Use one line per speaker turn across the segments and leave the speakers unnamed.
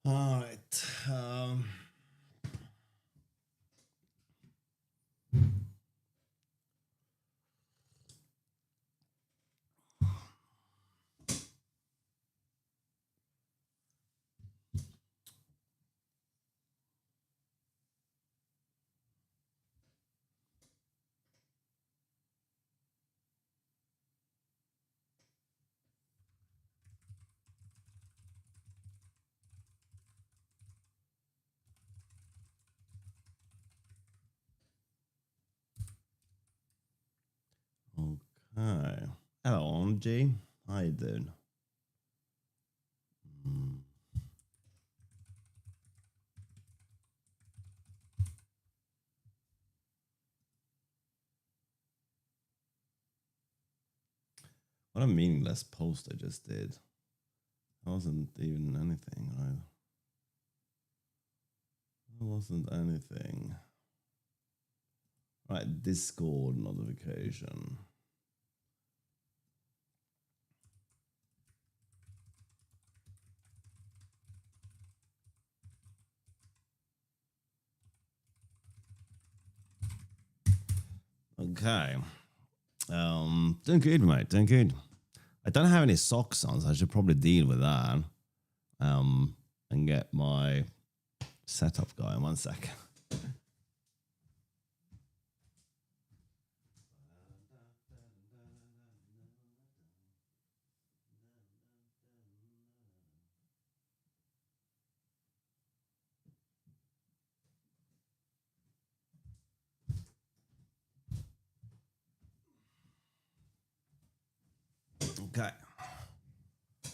All right. Okay. Hello, MG. How you doing? What a meaningless post I just did. That wasn't even anything, right? That wasn't anything. Right, Discord notification. Okay. Doing good, mate. Doing good. I don't have any socks on, so I should probably deal with that. And get my setup going. 1 second. Okay. It's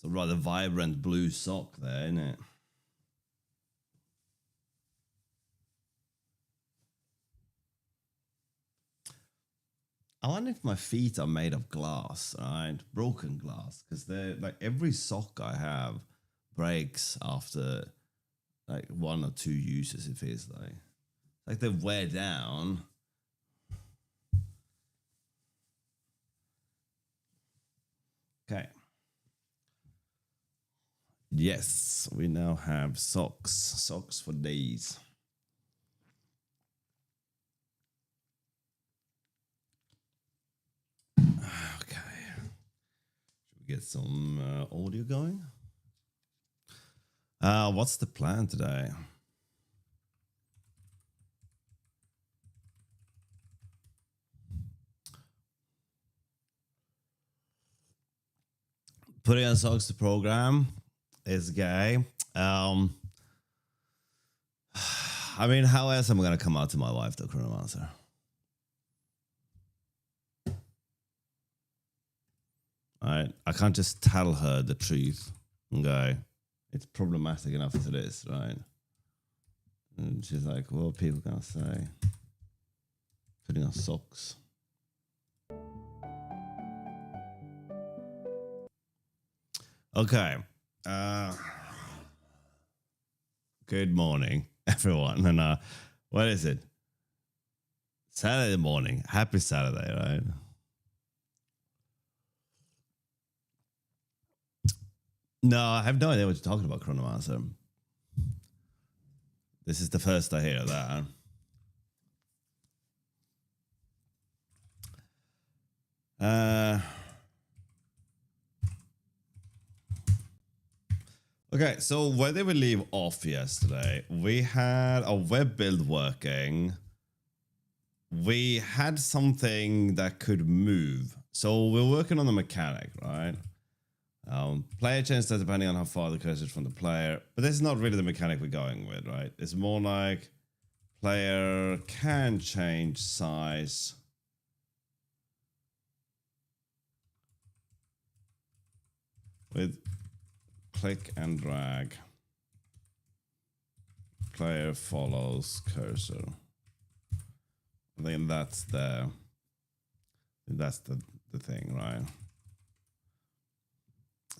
a rather vibrant blue sock there, isn't it? I wonder if my feet are made of glass, right? Broken glass, because they're like every sock I have breaks after like 1 or 2 uses. It feels like they wear down. Okay. Yes, we now have socks for days. Okay. Should we get some audio going? What's the plan today? Putting on socks to program is gay. I mean, how else am I gonna come out to my wife, the Chronomancer? Right? I can't just tell her the truth and go, it's problematic enough as it is, right? And she's like, what are people gonna say? Putting on socks. Okay. Good morning, everyone. And what is it? Saturday morning. Happy Saturday, right? No, I have no idea what you're talking about, Chronomancer. This is the first I hear of that. Okay, so where did we leave off yesterday? We had a web build working. We had something that could move. So we're working on the mechanic, right? Player change that depending on how far the cursor is from the player. But this is not really the mechanic we're going with, right? It's more like player can change size. With click and drag. Player follows cursor. I think that's the thing, right?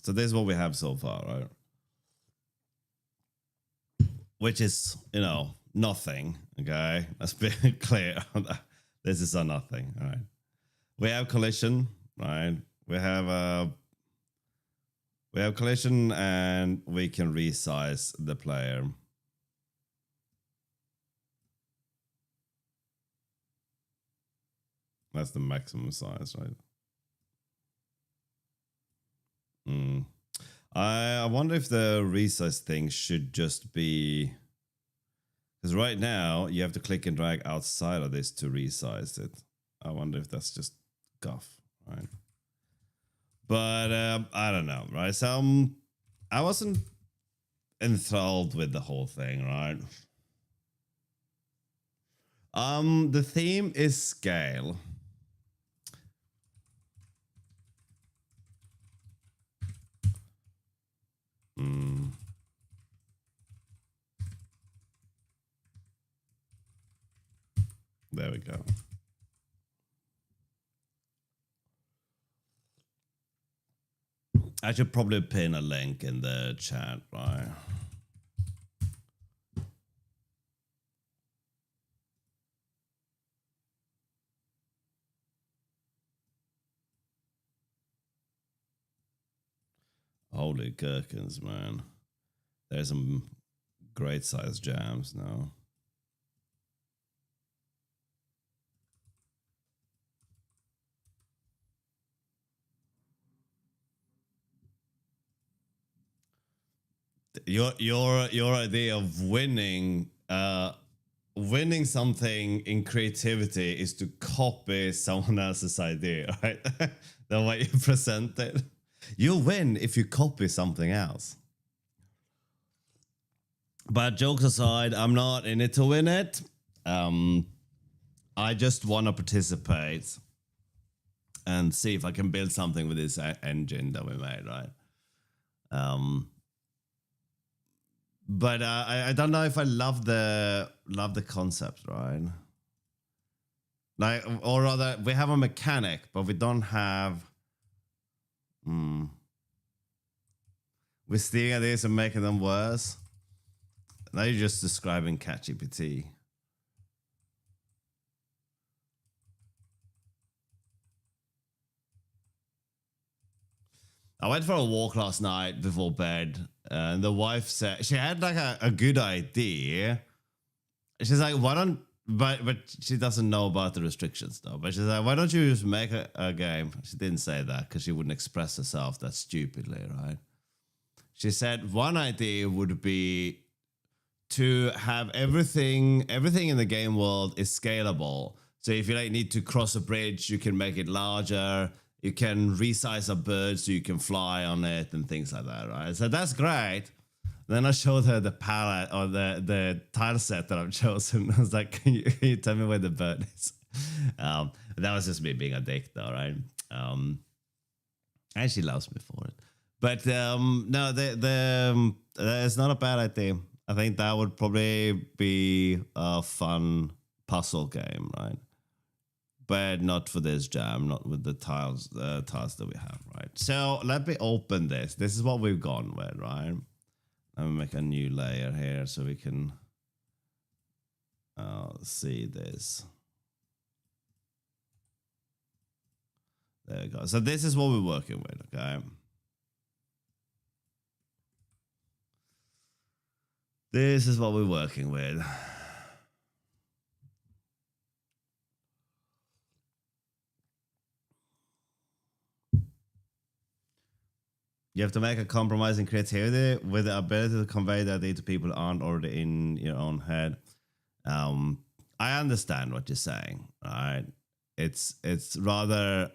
So this is what we have so far, right? Which is, nothing. Okay, let's be clear on that. This is a nothing. All right. We have collision, right? We have We have collision and we can resize the player. That's the maximum size, right? I wonder if the resize thing should just be... Because right now, you have to click and drag outside of this to resize it. I wonder if that's just guff, right? But I don't know, right? So I wasn't enthralled with the whole thing, right? The theme is scale. There we go. I should probably pin a link in the chat, right? Holy gherkins, man. There's some great size jams now. Your idea of winning something in creativity is to copy someone else's idea, right? The way you present it. You win if you copy something else. But jokes aside, I'm not in it to win it. I just want to participate and see if I can build something with this engine that we made, right? But I don't know if I love the concept, right? Like, or rather, we have a mechanic, but we don't have. We're stealing ideas and making them worse. Now you're just describing ChatGPT. I went for a walk last night before bed, and the wife said she had like a good idea. She's like, "Why don't?" But she doesn't know about the restrictions though. But she's like, "Why don't you just make a game?" She didn't say that because she wouldn't express herself that stupidly, right? She said one idea would be to have everything in the game world is scalable. So if you like need to cross a bridge, you can make it larger. You can resize a bird so you can fly on it and things like that, right? So that's great. Then I showed her the palette or the tile set that I've chosen. I was like, can you tell me where the bird is? That was just me being a dick though, right? And she loves me for it. But no, it's not a bad idea. I think that would probably be a fun puzzle game, right? But not for this jam, not with the tiles that we have, right? So let me open this. This is what we've gone with, right? Let me make a new layer here so we can see this. There we go. So this is what we're working with, okay? This is what we're working with. You have to make a compromise in creativity with the ability to convey the idea to people who aren't already in your own head. I understand what you're saying, right? It's rather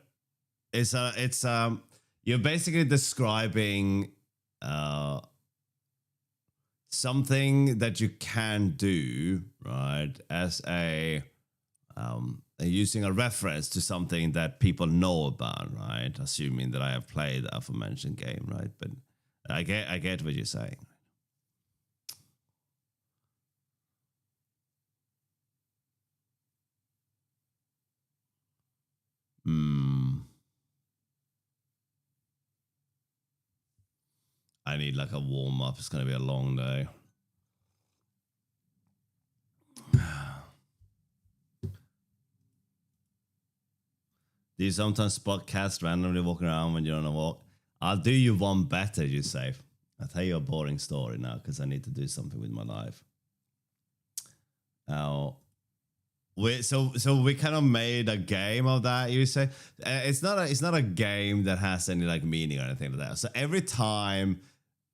you're basically describing something that you can do, right, as a using a reference to something that people know about, right? Assuming that I have played the aforementioned game, right? But I get what you're saying. I need like a warm up. It's gonna be a long day. Do you sometimes spot cats randomly walking around when you're on a walk? I'll do you one better, you say. I'll tell you a boring story now because I need to do something with my life. Now, so we kind of made a game of that. You say it's not a game that has any like meaning or anything like that. So every time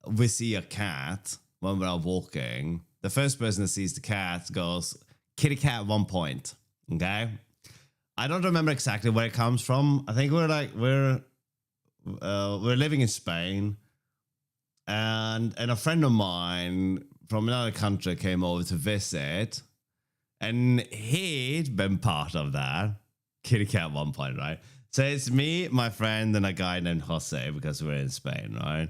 we see a cat when we're out walking, the first person that sees the cat goes kitty cat 1 point. Okay, I don't remember exactly where it comes from. I think we're living in Spain, and a friend of mine from another country came over to visit. And he'd been part of that. Kitty cat 1 point, right? So it's me, my friend, and a guy named Jose because we're in Spain, right?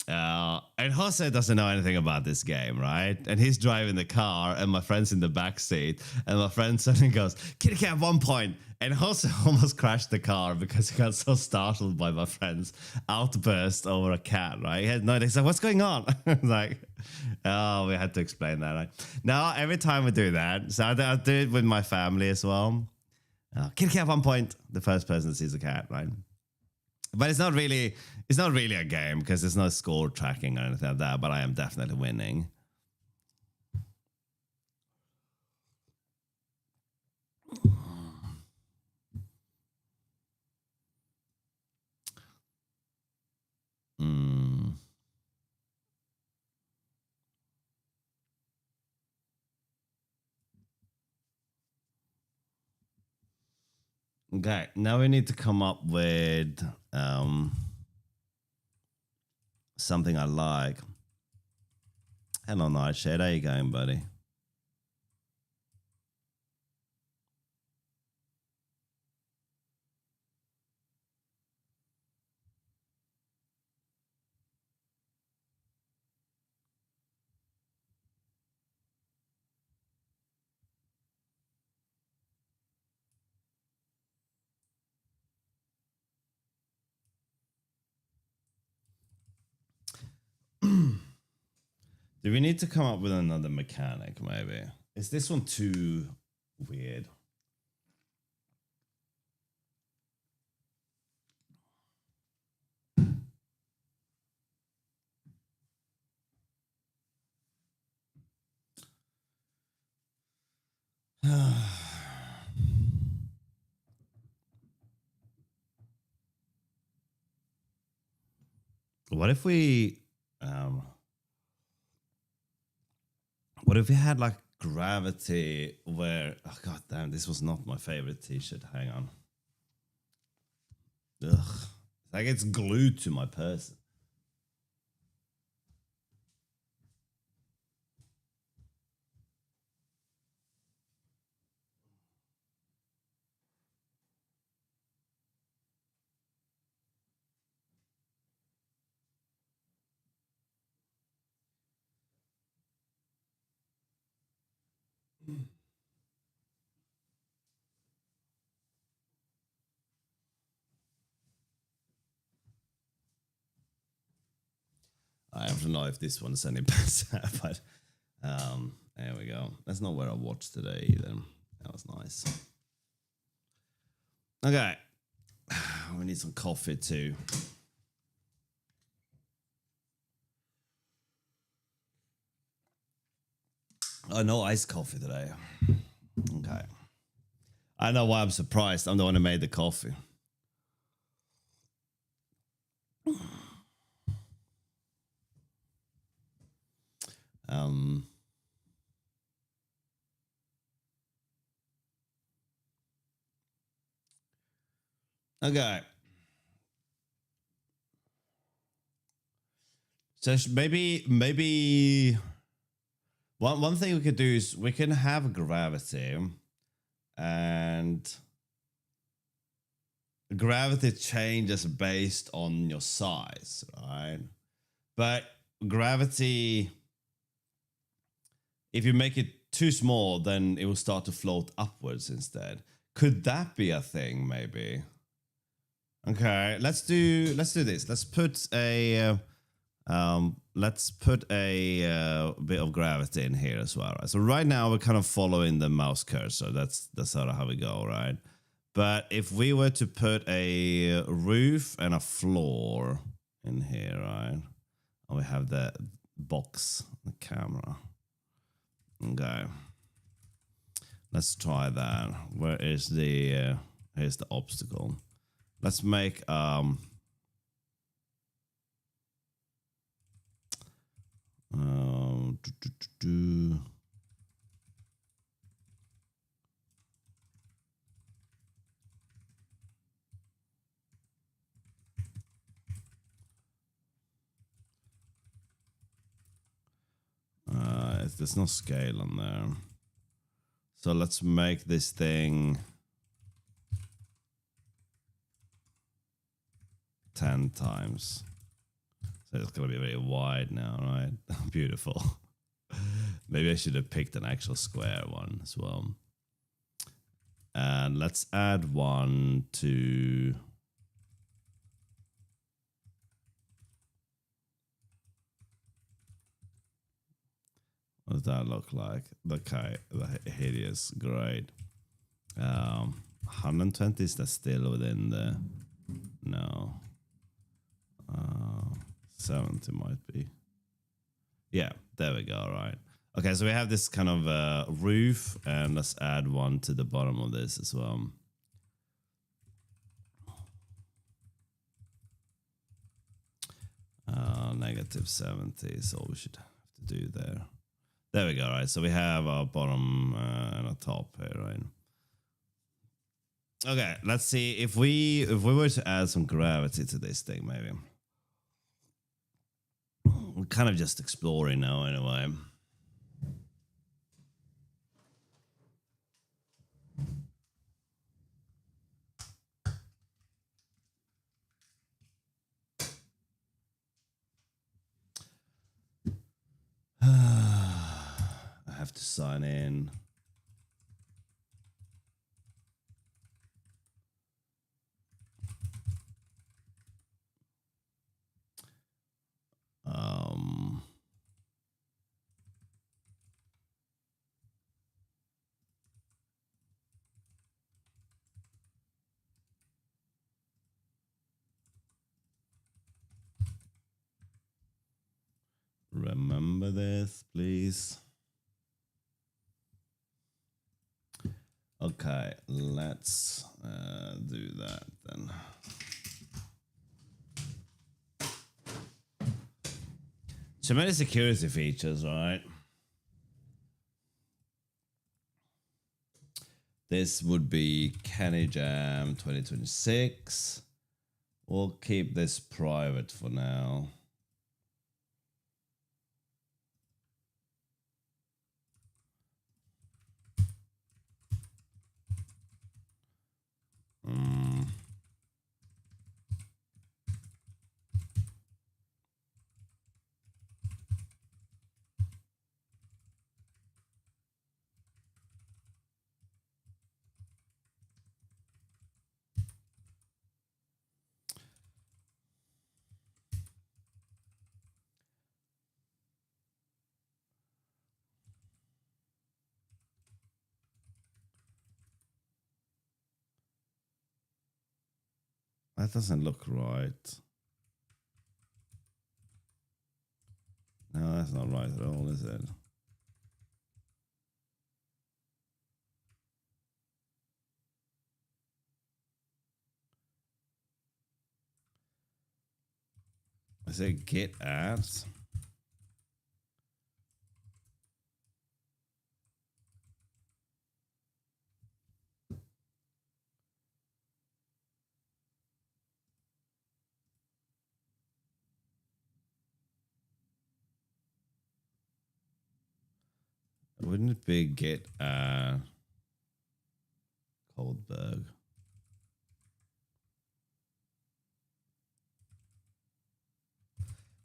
And Jose doesn't know anything about this game, right? And he's driving the car, and my friend's in the back seat, and my friend suddenly goes, "Kitty cat 1 point," and Jose almost crashed the car because he got so startled by my friend's outburst over a cat, right? He had no idea. He's like, "What's going on?" Like, oh, we had to explain that. Right? Now, every time we do that, so I do it with my family as well. Kitty cat 1 point. The first person sees a cat, right? But it's not really a game because there's no score tracking or anything like that. But I am definitely winning. Okay, now we need to come up with something I like. Hello, Nightshade. How you going, buddy? Do we need to come up with another mechanic, maybe? Is this one too weird? What if we had like gravity where, oh god damn, this was not my favorite t-shirt. Hang on. Ugh. Like it's glued to my person. I don't know if this one's any better, but there we go. That's not where I watched today either. That was nice. Okay. We need some coffee too. Oh, no iced coffee today. Okay. I know why I'm surprised. I'm the one who made the coffee. Okay. So maybe one thing we could do is we can have gravity, and gravity changes based on your size, right? But gravity, if you make it too small, then it will start to float upwards instead. Could that be a thing, maybe? Okay, let's do this. Let's put a bit of gravity in here as well. Right? So right now we're kind of following the mouse cursor. That's sort of how we go, right? But if we were to put a roof and a floor, in here, right? And we have the box, the camera. Okay. Let's try that. Where is the here's the obstacle. Let's make there's no scale on there. So let's make this thing 10 times. So it's gonna be very wide now, right? Beautiful. Maybe I should have picked an actual square one as well. And let's add one to what does that look like? Okay, the hideous, great. 120 is that still within the no. 70 might be. Yeah, there we go, right. Okay, so we have this kind of roof, and let's add one to the bottom of this as well. -70 is all we should have to do there. There we go, right? So we have our bottom and our top here, right? Okay, let's see if we were to add some gravity to this thing, maybe. We're kind of just exploring now, anyway. I have to sign in. Remember this, please. Okay, let's do that then. So many security features, right? This would be Kenny Jam 2026. We'll keep this private for now. That doesn't look right. No, that's not right at all, is it? I say get at. Wouldn't it be get Goldberg?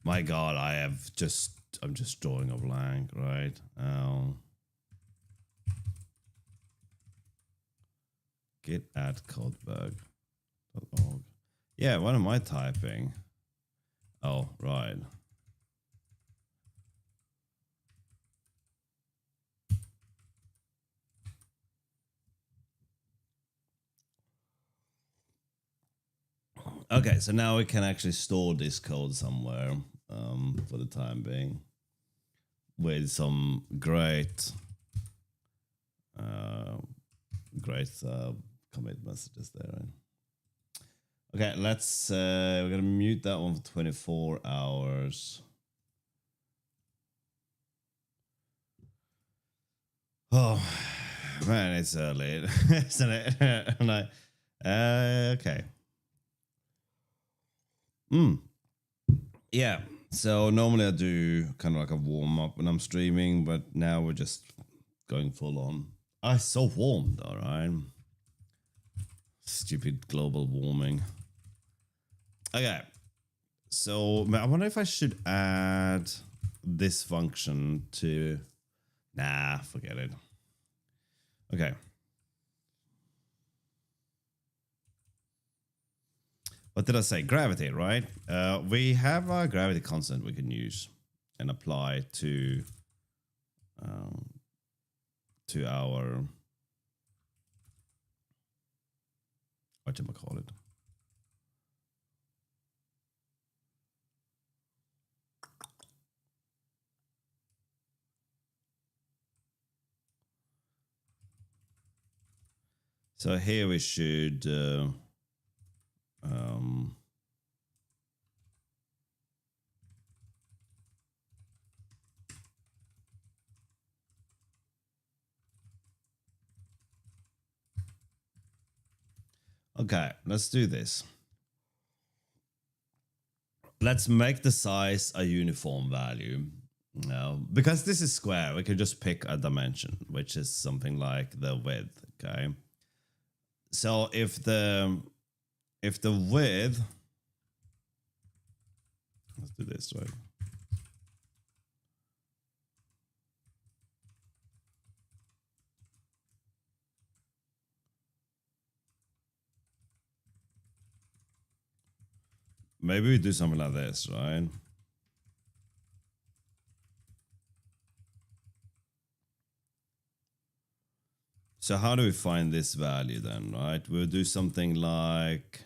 My God, I'm just drawing a blank, right? Get at Goldberg.org. Yeah, what am I typing? Oh, right. Okay, so now we can actually store this code somewhere for the time being with some great commit messages there. Right? Okay, let's we're gonna mute that one for 24 hours. Oh man, it's early, isn't it? And okay. Yeah. So normally I do kind of like a warm up when I'm streaming, but now we're just going full on. Oh, it's so warm though, right? Stupid global warming. Okay. So I wonder if I should add this function to... Nah, forget it. Okay. What did I say? Gravity, right? We have a gravity constant we can use and apply to our... whatchamacallit? So here we should okay, let's do this. Let's make the size a uniform value. Now, because this is square, we can just pick a dimension, which is something like the width, okay? So if the width, let's do this, right? Maybe we do something like this, right? So how do we find this value then, right? We'll do something like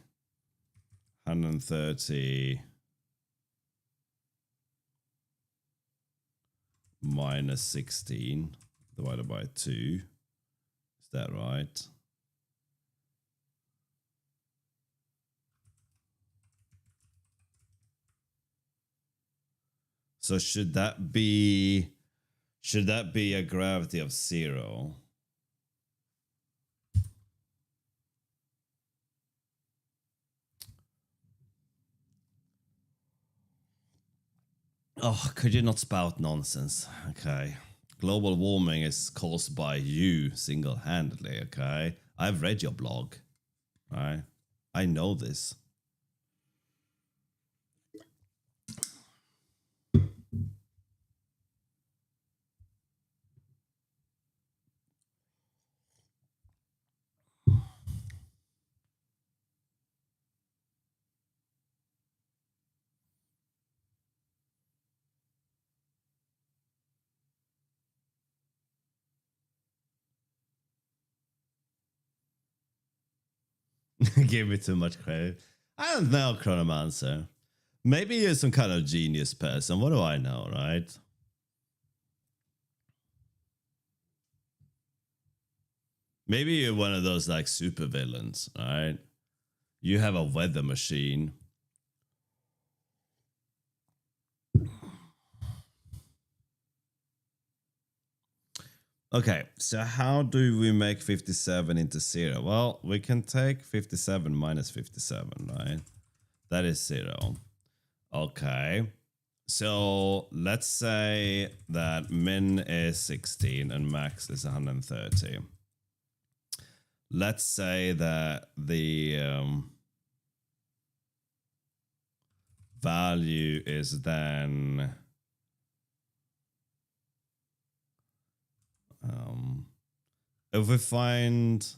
130 minus 16 divided by 2. Is that right? So should that be a gravity of 0? Oh, could you not spout nonsense? Okay. Global warming is caused by you single-handedly, okay? I've read your blog, right? I know this. Give me too much credit. I don't know, Chronomancer. Maybe you're some kind of genius person. What do I know, right? Maybe you're one of those like super villains, right? You have a weather machine. Okay, so how do we make 57 into 0? Well, we can take 57 minus 57, right? That is 0. Okay. So let's say that min is 16 and max is 130. Let's say that the value is then if we find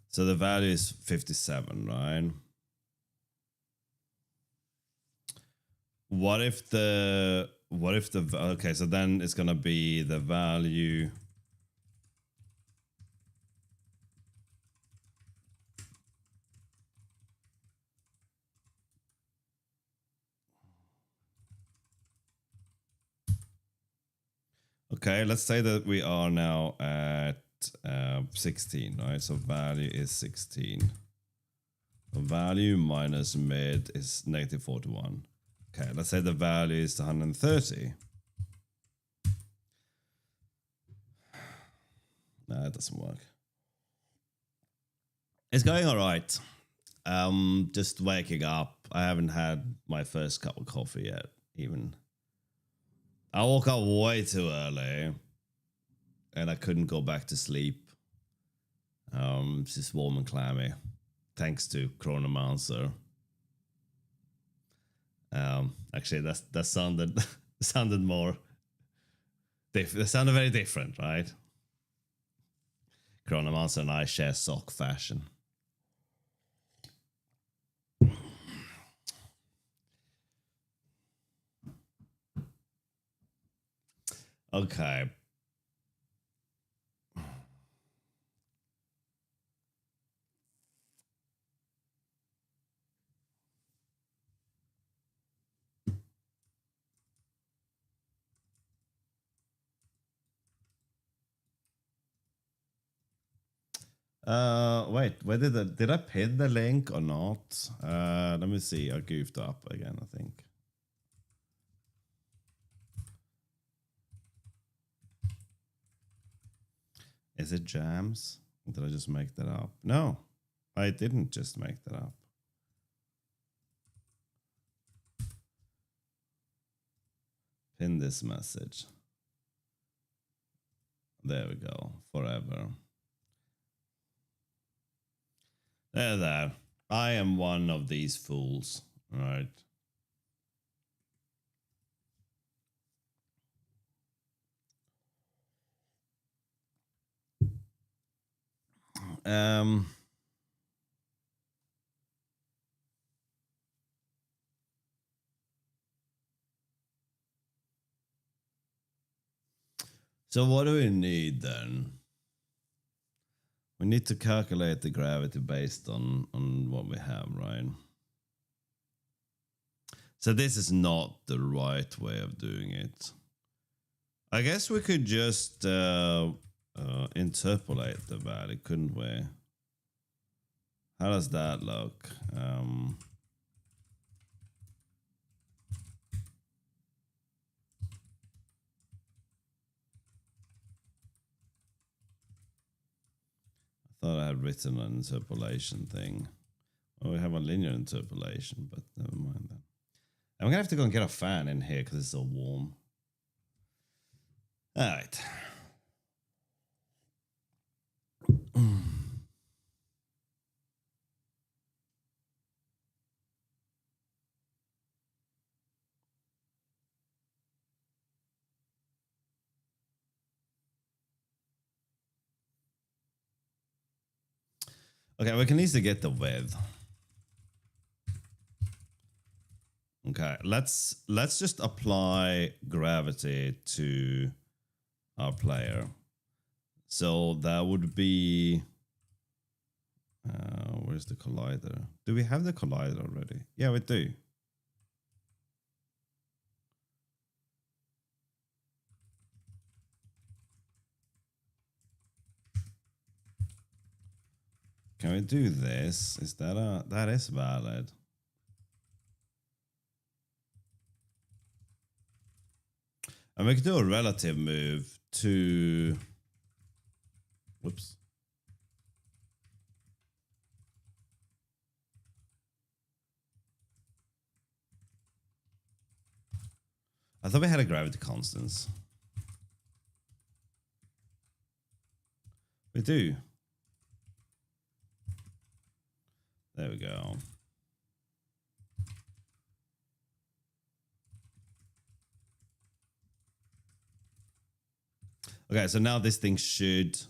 so the value is 57, right? What if the okay, so then it's gonna be the value Okay, let's say that we are now at 16, right? So value is 16. So value minus mid is negative 41. Okay, let's say the value is 130. No, that doesn't work. It's going all right. Just waking up. I haven't had my first cup of coffee yet, even. I woke up way too early and I couldn't go back to sleep. It's just warm and clammy. Thanks to Chronomancer. Actually, that sounded sounded more. That sounded very different, right? Chronomancer and I share sock fashion. Okay. Wait, where did I pin the link or not? Let me see. I goofed up again, I think. Is it jams? Or did I just make that up? No, I didn't just make that up. Pin this message. There we go. Forever. There. I am one of these fools, right? So what do we need then? We need to calculate the gravity based on what we have, right? So this is not the right way of doing it. I guess we could just interpolate the value, couldn't we? How does that look? I thought I had written an interpolation thing. Well, we have a linear interpolation, but never mind that. I'm gonna have to go and get a fan in here because it's so warm. All right. Okay, we can easily get the width. Okay, let's just apply gravity to our player. So that would be where's the collider? Do we have the collider already? Yeah, we do. Can we do this? Is that that is valid? And we can do a relative move to. Whoops. I thought we had a gravity constants. We do. There we go. Okay, so now this thing should.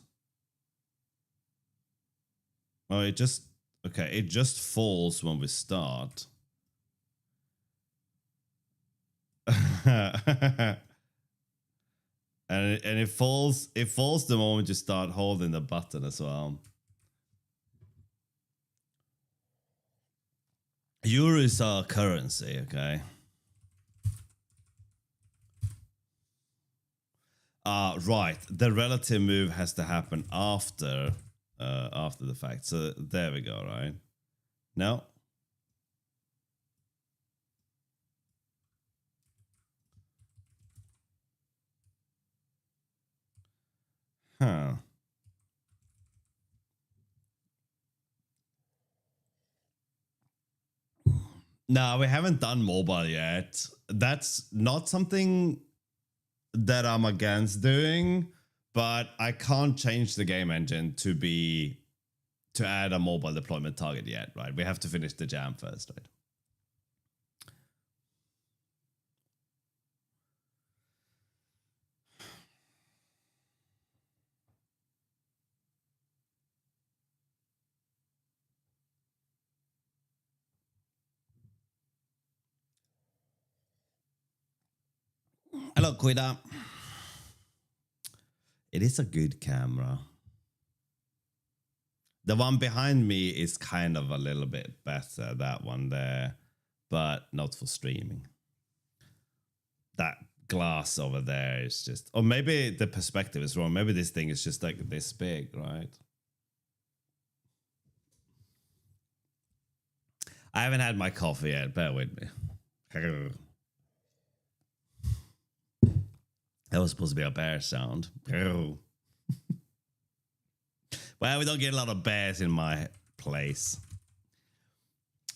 Oh, it just. Okay, it just falls when we start. and it falls the moment you start holding the button as well. Euro is our currency, okay? Right. The relative move has to happen after the fact. So there we go, right? No? Huh. No, we haven't done mobile yet. That's not something that I'm against doing, but I can't change the game engine to add a mobile deployment target yet, right? We have to finish the jam first, right? Hello, Quida. It is a good camera. The one behind me is kind of a little bit better, that one there, but not for streaming. That glass over there is just, or maybe the perspective is wrong. Maybe this thing is just like this big, right? I haven't had my coffee yet. Bear with me. That was supposed to be a bear sound. Well, we don't get a lot of bears in my place.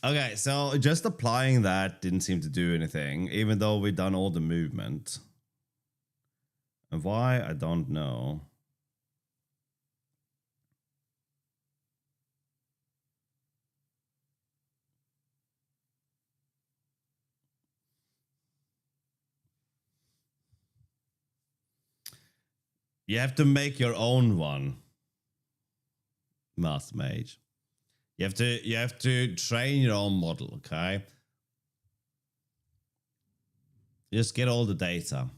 Okay, so just applying that didn't seem to do anything, even though we've done all the movement. And why, I don't know. You have to make your own one, Master Mage. You have to train your own model, okay? Just get all the data.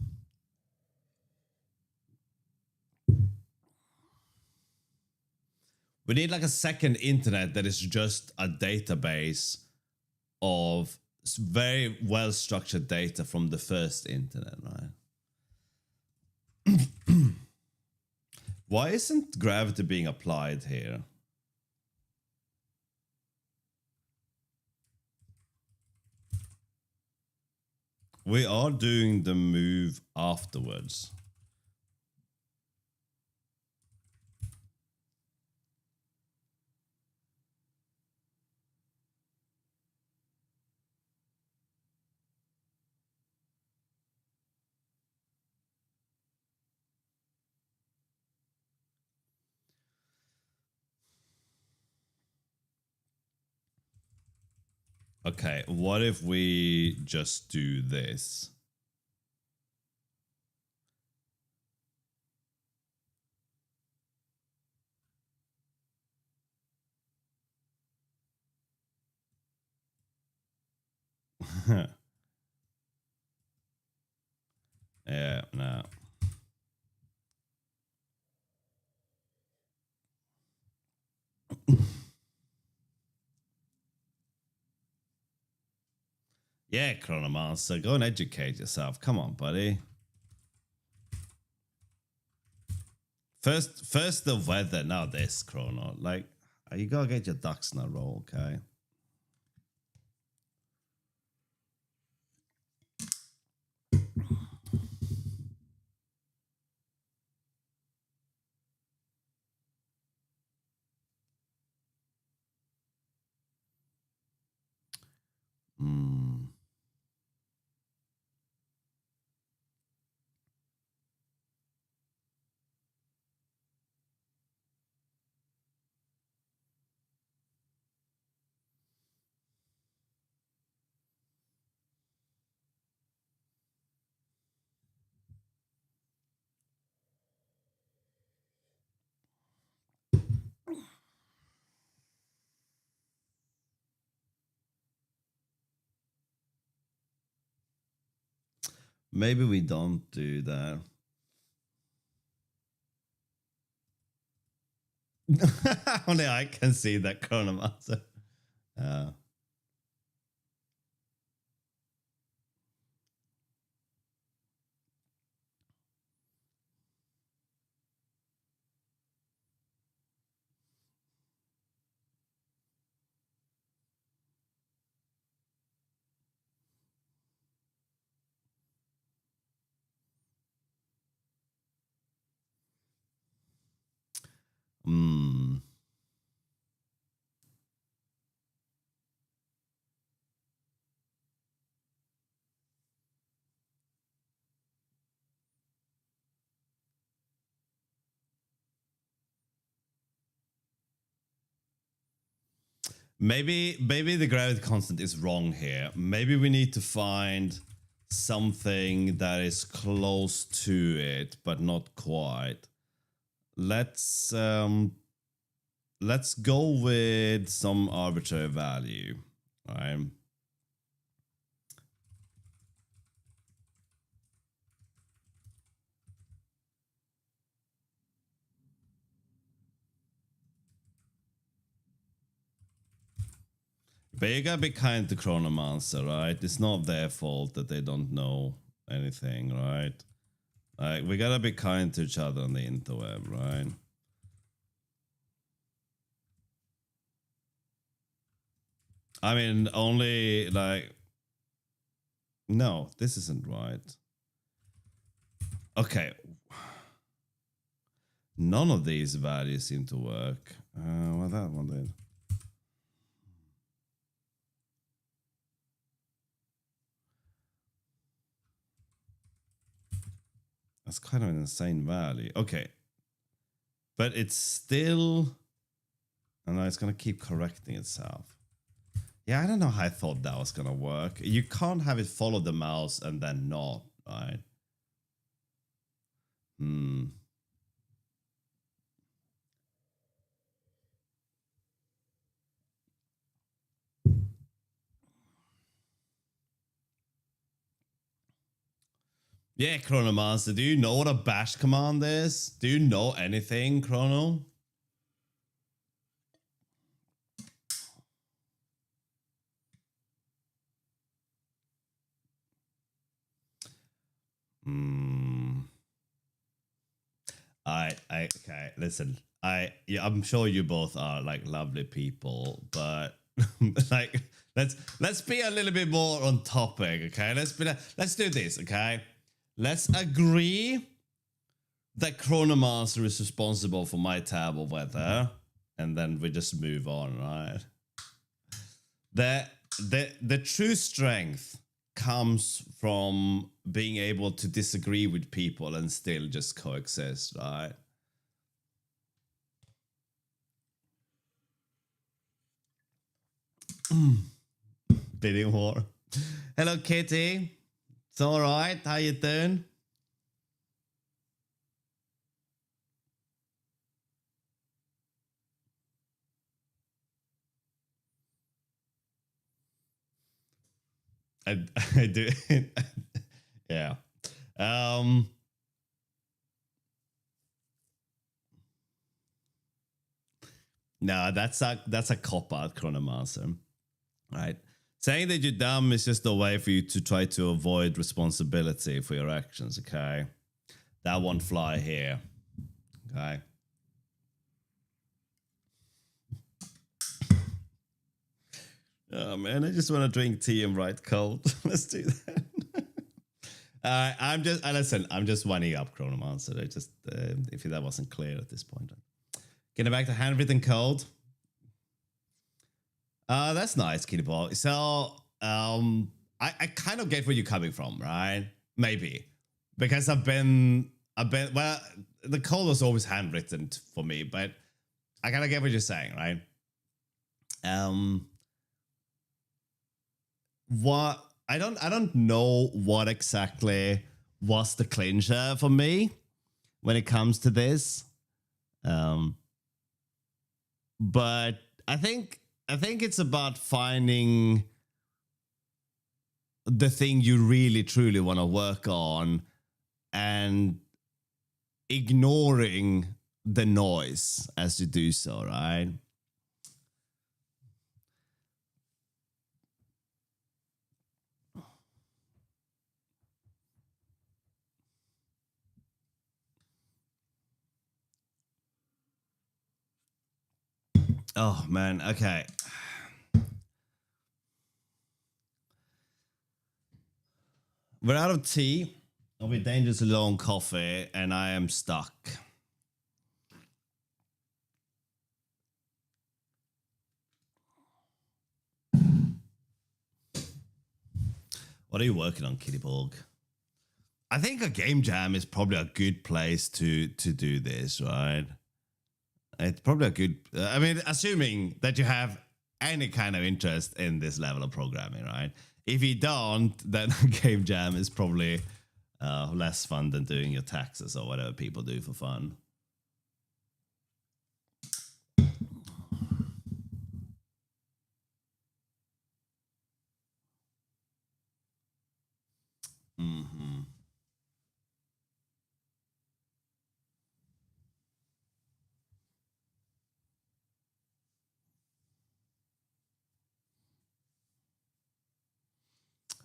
We need like a second internet that is just a database of very well structured data from the first internet, right? Why isn't gravity being applied here? We are doing the move afterwards. Okay, what if we just do this? Yeah, no. Yeah, Chronomancer, go and educate yourself. Come on, buddy. First the weather, now this, Chrono. Like, you gotta get your ducks in a row, okay? Hmm. Maybe we don't do that. Only I can see that Chronomancer. Uh, Hmm. Maybe the gravity constant is wrong here. Maybe we need to find something that is close to it, but not quite. Let's go with some arbitrary value. Right? But you gotta be kind to Chronomancer, right? It's not their fault that they don't know anything, right? Like, we gotta be kind to each other on the interweb, right? I mean, only like... No, this isn't right. Okay. None of these values seem to work. Well, that one did. That's kind of an insane value. Okay. But it's still... And it's going to keep correcting itself. Yeah, I don't know how I thought that was going to work. You can't have it follow the mouse and then not, right? Hmm. Yeah, Chronomancer, do you know what a bash command is? Do you know anything, Chrono? Hmm. Okay, listen. Yeah, I'm sure you both are like lovely people, but like let's be a little bit more on topic, okay? Let's do this, okay? Let's agree that Chronomancer is responsible for my terrible weather, and then we just move on, right? The true strength comes from being able to disagree with people and still just coexist, right? Bidding war. Hello, Kitty. It's all right. How you doing? I, I do. Yeah. Um. No, that's a cop out, Chronomancer. Right. Saying that you're dumb is just a way for you to try to avoid responsibility for your actions. Okay. That won't fly here. Okay. Oh man, I just want to drink tea and write code. Let's do that. Listen. I'm just winding up Chronomancer. I just if that wasn't clear at this point. Getting back to handwritten code. That's nice, Kitty Ball. So, I kind of get where you're coming from, right? Maybe because well, the code was always handwritten for me, but I kind of get what you're saying, right? Um, what I don't know what exactly was the clincher for me when it comes to this. Um, but I think it's about finding the thing you really truly want to work on and ignoring the noise as you do so, right? Oh man, okay. We're out of tea. I'll be dangerously low on coffee, and I am stuck. What are you working on, Kittyborg? I think a game jam is probably a good place to do this, right? It's probably a good. I mean, assuming that you have any kind of interest in this level of programming, right? If you don't, then a game jam is probably less fun than doing your taxes or whatever people do for fun. Mm-hmm.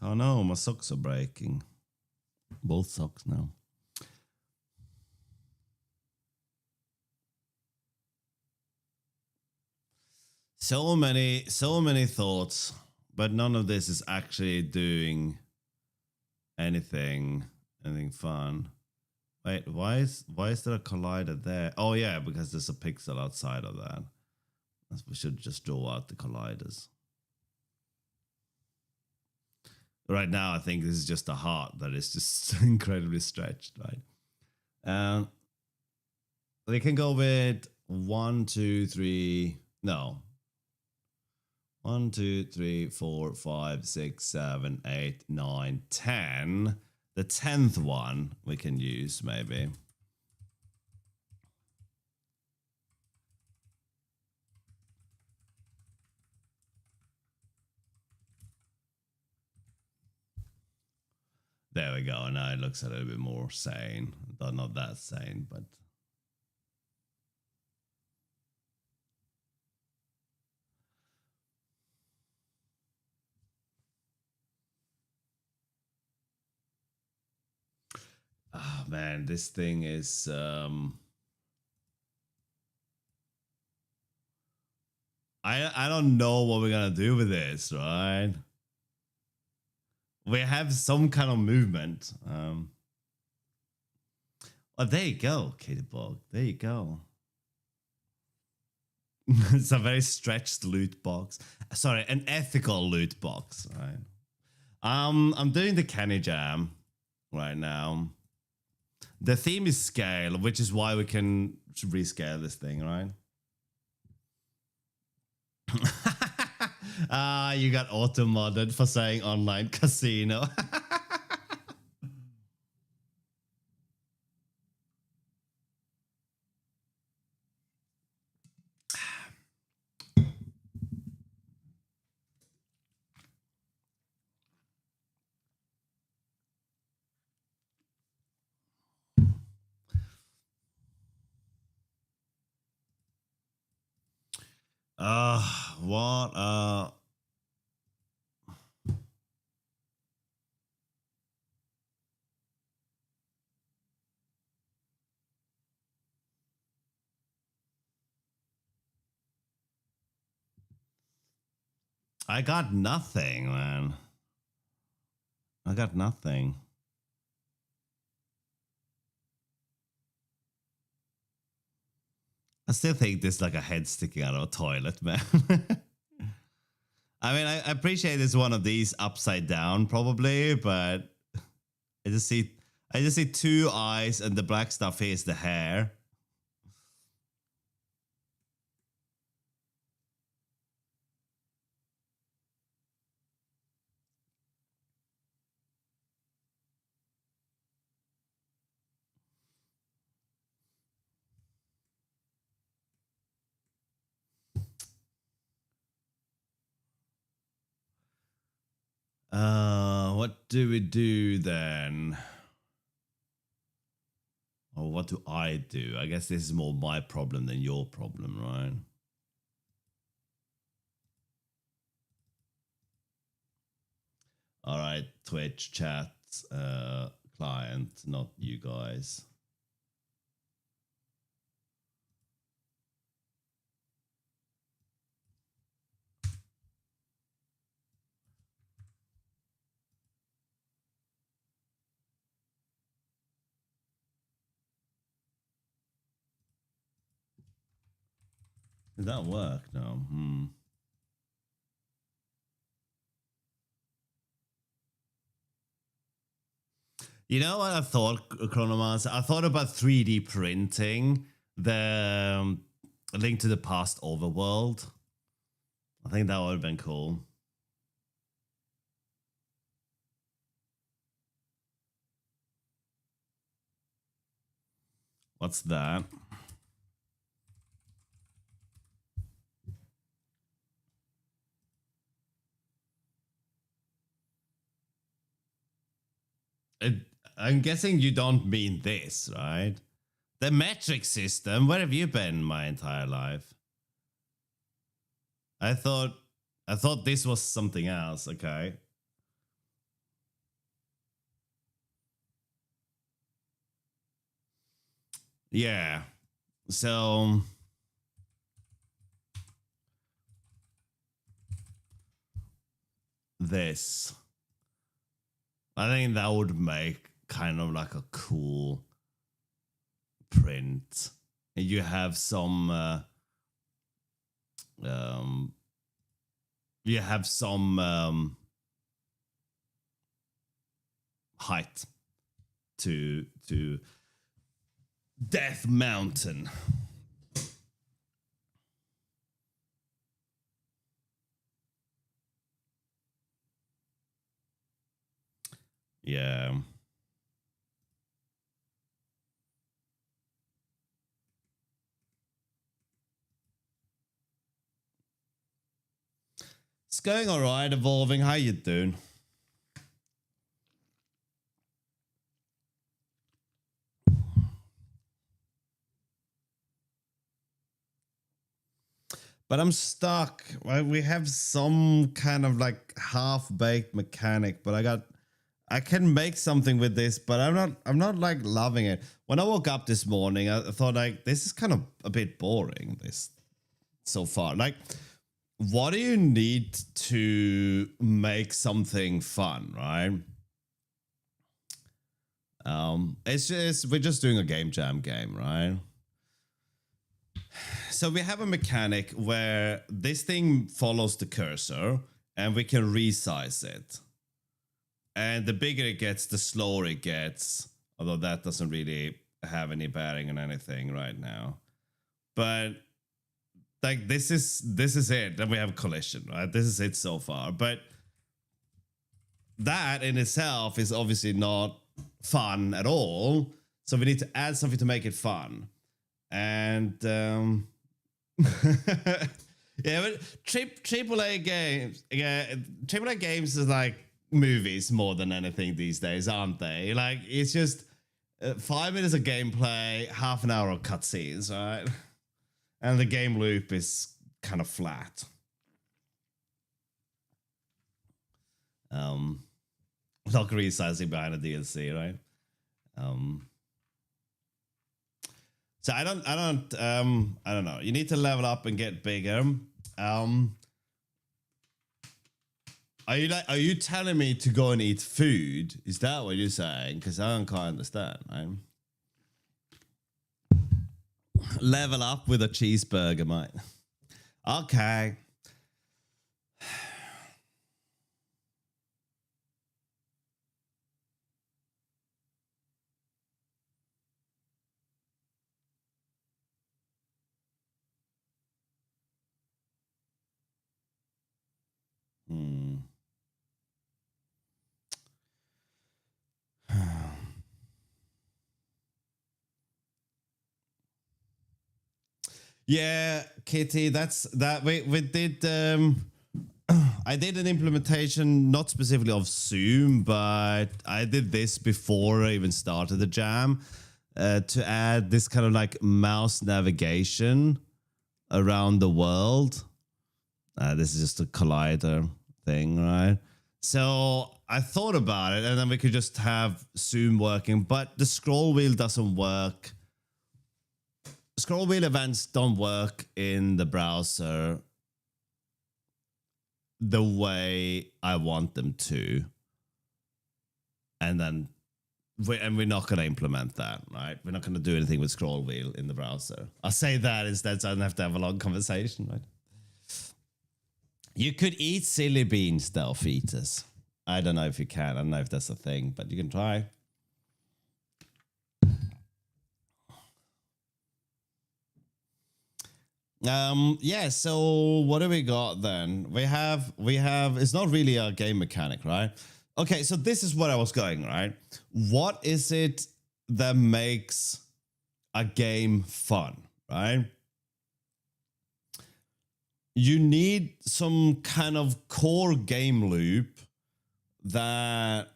Oh no, my socks are breaking. Both socks now. So many thoughts, but none of this is actually doing anything fun. Wait, why is there a collider there? Oh yeah, because there's a pixel outside of that. We should just draw out the colliders. Right now, I think this is just a heart that is just incredibly stretched, right? We can go with 1, 2, 3. No. 1, 2, 3, 4, 5, 6, 7, 8, 9, 10. The 10th one we can use, maybe. There we go. Now it looks a little bit more sane. Not that sane, but... Oh man, this thing is... I don't know what we're gonna do with this, right? We have some kind of movement. Oh, there you go, Kittyborg. There you go. It's a very stretched loot box. Sorry, an ethical loot box, right? I'm doing the Canny Jam right now. The theme is scale, which is why we can rescale this thing, right? You got auto-modded for saying online casino. What? I got nothing, man. I got nothing. I still think there's like a head sticking out of a toilet, man. I mean, I appreciate it's one of these upside down, probably, but I just see 2 eyes, and the black stuff here is the hair. What do we do then? Or what do I do? I guess this is more my problem than your problem, right? All right, Twitch chat client, not you guys. Did that work? No. You know what I thought, Chronomancer? I thought about 3D printing the Link to the Past overworld. I think that would have been cool. What's that? I'm guessing you don't mean this, right? The metric system. Where have you been my entire life? I thought this was something else. Okay. Yeah. So this. I think that would make kind of like a cool print. And you have some height to Death Mountain. Yeah. It's going all right, evolving. How you doing? But I'm stuck. Right? We have some kind of like half-baked mechanic, but I can make something with this, but I'm not like loving it. When I woke up this morning, I thought like this is kind of a bit boring, this so far. Like, what do you need to make something fun, right? It's just we're just doing a game jam game, right? So we have a mechanic where this thing follows the cursor and we can resize it. And the bigger it gets, the slower it gets. Although that doesn't really have any bearing on anything right now. But like this is it. Then we have collision, right? This is it so far. But that in itself is obviously not fun at all. So we need to add something to make it fun. And yeah, but AAA games, yeah, AAA games is like movies more than anything these days, aren't they? Like it's just 5 minutes of gameplay, half an hour of cutscenes, right? And the game loop is kind of flat. Not resizing behind a DLC, right? So I don't know. You need to level up and get bigger. Are you telling me to go and eat food? Is that what you're saying? Because I don't quite understand, right? Level up with a cheeseburger, mate. Okay. Yeah, Kitty, that's that we did I did an implementation not specifically of Zoom, but I did this before I even started the jam to add this kind of like mouse navigation around the world. This is just a collider thing, right? So I thought about it, and then we could just have Zoom working, but the scroll wheel doesn't work. Scroll wheel events don't work in the browser the way I want them to. And then we're not going to implement that, right? We're not going to do anything with scroll wheel in the browser. I'll say that instead so I don't have to have a long conversation, right? You could eat silly beans though, fetus. I don't know if you can. I don't know if that's a thing, but you can try. Yeah, so what do we got then? We have it's not really a game mechanic, right? Okay, so this is what I was going, right? What is it that makes a game fun, right? You need some kind of core game loop that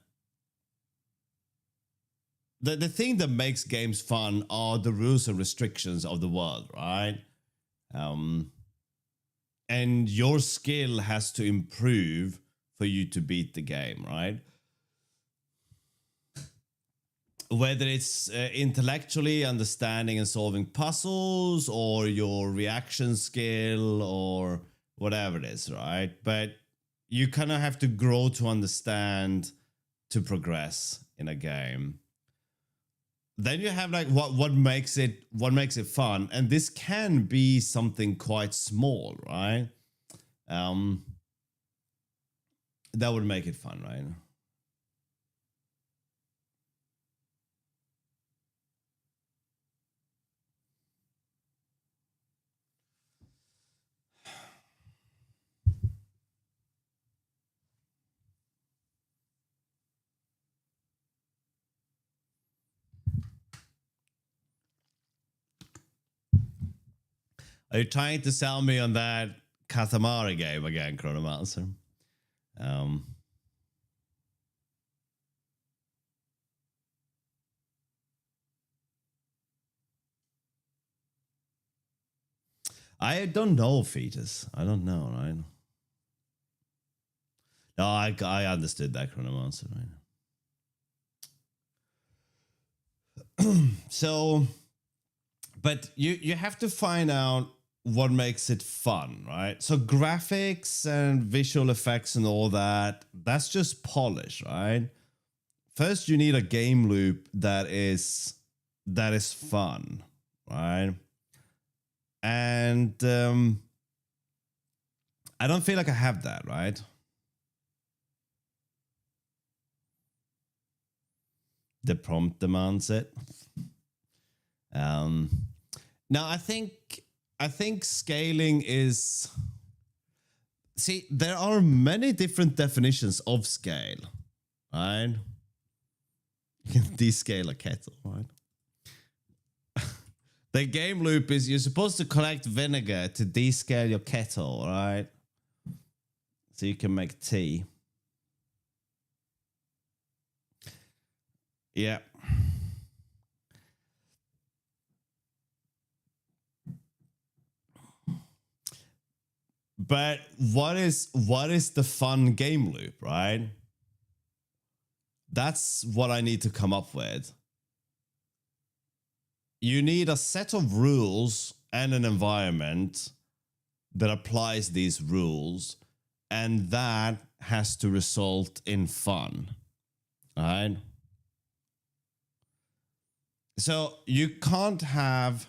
the thing that makes games fun are the rules and restrictions of the world, right? And your skill has to improve for you to beat the game, right? Whether it's intellectually understanding and solving puzzles or your reaction skill or whatever it is, right? But you kind of have to grow to understand to progress in a game. Then you have like what makes it fun, and this can be something quite small, right? That would make it fun, right? Are you trying to sell me on that Katamari game again, Chronomancer? I don't know, Fetus. I don't know, right? No, I understood that, Chronomancer, right? So, but you have to find out what makes it fun, right? So graphics and visual effects and all that, that's just polish, right? First, you need a game loop that is fun, right? And I don't feel like I have that, right? The prompt demands it. Now I think scaling is. See, there are many different definitions of scale, right? You can descale a kettle, right? The game loop is you're supposed to collect vinegar to descale your kettle, right? So you can make tea. Yeah. But what is the fun game loop, right? That's what I need to come up with. You need a set of rules and an environment that applies these rules, and that has to result in fun, right? So you can't have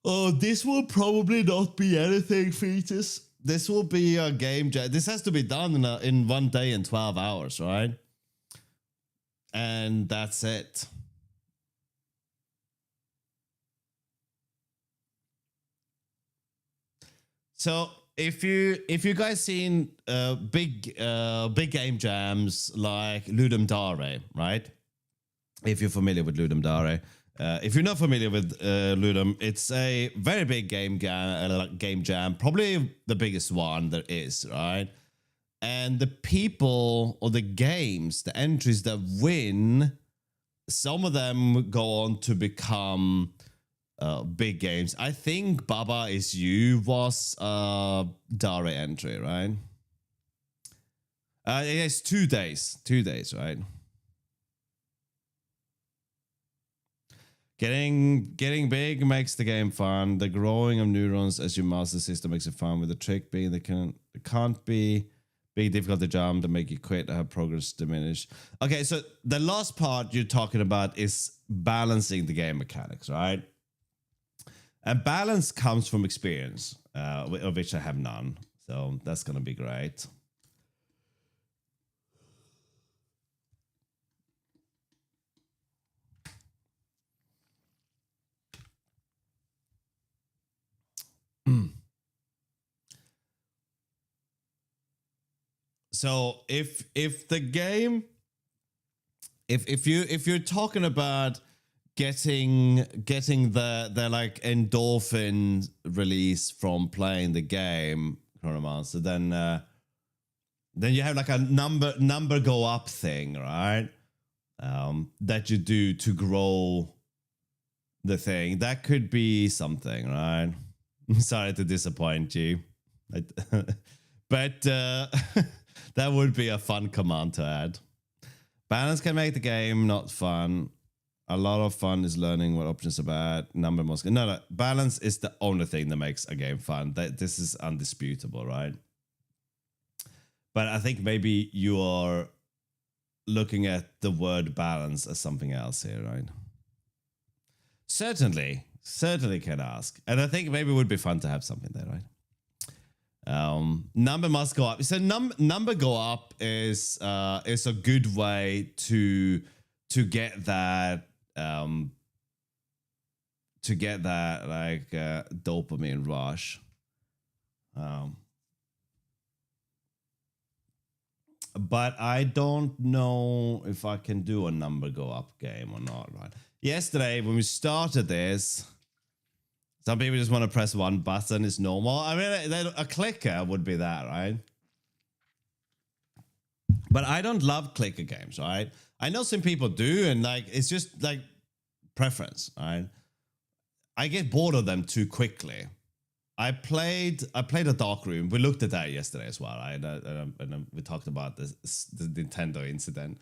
oh, this will probably not be anything, Fetus. This will be a game jam. This has to be done in 1 day and 12 hours, right? And that's it. So if you guys seen big game jams like Ludum Dare, right? If you're familiar with Ludum Dare. If you're not familiar with Ludum, it's a very big game jam, probably the biggest one there is, right? And the people or the games, the entries that win, some of them go on to become big games. I think Baba Is You was a Dare entry, right? It's 2 days. 2 days, right? Getting big makes the game fun. The growing of neurons as you master the system makes it fun. With the trick being it can't be big difficult jump to make you quit or have progress diminish. Okay, so the last part you're talking about is balancing the game mechanics, right? And balance comes from experience, of which I have none. So that's gonna be great. So if the game, if you're talking about getting the like endorphin release from playing the game Chronomancer, then you have like a number go up thing, right? That you do to grow the thing. That could be something, right? I'm sorry to disappoint you, but that would be a fun command to add. Balance can make the game not fun. A lot of fun is learning what options are bad. Number most no. Balance is the only thing that makes a game fun. This is undisputable, right? But I think maybe you are looking at the word balance as something else here, right? Certainly can ask. And I think maybe it would be fun to have something there, right? Number must go up. So number go up is a good way to get that like dopamine rush. But I don't know if I can do a number go up game or not, right? Yesterday, when we started this, some people just want to press one button. It's normal. I mean, a clicker would be that, right? But I don't love clicker games, right? I know some people do, and like it's just like preference, right? I get bored of them too quickly. I played a Dark Room. We looked at that yesterday as well, right? And we talked about the Nintendo incident.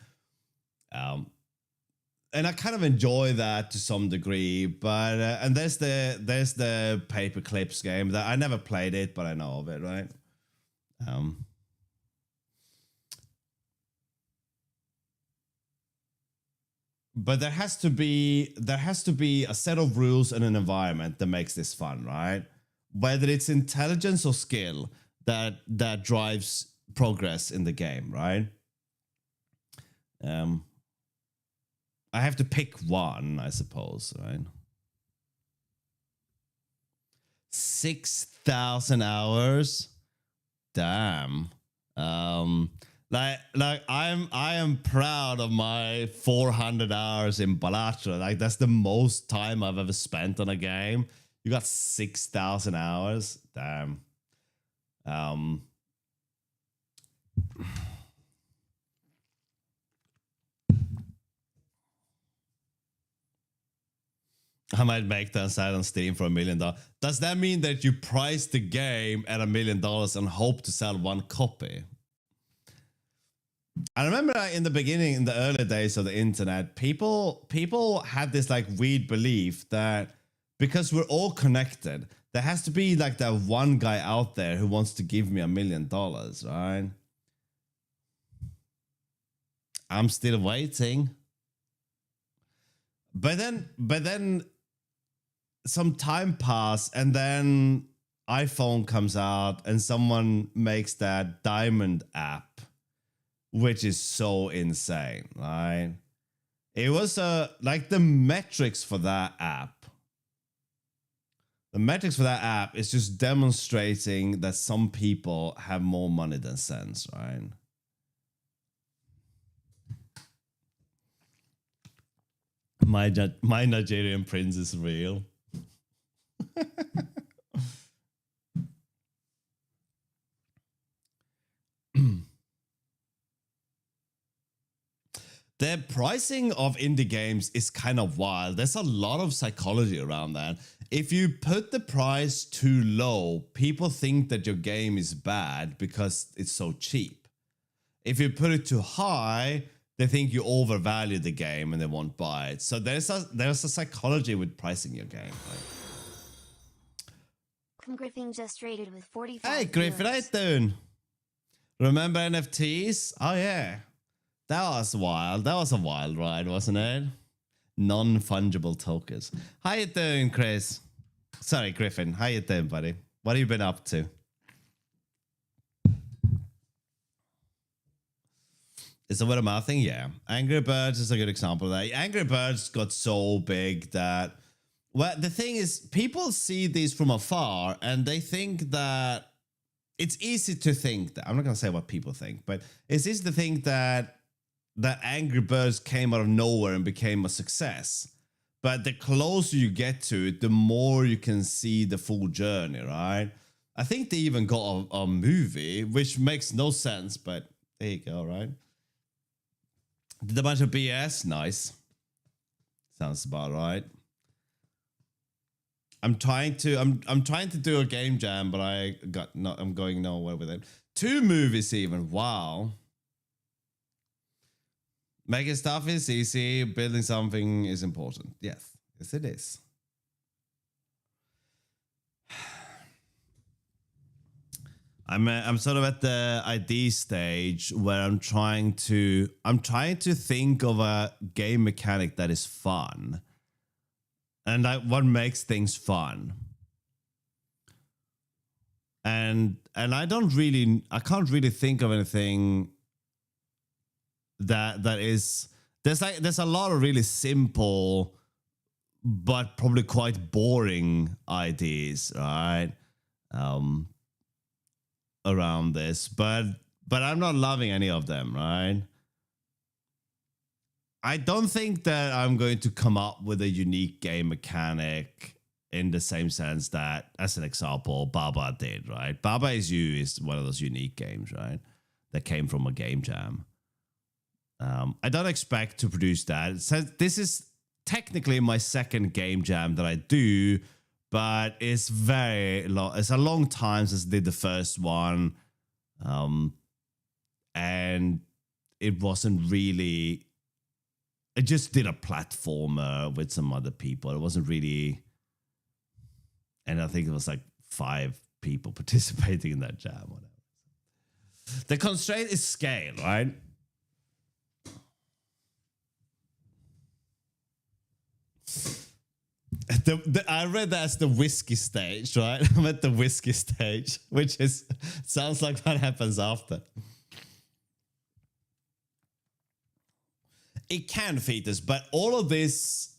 And I kind of enjoy that to some degree, but and there's the paper clips game that I never played it, but I know of it, right? But there has to be a set of rules and an environment that makes this fun, right? Whether it's intelligence or skill that drives progress in the game, right? I have to pick one, I suppose, right? 6,000 hours. Damn. I am proud of my 400 hours in Balatro. Like that's the most time I've ever spent on a game. You got 6,000 hours. Damn. I might make that side on Steam for $1 million. Does that mean that you price the game at $1 million and hope to sell one copy? I remember in the beginning, in the early days of the internet, people had this like weird belief that because we're all connected, there has to be like that one guy out there who wants to give me $1 million, right? I'm still waiting. But then some time passed, and then iPhone comes out and someone makes that Diamond app, which is so insane, right? It was like the metrics for that app. The metrics for that app is just demonstrating that some people have more money than sense, right? My Nigerian prince is real. The pricing of indie games is kind of wild. There's a lot of psychology around that. If you put the price too low, people think that your game is bad because it's so cheap. If you put it too high, they think you overvalue the game and they won't buy it. So there's a psychology with pricing your game.
Griffin just rated with 45.
Hey Griffin, how you doing? Remember NFTs? Oh yeah. That was wild. That was a wild ride, wasn't it? Non-fungible tokens. How you doing, Chris? Sorry, Griffin. How you doing, buddy? What have you been up to? Is it what I'm mouthing? Yeah. Angry Birds is a good example of that. Angry Birds got so big that... Well, the thing is, people see these from afar and they think that it's easy to think that, I'm not gonna say what people think, but it's easy to think that Angry Birds came out of nowhere and became a success. But the closer you get to it, the more you can see the full journey, right? I think they even got a movie, which makes no sense, but there you go, right? Did a bunch of BS, nice. Sounds about right. I'm trying to do a game jam, but I'm going nowhere with it. 2 movies even, wow. Making stuff is easy, building something is important. Yes, yes it is. I'm sort of at the ID stage where I'm trying to think of a game mechanic that is fun. And what makes things fun. And I can't really think of anything that is, there's a lot of really simple but probably quite boring ideas, right? Around this, but I'm not loving any of them, right? I don't think that I'm going to come up with a unique game mechanic in the same sense that, as an example, Baba did, right? Baba Is You is one of those unique games, right? That came from a game jam. I don't expect to produce that. So this is technically my second game jam that I do, but it's very long. It's a long time since I did the first one. And it wasn't really, I just did a platformer with some other people. It wasn't really, and I think it was like 5 people participating in that jam. Whatever. The constraint is scale, right? I read that as the whiskey stage, right? I'm at the whiskey stage, which is sounds like what happens after. It can feed this, but all of this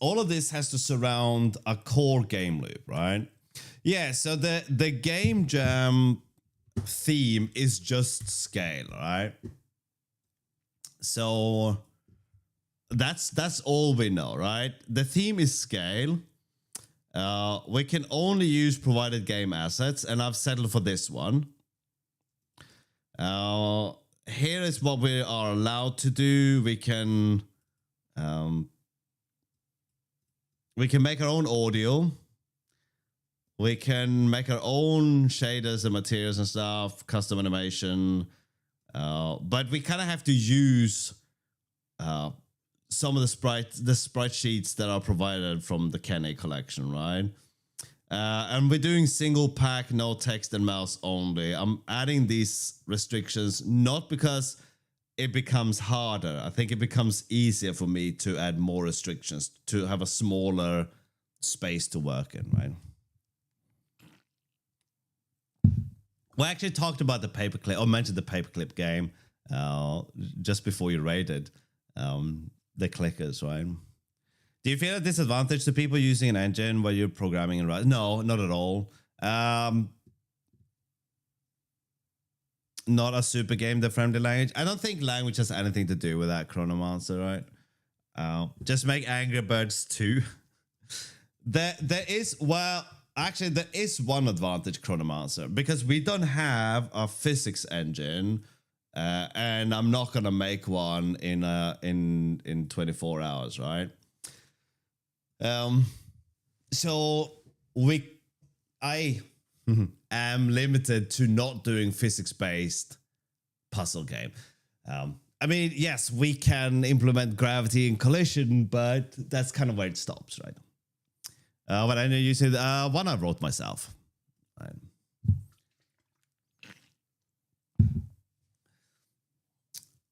has to surround a core game loop, right? Yeah, so the game jam theme is just scale, right? So that's all we know, right? The theme is scale. We can only use provided game assets, and I've settled for this one. Here is what we are allowed to do. We can make our own audio. We can make our own shaders and materials and stuff, custom animation. But we kind of have to use some of the sprite sheets that are provided from the Kenny collection, right? And we're doing single pack, no text and mouse only. I'm adding these restrictions not because it becomes harder. I think it becomes easier for me to add more restrictions to have a smaller space to work in, right? We actually talked about the paperclip, or mentioned the paperclip game just before you rated the clickers, right? Do you feel a disadvantage to people using an engine where you're programming and writing? No, not at all. Not a super game-friendly language. I don't think language has anything to do with that, Chronomancer, right? Just make Angry Birds 2. There is one advantage, Chronomancer, because we don't have a physics engine, and I'm not gonna make one in 24 hours, right? So I am limited to not doing physics-based puzzle game. I mean, yes, we can implement gravity and collision, but that's kind of where it stops, right? But I know you said one I wrote myself. Right.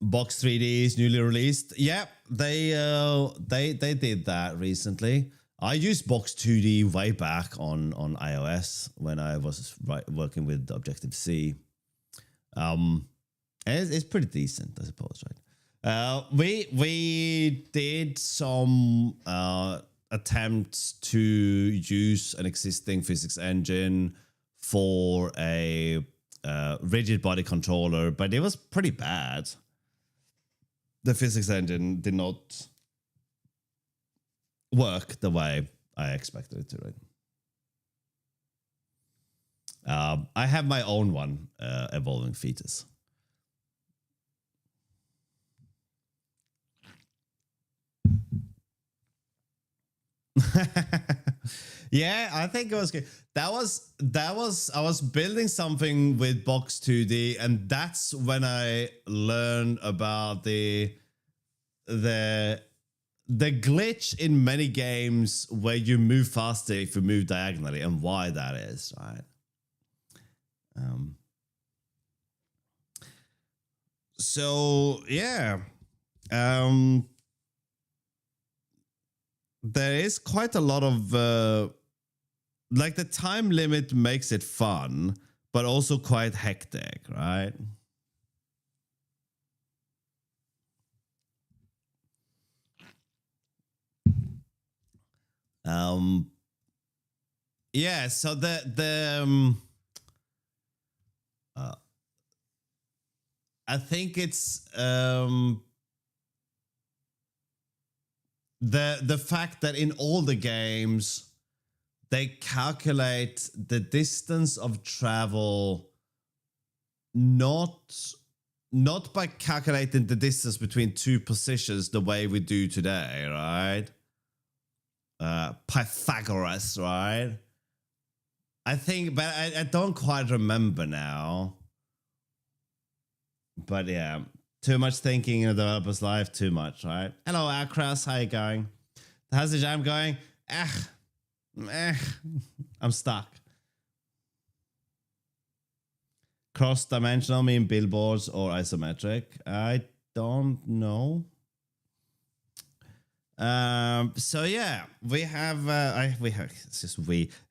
Box 3D is newly released. Yeah, they did that recently. I used Box 2D way back on iOS when I was working with Objective-C. It's pretty decent, I suppose, right? We did some attempts to use an existing physics engine for a rigid body controller, but it was pretty bad. The physics engine did not work the way I expected it to. Right? I have my own one, Evolving Fetus. Yeah, I think it was good. That was I was building something with Box 2D, and that's when I learned about the glitch in many games where you move faster if you move diagonally, and why that is, right? So yeah. There is quite a lot of like the time limit makes it fun, but also quite hectic, right? Yeah, so I think it's the fact that in all the games they calculate the distance of travel not by calculating the distance between two positions the way we do today, right? Pythagoras, right? I think, but I don't quite remember now. But yeah, too much thinking in a developer's life, too much, right? Hello, Akras, how you going? How's the jam going? I'm stuck. Cross-dimensional mean billboards or isometric? I don't know. So yeah, we have it's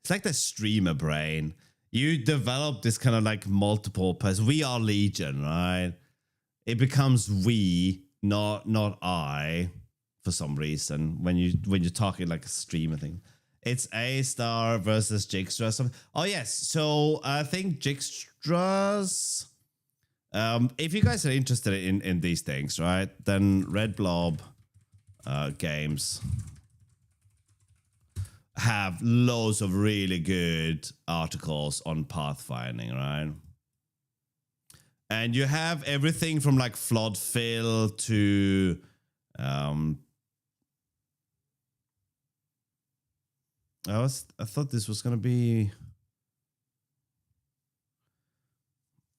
like the streamer brain. You develop this kind of like multiple person. We are Legion, right? It becomes we, not I, for some reason. When you're talking like a streamer thing, it's A-Star versus Jigstraw. Oh yes, so I think Jigstraws. If you guys are interested in these things, right? Then Red Blob games have loads of really good articles on pathfinding, right? And you have everything from like flood fill to I thought this was gonna be,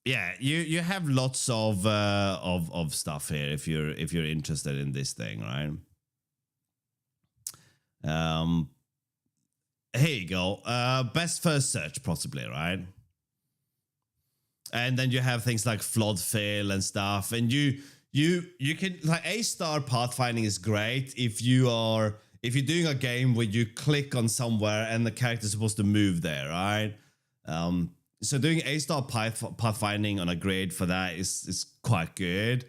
yeah, you have lots of stuff here if you're interested in this thing, right? Here you go. Best first search, possibly, right? And then you have things like flood fill and stuff, and you can, like, A-Star pathfinding is great if you're doing a game where you click on somewhere and the character is supposed to move there, right? So doing A-Star pathfinding on a grid for that is quite good.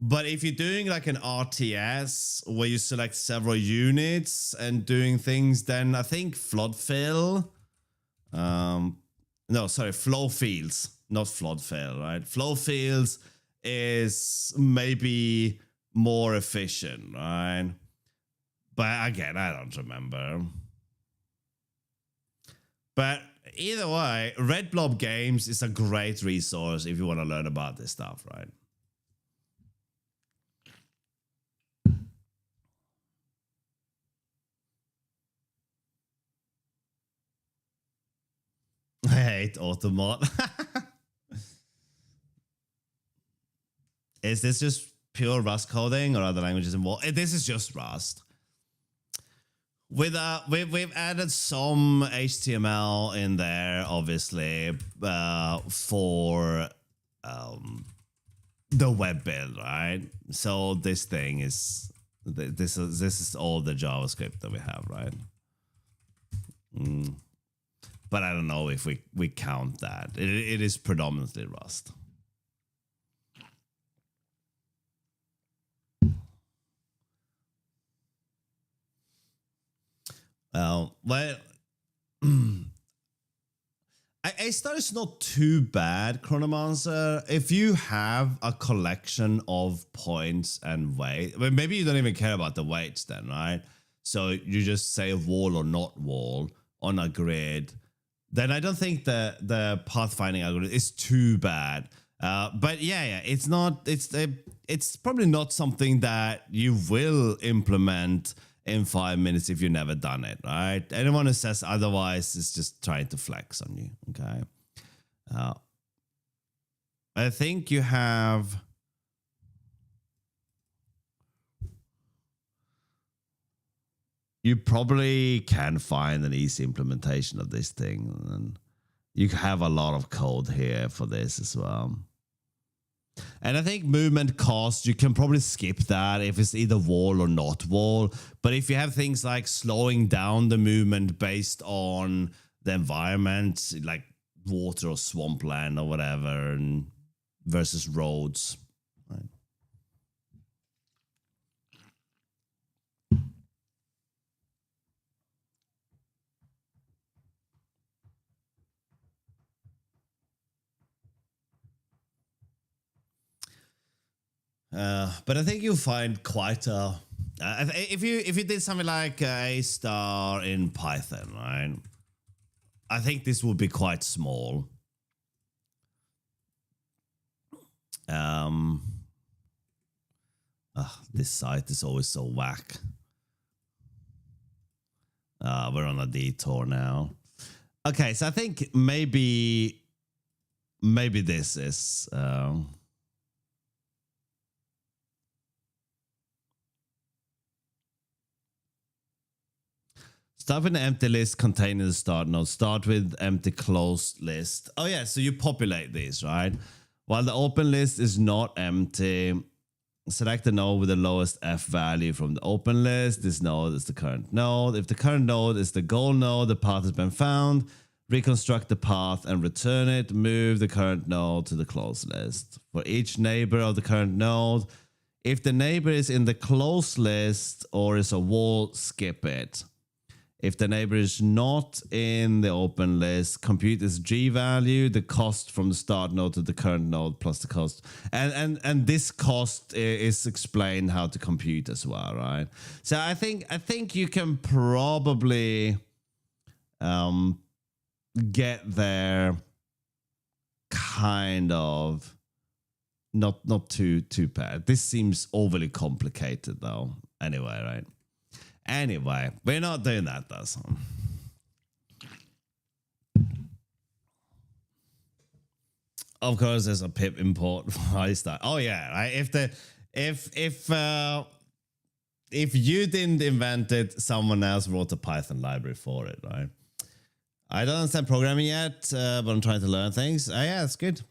But if you're doing like an RTS where you select several units and doing things, then I think flood fill, no, sorry, flow fields, not flood fill, right? Flow fields is maybe more efficient, right? But again, I don't remember. But either way, Red Blob Games is a great resource if you want to learn about this stuff, right? I hate Automod. Is this just pure Rust coding or other languages involved? This is just Rust. We've added some HTML in there, obviously, for the web build, right? So this thing is this is all the JavaScript that we have, right? But I don't know if we count that. It is predominantly Rust. Well, A-star is not too bad, Chronomancer. If you have a collection of points and weight, well, maybe you don't even care about the weights then, right? So you just say wall or not wall on a grid. Then I don't think the pathfinding algorithm is too bad. But yeah, it's not. It's probably not something that you will implement in 5 minutes if you've never done it, right? Anyone who says otherwise is just trying to flex on you. Okay. I think you have. You probably can find an easy implementation of this thing, and you have a lot of code here for this as well. And I think movement cost, you can probably skip that if it's either wall or not wall. But if you have things like slowing down the movement based on the environment, like water or swampland or whatever, and versus roads, right? But I think you'll find quite a if you did something like A-star in Python, right? I think this would be quite small. This site is always so whack. We're on a detour now. Okay, so I think maybe this is. Start with an empty list containing the start node. Start with empty closed list. Oh yeah, so you populate these, right? While the open list is not empty, select the node with the lowest F value from the open list. This node is the current node. If the current node is the goal node, the path has been found. Reconstruct the path and return it. Move the current node to the closed list. For each neighbor of the current node, if the neighbor is in the closed list or is a wall, skip it. If the neighbor is not in the open list, compute its G value, the cost from the start node to the current node plus the cost. And this cost is explained how to compute as well, right? So I think you can probably get there kind of not too bad. This seems overly complicated though. Anyway, right? Anyway, we're not doing that though. So. Of course, there's a pip import for iStar. Oh yeah, right. If you didn't invent it, someone else wrote a Python library for it, right? I don't understand programming yet, but I'm trying to learn things. Oh yeah, it's good.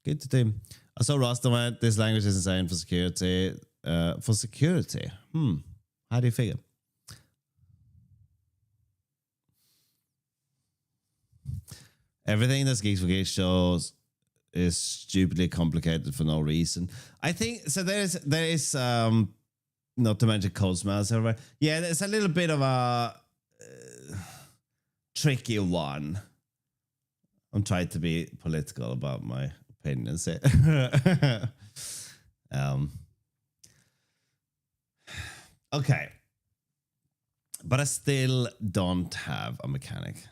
Good to do. I saw Rust went, this language is insane for security. For security? How do you figure? Everything that Geeks for Geeks shows is stupidly complicated for no reason. I think so. There is not to mention code smells everywhere. Yeah, there's a little bit of a tricky one. I'm trying to be political about my opinions here. Okay, but I still don't have a mechanic.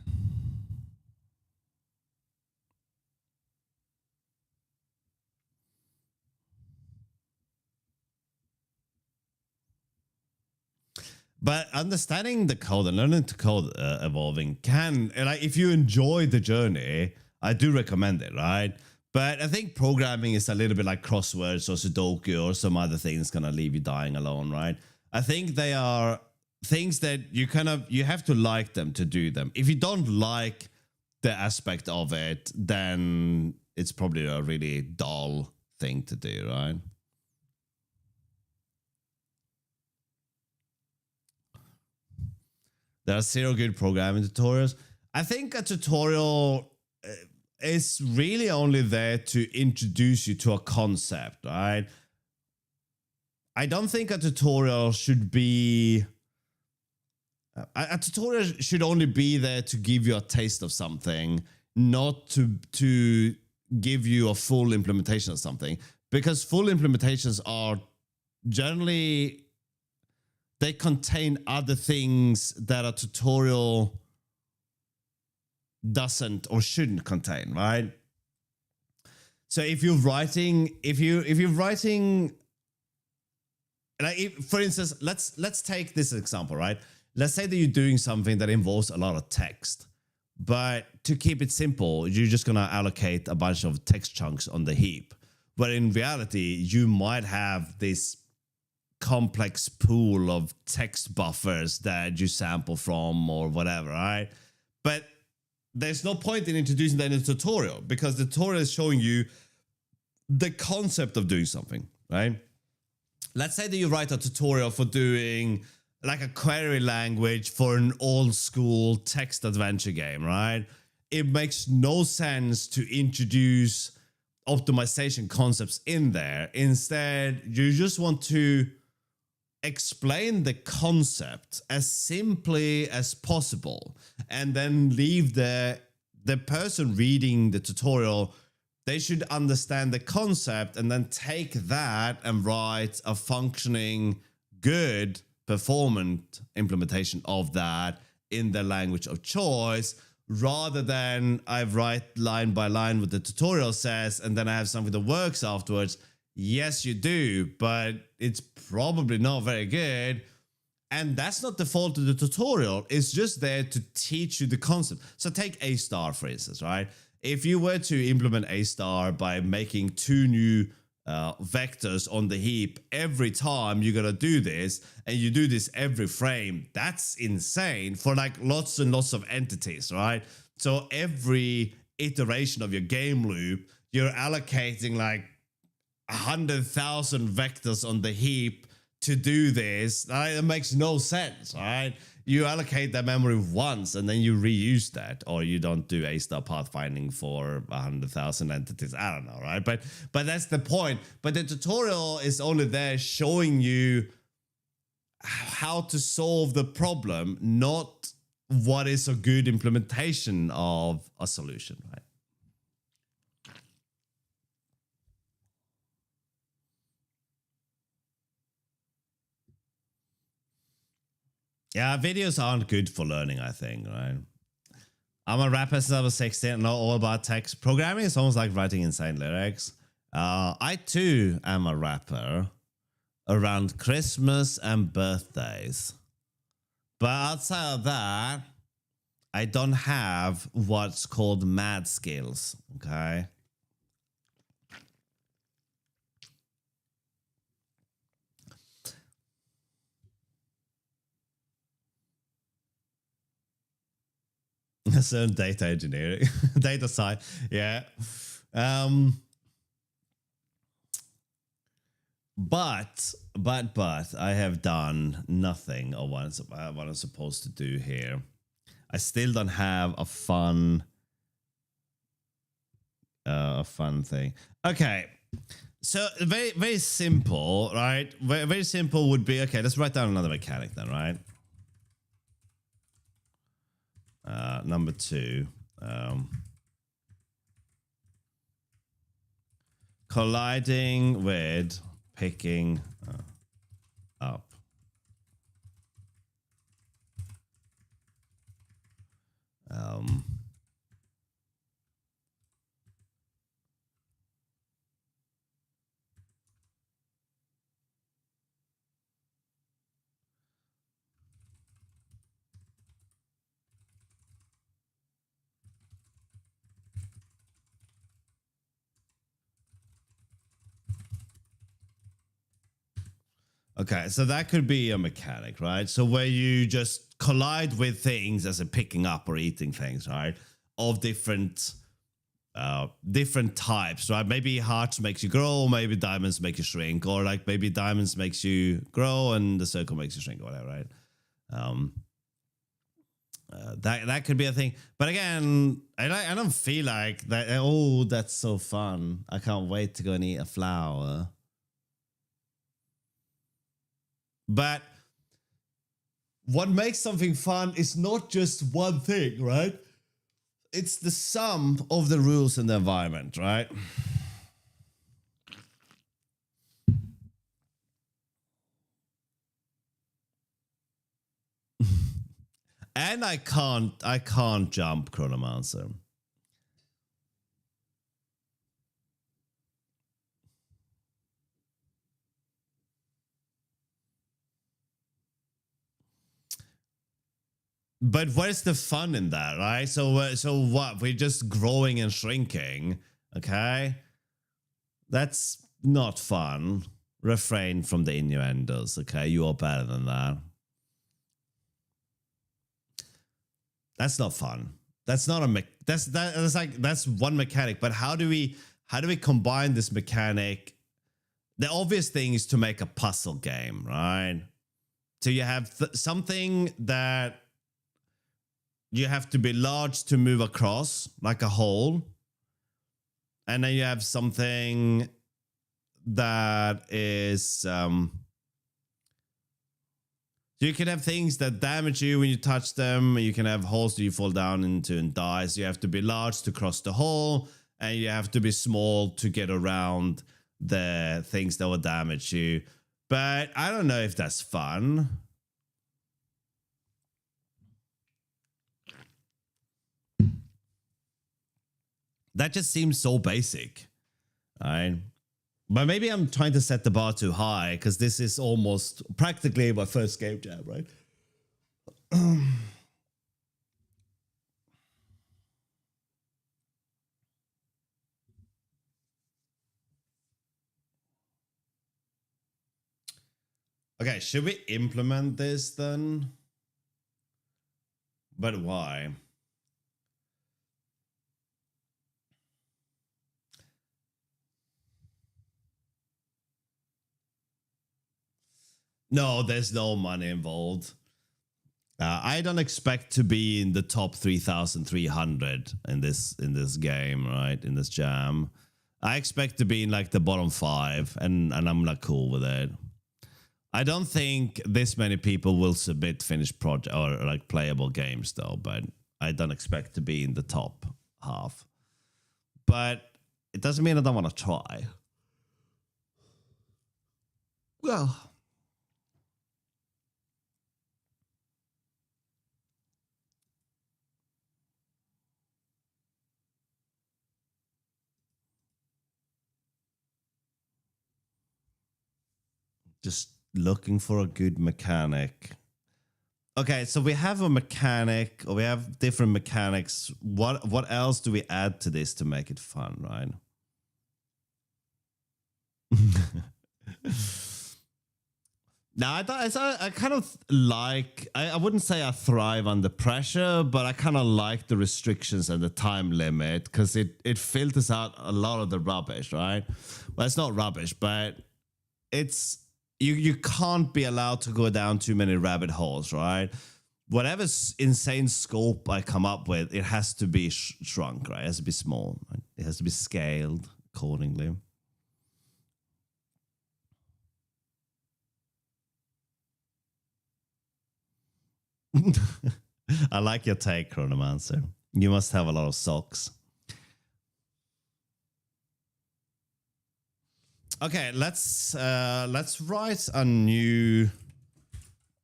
But understanding the code and learning to code evolving can, like, if you enjoy the journey, I do recommend it, right? But I think programming is a little bit like crosswords or Sudoku or some other things gonna leave you dying alone, right? I think they are things that you have to like them to do them. If you don't like the aspect of it, then it's probably a really dull thing to do, right? There are 0 good programming tutorials. I think a tutorial is really only there to introduce you to a concept, right? I don't think a tutorial should be... A tutorial should only be there to give you a taste of something not to give you a full implementation of something, because full implementations are generally, they contain other things that a tutorial doesn't or shouldn't contain, right? So if you're writing, like, for instance, let's take this example, right? Let's say that you're doing something that involves a lot of text, but to keep it simple, you're just gonna allocate a bunch of text chunks on the heap. But in reality, you might have this complex pool of text buffers that you sample from or whatever, right? But there's no point in introducing that in the tutorial, because the tutorial is showing you the concept of doing something, right? Let's say that you write a tutorial for doing like a query language for an old school text adventure game, right? It makes no sense to introduce optimization concepts in there. Instead, you just want to explain the concept as simply as possible, and then leave the person reading the tutorial, they should understand the concept and then take that and write a functioning, good, performant implementation of that in the language of choice, rather than I write line by line what the tutorial says and then I have something that works afterwards. Yes, you do, but it's probably not very good. And that's not the fault of the tutorial. It's just there to teach you the concept. So take A star, for instance, right? If you were to implement A star by making 2 new vectors on the heap every time you're gonna do this, and you do this every frame, that's insane for like lots and lots of entities, right? So every iteration of your game loop, you're allocating like 100,000 vectors on the heap to do this. It makes no sense, right? You allocate that memory once and then you reuse that, or you don't do A-star pathfinding for 100,000 entities. I don't know, right? But that's the point. But the tutorial is only there showing you how to solve the problem, not what is a good implementation of a solution, right? Yeah, videos aren't good for learning, I think, right? I'm a rapper since I was 16, not all about text. Programming is almost like writing insane lyrics. I too am a rapper around Christmas and birthdays. But outside of that, I don't have what's called mad skills, okay? So data engineering, data science, yeah. But I have done nothing of what I'm supposed to do here. I still don't have a fun thing. Okay, so very, very simple, right? Very, very simple would be, okay, let's write down another mechanic then, right? Number 2, colliding with picking up. Okay, so that could be a mechanic, right? So where you just collide with things as in picking up or eating things, right? Of different types, right? Maybe hearts makes you grow, maybe diamonds make you shrink, or like maybe diamonds makes you grow and the circle makes you shrink, or whatever, right? That could be a thing. But again, I don't feel like that. Oh, that's so fun. I can't wait to go and eat a flower. But what makes something fun is not just one thing, right? it's the sum of the rules in the environment, right? And I can't jump Chronomancer. But where's the fun in that, right? So what? We're just growing and shrinking, okay? That's not fun. Refrain from the innuendos, okay? You are better than that. That's not fun. That's not a that's one mechanic. But how do we combine this mechanic? The obvious thing is to make a puzzle game, right? So you have something that you have to be large to move across, like a hole. And then you have something that is... so you can have things that damage you when you touch them. You can have holes that you fall down into and die. So you have to be large to cross the hole. And you have to be small to get around the things that will damage you. But I don't know if that's fun. That just seems so basic. All right. But maybe I'm trying to set the bar too high because this is almost practically my first game jam, right? Okay, should we implement this then? But why? No, there's no money involved. I don't expect to be in the top 3,300 in this game, right? In this jam. I expect to be in like the bottom 5, and I'm not cool with it. I don't think this many people will submit finished project or like playable games though, but I don't expect to be in the top half. But it doesn't mean I don't want to try. Well, just looking for a good mechanic. Okay, so we have a mechanic, or we have different mechanics. What else do we add to this to make it fun, right? Now, I kind of like, I wouldn't say I thrive under pressure, but I kind of like the restrictions and the time limit because it filters out a lot of the rubbish, right? Well, it's not rubbish, but it's, you can't be allowed to go down too many rabbit holes, right? Whatever insane scope I come up with, it has to be shrunk, right? It has to be small. Right? It has to be scaled accordingly. I like your take, Chronomancer. You must have a lot of socks. Okay, let's write a new...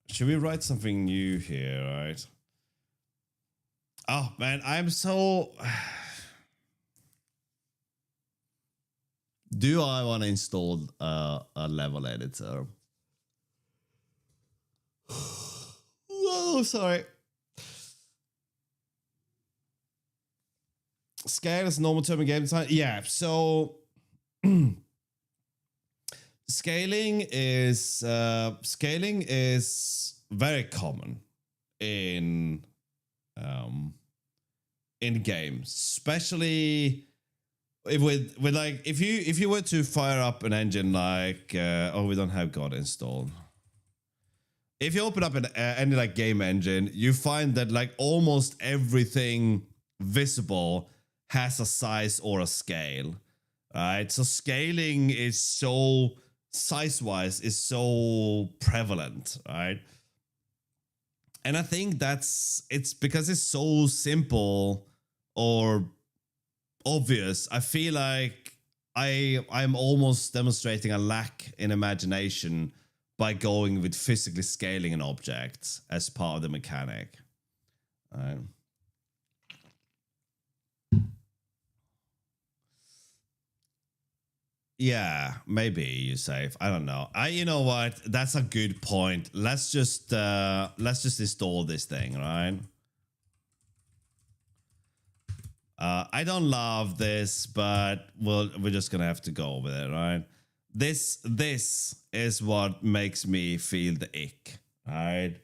Should we write something new here, right? Oh, man, I'm so... Do I want to install a level editor? Oh, sorry. Scale is normal term in game design. Yeah, so... Scaling is very common in games, especially with like if you were to fire up an engine like oh, we don't have God installed. If you open up any like game engine, you find that like almost everything visible has a size or a scale, right? So scaling is so size-wise is so prevalent, right? And I think it's because it's so simple or obvious. I feel like I'm almost demonstrating a lack in imagination by going with physically scaling an object as part of the mechanic. Yeah, maybe you save. I don't know. You know what? That's a good point. Let's just install this thing, right? I don't love this, but we're just gonna have to go with it, right? This is what makes me feel the ick, right?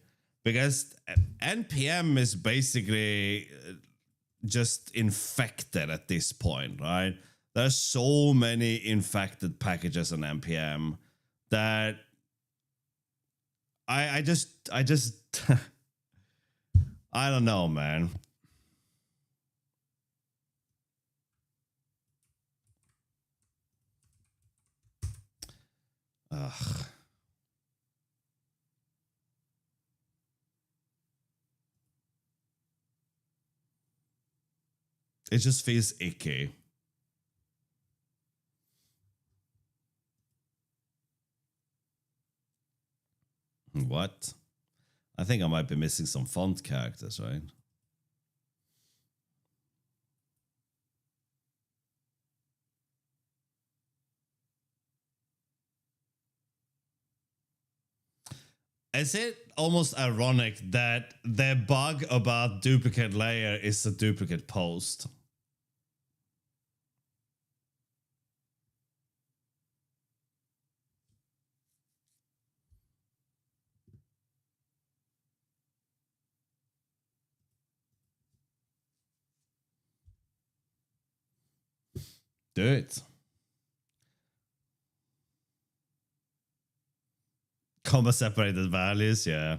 Because NPM is basically just infected at this point, right? There's so many infected packages on NPM that I just I don't know, man. Ugh. It just feels icky. What? I think I might be missing some font characters, right? Is it almost ironic that the bug about duplicate layer is a duplicate post? Do it. Comma separated values, yeah.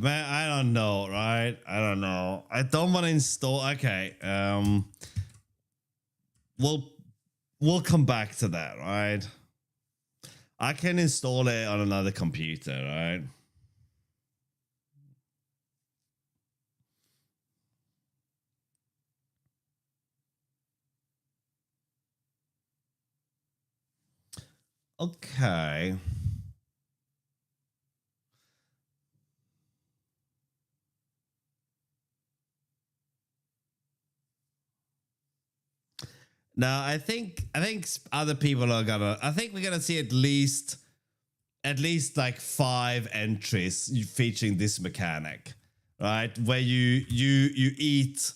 Man, I don't know, right? I don't know. I don't want to install. Okay, we'll come back to that, right? I can install it on another computer, right? Okay. Now I think other people are gonna. I think we're gonna see at least like 5 entries featuring this mechanic, right? Where you eat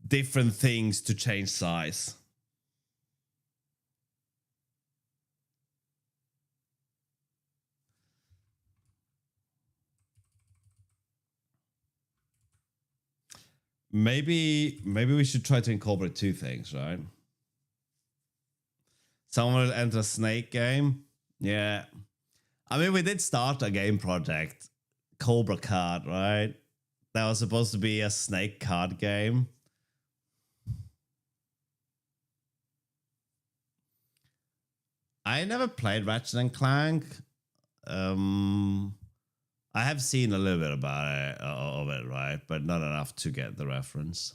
different things to change size. Maybe we should try to incorporate 2 things, right? Someone will enter a snake game. Yeah. I mean, we did start a game project, Cobra Card, right? That was supposed to be a snake card game. I never played Ratchet and Clank. I have seen a little bit about it, of it, right? But not enough to get the reference.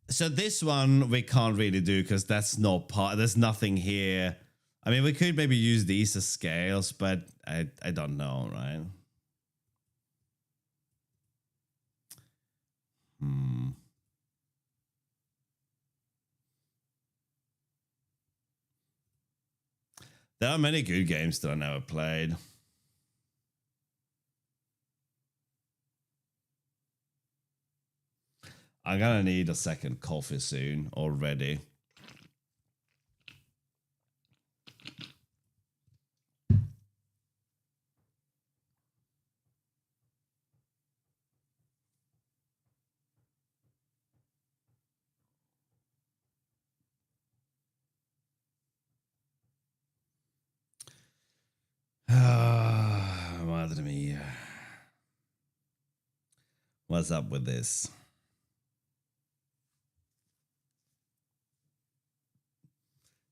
So this one we can't really do because that's not part. There's nothing here. I mean, we could maybe use these as scales, but I don't know, right? There are many good games that I never played. I'm gonna need a second coffee soon already. Madre mia. What's up with this?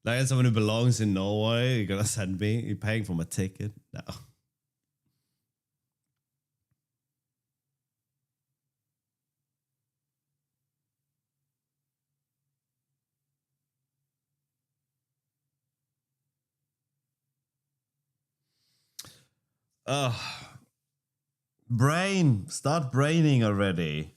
Like, as someone who belongs in Norway, you're gonna send me? You're paying for my ticket? No. Ugh. Brain, start braining already.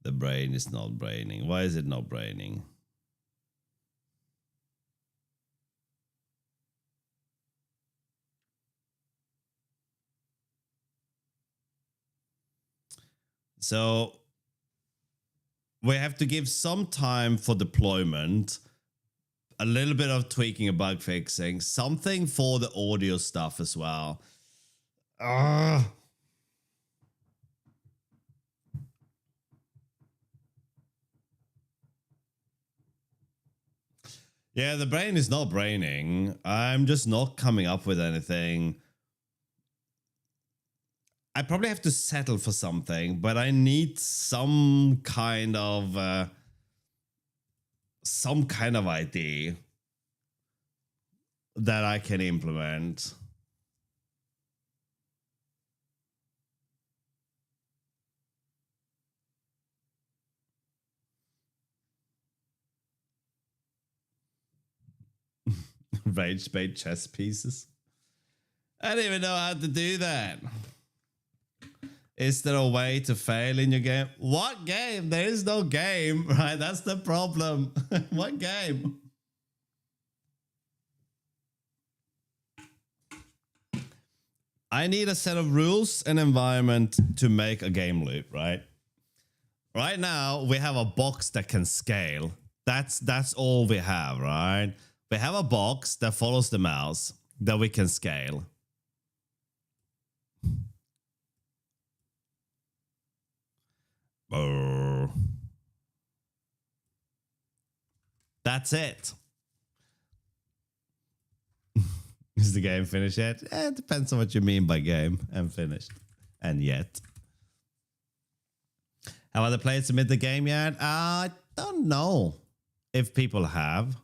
The brain is not braining. Why is it not braining? So we have to give some time for deployment, a little bit of tweaking and bug fixing, something for the audio stuff as well. Yeah, the brain is not braining. I'm just not coming up with anything. I probably have to settle for something, but I need some kind of idea that I can implement. Rage bait chess pieces. I don't even know how to do that. Is there a way to fail in your game? What game? There is no game, right? That's the problem. What game? I need a set of rules and environment to make a game loop, right? Right now, we have a box that can scale. That's all we have, right? We have a box that follows the mouse that we can scale. That's it. Is the game finished yet? It depends on what you mean by game and finished. And yet. Have other players submit the game yet? I don't know if people have.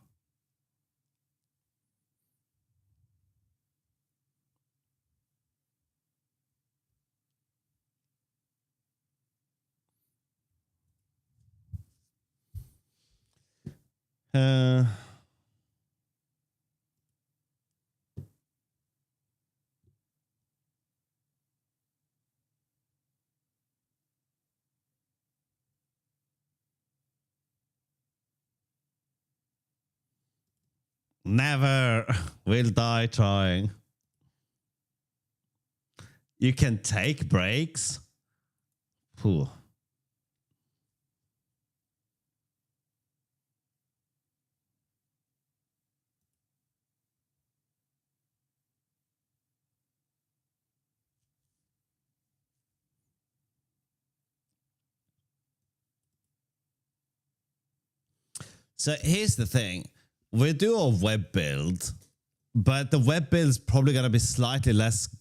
Never. We'll die trying. You can take breaks. Whew. So here's the thing. We do a web build, but the web build is probably going to be slightly less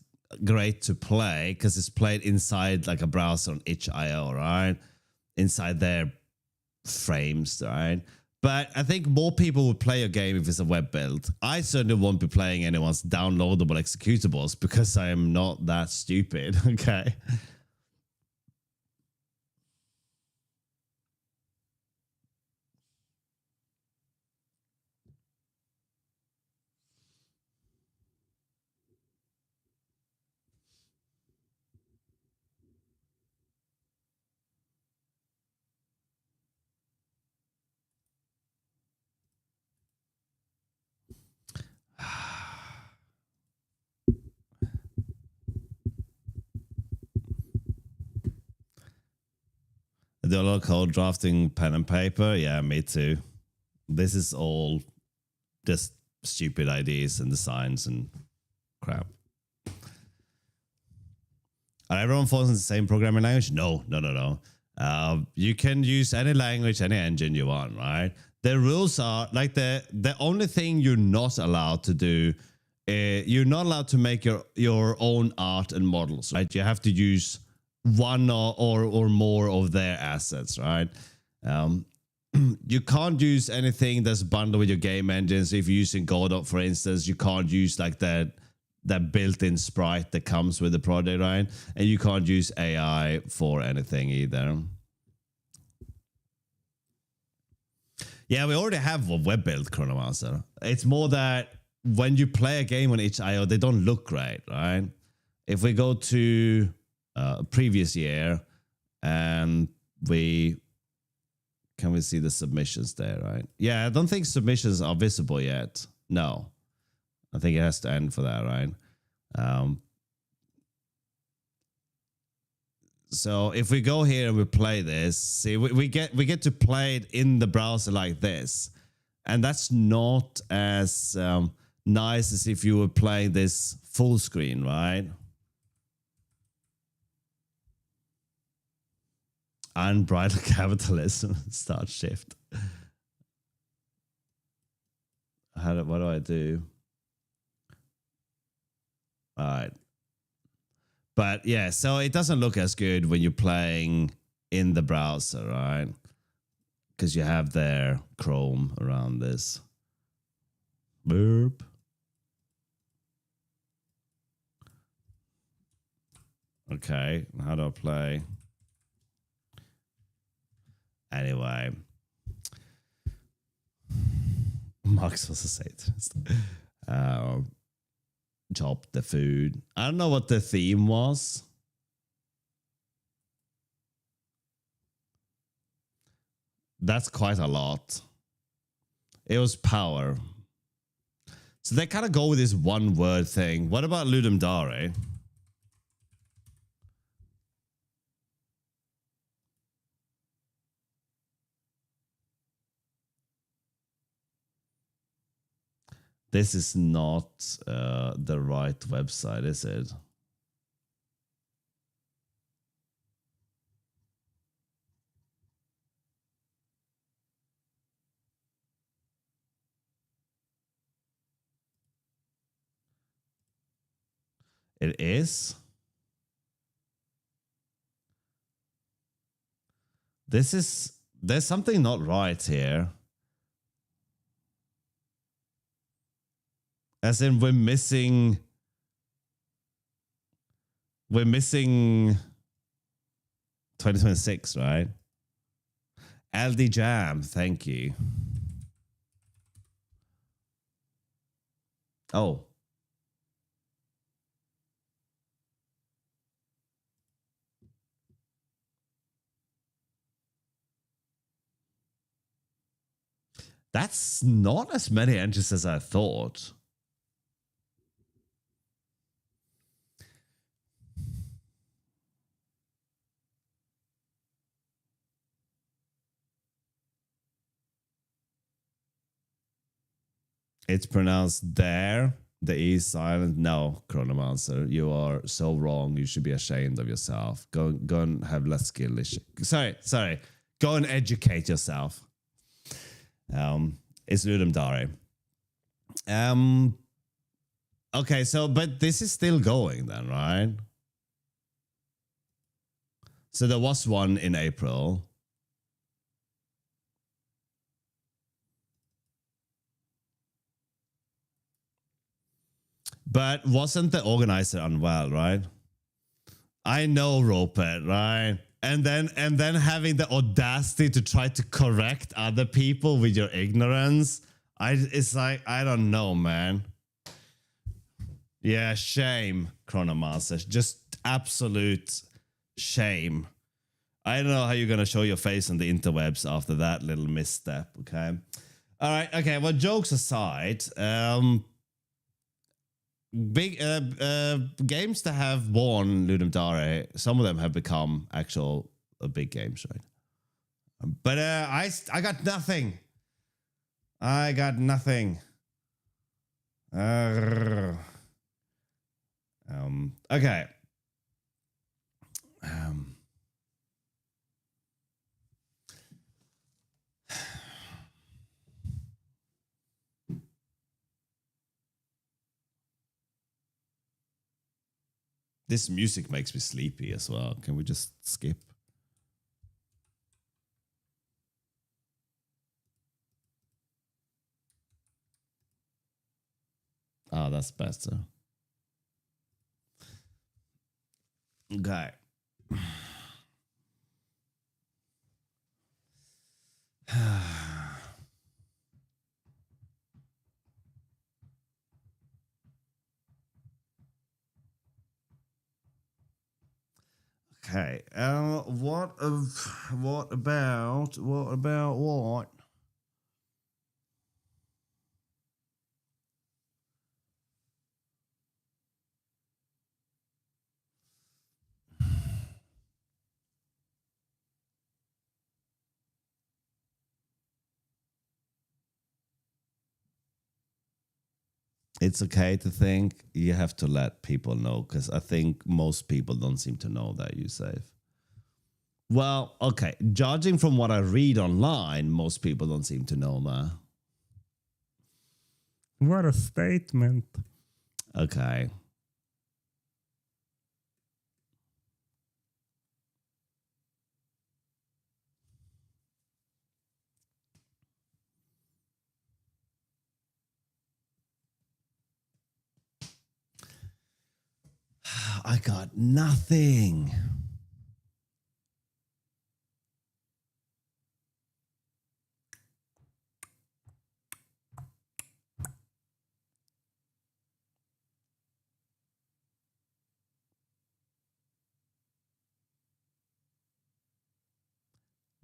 great to play because it's played inside like a browser on itch.io, right? Inside their frames, right? But I think more people would play a game if it's a web build. I certainly won't be playing anyone's downloadable executables because I am not that stupid, okay? I do a lot of code drafting, pen and paper. Yeah, me too. This is all just stupid ideas and designs and crap. Are everyone falls in the same programming language? No. You can use any language, any engine you want, right? the rules are like the only thing you're not allowed to do, you're not allowed to make your own art and models, right? You have to use one or more of their assets, right? You can't use anything that's bundled with your game engines. If you're using Godot, for instance, you can't use like that built-in sprite that comes with the project, right? And you can't use AI for anything either. Yeah, we already have a web build Chronomancer. It's more that when you play a game on itch.io, they don't look great, right? If we go to previous year and can we see the submissions there, right? Yeah, I don't think submissions are visible yet. No, I think it has to end for that, right? So if we go here and we play this, see, we get to play it in the browser like this, and that's not as nice as if you were playing this full screen, right? Unbridled capitalism, start shift. What do I do? All right. But yeah, so it doesn't look as good when you're playing in the browser, right? Because you have their Chrome around this. Burp. Okay, how do I play? Anyway. Max was a Satanist. Chop the food. I don't know what the theme was. That's quite a lot. It was power. So they kind of go with this one word thing. What about Ludum Dare? This is not the right website, is it? It is? There's something not right here. As in, we're missing 2026, right? LD Jam, thank you. Oh. That's not as many entries as I thought. It's pronounced there. The E is silent. No, Chronomancer, you are so wrong. You should be ashamed of yourself. Go and have less skill. Sorry. Go and educate yourself. It's Ludum Dare. Okay, so but this is still going then, right? So there was one in April. But wasn't the organizer unwell, right? I know, Ropet, right? And then having the audacity to try to correct other people with your ignorance. It's like, I don't know, man. Yeah, shame, Chronomaster. Just absolute shame. I don't know how you're gonna show your face on the interwebs after that little misstep, okay? All right, okay, well, jokes aside, big games that have won Ludum Dare, some of them have become actual big games, right? But I got nothing. I got nothing. Okay. This music makes me sleepy as well. Can we just skip? Oh, that's better. Okay. Okay. What about what? It's okay to think. You have to let people know because I think most people don't seem to know that you save. Well, okay. Judging from what I read online, most people don't seem to know that.
What a statement.
Okay. I got nothing.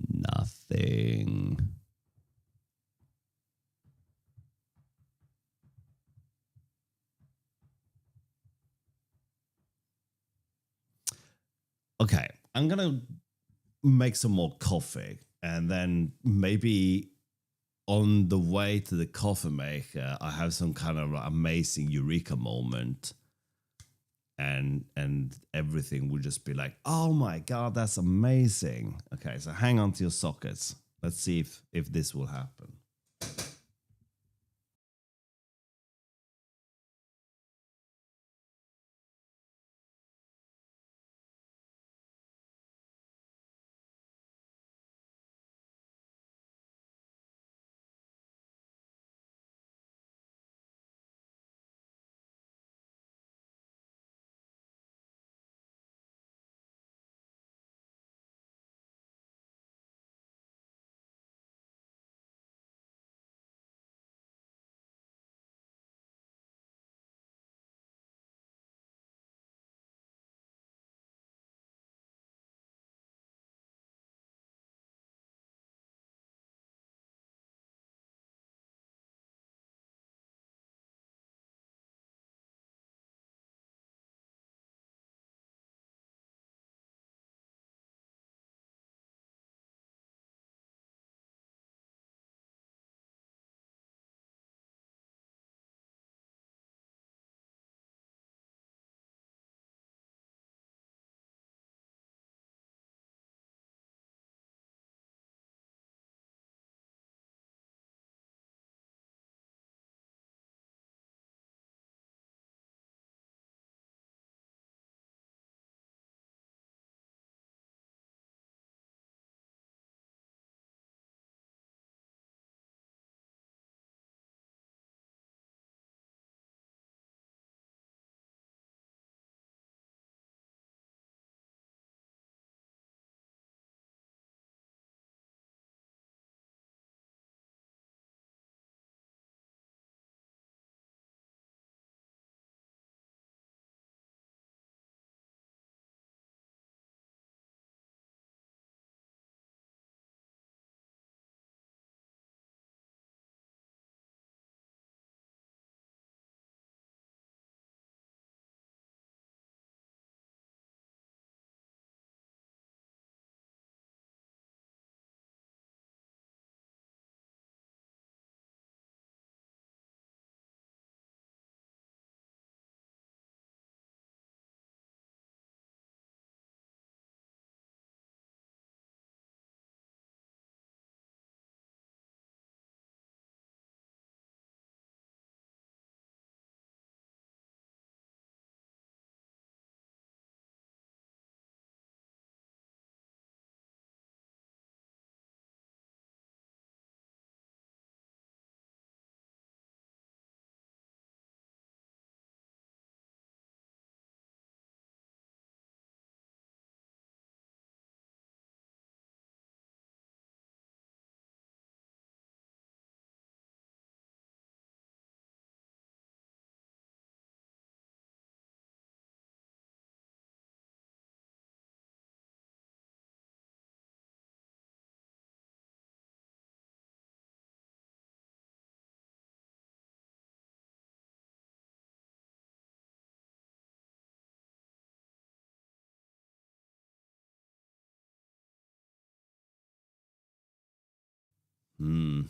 Nothing. Okay, I'm gonna make some more coffee and then maybe on the way to the coffee maker, I have some kind of amazing eureka moment and everything will just be like, oh my god, that's amazing. Okay, so hang on to your sockets. Let's see if this will happen. Hmm.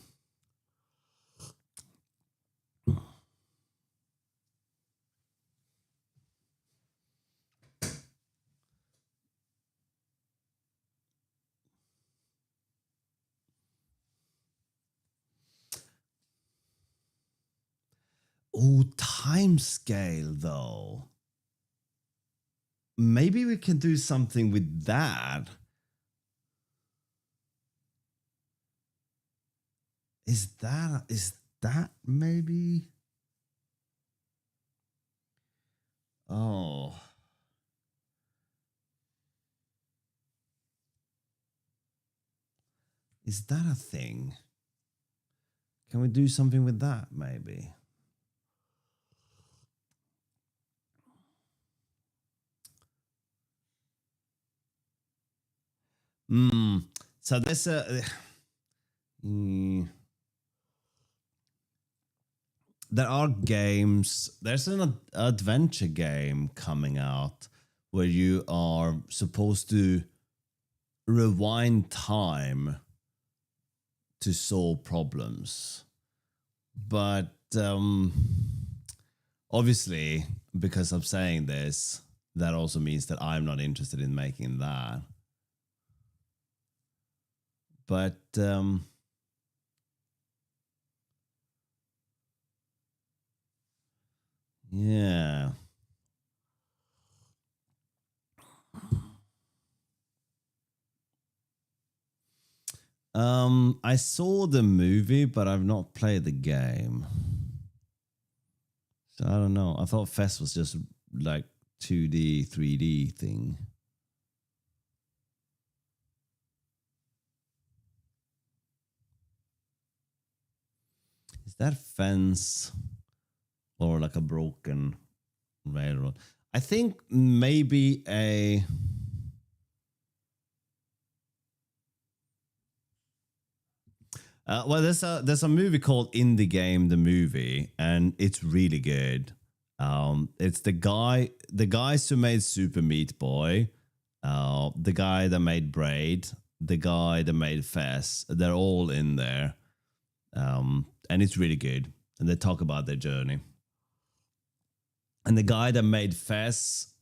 Oh, time scale though. Maybe we can do something with that. Is that maybe? Oh. Is that a thing? Can we do something with that maybe? Hmm. So there's a there are games. There's an adventure game coming out where you are supposed to rewind time to solve problems. But obviously, because I'm saying this, that also means that I'm not interested in making that. But yeah. I saw the movie, but I've not played the game. So I don't know. I thought Fest was just like 2D, 3D thing. Is that fence or like a broken railroad? I think maybe a well, there's a movie called In the Game, the movie, and it's really good. It's the guys who made Super Meat Boy, the guy that made Braid, the guy that made Fess. They're all in there, and it's really good. And they talk about their journey. And the guy that made Fess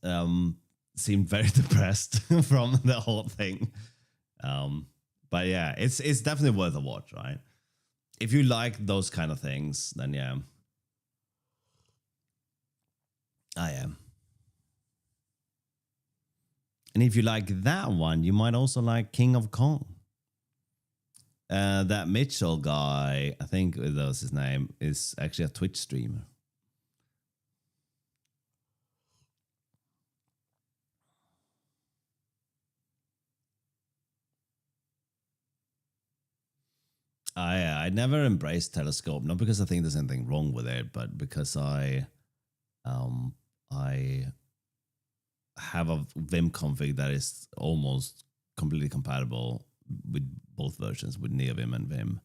seemed very depressed from the whole thing. But yeah, it's definitely worth a watch, right? If you like those kind of things, then yeah. I am. And if you like that one, you might also like King of Kong. That Mitchell guy, I think that was his name, is actually a Twitch streamer. I never embraced Telescope, not because I think there's anything wrong with it, but because I have a Vim config that is almost completely compatible with both versions, with NeoVim and Vim.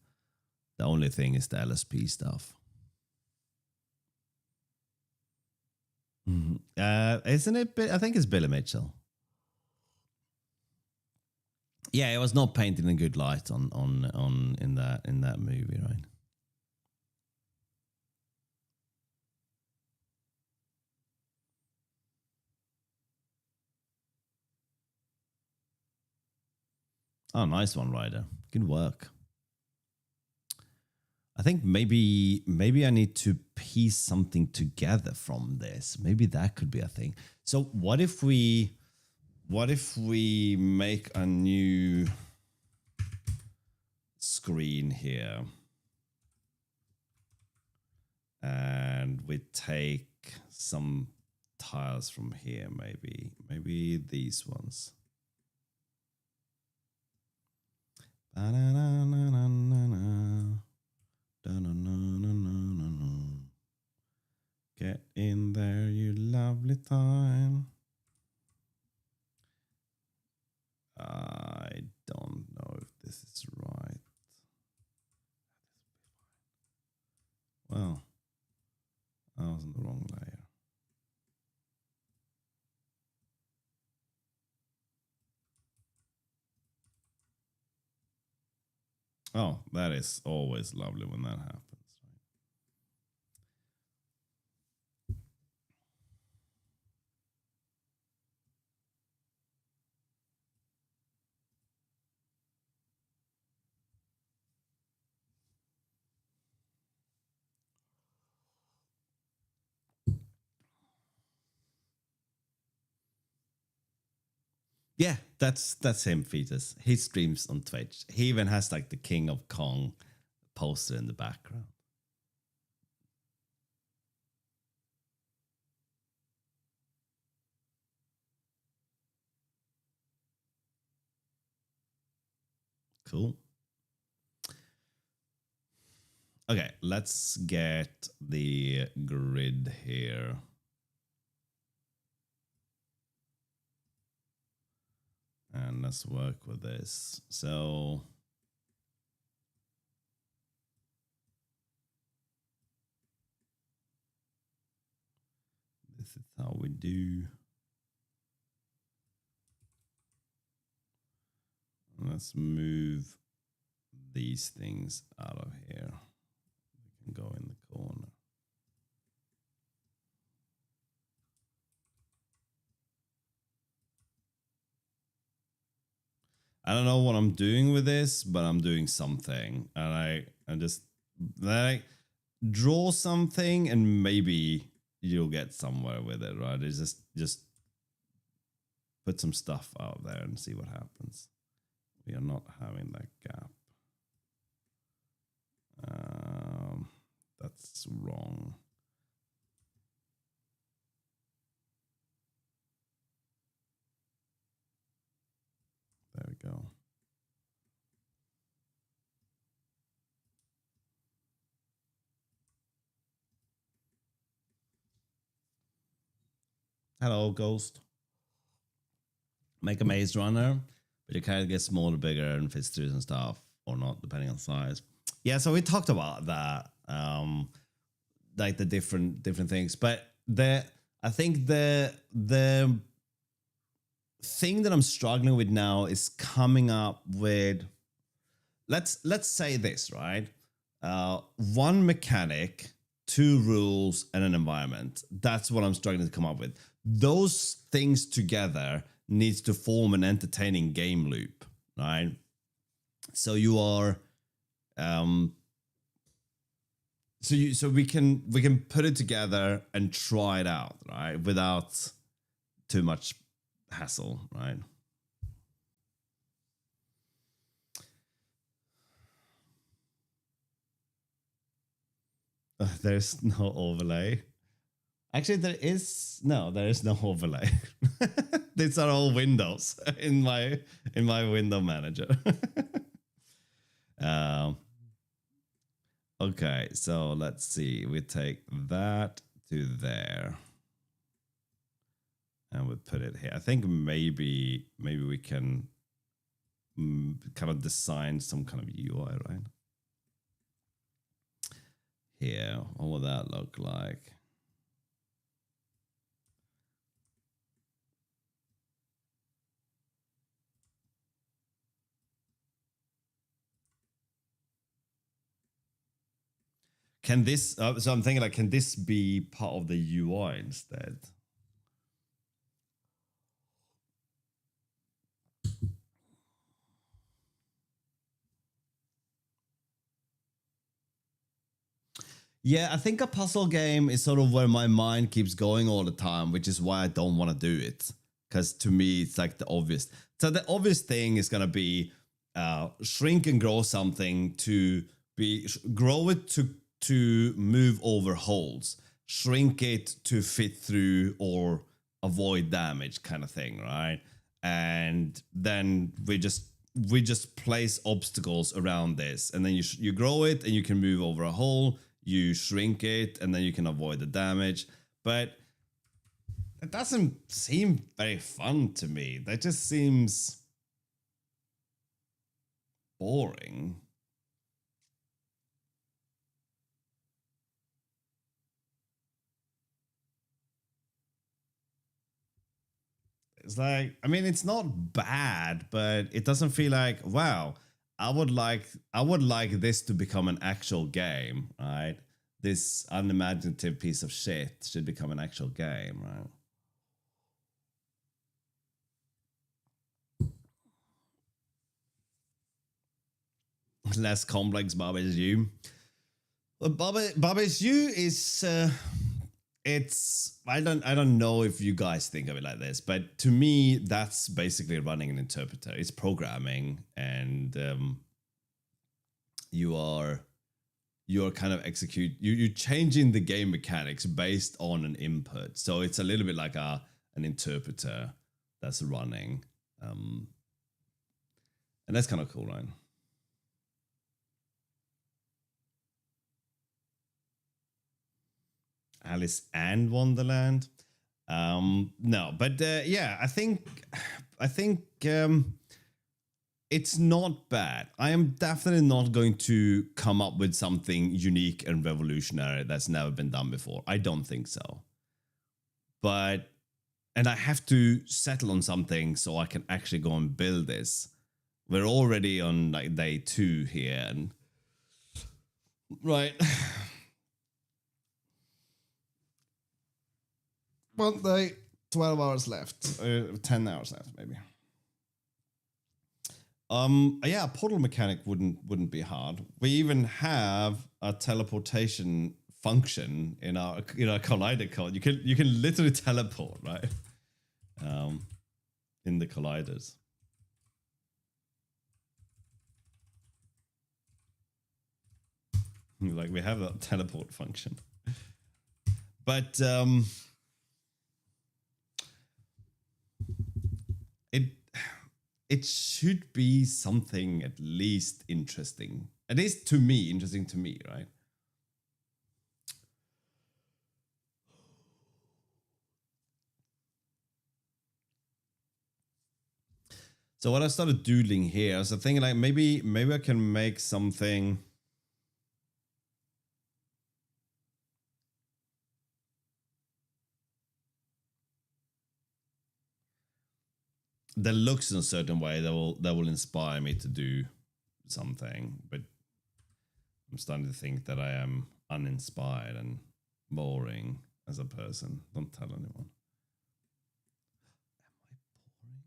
The only thing is the LSP stuff. Isn't it? I think it's Billy Mitchell. Yeah, it was not painted in good light on in that movie, right? Oh, nice one, Ryder. Good work. I think maybe I need to piece something together from this. Maybe that could be a thing. So what if we make a new screen here and we take some tiles from here, maybe these ones. Get in there, you lovely time. I don't know if this is right. Well, I was in the wrong layer. Oh, that is always lovely when that happens. Yeah, that's him, Fetus. He streams on Twitch. He even has like the King of Kong poster in the background. Cool. Okay, let's get the grid here. And let's work with this. So this is how we do. Let's move these things out of here. We can go in the corner. I don't know what I'm doing with this, but I'm doing something. And I just like draw something and maybe you'll get somewhere with it, right? It's just put some stuff out there and see what happens. We are not having that gap. That's wrong. There we go. Hello, Ghost. Make a maze runner, but you kind of get smaller, bigger, and fits through and stuff, or not, depending on size. Yeah, so we talked about that, like the different things. But I think the thing that I'm struggling with now is coming up with. Let's say this, right? One mechanic, two rules, and an environment. That's what I'm struggling to come up with. Those things together needs to form an entertaining game loop, right? So you are, so we can put it together and try it out, right? Without too much hassle, right? There's no overlay. Actually, there is no overlay. These are all windows in my window manager. Okay, so let's see. We take that to there, and we put it here. I think maybe we can kind of design some kind of UI, right? Here, what would that look like? Can this, so I'm thinking like, can this be part of the UI instead? Yeah, I think a puzzle game is sort of where my mind keeps going all the time, which is why I don't want to do it. Because to me, it's like the obvious. So the obvious thing is going to be shrink and grow something to be, grow it to move over holes, shrink it to fit through or avoid damage kind of thing, right? And then we just place obstacles around this, and then you grow it and you can move over a hole, you shrink it, and then you can avoid the damage. But it doesn't seem very fun to me. That just seems boring. It's like, I mean, it's not bad, but it doesn't feel like, wow, I would like this to become an actual game, right? This unimaginative piece of shit should become an actual game, right? Less complex Barbie's You. Well, Barbie's You is it's I don't know if you guys think of it like this, but to me that's basically running an interpreter. It's programming, and you're kind of you're changing the game mechanics based on an input. So it's a little bit like an interpreter that's running, and that's kind of cool, right? Alice and Wonderland. No, but yeah, I think it's not bad. I am definitely not going to come up with something unique and revolutionary that's never been done before. I don't think so. And I have to settle on something so I can actually go and build this. We're already on like day 2 here, and right. Well, 12 hours left, 10 hours left, maybe. Yeah, portal mechanic wouldn't be hard. We even have a teleportation function in our collider code. You can literally teleport, right? In the colliders. Like we have that teleport function, but it should be something at least interesting. At least to me, interesting to me, right? So what I started doodling here, I was thinking like maybe I can make something. That looks in a certain way that will inspire me to do something, but I'm starting to think that I am uninspired and boring as a person. Don't tell anyone. Am I boring?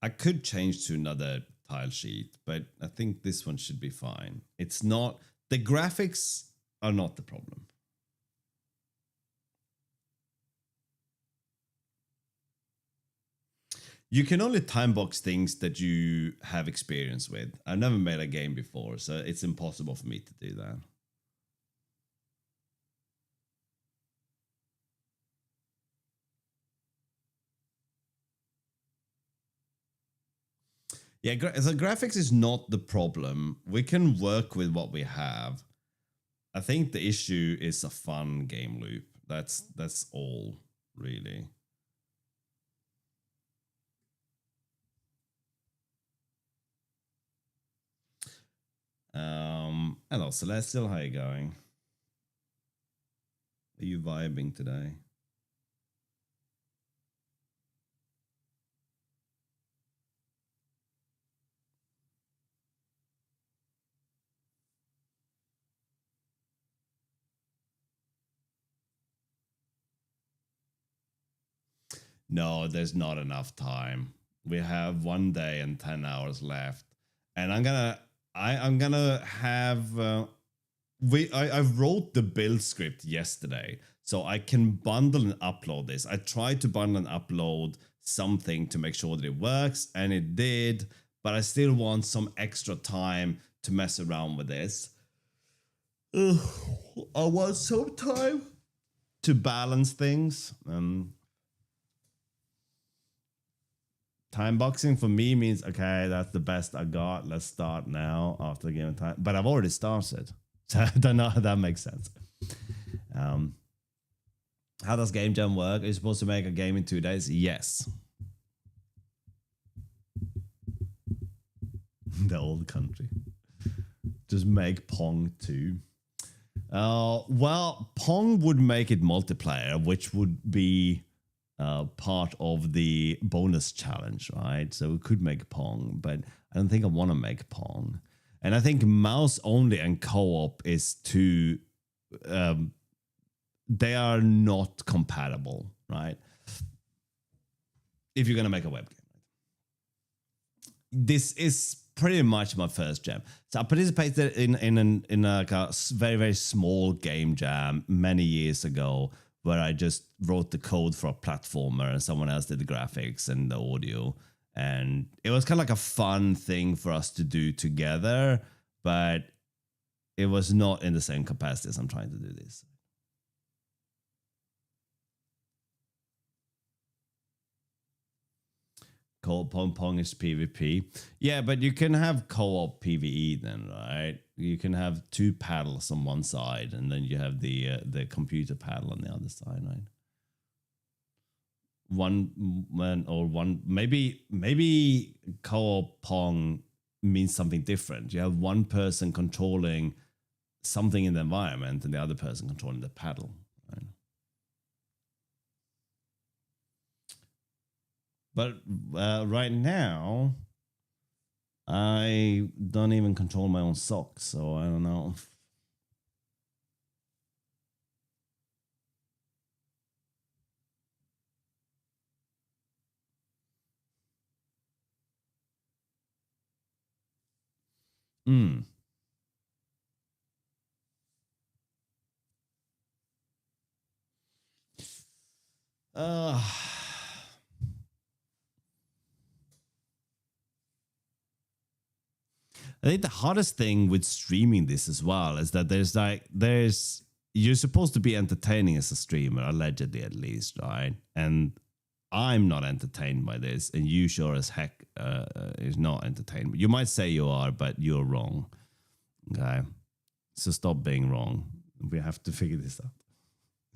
I could change to another tile sheet, but I think this one should be fine. It's not, the graphics are not the problem. You can only time box things that you have experience with. I've never made a game before, so it's impossible for me to do that. Yeah, so graphics is not the problem. We can work with what we have. I think the issue is a fun game loop. That's all, really. Hello, Celestial. How are you going? Are you vibing today? No, there's not enough time. We have 1 day and 10 hours left, and I'm gonna have. I wrote the build script yesterday, so I can bundle and upload this. I tried to bundle and upload something to make sure that it works, and it did. But I still want some extra time to mess around with this. I want some time to balance things. Time boxing for me means, okay, that's the best I got. Let's start now after the game of time. But I've already started. So I don't know how that makes sense. How does Game Jam work? Are you supposed to make a game in 2 days? Yes. The old country. Just make Pong 2. Well, Pong would make it multiplayer, which would be part of the bonus challenge, right? So we could make Pong, but I don't think I want to make Pong. And I think mouse only and co-op is too, they are not compatible, right? If you're going to make a web game. This is pretty much my first jam. So I participated in a very, very small game jam many years ago where I just wrote the code for a platformer and someone else did the graphics and the audio. And it was kind of like a fun thing for us to do together, but it was not in the same capacity as I'm trying to do this. Co-op Pong is PvP. Yeah, but you can have co-op PvE then, right? You can have two paddles on one side, and then you have the computer paddle on the other side, right? One man or one maybe co-op Pong means something different. You have one person controlling something in the environment, and the other person controlling the paddle. Right? But right now, I don't even control my own socks, so I don't know. Hmm. I think the hardest thing with streaming this as well is that you're supposed to be entertaining as a streamer, allegedly at least, right? And I'm not entertained by this, and you sure as heck is not entertained. You might say you are, but you're wrong. Okay, so stop being wrong. We have to figure this out.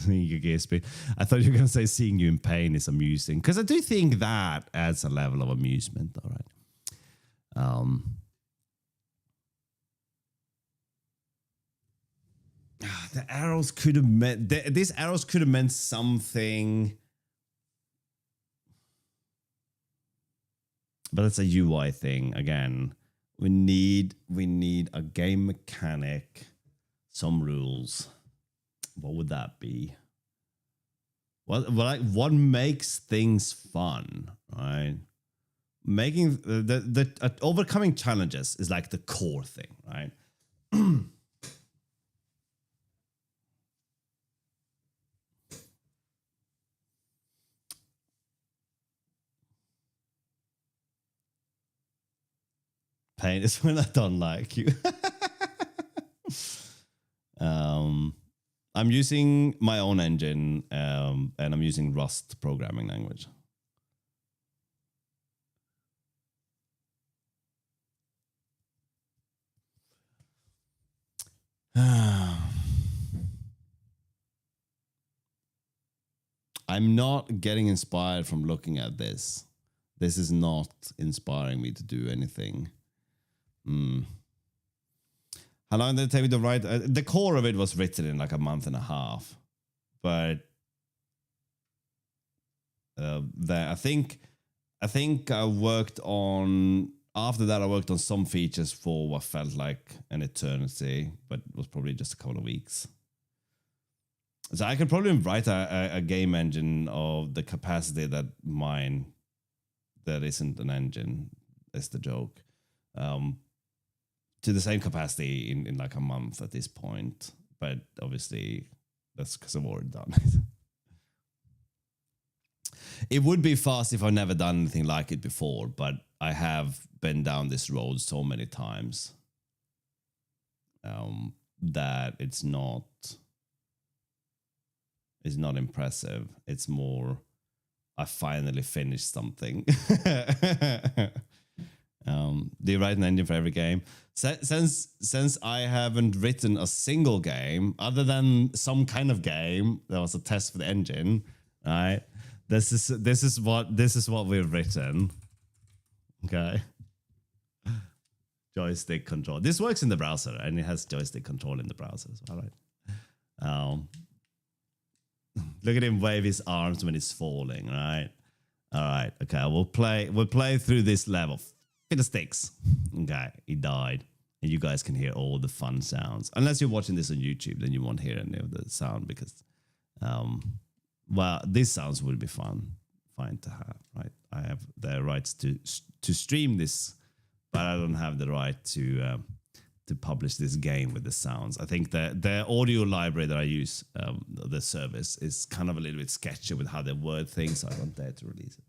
I thought you were gonna say seeing you in pain is amusing, because I do think that adds a level of amusement. All right. The arrows could have meant these arrows could have meant something, but it's a UI thing again. We need a game mechanic, some rules. What would that be? What makes things fun, right? Making the overcoming challenges is like the core thing, right? Pain is when I don't like you. I'm using my own engine, and I'm using Rust programming language. I'm not getting inspired from looking at this. This is not inspiring me to do anything. How long did it take me to write? The core of it was written in like a month and a half, but I think I worked on. After that, I worked on some features for what felt like an eternity, but it was probably just a couple of weeks. So I could probably write a game engine of the capacity that mine, that isn't an engine, is the joke, to the same capacity in like a month at this point. But obviously, that's because I've already done it. It would be fast if I've never done anything like it before, but I have been down this road so many times that it's not impressive. It's more, I finally finished something. Do you write an engine for every game? Since I haven't written a single game other than some kind of game that was a test for the engine, right? This is what we've written. Okay. Joystick control. This works in the browser, and it has joystick control in the browser as well, right? Look at him wave his arms when he's falling, right? All right, okay, we'll play through this level. Fiddlesticks. Okay, he died. And you guys can hear all the fun sounds. Unless you're watching this on YouTube, then you won't hear any of the sound because, well, these sounds would be fine to have, right? I have the rights to stream this, but I don't have the right to publish this game with the sounds. I think the audio library that I use, the service, is kind of a little bit sketchy with how they word things, so I don't dare to release it.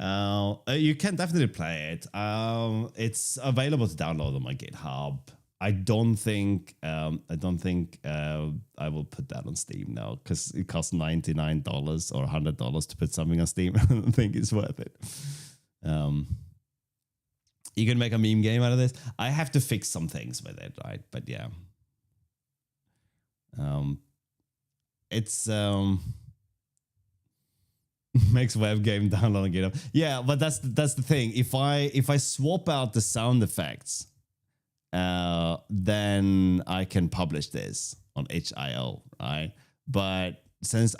You can definitely play it. It's available to download on my GitHub. I don't think I will put that on Steam now because it costs $99 or $100 to put something on Steam. I don't think it's worth it. You can make a meme game out of this. I have to fix some things with it, right? But yeah, it's makes web game download on GitHub. Yeah, but that's the thing. If I swap out the sound effects, then I can publish this on itch.io, right? But since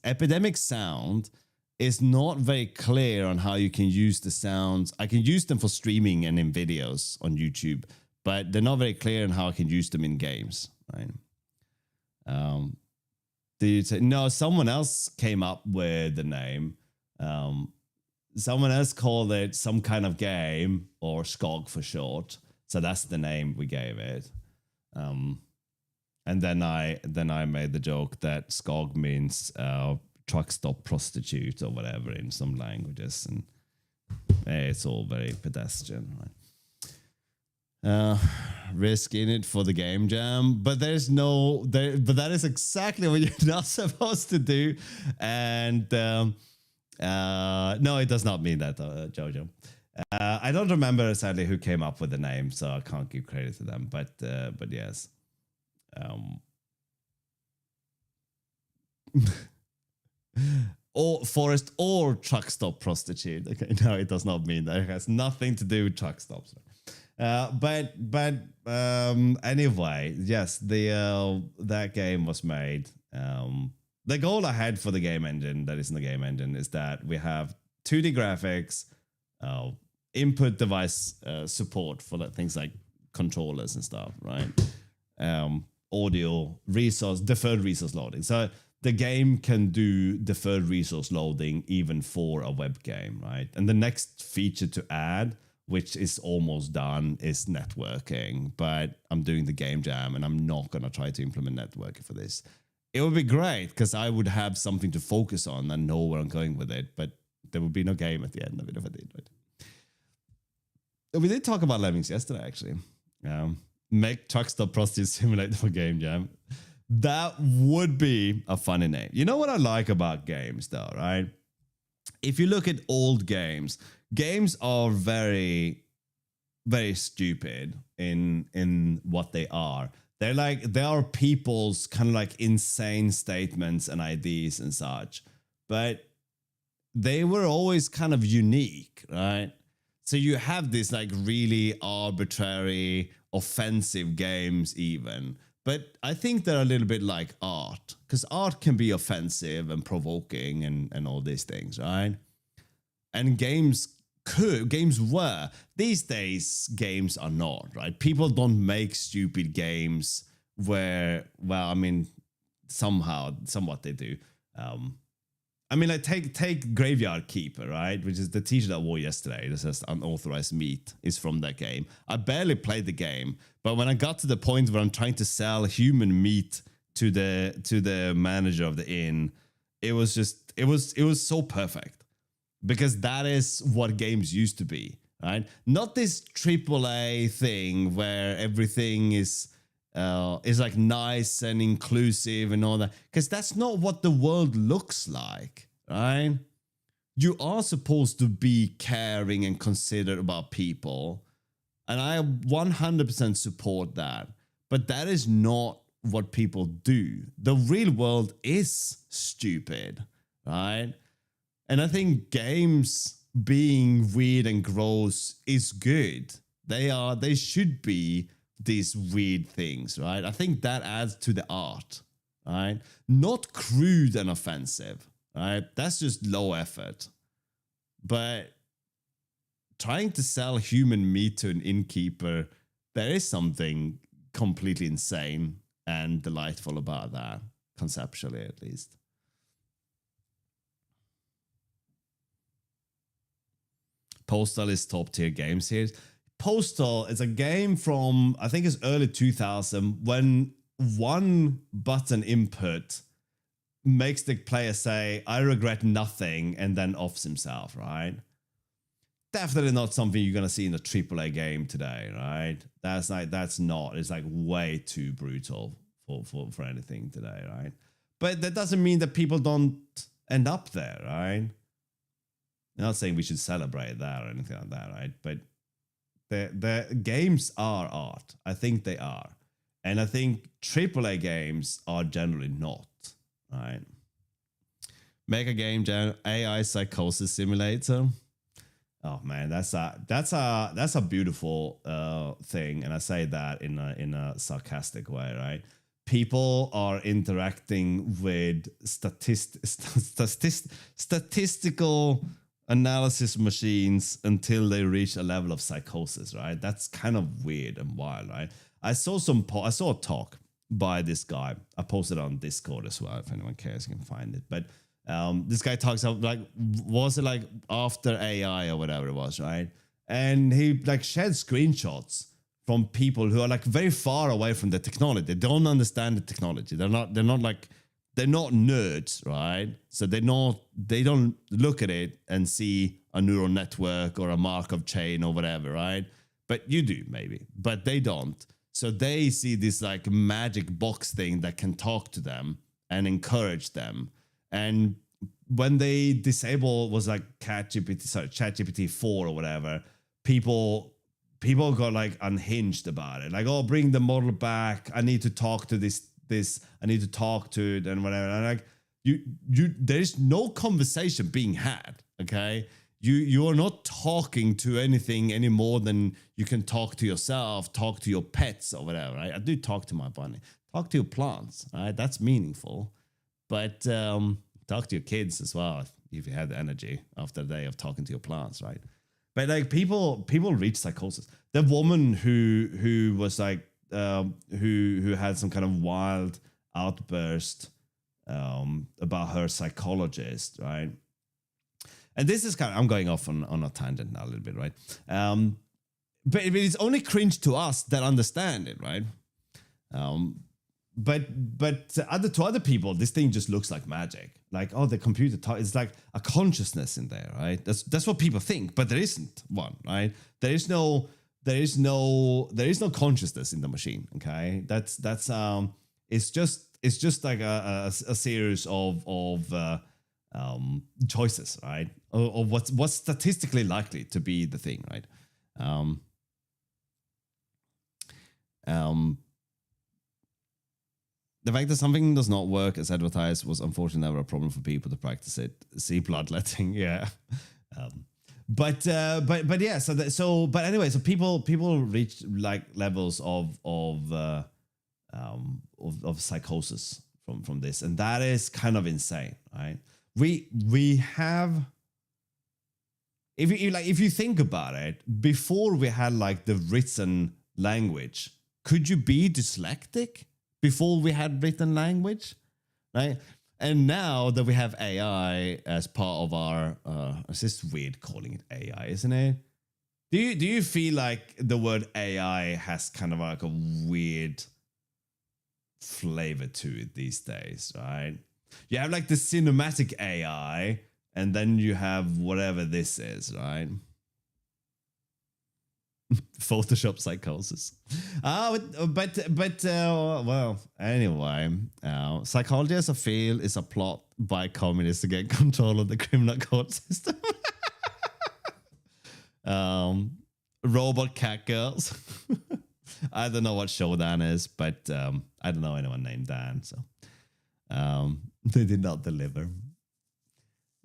Epidemic Sound is not very clear on how you can use the sounds, I can use them for streaming and in videos on YouTube, but they're not very clear on how I can use them in games, right? No, someone else came up with the name. Someone else called it some kind of game, or SCOG for short. So that's the name we gave it. And then I made the joke that SCOG means truck stop prostitute or whatever in some languages, and it's all very pedestrian, right? Risk in it for the game jam, but there's no there, but that is exactly what you're not supposed to do. And no, it does not mean that, Jojo. I don't remember sadly who came up with the name, so I can't give credit to them, but yes. Or forest or truck stop prostitute. Okay, no, it does not mean that. It has nothing to do with truck stops. But anyway, yes, that game was made. The goal I had for the game engine that isn't the game engine is that we have 2D graphics, input device support for things like controllers and stuff, right? Audio, deferred resource loading. So the game can do deferred resource loading even for a web game, right? And the next feature to add, which is almost done, is networking. But I'm doing the game jam and I'm not going to try to implement networking for this. It would be great because I would have something to focus on and know where I'm going with it. But there would be no game at the end of it if I did, right? We did talk about Lemmings yesterday, actually. Make Truck Stop Prostitute Simulator for Game Jam. That would be a funny name. You know what I like about games, though, right? If you look at old games are very, very stupid in what they are. They are people's kind of like insane statements and ideas and such, but they were always kind of unique, right? So you have this like really arbitrary, offensive games even, but I think they're a little bit like art, because art can be offensive and provoking and all these things, right? And games were. These days, games are not, right? People don't make stupid games where, well, I mean, somewhat they do. I mean, like take Graveyard Keeper, right? Which is the t-shirt I wore yesterday. That says unauthorized meat is from that game. I barely played the game, but when I got to the point where I'm trying to sell human meat to the manager of the inn, it was so perfect, because that is what games used to be, right? Not this AAA thing where everything is like nice and inclusive and all that, because that's not what the world looks like, right? You are supposed to be caring and considerate about people, and I 100% support that, but that is not what people do. The real world is stupid, right? And I think games being weird and gross is good. They should be these weird things, right? I think that adds to the art. right? Not crude and offensive, right? That's just low effort. But trying to sell human meat to an innkeeper, there is something completely insane and delightful about that, conceptually at least. Postal is top tier game series. Postal is a game from, I think it's early 2000, when one button input makes the player say, I regret nothing, and then offs himself, right? Definitely not something you're going to see in a AAA game today, right? That's not, it's like way too brutal for anything today, right? But that doesn't mean that people don't end up there, right? I'm not saying we should celebrate that or anything like that, right? But the games are art. I think they are. And I think AAA games are generally not, right? Make a game AI psychosis simulator. Oh man, that's a beautiful thing, and I say that in a sarcastic way, right? People are interacting with statistical analysis machines until they reach a level of psychosis, right? That's kind of weird and wild, right? I saw a talk by this guy. I posted on Discord as well. If anyone cares, you can find it. But this guy talks about, like, was it like after AI or whatever it was, right? And he like shared screenshots from people who are like very far away from the technology. They don't understand the technology. They're not nerds, right? So they don't look at it and see a neural network or a Markov chain or whatever, right? But you do maybe, but they don't. So they see this like magic box thing that can talk to them and encourage them. And when they disable was like ChatGPT 4 or whatever, people got like unhinged about it. Like, oh, bring the model back. I need to talk to this. I need to talk to it and whatever. And like there is no conversation being had. Okay. You are not talking to anything any more than you can talk to yourself, talk to your pets or whatever, right? I do talk to my bunny. Talk to your plants, right? That's meaningful. But talk to your kids as well if you have the energy after a day of talking to your plants, right? But like people reach psychosis. The woman who was like who had some kind of wild outburst about her psychologist, right? And this is kind of, I'm going off on a tangent now a little bit, right? But it's only cringe to us that understand it, right? But to other people, this thing just looks like magic. Like, oh, the computer it's like a consciousness in there, right? That's what people think, but there isn't one, right? There is no consciousness in the machine. Okay, that's it's just like a series of choices, right? Or what's statistically likely to be the thing, right? The fact that something does not work as advertised was unfortunately never a problem for people to practice it. See bloodletting, yeah. But yeah. But anyway, so people reach like levels of psychosis from this, and that is kind of insane, right? We have, if you think about it, before we had like the written language, could you be dyslexic before we had written language, right? And now that we have AI as part of our, it's just weird calling it AI, isn't it? Do you feel like the word AI has kind of like a weird flavor to it these days, right? You have like the cinematic AI, and then you have whatever this is, right? Photoshop psychosis. Well, anyway, psychology as a field is a plot by communists to get control of the criminal court system. Robot cat girls. I don't know what show Dan is, but I don't know anyone named Dan, so they did not deliver.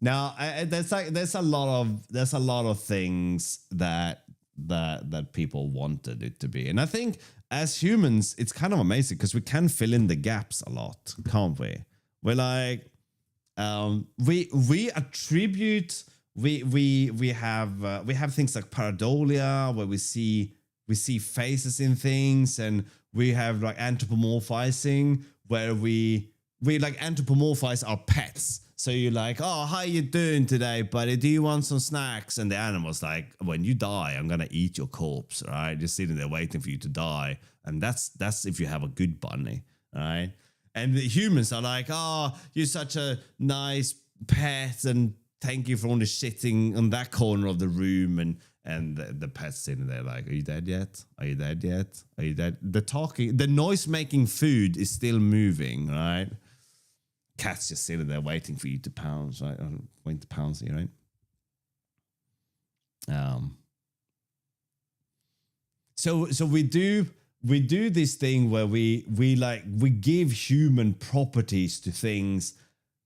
Now, there's a lot of things that that people wanted it to be. And I think as humans, it's kind of amazing because we can fill in the gaps a lot, can't we? We're like, we attribute, we have things like pareidolia where we see faces in things, and we have like anthropomorphizing where we like anthropomorphize our pets. So you're like, oh, how you doing today, buddy? Do you want some snacks? And the animal's like, when you die, I'm gonna eat your corpse, right? Just sitting there waiting for you to die. And that's if you have a good bunny, right? And the humans are like, oh, you're such a nice pet, and thank you for only shitting on that corner of the room. And the pet's sitting there like, are you dead yet? Are you dead yet? Are you dead? The noise-making food is still moving, right? Cat's just sitting there waiting for you to pounce, right? Waiting to pounce you, right? So we do this thing where we give human properties to things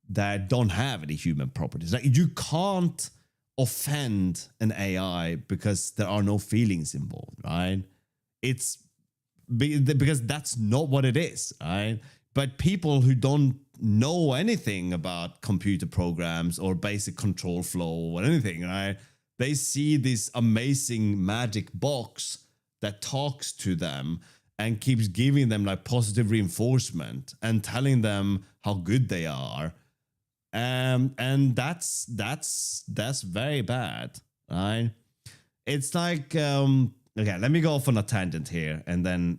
that don't have any human properties. Like you can't offend an AI because there are no feelings involved, right? It's because that's not what it is, right? But people who don't know anything about computer programs or basic control flow or anything, right? They see this amazing magic box that talks to them and keeps giving them like positive reinforcement and telling them how good they are. And that's very bad, right? It's like okay, let me go off on a tangent here, and then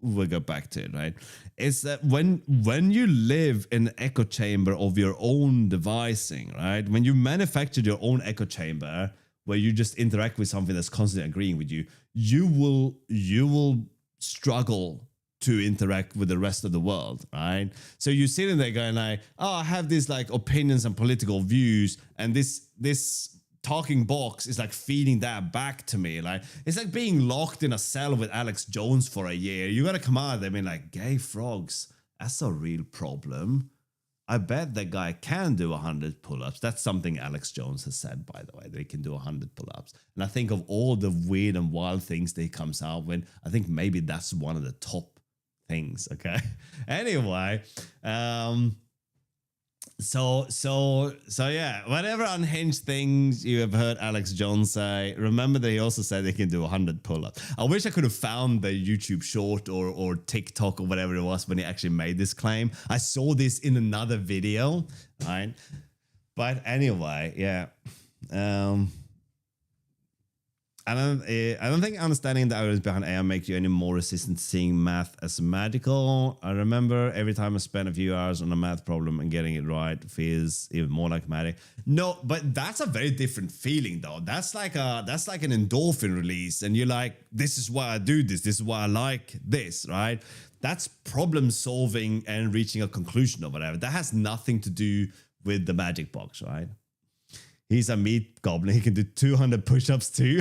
we'll go back to it, right? It's that when you live in an echo chamber of your own devising, right? When you manufacture your own echo chamber where you just interact with something that's constantly agreeing with you, you will struggle to interact with the rest of the world, right? So you're sitting there going like, oh, I have these like opinions and political views, and this talking box is like feeding that back to me. Like it's like being locked in a cell with Alex Jones for a year. You gotta come out of there being like, gay frogs, that's a real problem. I bet that guy can do 100 pull-ups. That's something Alex Jones has said, by the way. They can do 100 pull-ups. And I think of all the weird and wild things that he comes out with, I think maybe that's one of the top things, okay? Anyway, so yeah, whatever unhinged things you have heard Alex Jones say, remember that he also said they can do 100 pull-ups. I wish I could have found the YouTube short or TikTok or whatever it was when he actually made this claim. I saw this in another video, right? But anyway, yeah. I don't think understanding the arguments behind AI makes you any more resistant to seeing math as magical. I remember every time I spend a few hours on a math problem and getting it right feels even more like magic. No, but that's a very different feeling though. That's like an endorphin release, and you're like, this is why I do this. This is why I like this, right? That's problem solving and reaching a conclusion or whatever. That has nothing to do with the magic box, right? He's a meat goblin. He can do 200 push-ups too.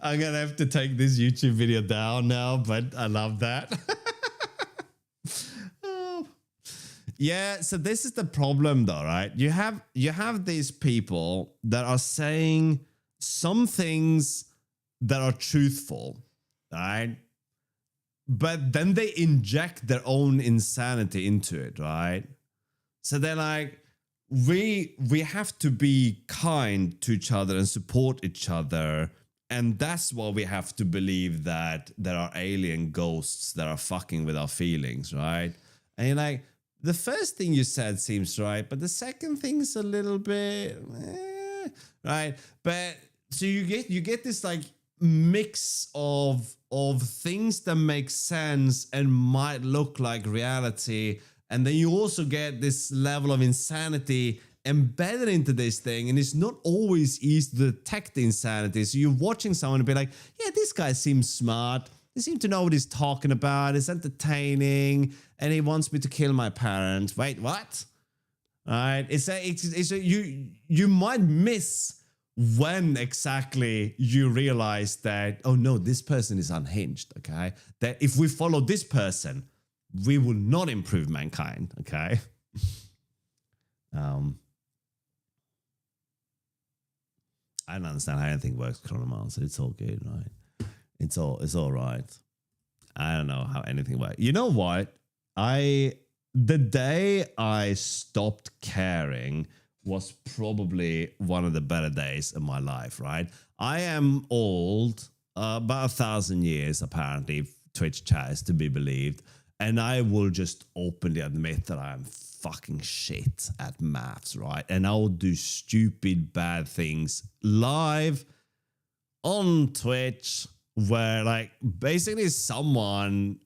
I'm going to have to take this YouTube video down now, but I love that. Oh. Yeah, so this is the problem though, right? You have these people that are saying some things that are truthful, right? But then they inject their own insanity into it, right? So they're like, we have to be kind to each other and support each other. And that's why we have to believe that there are alien ghosts that are fucking with our feelings, right? And you're like, the first thing you said seems right, but the second thing's a little bit, right? But so you get this like mix of things that make sense and might look like reality. And then you also get this level of insanity embedded into this thing, and it's not always easy to detect the insanity. So you're watching someone and be like, yeah, this guy seems smart. He seems to know what he's talking about. It's entertaining, and he wants me to kill my parents. Wait, what? All right, you might miss when exactly you realize that, oh no, this person is unhinged. Okay, that if we follow this person, we will not improve mankind, okay? Um, I don't understand how anything works, Chronomancer. It's all good, right? It's all right. I don't know how anything works. You know what? The day I stopped caring was probably one of the better days of my life, right? I am old, about 1,000 years apparently, Twitch chat is to be believed, and I will just openly admit that I am fucking shit at maths, right? And I will do stupid bad things live on Twitch where like basically someone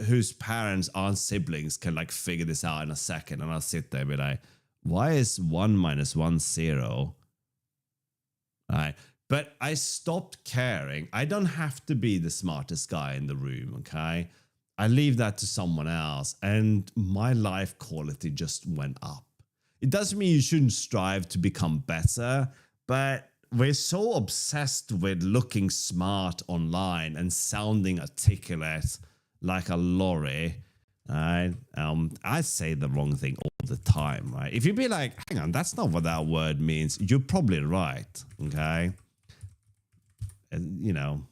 whose parents aren't siblings can like figure this out in a second, and I'll sit there and be like, why is 1 minus 1 0? Right. But I stopped caring. I don't have to be the smartest guy in the room, okay? I leave that to someone else, and my life quality just went up. It doesn't mean you shouldn't strive to become better, but we're so obsessed with looking smart online and sounding articulate like a lorry. Right? I say the wrong thing all the time, right? If you be like, hang on, that's not what that word means, you're probably right, okay? And, you know,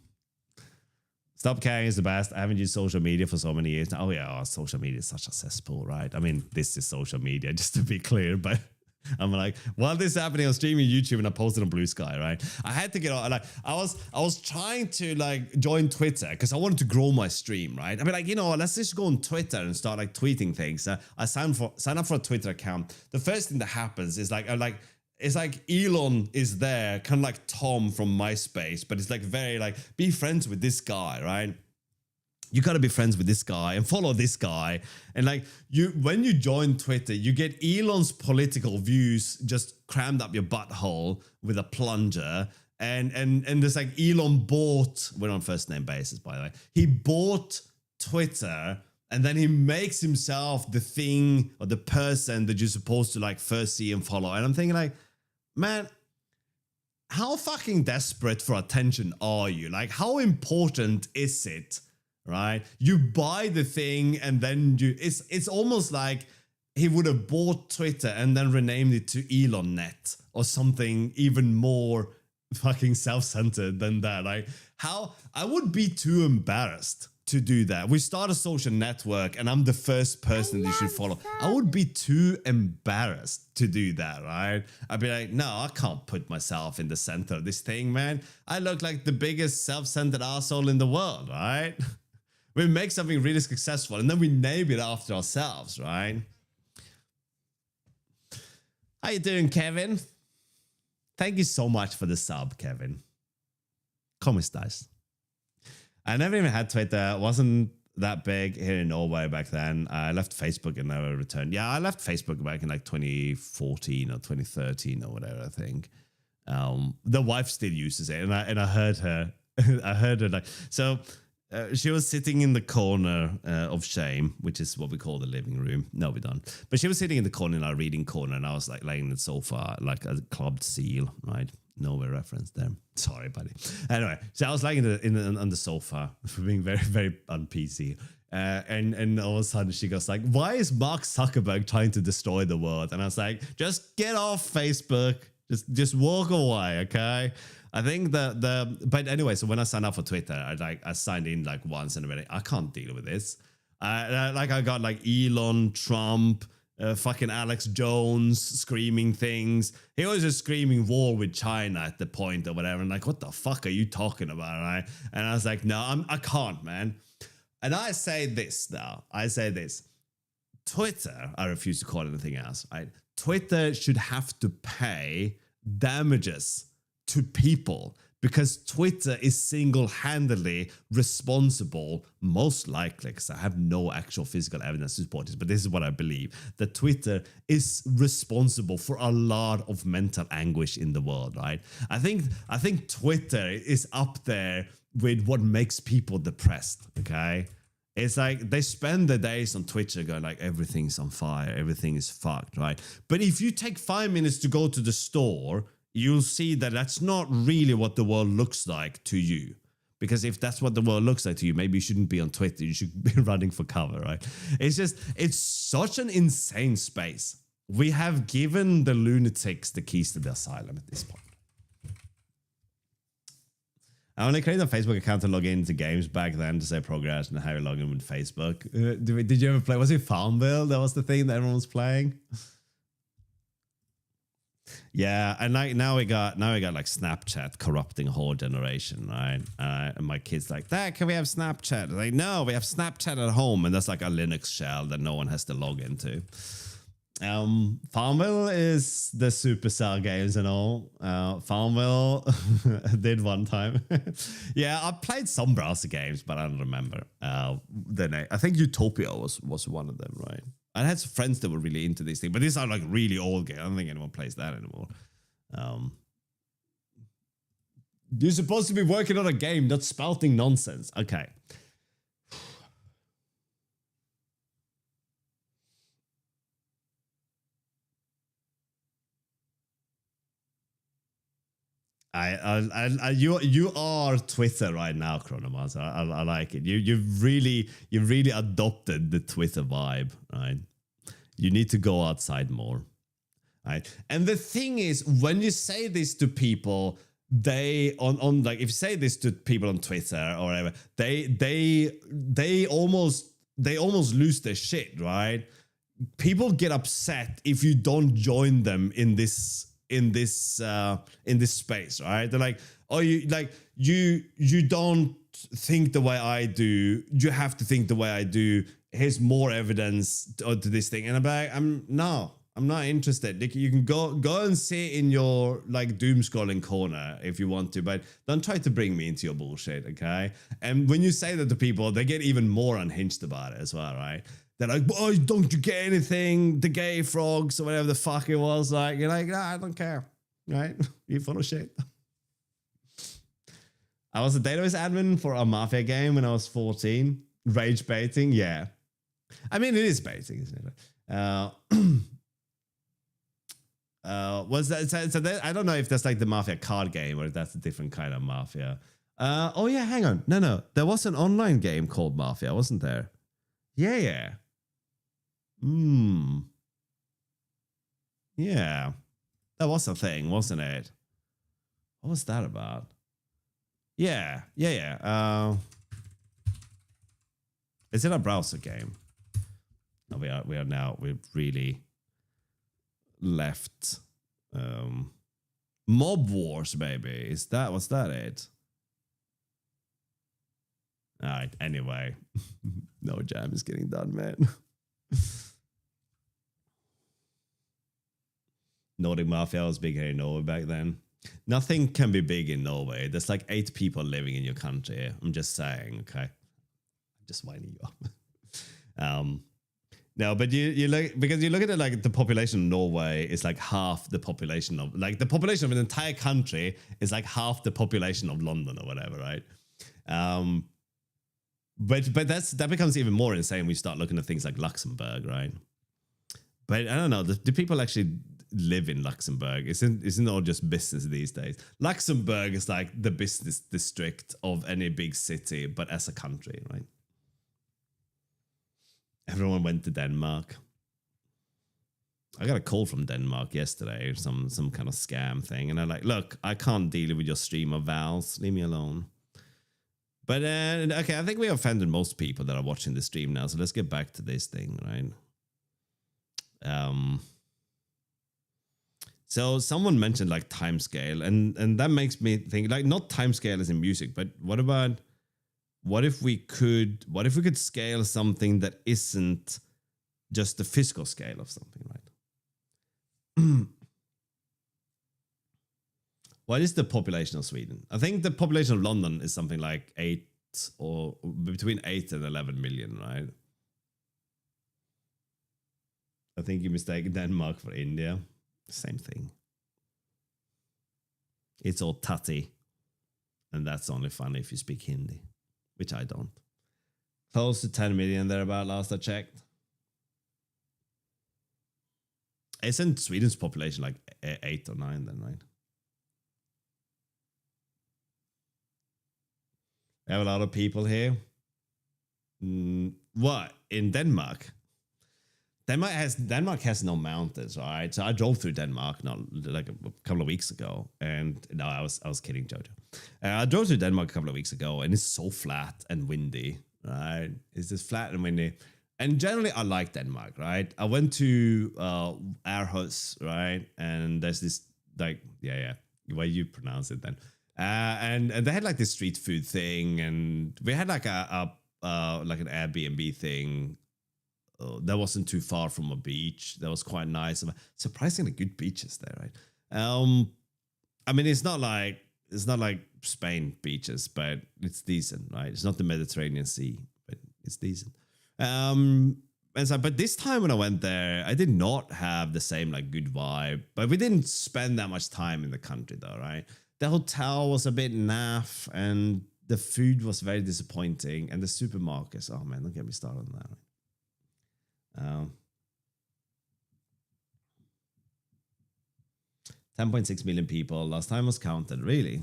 stop caring is the best. I haven't used social media for so many years now. Oh yeah, social media is such a cesspool, right? I mean, this is social media, just to be clear, but I'm like, while this is happening, I was streaming YouTube and I posted on Blue Sky, right? I had to get on, like, I was trying to like join Twitter because I wanted to grow my stream, right? I mean, like, you know, let's just go on Twitter and start like tweeting things. I sign up for a Twitter account. The first thing that happens is like, it's like Elon is there, kind of like Tom from MySpace, but it's like very like, be friends with this guy, right? You got to be friends with this guy and follow this guy. And like when you join Twitter, you get Elon's political views just crammed up your butthole with a plunger. And there's like Elon bought, we're on first name basis, by the way. He bought Twitter and then he makes himself the thing or the person that you're supposed to like first see and follow. And I'm thinking like, man, how fucking desperate for attention are you? Like, how important is it? Right? You buy the thing and then it's almost like he would have bought Twitter and then renamed it to ElonNet or something even more fucking self-centered than that. Like, how I would be too embarrassed to do that. We start a social network and I'm the first person you should follow. I would be too embarrassed to do that, right? I'd be like, no, I can't put myself in the center of this thing, man. I look like the biggest self-centered asshole in the world, right? We make something really successful and then we name it after ourselves, right? How you doing, Kevin? Thank you so much for the sub, Kevin. ¿Cómo estás? I never even had Twitter. It wasn't that big here in Norway back then. I left Facebook and never returned. Yeah, I left Facebook back in like 2014 or 2013 or whatever, I think. The wife still uses it, and I heard her. I heard her like so. She was sitting in the corner of shame, which is what we call the living room. No, we don't. But she was sitting in the corner, in our reading corner, and I was like laying on the sofa like a clubbed seal, right? Nowhere reference there. Sorry, buddy. Anyway, so I was lying on the sofa, being very, very un-PC. And all of a sudden she goes like, why is Mark Zuckerberg trying to destroy the world? And I was like, just get off Facebook. Just walk away, okay? I think but anyway, so when I signed up for Twitter, I signed in like once and I can't deal with this. I got like Elon, Trump, fucking Alex Jones screaming things. He was just screaming war with China at the point or whatever. And like, what the fuck are you talking about, right? And I was like, no, I can't, man. And I say this now. I say this. Twitter, I refuse to call it anything else, right? Twitter should have to pay damages to people because Twitter is single-handedly responsible, most likely, because I have no actual physical evidence to support this, but this is what I believe, that Twitter is responsible for a lot of mental anguish in the world, right? I think Twitter is up there with what makes people depressed, okay? It's like they spend their days on Twitter going like, everything's on fire, everything is fucked, right? But if you take 5 minutes to go to the store, you'll see that that's not really what the world looks like to you. Because if that's what the world looks like to you, maybe you shouldn't be on Twitter. You should be running for cover, right? It's such an insane space We have given the lunatics the keys to the asylum at this point. I only created a Facebook account to log into games back then to say progress and how you log in with Facebook. Did you ever play? Was it Farmville? That was the thing that everyone was playing. Yeah, and like now we got like Snapchat corrupting a whole generation, right? And my kid's like, Dad, can we have Snapchat? I'm like, no, we have Snapchat at home, and that's like a Linux shell that no one has to log into. Farmville is the Supercell games and all. Farmville did one time. Yeah, I played some browser games, but I don't remember the name. I think Utopia was one of them, right? I had some friends that were really into these things, but these are like really old games. I don't think anyone plays that anymore. You're supposed to be working on a game, not spouting nonsense. Okay. You are Twitter right now, Chronomas. I like it. You've really adopted the Twitter vibe, right? You need to go outside more, right? And the thing is, when you say this to people, they on like if you say this to people on Twitter or whatever, they almost lose their shit, right? People get upset if you don't join them in this space, right? They're like, oh, you don't think the way I do. You have to think the way I do. Here's more evidence to this thing, and I'm like, I'm not interested. Like, you can go and sit in your like doom scrolling corner if you want to, but don't try to bring me into your bullshit, okay? And when you say that to people, they get even more unhinged about it as well, right? They're like, oh, don't you get anything? The gay frogs or whatever the fuck it was. Like, you're like, nah, I don't care. Right? You full of shit. I was a database admin for a Mafia game when I was 14. Rage baiting, yeah. I mean, it is baiting, isn't it? Was that so I don't know if that's like the Mafia card game or if that's a different kind of Mafia. Oh yeah, hang on. No. There was an online game called Mafia, wasn't there? Yeah. Yeah. That was a thing, wasn't it? What was that about? Yeah. Is it a browser game? No, we've really left Mob Wars, baby. Was that it? Alright, anyway. No jam is getting done, man. Nordic Mafia was big here in Norway back then. Nothing can be big in Norway. There's like 8 people living in your country. I'm just saying, okay? I'm just winding you up. No, but you look, because you look at it like the population of Norway is like half the population of, like the population of an entire country is like half the population of London or whatever, right? But that becomes even more insane when you start looking at things like Luxembourg, right? But I don't know, do people actually live in Luxembourg? Isn't it all just business these days? Luxembourg is like the business district of any big city, but as a country, right? Everyone went to Denmark. I got a call from Denmark yesterday, some kind of scam thing, and I'm like, look, I can't deal with your stream of vowels. Leave me alone. But okay, I think we offended most people that are watching the stream now, so let's get back to this thing, right? So someone mentioned like timescale, and that makes me think like not timescale as in music, but what if we could scale something that isn't just the physical scale of something, right? What is the population of Sweden? I think the population of London is something like 8 or between 8 and 11 million, right? I think you mistake Denmark for India. Same thing. It's all tatty. And that's only funny if you speak Hindi, which I don't. Close to 10 million thereabout last I checked. Isn't Sweden's population like 8 or 9 then, right? We have a lot of people here. What? In Denmark? Denmark has no mountains, right? So I drove through Denmark not like a couple of weeks ago, and no, I was kidding, Jojo. I drove through Denmark a couple of weeks ago, and it's so flat and windy, right? It's just flat and windy, and generally I like Denmark, right? I went to Aarhus, right, and there's this like yeah, the way you pronounce it then, and they had like this street food thing, and we had like like an Airbnb thing that wasn't too far from a beach. That was quite nice. Surprisingly good beaches there, right? I mean, it's not like Spain beaches, but it's decent, right? It's not the Mediterranean Sea, but it's decent. And so, but this time when I went there, I did not have the same like good vibe. But we didn't spend that much time in the country, though, right? The hotel was a bit naff, and the food was very disappointing, and the supermarkets. Oh man, don't get me started on that. Right? 10.6 million people. Last time was counted, really.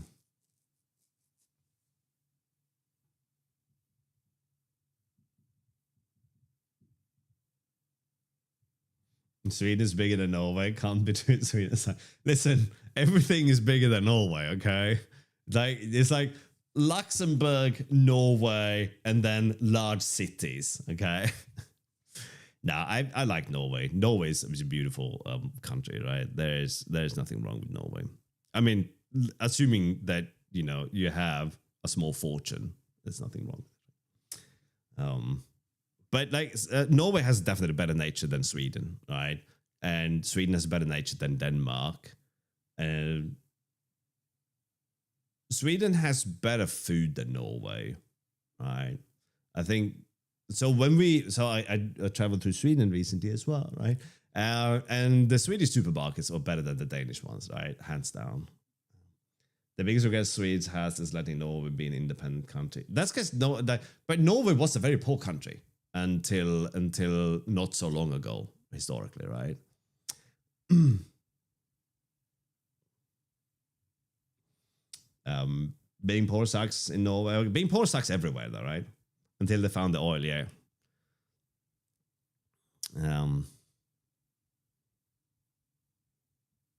Sweden is bigger than Norway. Can't be between Sweden. Listen, everything is bigger than Norway, okay? Like it's like Luxembourg, Norway, and then large cities, okay? Nah, I like Norway. Norway is a beautiful country, right? There's nothing wrong with Norway. I mean, assuming that you have a small fortune, there's nothing wrong. But like Norway has definitely better nature than Sweden, right? And Sweden has better nature than Denmark. And Sweden has better food than Norway, right? I think. So I traveled through Sweden recently as well, right? And the Swedish supermarkets are better than the Danish ones, right? Hands down. The biggest regret Swedes has is letting Norway be an independent country. That's because but Norway was a very poor country until not so long ago, historically, right? Being poor sucks in Norway. Being poor sucks everywhere, though, right? Until they found the oil, yeah.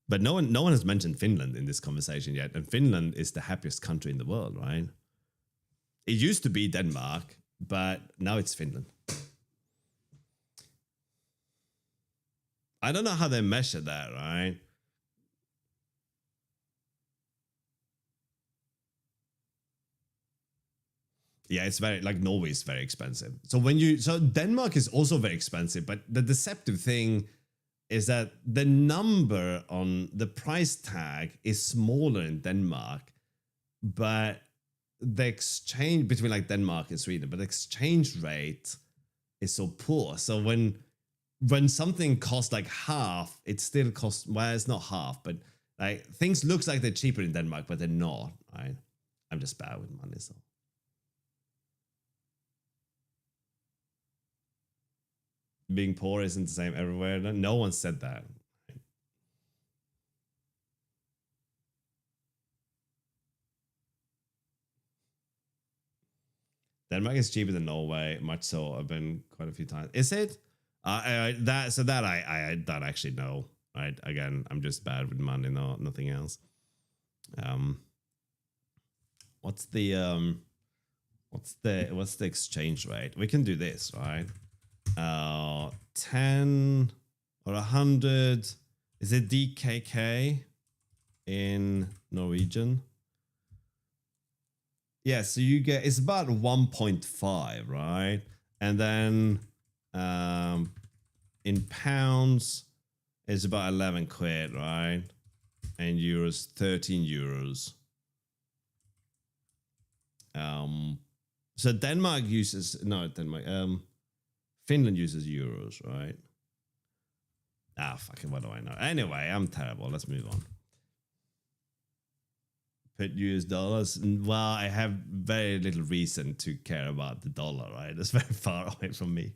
But no one has mentioned Finland in this conversation yet, and Finland is the happiest country in the world, right? It used to be Denmark, but now it's Finland. I don't know how they measure that, right? Yeah, it's very like Norway is very expensive. So Denmark is also very expensive, but the deceptive thing is that the number on the price tag is smaller in Denmark, but the exchange between like Denmark and Sweden, but the exchange rate is so poor. So when something costs like half, it still costs, well, it's not half, but like things looks like they're cheaper in Denmark, but they're not, right? I'm just bad with money, so. Being poor isn't the same everywhere. No one said that. Denmark is cheaper than Norway, much so. I've been quite a few times. Is it? I don't actually know. Right? Again, I'm just bad with money, nothing else. What's the exchange rate? We can do this, right? 10 or 100. Is it DKK in Norwegian? Yeah, so you get, it's about 1.5, right? And then in pounds, it's about 11 quid, right? And euros, 13 euros. So Denmark uses, Finland uses euros, right? Fucking, what do I know? Anyway, I'm terrible. Let's move on. Put US dollars. Well, I have very little reason to care about the dollar, right? It's very far away from me.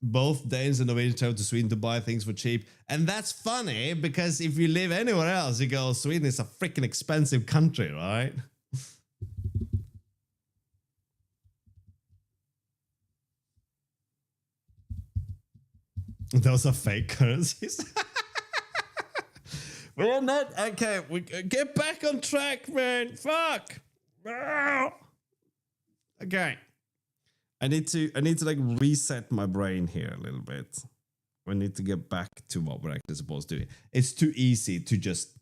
Both Danes and Norwegians travel to Sweden to buy things for cheap. And that's funny because if you live anywhere else, you go, Sweden is a freaking expensive country, right? Those are fake currencies. We're not okay. We get back on track, man. Fuck. Okay. I need to like reset my brain here a little bit. I need to get back to what we're actually supposed to do. It's too easy to just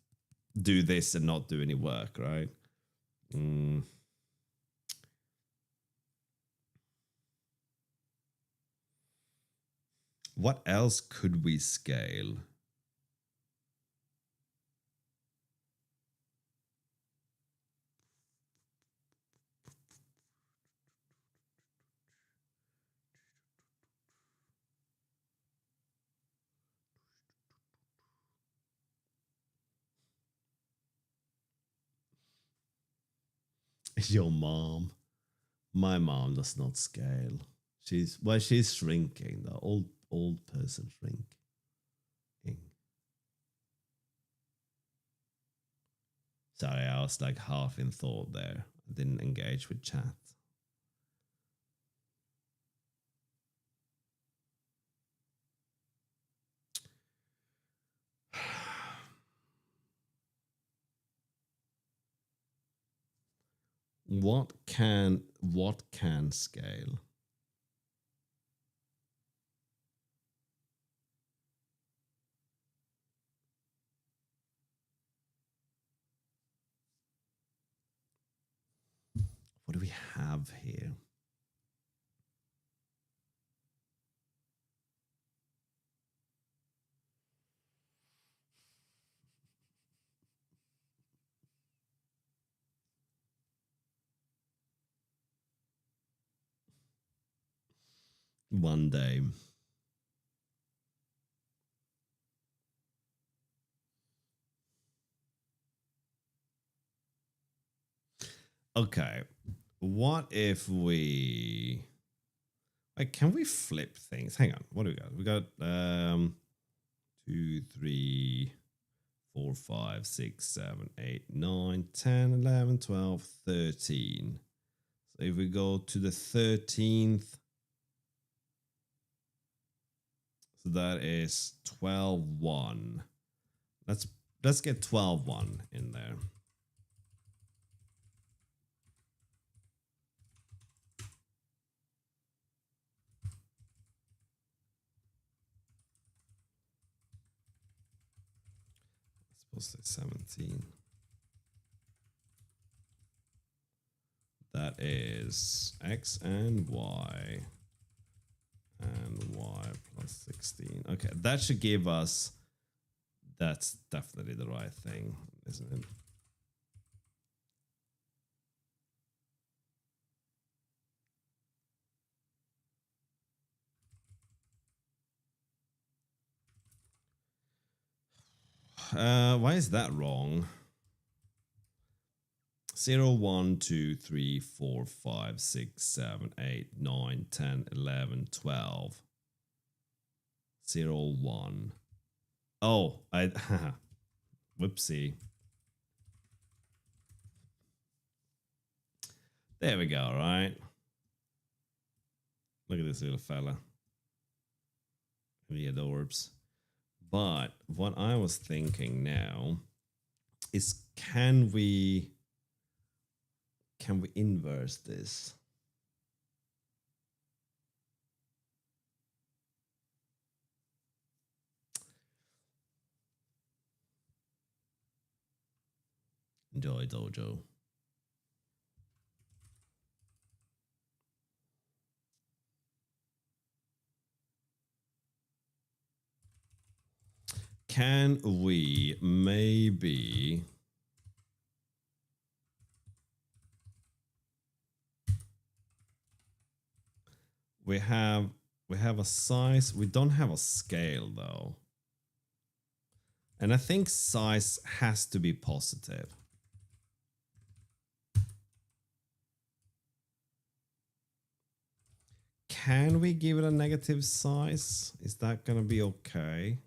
do this and not do any work, right? What else could we scale? Your mom. My mom does not scale. She's shrinking. The old person shrinking. Sorry, I was like half in thought there. I didn't engage with chat. What can scale? What do we have here? One day. Okay. What if we... Like, can we flip things? Hang on. What do we got? We got 2, 3, 4, 5, 6, 7, 8, 9, 10, 11, 12, 13. So if we go to the 13th, so that is 12, 1. Let's get 12, 1 in there. Let's say 17. That is X and Y. And Y plus 16. Okay, that should give us... That's definitely the right thing, isn't it? Why is that wrong? 0, 1, 2, 3, 4, 5, 6, 7, 8, 9, 10, 11, 12. 0, 1. Oh, I... Whoopsie. There we go, right? Look at this little fella. The adorbs. But what I was thinking now is can we inverse this? Enjoy Dojo. Can we maybe... We have a size. We don't have a scale though. And I think size has to be positive. Can we give it a negative size? Is that going to be okay?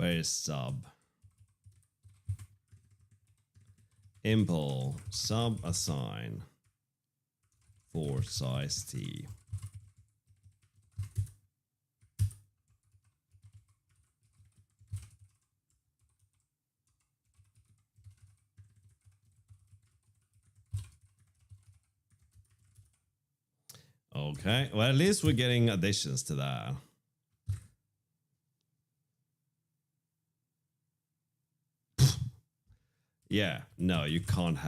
Where is sub? Impl sub assign for size t. Okay, well, at least we're getting additions to that. Yeah, no, you can't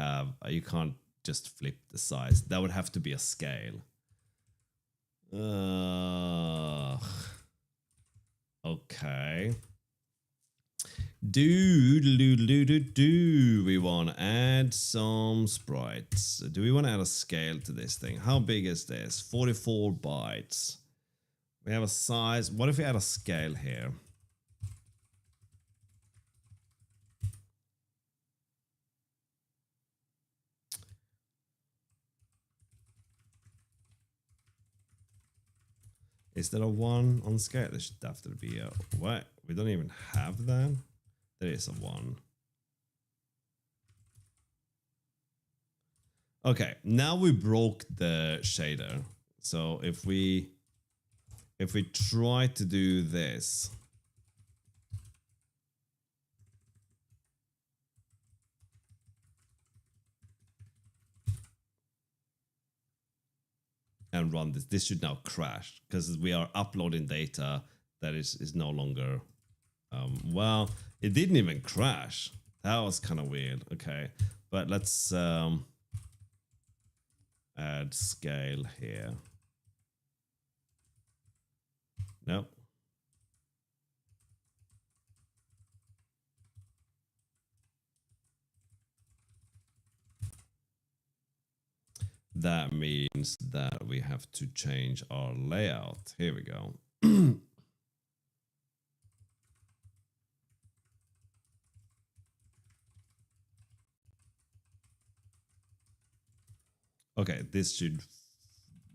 just flip the size. That would have to be a scale. Okay. Do we want to add some sprites? Do we want to add a scale to this thing? How big is this? 44 bytes. We have a size. What if we add a scale here? Is there a 1 on scale? There should definitely be a... What? We don't even have that? There is a 1. Okay, now we broke the shader. So if we try to do this... and run this should now crash because we are uploading data that is no longer well, it didn't even crash. That was kind of weird. Okay, but let's add scale here. Nope. That means that we have to change our layout. Here we go. Okay, this should...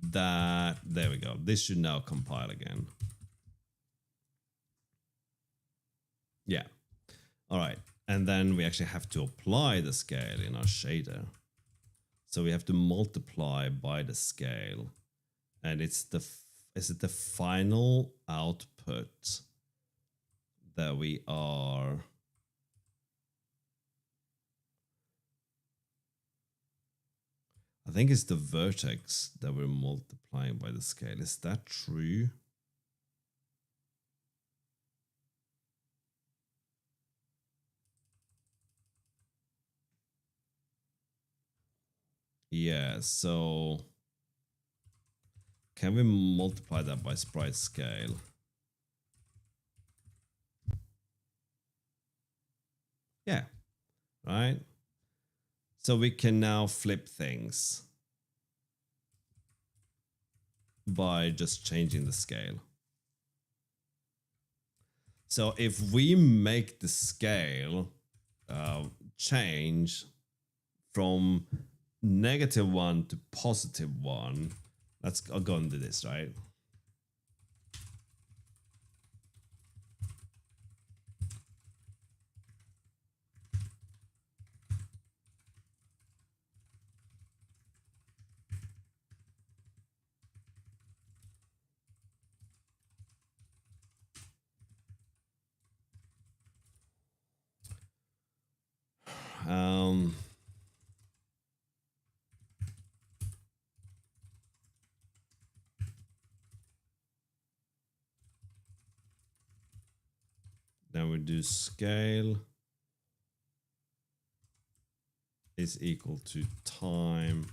there we go. This should now compile again. Yeah. All right. And then we actually have to apply the scale in our shader. So we have to multiply by the scale, and it's is it the final output that we are... I think it's the vertex that we're multiplying by the scale. Is that true? Yeah, so can we multiply that by sprite scale? Yeah, right? So we can now flip things by just changing the scale. So if we make the scale change from -1 to +1, I'll go and do this, right? Then we do scale is equal to time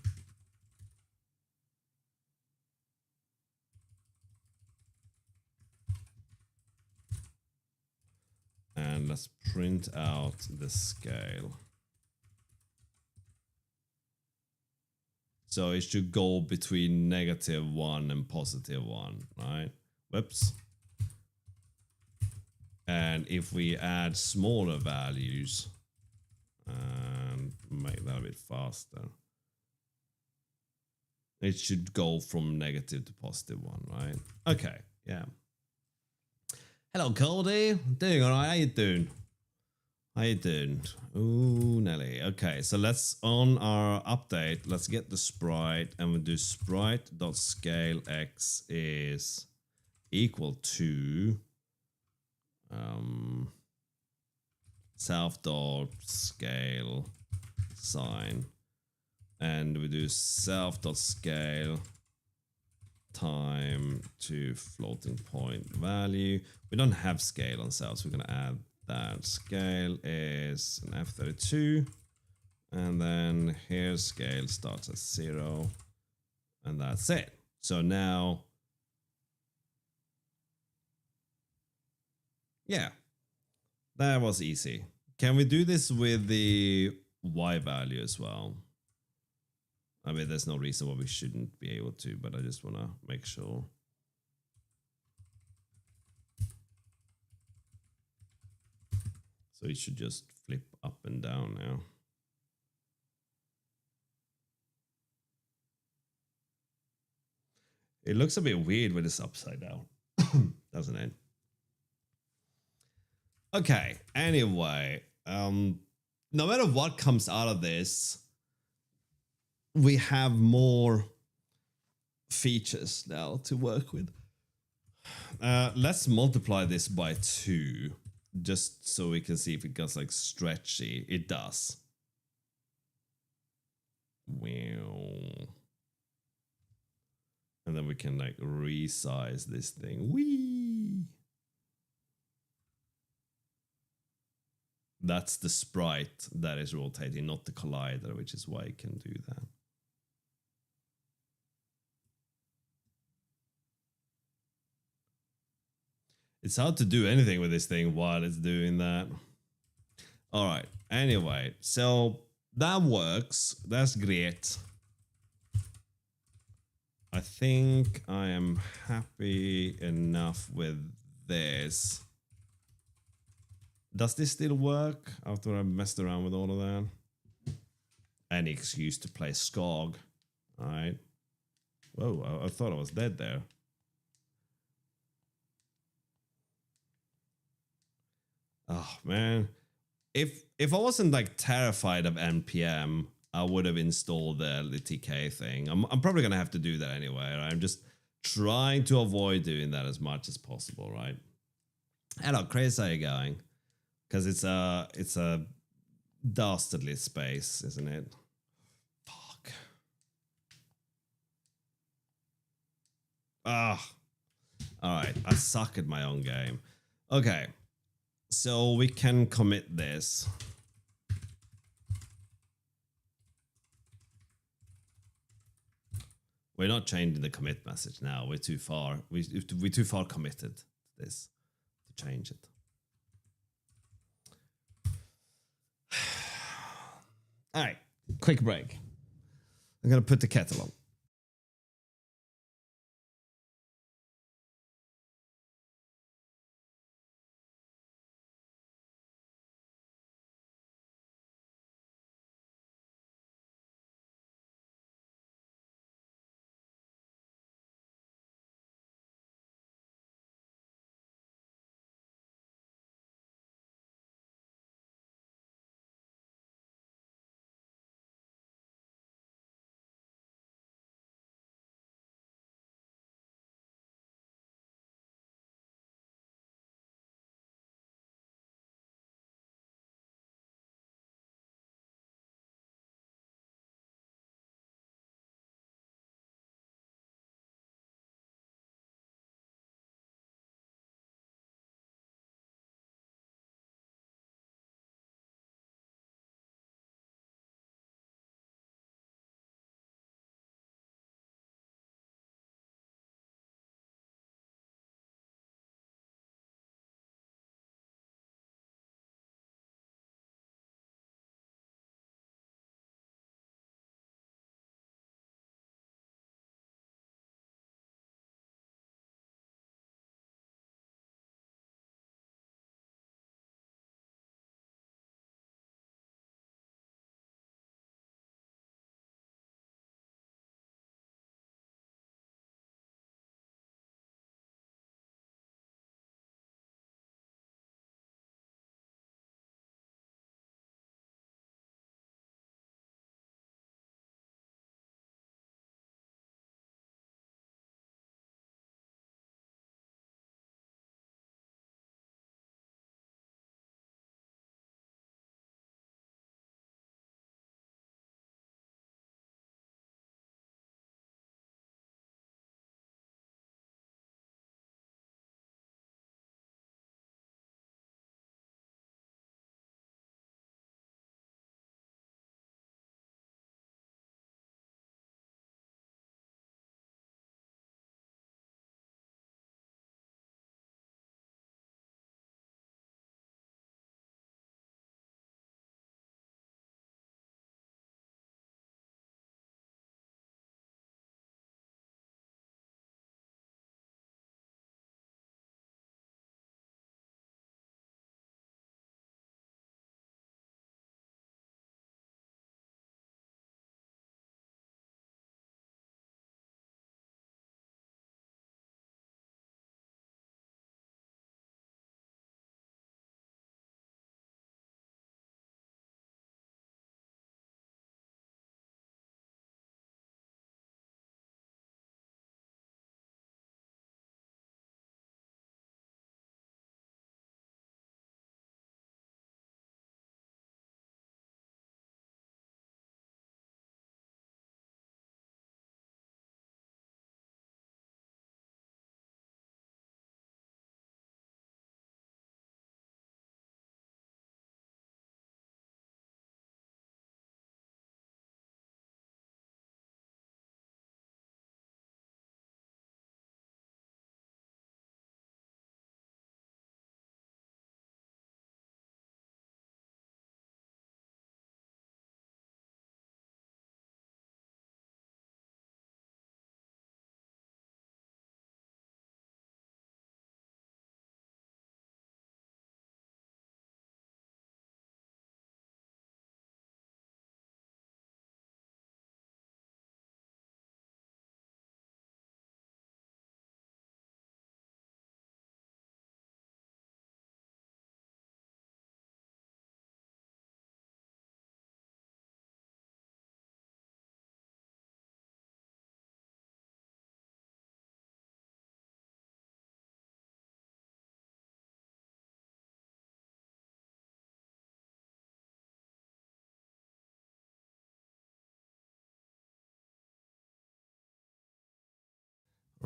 and let's print out the scale. So it should go between -1 and +1, right? Whoops. And if we add smaller values and make that a bit faster, it should go from negative to +1, right? Okay, yeah. Hello, Cody. Doing all right. How you doing? How you doing? Ooh, Nelly. Okay, so let's on our update. Let's get the sprite, and we'll do sprite.scale x is equal to self.scale sign, and we do self.scale time to floating point value. We don't have scale on self, so we're gonna add that. Scale is an F32, and then here scale starts at 0, and that's it. So now, yeah, that was easy. Can we do this with the Y value as well? I mean, there's no reason why we shouldn't be able to, but I just want to make sure. So it should just flip up and down now. It looks a bit weird when it's upside down, doesn't it? Okay, anyway, no matter what comes out of this, we have more features now to work with. Let's multiply this by 2, just so we can see if it gets like stretchy. It does. Wow. And then we can like resize this thing. Whee! That's the sprite that is rotating, not the collider, which is why it can do that. It's hard to do anything with this thing while it's doing that. All right. Anyway, so that works. That's great. I think I am happy enough with this. Does this still work after I messed around with all of that? Any excuse to play Skog. All right. Whoa, I thought I was dead there. Oh, man. If I wasn't like terrified of NPM, I would have installed the TK thing. I'm probably going to have to do that anyway. Right? I'm just trying to avoid doing that as much as possible, right? Hello, Chris, how you going? Because it's a dastardly space, isn't it? Fuck. Ah. All right, I suck at my own game. Okay, so we can commit this. We're not changing the commit message now. We're too far. We're too far committed to this to change it. All right, quick break. I'm gonna put the kettle on.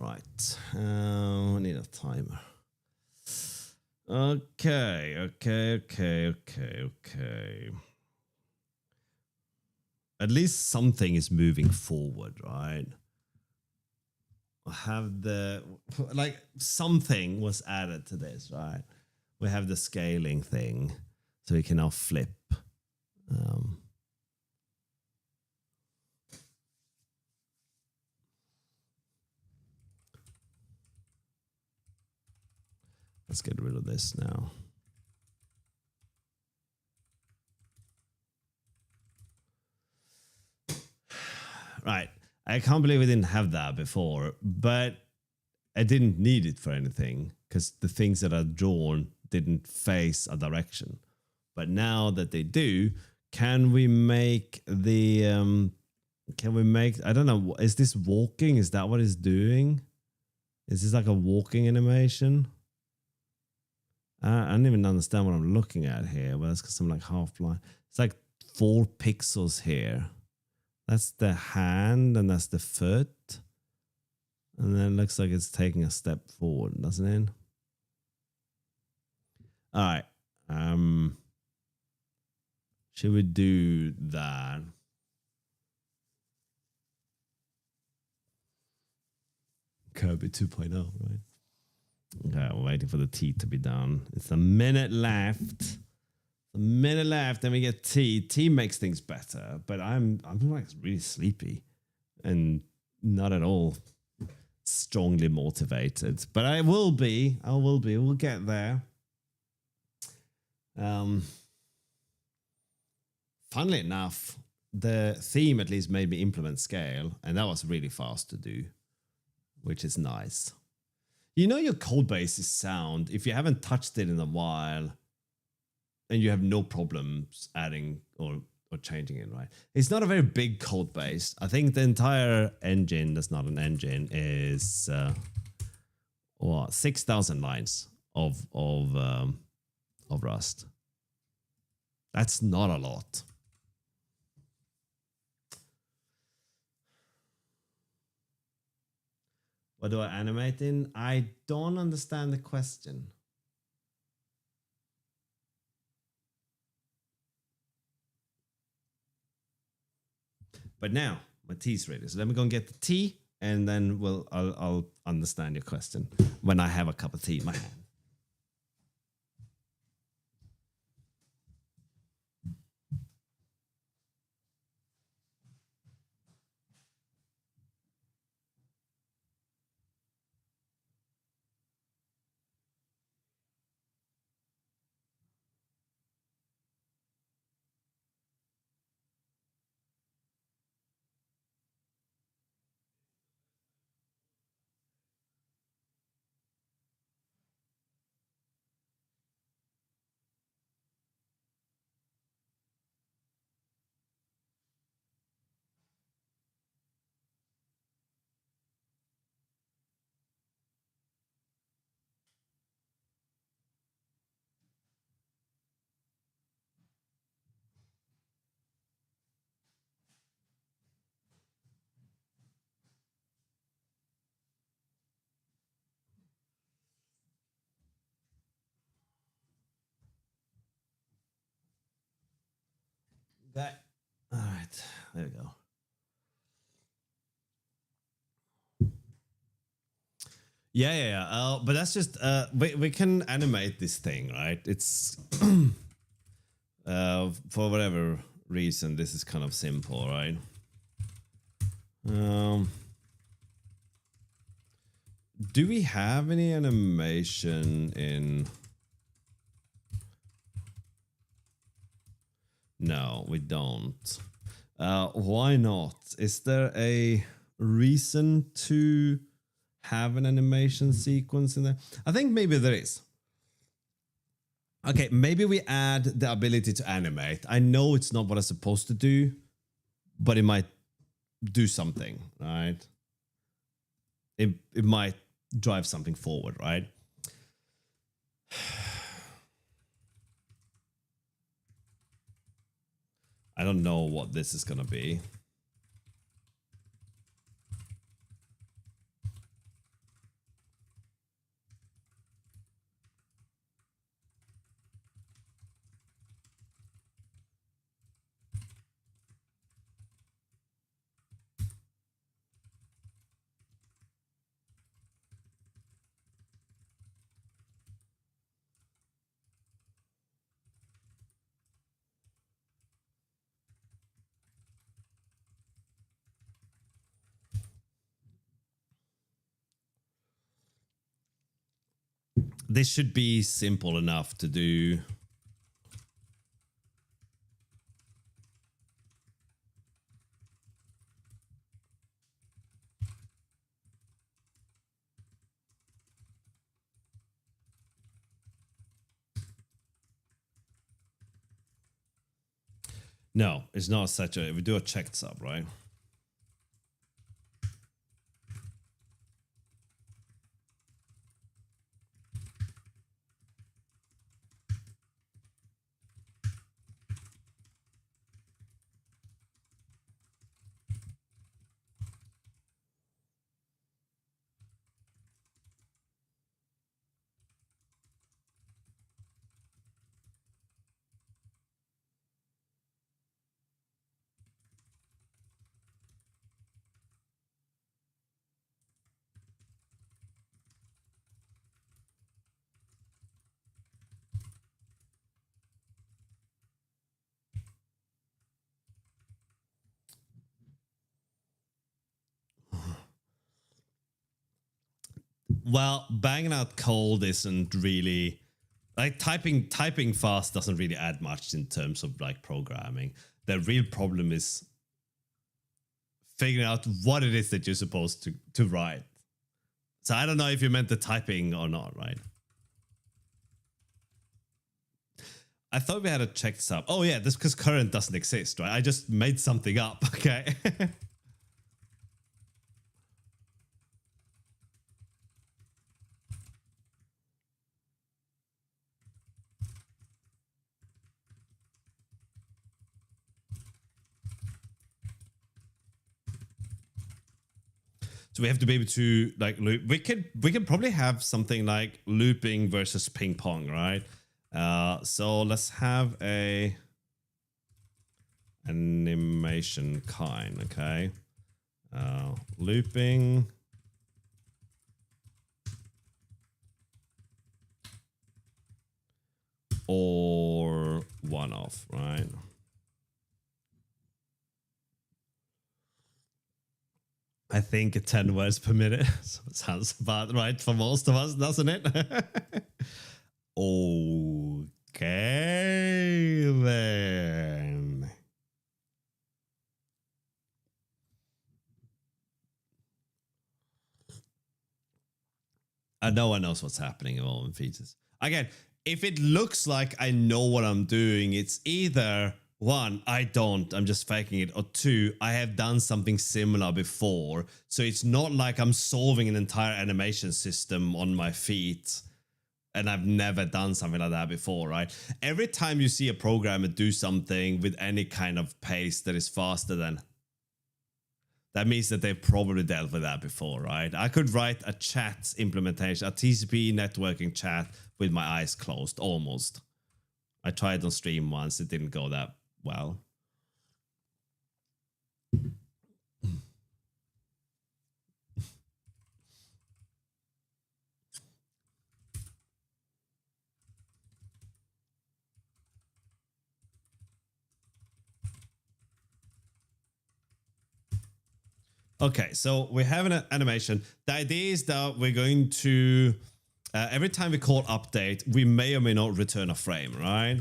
Right. I need a timer. Okay. At least something is moving forward, right? I have the, like, something was added to this, right? We have the scaling thing, so we can now flip. Let's get rid of this now. Right. I can't believe we didn't have that before, but I didn't need it for anything because the things that are drawn didn't face a direction. But now that they do, can we make the I don't know, is this walking? Is that what it's doing? Is this like a walking animation? I don't even understand what I'm looking at here, but that's because I'm like half blind. It's like 4 pixels here. That's the hand and that's the foot. And then it looks like it's taking a step forward, doesn't it? All right. Should we do that? Kirby 2.0, right? Okay, we're waiting for the tea to be done. It's a minute left. A minute left, then we get tea. Tea makes things better, but I'm like really sleepy and not at all strongly motivated. But I will be. We'll get there. Funnily enough, the theme at least made me implement scale, and that was really fast to do, which is nice. You know your code base is sound if you haven't touched it in a while and you have no problems adding or changing it, right? It's not a very big code base. I think the entire engine, that's not an engine, is 6,000 lines of Rust. That's not a lot. What do I animate in? I don't understand the question. But now my tea's ready. So let me go and get the tea, and then I'll understand your question when I have a cup of tea in my hand. Okay. All right. There we go. Yeah. But that's just we can animate this thing, right? It's for whatever reason, this is kind of simple, right? Do we have any animation in? No, we don't. Why not? Is there a reason to have an animation sequence in there? I think maybe there is. Okay, maybe we add the ability to animate. I know it's not what I'm supposed to do, but it might do something, right? It might drive something forward, right? I don't know what this is gonna be. This should be simple enough to do. No, it's not such a. We do a checked sub, right? Well, banging out cold isn't really like typing fast doesn't really add much in terms of like programming. The real problem is figuring out what it is that you're supposed to write. So I don't know if you meant the typing or not, right? I thought we had a checked sub. Oh yeah, this because current doesn't exist, right? I just made something up, okay? So we have to be able to like loop. We can probably have something like looping versus ping pong, right? So let's have a animation kind, okay? Looping or one off, right? I think 10 words per minute sounds about right for most of us, doesn't it? Okay, then. No one knows what's happening in all features. Again, if it looks like I know what I'm doing, it's either one, I don't, I'm just faking it, or two, I have done something similar before. So it's not like I'm solving an entire animation system on my feet and I've never done something like that before, right? Every time you see a programmer do something with any kind of pace that is faster than, that means that they've probably dealt with that before, right? I could write a chat implementation, a TCP networking chat with my eyes closed, almost. I tried on stream once, it didn't go that well. Okay, so we have an animation. The idea is that we're going to, every time we call update, we may or may not return a frame, right?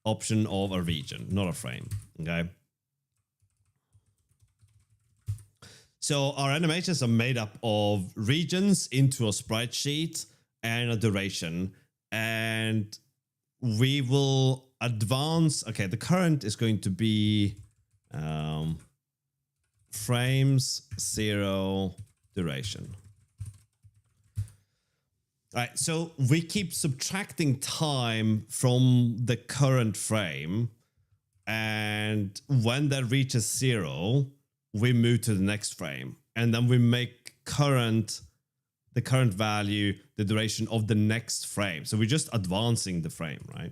Option of a region, not a frame, okay? So our animations are made up of regions into a sprite sheet and a duration. And we will advance, okay, the current is going to be frames, 0, duration. All right, so we keep subtracting time from the current frame, and when that reaches 0, we move to the next frame, and then we make the current value the duration of the next frame. So we're just advancing the frame, right?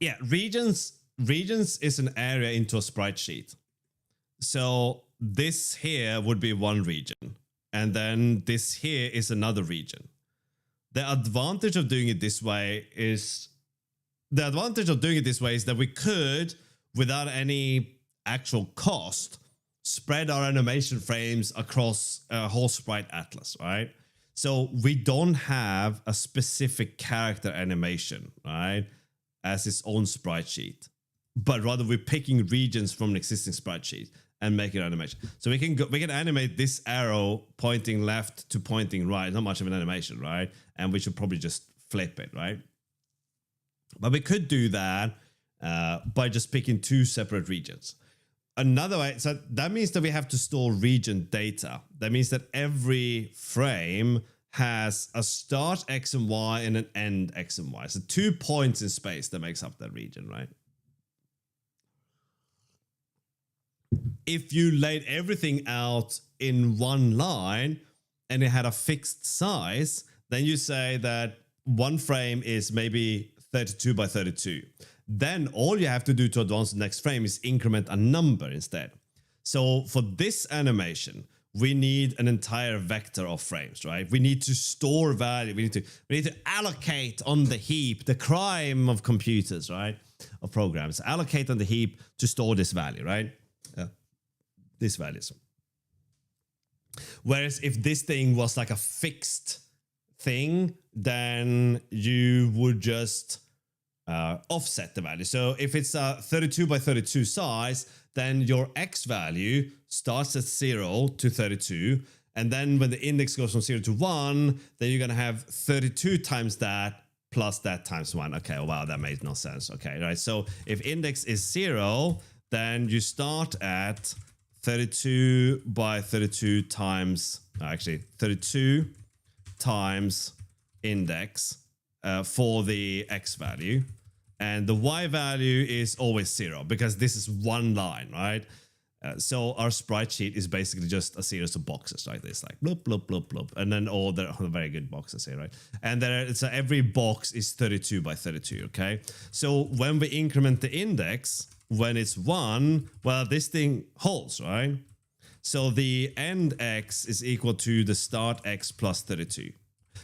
Yeah, regions is an area into a sprite sheet. So this here would be one region. And then this here is another region. The advantage of doing it this way is that we could, without any actual cost, spread our animation frames across a whole sprite atlas, right? So we don't have a specific character animation, right, as its own sprite sheet, but rather we're picking regions from an existing sprite sheet and making an animation. So we can animate this arrow pointing left to pointing right. Not much of an animation, right? And we should probably just flip it, right? But we could do that by just picking two separate regions. Another way, so that means that we have to store region data. That means that every frame has a start X and Y and an end X and Y. So 2 points in space that makes up that region, right? If you laid everything out in one line and it had a fixed size, then you say that one frame is maybe 32 by 32. Then all you have to do to advance the next frame is increment a number instead. So for this animation, we need an entire vector of frames, right? We need to store value. We need to allocate on the heap, the crime of computers, right? Of programs. Allocate on the heap to store this value, right? These values. Whereas if this thing was like a fixed thing, then you would just offset the value. So if it's a 32 by 32 size, then your X value starts at 0 to 32. And then when the index goes from 0 to 1, then you're going to have 32 times that plus that times 1. Okay, wow, that made no sense. Okay, right. So if index is 0, then you start at 32 by 32 times, actually 32 times index for the X value. And the Y value is always 0 because this is one line, right? So our sprite sheet is basically just a series of boxes like this, like bloop, bloop, bloop, bloop. And then all the very good boxes here, right? And so every box is 32 by 32, okay? So when we increment the index, when it's 1, well, this thing holds, right? So the end X is equal to the start X plus 32.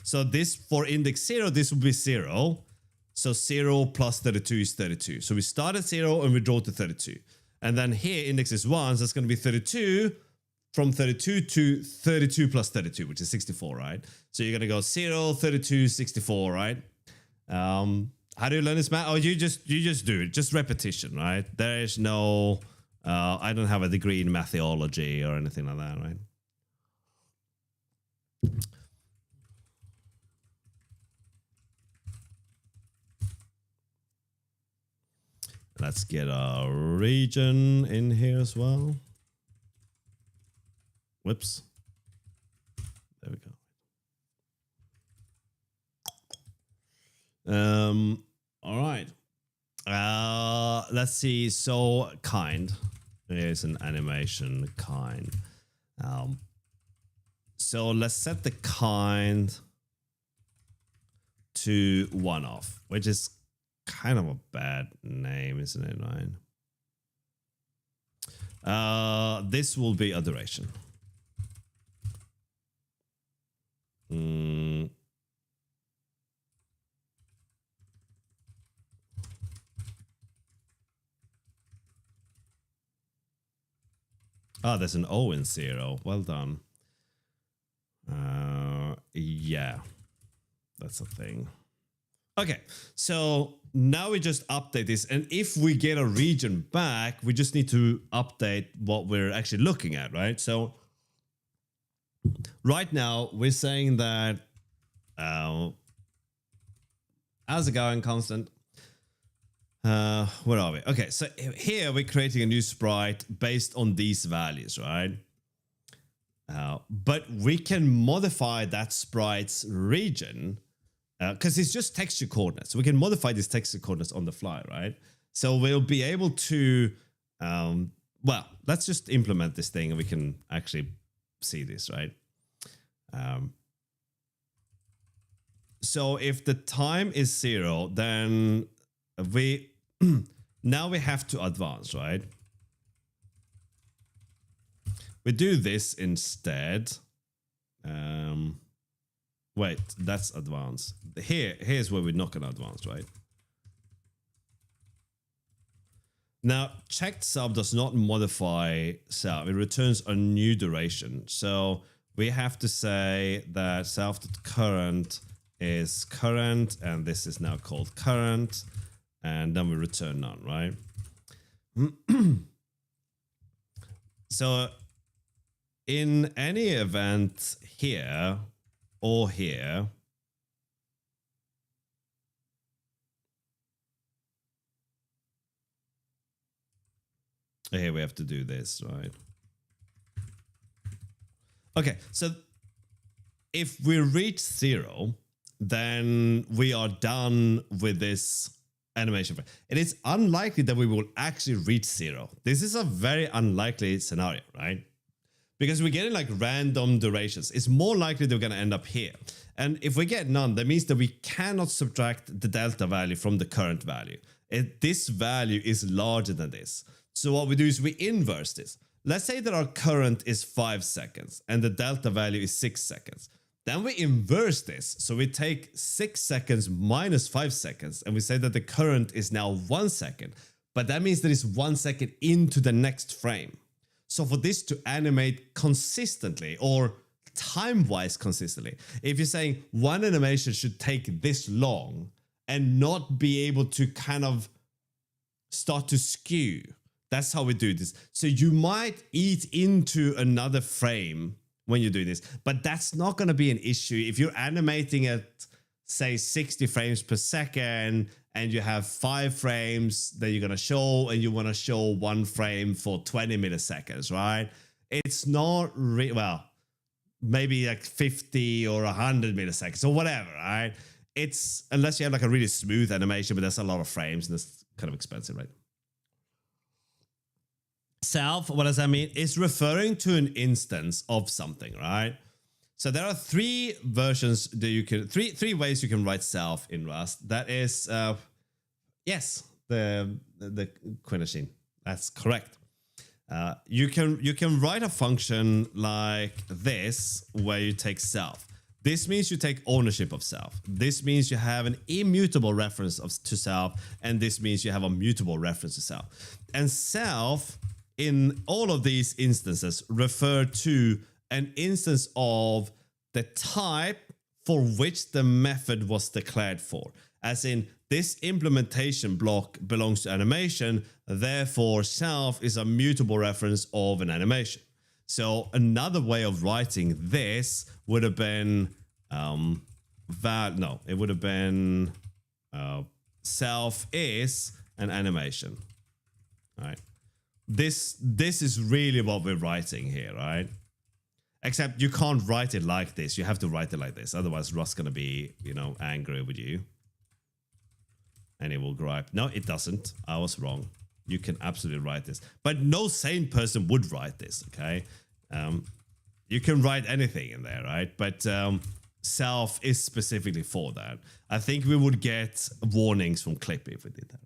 So this, for index 0, this will be 0. So 0 plus 32 is 32. So we start at 0 and we draw to 32. And then here index is 1, so it's going to be 32 from 32 to 32 plus 32, which is 64, right? So you're going to go 0, 32, 64, right? How do you learn this math? Oh, you just do it. Just repetition, right? There is no, I don't have a degree in mathology or anything like that, right? Let's get a region in here as well. Whoops. There we go. All right. Let's see. So kind. Here's an animation kind. So let's set the kind to 1-off, which is kind of a bad name, isn't it, Ryan? This will be a duration. Oh, there's an O in 0. Well done. Yeah, that's a thing. Okay, so now we just update this. And if we get a region back, we just need to update what we're actually looking at, right? So right now we're saying that, how's it going, Constant? Where are we? Okay, so here we're creating a new sprite based on these values, right? But we can modify that sprite's region because it's just texture coordinates. We can modify these texture coordinates on the fly, right? So we'll be able to, well, let's just implement this thing and we can actually see this, right? So if the time is 0, then we now we have to advance, right? We do this instead. Wait, that's advanced. Here's where we're not gonna advance, right? Now, checked self does not modify self. It returns a new duration. So we have to say that self.current is current, and this is now called current, and then we return none, right? So in any event here or here, here we have to do this, right? Okay, so if we reach 0, then we are done with this animation. It is unlikely that we will actually reach 0. This is a very unlikely scenario, right? Because we're getting like random durations. It's more likely that we're going to end up here. And if we get none, that means that we cannot subtract the delta value from the current value. This value is larger than this. So what we do is we inverse this. Let's say that our current is 5 seconds and the delta value is 6 seconds. Then we inverse this. So we take 6 seconds minus 5 seconds and we say that the current is now 1 second. But that means that it's 1 second into the next frame. So for this to animate consistently or time-wise consistently, if you're saying one animation should take this long and not be able to kind of start to skew, that's how we do this. So you might eat into another frame when you do this, but that's not going to be an issue. If you're animating at, say, 60 frames per second and you have 5 frames that you're going to show and you want to show 1 frame for 20 milliseconds, right? It's not well, maybe like 50 or 100 milliseconds or whatever, right? It's unless you have like a really smooth animation, but that's a lot of frames and that's kind of expensive, right? Self, what does that mean? It's referring to an instance of something, right? So there are 3 versions that you can, three ways you can write self in Rust. That is, yes, the Queen machine. That's correct. You can write a function like this where you take self. This means you take ownership of self. This means you have an immutable reference to self, and this means you have a mutable reference to self. And self in all of these instances refer to an instance of the type for which the method was declared for. As in, this implementation block belongs to animation, therefore self is a mutable reference of an animation. So another way of writing this would have been it would have been self is an animation. All right. This is really what we're writing here, right? Except you can't write it like this. You have to write it like this. Otherwise, Rust's going to be, angry with you. And it will gripe. No, it doesn't. I was wrong. You can absolutely write this. But no sane person would write this, okay? You can write anything in there, right? But self is specifically for that. I think we would get warnings from Clippy if we did that.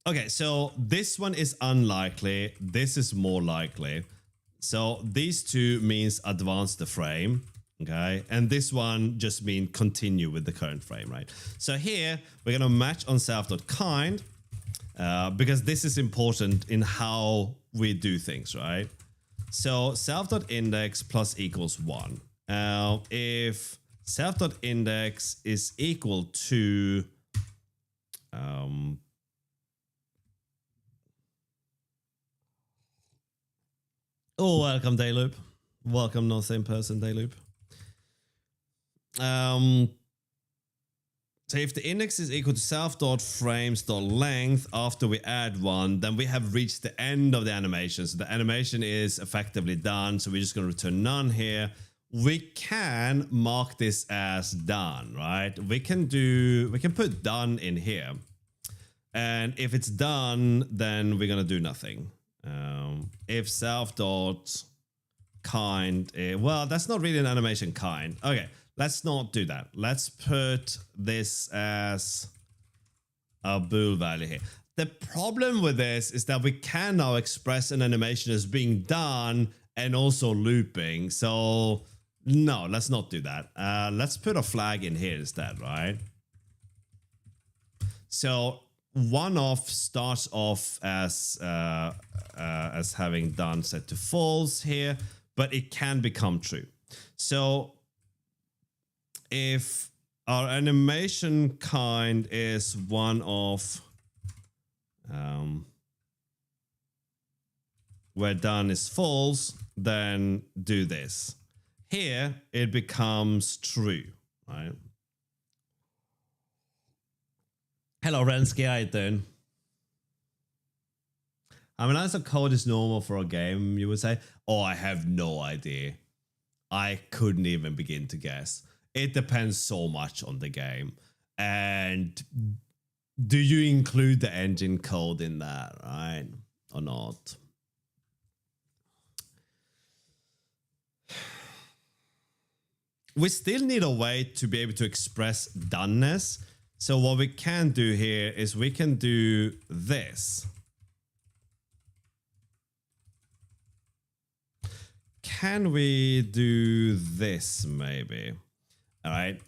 Okay, so this one is unlikely. This is more likely. So these two means advance the frame, okay? And this one just means continue with the current frame, right? So here, we're going to match on self.kind because this is important in how we do things, right? So self.index plus equals 1. If self.index is equal to... Oh, welcome, Dayloop. Welcome, not same person, Dayloop. So if the index is equal to self.frames.length after we add 1, then we have reached the end of the animation. So the animation is effectively done. So we're just going to return none here. We can mark this as done, right? We can put done in here. And if it's done, then we're going to do nothing. If self.kind, well, that's not really an animation kind. Okay, let's not do that. Let's put this as a bool value here. The problem with this is that we can now express an animation as being done and also looping. So no, let's not do that. Let's put a flag in here instead, right? So one off starts off as having done set to false here, but it can become true. So if our animation kind is one of where done is false, then do this. Here it becomes true, right? Hello, Rensky, how you doing? I mean, as a code is normal for a game, you would say, oh, I have no idea. I couldn't even begin to guess. It depends so much on the game. And do you include the engine code in that, right? Or not? We still need a way to be able to express doneness. So what we can do here is we can do this. Can we do this maybe? All right.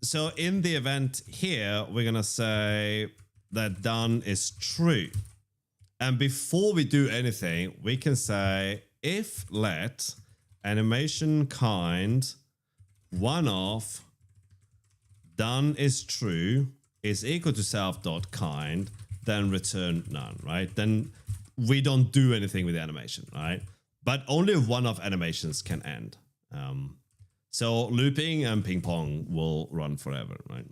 So in the event here, we're going to say that done is true. And before we do anything, we can say if let animation kind one of done is true is equal to self.kind, then return none, right? Then we don't do anything with the animation, right? But only one of animations can end. So looping and ping pong will run forever, right?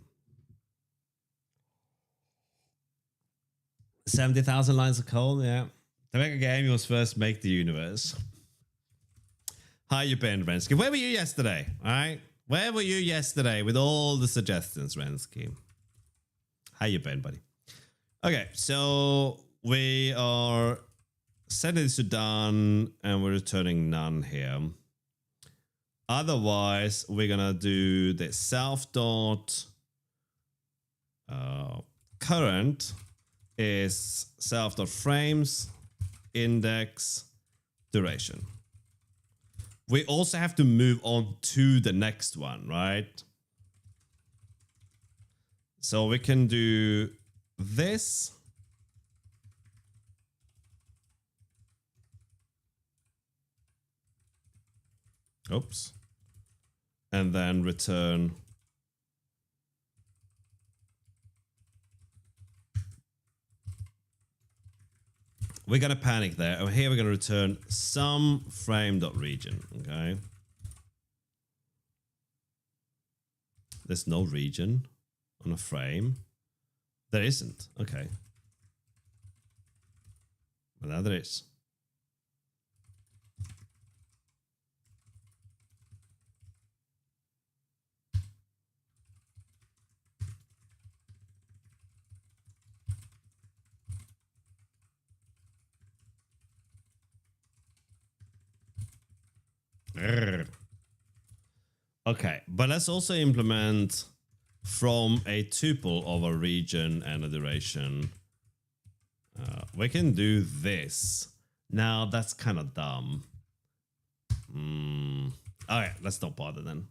70,000 lines of code, yeah. To make a game, you must first make the universe. How you been, Rensky? Where were you yesterday, all right? Where were you yesterday with all the suggestions, Rensky? How you been, buddy? Okay, so we are setting this to done and we're returning none here. Otherwise, we're gonna do the self dot current is self dot frames index duration. We also have to move on to the next one, right? So we can do this. Oops. And then return. We're going to panic there. Over here, we're going to return some frame.region. Okay. There's no region on a frame. There isn't. Okay. Well, now there is. Okay, but let's also implement from a tuple of a region and a duration. We can do this. Now that's kind of dumb. Okay, let's not bother then.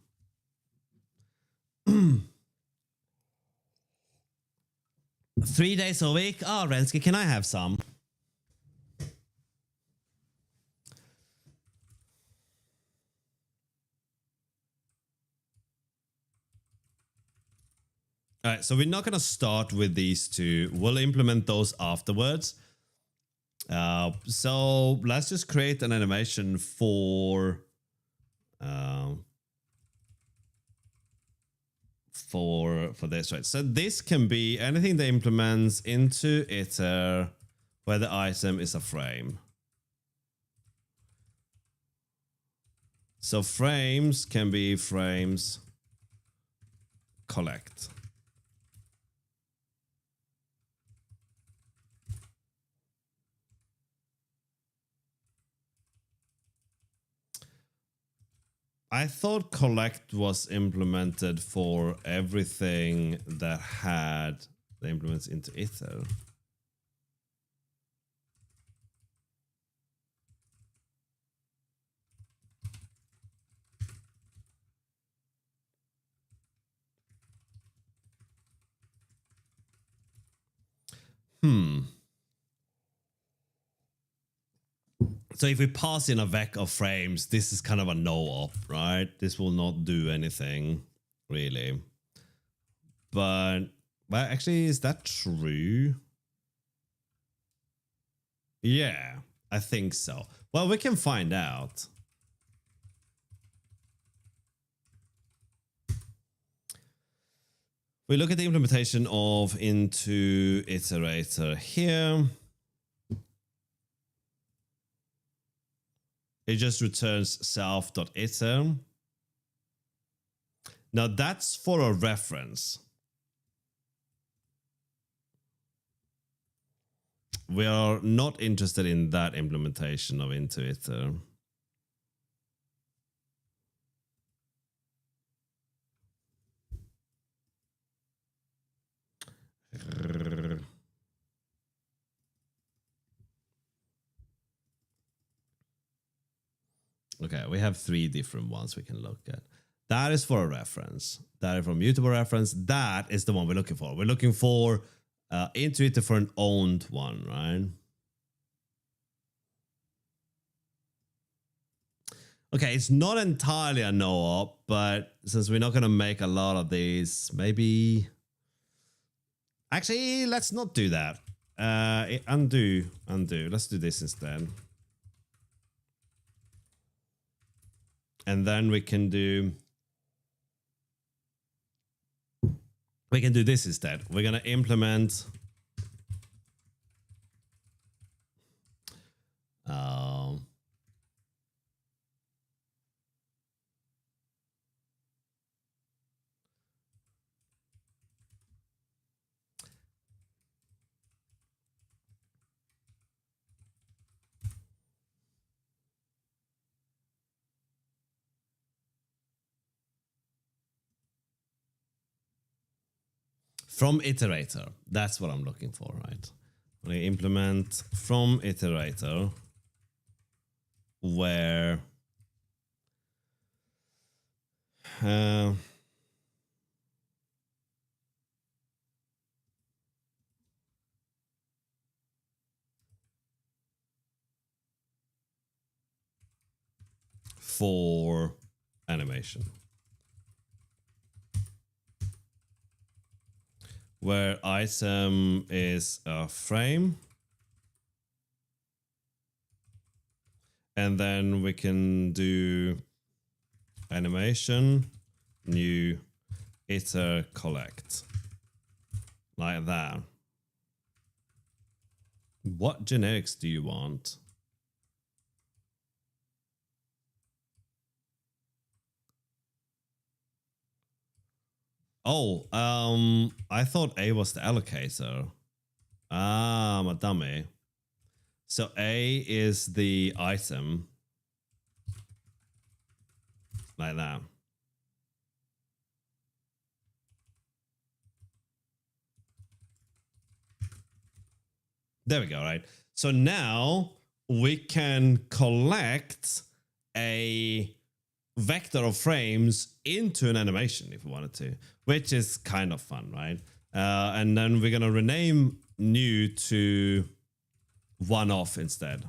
3 days a week? Oh, Rensky, can I have some? All right, so we're not going to start with these two. We'll implement those afterwards. So let's just create an animation for this, right? So this can be anything that implements into iter where the item is a frame. So frames can be frames collect. I thought collect was implemented for everything that had the implements into iter. So if we pass in a vec of frames, this is kind of a no-op, right? This will not do anything, really. But actually, is that true? Yeah, I think so. Well, we can find out. We look at the implementation of into iterator here. It just returns self.iter. Now that's for a reference. We are not interested in that implementation of into iter. Okay, we have 3 different ones we can look at. That is for a reference. That is for a mutable reference. That is the one we're looking for. We're looking for into iter for an owned one, right? Okay, it's not entirely a no-op, but since we're not going to make a lot of these, maybe... Actually, let's not do that. Undo. Let's do this instead. And then we can do this instead. We're going to implement from iterator. That's what I'm looking for, right? We implement from iterator where for animation. Where item is a frame. And then we can do animation, new iter collect. Like that. What generics do you want? Oh, I thought A was the allocator. Ah, I'm a dummy. So A is the item. Like that. There we go, right? So now we can collect a vector of frames into an animation if we wanted to, which is kind of fun, right? And then we're going to rename new to one-off instead.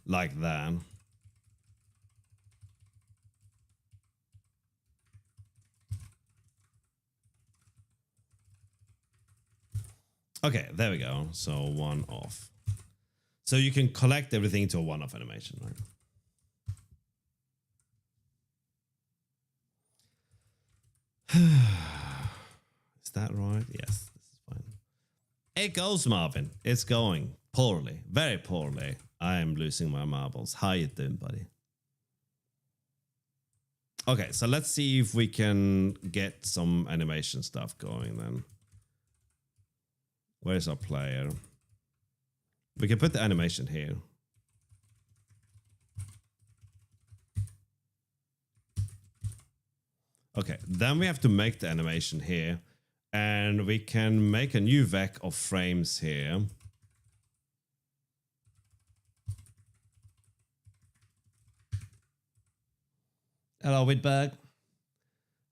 Like that. Okay, there we go. So one off. So you can collect everything into a one-off animation, right? Is that right? Yes, this is fine. It goes, Marvin. It's going poorly, very poorly. I am losing my marbles. How you doing, buddy? Okay, so let's see if we can get some animation stuff going then. Where's our player? We can put the animation here. Okay, then we have to make the animation here. And we can make a new vec of frames here. Hello, Whitberg.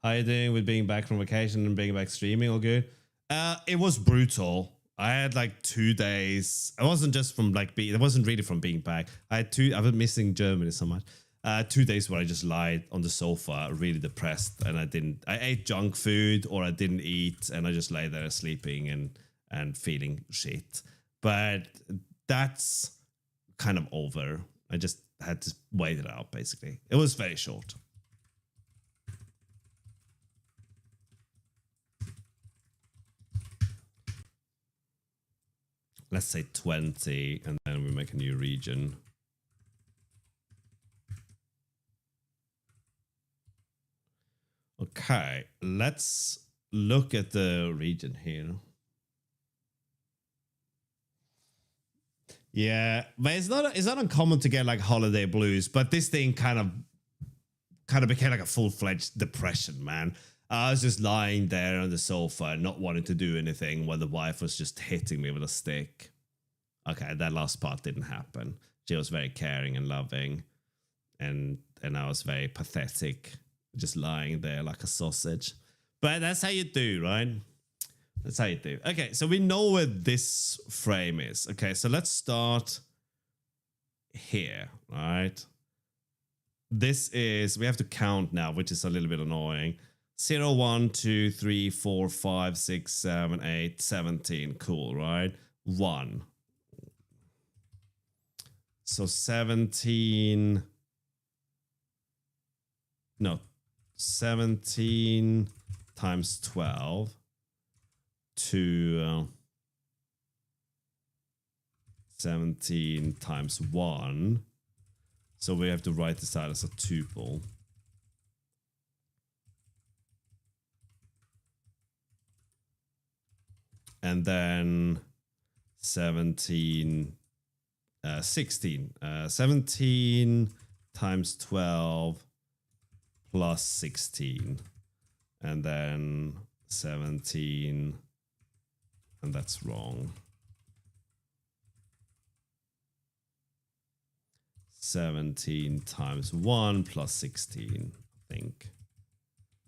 How you doing with being back from vacation and being back streaming? All good? It was brutal. I had like 2 days. It wasn't just from like it wasn't really from being back. I was missing Germany so much. 2 days where I just lied on the sofa, really depressed, and I ate junk food or I didn't eat, and I just lay there sleeping and feeling shit. But that's kind of over. I just had to wait it out, basically. It was very short. Let's say 20, and then we make a new region. Okay, let's look at the region here. Yeah, but it's not uncommon to get like holiday blues, but this thing kind of became like a full-fledged depression, man. I was just lying there on the sofa, not wanting to do anything, while the wife was just hitting me with a stick. Okay, that last part didn't happen. She was very caring and loving, and I was very pathetic, just lying there like a sausage. But that's how you do, right? That's how you do. Okay, so we know where this frame is. Okay, so let's start here, right? This is, we have to count now, which is a little bit annoying. 0, 1, 2, 3, 4, 5, 6, 7, 8, 17. Cool, right? 1. So 17. No, 17 times 12 to 17 times 1. So we have to write this out as a tuple. And then 16. 17 times 12 plus 16. And then 17. And that's wrong. 17 times 1 plus 16, I think.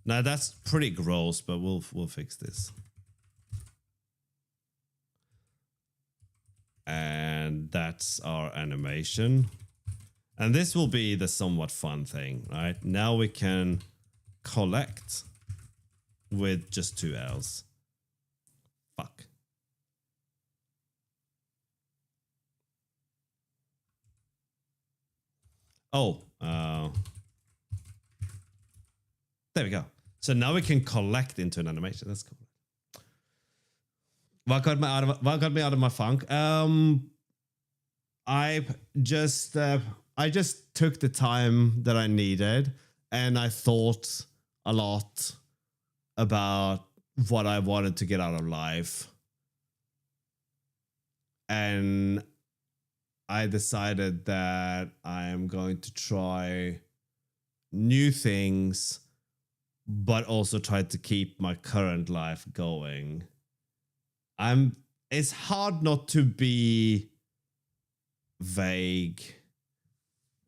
Now that's pretty gross, but we'll fix this. And that's our animation. And this will be the somewhat fun thing, right? Now we can collect with just 2 L's. Fuck. Oh, there we go. So now we can collect into an animation. That's cool. What got me out of my funk? I just took the time that I needed, and I thought a lot about what I wanted to get out of life. And I decided that I am going to try new things, but also try to keep my current life going. It's hard not to be vague,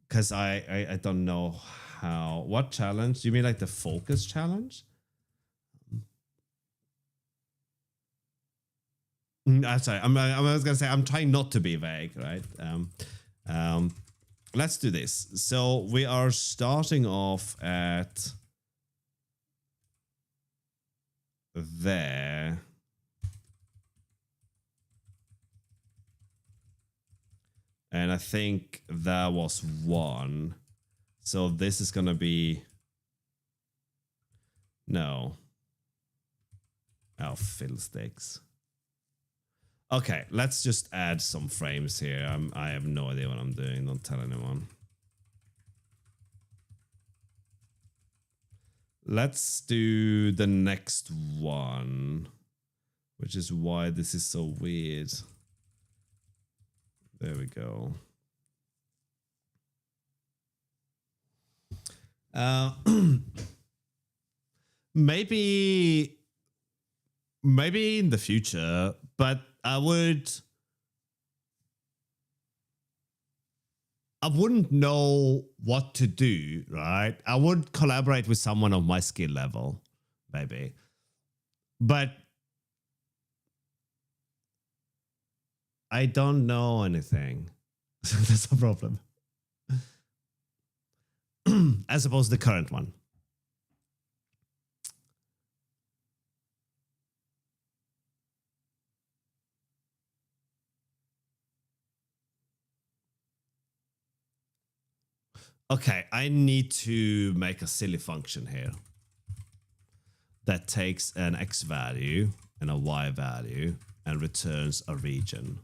because I don't know how. What challenge? You mean like the focus challenge? Sorry, I was gonna say I'm trying not to be vague, right? Let's do this. So we are starting off at there. And I think that was 1. So this is gonna be no. Oh, fiddlesticks. Okay, let's just add some frames here. I have no idea what I'm doing. Don't tell anyone. Let's do the next one, which is why this is so weird. There we go. Maybe maybe in the future, but I wouldn't know what to do, right? I would collaborate with someone of my skill level, maybe. But I don't know anything. That's a problem. As opposed to the current one. Okay, I need to make a silly function here that takes an x value and a y value and returns a region.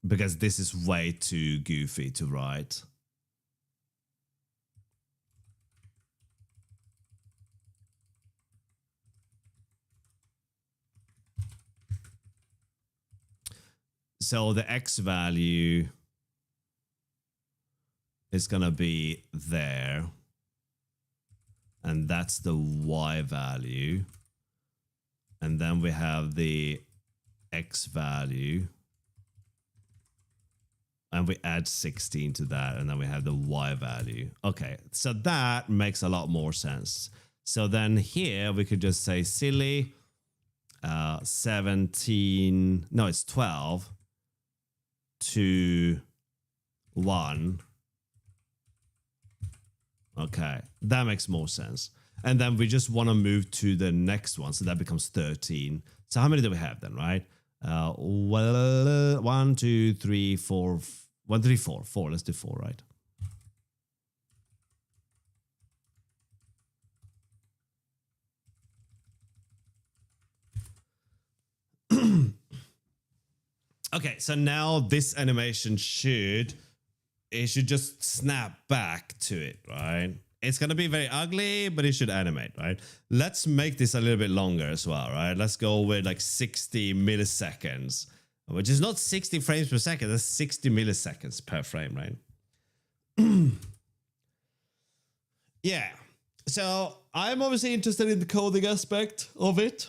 Because this is way too goofy to write. So the x value is going to be there. And that's the y value. And then we have the x value. And we add 16 to that. And then we have the y value. Okay, so that makes a lot more sense. So then here we could just say silly 17. No, it's 12 to 1. Okay, that makes more sense. And then we just want to move to the next one. So that becomes 13. So how many do we have then, right? Well, 1, 2, 3, 4. 1, 3, 4. 4. Let's do 4, right? Okay, so now this animation should just snap back to it, right? It's going to be very ugly, but it should animate, right? Let's make this a little bit longer as well, right? Let's go with like 60 milliseconds, which is not 60 frames per second. That's 60 milliseconds per frame, right? Yeah. So I'm obviously interested in the coding aspect of it.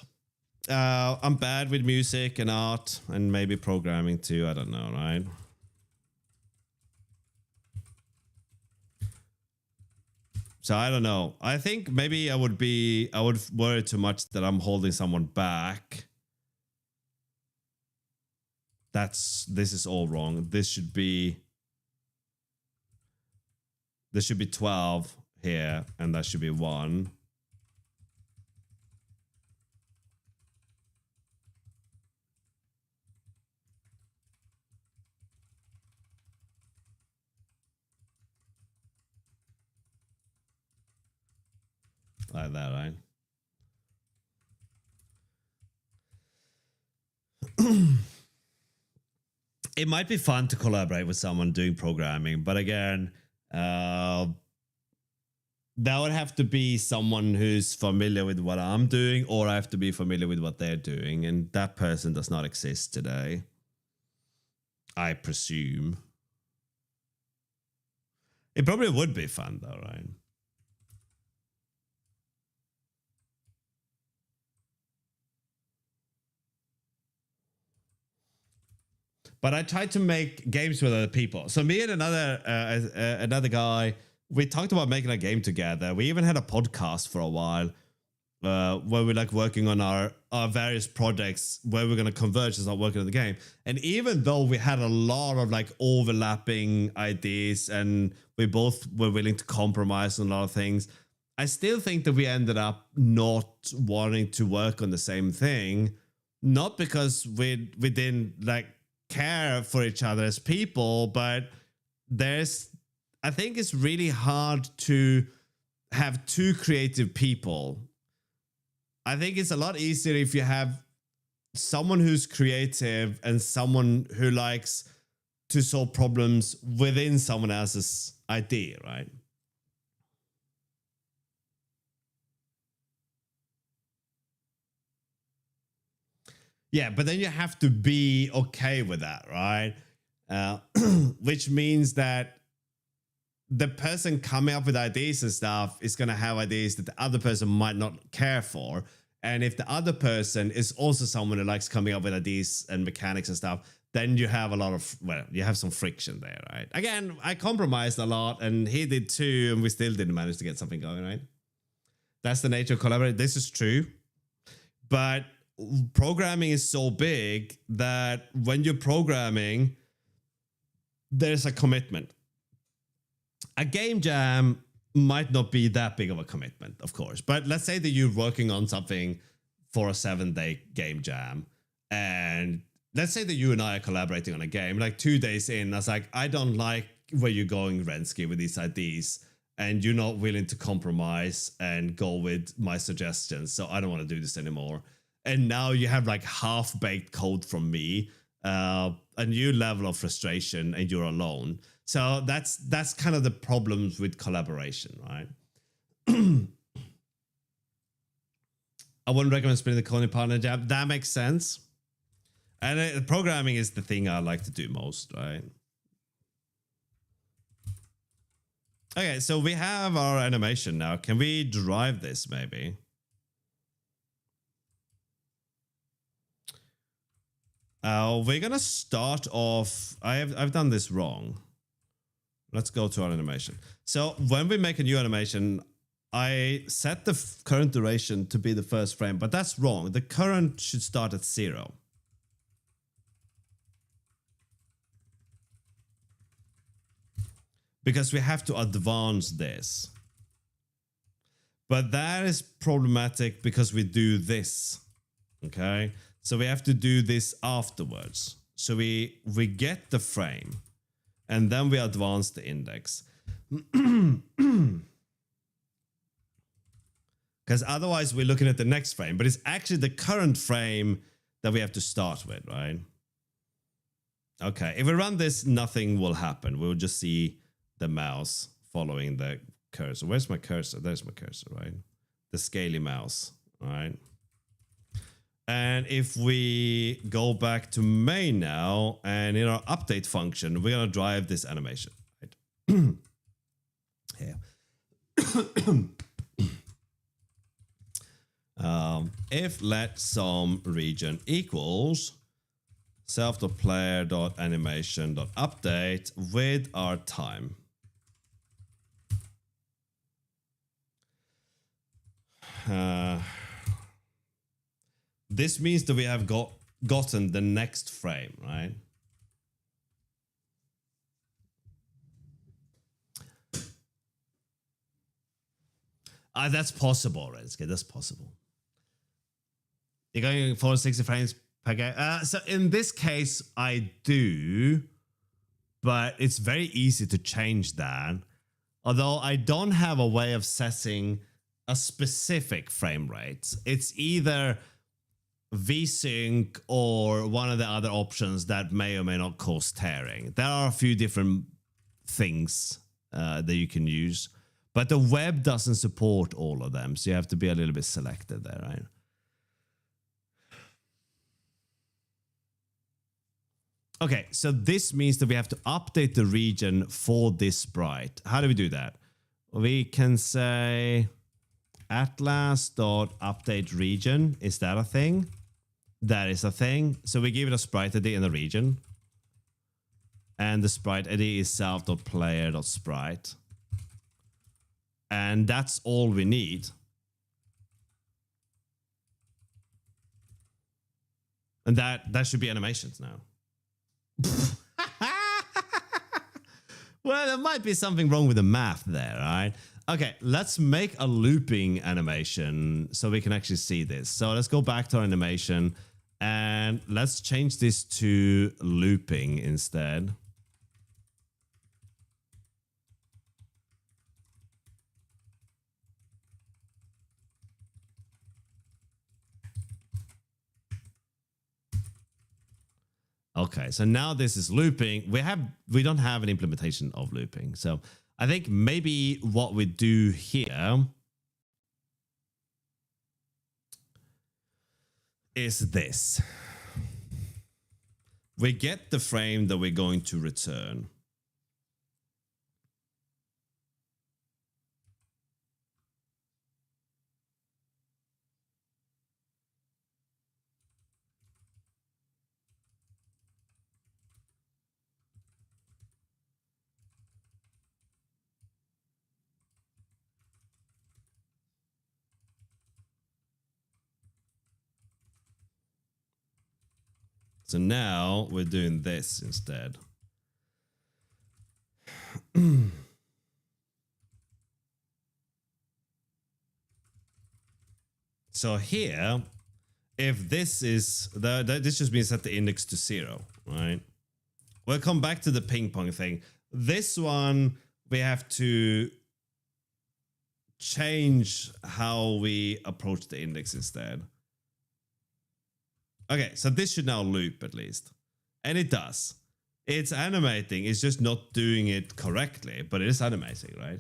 I'm bad with music and art and maybe programming too. I don't know, right? So I don't know. I think maybe I would worry too much that I'm holding someone back. This is all wrong. This should be 12 here, and that should be 1. Like that, right? It might be fun to collaborate with someone doing programming, but again, that would have to be someone who's familiar with what I'm doing, or I have to be familiar with what they're doing, and that person does not exist today, I presume. It probably would be fun though, right? But I tried to make games with other people. So me and another guy, we talked about making a game together. We even had a podcast for a while where we're like working on our various projects where we're going to converge and start working on the game. And even though we had a lot of like overlapping ideas and we both were willing to compromise on a lot of things, I still think that we ended up not wanting to work on the same thing. Not because we didn't like care for each other as people, but I think it's really hard to have two creative people. I think it's a lot easier if you have someone who's creative and someone who likes to solve problems within someone else's idea, right? Yeah, but then you have to be okay with that, right? Which means that the person coming up with ideas and stuff is going to have ideas that the other person might not care for. And if the other person is also someone who likes coming up with ideas and mechanics and stuff, then you have a lot of, well, you have some friction there, right? Again, I compromised a lot and he did too, and we still didn't manage to get something going, right? That's the nature of collaborating. This is true. But programming is so big that when you're programming, there's a commitment. A game jam might not be that big of a commitment, of course. But let's say that you're working on something for a 7-day game jam. And let's say that you and I are collaborating on a game. Like 2 days in, I was like, I don't like where you're going, Rensky, with these ideas. And you're not willing to compromise and go with my suggestions. So I don't want to do this anymore. And now you have like half-baked code from me, a new level of frustration, and you're alone. So that's kind of the problems with collaboration, right? I wouldn't recommend splitting the code in partner jam. That makes sense. And programming is the thing I like to do most, right? Okay, so we have our animation now. Can we drive this maybe? We're gonna start off. I've done this wrong. Let's go to our animation. So when we make a new animation, I set the current duration to be the first frame, but that's wrong. The current should start at 0. Because we have to advance this. But that is problematic because we do this. Okay? So we have to do this afterwards. So we get the frame. And then we advance the index. Because otherwise we're looking at the next frame. But it's actually the current frame that we have to start with, right? Okay, if we run this, nothing will happen. We'll just see the mouse following the cursor. Where's my cursor? There's my cursor, right? The scaly mouse, all right? And if we go back to main now, and in our update function, we're going to drive this animation, right? Here. If let some region equals self.player.animation.update with our time. This means that we have gotten the next frame, right? That's possible, right? Okay, that's possible. You're going for 60 frames per game. So in this case, I do, but it's very easy to change that. Although I don't have a way of setting a specific frame rate. It's either VSync or one of the other options that may or may not cause tearing. There are a few different things that you can use, but the web doesn't support all of them, so you have to be a little bit selective there, right? Okay, so this means that we have to update the region for this sprite. How do we do that? We can say atlas.update region. Is that a thing? That is a thing. So we give it a sprite ID in the region. And the sprite ID is self.player.sprite. And that's all we need. And that should be animations now. Well, there might be something wrong with the math there, right? Okay, let's make a looping animation so we can actually see this. So let's go back to our animation and let's change this to looping instead. Okay, so now this is looping. We don't have an implementation of looping. So I think maybe what we do here is this. We get the frame that we're going to return. So now we're doing this instead. So here, if this is this just means set the index to 0, right? We'll come back to the ping pong thing. This one we have to change how we approach the index instead. Okay, so this should now loop at least. And it does. It's animating, it's just not doing it correctly, but it is animating, right?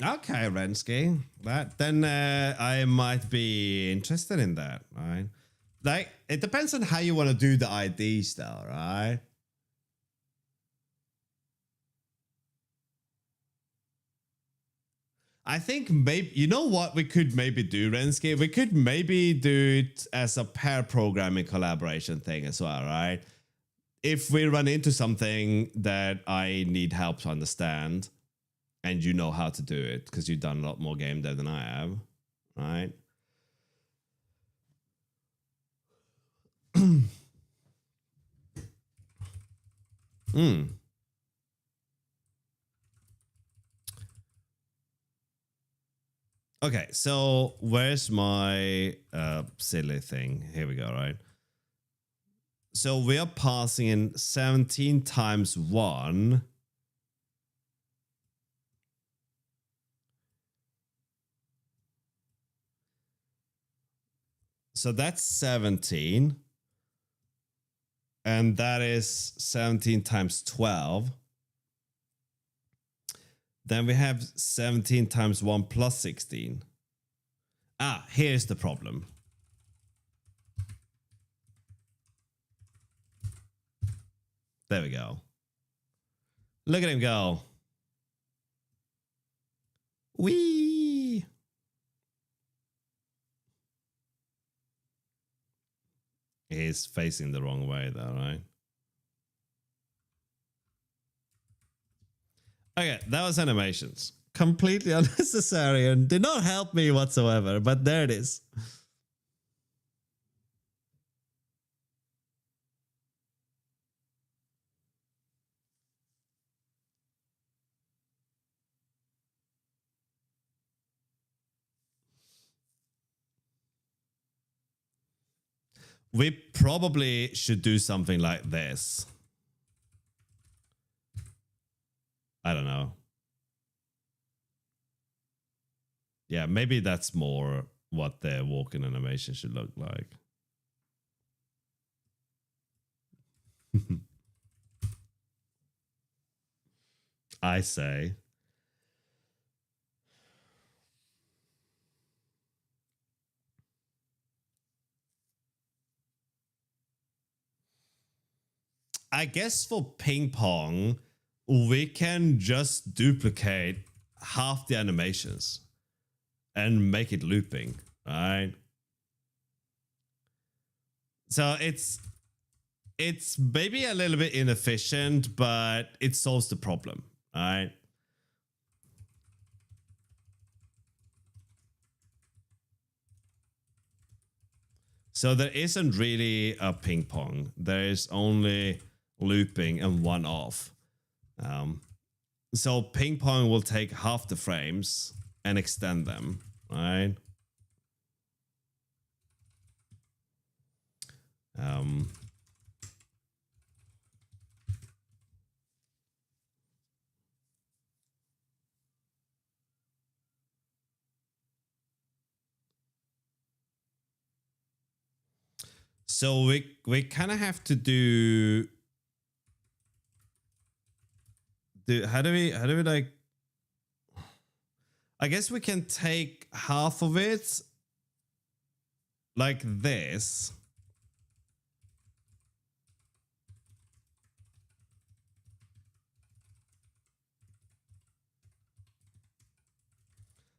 Okay, Rensky. Then I might be interested in that, right? Like, it depends on how you want to do the IDs though, right? I think maybe, you know what we could maybe do, Rensky? We could maybe do it as a pair programming collaboration thing as well, right? If we run into something that I need help to understand, and you know how to do it because you've done a lot more game dev than I have, right? Okay, so where's my silly thing? Here we go, right? So we are passing in 17 times 1. So that's 17. And that is 17 times 12. Then we have 17 times 1 plus 16. Ah, here's the problem. There we go. Look at him go. Whee! He's facing the wrong way though, right? Okay, that was animations. Completely unnecessary and did not help me whatsoever, but there it is. We probably should do something like this. I don't know. Yeah, maybe that's more what the walking animation should look like. I say. I guess for ping pong, we can just duplicate half the animations and make it looping, right? So it's maybe a little bit inefficient, but it solves the problem, right? So there isn't really a ping pong. There is only looping and one off. So ping pong will take half the frames and extend them, right? So we kind of have to do how do we like, I guess we can take half of it like this.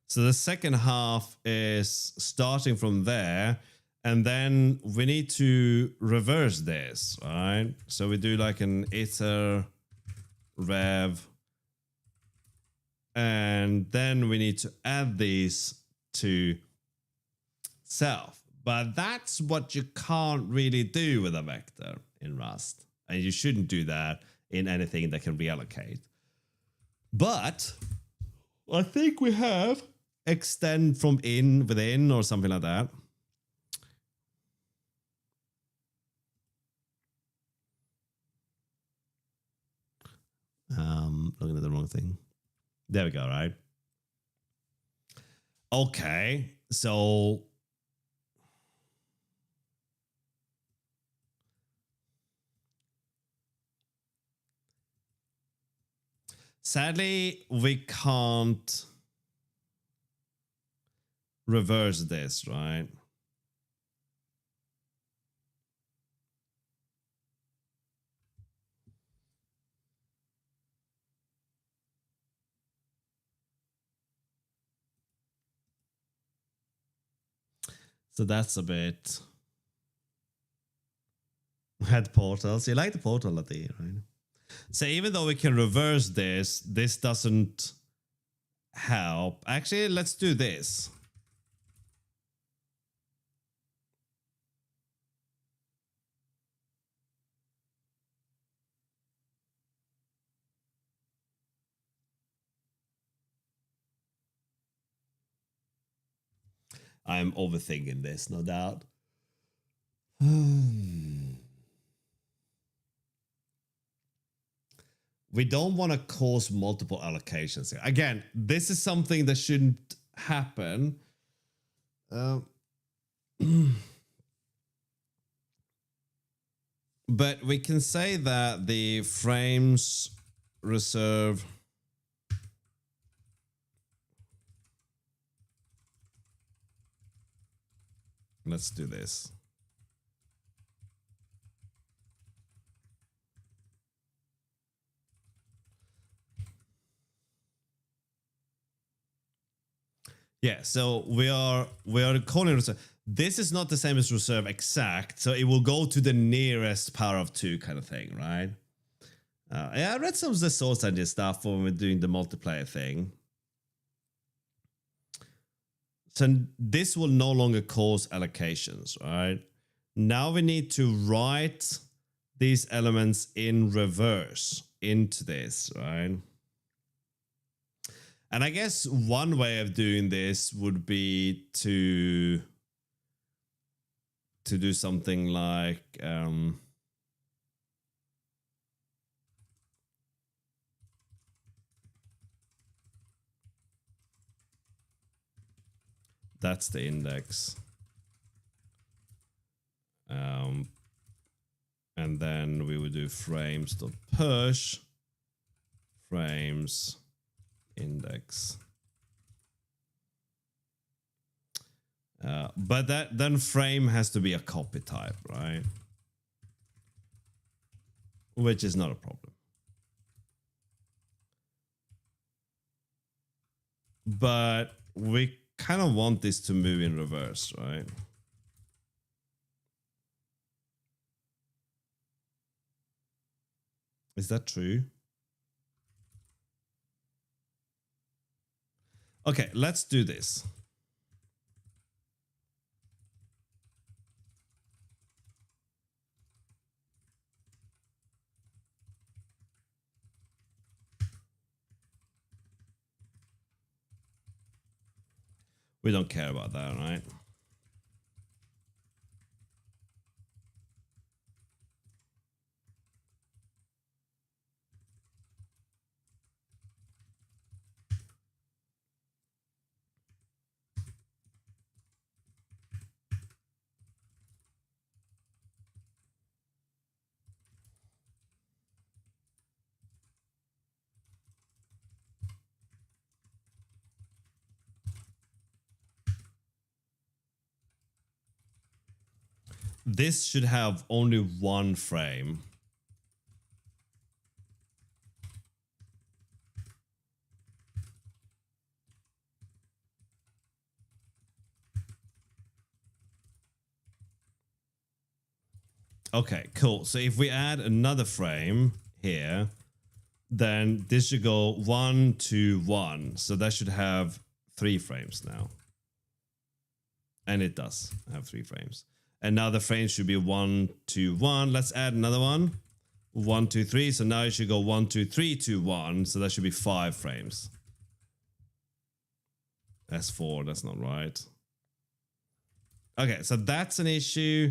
So the second half is starting from there, and then we need to reverse this, right? So we do like an iter rev, and then we need to add these to self. But that's what you can't really do with a vector in Rust. And you shouldn't do that in anything that can reallocate. But I think we have extend from in within or something like that. Looking at the wrong thing. There we go, right? Okay, so sadly, we can't reverse this, right? So that's a bit. Had portals. You like the portal at the end, right? So even though we can reverse this, this doesn't help. Actually, let's do this. I'm overthinking this, no doubt. We don't want to cause multiple allocations here. Again, this is something that shouldn't happen. But we can say that the frames reserve let's do this. Yeah, so we are calling reserve. This is not the same as reserve exact, so it will go to the nearest power of 2 kind of thing, right? Yeah, I read some of the source engine stuff when we're doing the multiplayer thing. So this will no longer cause allocations, right? Now we need to write these elements in reverse into this, right? And I guess one way of doing this would be to do something like that's the index. And then we would do frames.push frames index. But that then frame has to be a copy type, right? Which is not a problem. But we kind of want this to move in reverse, right? Is that true? Okay, let's do this. We don't care about that, right? This should have only one frame. Okay, cool. So if we add another frame here, then this should go 1 to 1. So that should have 3 frames now. And it does have 3 frames. And now the frames should be 1, 2, 1. Let's add another one. 1, 2, 3. So now it should go 1, 2, 3, 2, 1. So that should be 5 frames. That's 4. That's not right. Okay, so that's an issue.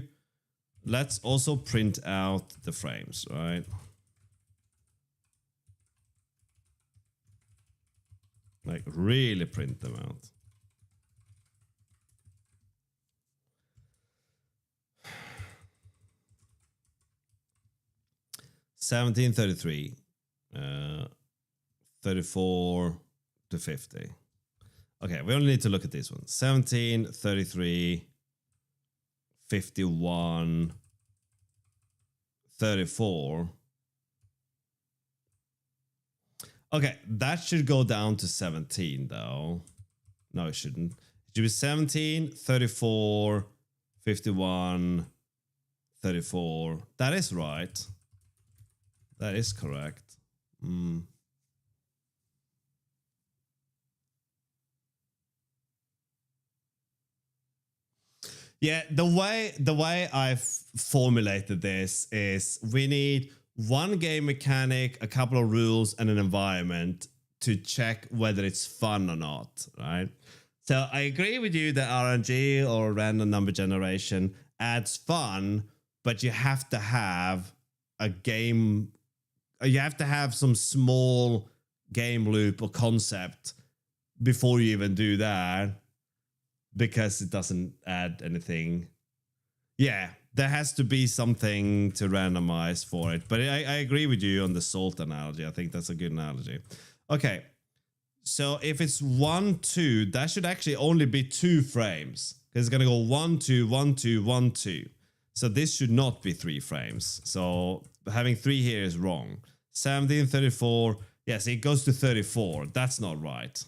Let's also print out the frames, right? Like really print them out. $17.33, 34 to 50. Okay, we only need to look at this one. 17.33, 51, 34. Okay, that should go down to 17 though. No, it shouldn't. It should be 17, 34, 51, 34. That is right. That is correct. Yeah, the way I've formulated this is we need one game mechanic, a couple of rules, and an environment to check whether it's fun or not, right? So I agree with you that RNG or random number generation adds fun, but you have to have a game, you have to have some small game loop or concept before you even do that, because it doesn't add anything. Yeah, there has to be something to randomize for it. But I agree with you on the salt analogy. I think that's a good analogy. Okay, so if it's 1, 2, that should actually only be 2 frames, because it's going to go 1, 2, 1, 2, 1, 2. So this should not be 3 frames. So having 3 here is wrong. 17, 34. Yes, it goes to 34. That's not right.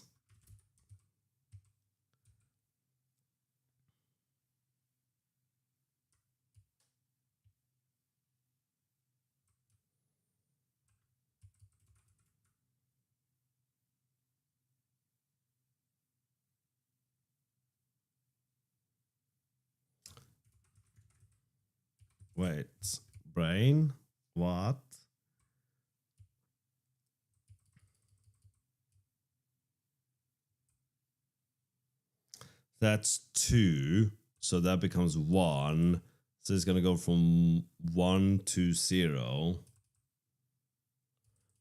Wait, brain? What? That's 2. So that becomes 1. So it's going to go from 1 to 0.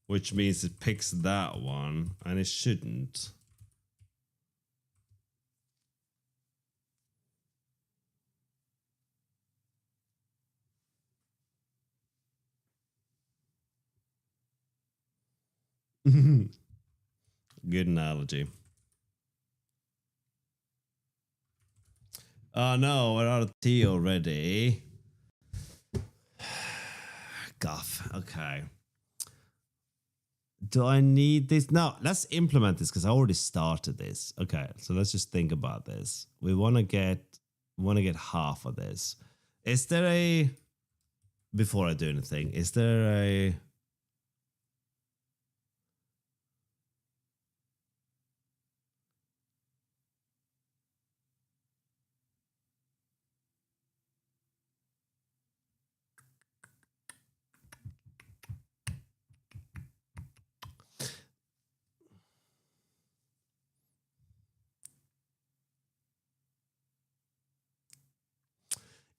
Which means it picks that one. And it shouldn't. Good analogy. Oh no, we're out of tea already. Guff. Okay. Do I need this? No, let's implement this because I already started this. Okay, so let's just think about this. We want to get half of this. Is there a, before I do anything, is there a,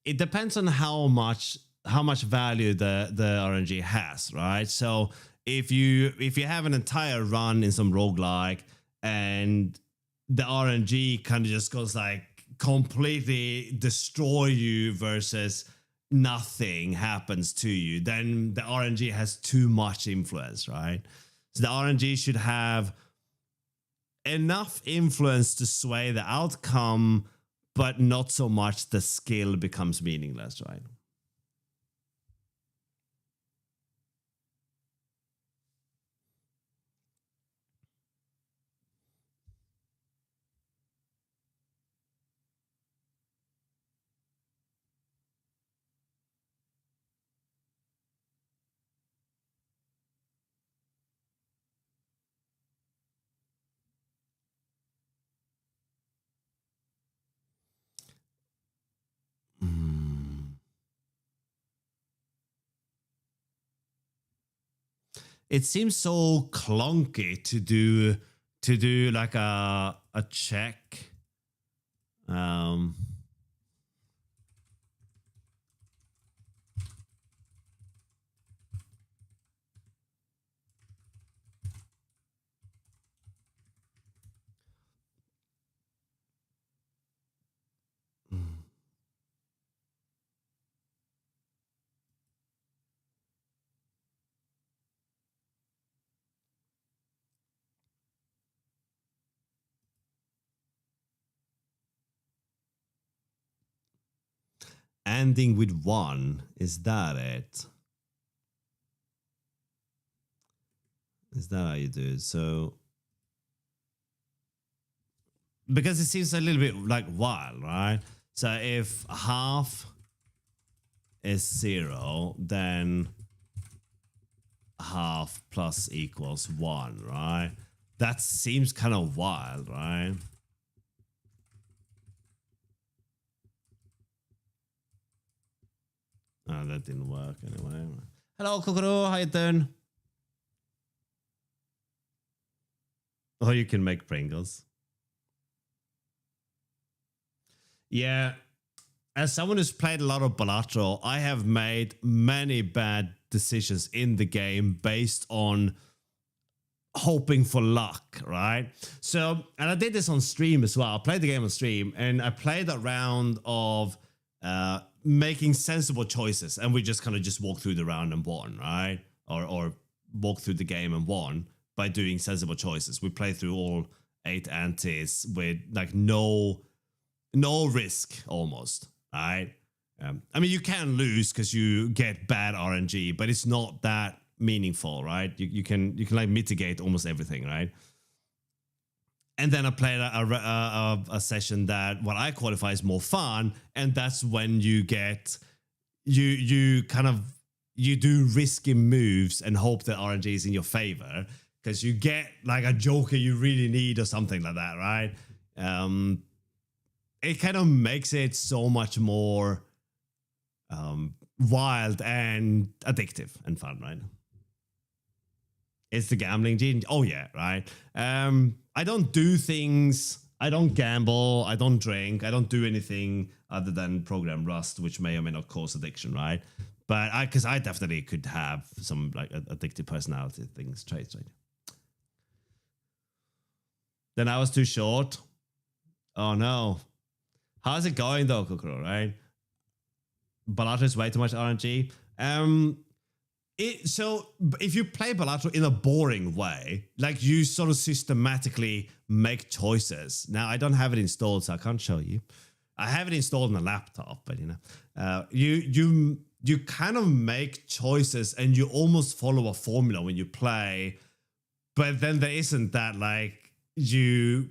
it depends on how much value the RNG has, right? So if you have an entire run in some roguelike and the RNG kind of just goes like completely destroy you versus nothing happens to you, then the RNG has too much influence, right? So the RNG should have enough influence to sway the outcome, but not so much the skill becomes meaningless, right? it seems so clunky to do like a check. Ending with 1, is that it? Is that how you do it? So, because it seems a little bit like wild, right? So if half is 0, then half plus equals 1, right? That seems kind of wild, right? Oh, that didn't work anyway. Hello, Kokoro. How you doing? Oh, you can make Pringles. Yeah. As someone who's played a lot of Balatro, I have made many bad decisions in the game based on hoping for luck, right? So, and I did this on stream as well. I played the game on stream and I played a round of making sensible choices, and we just kind of just walked through the round and won, right? Or walked through the game and won by doing sensible choices. We played through all 8 antis with like no risk almost, right? I mean, you can lose because you get bad RNG, but it's not that meaningful, right? You can like mitigate almost everything, right? And then I played a session that what I qualify as more fun, and that's when you get you do risky moves and hope that RNG is in your favor because you get like a joker you really need or something like that, right? It kind of makes it so much more wild and addictive and fun, right? It's the gambling gene. Oh yeah, right. I don't do things. I don't gamble. I don't drink. I don't do anything other than program Rust, which may or may not cause addiction, right? But because I definitely could have some like addictive personality traits, right? Then I was too short. Oh no. How's it going though, Kokoro, right? Balatro is way too much RNG. So if you play Balatro in a boring way, like you sort of systematically make choices. Now I don't have it installed, so I can't show you. I have it installed on a laptop, but you kind of make choices and you almost follow a formula when you play, but then there isn't that like you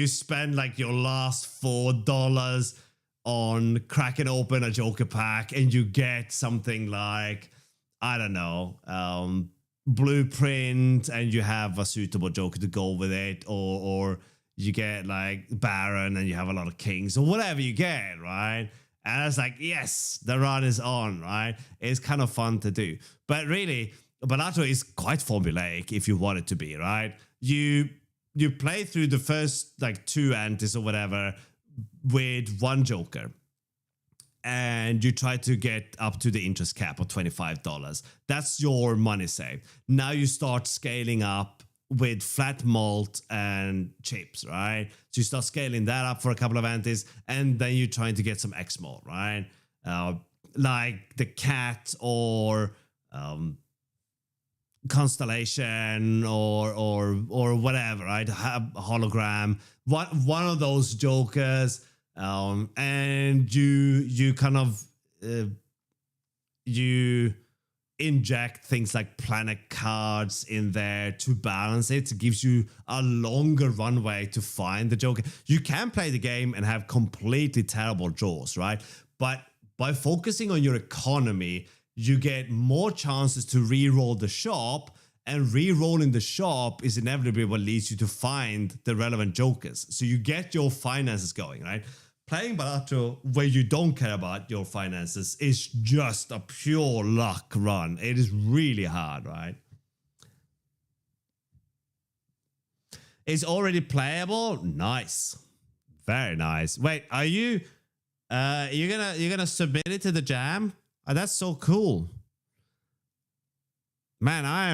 spend like your last $4 on cracking open a Joker pack and you get something like, I don't know, blueprint, and you have a suitable Joker to go with it, or you get like Baron and you have a lot of kings or whatever you get, right? And it's like, yes, the run is on, right? It's kind of fun to do. But really, Balatro is quite formulaic if you want it to be, right? You play through the first like 2 antis or whatever with 1 Joker, and you try to get up to the interest cap of $25. That's your money save. Now you start scaling up with flat malt and chips, right? So you start scaling that up for a couple of antis, and then you're trying to get some X malt, right? Like the cat or Constellation or whatever, right? Hologram, one of those jokers. And you kind of you inject things like planet cards in there to balance it. It gives you a longer runway to find the Joker. You can play the game and have completely terrible draws, right? But by focusing on your economy, you get more chances to re-roll the shop, and re-rolling the shop is inevitably what leads you to find the relevant jokers. So you get your finances going, right? Playing Balatro where you don't care about your finances is just a pure luck run. It is really hard, right? It's already playable. Nice, very nice. Wait, are you? You're gonna submit it to the jam? Oh, that's so cool. Man, I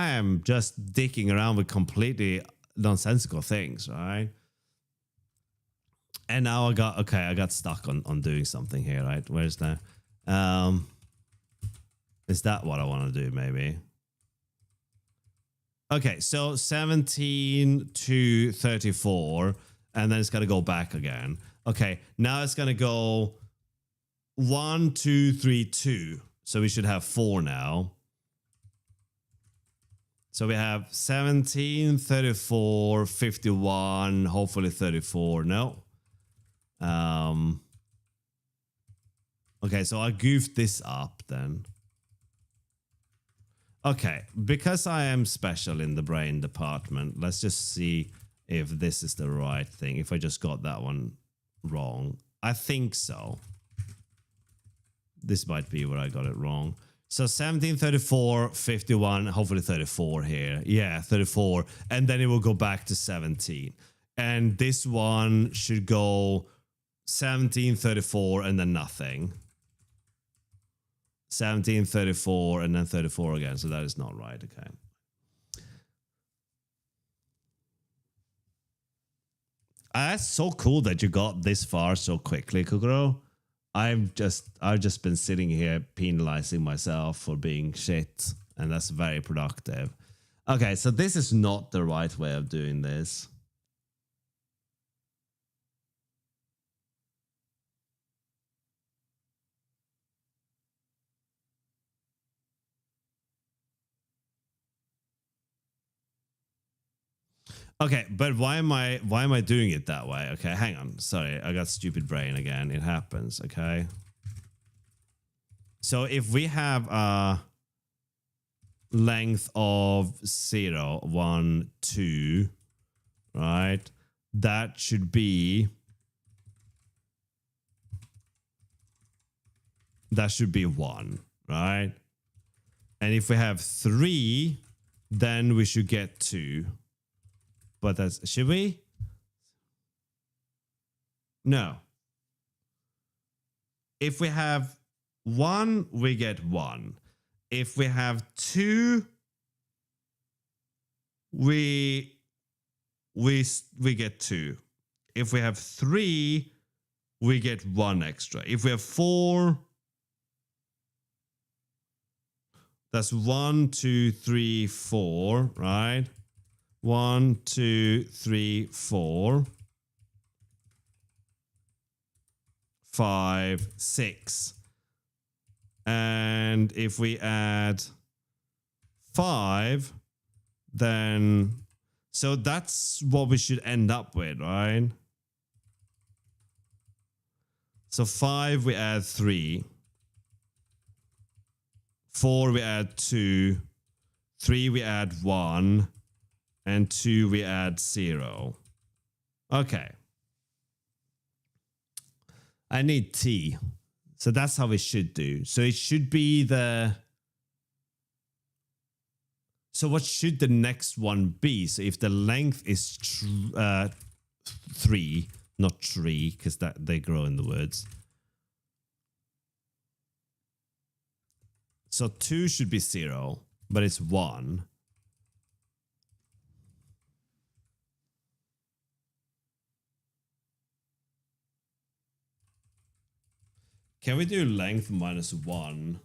am just dicking around with completely nonsensical things, right? And now I got stuck on doing something here, right? Where's that? Is that what I want to do? Maybe. Okay, so 17 to 34, and then it's gonna go back again. Okay, now it's gonna go 1, 2, 3, 2. So we should have 4 now. So we have 17, 34, 51, hopefully 34. No. Okay, so I goofed this up then. Okay, because I am special in the brain department, let's just see if this is the right thing. If I just got that one wrong. I think so. This might be where I got it wrong. So 17, 34, 51, hopefully 34 here. Yeah, 34. And then it will go back to 17. And this one should go 17, 34, and then nothing. 17, 34, and then 34 again. So that is not right. Okay. That's so cool that you got this far so quickly, Kukuro. I've just been sitting here penalizing myself for being shit, and that's very productive. Okay, so this is not the right way of doing this. Okay, but why am I doing it that way? Okay, hang on. Sorry, I got stupid brain again. It happens, okay? So if we have a length of 0, 1, 2, right? That should be 1, right? And if we have 3, then we should get 2. But that's, should we? No. If we have 1, we get 1. If we have 2, we get 2. If we have 3, we get 1 extra. If we have 4, that's 1, 2, 3, 4, right? 1, 2, 3, 4, 5, 6. And if we add 5, then so that's what we should end up with, right? So 5 we add 3. 4 we add 2. 3 we add 1. And 2 we add 0. Okay. I need T. So that's how we should do. So it should be the... So what should the next one be? So if the length is 3, not tree, because that they grow in the woods. So 2 should be 0, but it's 1. Can we do length minus 1?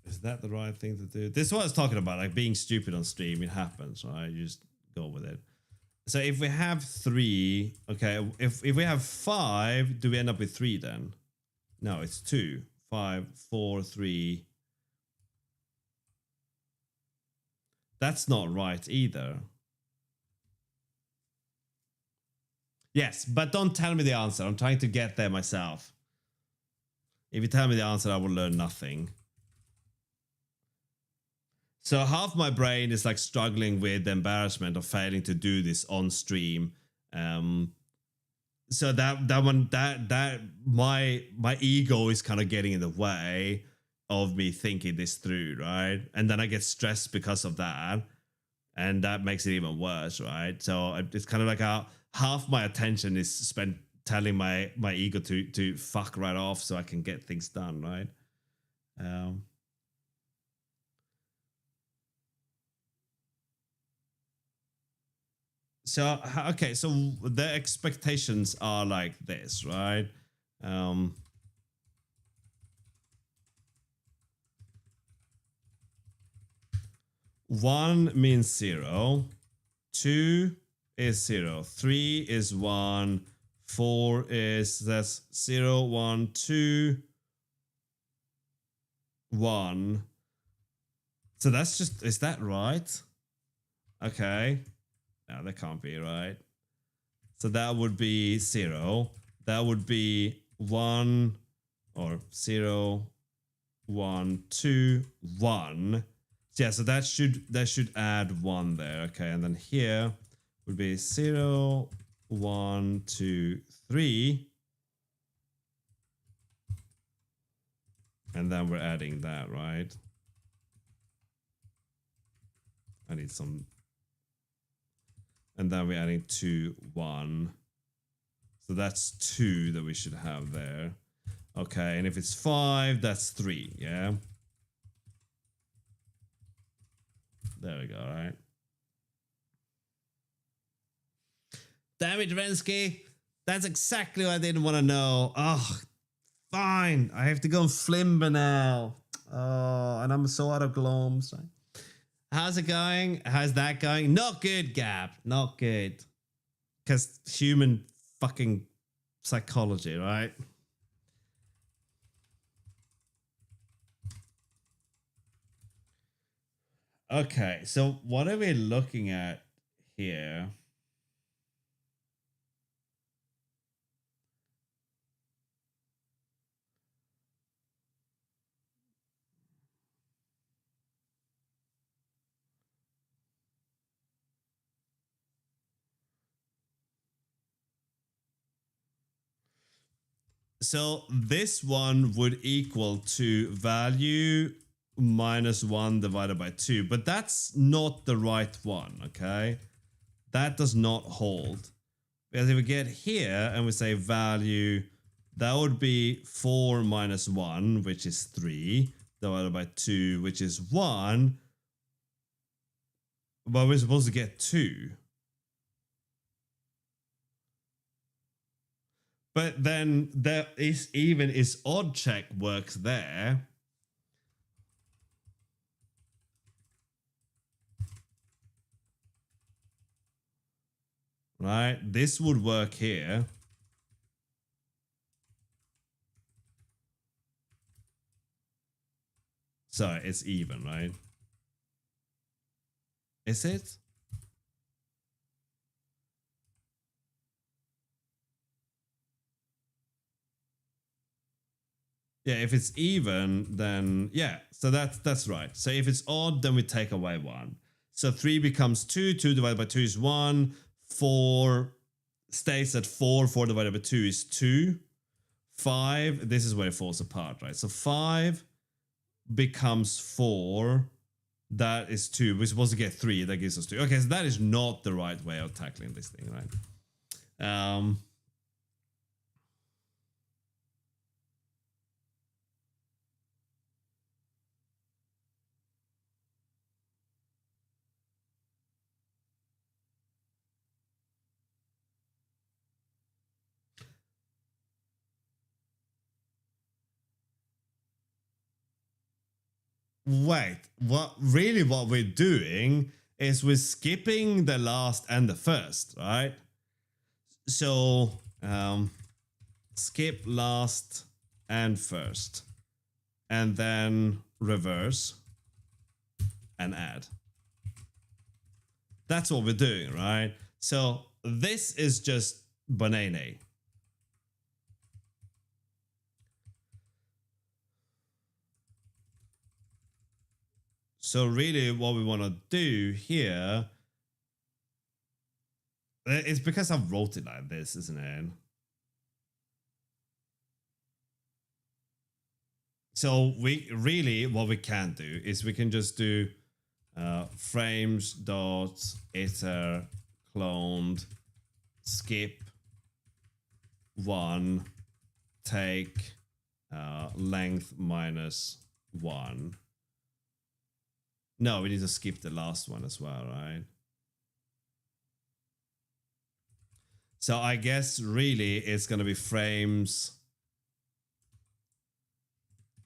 Is that the right thing to do? This is what I was talking about, like being stupid on stream. It happens, right? You just go with it. So if we have 3, okay, if we have 5, do we end up with 3 then? No, it's 2. 5, 4, 3. That's not right either. Yes, but don't tell me the answer. I'm trying to get there myself. If you tell me the answer, I will learn nothing. So half my brain is like struggling with the embarrassment of failing to do this on stream. So my ego is kind of getting in the way of me thinking this through, right? And then I get stressed because of that. and that makes it even worse, right? So it's kind of like half my attention is spent telling my ego to fuck right off so I can get things done, right? So okay, so the expectations are like this, right? 1 means 0, 2 is 0, 3 is 1, 4 is, that's 0, 1, 2, 1. So that's just, is that right? Okay. No, that can't be right. So that would be 0. That would be 1 or 0, 1, 2, 1. So yeah, so that should add 1 there. Okay, and then here would be 0, 1, 2, 3. And then we're adding that, right? I need some. And then we're adding 2, 1. So that's 2 that we should have there. Okay, and if it's 5, that's 3, yeah? There we go, right? Damn it, Rensky. That's exactly what I didn't want to know. Oh, fine. I have to go and Flimber now. Oh, and I'm so out of gloms. How's it going? How's that going? Not good, Gab. Not good. Because human fucking psychology, right? Okay, so what are we looking at here? So this one would equal to value minus 1 divided by 2, but that's not the right one, okay? That does not hold. Because if we get here and we say value, that would be 4 minus 1, which is 3, divided by 2, which is 1. But we're supposed to get 2. But then there is even is odd check works there. Right? This would work here. So it's even, right? Is it? Yeah, if it's even, then yeah. So that's right. So if it's odd, then we take away 1. So 3 becomes 2. 2 divided by 2 is 1. 4 stays at 4. 4 divided by 2 is 2. 5, this is where it falls apart, right? So 5 becomes 4. That is 2. We're supposed to get 3. That gives us 2. Okay, so that is not the right way of tackling this thing, right? Wait, what we're doing is we're skipping the last and the first, right? So skip last and first, and then reverse and add. That's what we're doing, right? So this is just banana. So really what we want to do here is because I've wrote it like this, isn't it? So we really, what we can do is we can just do frames dot iter cloned skip 1 take length -1. No, we need to skip the last one as well, right? So I guess really it's gonna be frames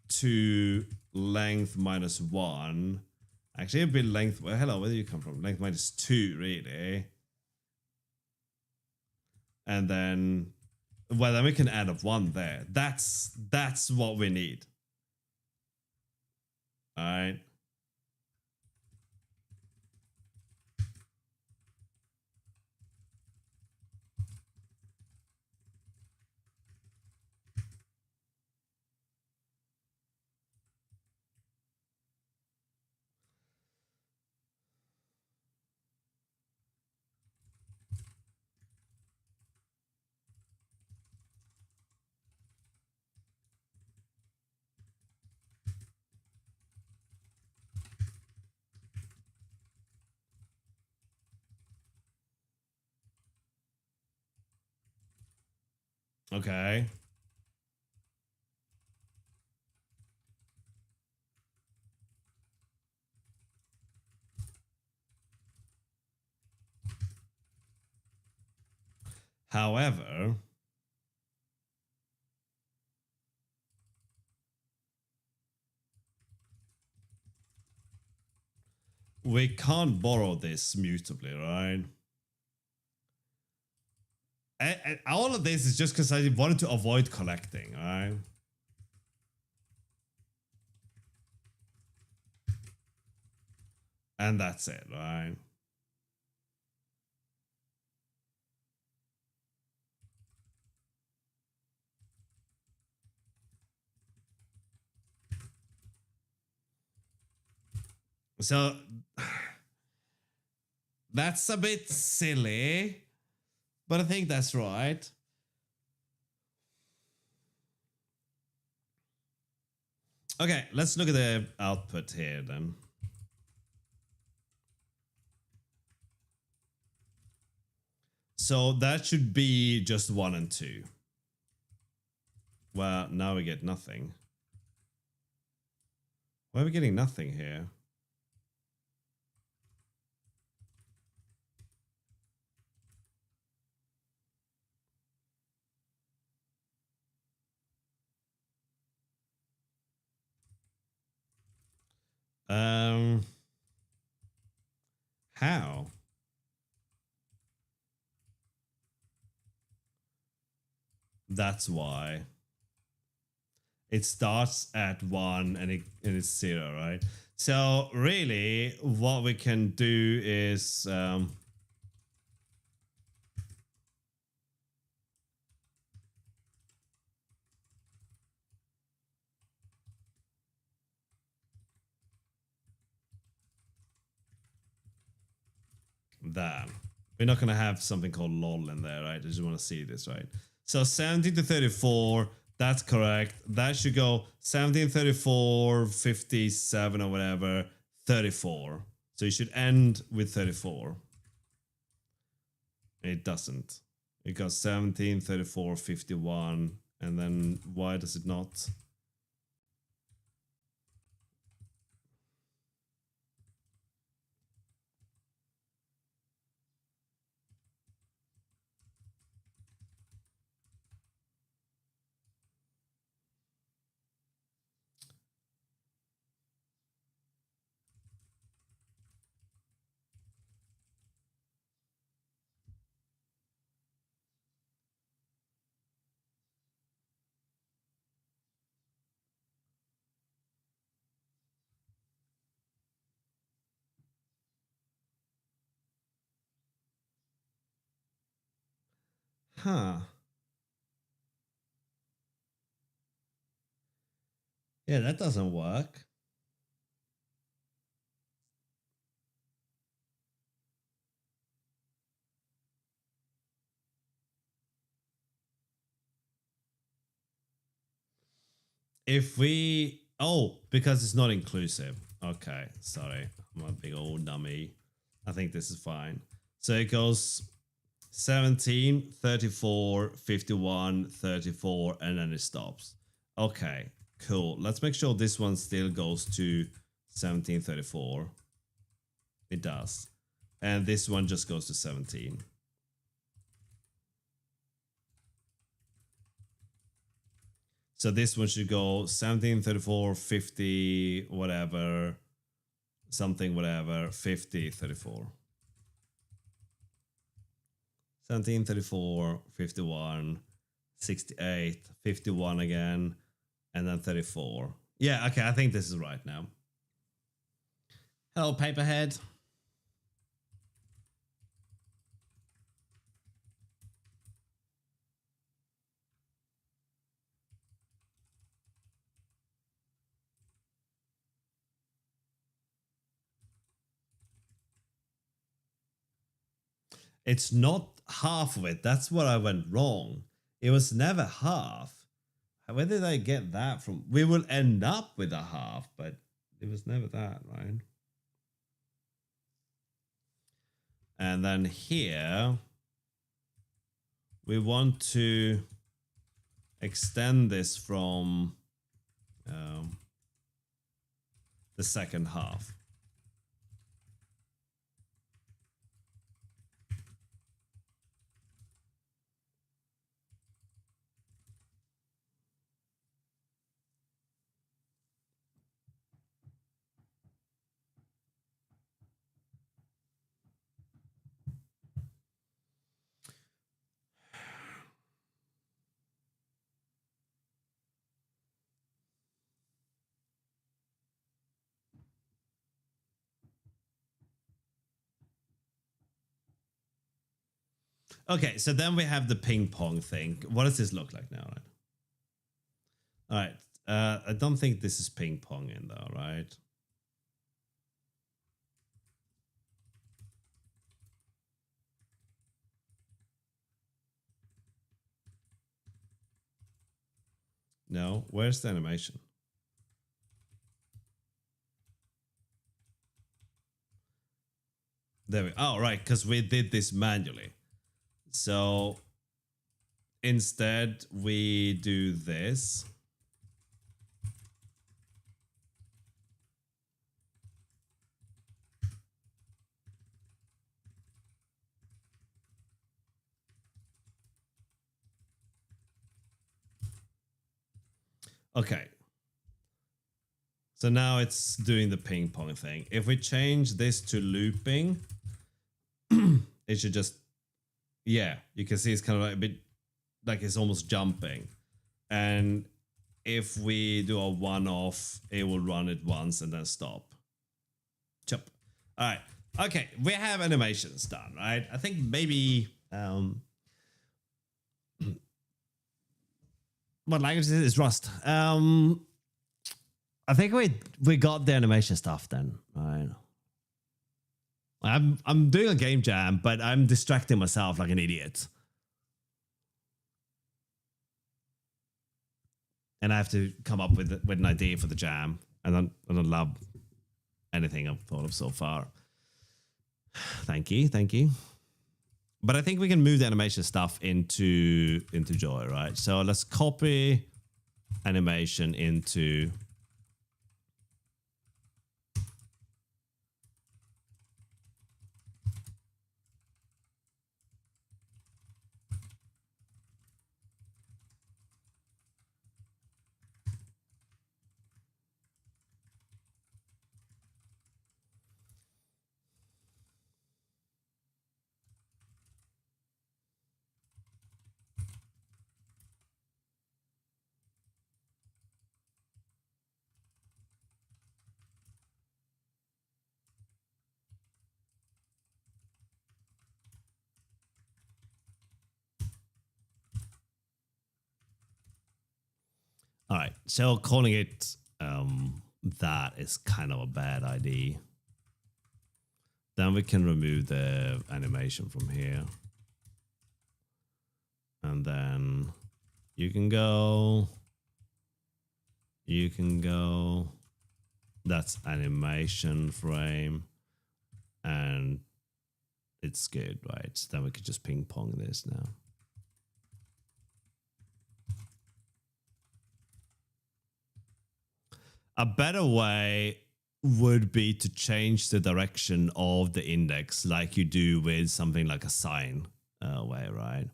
to length -1. Actually, it'd be length. Well, hello, where do you come from? Length -2, really. And then, well, then we can add up 1 there. That's what we need. All right. Okay. However, we can't borrow this mutably, right? And all of this is just because I wanted to avoid collecting, right? And that's it, right? So that's a bit silly, but I think that's right. Okay, let's look at the output here then. So that should be just 1 and 2. Well, now we get nothing. Why are we getting nothing here? How? That's why. It starts at 1 and it's 0, right? So really, what we can do is that. We're not gonna have something called lol in there, right? I just want to see this, right? So 17 to 34, that's correct. That should go 17, 34, 57 or whatever, 34. So you should end with 34. It doesn't. It goes 17, 34, 51, and then why does it not? Huh. Yeah, that doesn't work. If we... Oh, because it's not inclusive. Okay, sorry. I'm a big old dummy. I think this is fine. So it goes 17, 34, 51, 34, and then it stops. Okay, cool. Let's make sure this one still goes to 1734. It does. And this one just goes to 17. So this one should go 17, 34, 50, whatever, something, whatever, 50, 34. 17, 34, 51, 68, 51 again, and then 34. Yeah, okay, I think this is right now. Hello, Paperhead. It's not half of it. That's what I went wrong. It was never half. Where did I get that from? We will end up with a half, but it was never that, right? And then here, we want to extend this from the second half. Okay, so then we have the ping pong thing. What does this look like now, right? All right. I don't think this is ping pong in though, right? No. Where's the animation? There we. Oh, right, because we did this manually. So instead, we do this. Okay. So now it's doing the ping pong thing. If we change this to looping, it should just, yeah, you can see it's kind of like a bit, like it's almost jumping. And if we do a one-off, it will run it once and then stop. Chop. All right. Okay, we have animations done, right? I think maybe what language is it? It's Rust. I think we got the animation stuff then, right? I'm doing a game jam, but I'm distracting myself like an idiot. And I have to come up with an idea for the jam. And I don't love anything I've thought of so far. Thank you, thank you. But I think we can move the animation stuff into Joy, right? So let's copy animation into all right, so calling it that is kind of a bad idea. Then we can remove the animation from here. And then you can go. That's animation frame. And it's good, right? So then we could just ping pong this now. A better way would be to change the direction of the index like you do with something like a sine way, right?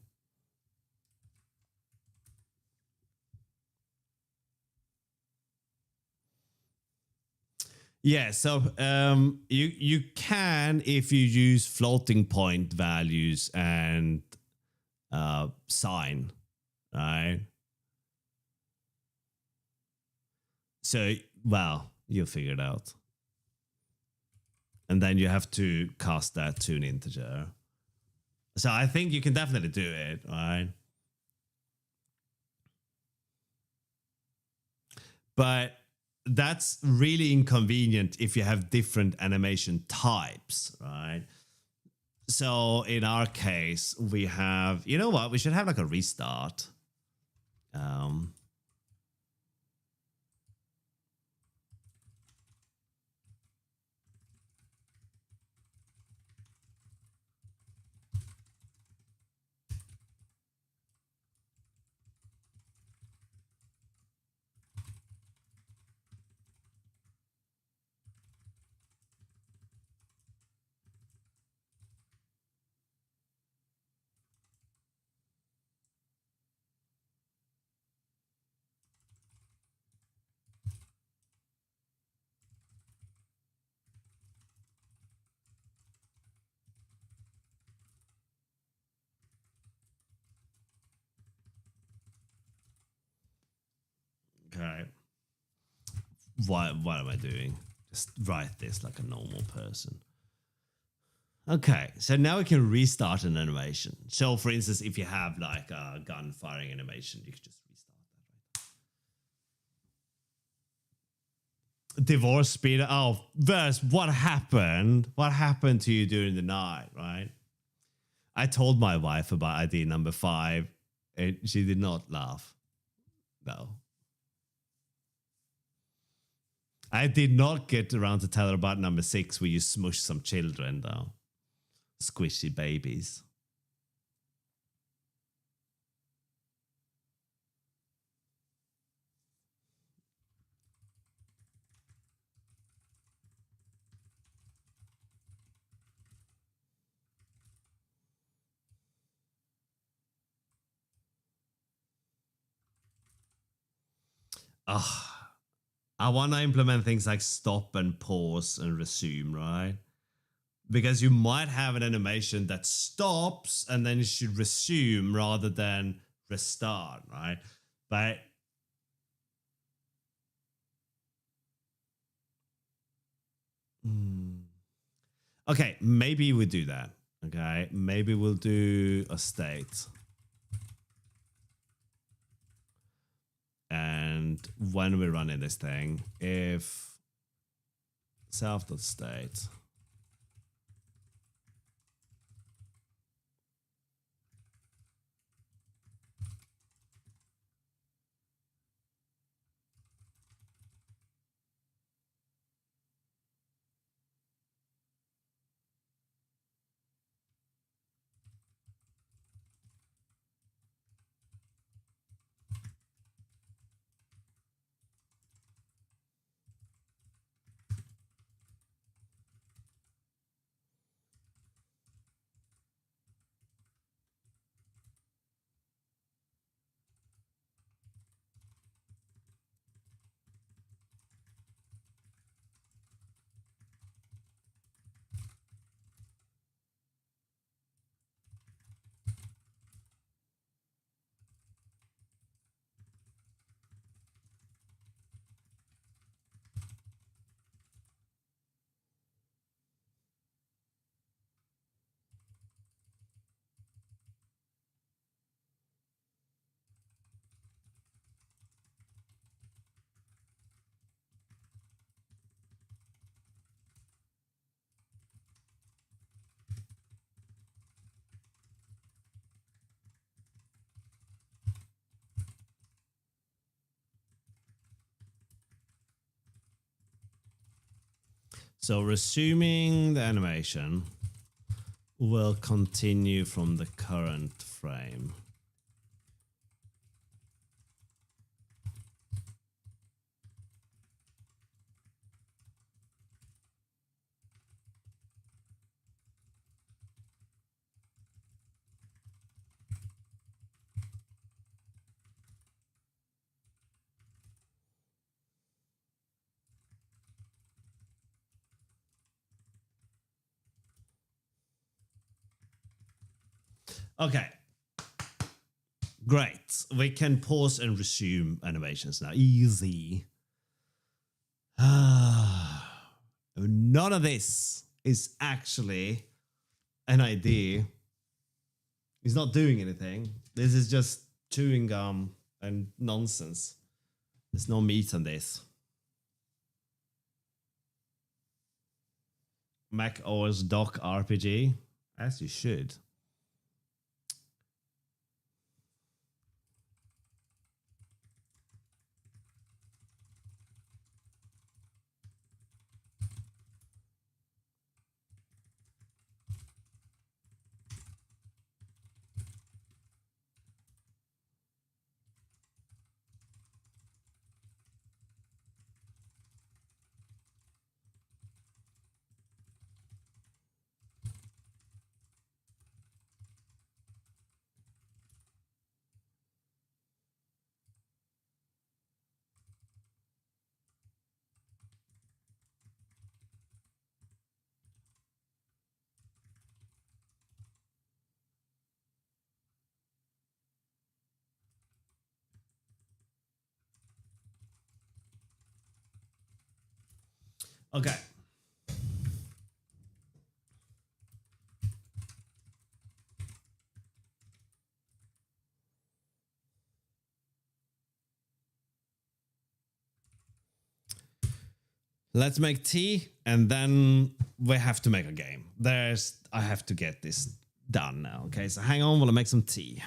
Yeah, so you can, if you use floating point values and sine, right? So, well, you'll figure it out. And then you have to cast that to an integer. So I think you can definitely do it, right? But that's really inconvenient if you have different animation types, right? So in our case, we have, you know what? We should have like a restart. Okay. What am I doing? Just write this like a normal person. Okay, so now we can restart an animation. So for instance, if you have like a gun firing animation, you can just restart that, right? Divorce speed. Oh, Vers, what happened? What happened to you during the night, right? I told my wife about ID number 5 and she did not laugh. No. I did not get around to tell her about number 6 where you smush some children though. Squishy babies. Ugh. I want to implement things like stop and pause and resume, right? Because you might have an animation that stops and then you should resume rather than restart, right? But okay, maybe we do that. Okay, maybe we'll do a state. And when we're running this thing, if self.state So resuming the animation will continue from the current frame. Okay. Great. We can pause and resume animations now. Easy. None of this is actually an idea. He's not doing anything. This is just chewing gum and nonsense. There's no meat on this. Mac OS Dock RPG, as you should. Okay. Let's make tea and then we have to make a game. I have to get this done now. Okay, so hang on while I make some tea.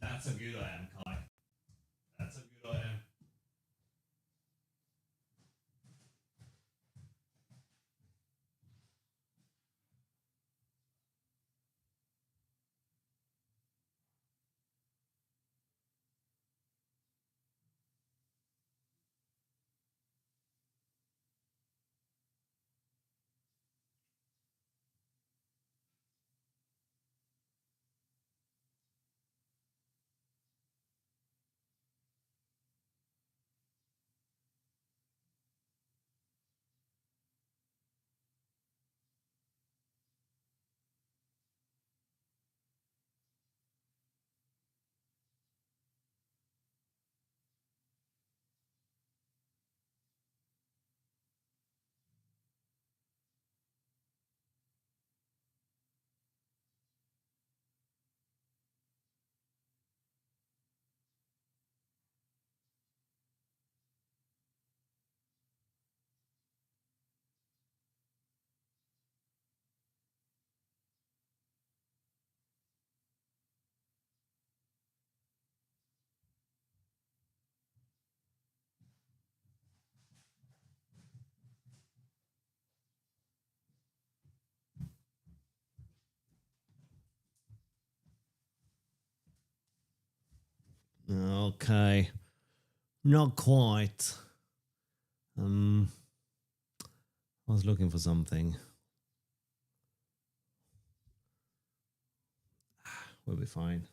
That's a good item, Kai. That's a good item. Okay. Not quite. I was looking for something. We'll be fine.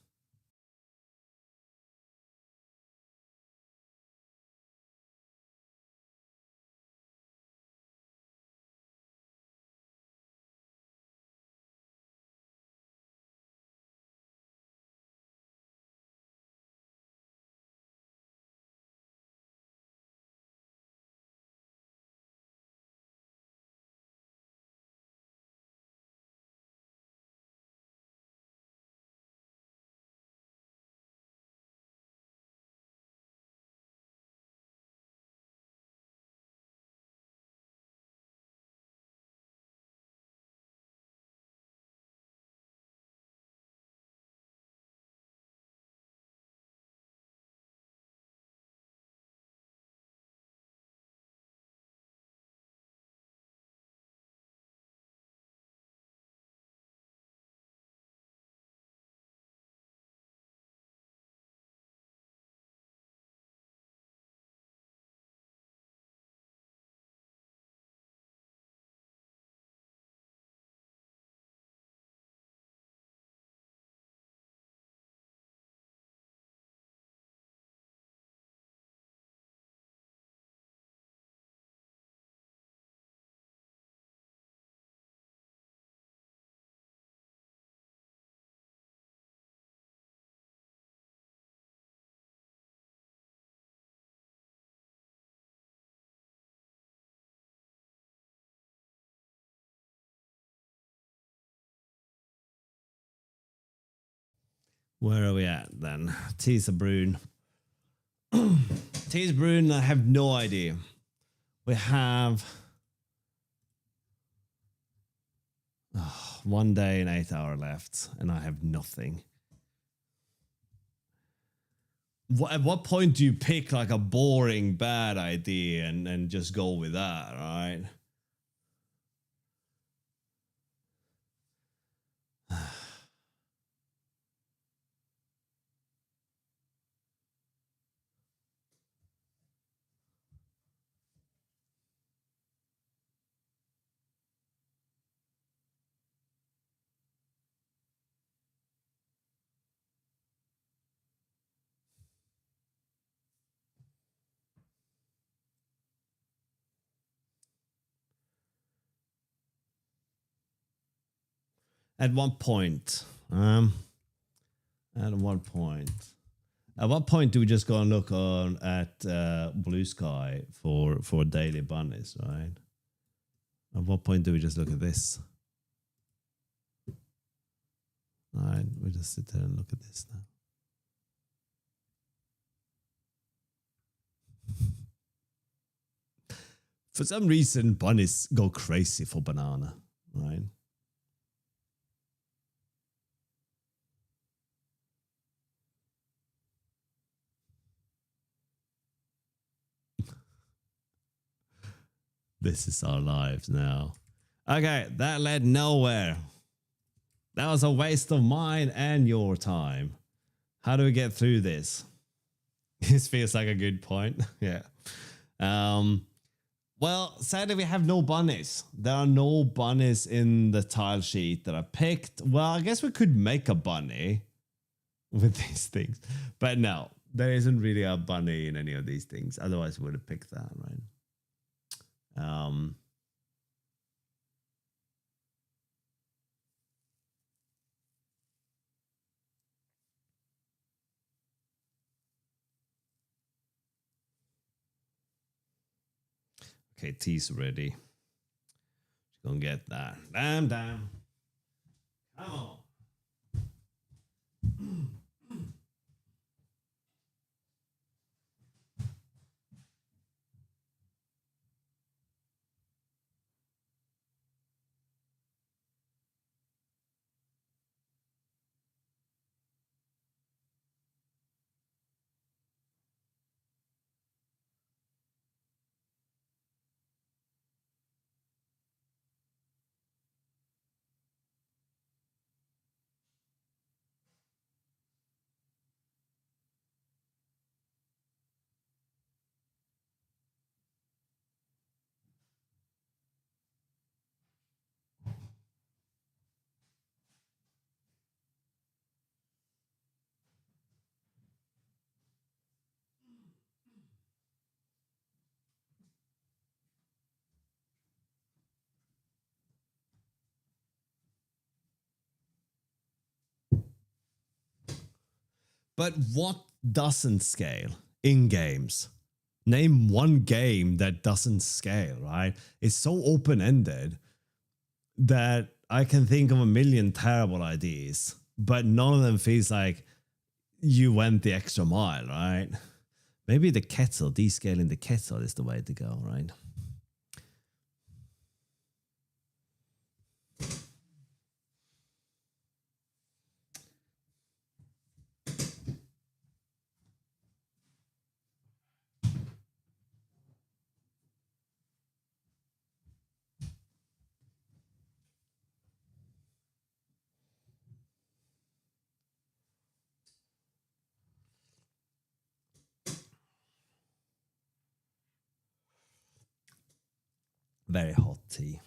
Where are we at then? Teaserbrun. Teaserbrun, I have no idea. We have 1 day and 8 hours left, and I have nothing. At what point do you pick like a boring, bad idea and just go with that, right? At what point? At what point do we just go and look on at Blue Sky for daily bunnies, right? At what point do we just look at this? All right, we just sit there and look at this now. For some reason, bunnies go crazy for banana, right? This is our lives now. Okay, that led nowhere. That was a waste of mine and your time. How do we get through this? This feels like a good point. Yeah. Well, sadly, we have no bunnies. There are no bunnies in the tile sheet that I picked. Well, I guess we could make a bunny with these things. But no, there isn't really a bunny in any of these things. Otherwise, we would have picked that, right? Okay, tea's ready. She's gonna get that. Damn. Come on. But what doesn't scale in games? Name one game that doesn't scale, right? It's so open-ended that I can think of a million terrible ideas, but none of them feels like you went the extra mile, right? Maybe the kettle, descaling the kettle is the way to go, right? Very hot tea.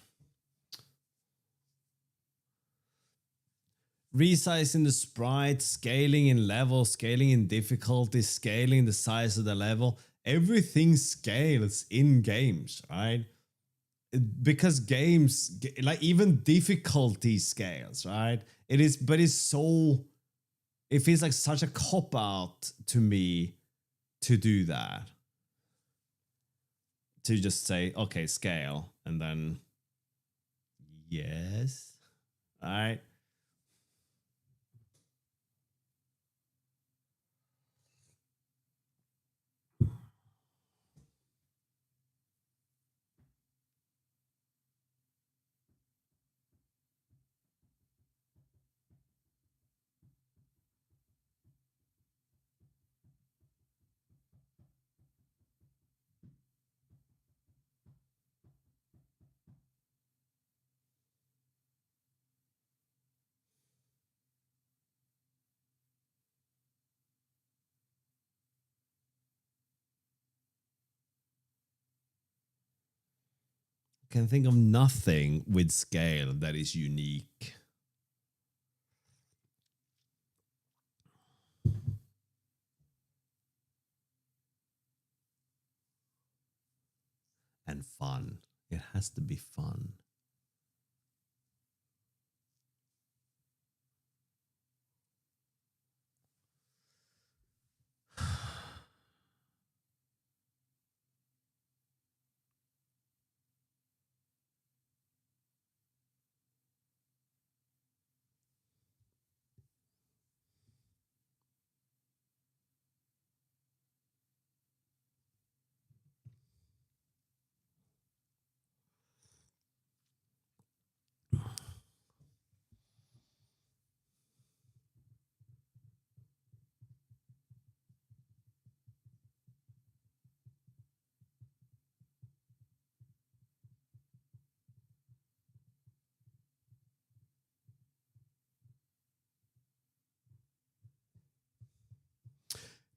Resizing the sprite, scaling in level, scaling in difficulty, scaling the size of the level. Everything scales in games, right? Because games, like even difficulty scales, right? It is, but it's so, it feels like such a cop out to me to do that. To just say, okay, scale, and then yes, all right. can think of nothing with scale that is unique. And fun. It has to be fun.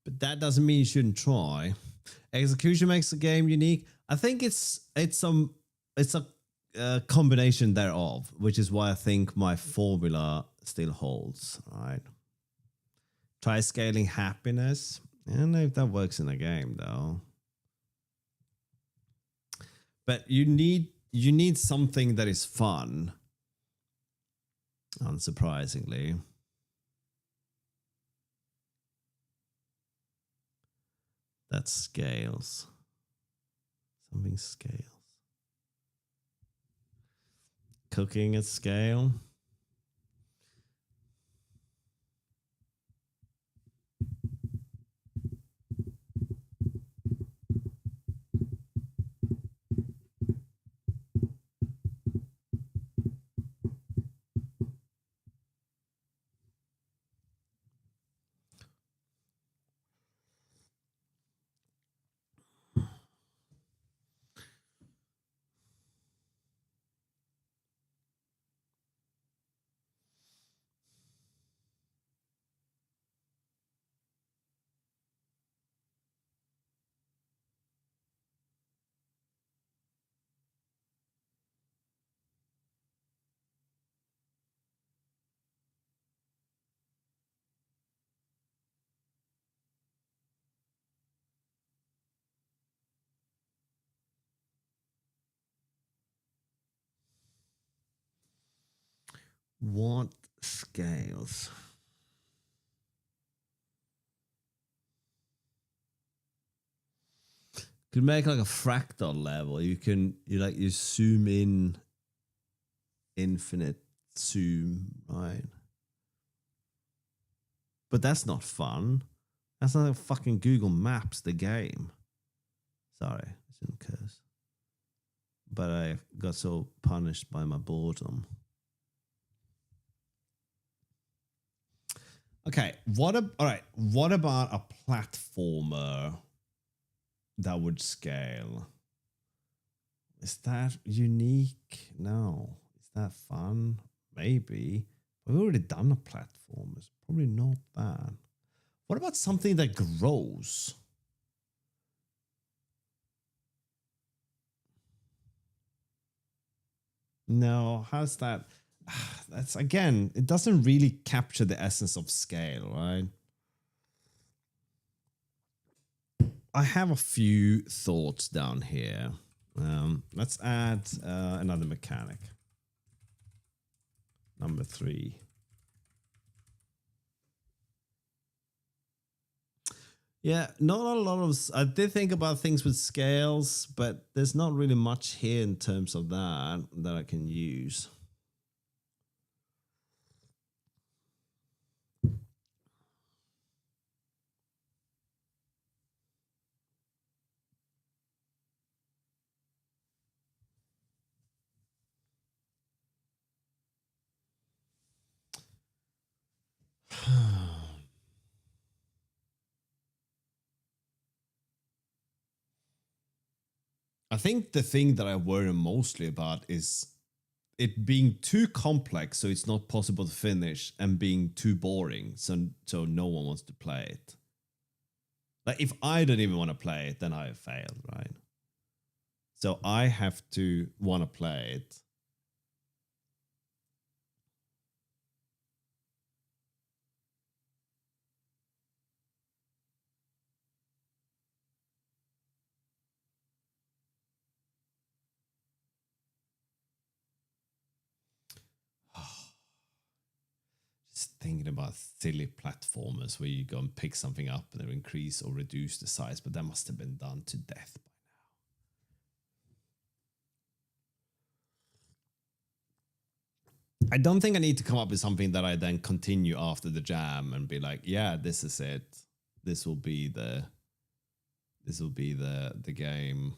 But that doesn't mean you shouldn't try. Execution makes the game unique. I think it's a combination thereof, which is why I think my formula still holds. All right. Try scaling happiness. I don't know if that works in a game though. But you need something that is fun. Unsurprisingly. That scales. Something scales. Cooking at scale. What scales? Could make like a fractal level. You zoom in infinite zoom, right? But that's not fun. That's not like fucking Google Maps, the game. Sorry, I shouldn't curse. But I got so punished by my boredom. Okay, what about a platformer that would scale? Is that unique? No. Is that fun? Maybe. We've already done a platform. It's probably not that. What about something that grows? No, how's that? That's again, it doesn't really capture the essence of scale, right? I have a few thoughts down here. Let's add another mechanic. Number 3. Yeah, not a lot of. I did think about things with scales, but there's not really much here in terms of that I can use. I think the thing that I worry mostly about is it being too complex, so it's not possible to finish, and being too boring, so no one wants to play it. Like if I don't even want to play it, then I have failed, right? So I have to want to play it. Just thinking about silly platformers where you go and pick something up and they increase or reduce the size, but that must have been done to death by now. I don't think I need to come up with something that I then continue after the jam and be like, yeah, this is it. This will be the game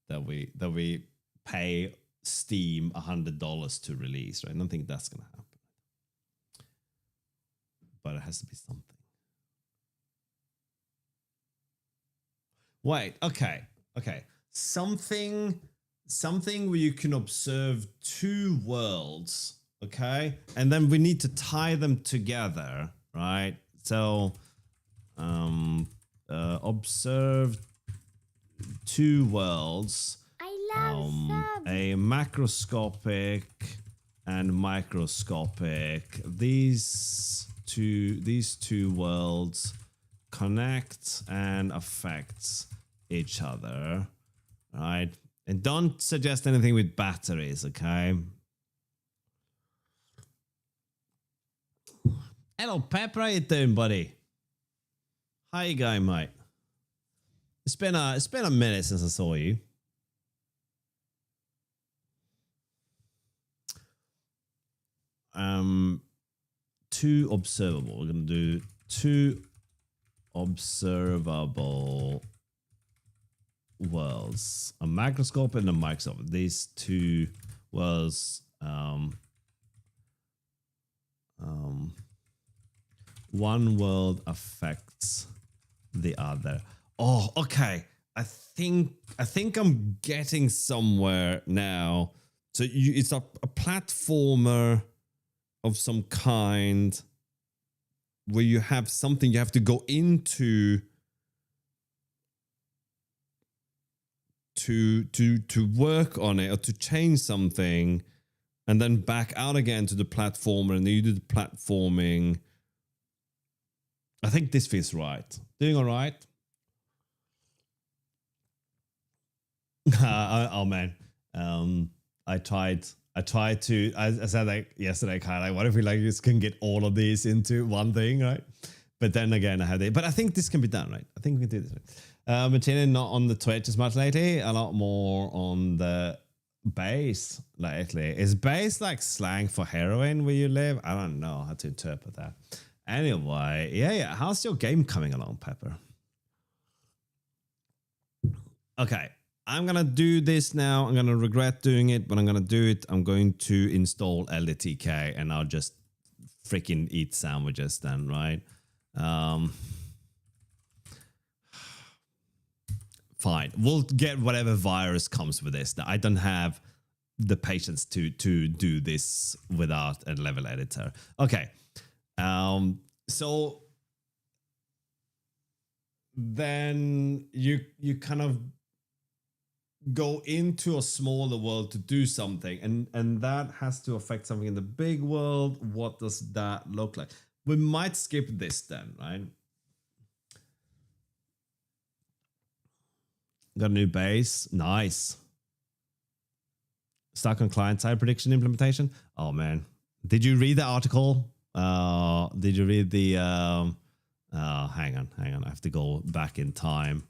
that we pay Steam $100 to release, right? I don't think that's gonna happen. But it has to be something. Wait, okay. Something where you can observe two worlds, okay? And then we need to tie them together, right? So observe two worlds.
I love sub.
A macroscopic and microscopic. These two worlds connect and affect each other, right? And don't suggest anything with batteries, okay? Hello, Pepper. How you doing, buddy? How you going, mate? It's been a minute since I saw you. Two observable. We're gonna do two observable worlds, a macroscope and a microscope. These two worlds, one world affects the other. Oh, okay. I think I'm getting somewhere now. So it's a platformer of some kind where you have something you have to go into to work on it or to change something, and then back out again to the platformer, and then you do the platforming. I think this feels right. Doing all right? Oh man. I tried to, I said like yesterday, kind of like, what if we like just can get all of these into one thing, right? But then again, I had it. But I think this can be done, right? I think we can do this. Right? Martina, not on the Twitch as much lately. A lot more on the base lately. Is base like slang for heroin where you live? I don't know how to interpret that. Anyway, yeah. How's your game coming along, Pepper? Okay. I'm going to do this now. I'm going to regret doing it, but I'm going to do it. I'm going to install LDTK and I'll just freaking eat sandwiches then, right? Fine. We'll get whatever virus comes with this. I don't have the patience to do this without a level editor. Okay. So then you kind of go into a smaller world to do something, and that has to affect something in the big world. What does that look like? We might skip this then, right? Got a new base. Nice. Stuck on client-side prediction implementation. Oh man, did you read the article? Did you read the hang on, I have to go back in time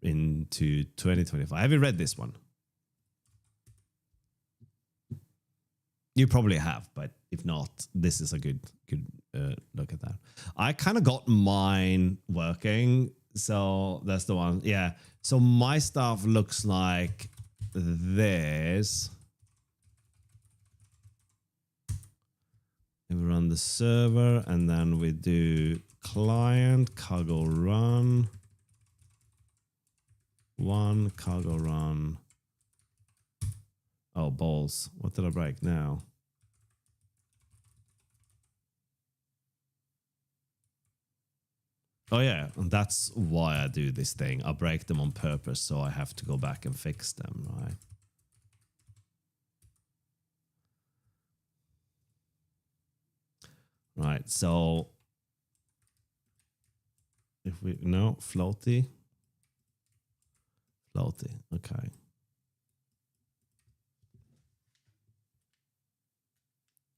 into 2025. Have you read this one? You probably have, but if not, this is a good look at that. I kind of got mine working, so that's the one. Yeah, so my stuff looks like this. We run the server, and then we do client cargo run. One cargo run. Oh, balls. What did I break now? Oh yeah, and that's why I do this thing. I break them on purpose, so I have to go back and fix them, right? Right, so if we no floaty, okay.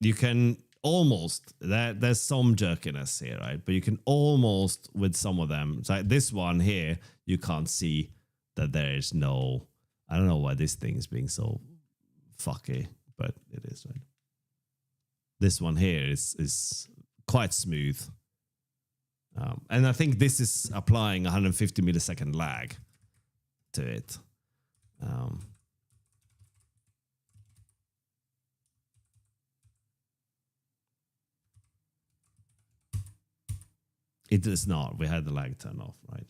You can almost there's some jerkiness here, right? But you can almost with some of them. So this one here, you can't see that there is no. I don't know why this thing is being so fucky, but it is, right? This one here is quite smooth. And I think this is applying 150 millisecond lag to it. It is not. We had the lag turned off, right?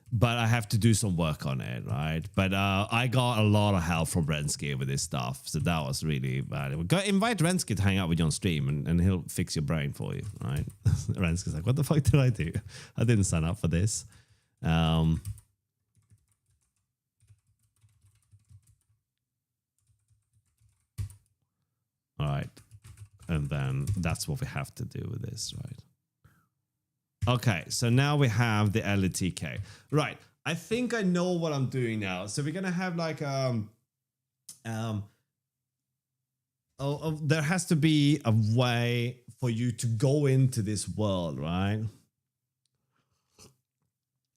But I have to do some work on it, right? But I got a lot of help from Rensky with this stuff, so that was really valuable. Go invite Rensky to hang out with you on stream, and he'll fix your brain for you, right? Rensky's like, what the fuck did I do? I didn't sign up for this. All right. And then that's what we have to do with this, right? Okay, so now we have the LTK. Right, I think I know what I'm doing now. So we're gonna have like there has to be a way for you to go into this world, right?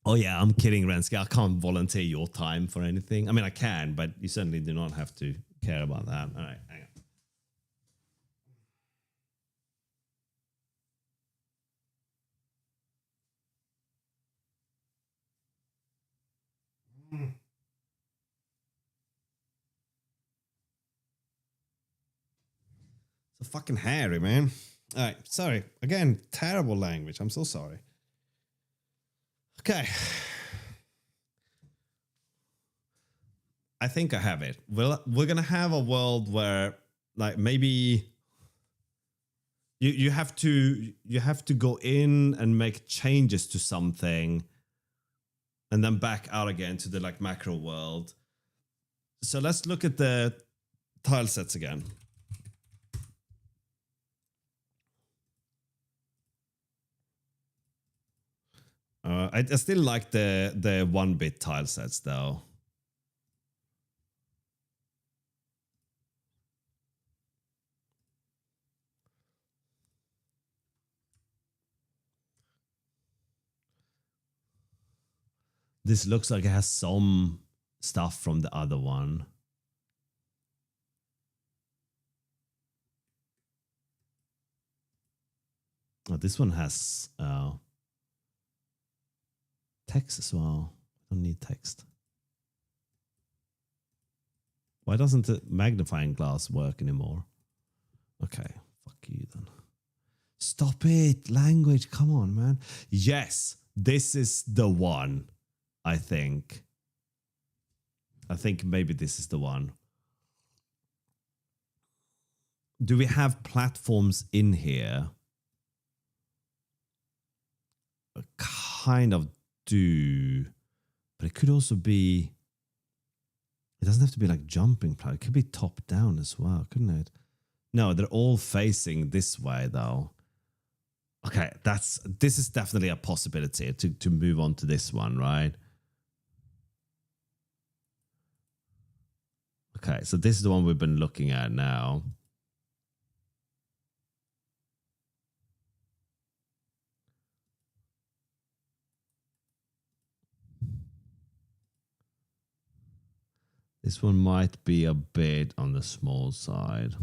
Oh yeah, I'm kidding, Rensky. I can't volunteer your time for anything. I mean, I can, but you certainly do not have to care about that. All right, hang on. It's a fucking hairy, man. All right, sorry. Again, terrible language. I'm so sorry. Okay. I think I have it. We're gonna have a world where, like, maybe you have to go in and make changes to something, and then back out again to the like macro world. So let's look at the tile sets again. I still like the 1-bit tile sets though. This looks like it has some stuff from the other one. Oh, this one has text as well. I don't need text. Why doesn't the magnifying glass work anymore? Okay, fuck you then. Stop it, language. Come on, man. Yes, this is the one. I think maybe this is the one. Do we have platforms in here? Kind of do, but it could also be. It doesn't have to be like jumping platform. It could be top down as well, couldn't it? No, they're all facing this way though. Okay, this is definitely a possibility to move on to this one, right? Okay, so this is the one we've been looking at now. This one might be a bit on the small side.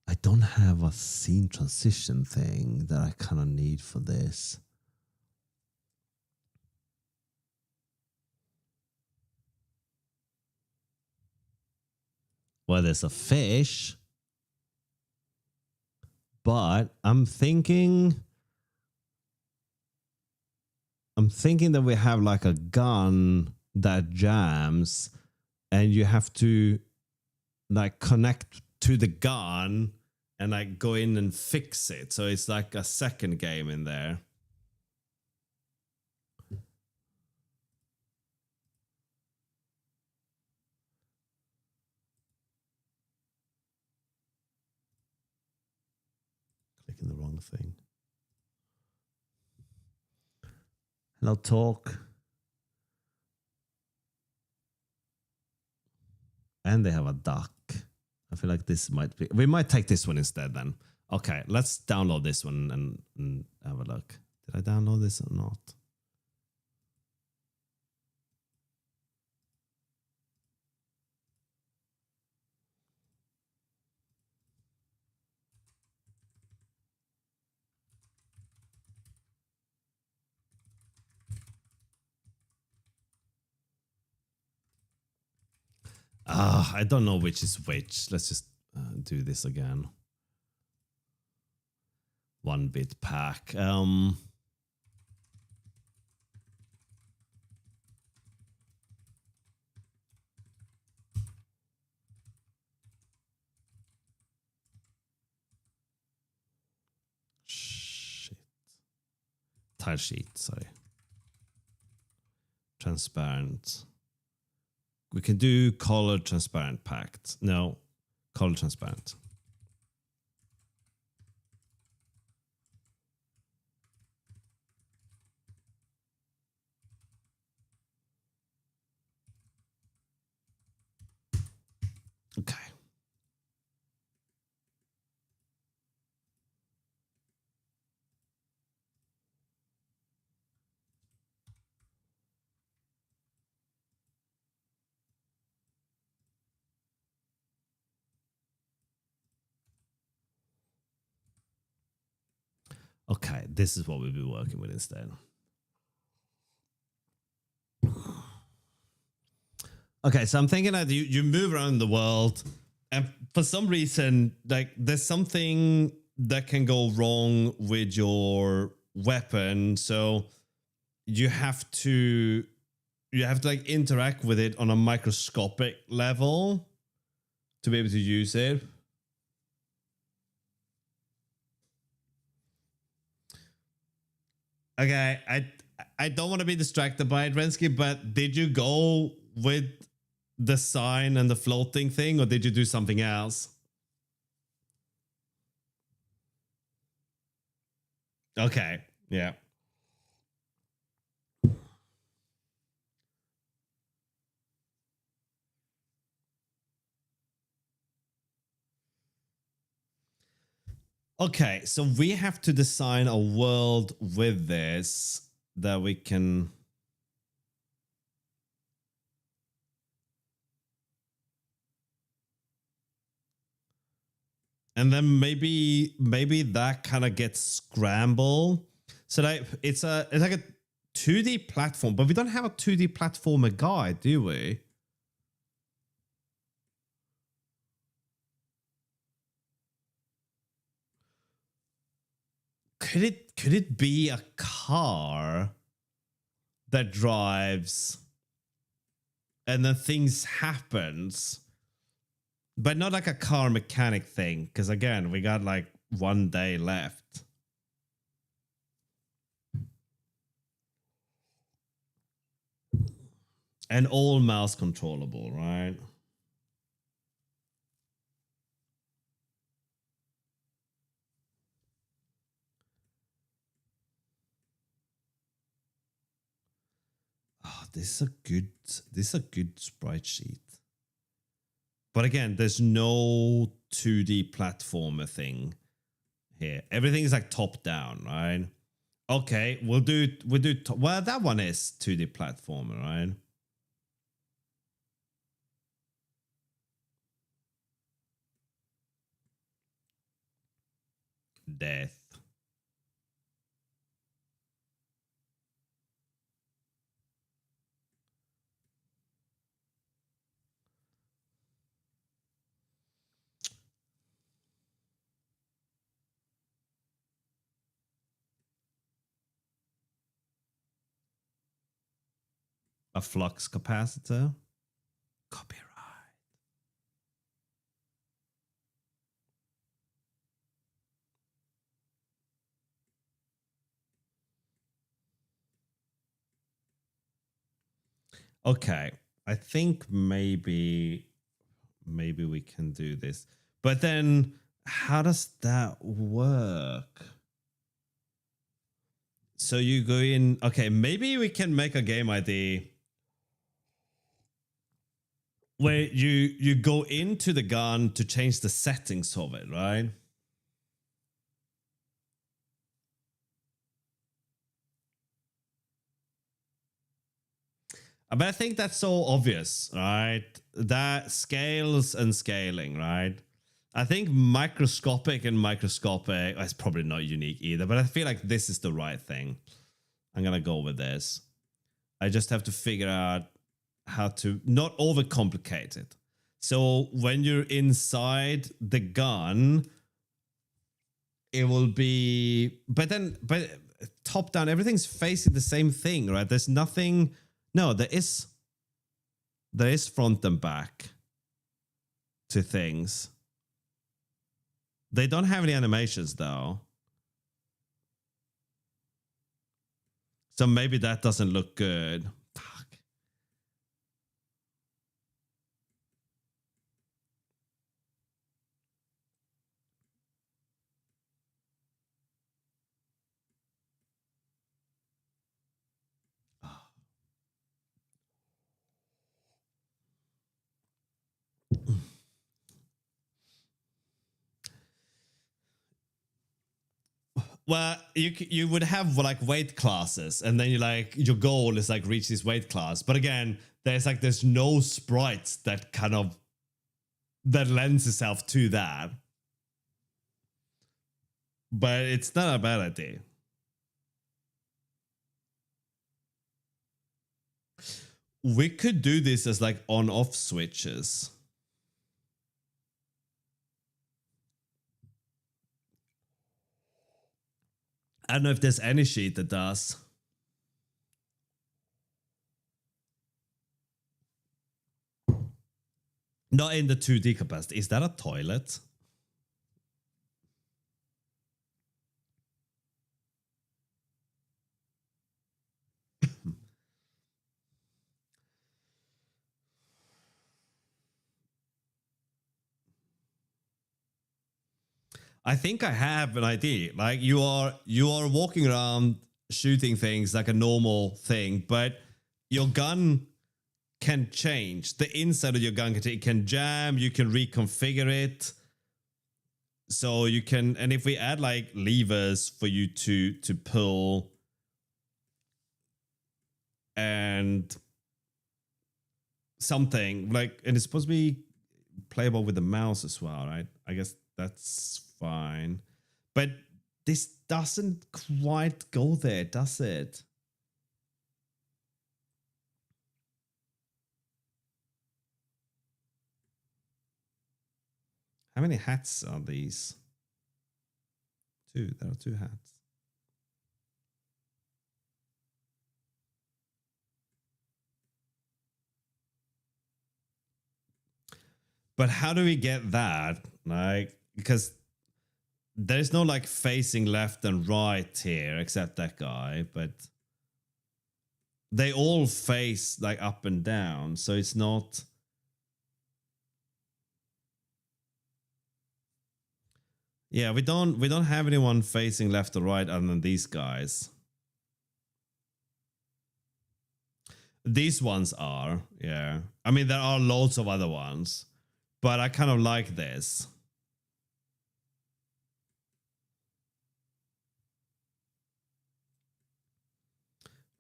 I don't have a scene transition thing that I kind of need for this. where there's a fish. But I'm thinking that we have like a gun that jams and you have to like connect to the gun and like go in and fix it. So it's like a second game in there. Clicking the wrong thing. Hello, talk. And they have a duck. I feel like this might be... We might take this one instead then. Okay, let's download this one and have a look. Did I download this or not? I don't know which is which. Let's just do this again. 1-bit pack. Shit. Tile sheet, sorry. Transparent. We can do color transparent packed. No, color transparent. Okay. Okay, this is what we'll be working with instead. Okay, so I'm thinking that you move around the world, and for some reason, like there's something that can go wrong with your weapon, so you have to like interact with it on a microscopic level to be able to use it. Okay, I don't want to be distracted by it, Rensky, but did you go with the sign and the floating thing, or did you do something else? Okay, yeah. Okay, so we have to design a world with this that we can... And then maybe that kind of gets scrambled. So that it's like a 2D platform, but we don't have a 2D platformer guide, do we? Could it be a car that drives and then things happens, but not like a car mechanic thing? Because again, we got like 1 day left. And all mouse controllable, right? Oh, this is a good sprite sheet. But again, there's no 2D platformer thing here. Everything is like top down, right? Okay, we'll do well, that one is 2D platformer, right? Death. a flux capacitor. Copyright. Okay, I think maybe we can do this. But then how does that work? So you go in, okay, maybe we can make a game ID where you go into the gun to change the settings of it, right? But I think that's so obvious, right? That scales and scaling, right? I think microscopic and microscopic is probably not unique either, but I feel like this is the right thing. I'm going to go with this. I just have to figure out how to not overcomplicate it. So when you're inside the gun, it will be, but top down, everything's facing the same thing, right? There's nothing. No, there is front and back to things. They don't have any animations though. So maybe that doesn't look good. Fuck. Well, you would have like weight classes, and then you like your goal is like reach this weight class. But again, there's no sprites that kind of that lends itself to that. But it's not a bad idea. We could do this as like on-off switches. I don't know if there's any sheet that does. Not in the 2D capacity. Is that a toilet? I think I have an idea. Like you are walking around shooting things like a normal thing, but your gun can change. The inside of your gun can jam. You can reconfigure it. So you can, and if we add like levers for you to pull, and something like, and it's supposed to be playable with the mouse as well, right? I guess that's fine. But this doesn't quite go there, does it? How many hats are these? Two. There are 2 hats. But how do we get that? Like, because there's no like facing left and right here, except that guy, but they all face like up and down, so it's not. Yeah, we don't have anyone facing left or right other than these guys. These ones are, yeah. I mean, there are loads of other ones, but I kind of like this.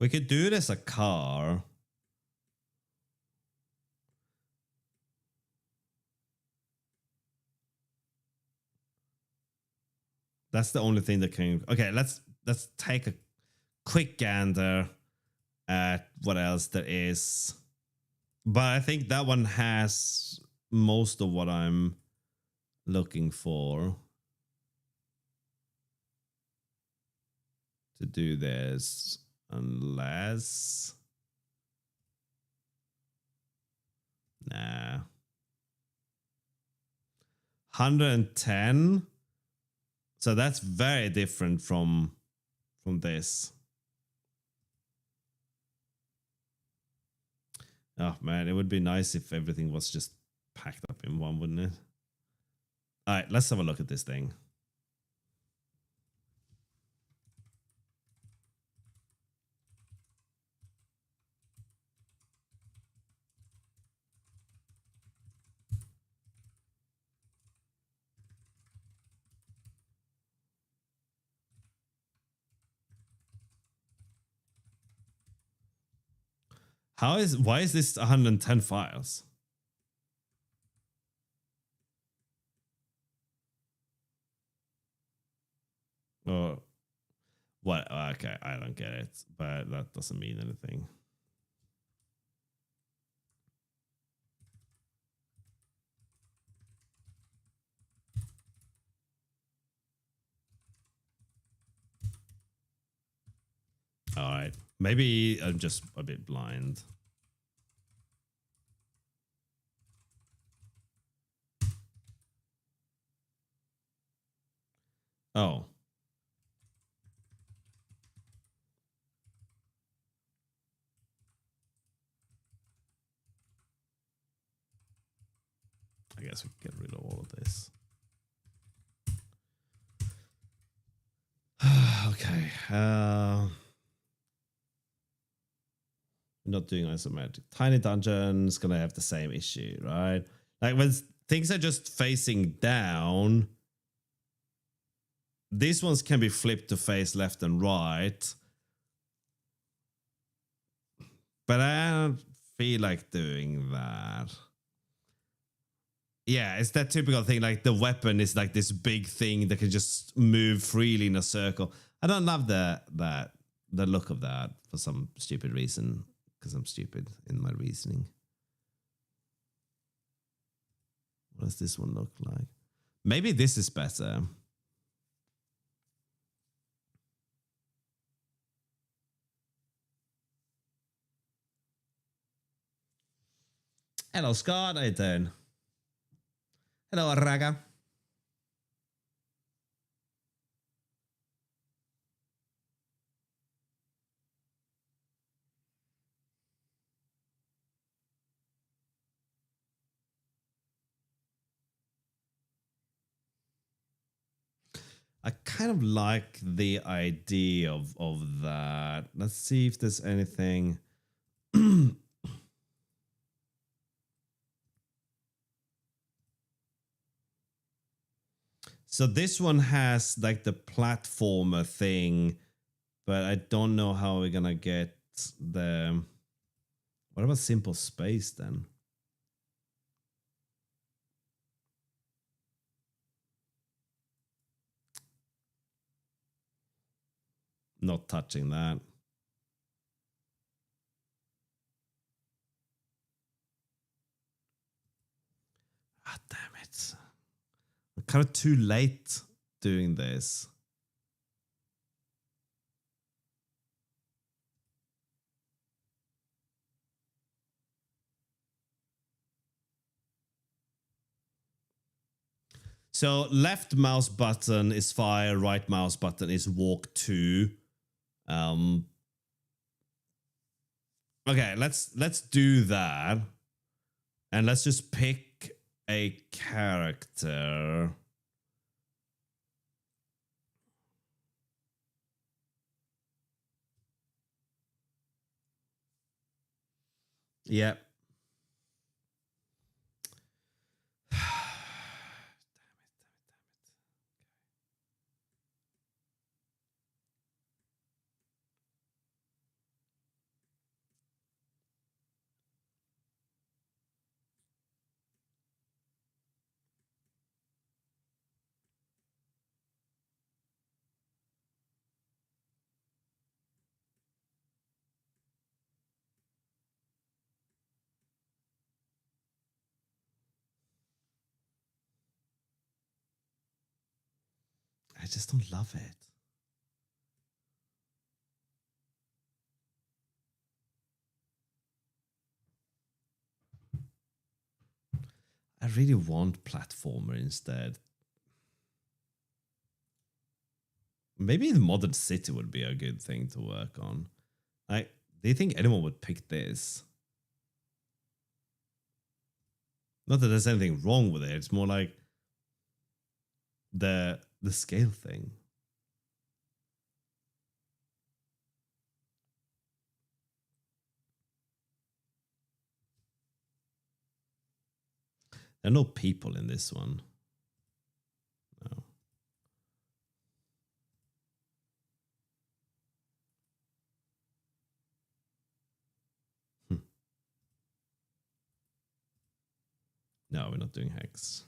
We could do it as a car. That's the only thing that can. Okay, let's take a quick gander at what else there is. But I think that one has most of what I'm looking for to do this, unless 110. So that's very different from this. Oh man, it would be nice if everything was just packed up in one, wouldn't it? All right, let's have a look at this thing. Why is this 110 files? Oh, what? Okay, I don't get it, but that doesn't mean anything. All right, maybe I'm just a bit blind. Oh. I guess we can get rid of all of this. Okay. Not doing isometric. Tiny dungeons gonna have the same issue, right? Like when things are just facing down, these ones can be flipped to face left and right. But I don't feel like doing that. Yeah, it's that typical thing. Like the weapon is like this big thing that can just move freely in a circle. I don't love the look of that for some stupid reason. Because I'm stupid in my reasoning. What does this one look like? Maybe this is better. Hello, Scott. How you doing? Hello, Raga. I kind of like the idea of that. Let's see if there's anything. So this one has like the platformer thing, but I don't know how we're gonna get the. What about simple space then? Not touching that. Ah, damn it. I'm kind of too late doing this. So left mouse button is fire, right mouse button is walk to. Okay, let's do that. And let's just pick a character. Yep. I just don't love it. I really want platformer instead. Maybe the modern city would be a good thing to work on. Like, do you think anyone would pick this? Not that there's anything wrong with it. It's more like the scale thing. There are no people in this one. No. No, we're not doing hex.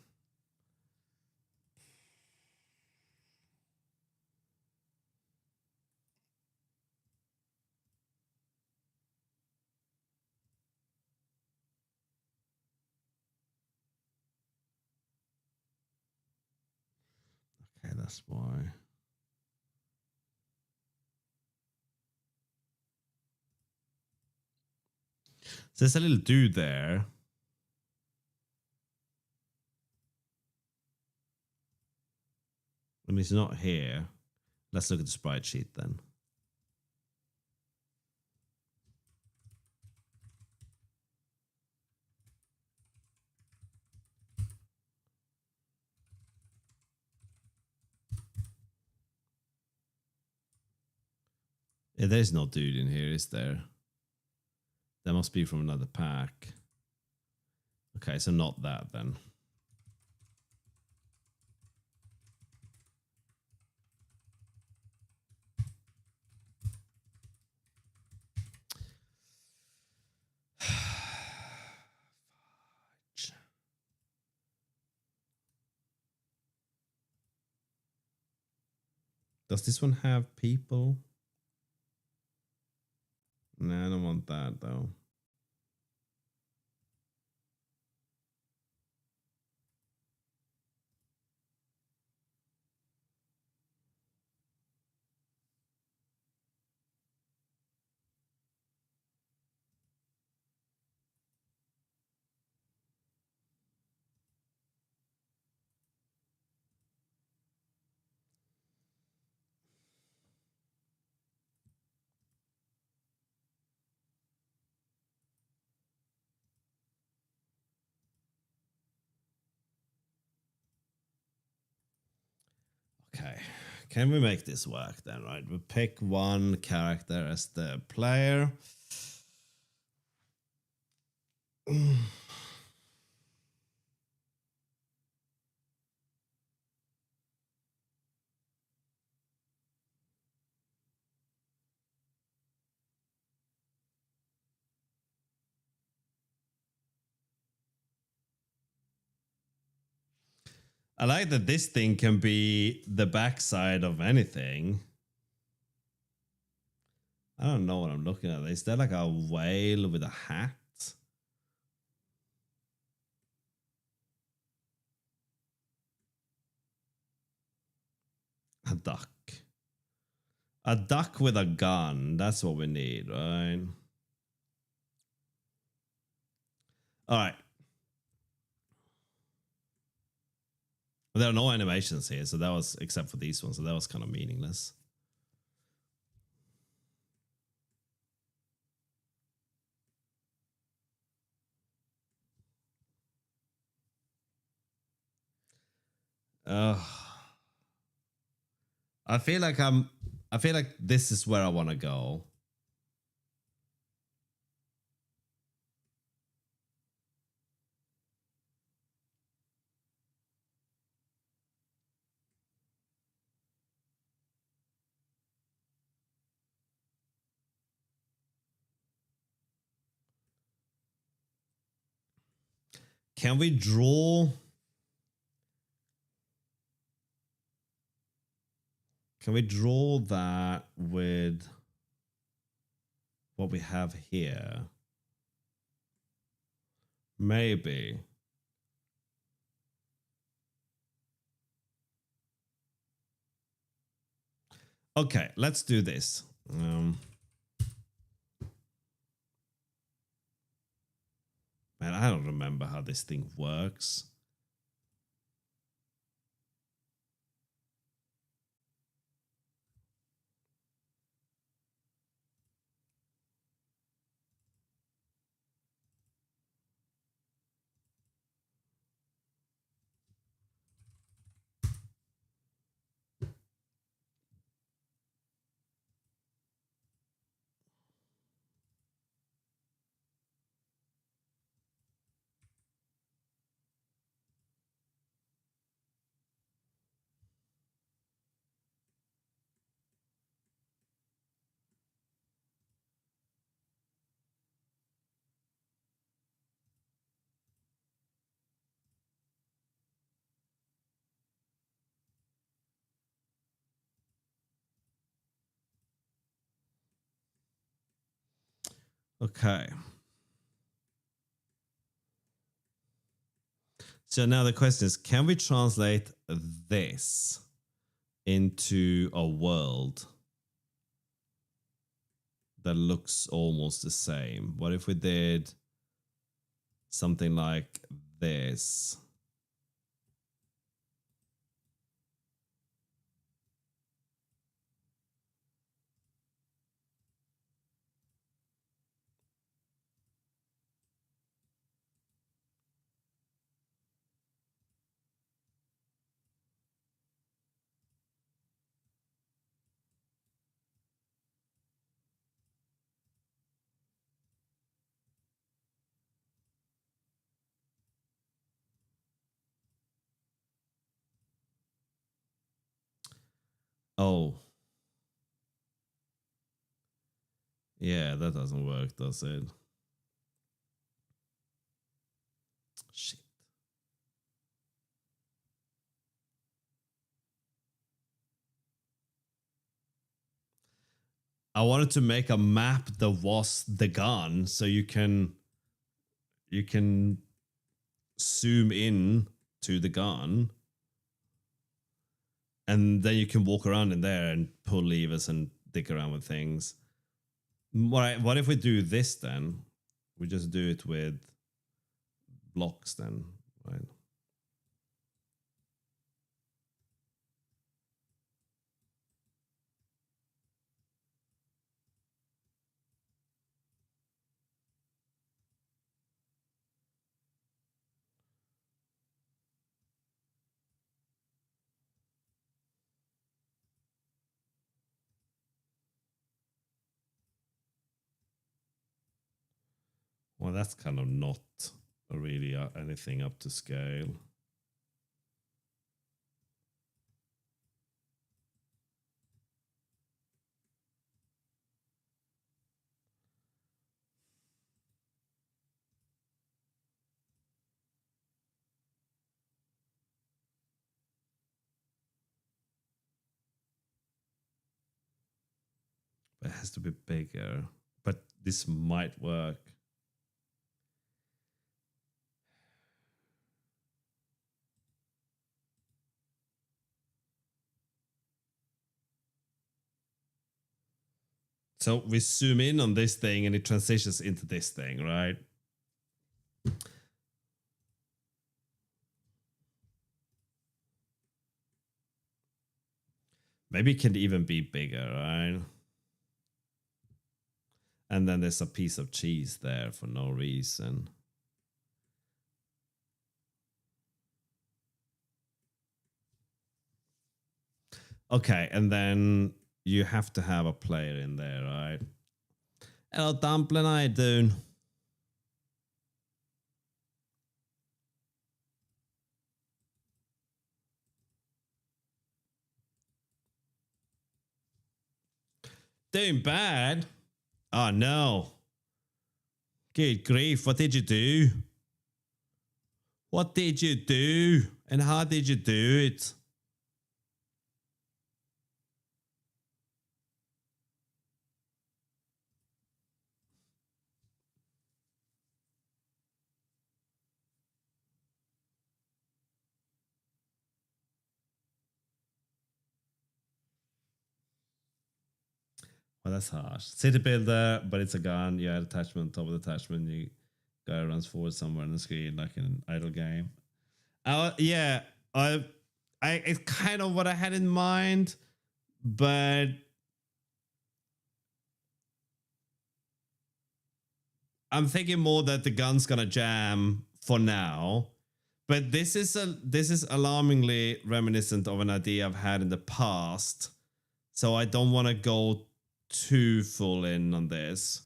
Okay, that's why. So there's a little dude there. When he's not here, let's look at the sprite sheet then. Yeah, there's no dude in here, is there? That must be from another pack. Okay, so not that then. Does this one have people? Nah, I don't want that though. Okay, can we make this work then, right? We pick one character as the player. I like that this thing can be the backside of anything. I don't know what I'm looking at. Is there like a whale with a hat? A duck. A duck with a gun. That's what we need, right? All right. There are no animations here, so that was, except for these ones, so that was kind of meaningless. I feel like this is where I want to go. Can we draw? Can we draw that with what we have here? Maybe. Okay, let's do this. Man, Man, I don't remember how this thing works. Okay. So now the question is, can we translate this into a world that looks almost the same? What if we did something like this? Oh. Yeah, that doesn't work, does it? Shit. I wanted to make a map that was the gun, so you can zoom in to the gun, and then you can walk around in there and pull levers and dick around with things. What if we do this then? We just do it with blocks then, right? Well, that's kind of not really anything up to scale. But it has to be bigger. But this might work. So we zoom in on this thing and it transitions into this thing, right? Maybe it can even be bigger, right? And then there's a piece of cheese there for no reason. Okay, and then you have to have a player in there, right? Hello, Dumpling, how you doing? Doing bad? Oh, no. Good grief, what did you do? What did you do? And how did you do it? Well, that's harsh. City builder, but it's a gun. You add attachment, top of the attachment. You Guy runs forward somewhere on the screen like in an idle game. Yeah, it's kind of what I had in mind, but I'm thinking more that the gun's gonna jam for now. But this is alarmingly reminiscent of an idea I've had in the past, so I don't want to go too full in on this.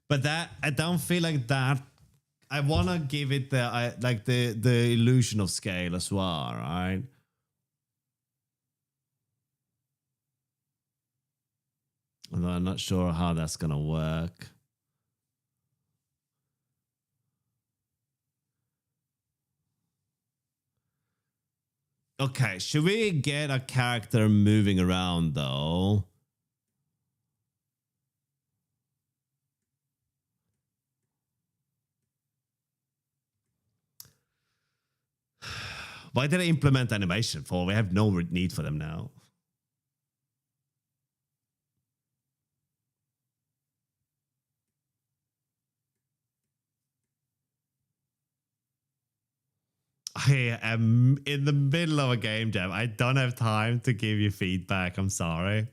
But that I don't feel like that. I want to give it the illusion of scale as well, right? Although I'm not sure how that's gonna work. Okay, should we get a character moving around though? Why did I implement animation for? We have no need for them now. I am in the middle of a game jam. I don't have time to give you feedback. I'm sorry.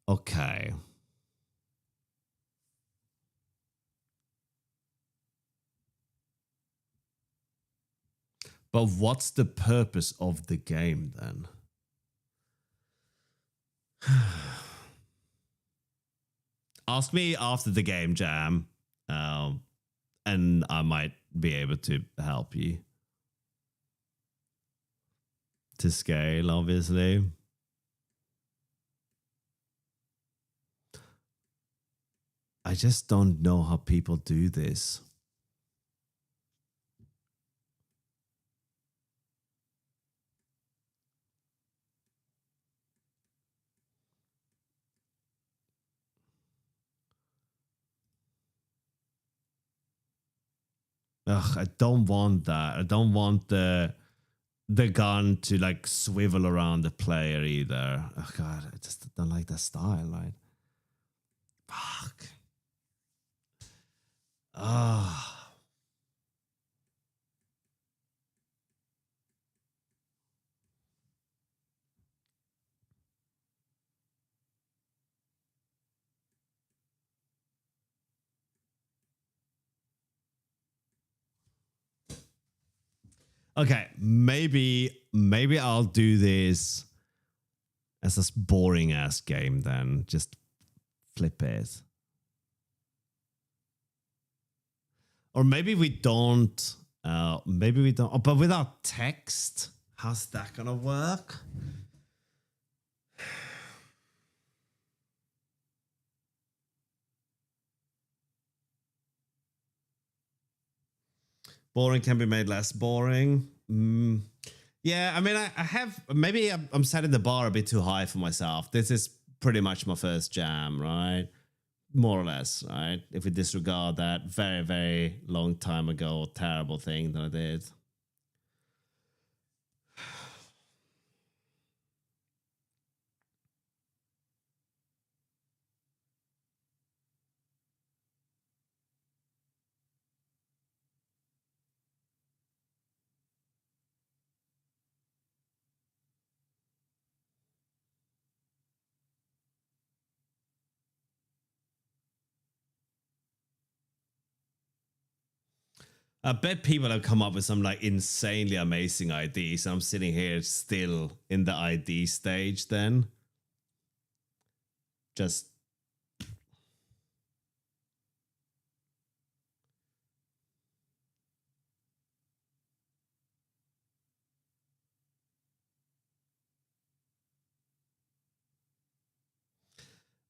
Okay. But what's the purpose of the game then? Ask me after the game jam, and I might be able to help you to scale, obviously. I just don't know how people do this. Ugh, I don't want that. I don't want the gun to like swivel around the player either. Oh god, I just don't like that style, right? Fuck. Ah. Okay, maybe I'll do this as a boring ass game then. Just flip it. Or maybe we don't. Maybe we don't. Oh, but without text, how's that gonna work? Boring can be made less boring. Yeah, I mean, I have maybe I'm setting the bar a bit too high for myself. This is pretty much my first jam, right? More or less, right? If we disregard that very, very long time ago terrible thing that I did. I bet people have come up with some like insanely amazing ideas, and I'm sitting here still in the ID stage then. Just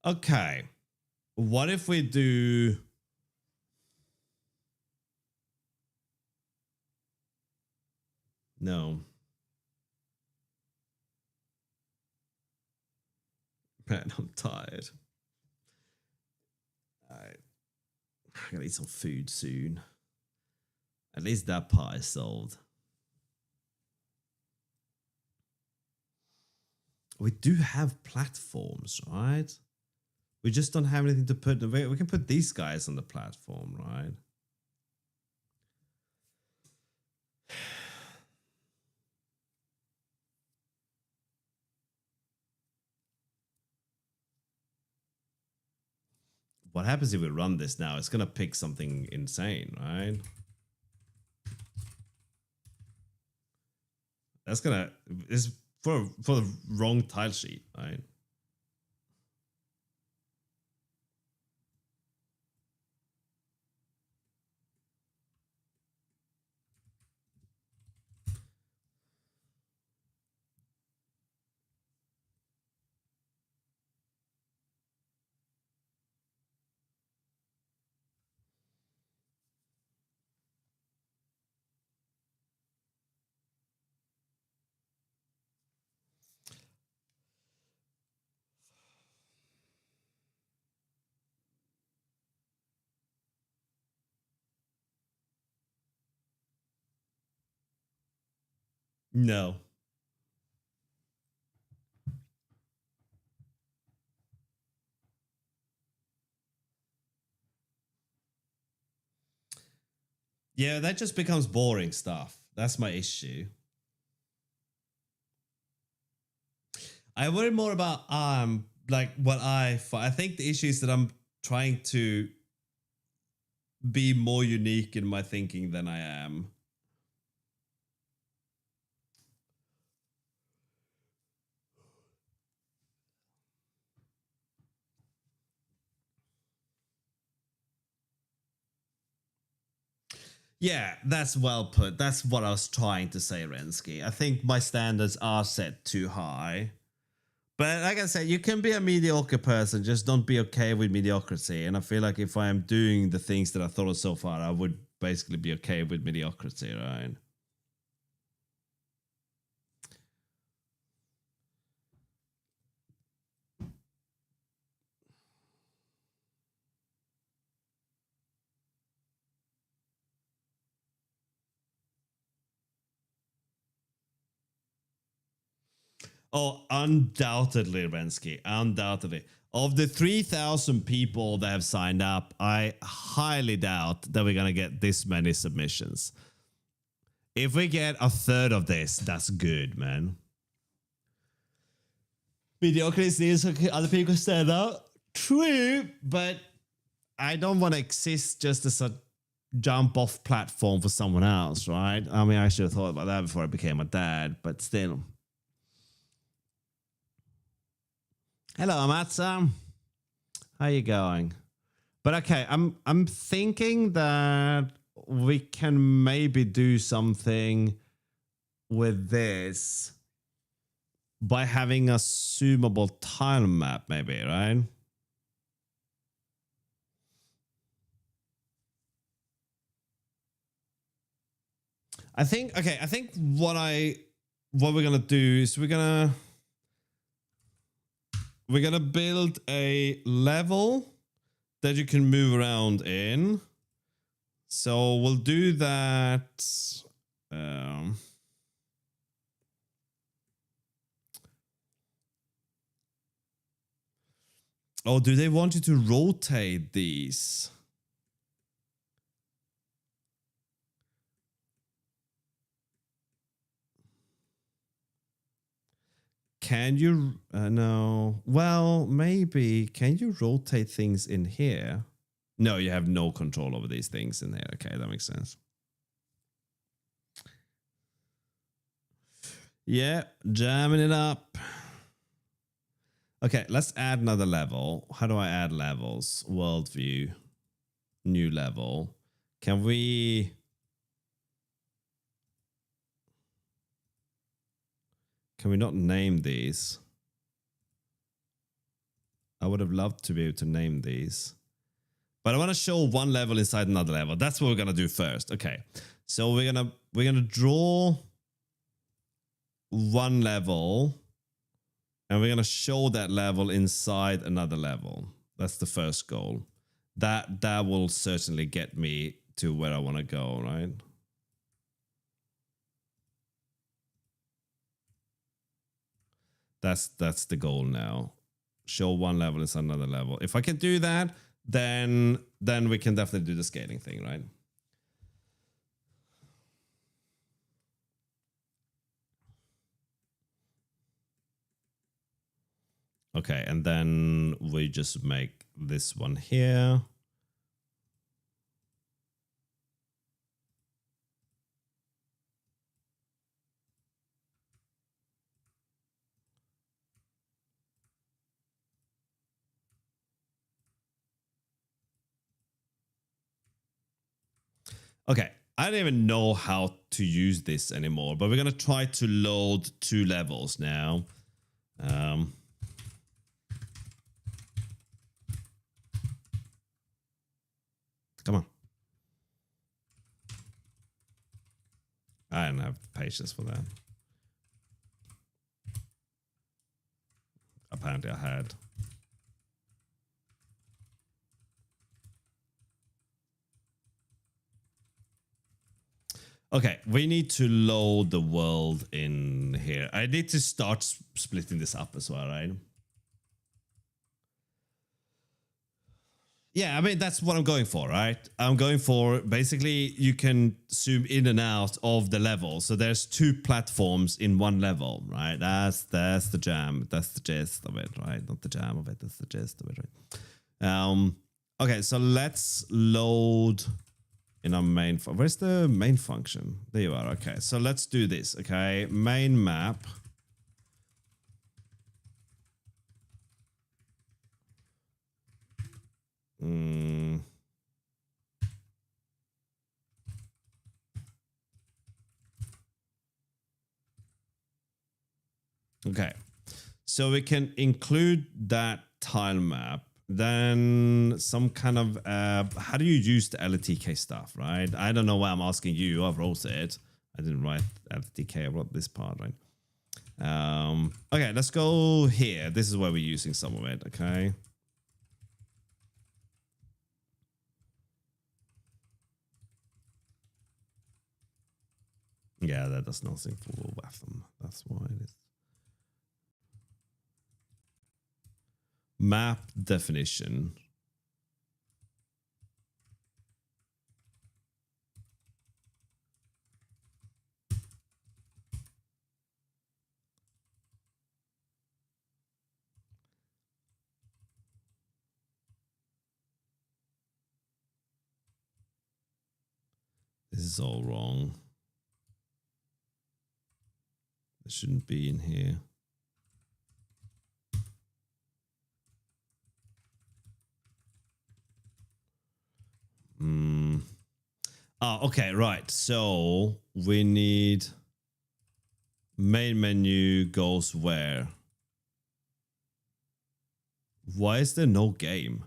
Okay. What if we do... No. Man, I'm tired. Alright. I gotta eat some food soon. At least that part is solved. We do have platforms, right? We just don't have anything to put. We can put these guys on the platform, right? What happens if we run this now? It's gonna pick something insane, right? That's gonna... It's for the wrong tile sheet, right? No. Yeah, that just becomes boring stuff. That's my issue. I worry more about like what I think the issue is that I'm trying to be more unique in my thinking than I am. Yeah, that's well put. That's what I was trying to say, Rensky. I think my standards are set too high. But like I said, you can be a mediocre person, just don't be okay with mediocrity. And I feel like if I am doing the things that I thought of so far, I would basically be okay with mediocrity, right? Oh, undoubtedly, Rensky. Undoubtedly. Of the 3,000 people that have signed up, I highly doubt that we're going to get this many submissions. If we get a third of this, that's good, man. Mediocrity is other people stand out. True, but I don't want to exist just as a jump off platform for someone else, right? I mean, I should have thought about that before I became a dad, but still. Hello, Matza. How you going? But okay, I'm thinking that we can maybe do something with this by having a zoomable tile map, maybe, right? I think what we're gonna do is we're gonna build a level that you can move around in. So we'll do that. Oh, do they want you to rotate these? Can you? No. Well, maybe. Can you rotate things in here? No, you have no control over these things in there. Okay, that makes sense. Yeah, jamming it up. Okay, let's add another level. How do I add levels? Worldview. New level. Can we... Can we not name these? I would have loved to be able to name these. But I want to show one level inside another level. That's what we're gonna do first. Okay. So we're gonna draw one level, and we're gonna show that level inside another level. That's the first goal. That will certainly get me to where I want to go, right? That's the goal now. Show one level inside another level. If I can do that, then we can definitely do the scaling thing, right? Okay, and then we just make this one here. Okay, I don't even know how to use this anymore, but we're gonna try to load 2 levels now. Come on. I don't have the patience for that. Apparently I had. Okay, we need to load the world in here. I need to start splitting this up as well, right? Yeah, I mean, that's what I'm going for, right? I'm going for, basically, you can zoom in and out of the level. So there's 2 platforms in one level, right? That's the jam. That's the gist of it, right? Not the jam of it, that's the gist of it, right? Okay, so let's load in our main. Where's the main function? There you are. Okay, so let's do this. Okay, main map. Okay, so we can include that tile map. Then some kind of how do you use the LTK stuff, right? I don't know why I'm asking you. I wrote it. I didn't write LTK. I wrote this part, right? Okay, let's go here. This is where we're using some of it. Okay. Yeah, that does nothing for Watham. That's why it is. Map definition. This is all wrong. It shouldn't be in here. Oh, okay, right. So we need main menu goes where? Why is there no game?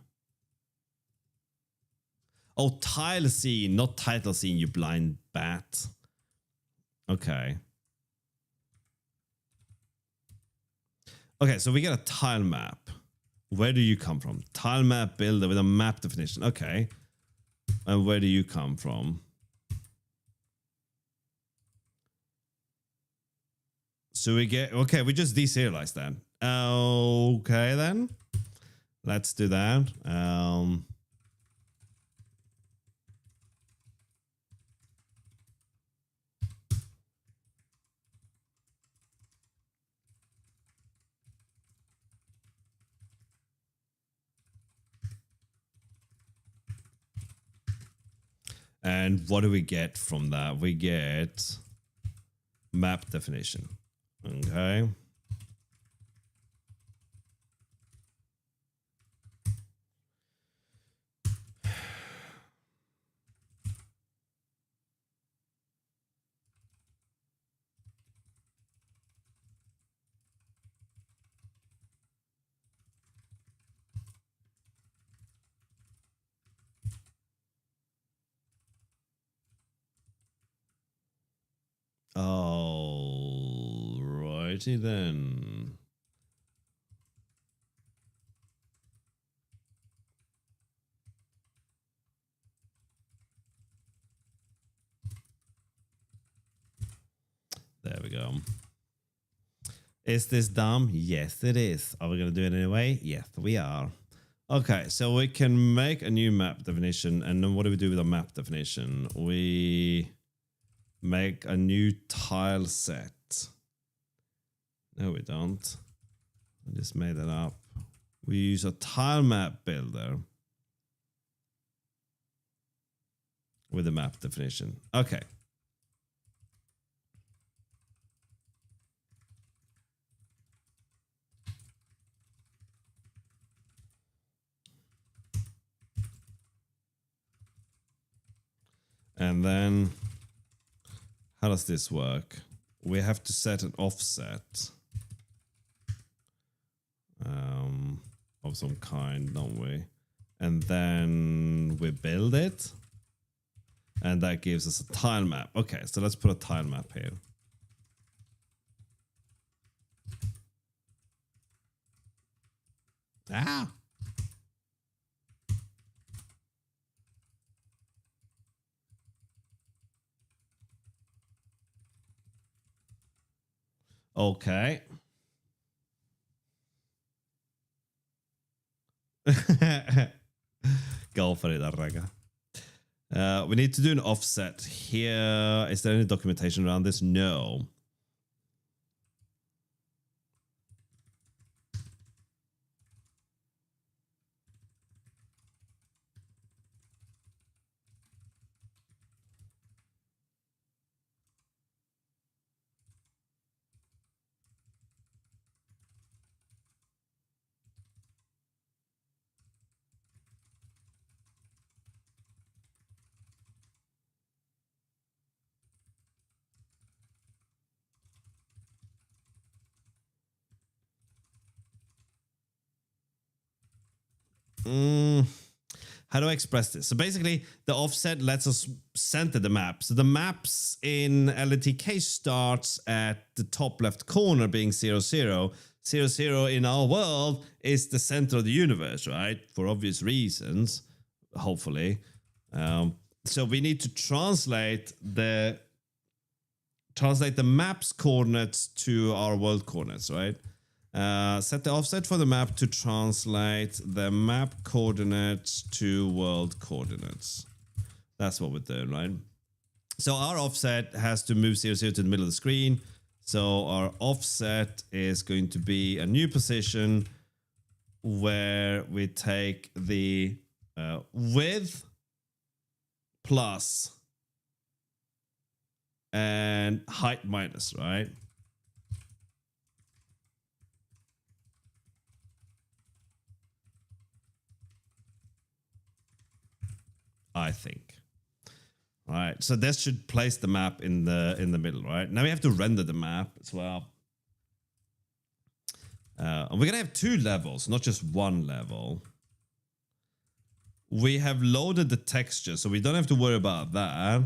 Oh, tile scene, not title scene, you blind bat. Okay. Okay, so we get a tile map. Where do you come from? Tile map builder with a map definition. Okay. And where do you come from? So we get, okay, we just deserialize that. Okay, then. Let's do that. And what do we get from that? We get map definition. Okay. Alrighty then. There we go. Is this dumb? Yes, it is. Are we going to do it anyway? Yes, we are. Okay, so we can make a new map definition. And then what do we do with a map definition? We make a new tile set. No, we don't. I just made that up. We use a tile map builder with a map definition. Okay. And then how does this work? We have to set an offset of some kind, don't we? And then we build it. And that gives us a tile map. Okay, so let's put a tile map here. Ah! Okay. Go for it, Arraga. We need to do an offset here. Is there any documentation around this? No. How do I express this? So basically, the offset lets us center the map. So the maps in LTK starts at the top left corner being 0, 0. 0, 0 in our world is the center of the universe, right? For obvious reasons, hopefully. So we need to translate the map's coordinates to our world coordinates, right? Set the offset for the map to translate the map coordinates to world coordinates. That's what we're doing, right? So our offset has to move 0, 0 to the middle of the screen. So our offset is going to be a new position where we take the width plus and height minus, right? I think. All right, so this should place the map in the middle, right? Now we have to render the map as well. And we're gonna have 2 levels, not just 1 level. We have loaded the texture, so we don't have to worry about that.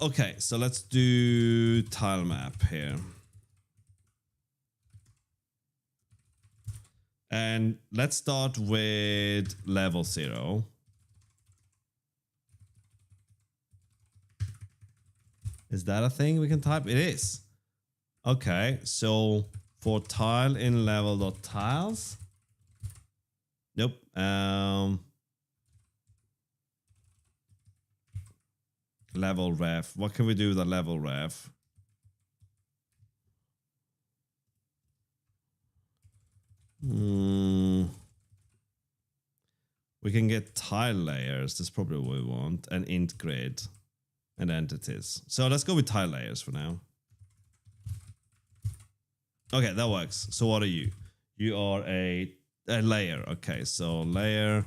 Okay, so let's do tile map here. And let's start with level 0. Is that a thing we can type? It is. Okay, so for tile in level.tiles. Nope. Level ref. What can we do with a level ref? We can get tile layers. That's probably what we want. And int grid and entities. So let's go with tile layers for now. Okay, that works. So what are you? You are a layer. Okay, so layer.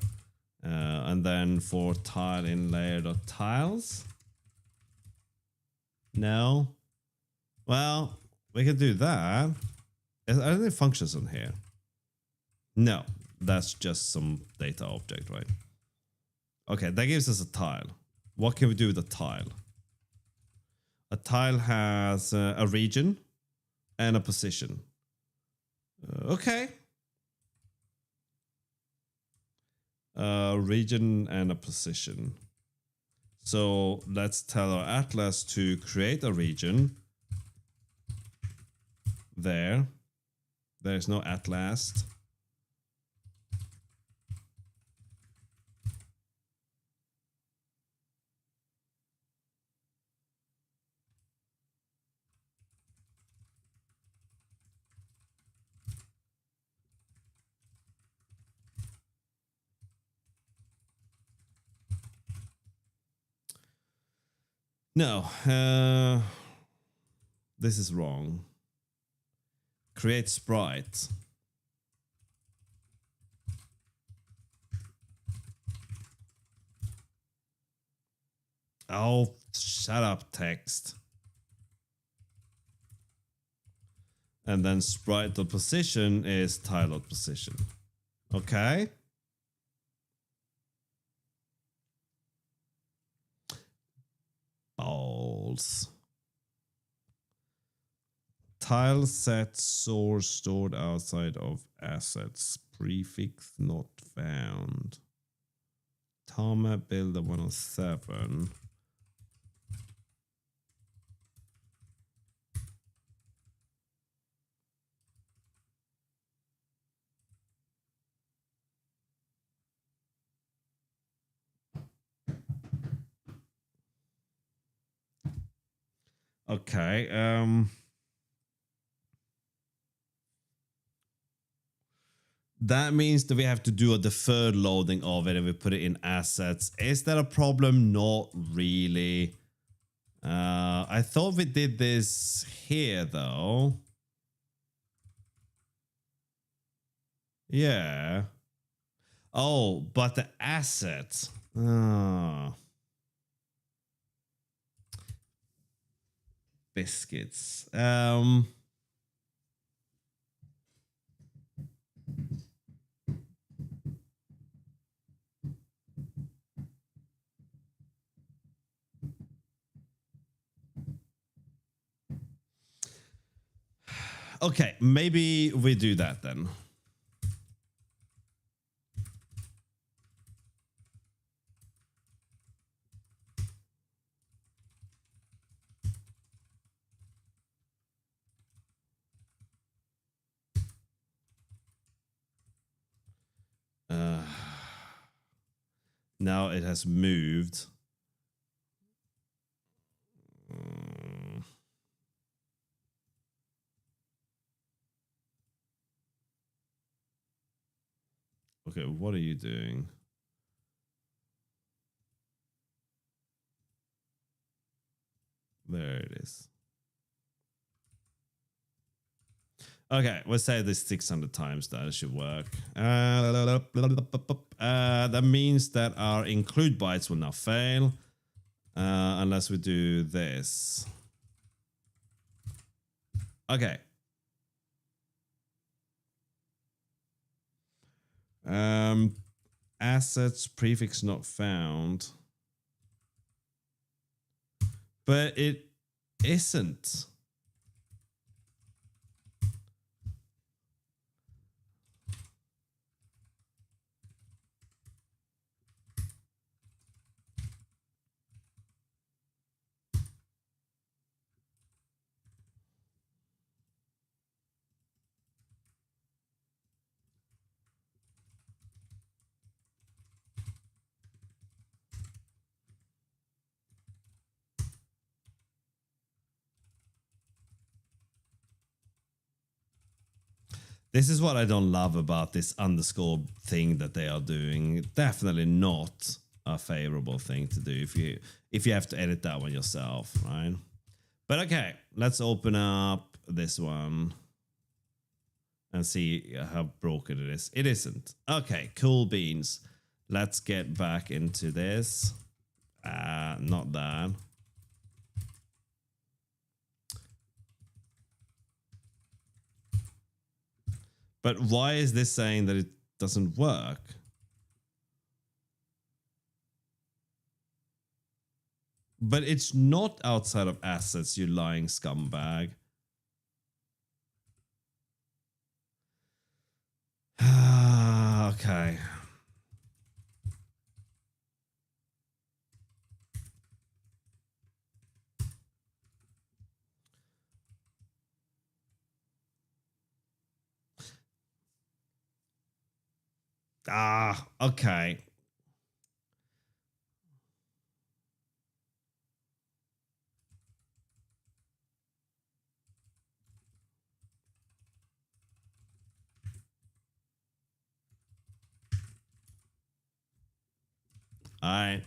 And then for tile in layer.tiles. No. Well, we can do that. Are there any functions on here? No, that's just some data object, right? Okay, that gives us a tile. What can we do with a tile? A tile has a region and a position. Okay. A region and a position. So let's tell our atlas to create a region. There's no atlas. No, this is wrong. Create sprite. Oh, shut up, text. And then sprite.position is tile.position. Okay. Balls. Tile set source stored outside of assets. Prefix not found. Tama builder 107. Okay, that means that we have to do a deferred loading of it and we put it in assets. Is that a problem? Not really. I thought we did this here though. Yeah. Oh, but the assets. Biscuits. Okay, maybe we do that then. Now it has moved. Okay, what are you doing? There it is. Okay, we'll say this 600 times. That should work. That means that our include bytes will now fail unless we do this. Okay. Assets prefix not found. But it isn't. This is what I don't love about this underscore thing that they are doing. Definitely not a favorable thing to do if you have to edit that one yourself, right? But okay, let's open up this one and see how broken it is. It isn't. Okay, cool beans. Let's get back into this. Not that. But why is this saying that it doesn't work? But it's not outside of assets, you lying scumbag. Okay. Okay. All right.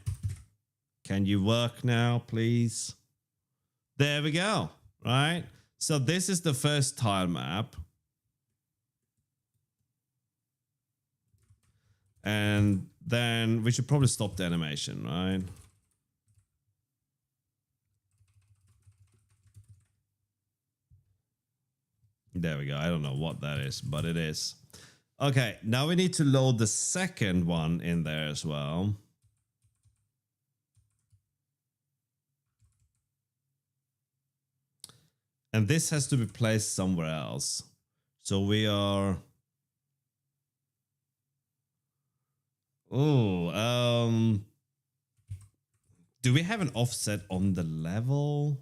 Can you work now, please? There we go. Right. So this is the first tile map. And then we should probably stop the animation, right? There we go. I don't know what that is, but it is. Okay, now we need to load the second one in there as well. And this has to be placed somewhere else. So we are... Oh, do we have an offset on the level?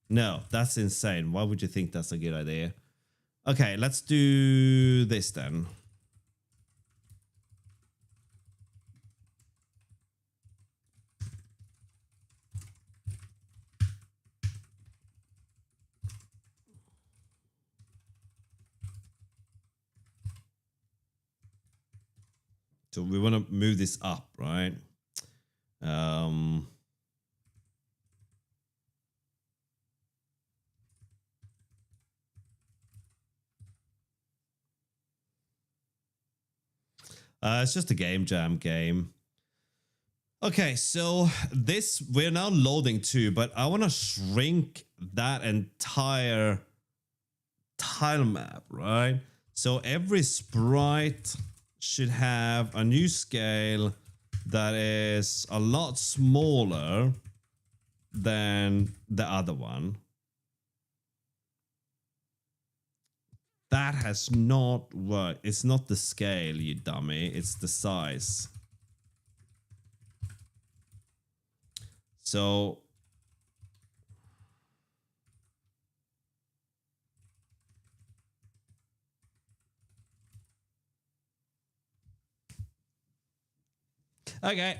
No, that's insane. Why would you think that's a good idea? Okay, let's do this then. So we want to move this up, right? It's just a game jam game. Okay, so this we're now loading too, but I want to shrink that entire tile map, right? So every sprite should have a new scale that is a lot smaller than the other one. That has not worked. It's not the scale, you dummy. It's the size. So... Okay.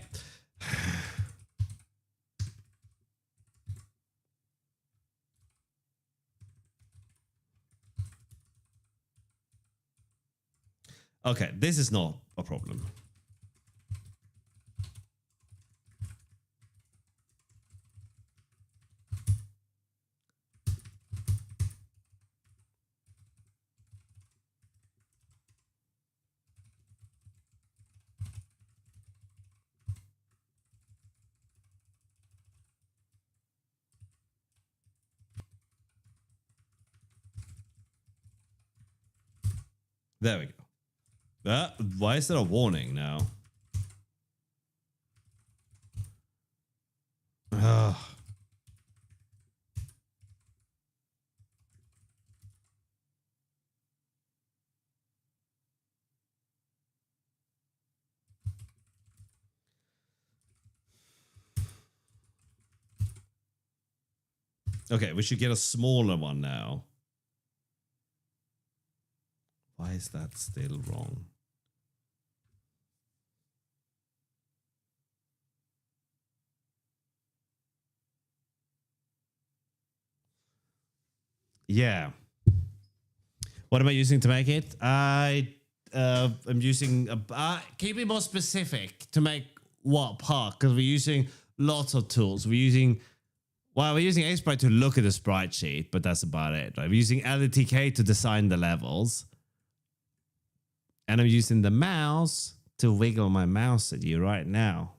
Okay, this is not a problem. There we go. Why is there a warning now? Ugh. Okay, we should get a smaller one now. Why is that still wrong? Yeah. What am I using to make it? I'm using... can you be more specific to make what part? Because we're using lots of tools. We're using... Well, we're using Sprite to look at the sprite sheet, but that's about it. Right? We're using LTK to design the levels. And I'm using the mouse to wiggle my mouse at you right now.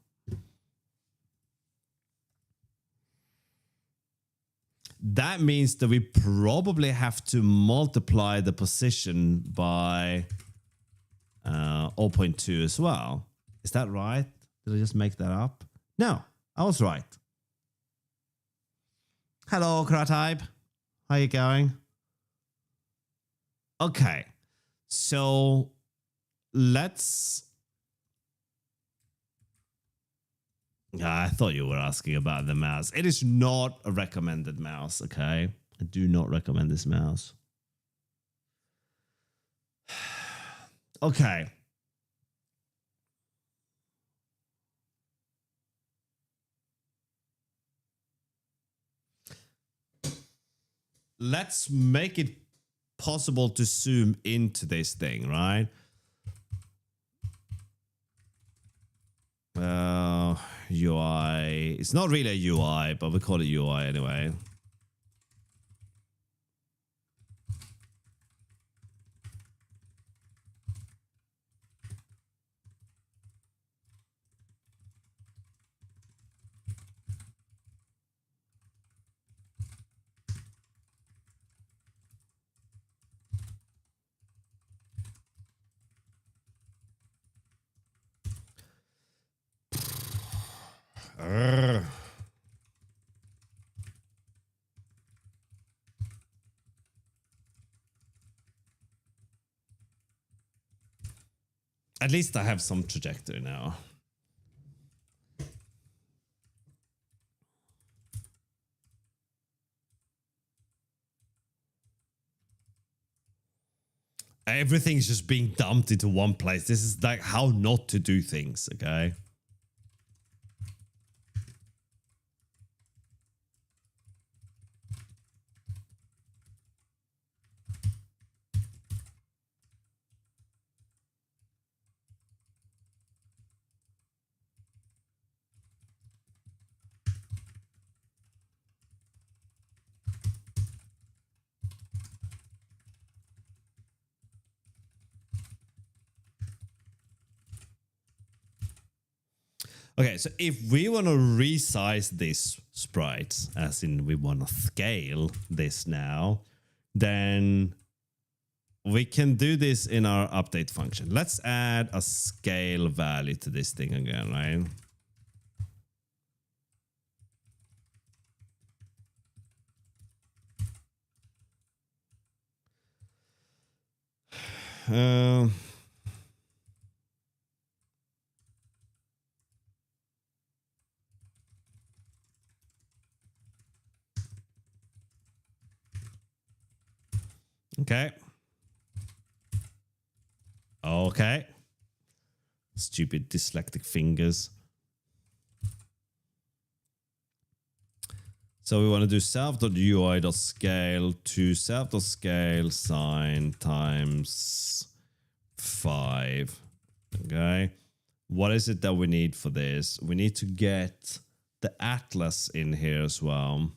That means that we probably have to multiply the position by 0.2 as well. Is that right? Did I just make that up? No, I was right. Hello, Kratype. How you going? Okay. So let's... I thought you were asking about the mouse. It is not a recommended mouse, okay? I do not recommend this mouse. Okay. Let's make it possible to zoom into this thing, right? UI. It's not really a UI, but we call it UI anyway. At least I have some trajectory now. Everything's just being dumped into one place. This is like how not to do things, okay? Okay, so if we want to resize this sprite, as in we want to scale this now, then we can do this in our update function. Let's add a scale value to this thing again, right? Okay. Okay. Stupid dyslexic fingers. So we want to do self.ui.scale to self.scale sine times 5. Okay. What is it that we need for this? We need to get the atlas in here as well.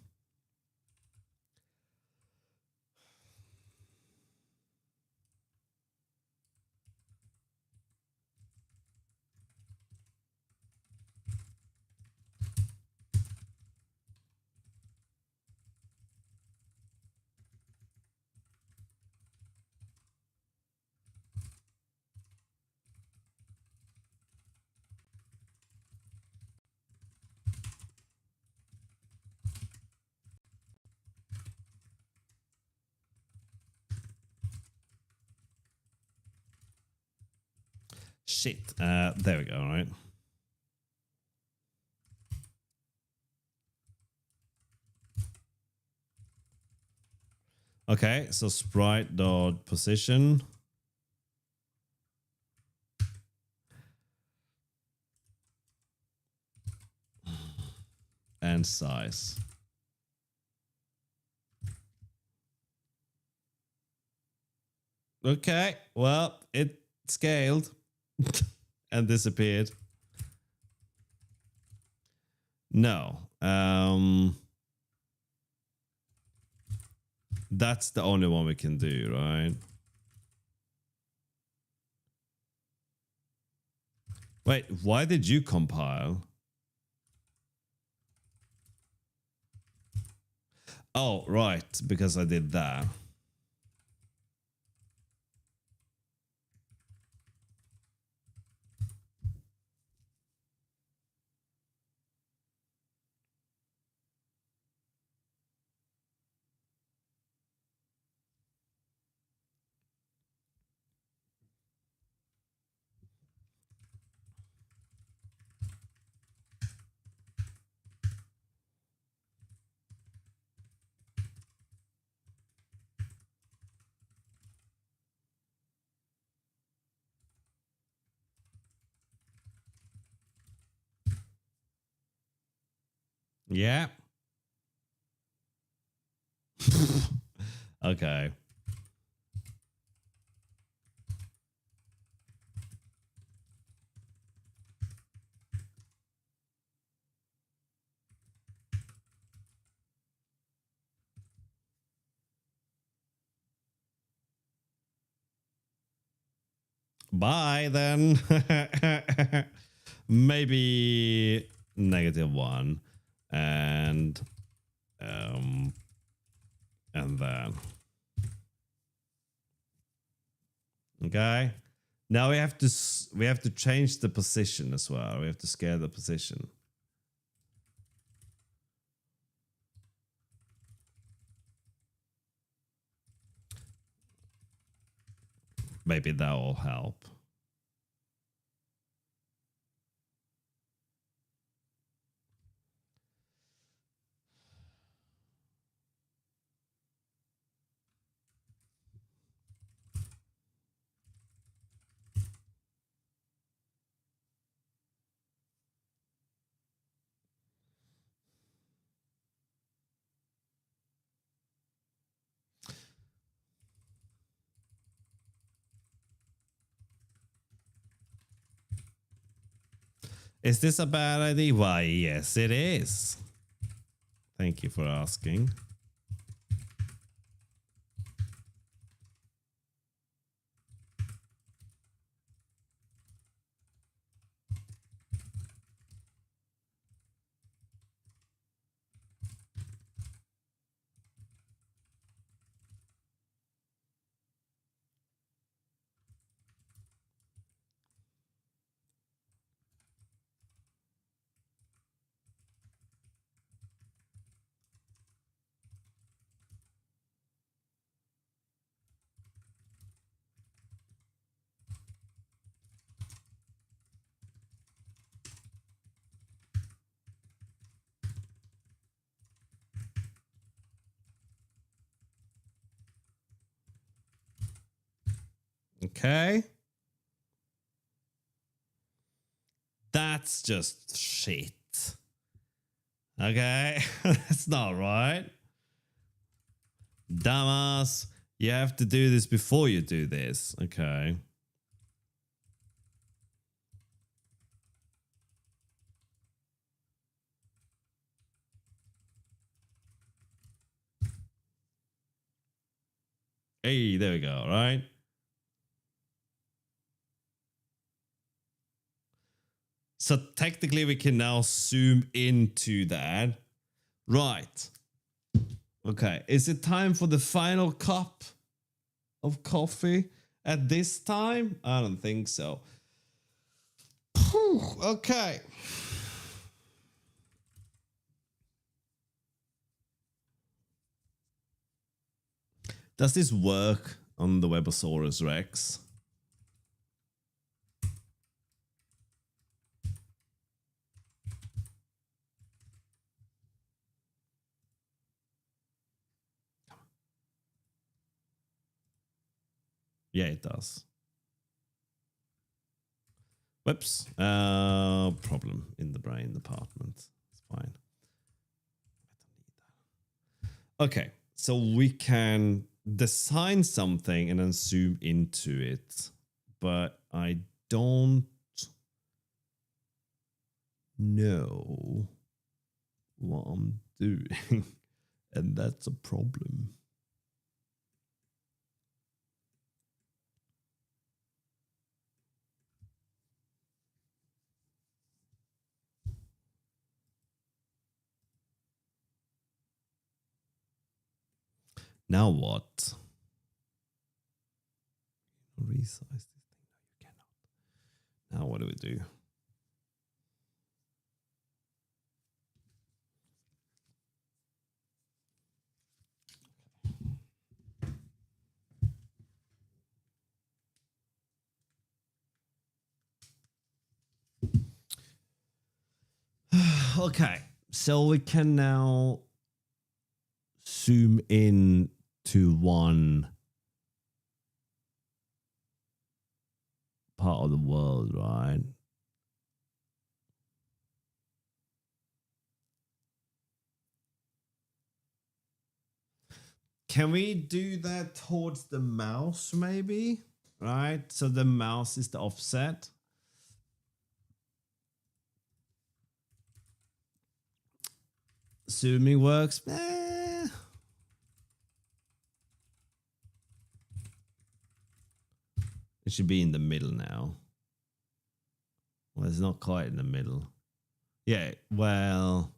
Shit. There we go, right? Okay, so sprite.position. And size. Okay, well, it scaled and disappeared. No. That's the only one we can do, right? Wait, why did you compile? Oh, right, because I did that. Yeah. Okay. Bye then. Maybe -1 and then okay. Now we have to change the position as well. We have to scale the position. Maybe that will help. Is this a bad idea? Why, yes, it is. Thank you for asking. Okay. That's just shit. Okay. That's not right. Dumbass. You have to do this before you do this. Okay. Hey, there we go, right? So technically we can now zoom into that. Right. Okay. Is it time for the final cup of coffee at this time? I don't think so. Okay. Does this work on the Webosaurus Rex? Yeah, it does. Whoops. Problem in the brain department. It's fine. Okay, so we can design something and then zoom into it, but I don't know what I'm doing, and that's a problem. Now what? Resize this thing. No, you cannot. Now what do we do? Okay, so we can now zoom in to one part of the world, right? Can we do that towards the mouse maybe? Right? So the mouse is the offset. Zooming works. It should be in the middle now. Well, it's not quite in the middle. Yeah, well,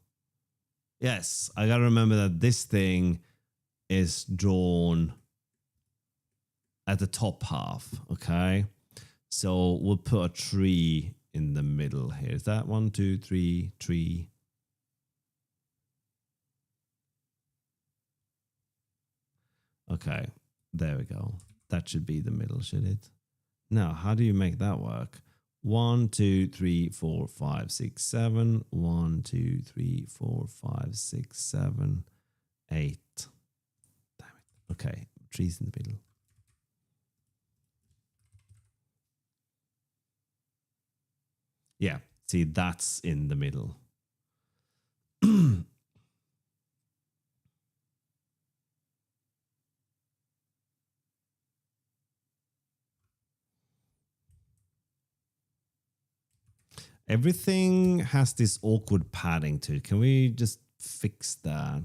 yes, I gotta remember that this thing is drawn at the top half, okay? So we'll put a tree in the middle here. Is that 1, 2, 3, tree? Okay, there we go. That should be the middle, should it? Now, how do you make that work? 1, 2, 3, 4, 5, 6, 7. 1, 2, 3, 4, 5, 6, 7, 8. Damn it. Okay, trees in the middle. Yeah, see, that's in the middle. Everything has this awkward padding to it. Can we just fix that?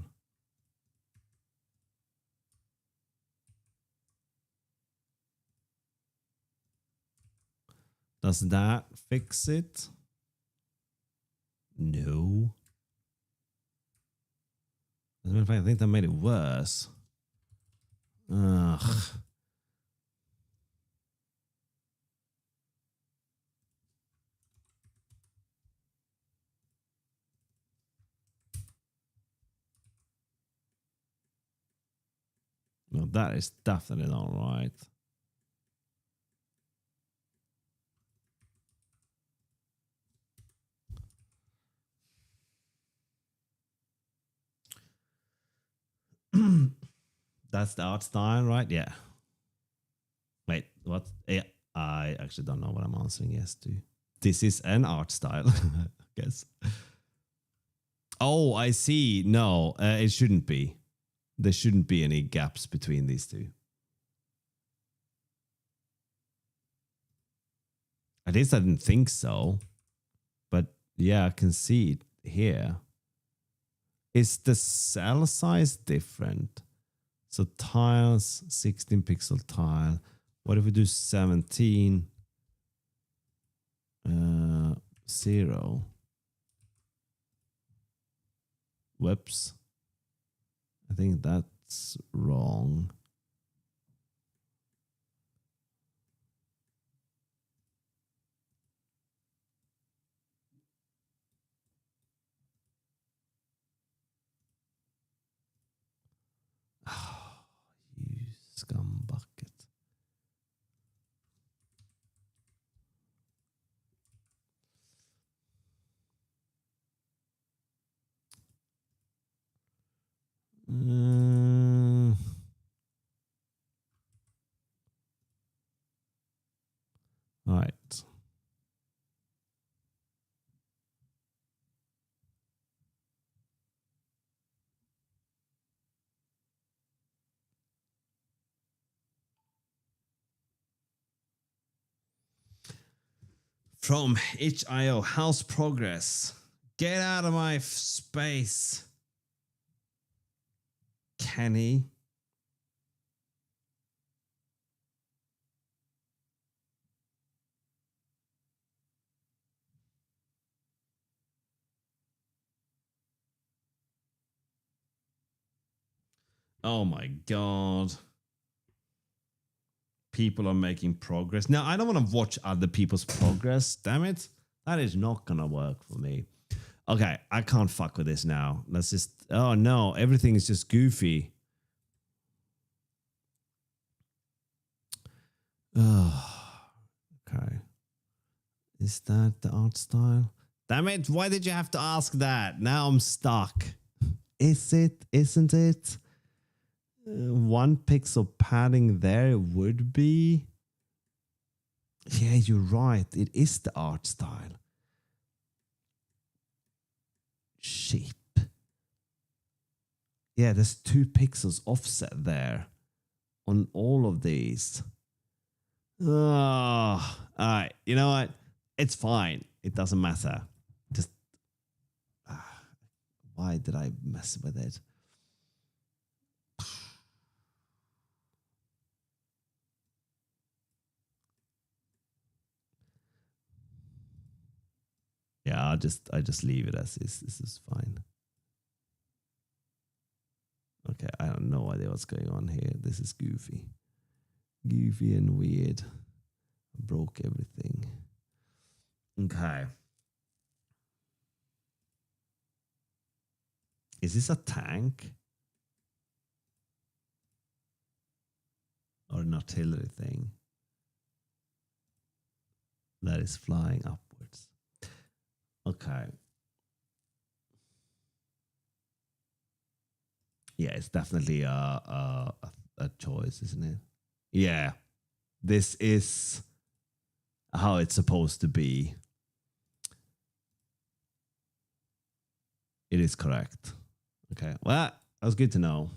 Does that fix it? No. As a matter of fact, I think that made it worse. Ugh. No, that is definitely not right. That's the art style, right? Yeah. Wait, what? Yeah, I actually don't know what I'm answering yes to. This is an art style, I guess. Oh, I see. No, it shouldn't be. There shouldn't be any gaps between these two. At least I didn't think so. But yeah, I can see it here. Is the cell size different? So tiles, 16 pixel tile. What if we do 17? 0. Whoops. I think that's wrong. Oh, you scum bucket. All right. From HIO, how's progress? Get out of my space, Kenny. Oh my God. People are making progress. Now, I don't want to watch other people's progress. Damn it. That is not going to work for me. Okay, I can't fuck with this now. Let's just... Oh no, everything is just goofy. Oh, okay. Is that the art style? Damn it, why did you have to ask that? Now I'm stuck. Is it? Isn't it? 1 pixel padding there would be. Yeah, you're right. It is the art style. Shape. Yeah, there's 2 pixels offset there on all of these. Oh, all right. You know what? It's fine. It doesn't matter. Just why did I mess with it? Yeah, I just leave it as is. This is fine. Okay, I have no idea what's going on here. This is goofy. Goofy and weird. Broke everything. Okay. Is this a tank? Or an artillery thing? That is flying upwards. Okay. Yeah, it's definitely a choice, isn't it? Yeah. This is how it's supposed to be. It is correct. Okay. Well, that was good to know.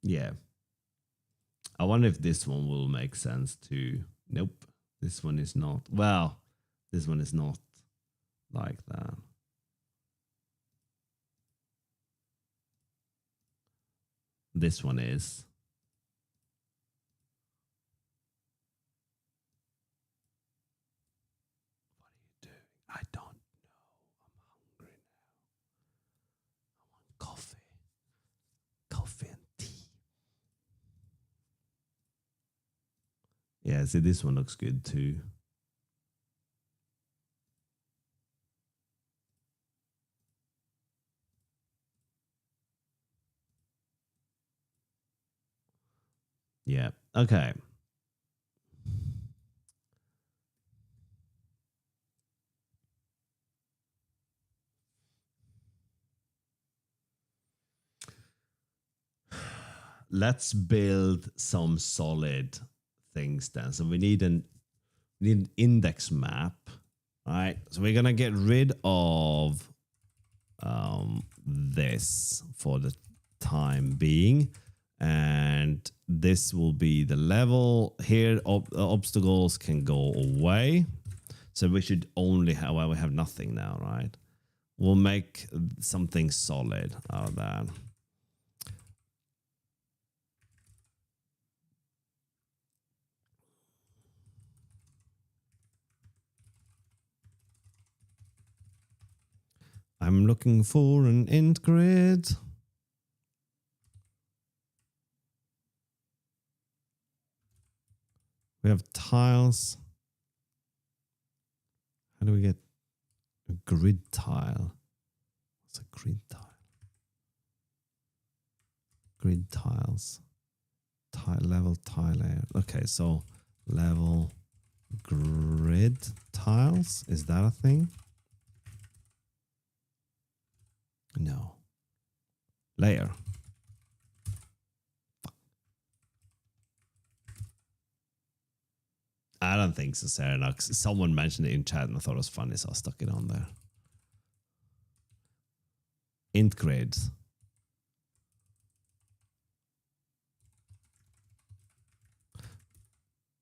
Yeah. I wonder if this one will make sense too. Nope. This one is not. Well, this one is not like that. This one is. What are you doing? I don't know. I'm hungry now. I want coffee. Coffee and tea. Yeah, see, this one looks good too. Yeah. Okay. Let's build some solid things then. So we need an index map. All right. So we're gonna get rid of this for the time being, and this will be the level here. Obstacles can go away, so we should only have, well, we have nothing now, right? We'll make something solid out of that. I'm looking for an int grid. We have tiles. How do we get a grid tile? What's a grid tile? Grid tiles. Tile level tile layer. Okay, so level grid tiles. Is that a thing? No. Layer. I don't think so, Sarah. Someone mentioned it in chat and I thought it was funny, so I stuck it on there. Int grids.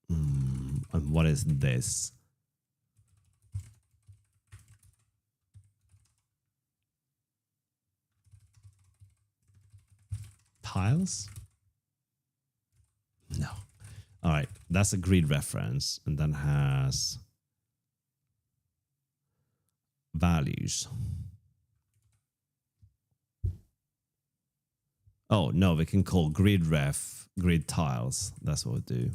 And what is this? Tiles? No. All right, that's a grid reference, and then has values. Oh no, we can call grid ref grid tiles. That's what we do.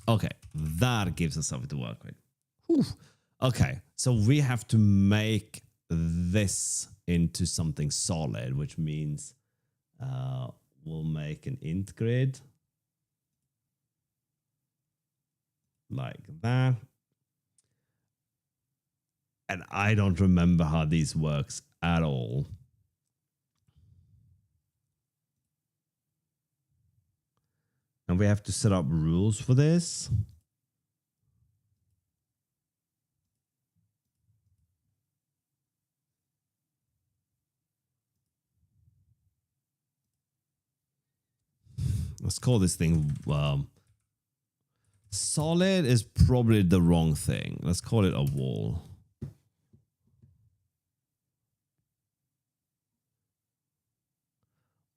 Okay, that gives us something to work with. Whew. Okay, so we have to make this into something solid, which means we'll make an int grid like that. And I don't remember how this works at all. And we have to set up rules for this. Let's call this thing solid is probably the wrong thing. Let's call it a wall.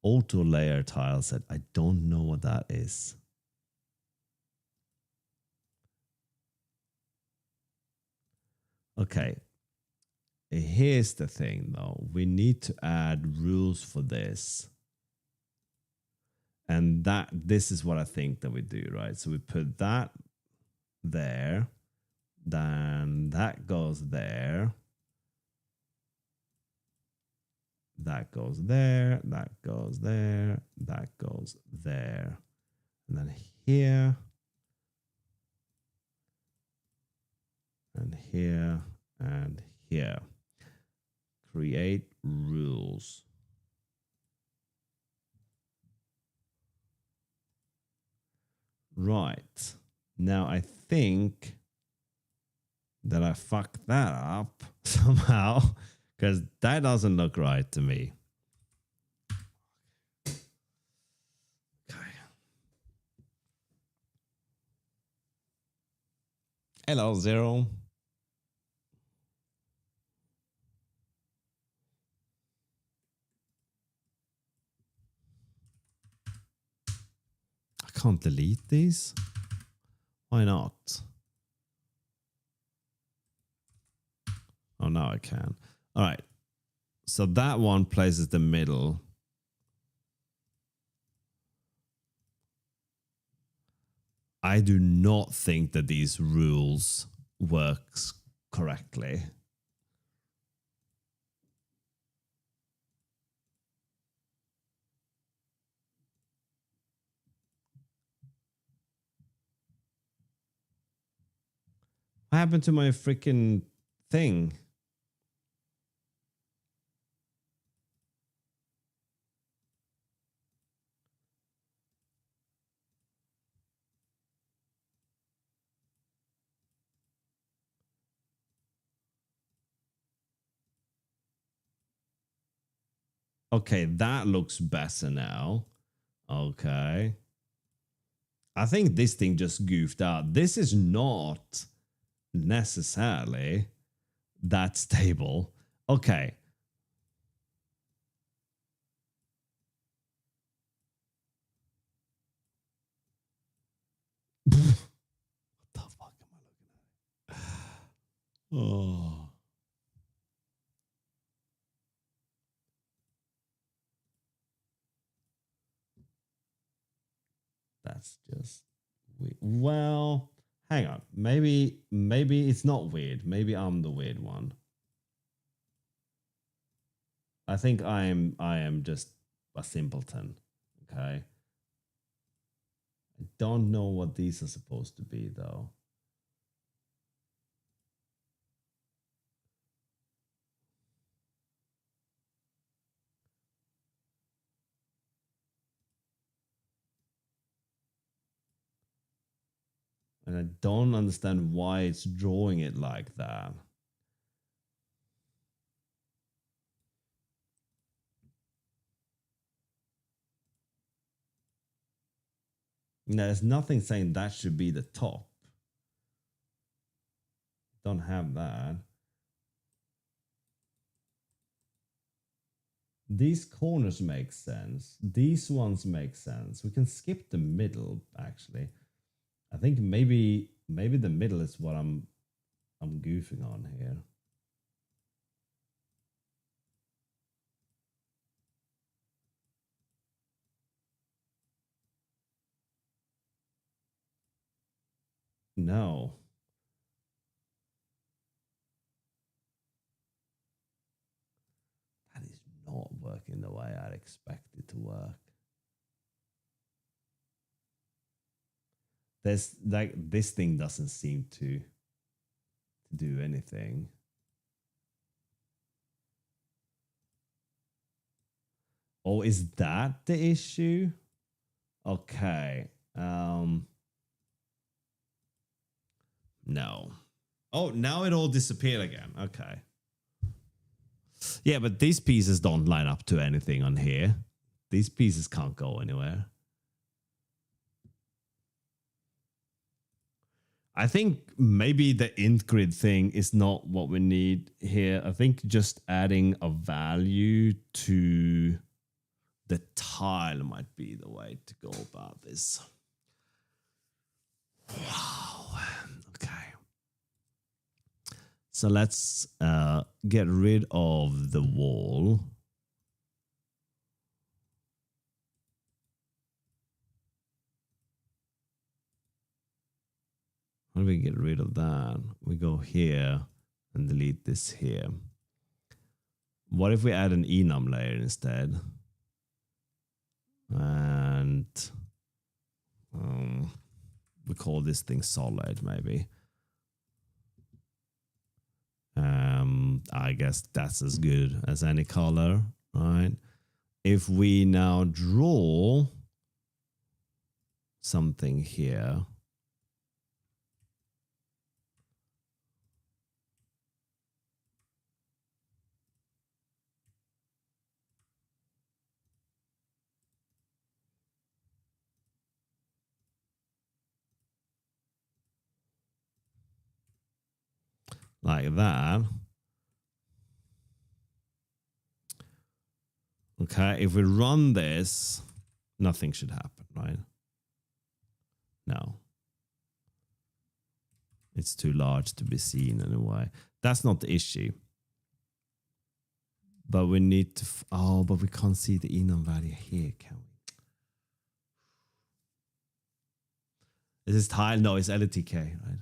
Auto layer tile set. I don't know what that is. Okay. Here's the thing though. We need to add rules for this. And this is what I think that we do, right? So we put that there. Then that goes there. That goes there. That goes there. That goes there. And then here. And here. And here. Create rules. Right. Now I think that I fucked that up somehow because that doesn't look right to me. Okay. Hello, Zero. I can't delete these. Why not? Oh, now I can. All right. So that one places the middle. I do not think that these rules works correctly. What happened to my freaking thing? Okay, that looks better now. Okay. I think this thing just goofed out. This is not necessarily that stable. Okay. What the fuck am I looking at? Oh. That's just weird. Well, hang on. Maybe it's not weird. Maybe I'm the weird one. I think I am just a simpleton. Okay. I don't know what these are supposed to be though. And I don't understand why it's drawing it like that. There's nothing saying that should be the top. Don't have that. These corners make sense. These ones make sense. We can skip the middle, actually. I think maybe the middle is what I'm goofing on here. No. That is not working the way I'd expect it to work. There's like this thing doesn't seem to do anything. Oh, is that the issue? Okay. No. Oh, now it all disappeared again. Okay. Yeah, but these pieces don't line up to anything on here. These pieces can't go anywhere. I think maybe the int grid thing is not what we need here. I think just adding a value to the tile might be the way to go about this. Wow. Okay. So let's get rid of the wall. How do we get rid of that? We go here and delete this here. What if we add an enum layer instead? And we call this thing solid maybe. I guess that's as good as any color, right? If we now draw something here, like that. Okay, if we run this, nothing should happen, right? No. It's too large to be seen anyway. That's not the issue. But we need to... oh, but we can't see the enum value here, can we? Is this tile? No, it's LTK, right?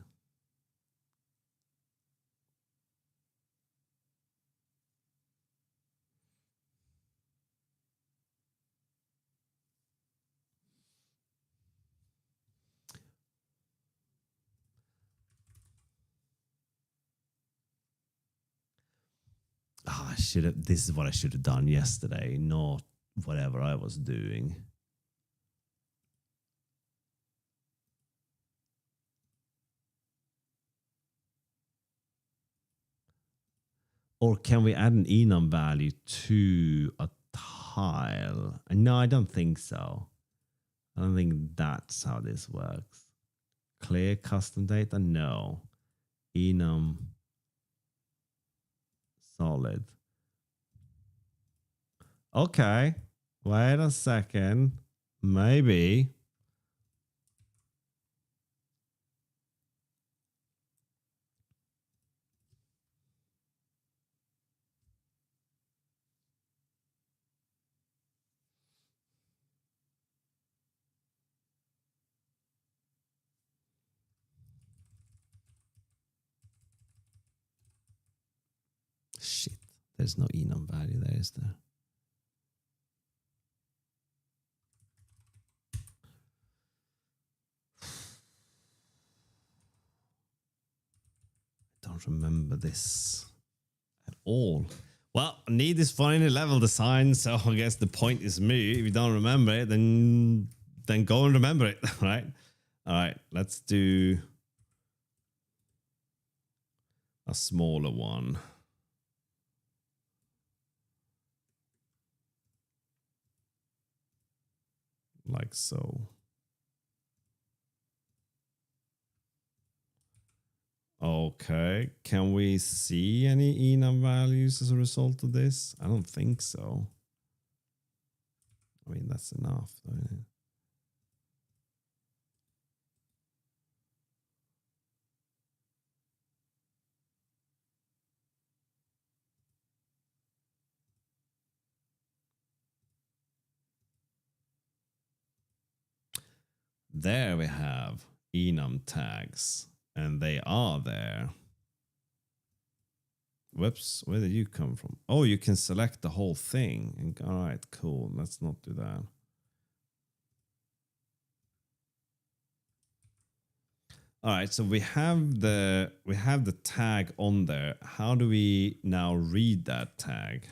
Oh, I should have. This is what I should have done yesterday, not whatever I was doing. Or can we add an enum value to a tile? No, I don't think so. I don't think that's how this works. Clear custom data? No. Enum solid. Okay. Wait a second. Maybe. Shit. There's no enum value there, is there? I don't remember this at all. Well, need is finally level design, so I guess the point is moot. If you don't remember it, then go and remember it, right? All right, let's do a smaller one. Like so. Okay, can we see any enum values as a result of this? I don't think so. I mean, that's enough. There we have enum tags, and they are there. Whoops, where did you come from? Oh, you can select the whole thing. And, all right, cool. Let's not do that. All right, so we have the tag on there. How do we now read that tag?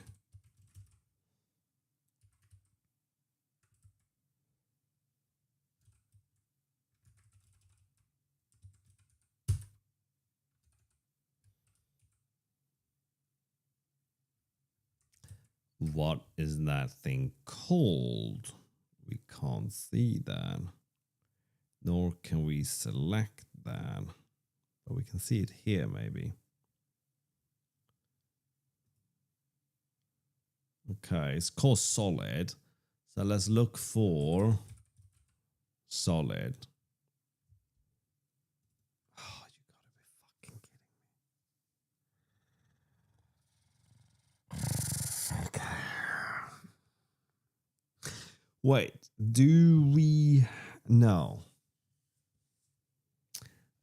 What is that thing called? We can't see that. Nor can we select that. But we can see it here maybe. Okay, it's called solid. So let's look for solid. Oh, you gotta be fucking kidding me. Okay. Wait, do we? No.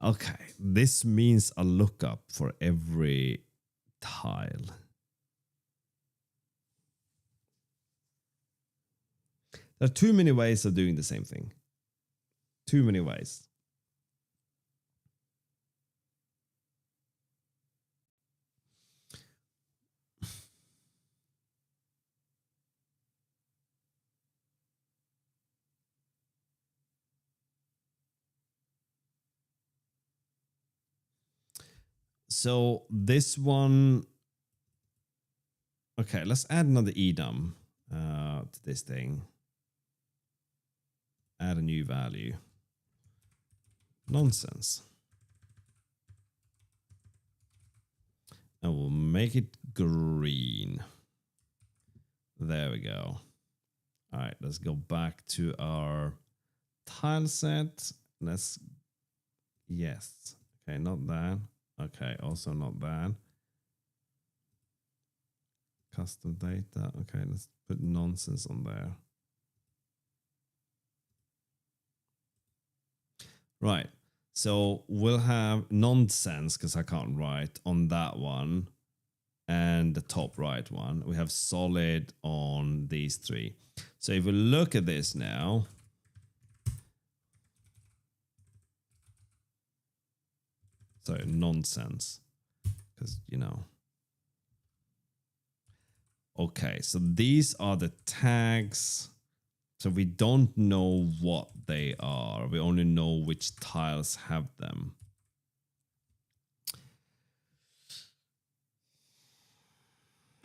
Okay, this means a lookup for every tile. There are too many ways of doing the same thing. Too many ways. So this one, okay, let's add another enum to this thing. Add a new value. Nonsense. And we'll make it green. There we go. All right, let's go back to our tile set. Let's, yes. Okay, not that. Okay, also not that. Custom data. Okay, let's put nonsense on there. Right. So we'll have nonsense because I can't write on that one and the top right one. We have solid on these three. So if we look at this now, so nonsense because, you know. Okay, so these are the tags. So we don't know what they are. We only know which tiles have them.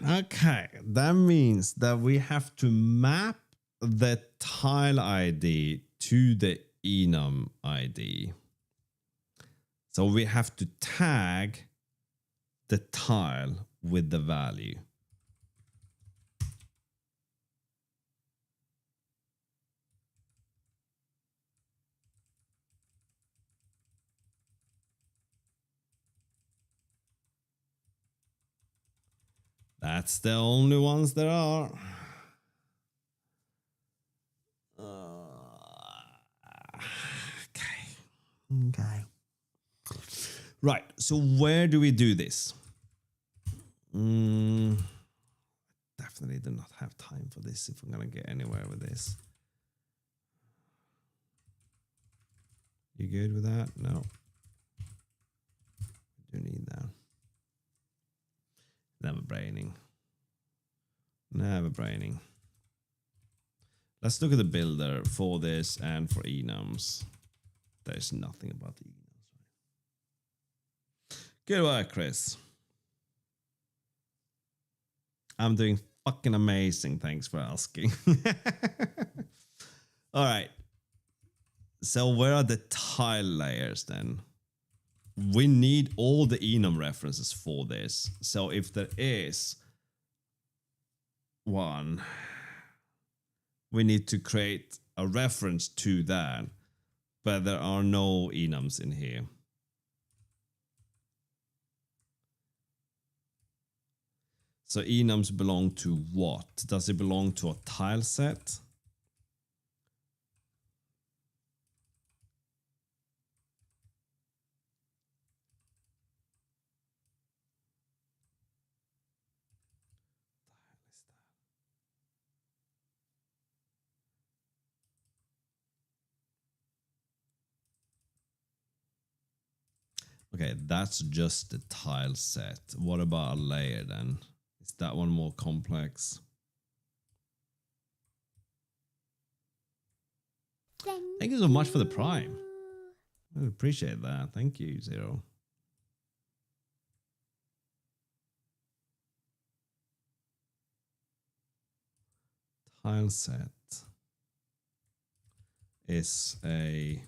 Okay, that means that we have to map the tile ID to the enum ID. So we have to tag the tile with the value. That's the only ones there are. Okay. Right. So where do we do this? Definitely do not have time for this if I'm going to get anywhere with this. You good with that? No. You need that. Never braining. Never braining. Let's look at the builder for this and for enums. There's nothing about the enums. Good work, Chris. I'm doing fucking amazing. Thanks for asking. All right. So where are the tile layers then? We need all the enum references for this. So if there is one, we need to create a reference to that, but there are no enums in here. So enums belong to what? Does it belong to a tile set? Okay, that's just the tile set. What about a layer then? Is that one more complex? Thank you so much for the prime. I appreciate that. Thank you, Zero. Tile set is a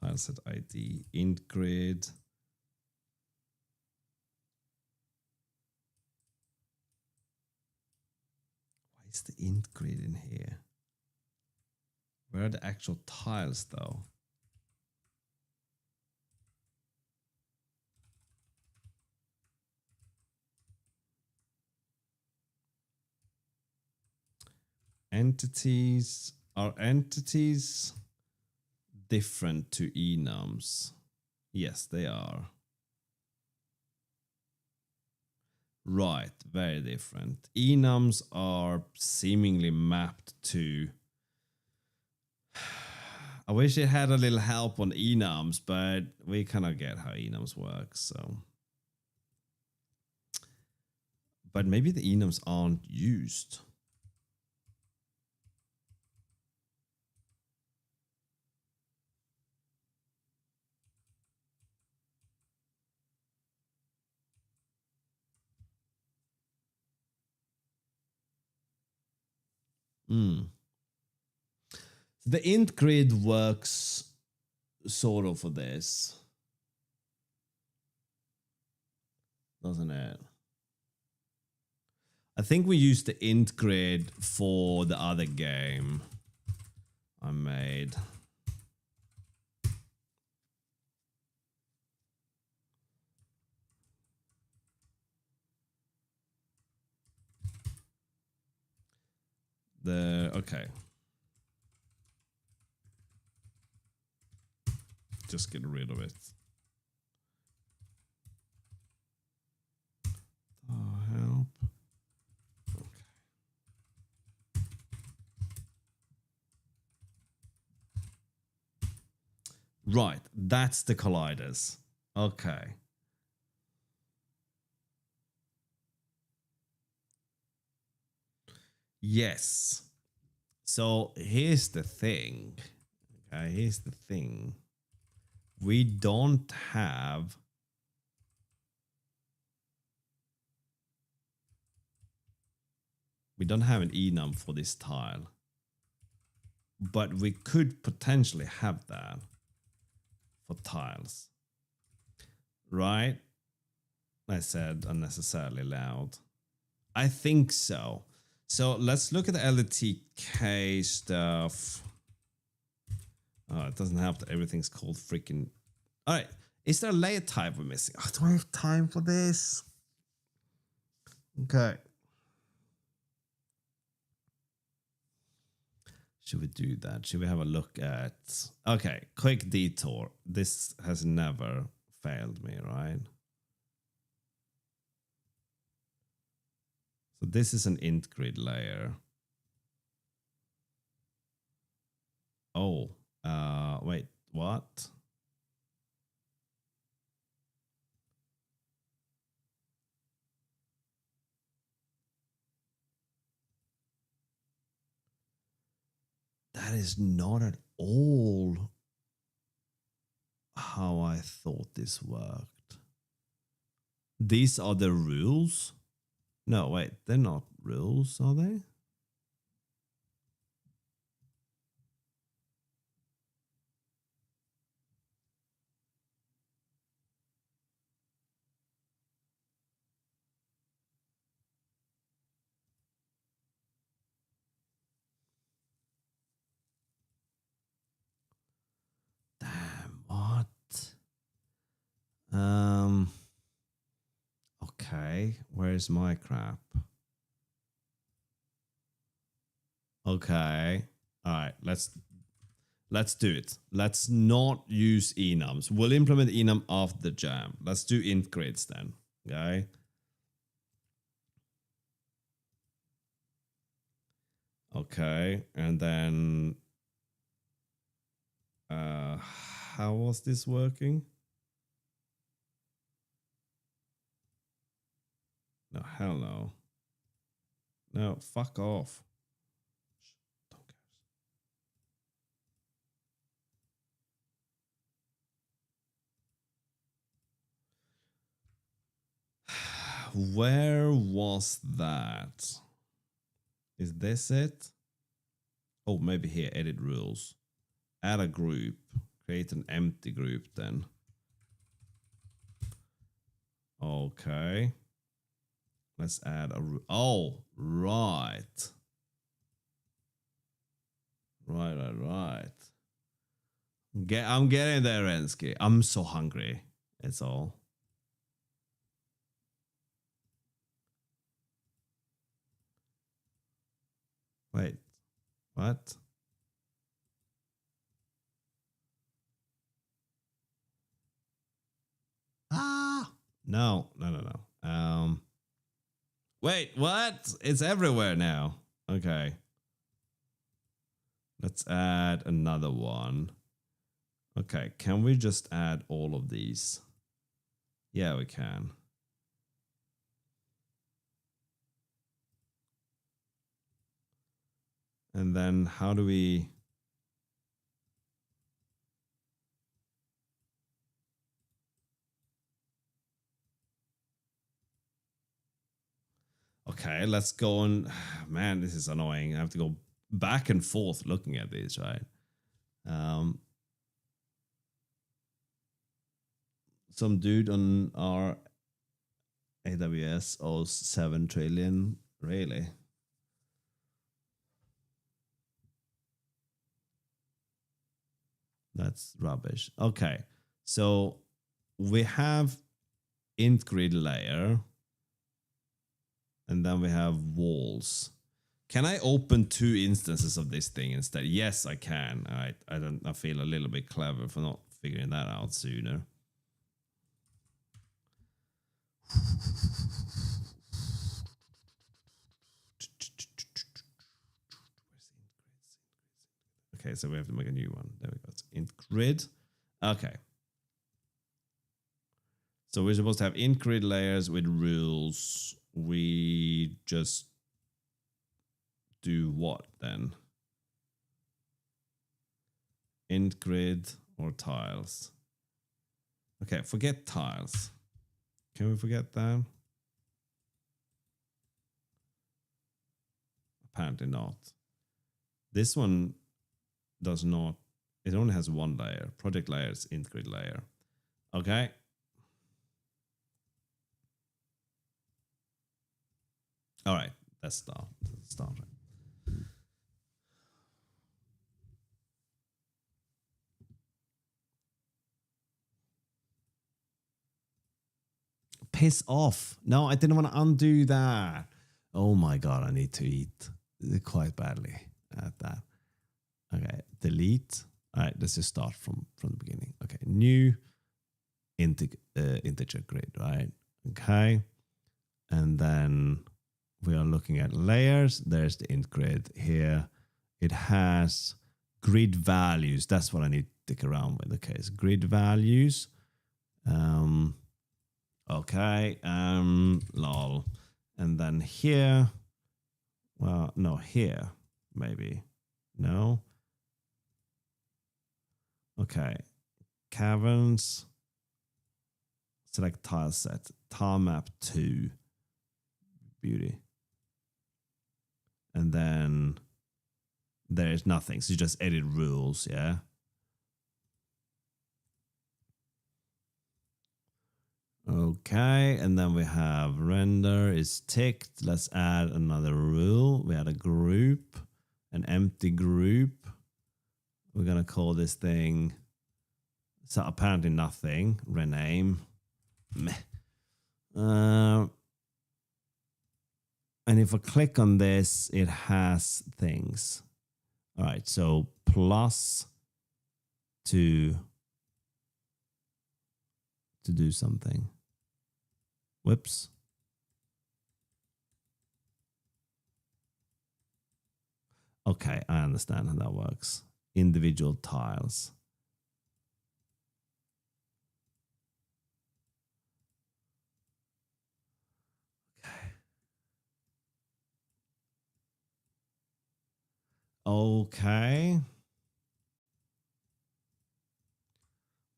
tileset ID int grid. Why is the int grid in here? Where are the actual tiles though? Entities. Are entities different to enums? Yes, they are. Right, very different. Enums are seemingly mapped to... I wish it had a little help on enums, but we kind of get how enums work, so... But maybe the enums aren't used. The int grid works sort of for this, doesn't it? I think we used the int grid for the other game I made. Okay. Just get rid of it. Oh, help. Okay. Right, that's the colliders. Okay. Yes. So here's the thing. Okay, here's the thing. We don't have... We don't have an enum for this tile. But we could potentially have that for tiles. Right? I said unnecessarily loud. I think so. So let's look at the LTK stuff. Oh, it doesn't help that everything's called freaking... All right. Is there a layer type we're missing? Oh, do I have time for this? Okay. Should we do that? Should we have a look at... Okay, quick detour. This has never failed me, right? So this is an int grid layer. Oh, wait, what? That is not at all how I thought this worked. These are the rules? No, wait, they're not rules, are they? Damn, what? Okay, where's my crap? Okay. All right, let's do it. Let's not use enums. We'll implement enum after the jam. Let's do int grids then. Okay. Okay, and then how was this working? No, hell no. No, fuck off. Don't care. Where was that? Is this it? Oh, maybe here, edit rules. Add a group. create an empty group then. Okay. Let's add a... Oh, right. Right. I'm getting there, Rensky. I'm so hungry. It's all. Wait. What? Ah! No. Wait, what? It's everywhere now. Okay. Let's add another one. Okay, can we just add all of these? Yeah, we can. And then how do we... Okay, let's go on. Man, this is annoying. I have to go back and forth looking at these, right? Some dude on our AWS owes 7 trillion. Really? That's rubbish. Okay, so we have int grid layer. And then we have walls. Can I open 2 instances of this thing instead? Yes, I can. I feel a little bit clever for not figuring that out sooner. Okay, so we have to make a new one. There we go. It's int grid. Okay. So we're supposed to have int grid layers with rules. We just do what then? Int grid or tiles? Okay, forget tiles. Can we forget that? Apparently not. This one does not. It only has one layer. Project layers, int grid layer. Okay. All right, let's start. Piss off. No, I didn't want to undo that. Oh my God, I need to eat quite badly at that. Okay, delete. All right, let's just start from the beginning. Okay, new integer grid, right? Okay, and then we are looking at layers. There's the int grid here. It has grid values. That's what I need to stick around with. Okay, it's grid values. Okay, lol. And then here, well, no, here, maybe. No. Okay, caverns. Select tile set. Tile map 2. Beauty. And then there's nothing. So you just edit rules, yeah? Okay, and then we have render is ticked. Let's add another rule. We add a group, an empty group. We're going to call this thing, so apparently nothing, rename. Meh. And if I click on this, it has things. All right, so plus to do something. Whoops. Okay, I understand how that works. Individual tiles. Okay.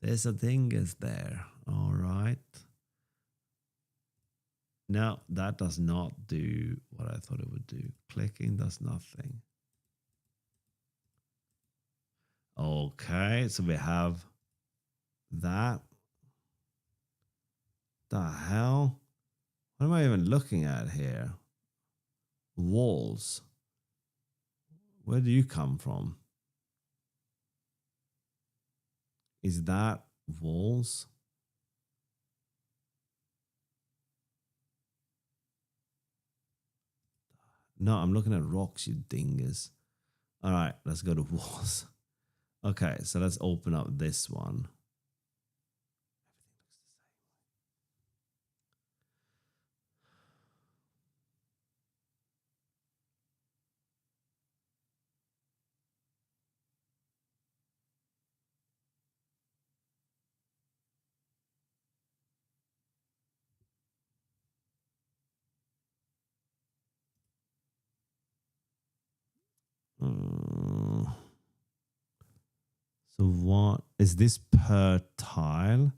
There's a thing is there. All right. No, that does not do what I thought it would do. Clicking does nothing. Okay, so we have that. The hell? What am I even looking at here? Walls. Where do you come from? Is that walls? No, I'm looking at rocks, you dingus. All right, let's go to walls. Okay, so let's open up this one. So what is this per tile?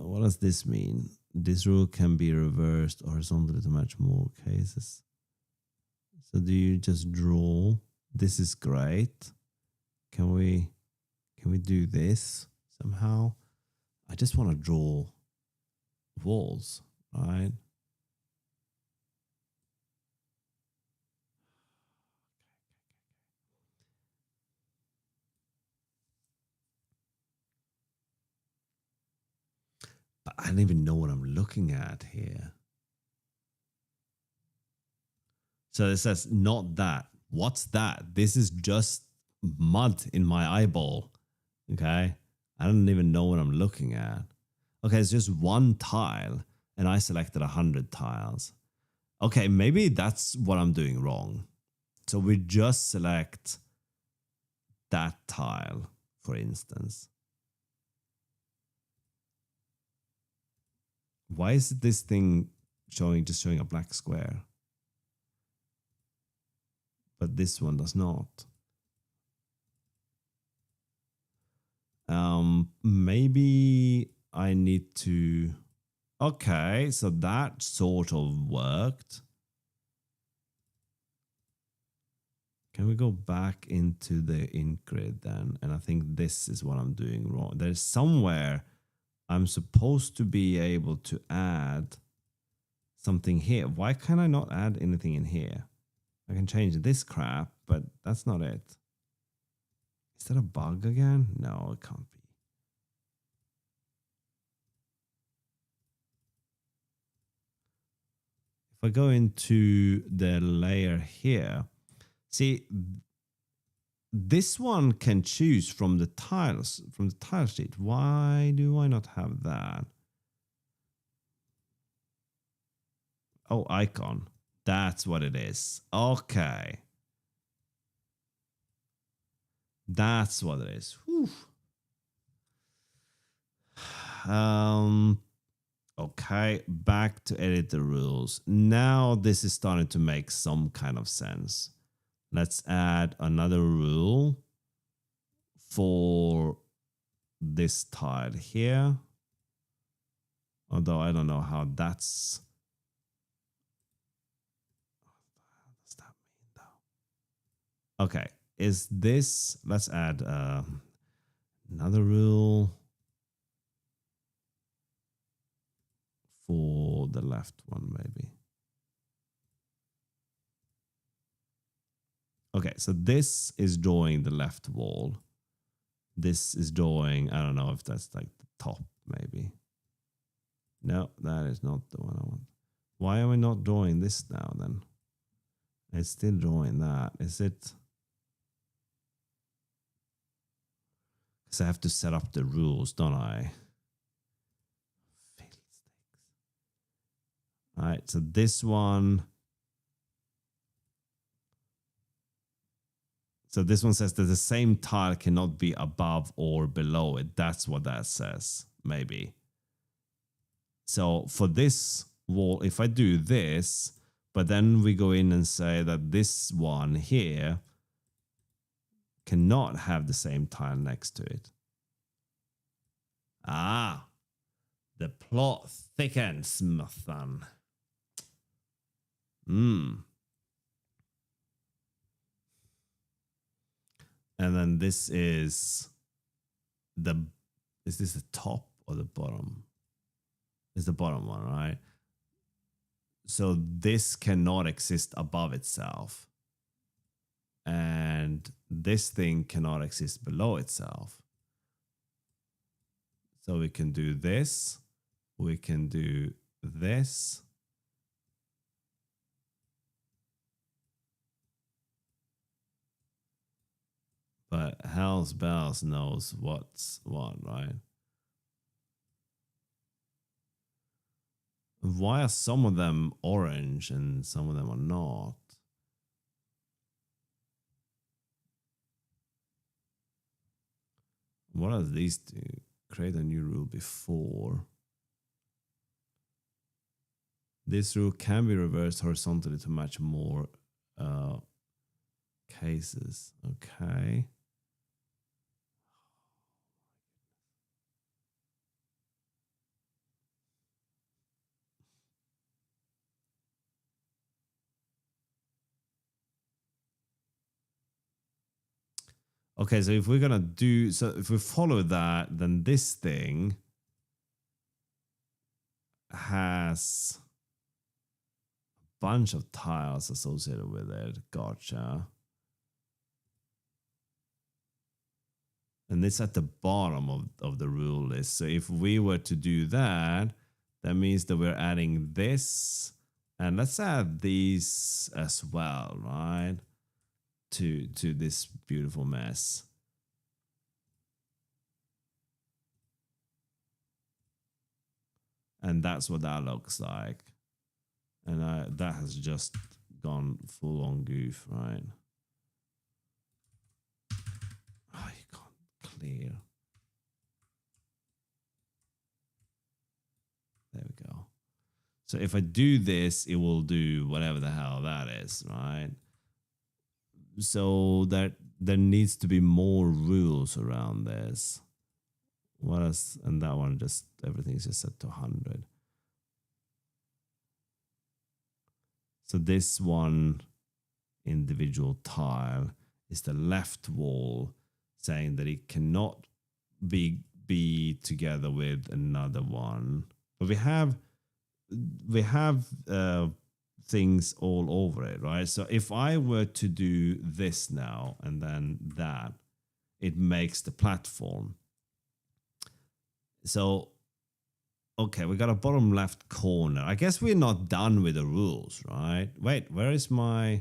What does this mean? This rule can be reversed horizontally to match more cases. So do you just draw? This is great. Can we do this somehow? I just want to draw walls, right? But I don't even know what I'm looking at here. So it says not that. What's that? This is just mud in my eyeball. Okay. I don't even know what I'm looking at. Okay, it's just one tile and I selected 100 tiles. Okay, maybe that's what I'm doing wrong. So we just select that tile, for instance. Why is this thing just showing a black square? But this one does not. Maybe I need to... Okay, so that sort of worked. Can we go back into the int grid then? And I think this is what I'm doing wrong. There's somewhere I'm supposed to be able to add something here. Why can't I not add anything in here? I can change this crap, but that's not it. Is that a bug again? No, it can't be. If I go into the layer here, see, this one can choose from the tiles, from the tile sheet. Why do I not have that? Oh, icon. That's what it is. Okay. That's what it is. Whew. Okay, back to edit the rules. Now this is starting to make some kind of sense. Let's add another rule for this tile here. Although I don't know how that's... What does that mean though? Okay, is this... Let's add another rule for the left one maybe. Okay, so this is drawing the left wall. This is drawing, I don't know if that's like the top maybe. No, that is not the one I want. Why am I not drawing this now then? It's still drawing that. Is it? Because I have to set up the rules, don't I? All right, so this one. So this one says that the same tile cannot be above or below it. That's what that says, maybe. So for this wall, if I do this, but then we go in and say that this one here cannot have the same tile next to it. Ah, The plot thickens, Muthan. And then this is is this the top or the bottom? It's the bottom one, right? So this cannot exist above itself. And this thing cannot exist below itself. So we can do this. We can do this. But Hell's Bells knows what's what, right? Why are some of them orange and some of them are not? What does these do? Create a new rule before. This rule can be reversed horizontally to match more cases. Okay. Okay, so if we're gonna do, so if we follow that, then this thing has a bunch of tiles associated with it. Gotcha. And it's at the bottom of the rule list. So if we were to do that, that means that we're adding this. And let's add these as well, right? To this beautiful mess. And that's what that looks like. And that has just gone full on goof, right? Oh, you can't clear. There we go. So if I do this, it will do whatever the hell that is, right? So that there needs to be more rules around this. What else? And that one, just everything's just set to 100. So this one individual tile is the left wall, saying that it cannot be together with another one. But we have things all over it, right? So if I were to do this now and then that, it makes the platform. So, okay, we got a bottom left corner. I guess we're not done with the rules, right? Wait, where is my...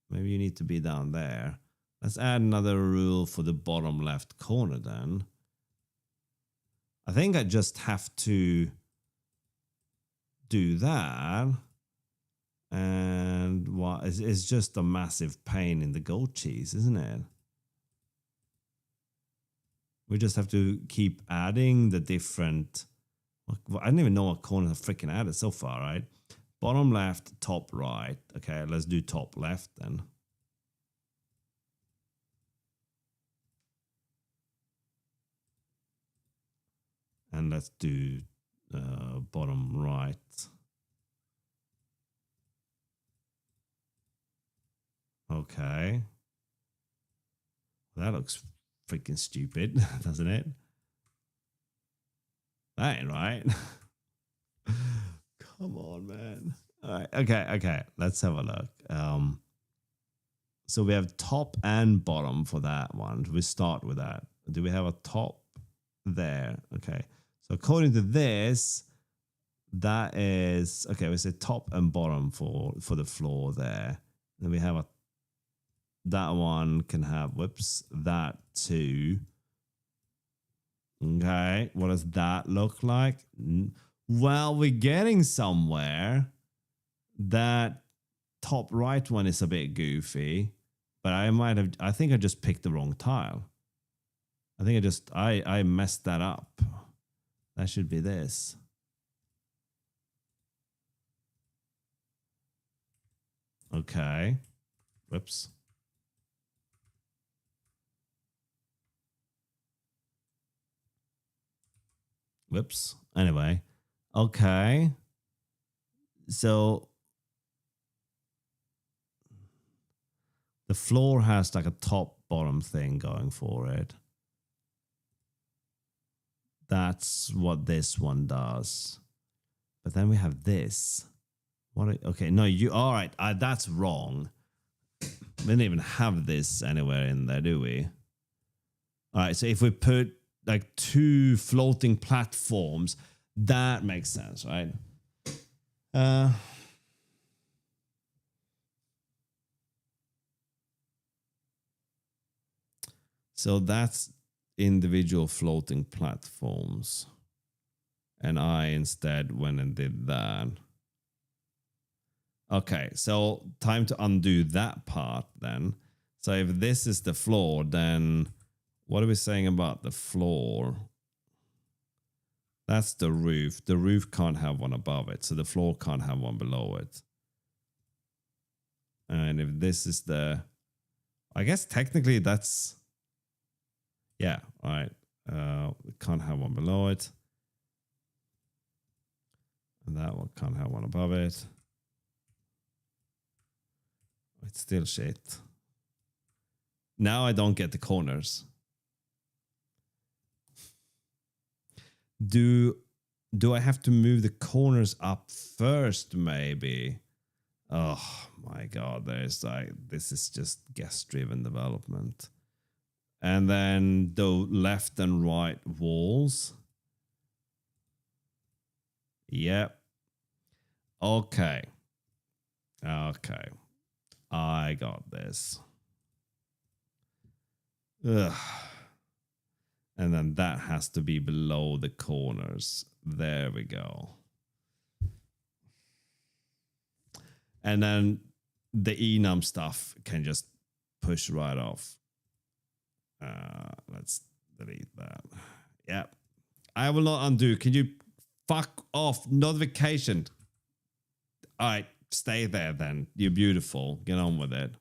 Maybe you need to be down there. Let's add another rule for the bottom left corner then. I think I just have to do that. And what it's just a massive pain in the goat cheese, isn't it? We just have to keep adding the different... I don't even know what corners I've freaking added so far, right? Bottom left, top right. Okay, let's do top left then. And let's do bottom right. Okay. That looks freaking stupid, doesn't it? That ain't right. Come on, man. All right. Okay. Let's have a look. So we have top and bottom for that one. We start with that. Do we have a top there? Okay. So according to this, that is okay. We say top and bottom for the floor there. Then we have that one can have that too. Okay, what does that look like? Well, we're getting somewhere. That top right one is a bit goofy, but I think I just picked the wrong tile. I think I messed that up. That should be this. Okay. Whoops. Whoops. Anyway. Okay. So the floor has like a top bottom thing going for it. That's what this one does. But then we have this. Okay, no, all right. That's wrong. We didn't even have this anywhere in there, do we? All right, so if we put like 2 floating platforms, that makes sense, right? So that's individual floating platforms. And I instead went and did that. Okay, so time to undo that part then. So if this is the floor, then what are we saying about the floor? That's the roof. The roof can't have one above it, so the floor can't have one below it. And if this is the... I guess technically that's... Yeah, all right. It can't have one below it. And that one can't have one above it. It's still shit. Now I don't get the corners. Do I have to move the corners up first, maybe? Oh my god, there's like... This is just guest-driven development. And then the left and right walls. Yep. Okay. Okay. I got this. Ugh. And then that has to be below the corners. There we go. And then the enum stuff can just push right off. Let's delete that. Yep. I will not undo. Can you fuck off? Notification. All right. Stay there then. You're beautiful. Get on with it.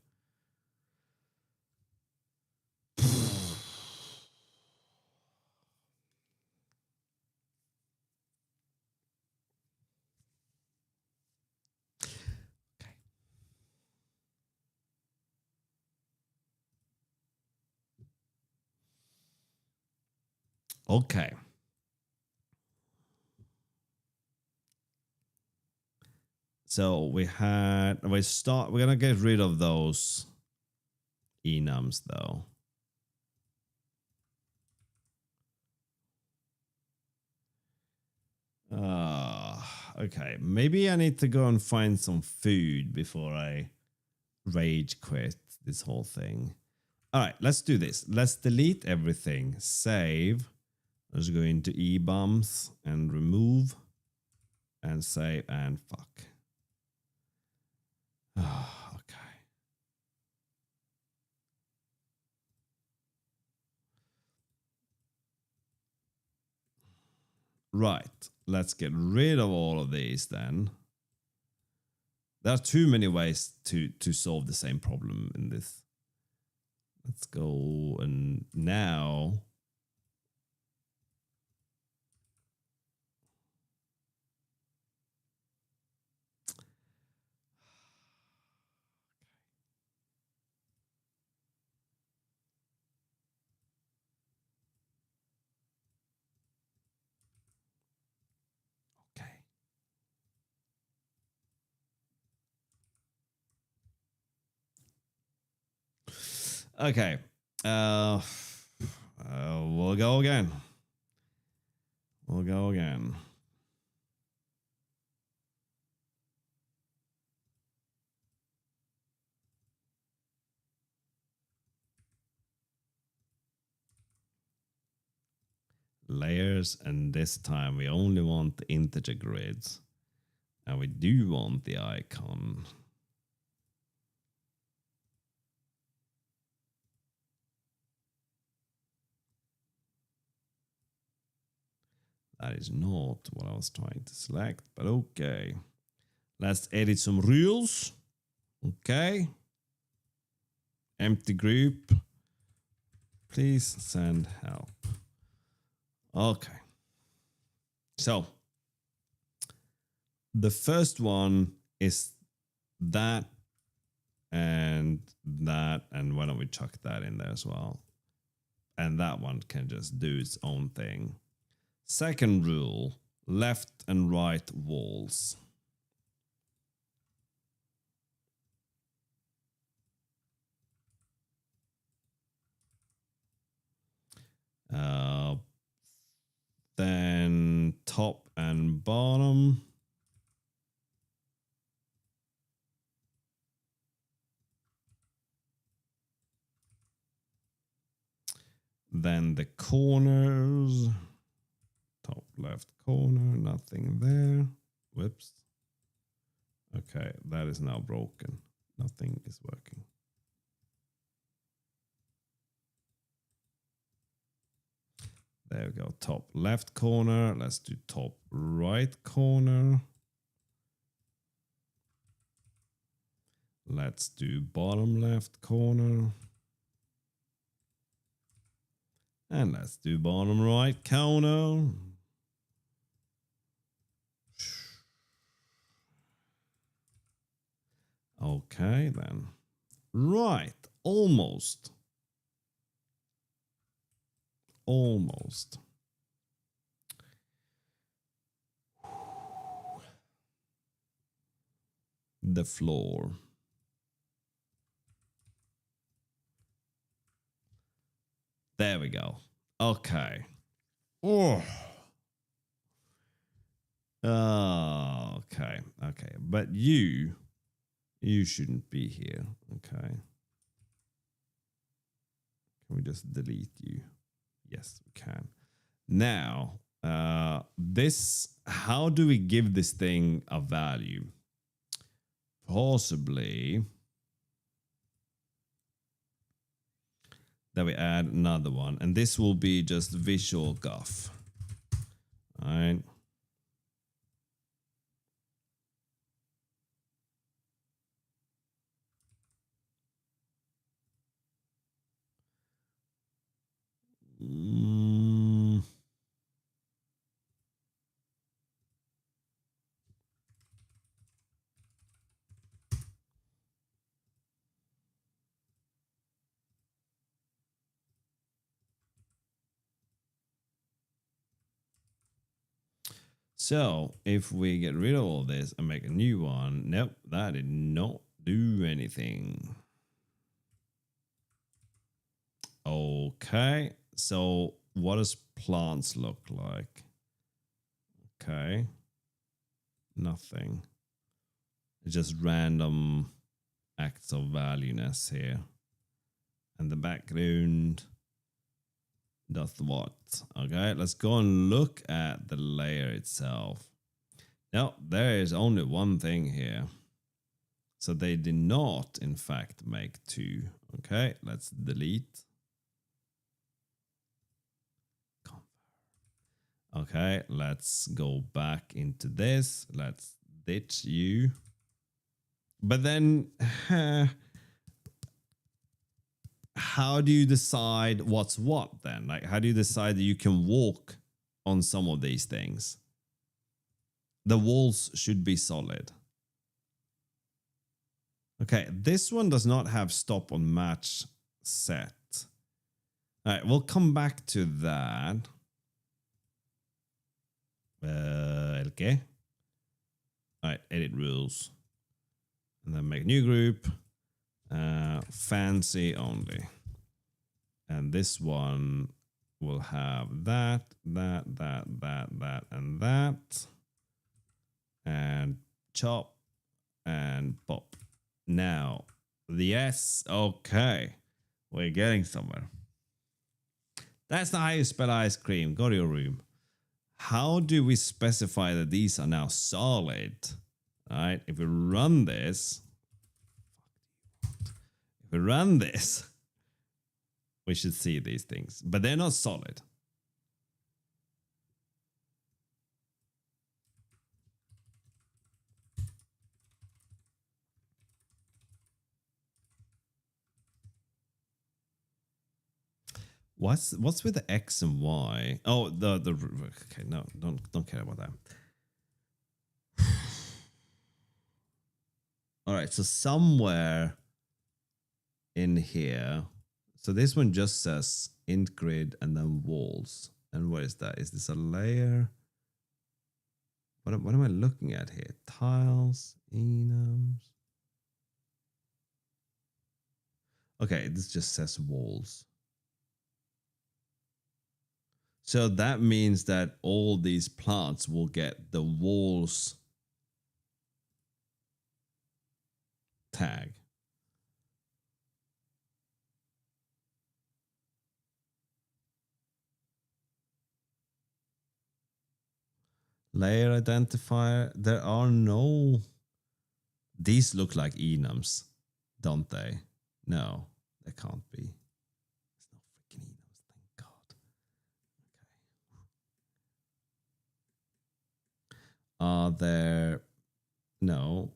Okay. So we're gonna get rid of those enums though. Okay. Maybe I need to go and find some food before I rage quit this whole thing. All right, let's do this. Let's delete everything. Save. Let's go into ebums and remove and save and fuck. Okay. Right. Let's get rid of all of these then. There are too many ways to solve the same problem in this. Let's go and now... Okay. We'll go again. We'll go again. Layers, and this time we only want the integer grids. And we do want the icon. That is not what I was trying to select, but okay. Let's edit some rules. Okay. Empty group. Please send help. Okay. So the first one is that and that, and why don't we chuck that in there as well? And that one can just do its own thing. Second rule, left and right walls. Then top and bottom. Then the corners. Top left corner, nothing there. Whoops. Okay, that is now broken. Nothing is working. There we go. Top left corner. Let's do top right corner. Let's do bottom left corner. And let's do bottom right corner. Okay, then. Right. Almost. Almost. The floor. There we go. Okay. Oh. Okay. Okay. But you shouldn't be here. Okay. Can we just delete you? Yes, we can. Now, how do we give this thing a value? Possibly that we add another one, and this will be just visual guff. All right. So if we get rid of all this and make a new one, nope, that did not do anything. Okay, so what does plants look like? Okay, nothing. It's just random acts of valueness here. And the background does what? Okay, let's go and look at the layer itself. Now, there is only one thing here. So they did not, in fact, make two. Okay, let's delete. Okay, let's go back into this. Let's ditch you. But then, how do you decide what's what then? Like, how do you decide that you can walk on some of these things? The walls should be solid. Okay, this one does not have stop on match set. All right, we'll come back to that. Okay. All right, edit rules. And then make new group. Fancy only. And this one will have that, and that. And chop and pop. Now, the S. Okay. We're getting somewhere. That's not how you spell ice cream. Go to your room. How do we specify that these are now solid? All right. If we run this, we should see these things, but they're not solid. What's with the X and Y? Oh, the okay, no, don't care about that. All right, so somewhere in here, so this one just says int grid and then walls. And what is that? Is this a layer? What am I looking at here? Tiles, enums. Okay, this just says walls. So that means that all these plants will get the walls tag. Layer identifier. There are no. These look like enums, don't they? No, they can't be. There's no freaking enums, thank God. Okay. Are there. No.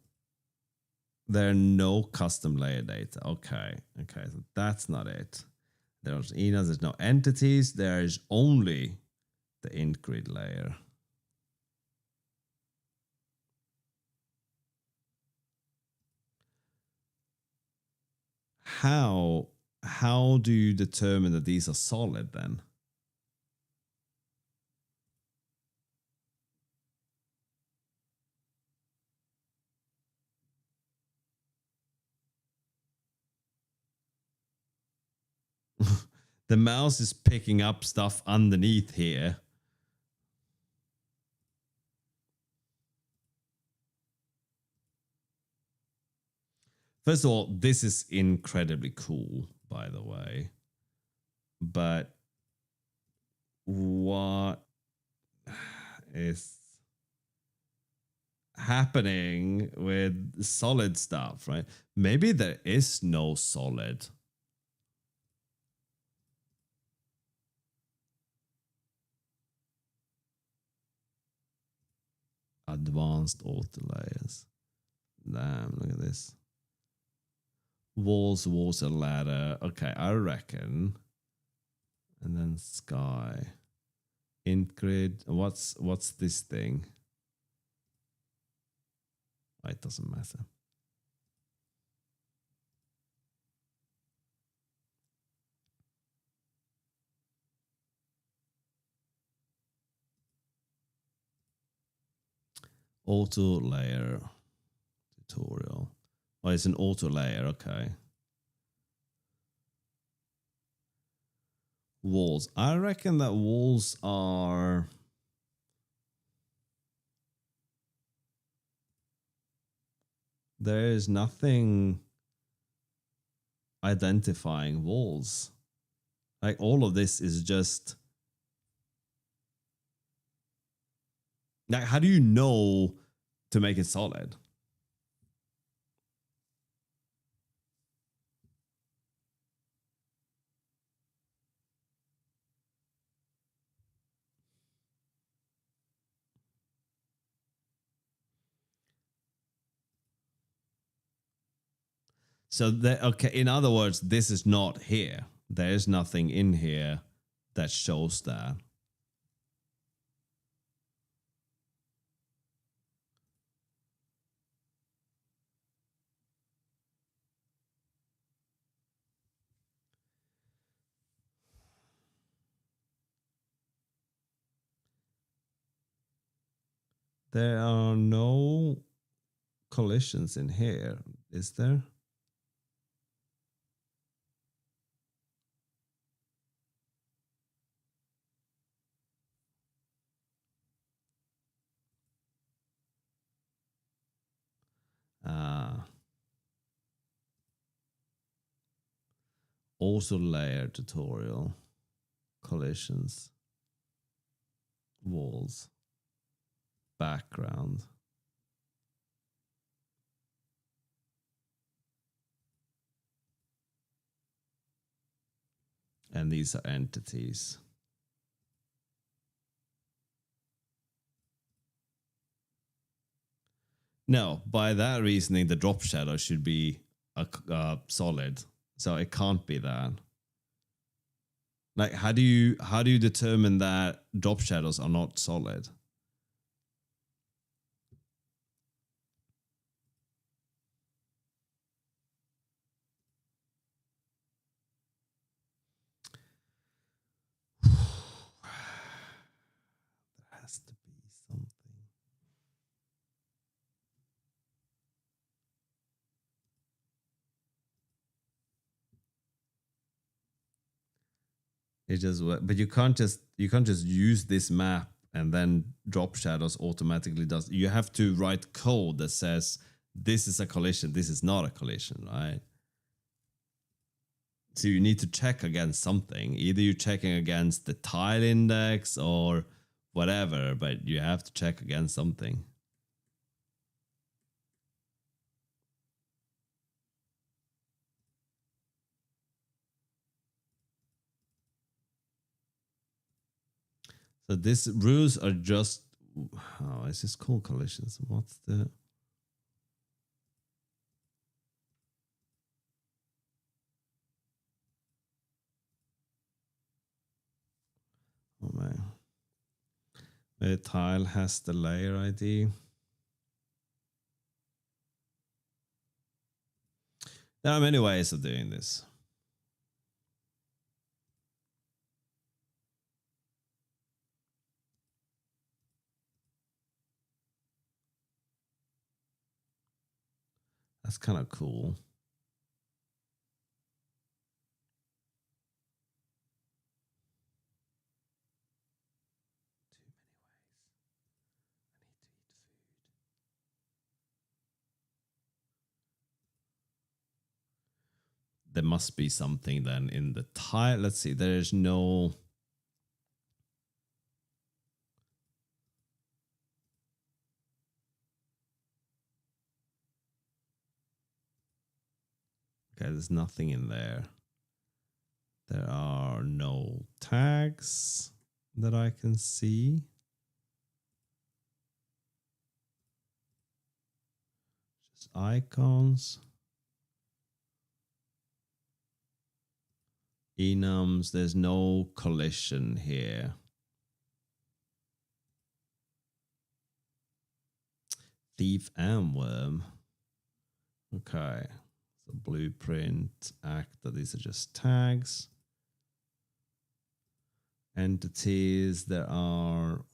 There are no custom layer data. Okay. Okay. So that's not it. There's enums, there's no entities. There is only the int grid layer. How do you determine that these are solid then? The mouse is picking up stuff underneath here. First of all, this is incredibly cool, by the way. But what is happening with solid stuff, right? Maybe there is no solid. Advanced auto layers. Damn, look at this. Walls, water, ladder. Okay, I reckon. And then sky. Int grid. What's this thing? Oh, it doesn't matter. Auto layer tutorial. Oh, it's an auto layer. Okay. Walls. I reckon that walls are. There is nothing identifying walls. Like all of this is just. Like, how do you know to make it solid? So, okay, in other words, this is not here. There is nothing in here that shows that. There are no collisions in here, is there? Also layer tutorial, collisions, walls, background. And these are entities. No, by that reasoning, the drop shadow should be a solid. So it can't be that. Like, how do you determine that drop shadows are not solid? There has to be something. It just but you can't just use this map and then drop shadows automatically does. You have to write code that says this is a collision, this is not a collision, right? So you need to check against something. Either you're checking against the tile index or whatever, but you have to check against something. So these rules are just, oh, it's just called collisions. What's the... Oh man. The tile has the layer ID. There are many ways of doing this. That's kind of cool. There must be something then in the tile. Let's see. There's no... Okay, there's nothing in there. There are no tags that I can see. Just icons. Enums, there's no collision here. Thief and worm. Okay. So blueprint, actor, these are just tags. Entities, there are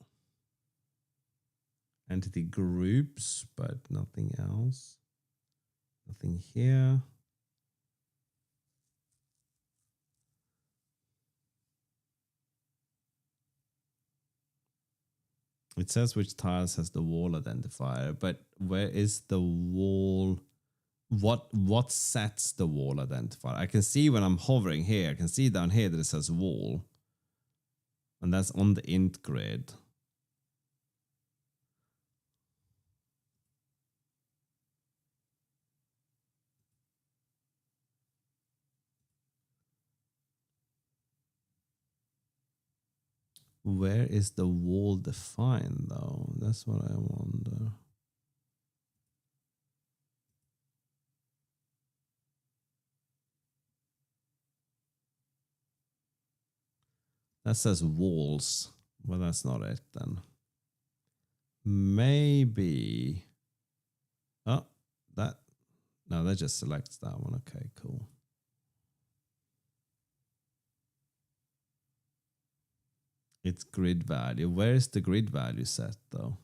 entity groups, but nothing else. Nothing here. It says which tiles has the wall identifier, but where is the wall? What sets the wall identifier? I can see when I'm hovering here, I can see down here that it says wall. And that's on the int grid. Where is the wall defined though? That's what I wonder. That says walls. Well, that's not it then. Maybe. Oh, that. No, that just selects that one. Okay, cool. It's grid value. Where is the grid value set though?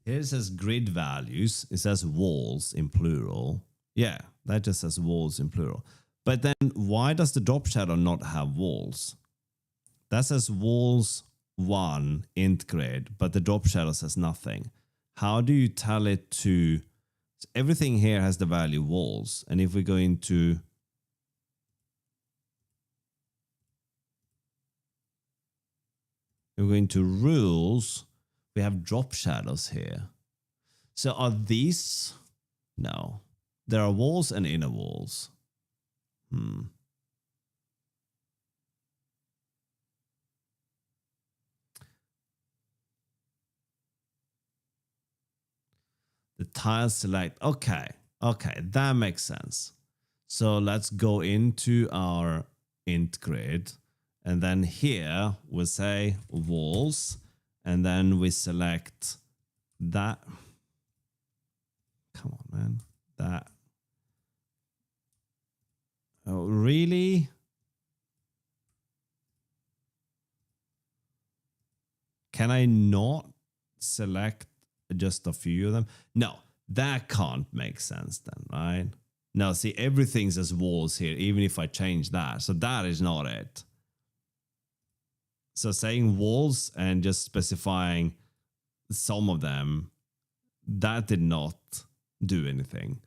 Here it says grid values. It says walls in plural. Yeah, that just says walls in plural. But then why does the drop shadow not have walls? That says walls 1 int grid, but the drop shadow says nothing. How do you tell it to... Everything here has the value walls. And if we go into... We're going to rules. We have drop shadows here. So are these? No. There are walls and inner walls. The tile select. Okay. Okay. That makes sense. So let's go into our int grid. And then here we'll say walls. And then we select that. Come on, man. That. Oh, really? Can I not select just a few of them? No, that can't make sense then, right? No, see, everything's as walls here, even if I change that. So that is not it. So saying walls and just specifying some of them, that did not do anything.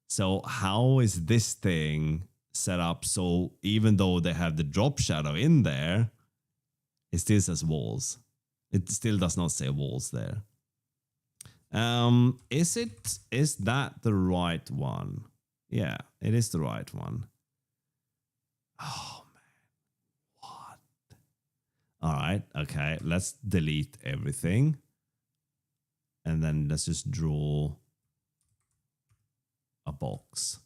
So how is this thing set up so even though they have the drop shadow in there, it still says walls? It still does not say walls there. Is that the right one? Yeah, it is the right one. Oh man, what? All right, okay, let's delete everything. And then let's just draw a box.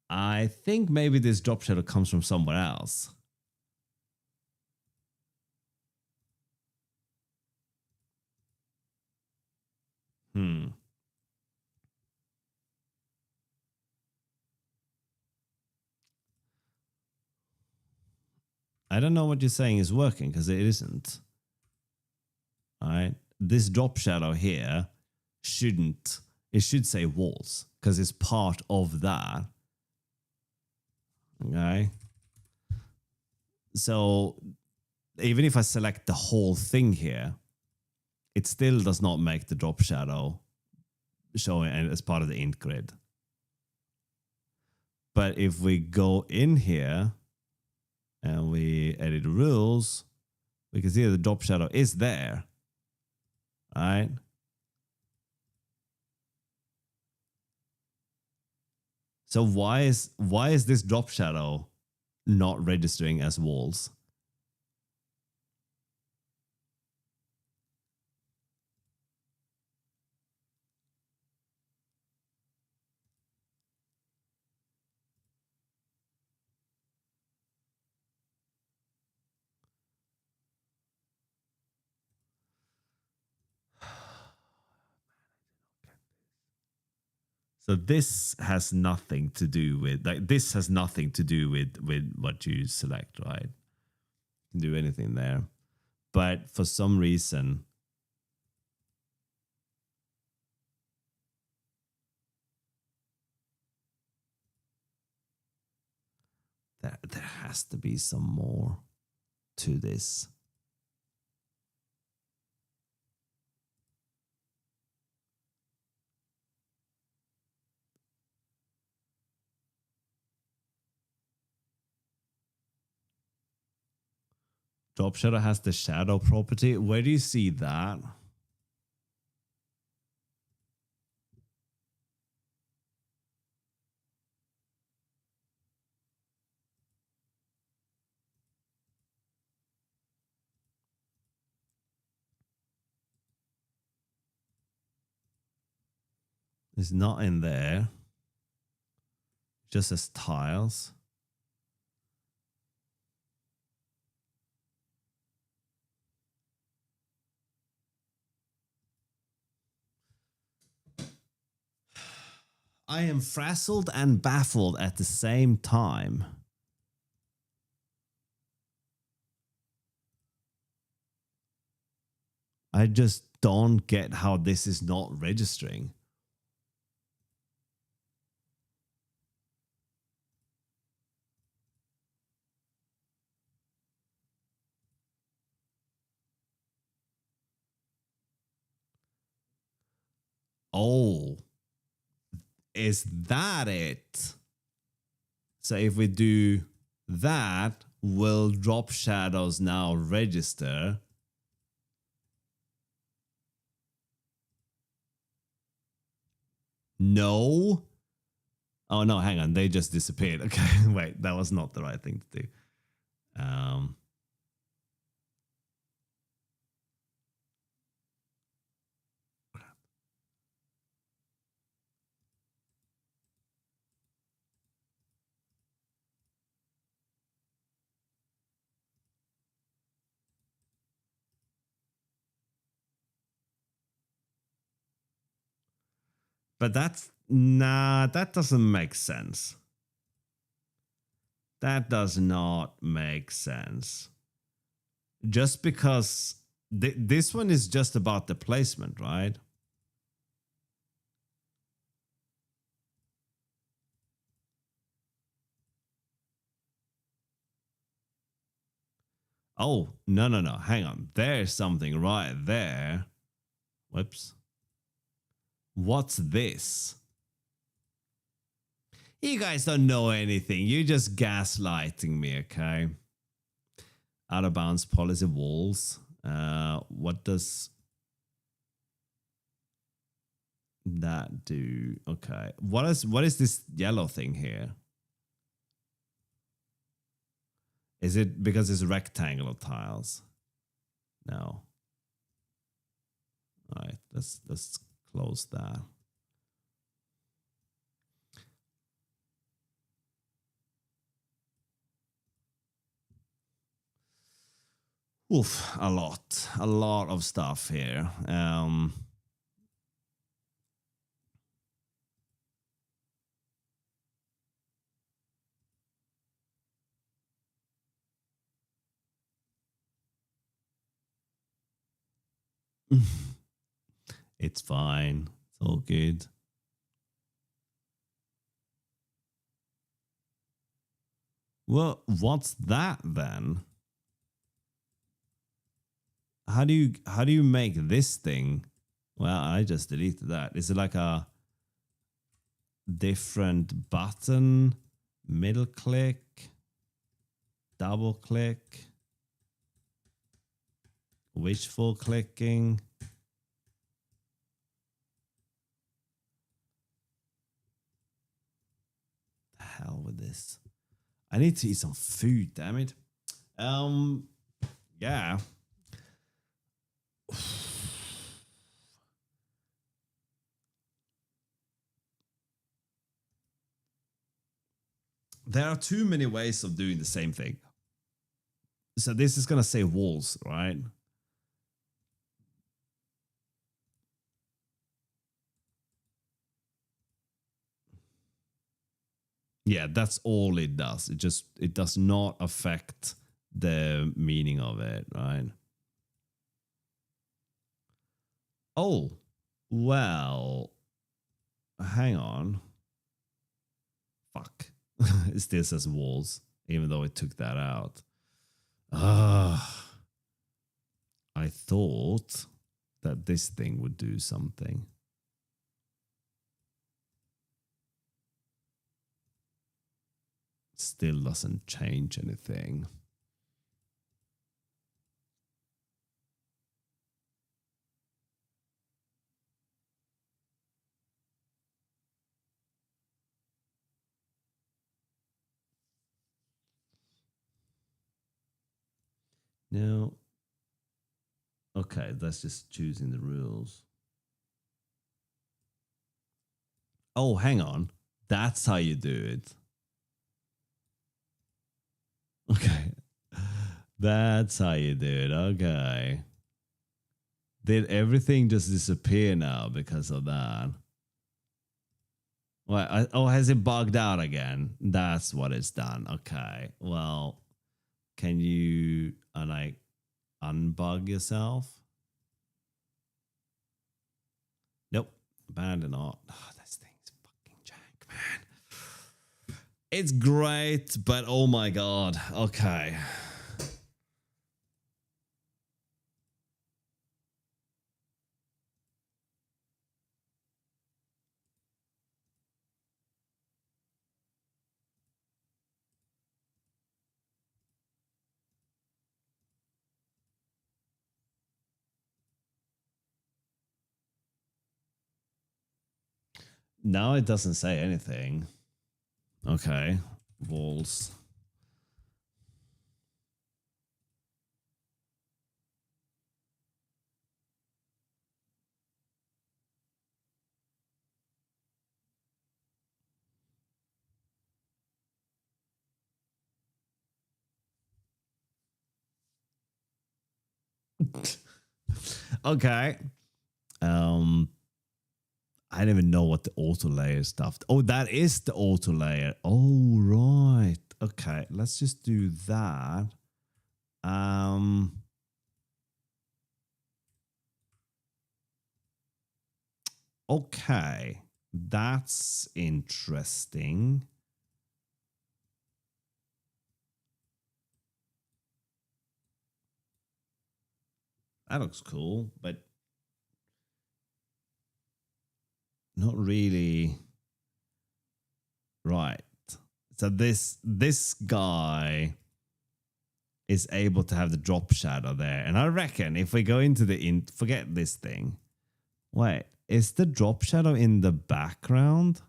I think maybe this drop shadow comes from somewhere else. I don't know what you're saying is working because it isn't. All right. This drop shadow here shouldn't, it should say walls because it's part of that. Okay. So even if I select the whole thing here, it still does not make the drop shadow showing as part of the int grid. But if we go in here and we edit rules, we can see that the drop shadow is there. Right? So why is this drop shadow not registering as walls? So this has nothing to do with this has nothing to do with what you select, right? You can do anything there. But for some reason there has to be some more to this. Drop shadow has the shadow property. Where do you see that? It's not in there. Just as tiles. I am frazzled and baffled at the same time. I just don't get how this is not registering. Oh, is that it? So if we do that, will drop shadows now register? No. Oh no, hang on. They just disappeared. Okay, wait, that was not the right thing to do. But that's nah, that doesn't make sense. That does not make sense. Just because this one is just about the placement, right? Oh, no, no, no. Hang on. There's something right there. Whoops. What's this? You guys don't know anything. You're just gaslighting me, okay? Out of bounds policy walls. What does that do? Okay. What is this yellow thing here? Is it because it's rectangular tiles? No. All right, let's close that. Oof, a lot of stuff here. It's fine. It's all good. Well, what's that then? How do you make this thing? Well, I just deleted that. Is it like a different button? Middle click? Double click? Wishful clicking? The hell with this. I need to eat some food, damn it. Yeah. There are too many ways of doing the same thing. So this is going to say walls, right? Yeah, that's all it does. It does not affect the meaning of it, right? Oh, well, hang on. Fuck. It still says walls, even though it took that out. I thought that this thing would do something. Still doesn't change anything. No. Okay, that's just choosing the rules. Oh, hang on. That's how you do it. Okay. That's how you do it. Okay. Did everything just disappear now because of that? Well, oh, has it bugged out again? That's what it's done. Okay. Well, can you like unbug yourself? Nope. Abandon all. Oh, this thing's fucking jank, man. It's great, but oh my god. Okay. Now it doesn't say anything. Okay. Walls. Okay. I don't even know what the auto layer stuff. Oh, that is the auto layer. Oh, right. Okay, let's just do that. Okay, that's interesting. That looks cool, but not really right. So this guy is able to have the drop shadow there, and I reckon if we go into the forget this thing. Wait, is the drop shadow in the background?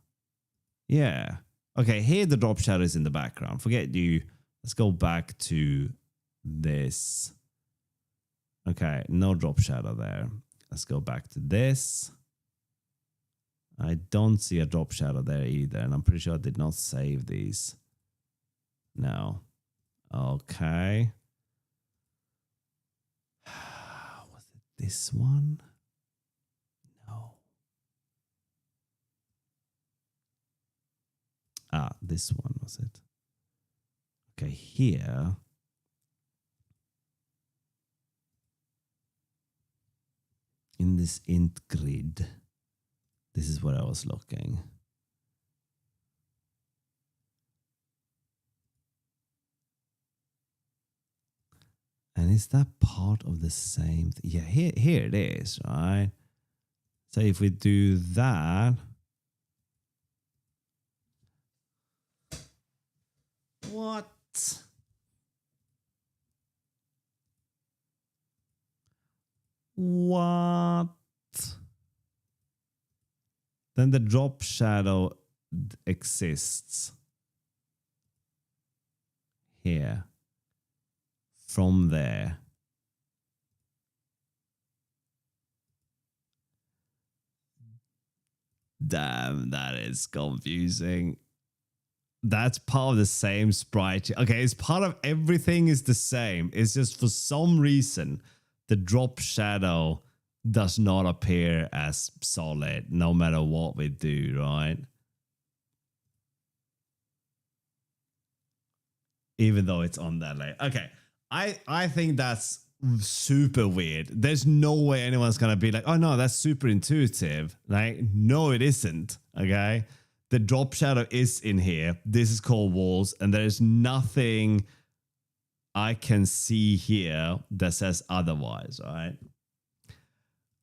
Yeah. Okay, here the drop shadow is in the background. Forget you. Let's go back to this. Okay, no drop shadow there. Let's go back to this. I don't see a drop shadow there either, and I'm pretty sure I did not save these. No. Okay. Was it this one? No. Ah, this one was it. Okay, here. In this int grid, this is what I was looking. And is that part of the same thing? Yeah, here it is, right? So if we do that. What? What? Then the drop shadow exists here from there. Damn, that is confusing. That's part of the same sprite. Okay, it's part of everything is the same. It's just for some reason the drop shadow does not appear as solid no matter what we do, right? Even though it's on that layer. Okay, I think that's super weird. There's no way anyone's gonna be like, oh no, that's super intuitive. Like, no, it isn't. Okay, the drop shadow is in here. This is called walls, and there's nothing I can see here that says otherwise. Right?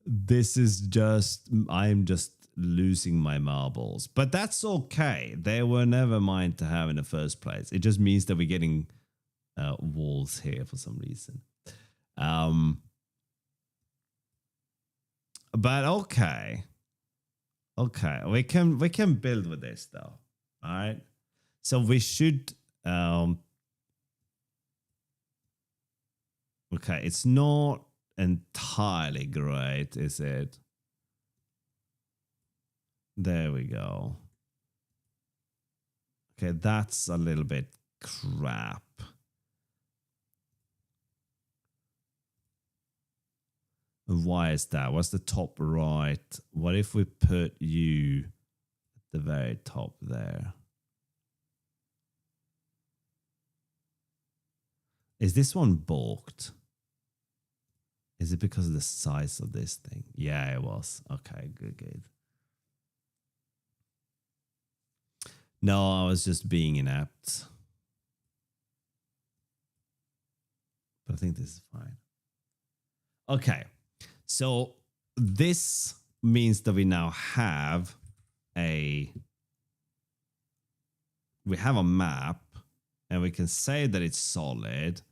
This is just, I'm just losing my marbles, but that's okay. They were never mine to have in the first place. It just means that we're getting walls here for some reason. But okay, we can build with this though. All right, so we should. Okay, it's not entirely great, is it? There we go. Okay, that's a little bit crap. Why is that? What's the top right? What if we put you at the very top there? Is this one balked? Is it because of the size of this thing? Yeah, it was. Okay, good. No, I was just being inept. But I think this is fine. Okay, so this means that we now have a map, and we can say that it's solid.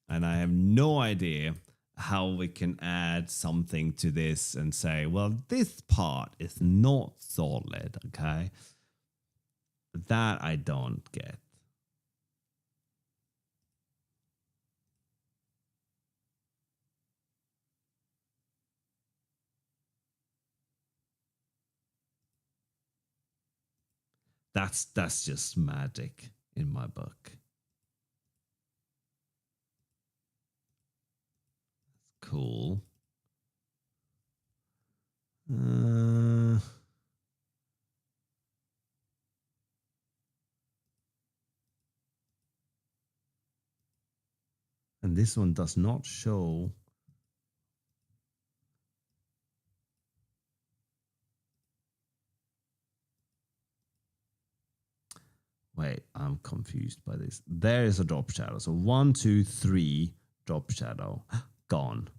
And I have no idea how we can add something to this and say, well, this part is not solid, okay? That I don't get. That's just magic in my book. Cool.
And this one does not show. Wait, I'm confused by this. There is a drop shadow. So 1, 2, 3 drop shadow. Gone.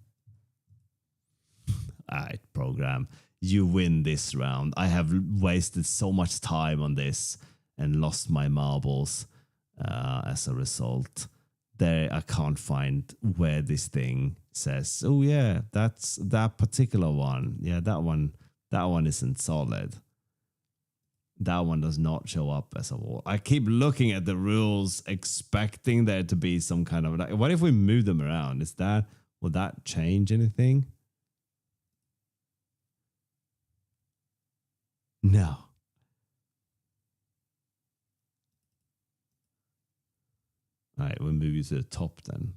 All right, program. You win this round. I have wasted so much time on this and lost my marbles as a result. There, I can't find where this thing says, oh yeah, that's that particular one. Yeah, that one isn't solid. That one does not show up as a wall. I keep looking at the rules, expecting there to be some kind of like, what if we move them around? Will that change anything? No. All right, we'll move you to the top then.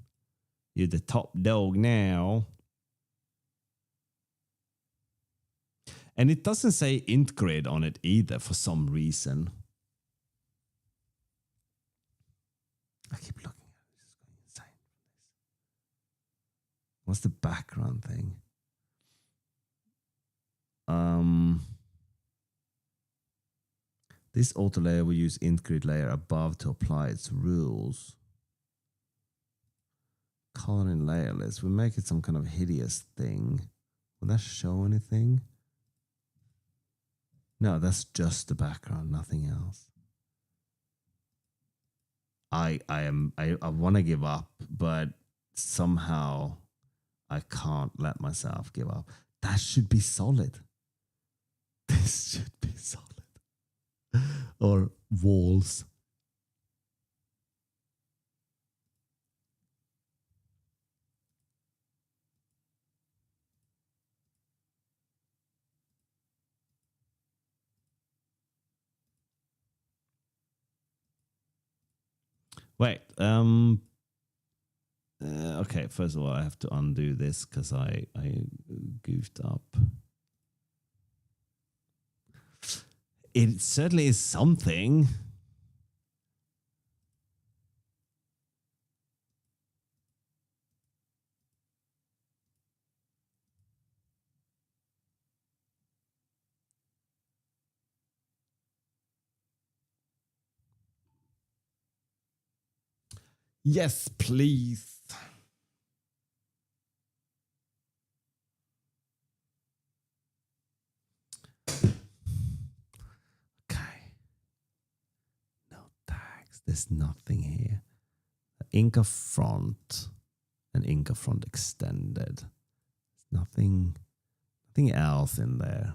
You're the top dog now. And it doesn't say int grid on it either for some reason. I keep looking at it. It's going insane. What's the background thing? This auto layer will use int grid layer above to apply its rules. Color in layer list. We make it some kind of hideous thing. Will that show anything? No, that's just the background, nothing else. I want to give up, but somehow I can't let myself give up. That should be solid. This should be solid. Or walls. Wait, okay, first of all, I have to undo this because I goofed up. It certainly is something. Yes, please. Okay. No tags. There's nothing here. Inca front and Inca front extended. There's nothing else in there.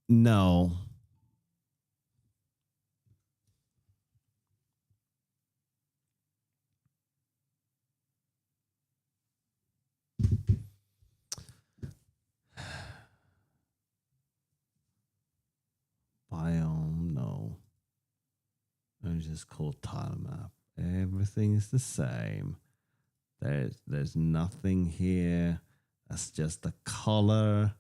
No. Biome, no. It's just called tile map. Everything is the same. There's nothing here. That's just the color.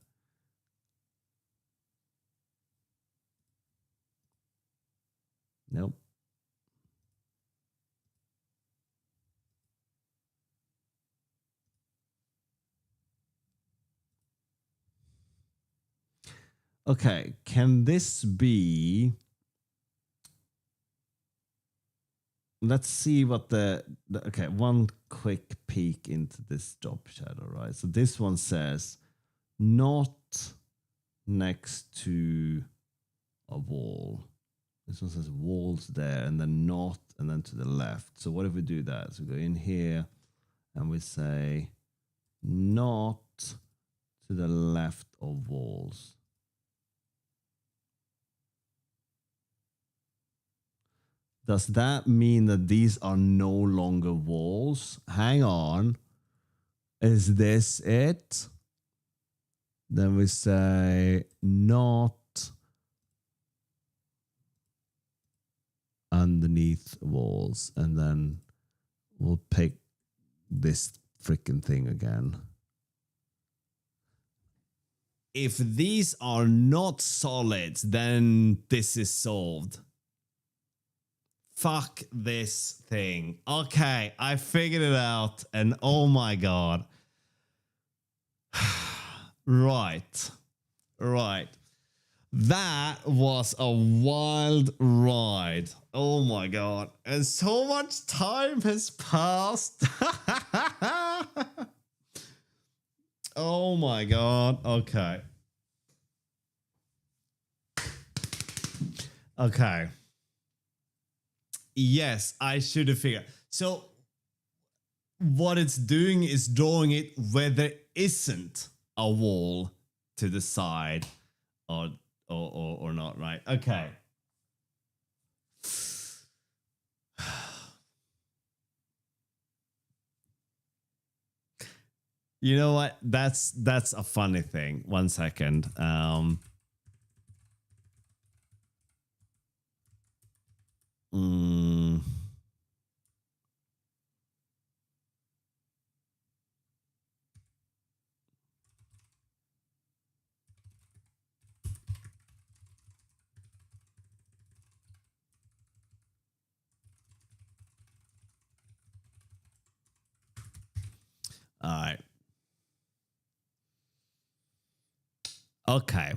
Nope. Okay, can this be... Let's see what okay, one quick peek into this drop shadow, right? So this one says not next to a wall. This one says walls there and then not and then to the left. So what if we do that? So we go in here and we say not to the left of walls. Does that mean that these are no longer walls? Hang on. Is this it? Then we say not underneath walls. And then we'll pick this freaking thing again. If these are not solids, then this is solved. Fuck this thing. Okay, I figured it out, and oh my god. Right. That was a wild ride. Oh my god. And so much time has passed. Oh my god. Okay. Yes, I should have figured. So what it's doing is drawing it where there isn't a wall to the side or not, right? Okay. You know what? That's a funny thing. 1 second. All right. Okay.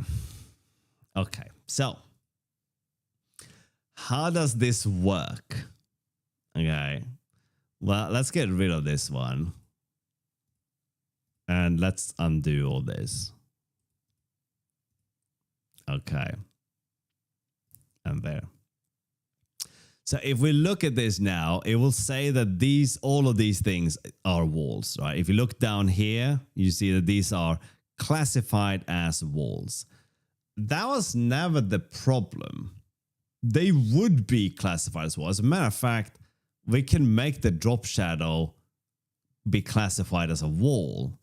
So, how does this work? Okay. Well, let's get rid of this one. And let's undo all this. Okay. And there. So if we look at this now, it will say that all of these things are walls, right? If you look down here, you see that these are classified as walls. That was never the problem. They would be classified as walls. As a matter of fact, we can make the drop shadow be classified as a wall.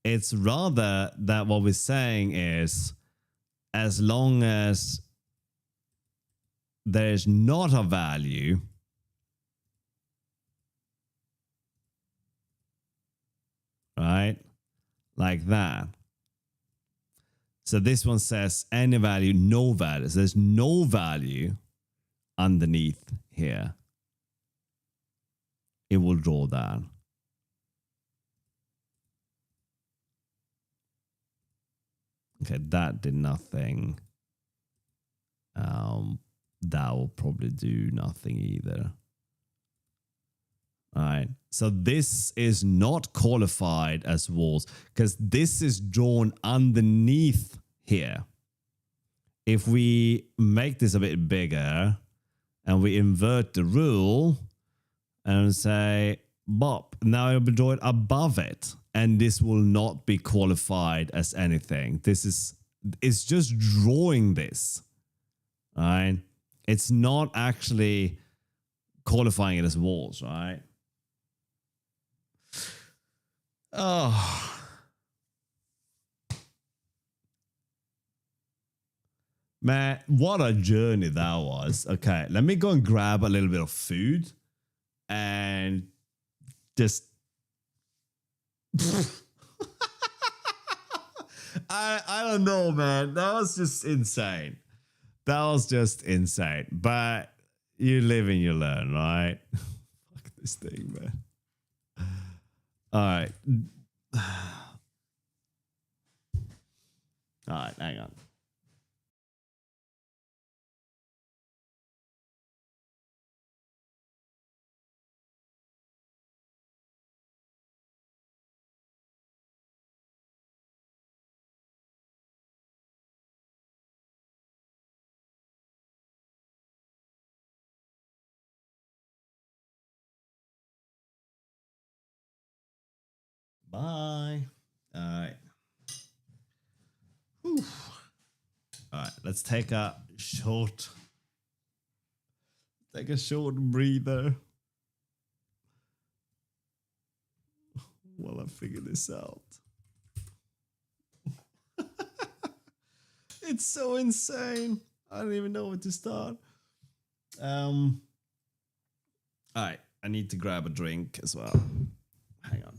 It's rather that what we're saying is, as long as there's not a value, right? Like that. So this one says any value, no value. So there's no value underneath here. It will draw that. Okay, that did nothing. That will probably do nothing either. All right. So this is not qualified as walls because this is drawn underneath here. If we make this a bit bigger and we invert the rule and say, bop, now it'll be drawn above it. And this will not be qualified as anything. It's just drawing this. All right. It's not actually qualifying it as walls, right? Oh. Man, what a journey that was. Okay, let me go and grab a little bit of food and just... I don't know, man. That was just insane. But you live and you learn, right? Fuck this thing, man. All right. All right, hang on. Bye. All right. Whew. All right, let's take a short breather while I figure this out. It's so insane. I don't even know where to start. All right, I need to grab a drink as well. Hang on.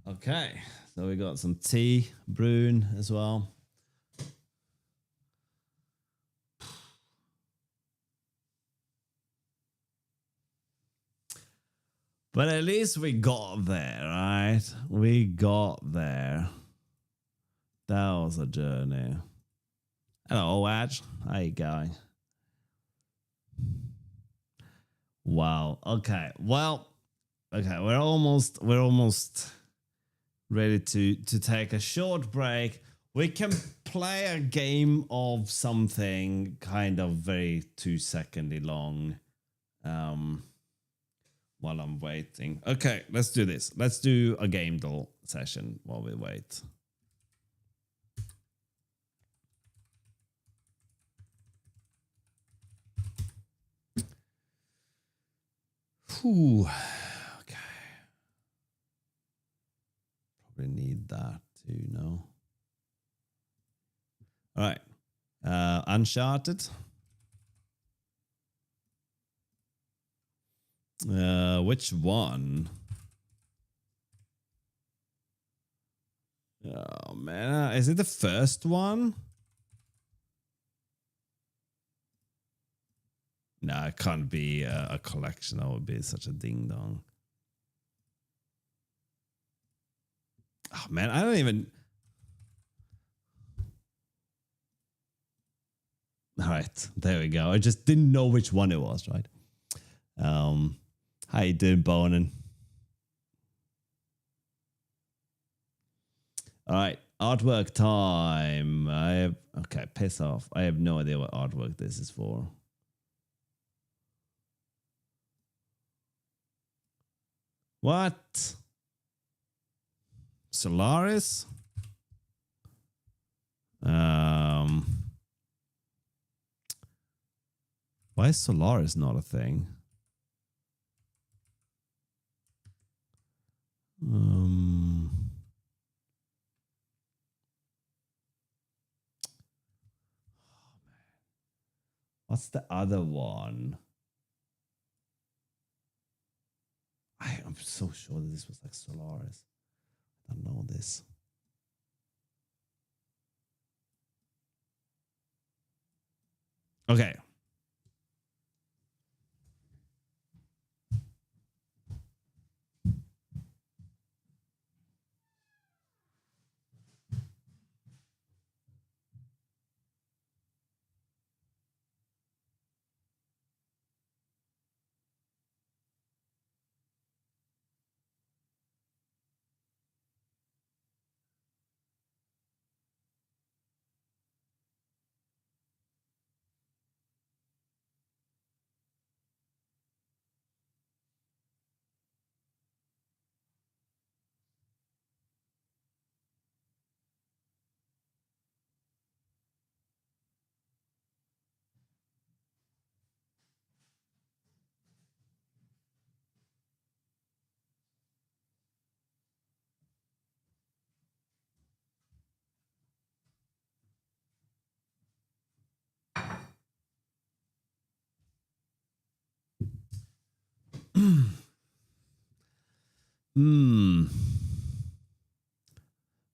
Okay, so we got some tea brewing as well. But at least we got there, right? We got there. That was a journey. Hello, Edge. How you going? Wow. Okay. Well, okay. We're almost ready to take a short break. We can play a game of something kind of very 2-second long. While I'm waiting. Okay, let's do this. Let's do a game doll session while we wait. Whew. Okay. Probably need that too, no? All right. Uncharted. Which one? Oh man, is it the first one? No, it can't be a collection. That would be such a ding dong. Oh man, I don't even. All right, there we go. I just didn't know which one it was, right? How you doing, Bonin? All right, artwork time. Okay, piss off. I have no idea what artwork this is for. What? Solaris? Why is Solaris not a thing? What's the other one? I'm so sure that this was like Solaris. I don't know this. Okay.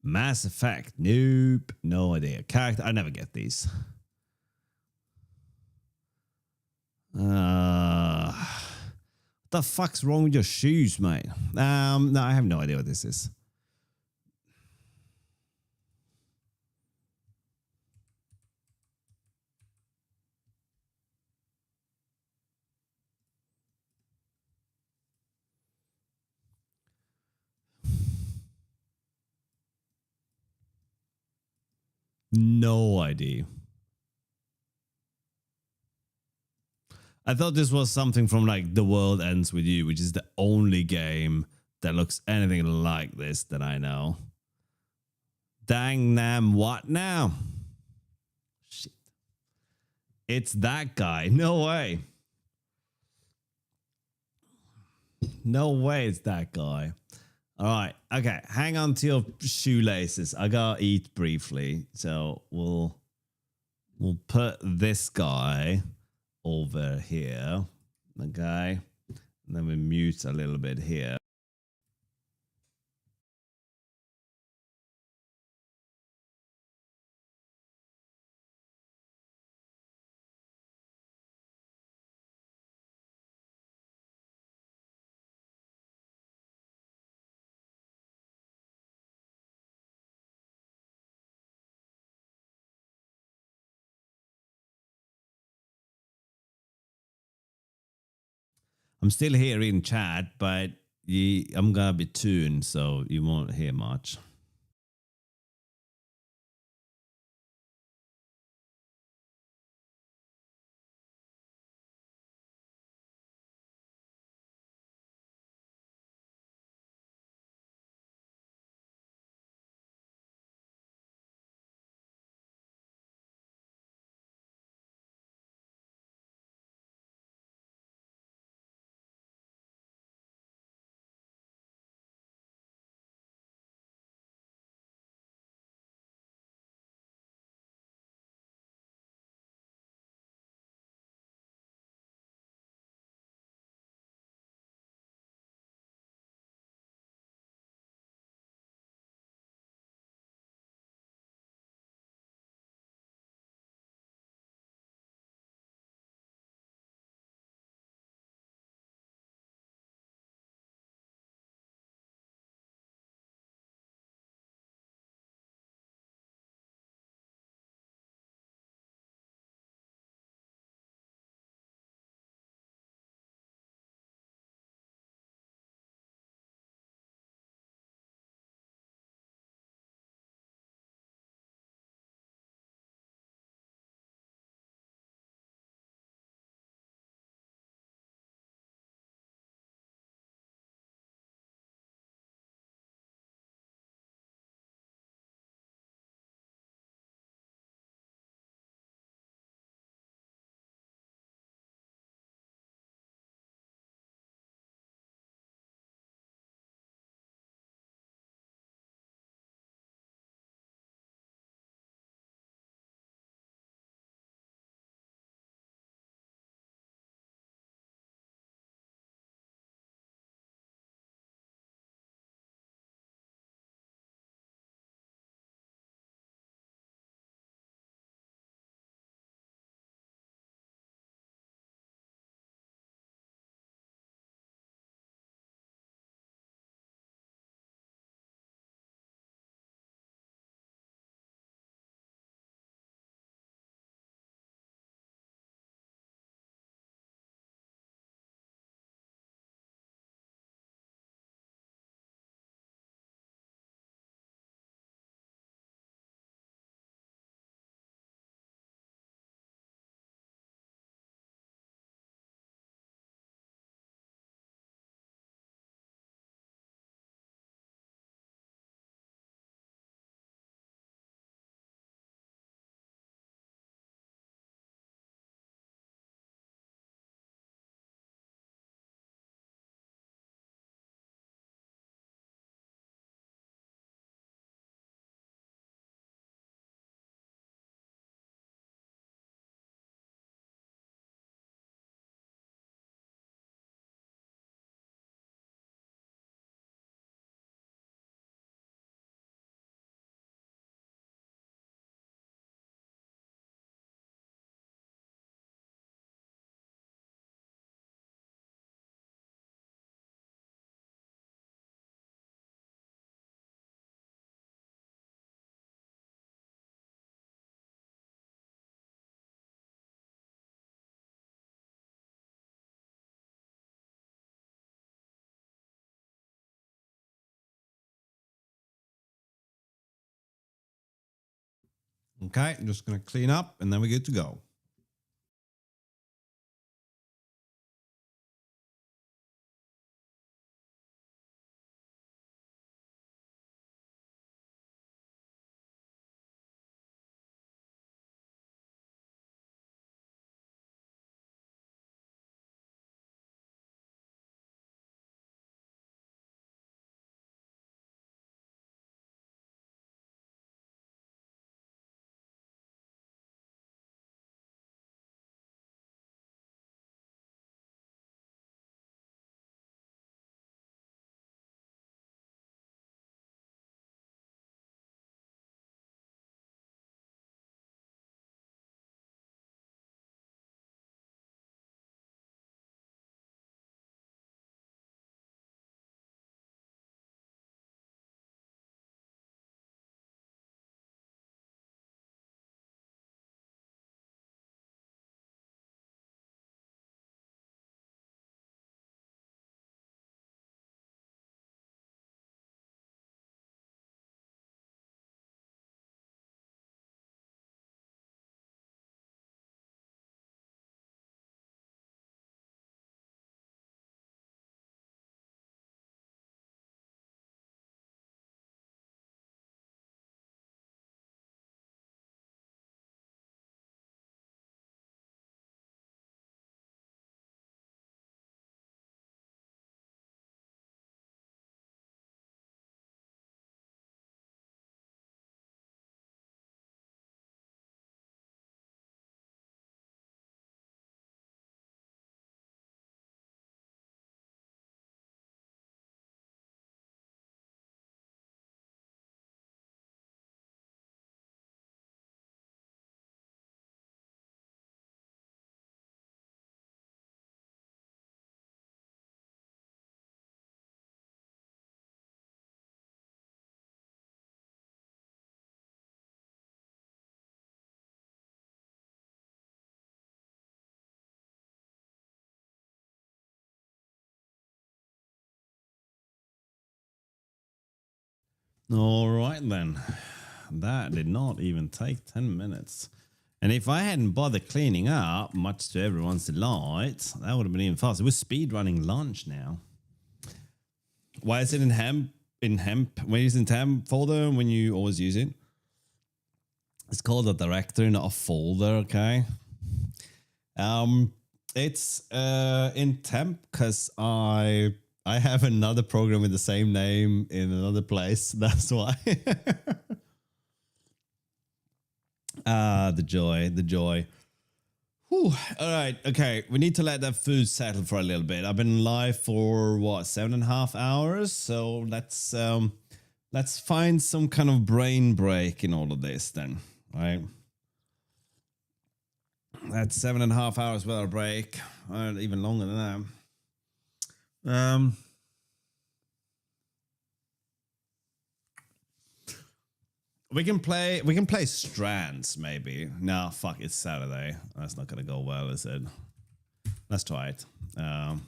Mass Effect. Nope. No idea. Character. I never get these. What the fuck's wrong with your shoes, mate? No, I have no idea what this is. No idea. I thought this was something from like The World Ends With You, which is the only game that looks anything like this that I know. Dang nam, what now? Shit. It's that guy. No way. No way it's that guy. All right. Okay. Hang on to your shoelaces. I gotta eat briefly. So we'll put this guy over here. Okay. And then we mute a little bit here.
I'm still here in chat, but I'm gonna be tuned, so you won't hear much. Okay, I'm just gonna clean up and then we're good to go. All right then. That did not even take 10 minutes. And if I hadn't bothered cleaning up, much to everyone's delight, that would have been even faster. We're speed running lunch now. Why is it in hemp? In hemp, when it's in temp folder, when you always use it, it's called a directory, not a folder. Okay. It's in temp because I have another program with the same name in another place. That's why. The joy. Whew. All right. Okay. We need to let that food settle for a little bit. I've been live for what, 7.5 hours. So let's find some kind of brain break in all of this then. Right. That's 7.5 hours without a break. Even longer than that. We can play Strands maybe. No, fuck, it's Saturday. That's not gonna go well, is it? Let's try it. Let's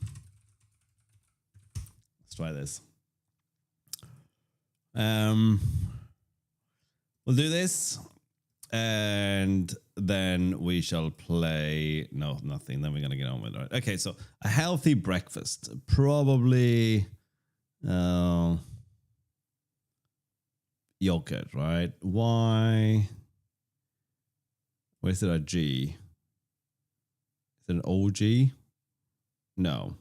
try this. We'll do this, and then we shall play. No, nothing. Then we're gonna get on with it. Okay, so a healthy breakfast, probably. Yogurt, right? Why? Where's it a G? Is it an OG? No.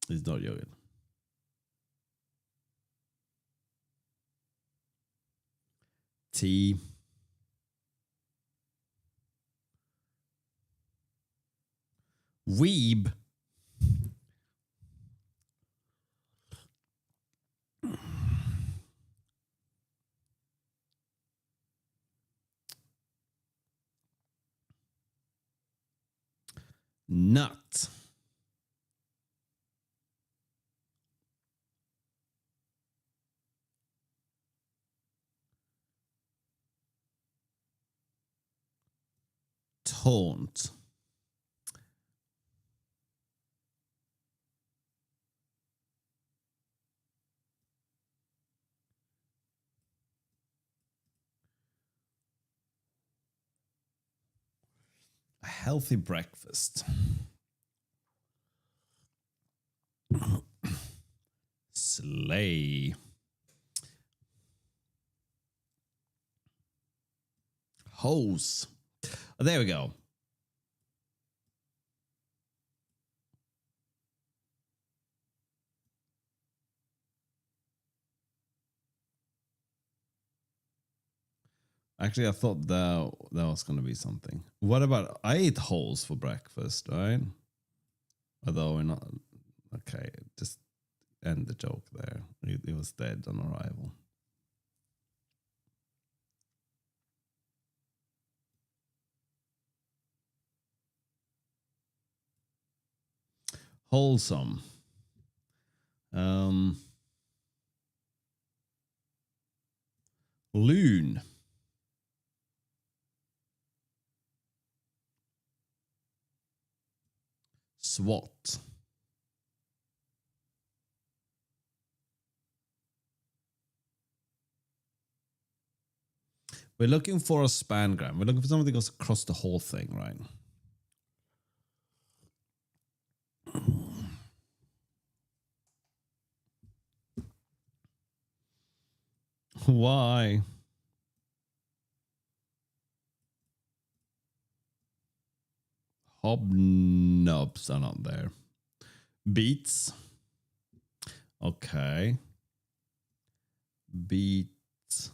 It's not yogurt. Tea. Weeb. Nut. Taunt. A healthy breakfast. Slay. Hose. Oh, there we go. Actually, I thought that was going to be something. What about, I ate holes for breakfast, right? Although we're not, okay, just end the joke there. It was dead on arrival. Wholesome. Loon. SWAT. We're looking for a spangram. We're looking for something that goes across the whole thing, right? Why? Hobnobs are not there. Beats. Okay. Beats.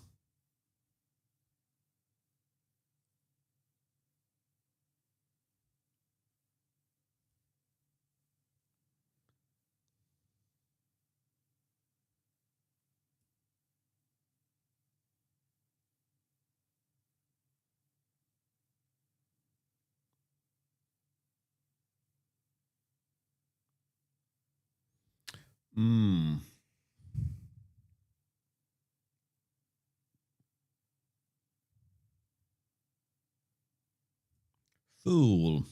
Fool.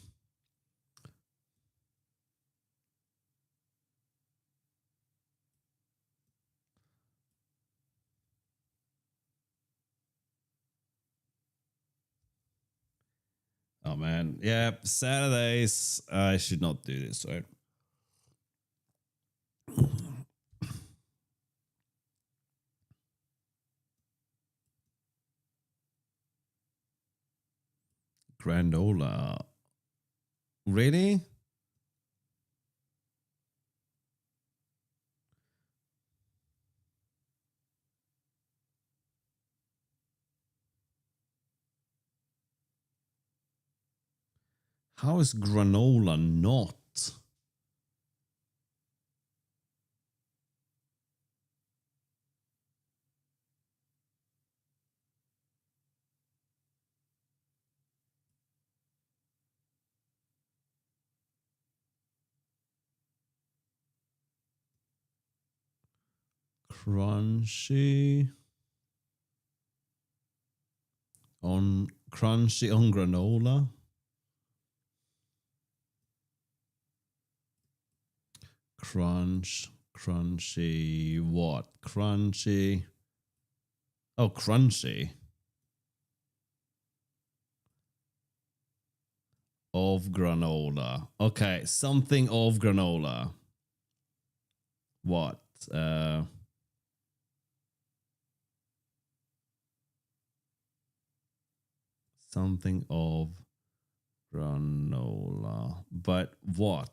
Oh man, yeah. Saturdays, I should not do this, right? Granola, really? How is granola not? Crunchy on granola. Crunchy what? Crunchy. Oh, crunchy. Of granola. Okay, something of granola. What? Something of granola. But what?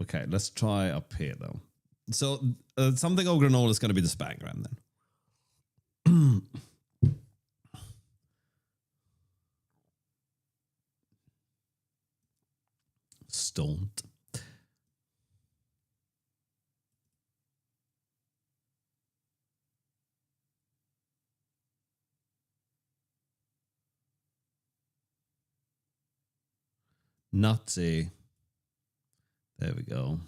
Okay, let's try up here though. So something of granola is going to be the spangram then. Stoned. Nutty. There we go.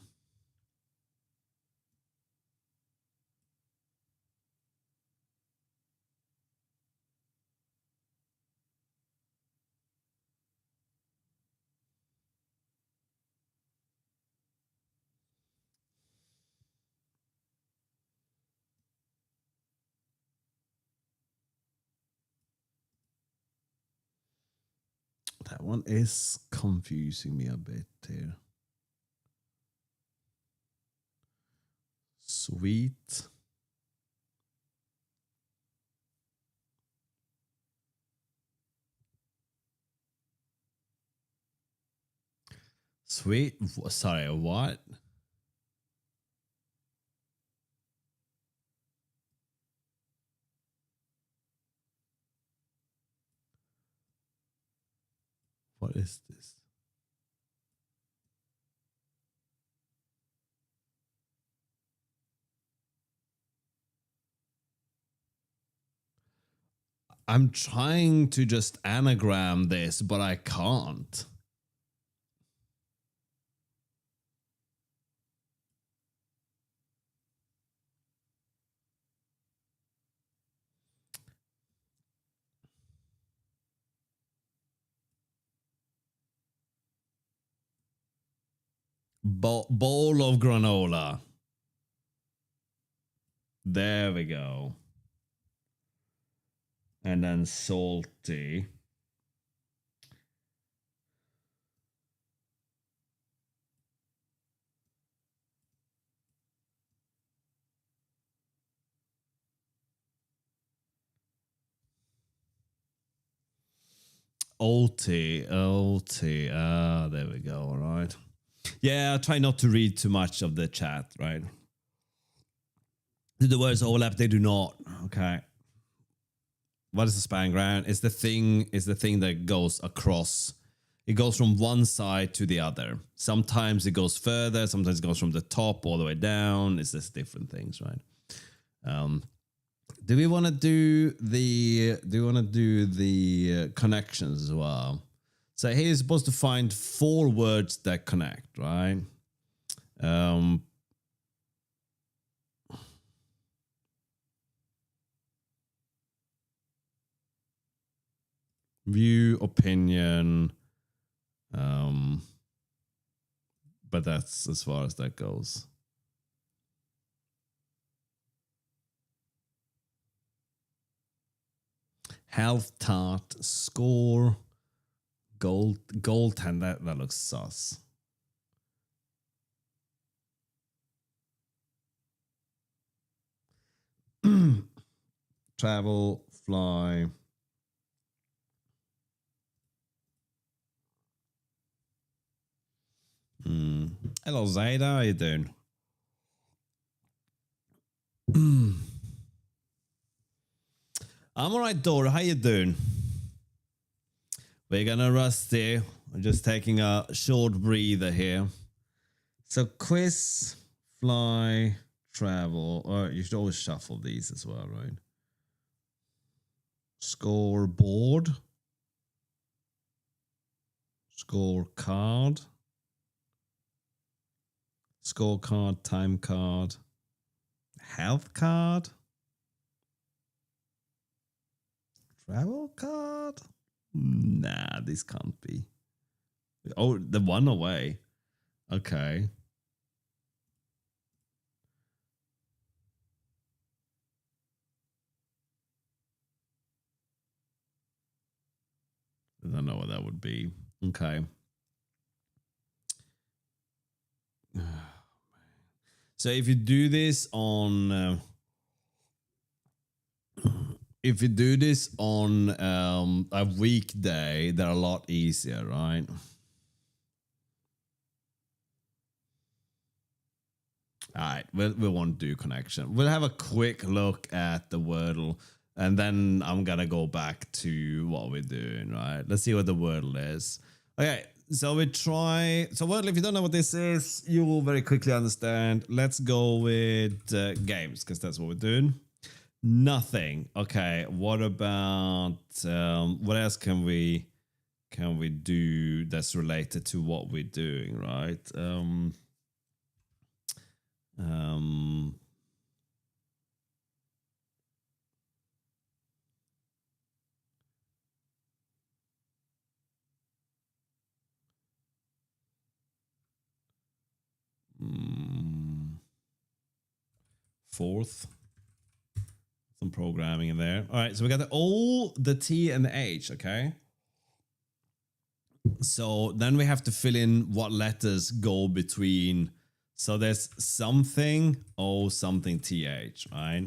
That one is confusing me a bit here. Sweet. Sweet. Sorry, what? What is this? I'm trying to just anagram this, but I can't. Bowl of granola. There we go. And then salty. Oaty. Ah, there we go. All right. Yeah, I try not to read too much of the chat, right? Do the words overlap? They do not. Okay. What is the spangram? It's the thing that goes across. It goes from one side to the other. Sometimes it goes further. Sometimes it goes from the top all the way down. It's just different things, right? Do we want to do the connections as well? So here you're supposed to find 4 words that connect, right? View, opinion, but that's as far as that goes. Health tart, score, goaltend. That looks sus. Travel, fly. Hello, Zayda. How you doing? I'm alright, Dora. How you doing? We're gonna Rusty. I'm just taking a short breather here. So quiz, fly, travel. Or you should always shuffle these as well, right? Scoreboard. Scorecard. Scorecard, time card. Health card. Travel card? Nah, this can't be. Oh, the one away. Okay. I don't know what that would be. Okay. So if you do this on a weekday, they're a lot easier, right? All right, we won't do connection. We'll have a quick look at the Wordle, and then I'm gonna go back to what we're doing, right? Let's see what the Wordle is. Okay, so we try. So Wordle, if you don't know what this is, you will very quickly understand. Let's go with games, because that's what we're doing. Nothing. Okay, what about what else can we do that's related to what we're doing, right? Fourth, some programming in there. All right, so we got the O, the T, and the H. Okay. So then we have to fill in what letters go between. So there's something O, something TH, right?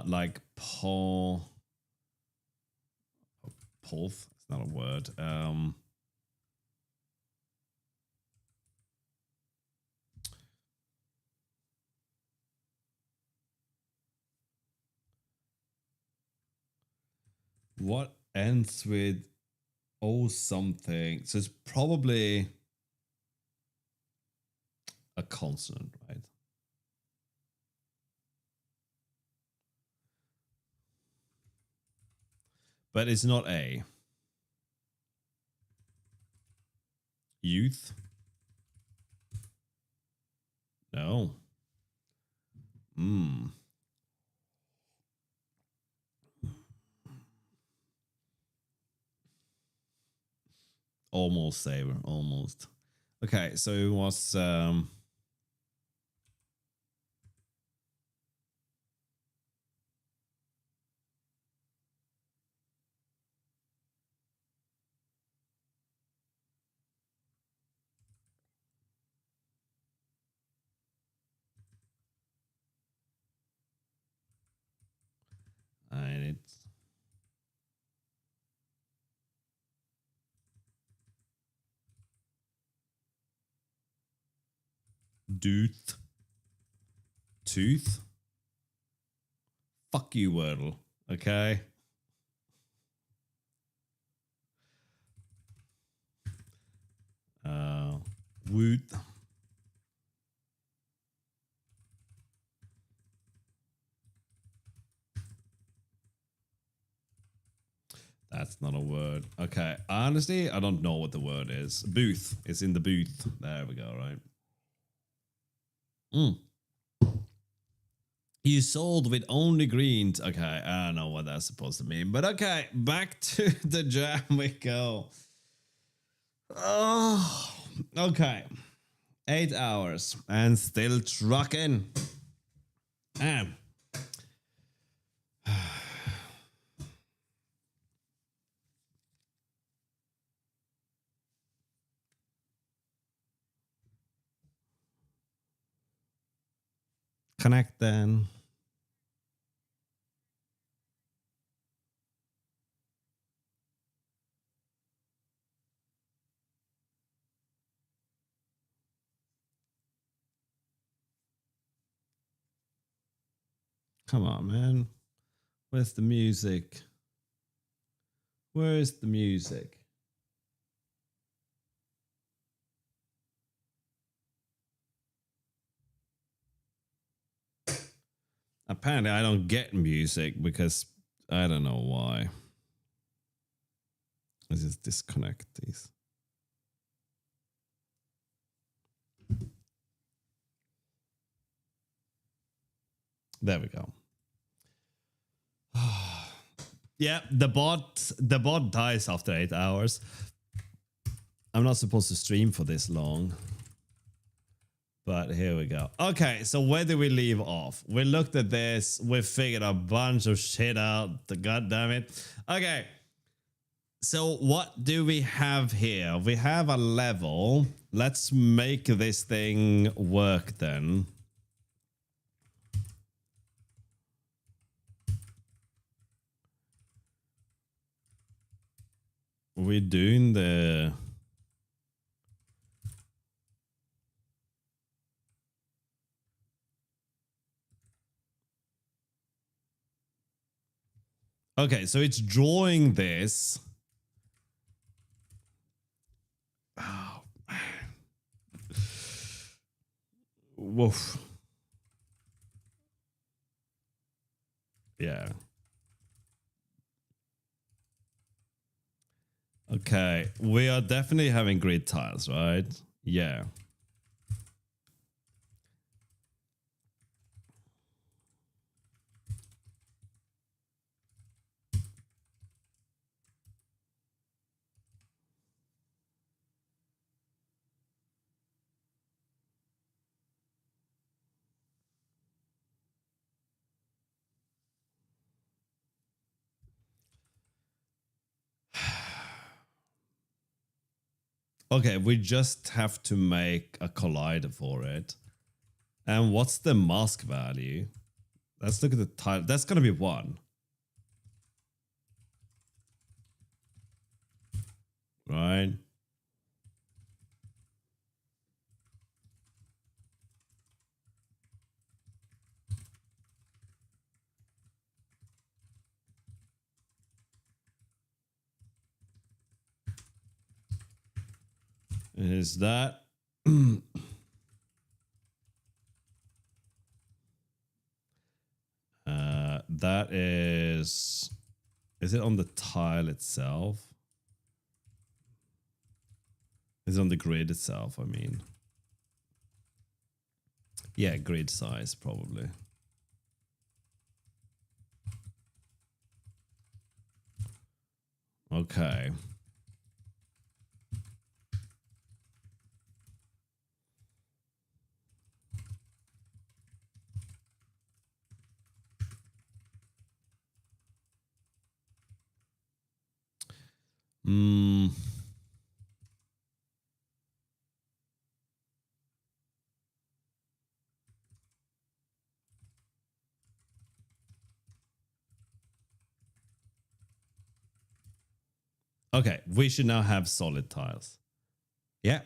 Like Polth. It's not a word. What ends with O something? So it's probably a consonant, right? But it's not A. Youth? No. Almost savor, almost. Okay, so it was and it's Dooth. Tooth. Fuck you, Wordle. Okay. Woot. That's not a word. Okay. Honestly, I don't know what the word is. Booth. It's in the booth. There we go, right? You sold with only greens. Okay, I don't know what that's supposed to mean. But okay, back to the jam we go. Oh, okay. 8 hours and still trucking.
Disconnect then. Come on, man. Where's the music? Where is the music? Apparently, I don't get music because I don't know why. Let's just disconnect these. There we go. Yeah, the bot dies after 8 hours. I'm not supposed to stream for this long. But here we go. Okay, so where did we leave off? We looked at this. We figured a bunch of shit out. God damn it. Okay. So what do we have here? We have a level. Let's make this thing work then. We're doing the... Okay, so it's drawing this. Oh, man. Woof. Yeah. Okay, we are definitely having grid tiles, right? Yeah. Okay, we just have to make a collider for it. And what's the mask value? Let's look at the tile. That's going to be 1. Right? Is that... that is... Is it on the tile itself? Is it on the grid itself, I mean? Yeah, grid size, probably. Okay. Okay, we should now have solid tiles. Yeah.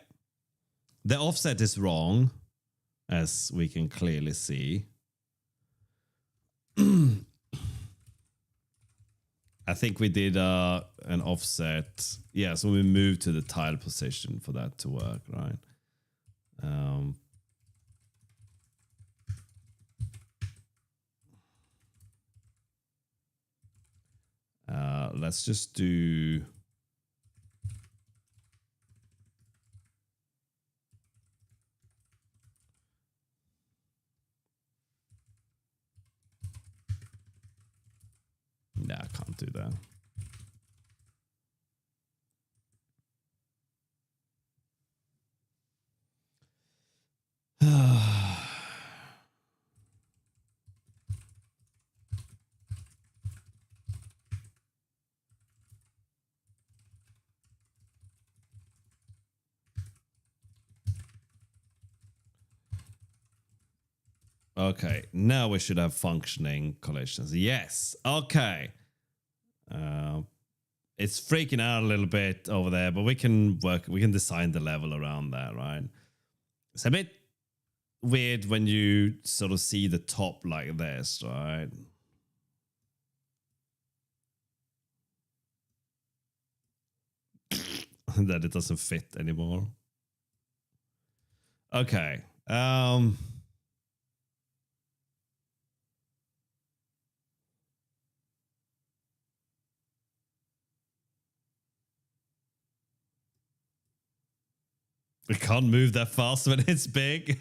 The offset is wrong, as we can clearly see. I think we did an offset. Yeah, so we moved to the tile position for that to work, right? Let's just do... Nah, I can't do that.
Okay, now we should have functioning collisions. Yes. Okay. It's freaking out a little bit over there, but we can design the level around that, right? It's a bit weird when you sort of see the top like this, right? That it doesn't fit anymore. Okay. We can't move that fast when it's big.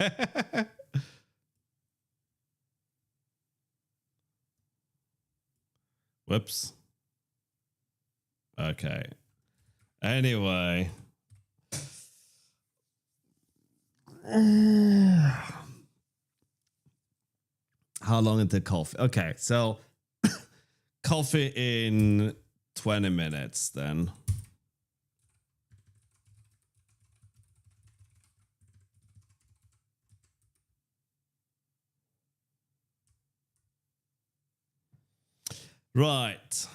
Whoops. Okay. Anyway. How long until coffee? Okay, so coffee in 20 minutes then. Right.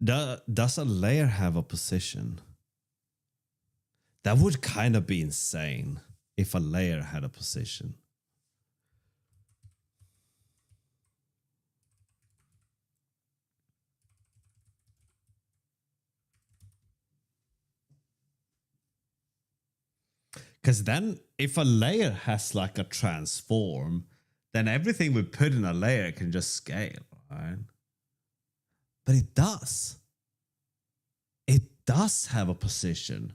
Does a layer have a position? That would kind of be insane if a layer had a position. Because then if a layer has like a transform, then everything we put in a layer can just scale, right? But it does. It does have a position.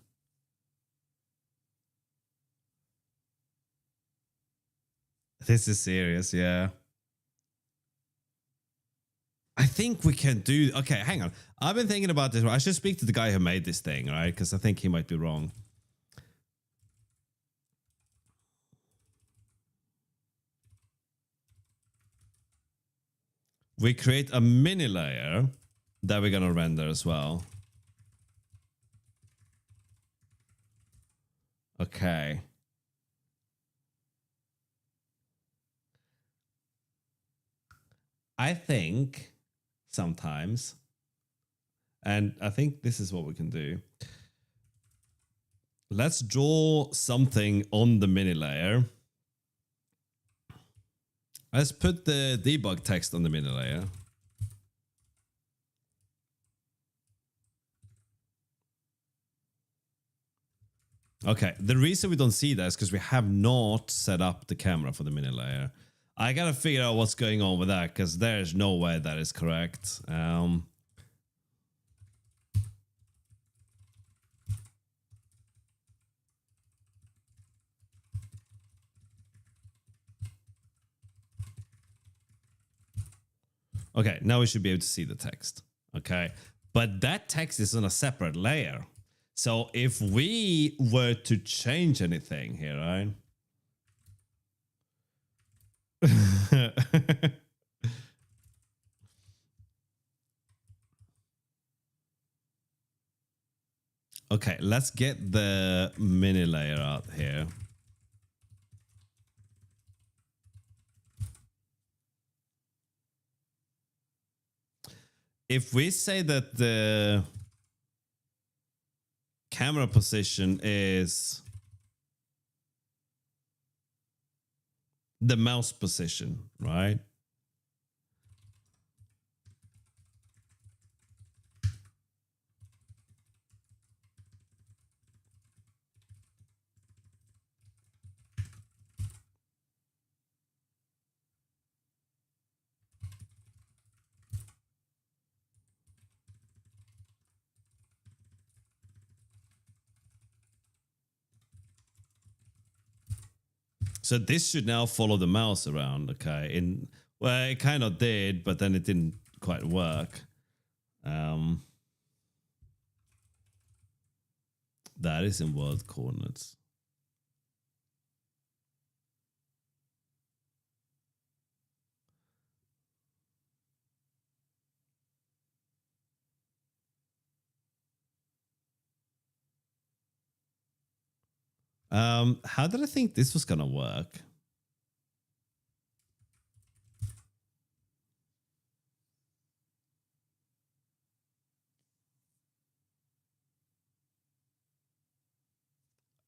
This is serious, yeah. I think we can do... Okay, hang on. I've been thinking about this. I should speak to the guy who made this thing, right? Because I think he might be wrong. We create a mini layer that we're going to render as well. Okay. I think sometimes, and I think this is what we can do. Let's draw something on the mini layer. Let's put the debug text on the mini layer. Okay, the reason we don't see that is because we have not set up the camera for the mini layer. I gotta figure out what's going on with that because there's no way that is correct. Okay, now we should be able to see the text. Okay, but that text is on a separate layer. So if we were to change anything here, right? Okay, let's get the mini layer out here. If we say that the camera position is the mouse position, right? So this should now follow the mouse around, okay? Well, it kind of did, but then it didn't quite work. That is in world coordinates. How did I think this was gonna work?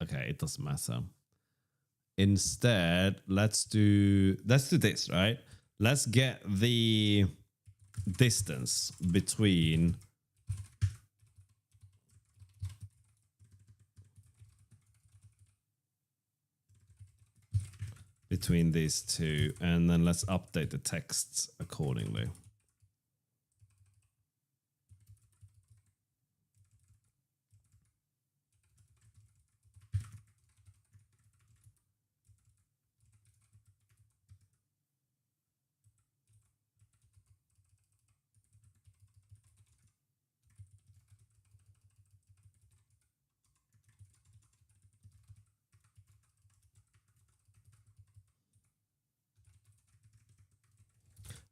Okay, it doesn't matter. Instead, let's do this, right? Let's get the distance between these two, and then let's update the texts accordingly.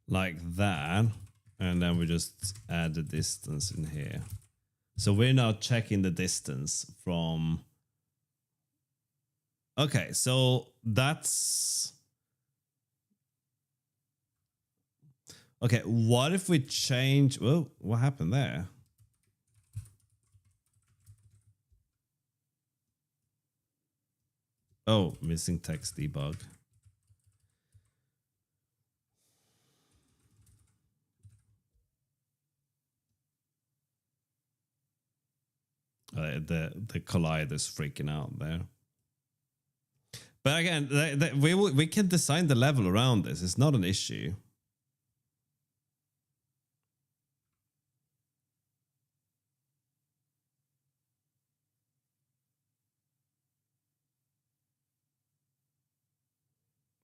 Like that, and then we just add the distance in here. So we're now checking the distance from... Okay, so that's... Okay, what if we change... Whoa, what happened there? Oh, missing text debug. The collider's freaking out there. But again, we can design the level around this. It's not an issue.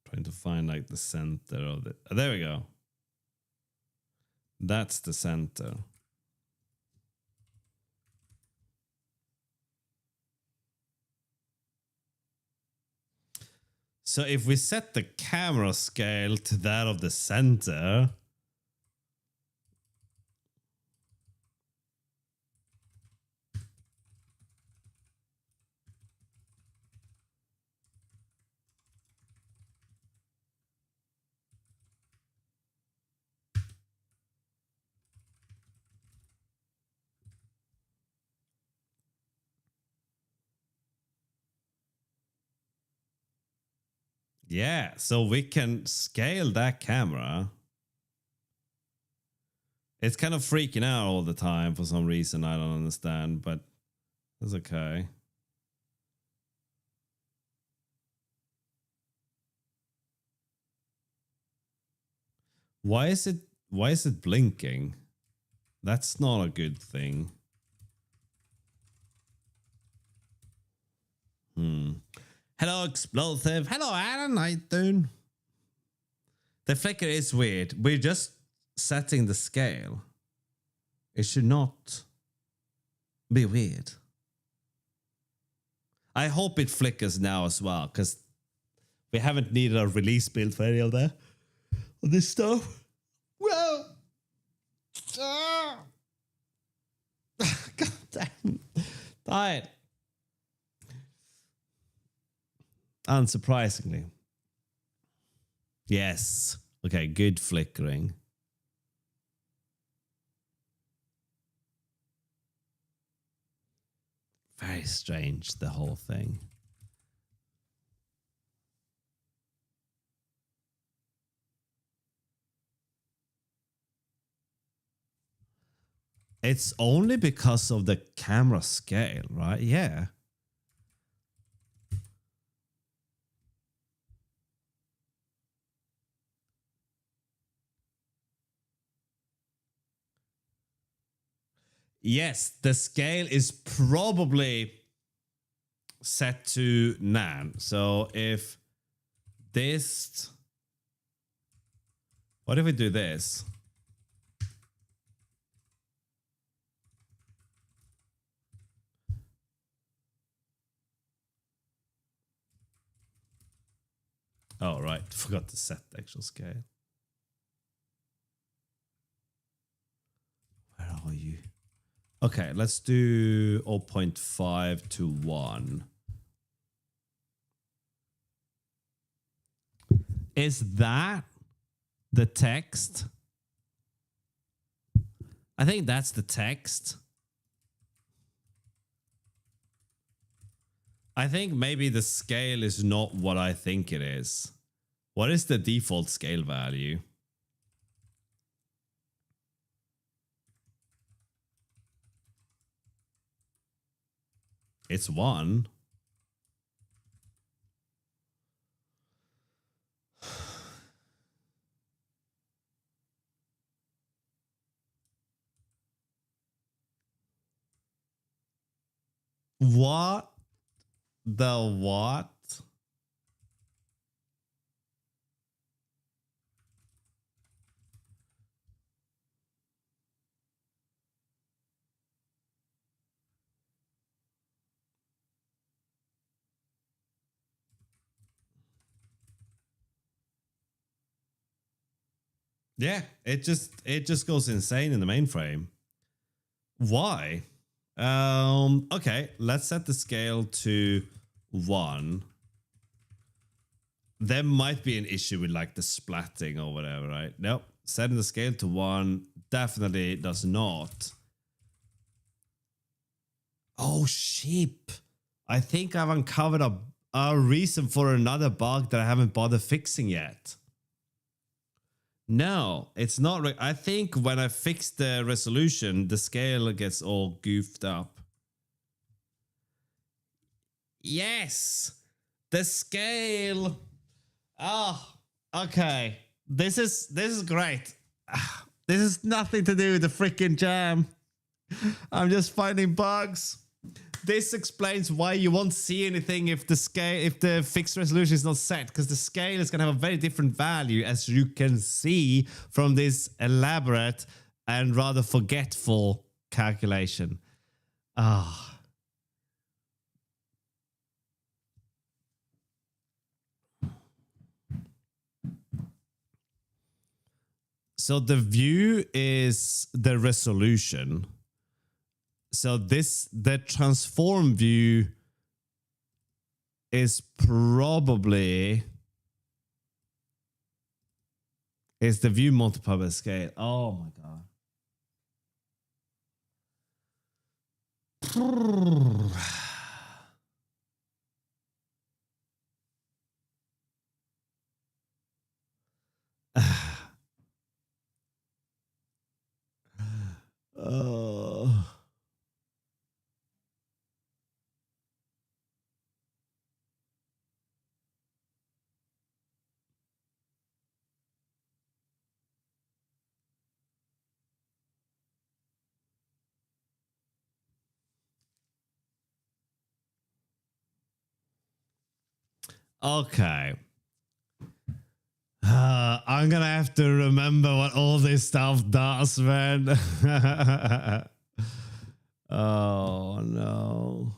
Trying to find like the center of it. Oh, there we go. That's the center. So if we set the camera scale to that of the center, yeah, so we can scale that camera. It's kind of freaking out all the time for some reason. I don't understand, but it's okay. Why is it blinking? That's not a good thing. Hello, Explosive. Hello, Aaron. How you doing? The flicker is weird. We're just setting the scale. It should not be weird. I hope it flickers now as well, because we haven't needed a release build for any of that. On this stuff. Well. God damn. Tired. Unsurprisingly. Yes. Okay, good flickering. Very strange, the whole thing. It's only because of the camera scale, right? Yeah. Yes, the scale is probably set to nan. So if this. What if we do this? Oh, right. Forgot to set the actual scale. Where are you? Okay, let's do 0.5 to 1. Is that the text? I think that's the text. I think maybe the scale is not what I think it is. What is the default scale value? It's 1. What the what? Yeah, it just goes insane in the mainframe. Why? Okay, let's set the scale to 1. There might be an issue with like the splatting or whatever, right? Nope. Setting the scale to 1 definitely does not. Oh, sheep. I think I've uncovered a reason for another bug that I haven't bothered fixing yet. No, it's not. I think when I fix the resolution, the scale gets all goofed up. Yes, the scale. Oh, okay. This is great. This is nothing to do with the freaking jam. I'm just finding bugs. This explains why you won't see anything if the fixed resolution is not set, because the scale is going to have a very different value, as you can see from this elaborate and rather forgetful calculation. Ah. So the view is the resolution. So the transform view is probably the view multiplied by scale. Oh my god. Okay. I'm gonna have to remember what all this stuff does, man. Oh no.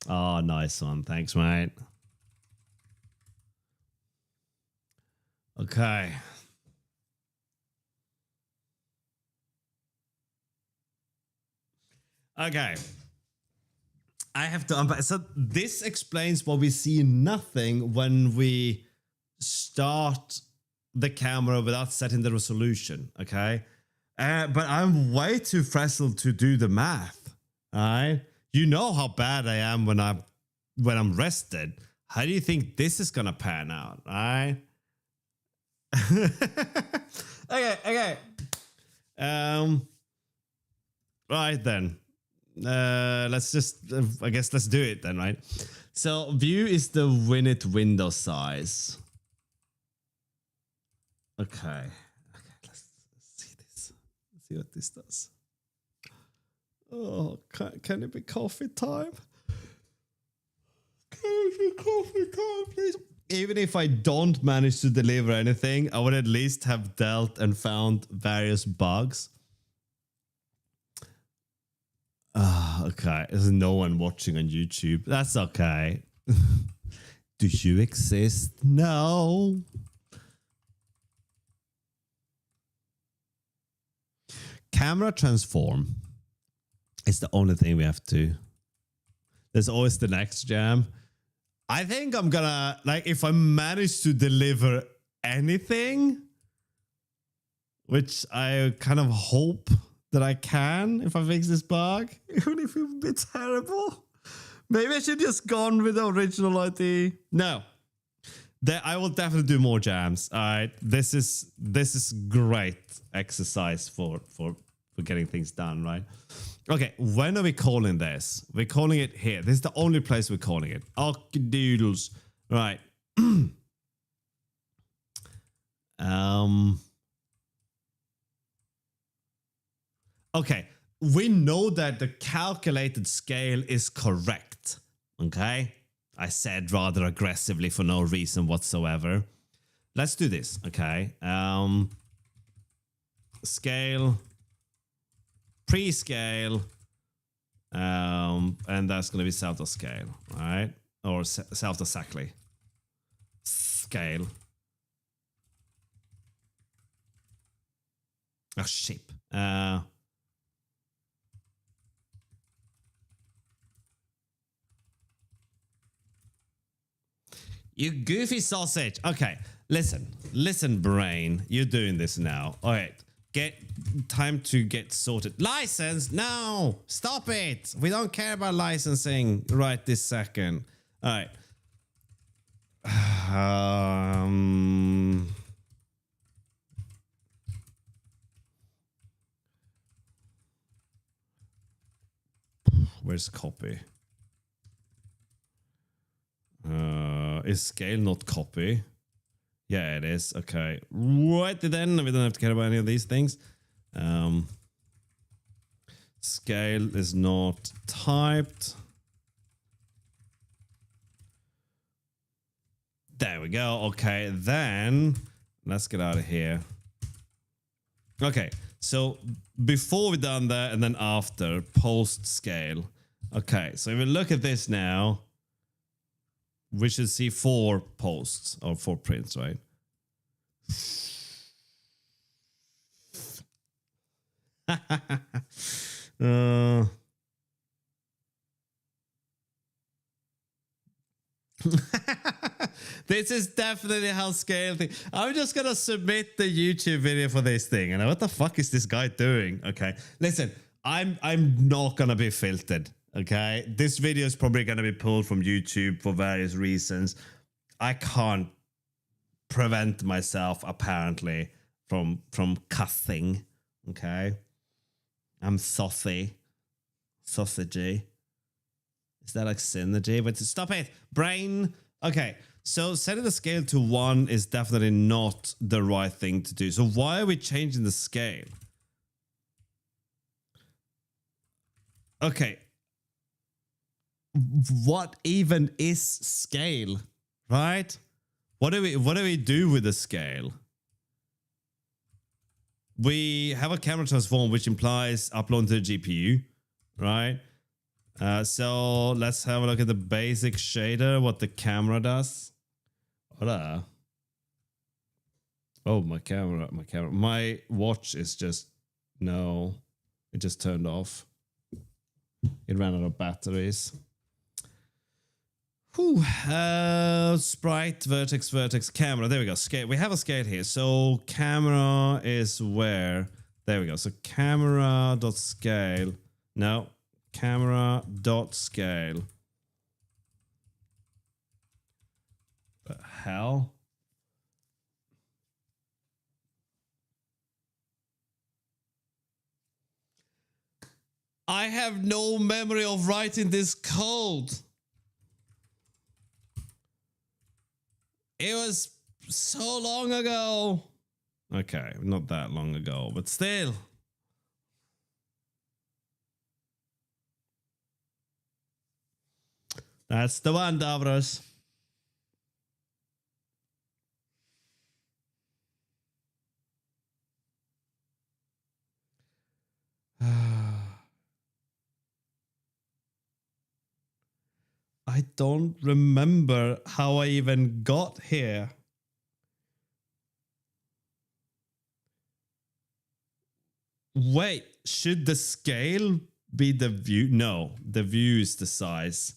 Oh, nice one. Thanks, mate. Okay. Okay. I have to unpack. So this explains why we see nothing when we start the camera without setting the resolution. Okay. But I'm way too frazzled to do the math. All right. You know how bad I am when I'm rested. How do you think this is gonna pan out? All right. Okay. Right then. Let's just, I guess let's do it then, right? So view is the window size. Okay. Okay, let's see this. Let's see what this does. Oh, can it be coffee time? Can it be coffee time, please? Even if I don't manage to deliver anything, I would at least have dealt and found various bugs. Okay. There's no one watching on YouTube. That's okay. Do you exist? No. Camera transform is the only thing we have to. There's always the next jam. I think I'm gonna, like, if I manage to deliver anything, which I kind of hope that I can if I fix this bug, even if it would be terrible. Maybe I should just gone with the original ID. No. I will definitely do more jams. All right. This is great exercise for getting things done, right? Okay, when are we calling this? We're calling it here. This is the only place we're calling it. Doodles. Right. Okay, we know that the calculated scale is correct. Okay? I said rather aggressively for no reason whatsoever. Let's do this, okay? Scale, pre-scale, and that's going to be south of scale, all right? Or south of exactly. Scale. Oh, ship. You goofy sausage. Okay, listen, brain. You're doing this now. All right, time to get sorted. License? No, stop it. We don't care about licensing right this second. All right. Where's copy? Is scale not copy? Yeah, it is. Okay. Right then, we don't have to care about any of these things. Scale is not typed. There we go. Okay, then let's get out of here. Okay, so before we done that and then after, post scale. Okay, so if we look at this now, we should see 4 posts or 4 prints, right? This is definitely how scale thing. I'm just gonna submit the YouTube video for this thing. And what the fuck is this guy doing? Okay, listen, I'm not gonna be filtered. Okay, this video is probably gonna be pulled from YouTube for various reasons. I can't prevent myself apparently from cussing. Okay, I'm sausagey. Is that like synergy? But stop it, brain. Okay, so setting the scale to 1 is definitely not the right thing to do. So why are we changing the scale? Okay. What even is scale, right? What do we do with the scale? We have a camera transform, which implies upload to the GPU, right? So let's have a look at the basic shader, what the camera does. Hola. Oh, my watch is just, no, it just turned off. It ran out of batteries. Whew. Sprite, vertex, camera. There we go. Scale. We have a scale here. So camera is where? There we go. So camera.scale. No. Camera.scale. The hell? I have no memory of writing this code. It was so long ago. Okay, not that long ago, but still. That's the one, Davros. I don't remember how I even got here. Wait, should the scale be the view? No, the view is the size.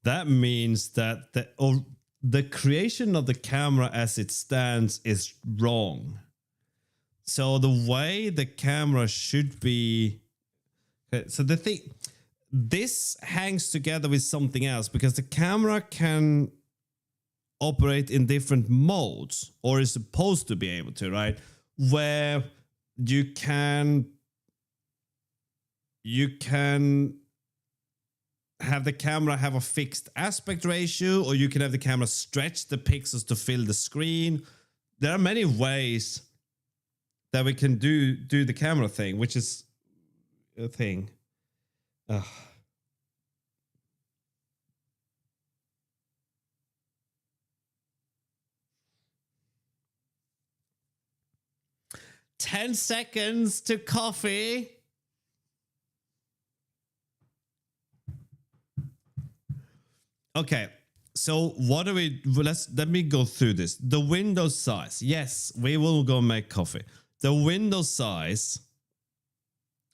That means that the creation of the camera as it stands is wrong. So the way the camera should be... So the thing... This hangs together with something else because the camera can operate in different modes, or is supposed to be able to, right? Where you can have the camera have a fixed aspect ratio, or you can have the camera stretch the pixels to fill the screen. There are many ways that we can do the camera thing, which is a thing. Ugh. "10 seconds to coffee." Okay, so what do we... Let me go through this. The window size. Yes, we will go make coffee. The window size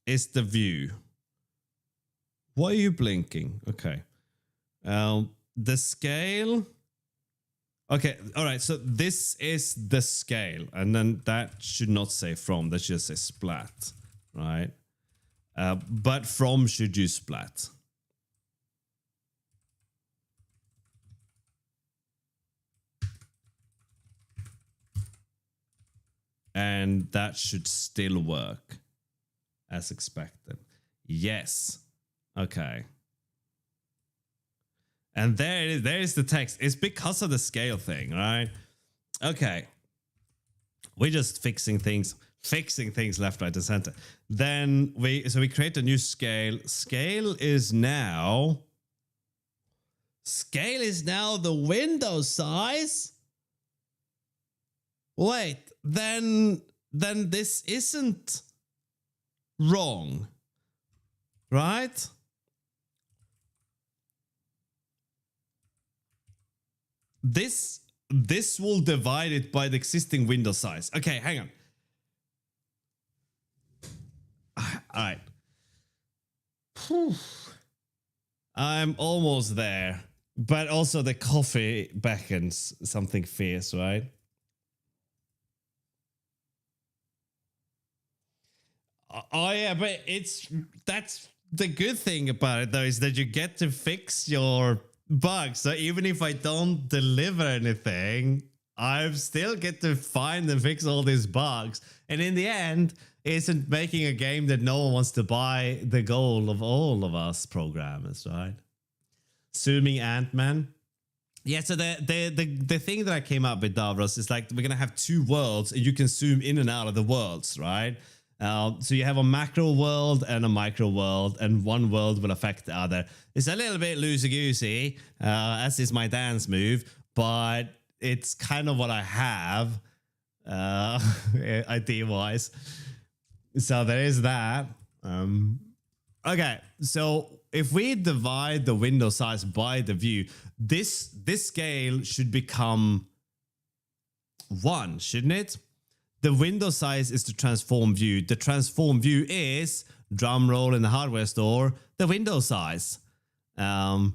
is the view. Why are you blinking? Okay. The scale. Okay, all right. So this is the scale, and then that should not say from. That should say splat, right? But from should use splat. And that should still work as expected. Yes. Okay. And there is the text. It's because of the scale thing, right? Okay. We're just fixing things left, right, and center. Then we create a new scale. Scale is now the window size. Wait, then this isn't wrong, right? This will divide it by the existing window size. Okay, hang on. All right. Whew. I'm almost there, but also the coffee beckons something fierce, right? Oh yeah, but that's the good thing about it though, is that you get to fix your bugs. So even if I don't deliver anything, I still get to find and fix all these bugs. And in the end, isn't making a game that no one wants to buy the goal of all of us programmers, right? Assuming Ant-Man. Yeah, so the thing that I came up with, Davros, is like we're gonna have two worlds and you can zoom in and out of the worlds, right? So you have a macro world and a micro world, and one world will affect the other. It's a little bit loosey-goosey, as is my dance move, but it's kind of what I have, idea-wise. So there is that. Okay, so if we divide the window size by the view, this scale should become 1, shouldn't it? The window size is the transform view. The transform view is, drum roll in the hardware store, the window size. Not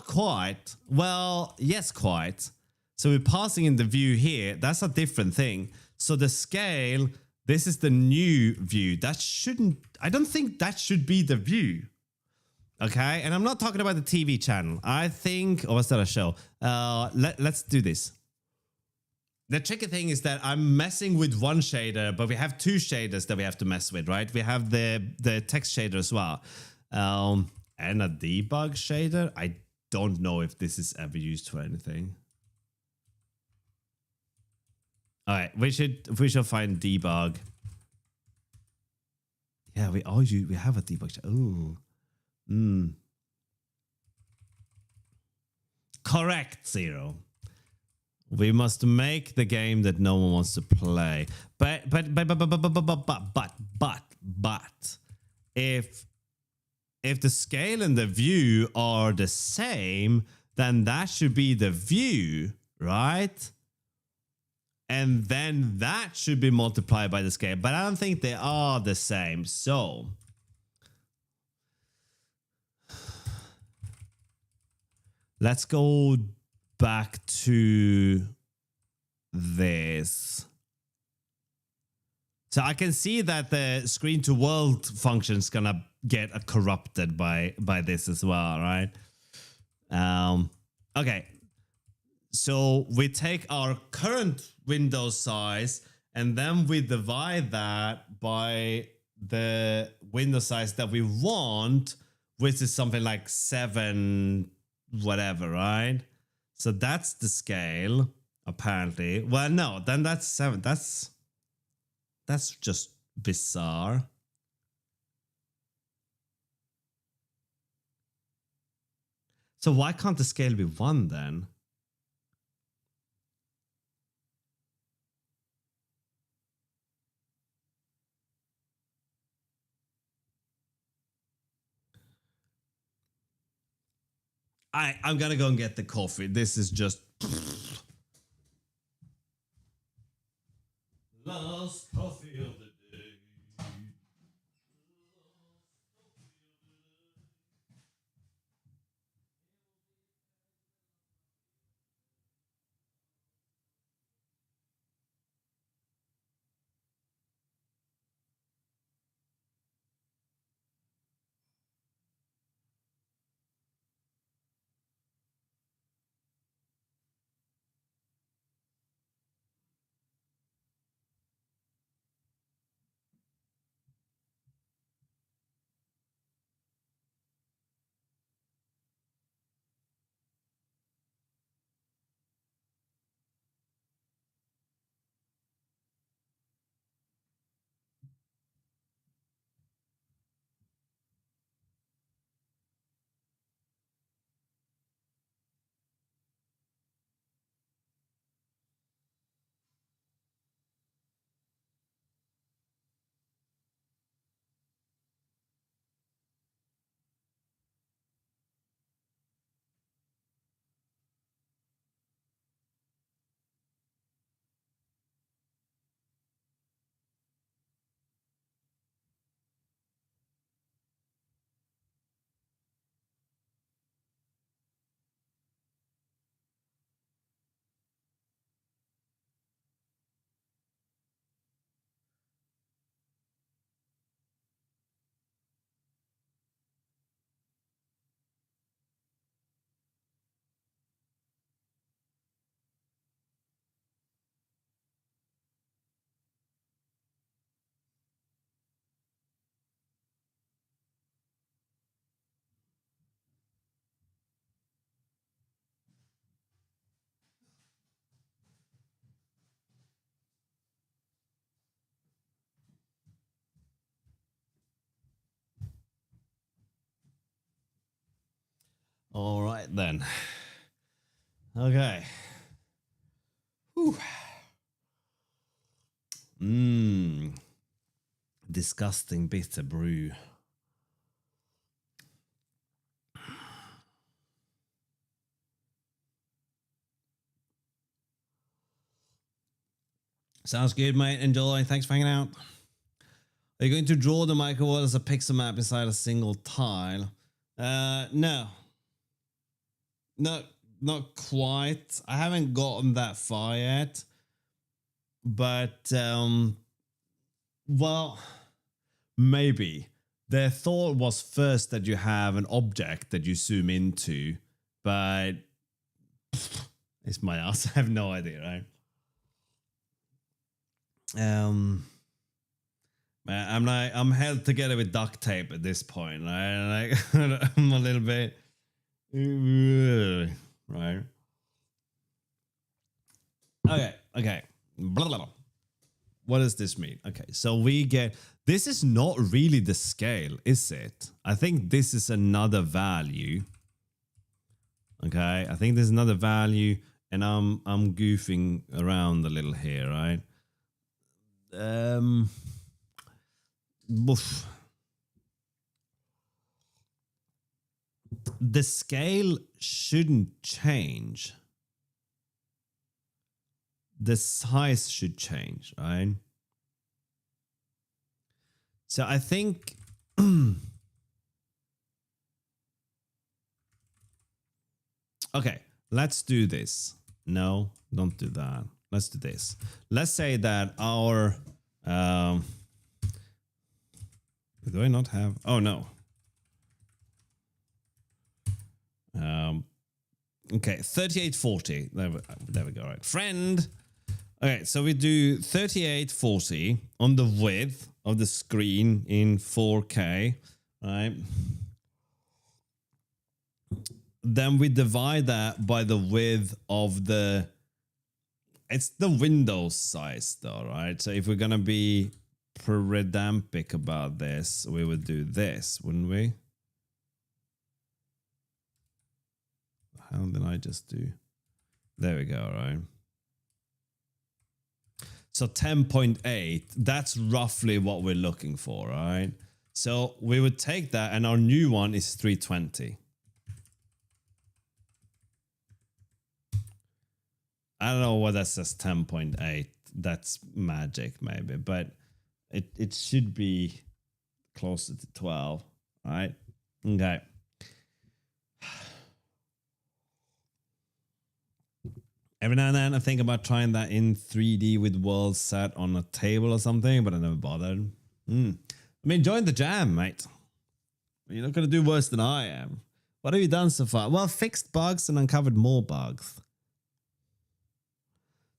quite. Well, yes, quite. So we're passing in the view here. That's a different thing. So the scale, this is the new view. That shouldn't... I don't think that should be the view.
Okay, and I'm not talking about the TV channel. I think, or was that a show? Let's do this. The tricky thing is that I'm messing with one shader, but we have two shaders that we have to mess with, right? We have the text shader as well, and a debug shader. I don't know if this is ever used for anything. All right, we should find debug. Yeah, we have a debug. Oh, correct, Zero. We must make the game that no one wants to play. But if the scale and the view are the same, then that should be the view, right? And then that should be multiplied by the scale. But I don't think they are the same. So let's go back to this. So I can see that the screen to world function is gonna get corrupted by this as well, right? Okay. So we take our current window size and then we divide that by the window size that we want, which is something like 7 whatever, right? So that's the scale, apparently. Well, no, then that's 7. That's just bizarre. So why can't the scale be 1 then? I'm gonna go and get the coffee. This is just last coffee of the day. All right then. Okay. Whew. Disgusting bitter brew. Sounds good, mate. Enjoy. Thanks for hanging out. Are you going to draw the micro as a pixel map inside a single tile? No. No, not quite. I haven't gotten that far yet. But, well, maybe.
their thought was first that you have an object that you zoom into, but it's my ass. I have no idea, right? I'm held together with duct tape at this point, right? Like, I'm a little bit, right? Okay. Blah, blah, blah. What does this mean? Okay, so we get, this is not really the scale, is it? I think this is another value. Okay, I think there's another value, and I'm goofing around a little here, right? Oof. The scale shouldn't change. The size should change, right? So I think okay, let's do this. No, don't do that. Let's do this. Let's say that our do I not have? Oh no. Okay, 3840. There we go. Right, friend. Okay, so we do 3840 on the width of the screen in 4K, right? Then we divide that by the width of the, it's the window size though, right? So if we're gonna be pedantic about this, we would do this, wouldn't we? How did I just do? There we go, right? So 10.8, that's roughly what we're looking for, right? So we would take that, and our new one is 320. I don't know what that says 10.8. That's magic maybe, but it should be closer to 12, right? Okay. Every now and then I think about trying that in 3D with world set on a table or something, but I never bothered. I'm enjoying the jam, mate. You're not going to do worse than I am. What have you done so far? Well, fixed bugs and uncovered more bugs.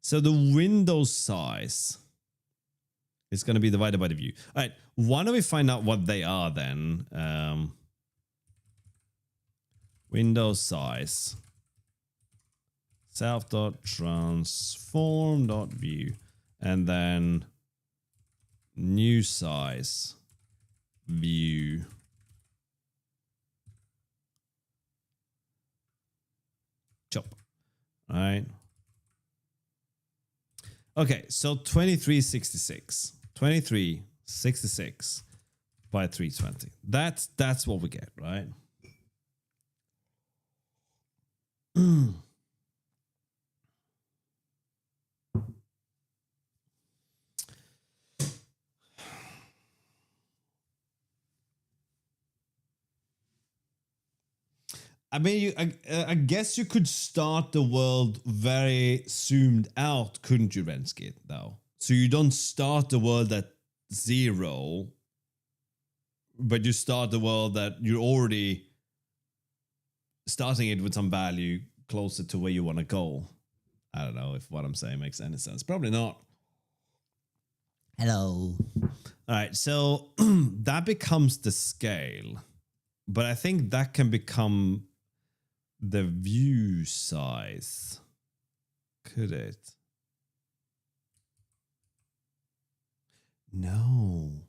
So the window size is going to be divided by the view. All right, why don't we find out what they are then? Window size. Self.transform.view, and then new size view. Chop. All right. Okay, so 2366. 2366 by 320. That's what we get, right? I mean, I guess you could start the world very zoomed out, couldn't you, Renskit, though? So you don't start the world at 0, but you start the world that you're already starting it with some value closer to where you want to go. I don't know if what I'm saying makes any sense. Probably not. Hello. All right, so that becomes the scale. But I think that can become the view size. Could it? No.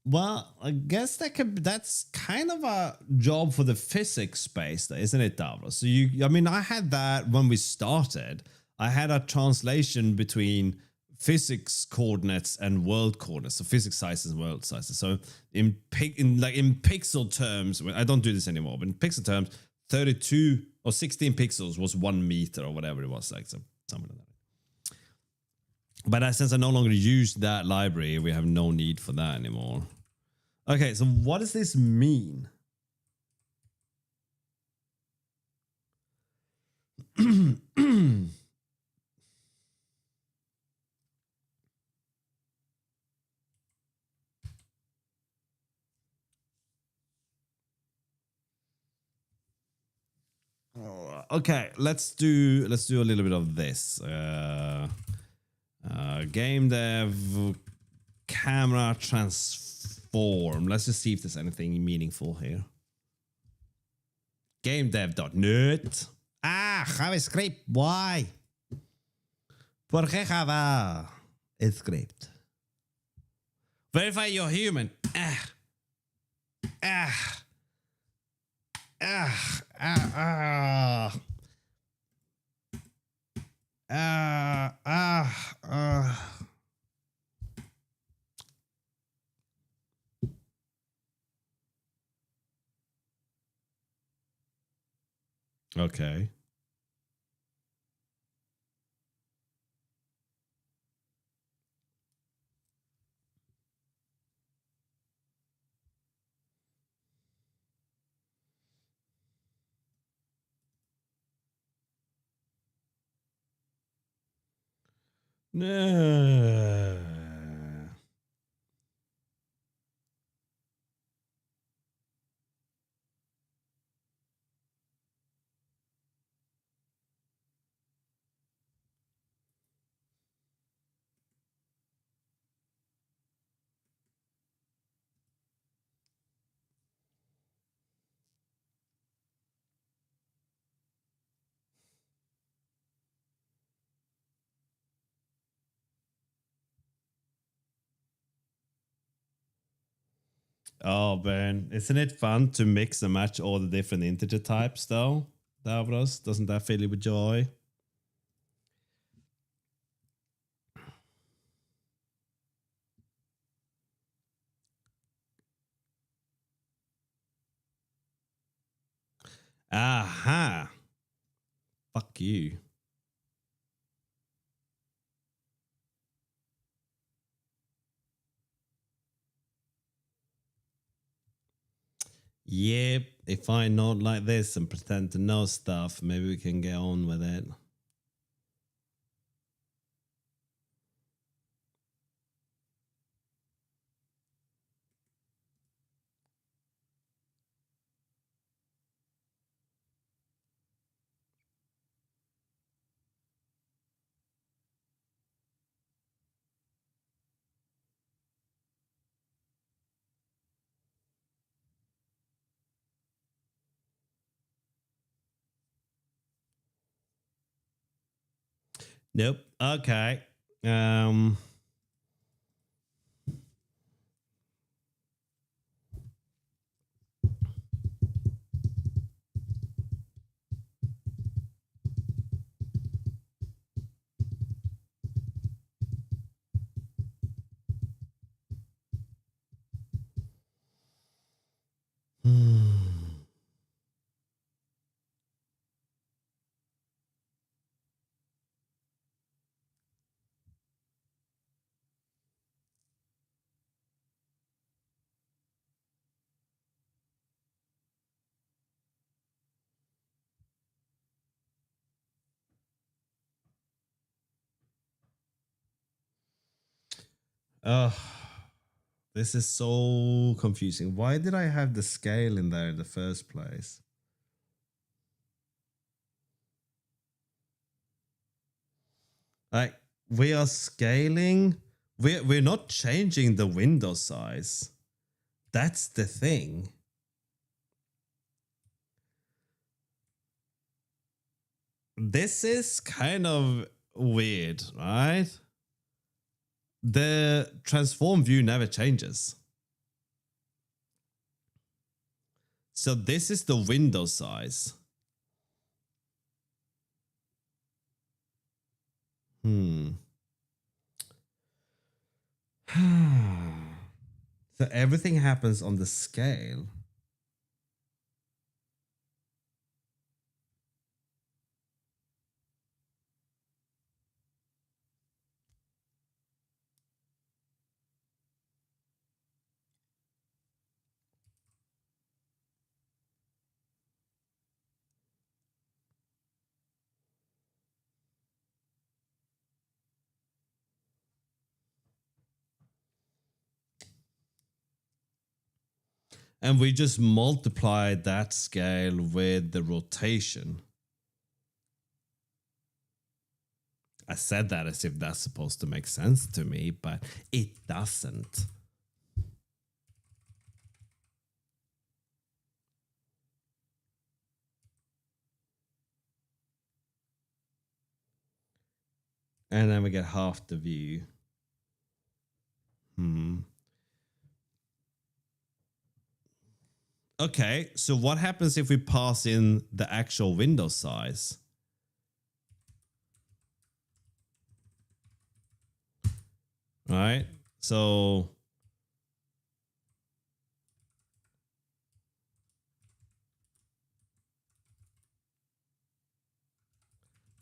Well, I guess that's kind of a job for the physics space, isn't it, Davros? So I mean, I had that when we started. I had a translation between physics coordinates and world coordinates, so physics sizes and world sizes. So in pixel terms, I don't do this anymore, but in pixel terms, 32 or 16 pixels was 1 meter or whatever it was, like something like that. But since I no longer use that library, we have no need for that anymore. Okay, so what does this mean? okay, let's do a little bit of this. Game dev camera transform. Let's just see if there's anything meaningful here. GameDev.net. JavaScript. Why? ¿Por qué Java? Script. Verify you're human. Okay. No. Oh, Ben, isn't it fun to mix and match all the different integer types, though, Davros? Doesn't that fill you with joy? Aha. Fuck you. Yep, if I nod like this and pretend to know stuff, maybe we can get on with it. Nope. Okay. Oh, this is so confusing. Why did I have the scale in there in the first place? Like, we are scaling. We're not changing the window size. That's the thing. This is kind of weird, right? The transform view never changes. So this is the window size. So everything happens on the scale. And we just multiply that scale with the rotation. I said that as if that's supposed to make sense to me, but it doesn't. And then we get half the view. Okay, so what happens if we pass in the actual window size? Right? So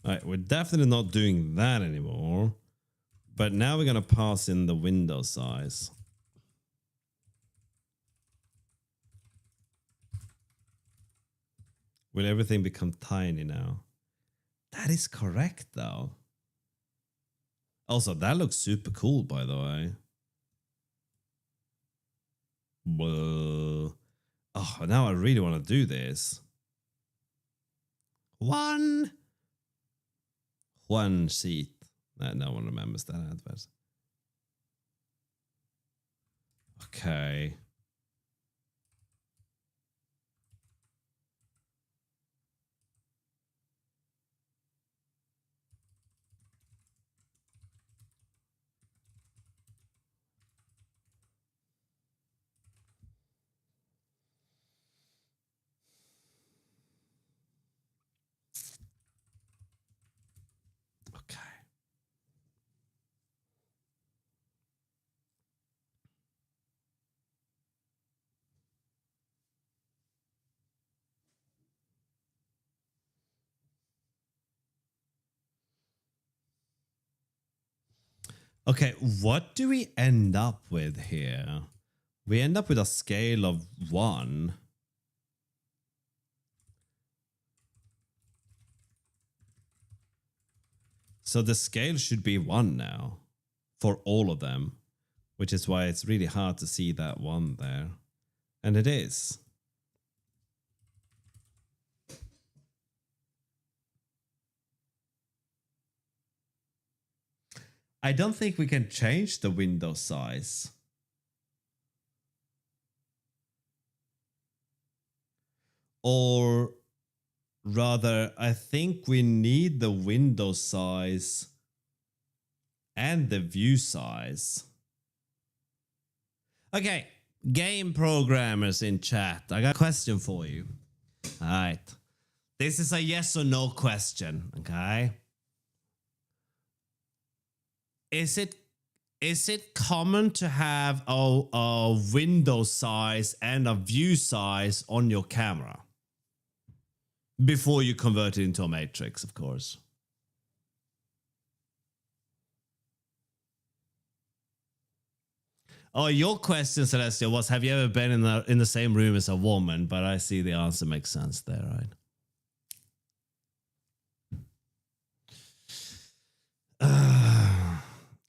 all right, we're definitely not doing that anymore. But now we're going to pass in the window size. Will everything become tiny now? That is correct, though. Also, that looks super cool, by the way. Whoa. Oh, now I really want to do this. One sheet. No one remembers that advert. Okay. Okay. Okay, what do we end up with here? We end up with a scale of 1. So the scale should be 1 now for all of them, which is why it's really hard to see that 1 there. And it is. I don't think we can change the window size. Or rather, I think we need the window size and the view size. Okay, game programmers in chat, I got a question for you. All right. This is a yes or no question, okay? Is it common to have a window size and a view size on your camera? Before you convert it into a matrix, of course. Oh, your question, Celestia, was have you ever been in the same room as a woman? But I see the answer makes sense there, right?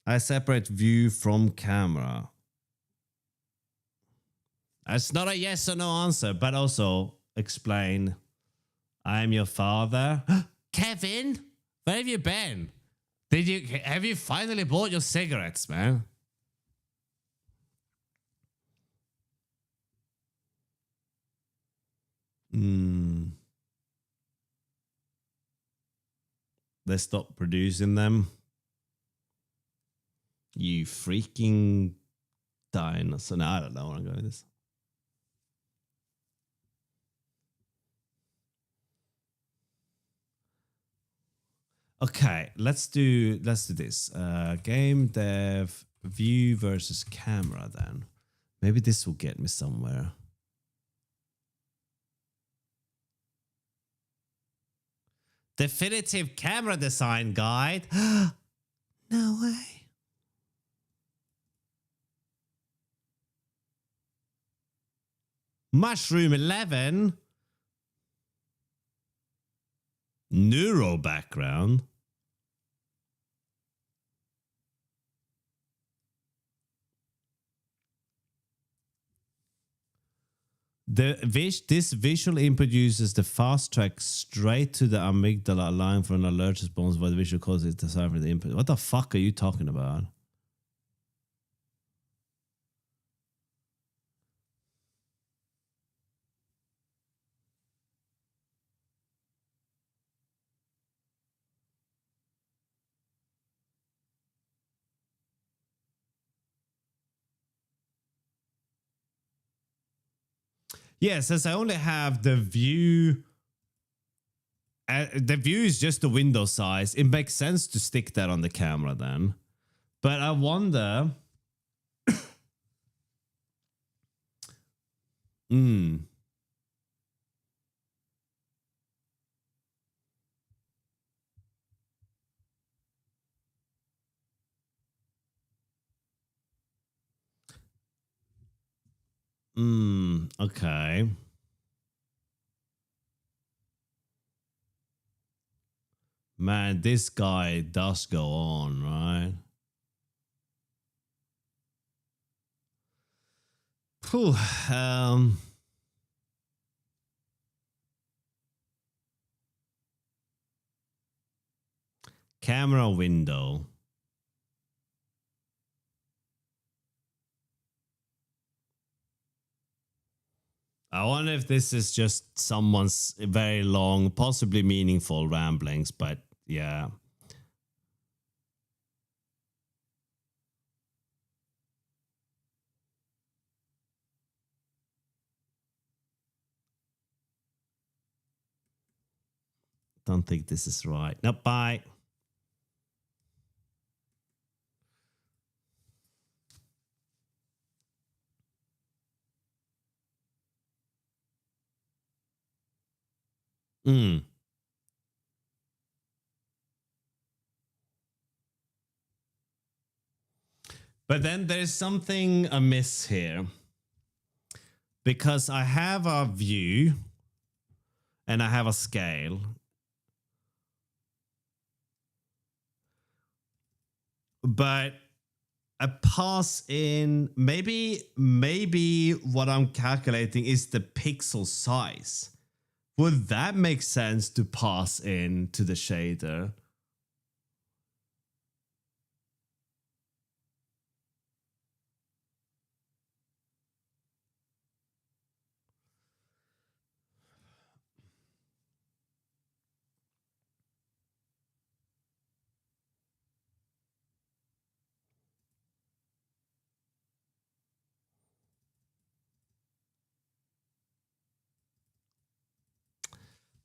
I separate view from camera. It's not a yes or no answer, but also explain. I'm your father. Kevin, where have you been? Have you finally bought your cigarettes, man? They stopped producing them. You freaking dinosaur. No, I don't know where I'm going with this. Okay, let's do this. Game dev view versus camera then. Maybe this will get me somewhere. Definitive camera design guide. No way. Mushroom 11. Neuro background.
This visual input uses the fast track straight to the amygdala, allowing for an alert response while the visual cause is deciphering the input. What the fuck are you talking about? Yeah, since I only have the view. The view is just the window size. It makes sense to stick that on the camera then. But I wonder. Okay. Man, this guy does go on, right? Whew, camera window. I wonder if this is just someone's very long, possibly meaningful ramblings, but yeah. Don't think this is right. No, bye. But then there's something amiss here. Because I have a view and I have a scale. But a pass in, maybe what I'm calculating is the pixel size. Would that make sense to pass in to the shader?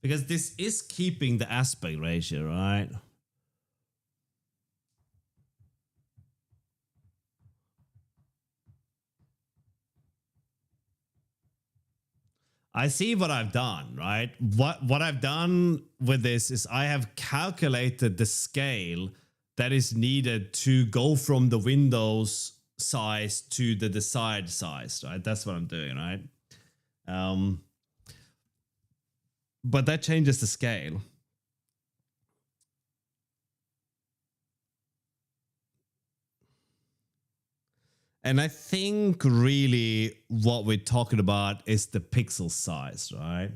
Because this is keeping the aspect ratio, right? I see what I've done, right? What I've done with this is I have calculated the scale that is needed to go from the Windows size to the desired size, right? That's what I'm doing, right? But that changes the scale. And I think really what we're talking about is the pixel size, right?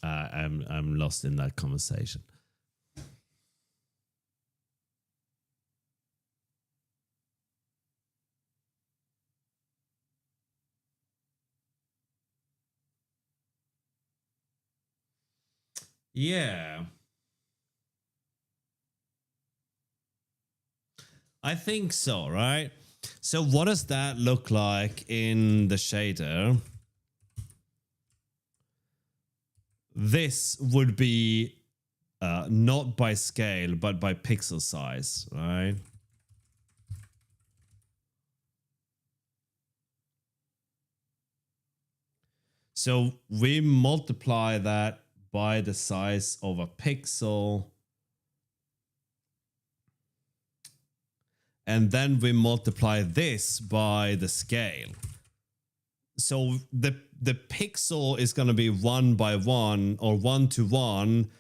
I'm lost in that conversation. Yeah. I think so, right? So what does that look like in the shader? This would be not by scale, but by pixel size, right? So we multiply that by the size of a pixel. And then we multiply this by the scale.
so the pixel is going to be 1 by 1 or 1 to 1.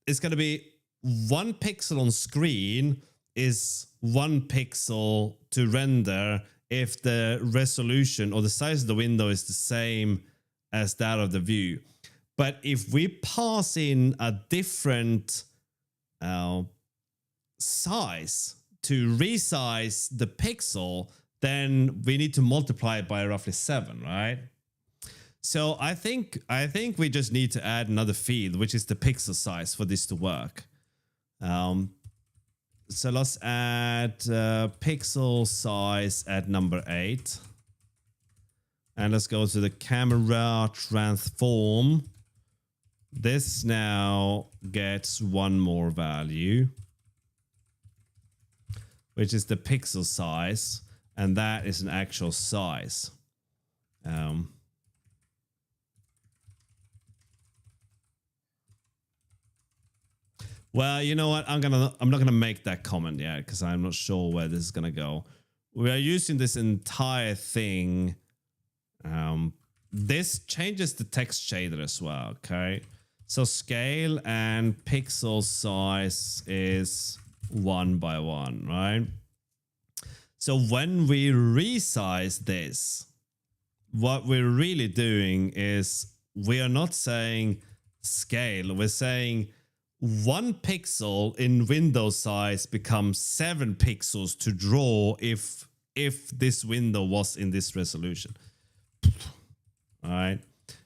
It's going to be 1 pixel on screen is 1 pixel to render if the resolution or the size of the window is the same as that of the view. But if we pass in a different size to resize the pixel, then we need to multiply it by roughly 7, right? So I think we just need to add another field, which is the pixel size for this to work. So let's add pixel size at number 8. And let's go to the camera transform. This now gets one more value, which is the pixel size. And that is an actual size. Well, you know what? I'm not gonna make that comment yet because I'm not sure where this is gonna go. We are using this entire thing. This changes the text shader as well. Okay, so scale and pixel size is 1 by 1, right? So when we resize this, what we're really doing is we are not saying scale. We're saying 1 pixel in window size becomes 7 pixels to draw if this window was in this resolution. All right.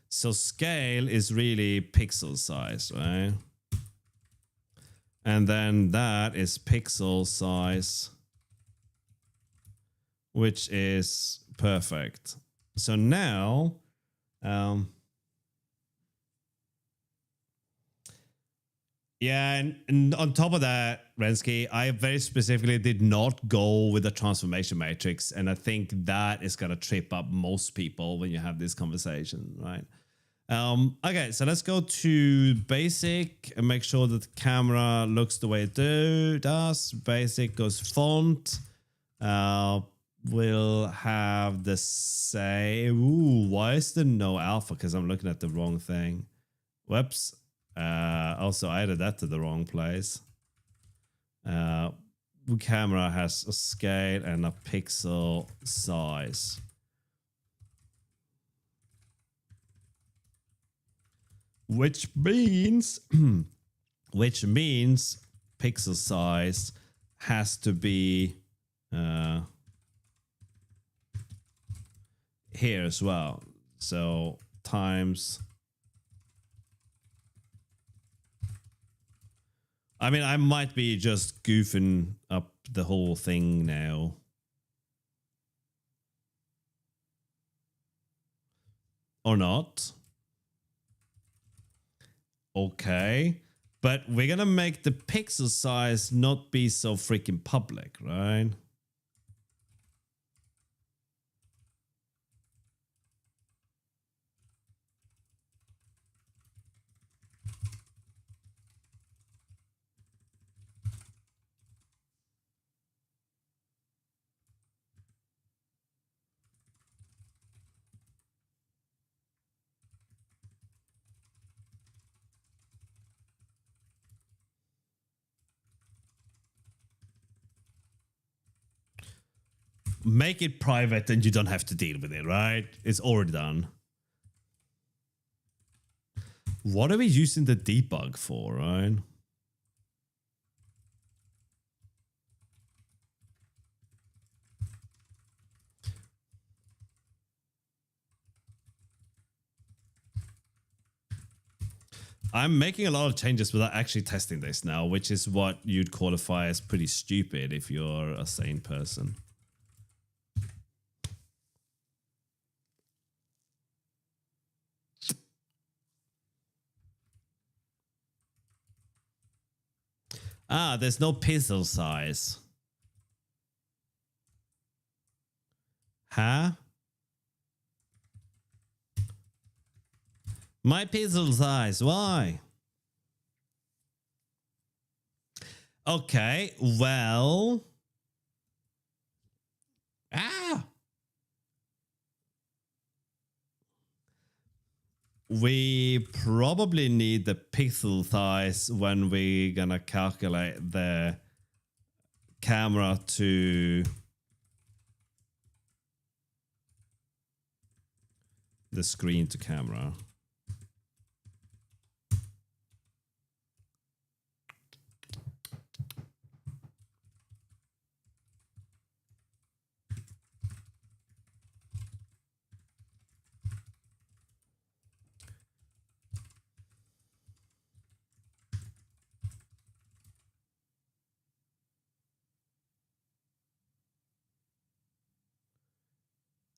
So scale is really pixel size, right? And then that is pixel size, which is perfect. So now, yeah, and on top of that, Rensky, I very specifically did not go with the transformation matrix, and I think that is gonna trip up most people when you have this conversation, right? Okay, so let's go to basic and make sure that the camera looks the way it does. Basic goes font. We'll have the same. Ooh, why is there no alpha? Because I'm looking at the wrong thing. Whoops. Also, I added that to the wrong place. Camera has a scale and a pixel size. Which means pixel size has to be here as well. So times. I mean, I might be just goofing up the whole thing now. Or not. Okay. But we're going to make the pixel size not be so freaking public, right? Make it private and you don't have to deal with it, right? It's already done. What are we using the debug for, right? I'm making a lot of changes without actually testing this now, which is what you'd qualify as pretty stupid if you're a sane person. Ah, there's no pixel size. Huh? My pixel size, why? Okay, well. Ah! we probably need the pixel size when we're gonna calculate the camera to the screen to camera.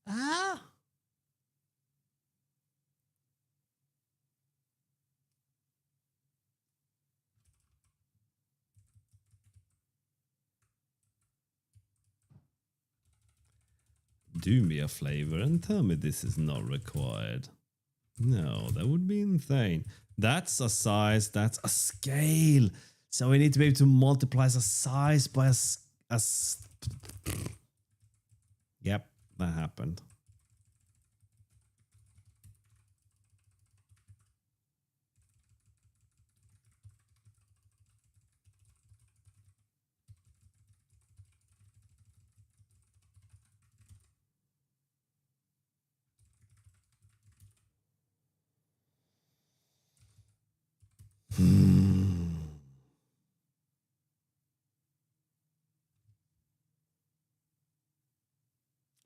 Ah. Do me a favor and tell me this is not required. No, that would be insane. That's a size, that's a scale. So we need to be able to multiply the size by a Yep, that happened.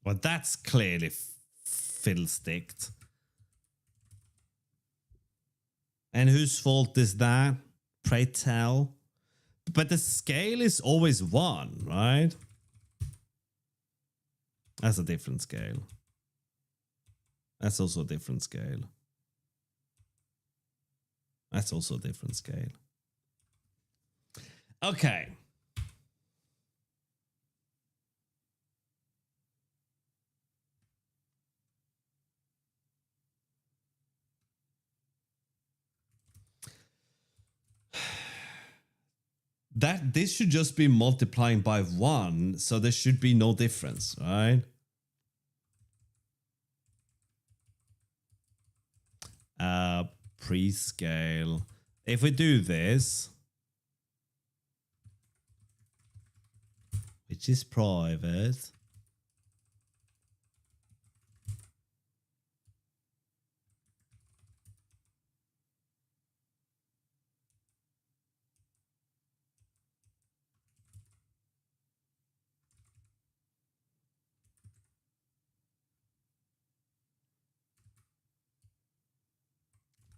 Well, that's clearly fiddlesticked. And whose fault is that? Pray tell. But the scale is always 1, right? That's a different scale. That's also a different scale. That's also a different scale. Okay. This should just be multiplying by 1, so there should be no difference, right? Prescale. If we do this, which is private,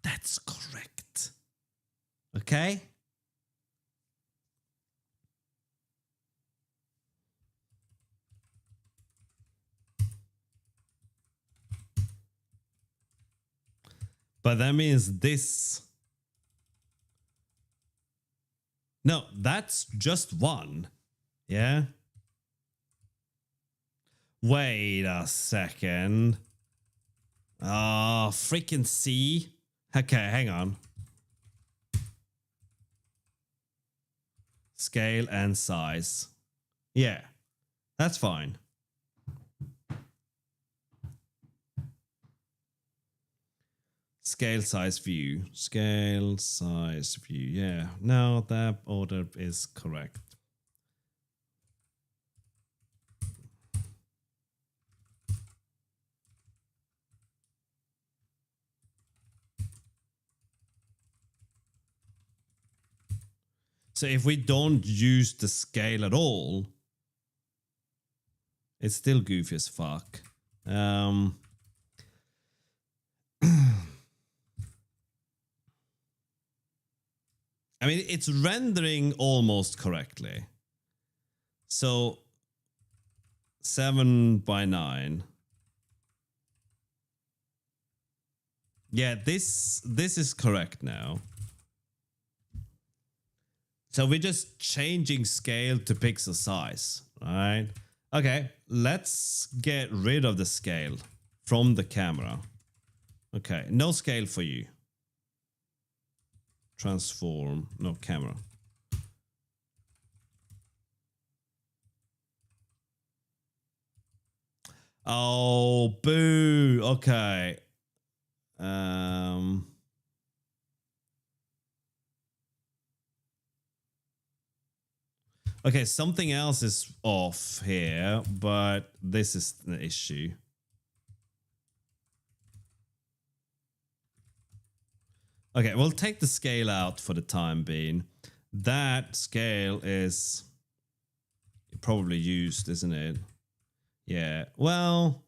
that's correct. Okay? But that means this. No, that's just 1. Yeah? Wait a second. Oh, freaking C. Okay, hang on. Scale and size. Yeah, that's fine. Scale size view. Scale size view. Yeah, no, that order is correct. So if we don't use the scale at all, it's still goofy as fuck. I mean, it's rendering almost correctly. So 7:9. Yeah, this is correct now. So we're just changing scale to pixel size, right? Okay, let's get rid of the scale from the camera. Okay, no scale for you. Transform, no camera. Oh, boo. Okay. Okay, something else is off here, but this is the issue. Okay, we'll take the scale out for the time being. That scale is probably used, isn't it? Yeah, well...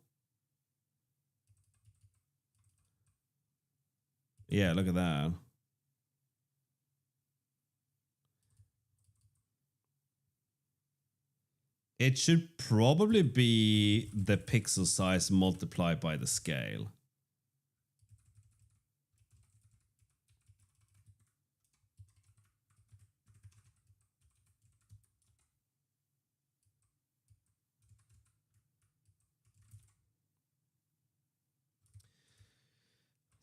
Yeah, look at that. It should probably be the pixel size multiplied by the scale.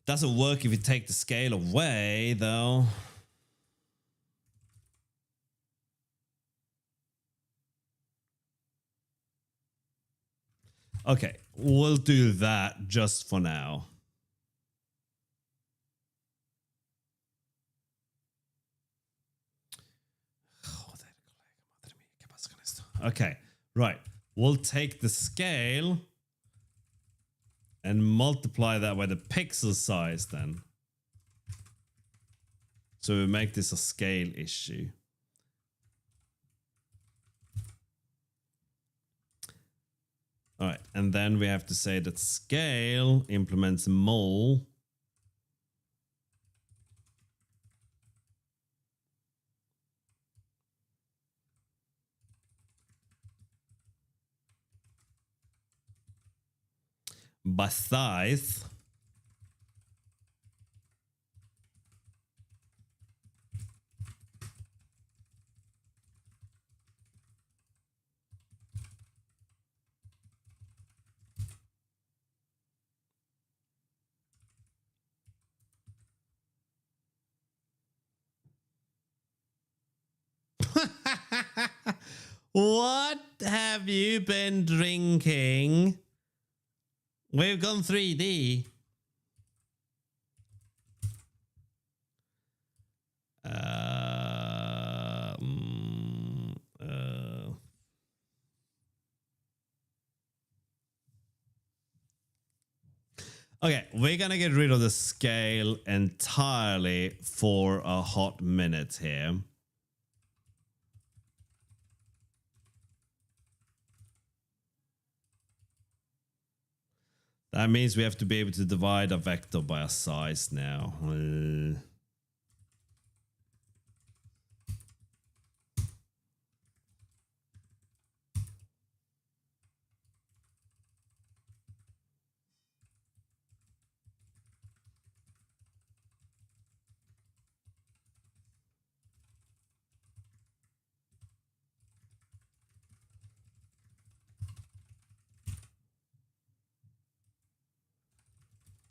Doesn't work if you take the scale away, though. Okay, we'll do that just for now. Okay, right. We'll take the scale and multiply that by the pixel size then. So we make this a scale issue. All right, and then we have to say that scale implements mul. By size. What have you been drinking? We've gone 3D. Okay, we're gonna get rid of the scale entirely for a hot minute here. That means we have to be able to divide a vector by a size now.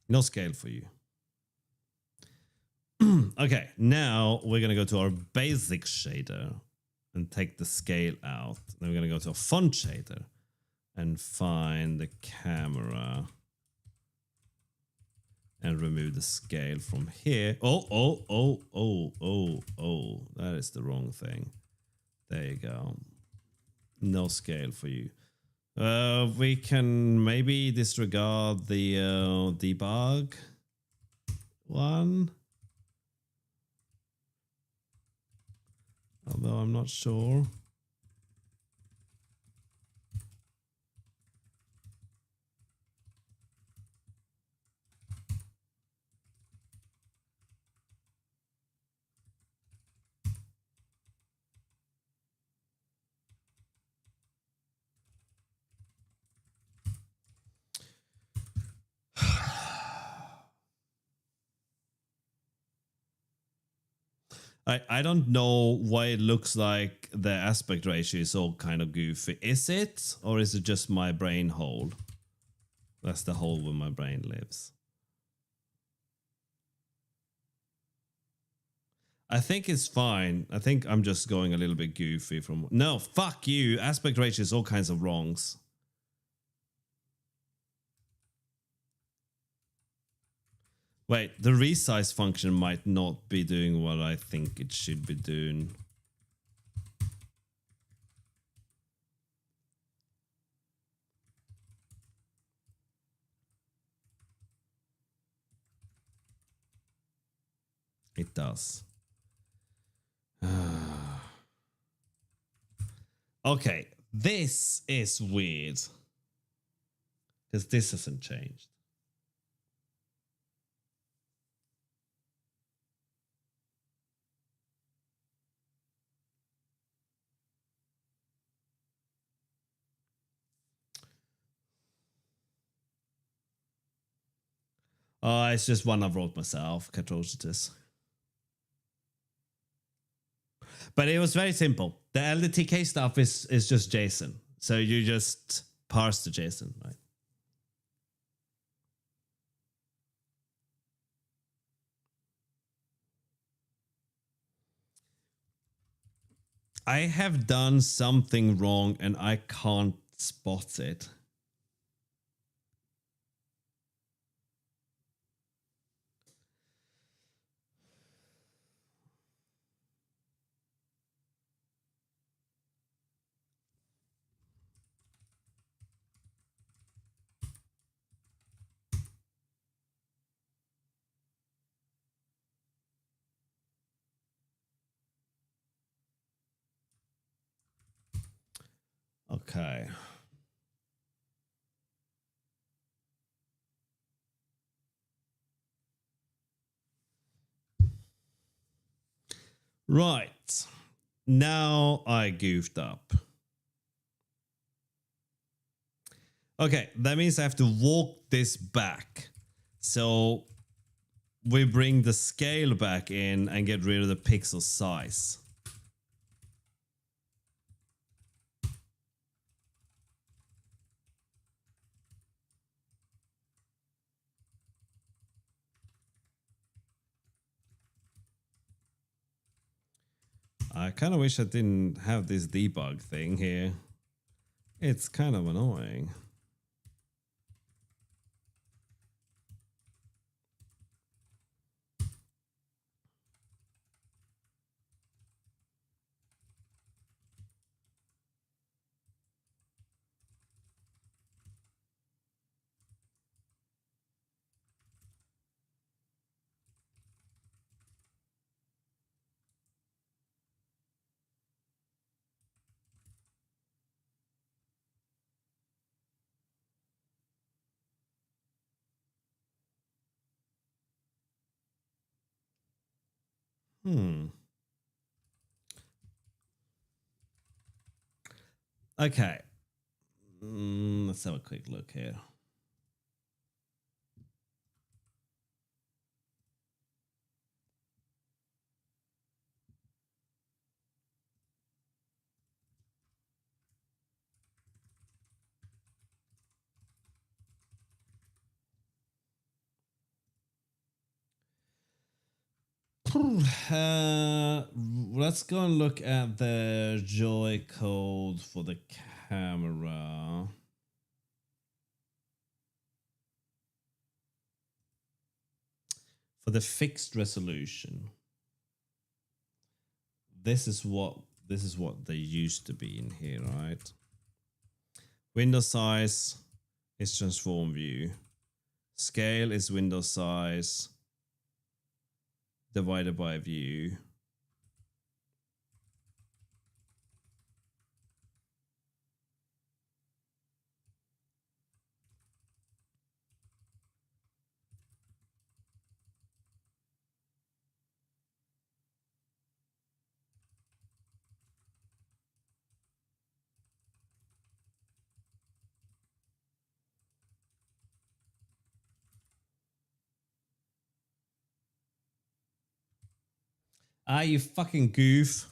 No scale for you. Okay, now we're going to go to our basic shader and take the scale out. Then we're going to go to a font shader and find the camera and remove the scale from here. Oh, that is the wrong thing. There you go. No scale for you. We can maybe disregard the debug one. Although I'm not sure. I don't know why it looks like the aspect ratio is all kind of goofy. Is it? Or is it just my brain hole? That's the hole where my brain lives. I think it's fine. I think I'm just going a little bit goofy from... No, fuck you. Aspect ratio is all kinds of wrongs. Wait, the resize function might not be doing what I think it should be doing. It does. Okay, this is weird. Because this hasn't changed. It's just one I wrote myself, Catrocitus. But it was very simple. The LDTK stuff is just JSON. So you just parse the JSON, right? I have done something wrong and I can't spot it. Okay. Right. Now I goofed up. Okay, that means I have to walk this back. So we bring the scale back in and get rid of the pixel size. I kind of wish I didn't have this debug thing here. It's kind of annoying. Okay. Let's have a quick look here. Let's go and look at the joy code for the camera. For the fixed resolution. This is what they used to be in here, right? Window size is transform view. Scale is window size divided by view. Ah, you fucking goof.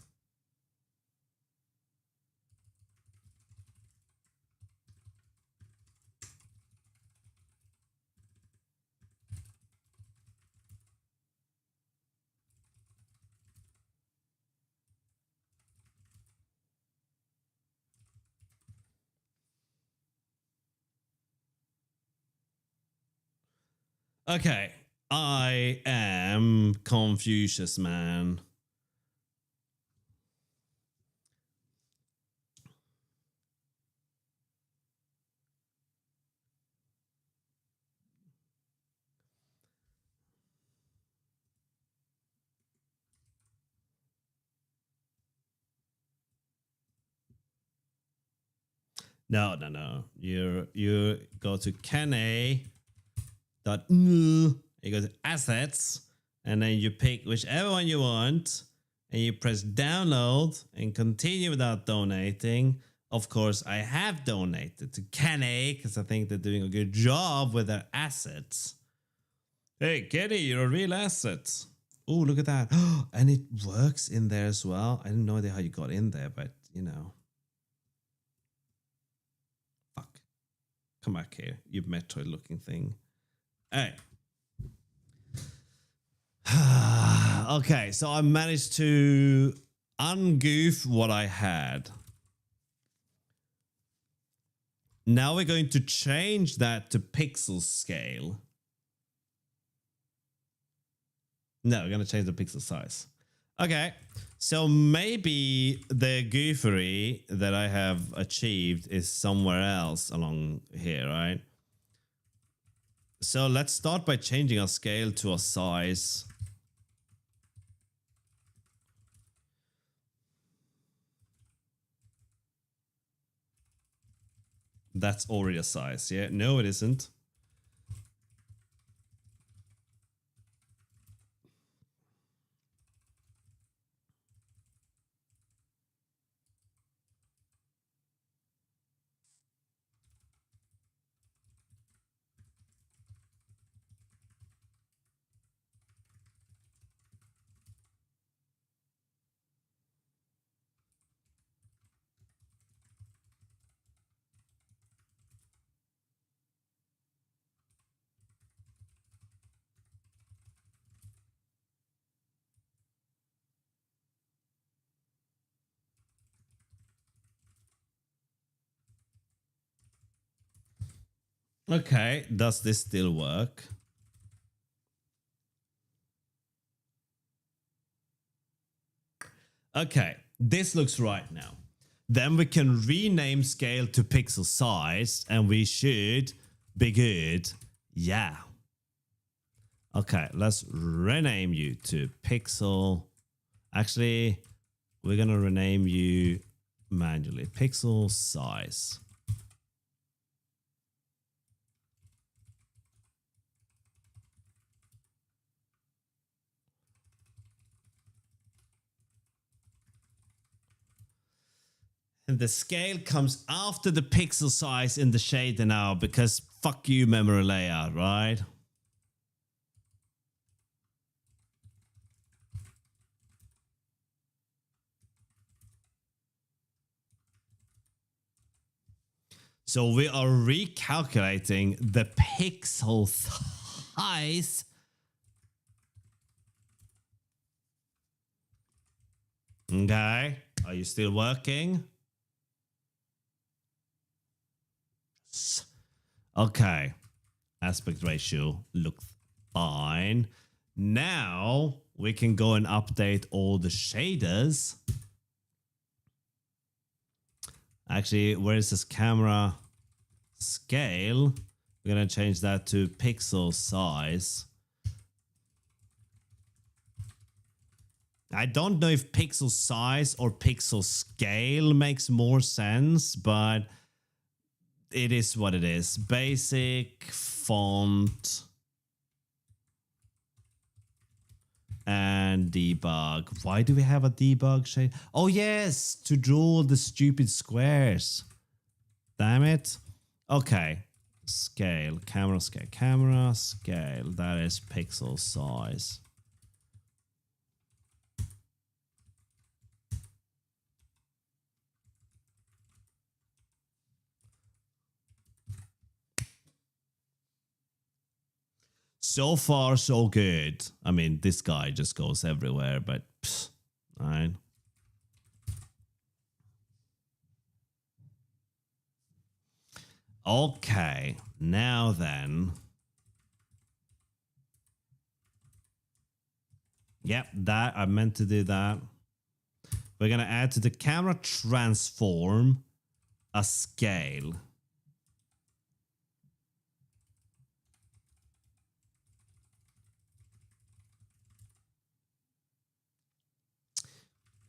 Okay. I am Confucius, man. No. You go to Kane dot you go to assets, and then you pick whichever one you want, and you press download and continue without donating. Of course, I have donated to Kenny because I think they're doing a good job with their assets. Hey, Kenny, you're a real asset. Oh, look at that. And it works in there as well. I didn't know how you got in there, but you know. Fuck. Come back here, you Metroid looking thing. Hey. Okay, so I managed to ungoof what I had. Now we're going to change that to pixel scale. No, we're going to change the pixel size. Okay, so maybe the goofery that I have achieved is somewhere else along here, right? So let's start by changing our scale to a size. That's already a size, yeah? No, it isn't. Okay, does this still work? Okay, this looks right now. Then we can rename scale to pixel size and we should be good. Yeah. Okay, let's rename you to pixel. Actually, we're going to rename you manually. Pixel size. And the scale comes after the pixel size in the shader now because fuck you memory layout, right? So we are recalculating the pixel size. Okay, are you still working? Okay, aspect ratio looks fine. Now we can go and update all the shaders. Actually, where is this camera scale? We're going to change that to pixel size. I don't know if pixel size or pixel scale makes more sense, but it is what it is. Basic font and debug. Why do we have a debug shade? Oh yes, to draw the stupid squares. Damn it. Okay. Scale, camera scale, camera scale. That is pixel size. So far, so good. I mean, this guy just goes everywhere, but fine. Okay, now then.
Yep, that I meant to do that. We're gonna add to the camera transform a scale.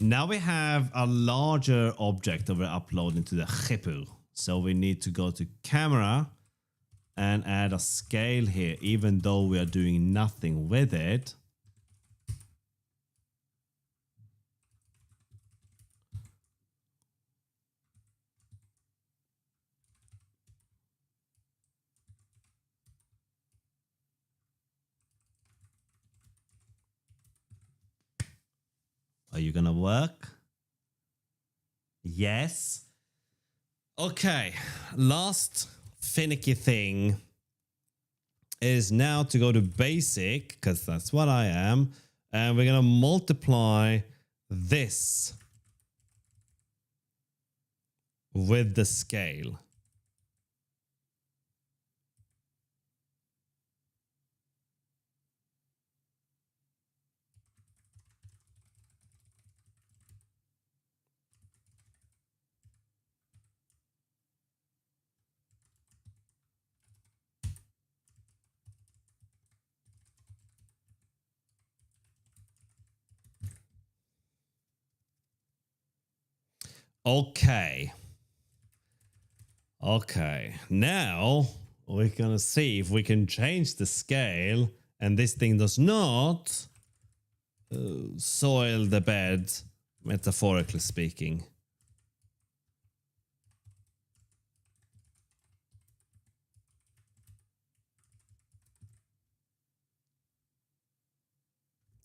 Now we have a larger object that we're uploading to the Gipper. So we need to go to camera and add a scale here, even though we are doing nothing with it. Are you gonna work? Yes. Okay, last finicky thing is now to go to basic, because that's what I am, and we're gonna multiply this with the scale. Okay. Okay. Now we're going to see if we can change the scale and this thing does not soil the bed, metaphorically speaking.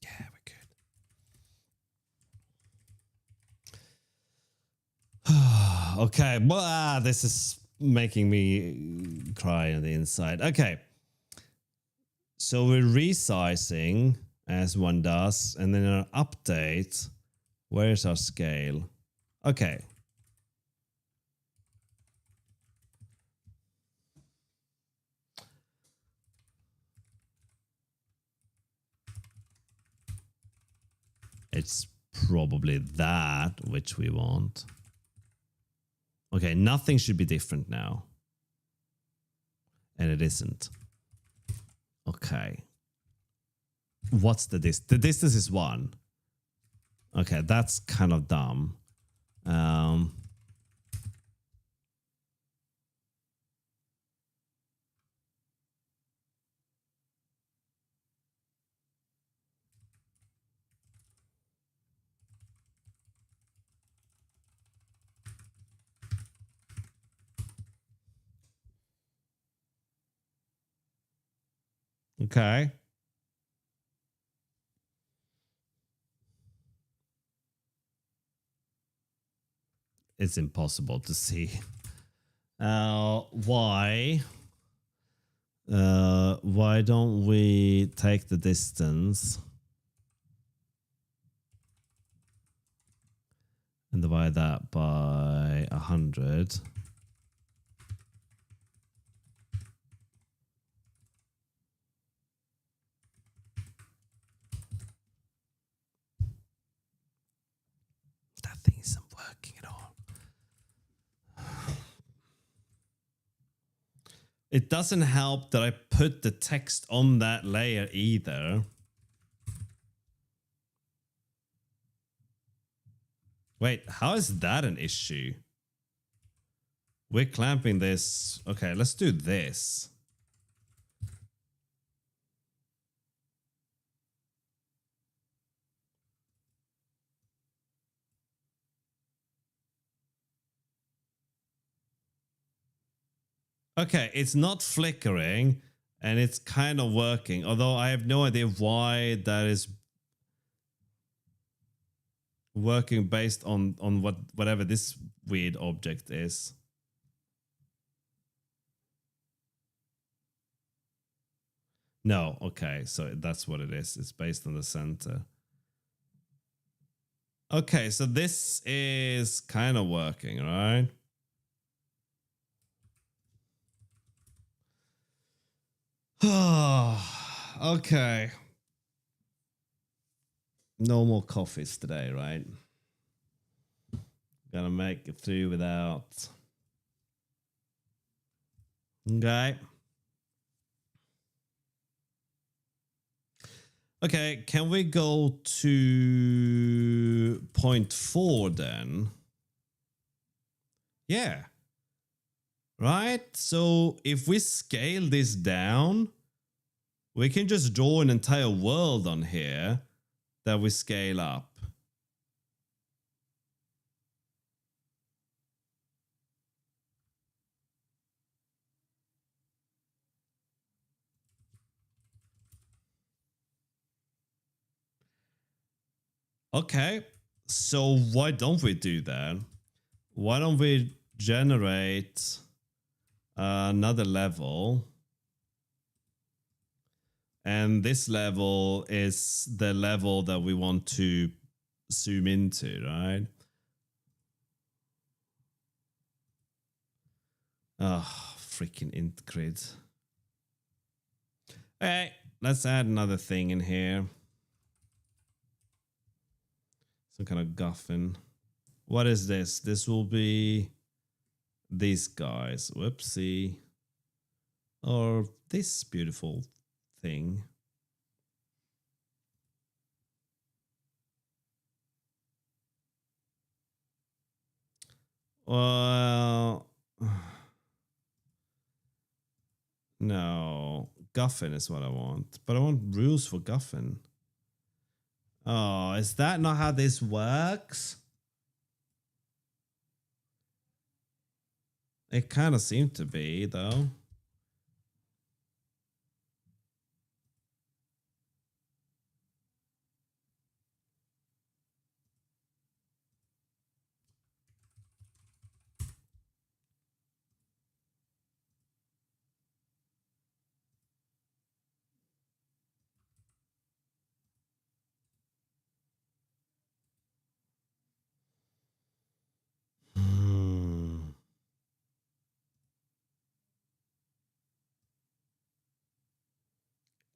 Yeah, we're good. Okay, well, this is making me cry on the inside. Okay. So we're resizing as one does, and then our update. Where's our scale? Okay. It's probably that which we want. Okay, nothing should be different now. And it isn't. Okay. What's the distance? The distance is 1. Okay, that's kind of dumb. Okay. It's impossible to see. Why? Why don't we take the distance and divide that by 100? That thing isn't working at all. It doesn't help that I put the text on that layer either. Wait, how is that an issue? We're clamping this. Okay, let's do this. Okay, it's not flickering and it's kind of working, although I have no idea why that is working based on whatever this weird object is. No, okay, so that's what it is. It's based on the center. Okay, so this is kind of working, right? Okay.
No more coffees today, right? Gonna make it through without. Okay. Okay, can we go to point 4 then? Yeah. Right? So if we scale this down, we can just draw an entire world on here that we scale up. Okay, so why don't we do that? Why don't we generate another level? And this level is the level that we want to zoom into, right? Oh, freaking int grid. Okay, let's add another thing in here. Some kind of guffin. What is this? This will be these guys. Whoopsie. Or this beautiful thing. Well, no. Guffin is what I want. But I want rules for Guffin. Oh, is that not how this works? It kind of seemed to be, though.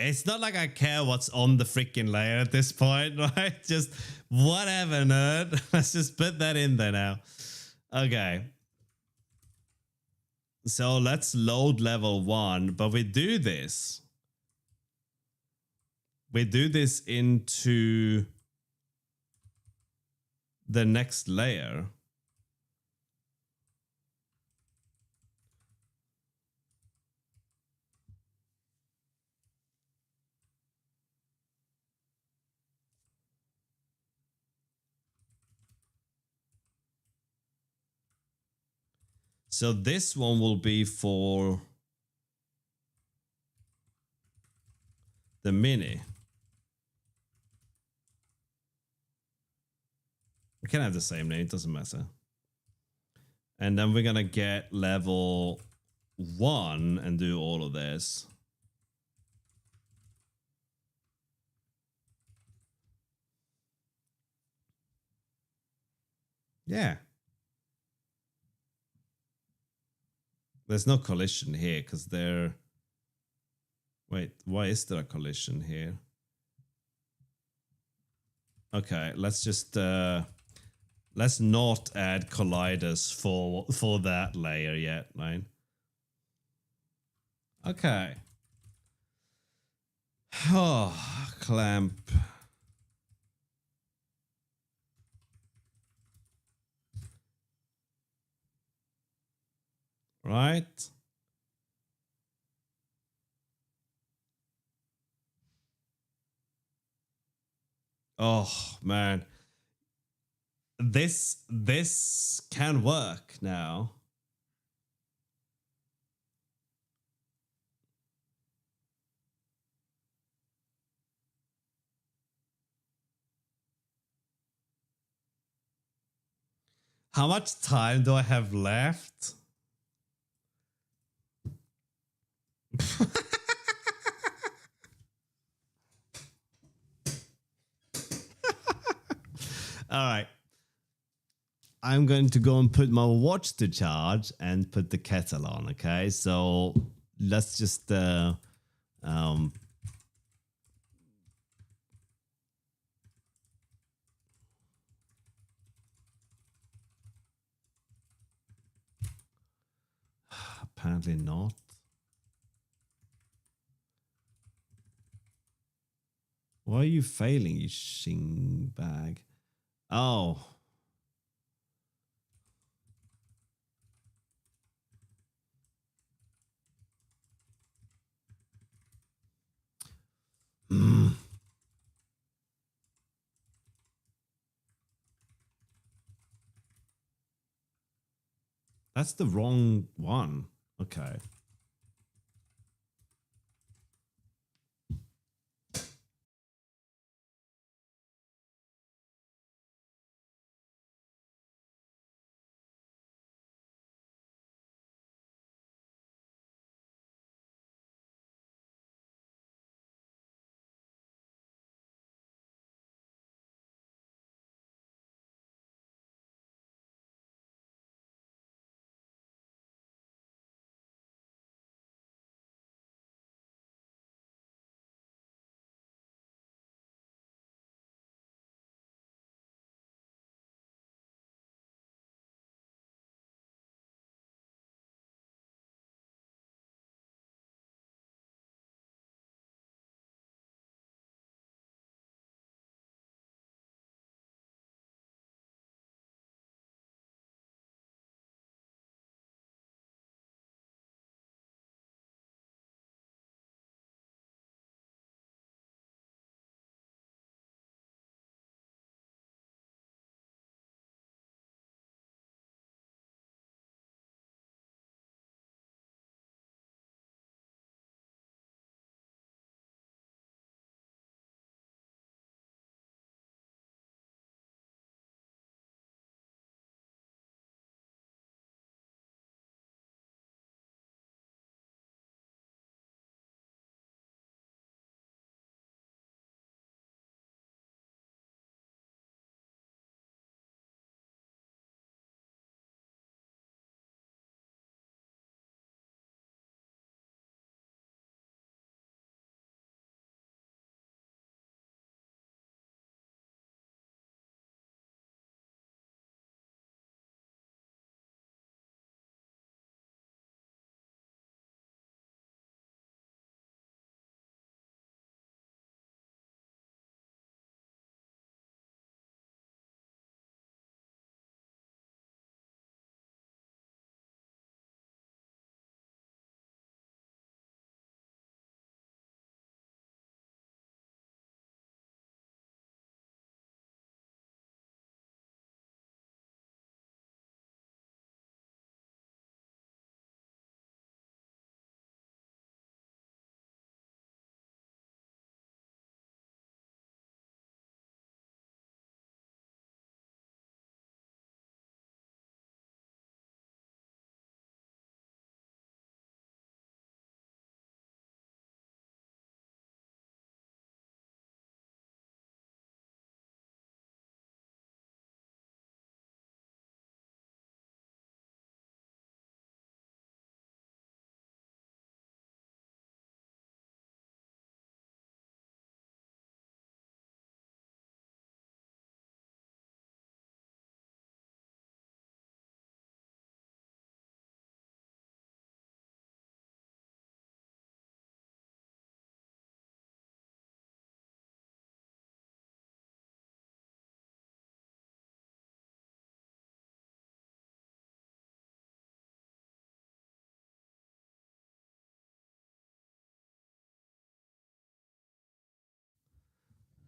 It's not like I care what's on the freaking layer at this point, right? Just whatever, nerd. Let's just put that in there now. Okay. So let's load level 1, but we do this. We do this into the next layer. So this one will be for the mini. We can have the same name, it doesn't matter. And then we're gonna get level 1 and do all of this. Yeah. There's no collision here because they're... Wait, why is there a collision here? Okay, let's just... let's not add colliders for that layer yet, right? Okay. Oh, clamp. Right? Oh, man. This can work now. How much time do I have left? All right. I'm going to go and put my watch to charge and put the kettle on, okay? So let's just apparently not. Why are you failing, you shing bag? Oh. That's the wrong one. Okay.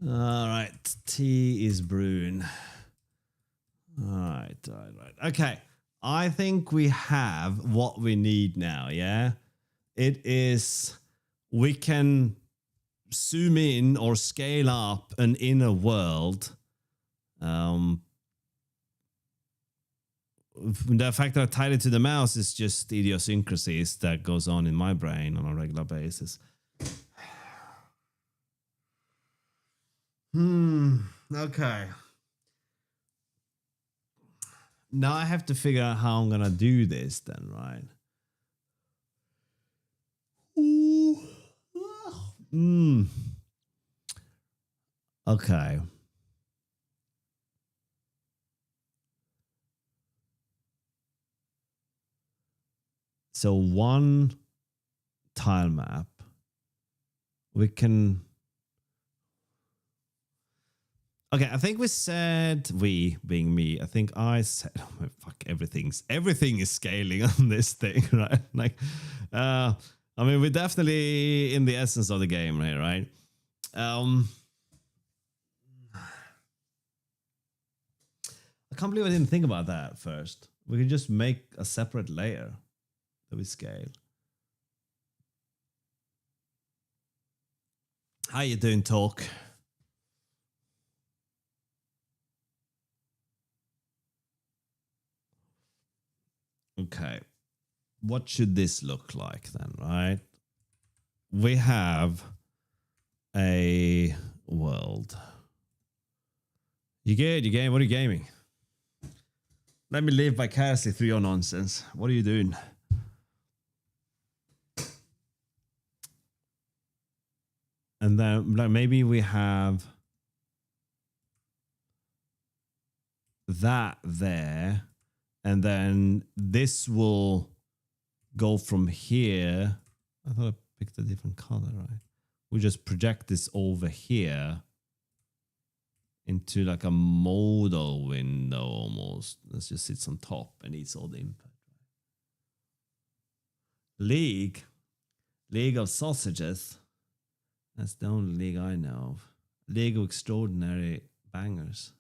All right. Tea is brewing. All right. Okay. I think we have what we need now. Yeah. It is, we can zoom in or scale up an inner world. The fact that I tied it to the mouse is just idiosyncrasies that goes on in my brain on a regular basis. Okay. Now I have to figure out how I'm gonna do this then, right? Okay.
So one tile map, we can. Okay, I think we said, we being me, I think I said, oh, fuck, everything is scaling on this thing, right? Like, I mean, we're definitely in the essence of the game here, right? I can't believe I didn't think about that first. We could just make a separate layer that we scale. How you doing, Talk? Okay. What should this look like then, right? We have a world. You good? You game? What are you gaming? Let me live vicariously through your nonsense. What are you doing? And then like maybe we have that there. And then this will go from here. I thought I picked a different color, right? We just project this over here into like a modal window almost. This just sits on top and eats all the input. League of Sausages. That's the only league I know of. League of Extraordinary Bangers.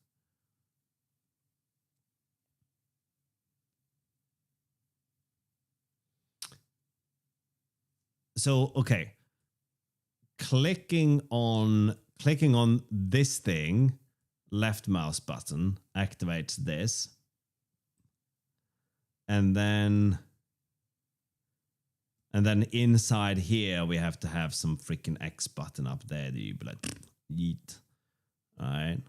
So, okay. Clicking on this thing, left mouse button activates this. And then inside here, we have to have some freaking X button up there that you be like, yeet. All right.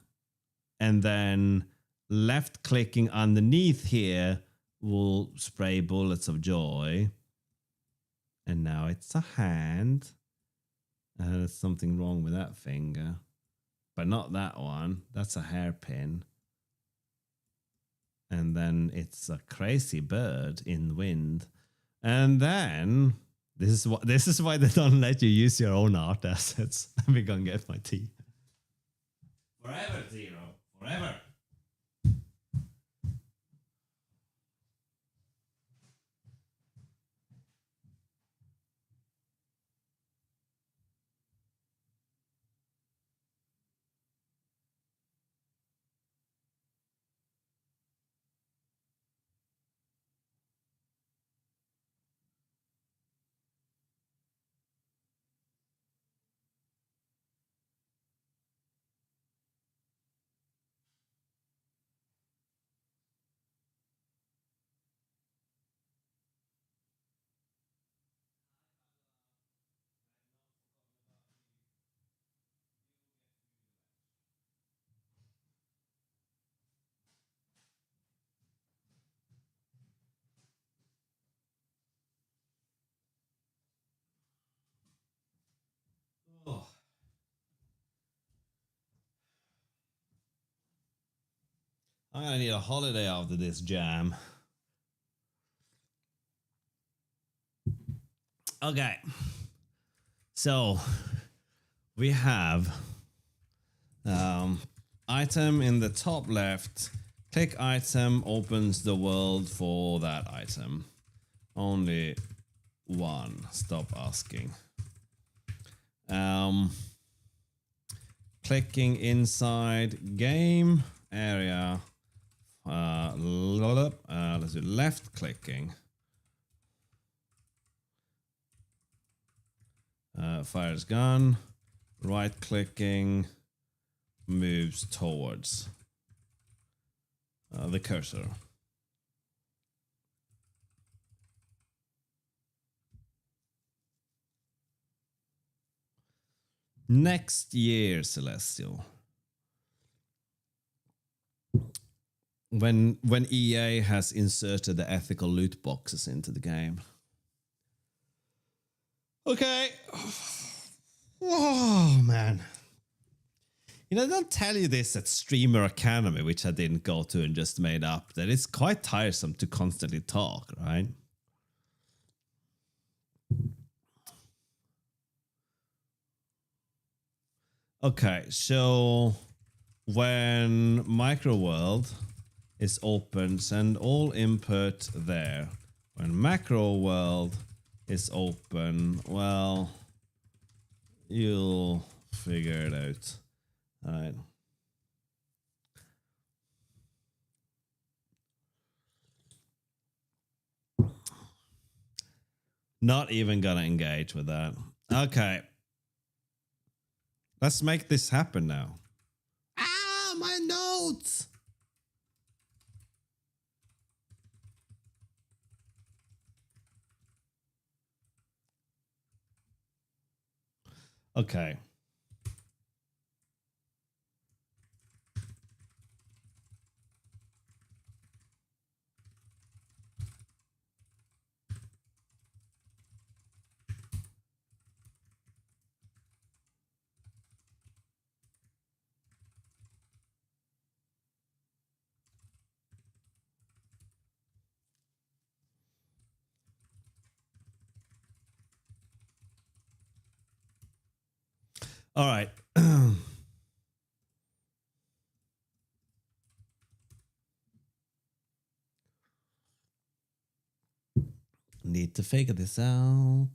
And then left clicking underneath here will spray bullets of joy. And now it's a hand. There's something wrong with that finger. But not that one. That's a hairpin. And then it's a crazy bird in wind. And then this is why they don't let you use your own art assets. Let me go and get my tea. Forever, Zero. Forever. Oh. I'm gonna need a holiday after this jam. Okay. So we have item in the top left. Click item opens the world for that item. Only one. Stop asking. Clicking inside game area. Let's do left clicking. Fires gun. Right clicking moves towards the cursor. Next year, Celestial. When EA has inserted the ethical loot boxes into the game. Okay. Whoa, man. You know, they'll tell you this at Streamer Academy, which I didn't go to and just made up, that it's quite tiresome to constantly talk, right?
Okay, so when micro world is open, send all input there. When macro world is open, well, you'll figure it out. All right. Not even gonna engage with that. Okay. Let's make this happen now. Ah, my notes! Okay. All right. Need to figure this out.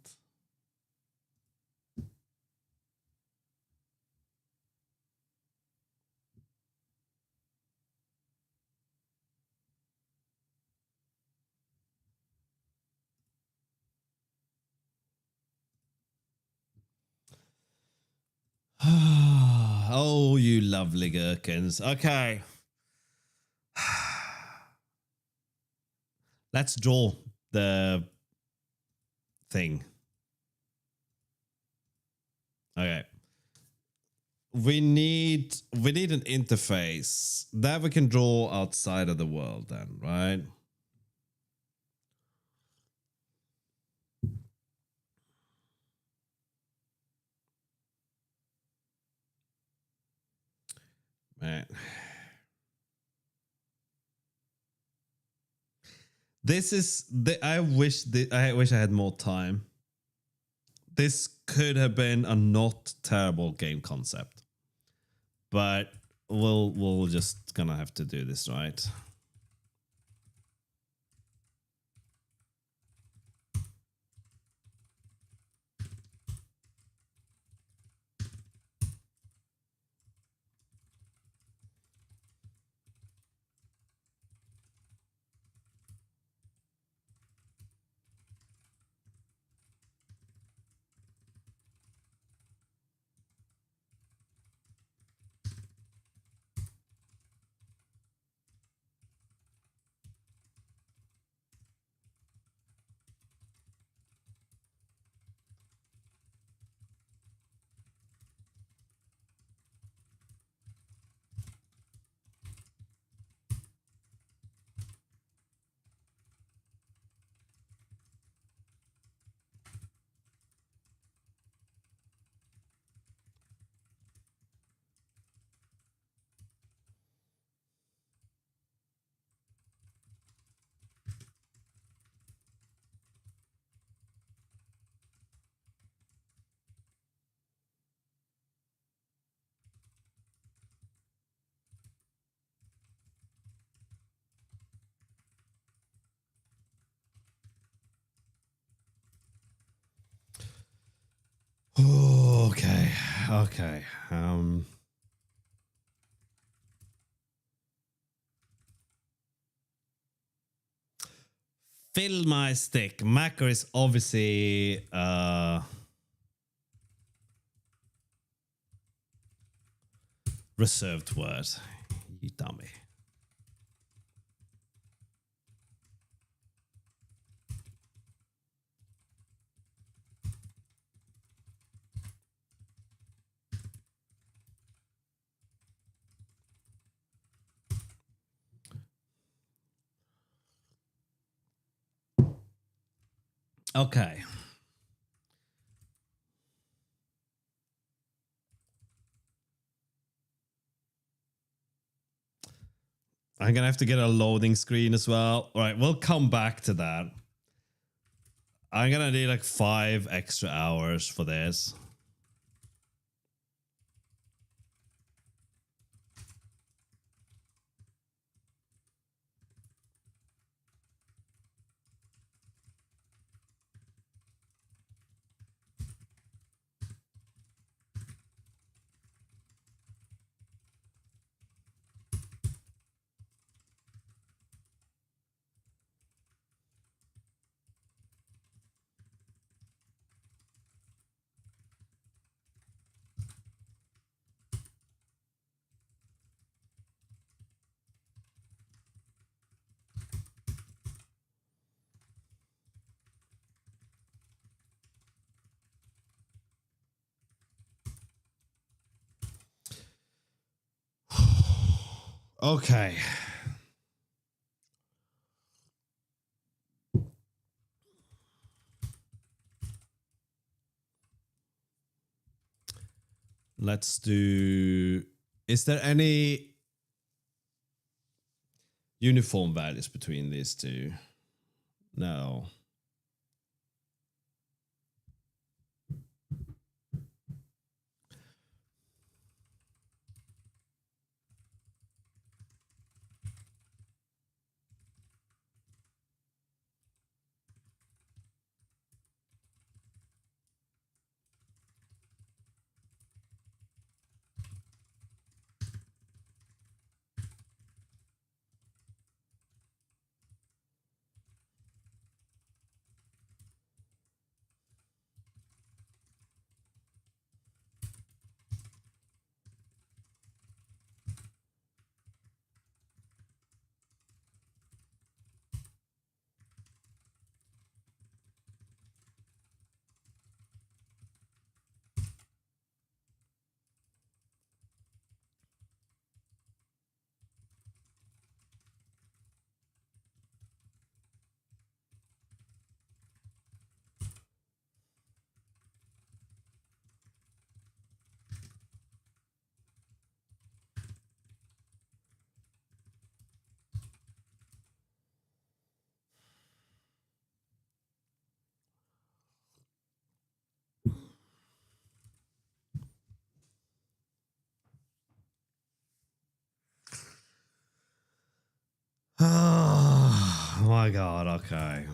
Oh, you lovely gherkins. Okay. Let's draw the thing. Okay. We need an interface that we can draw outside of the world then, right? Man. This is I wish I had more time. This could have been a not terrible game concept. But we'll just gonna have to do this, right? Okay. Okay. Fill my stick. Macro is obviously reserved word. You dummy. Okay. I'm gonna have to get a loading screen as well. All right, we'll come back to that. I'm gonna need like 5 extra hours for this. Okay. Let's do... Is there any uniform values between these two? No. Oh my god, okay.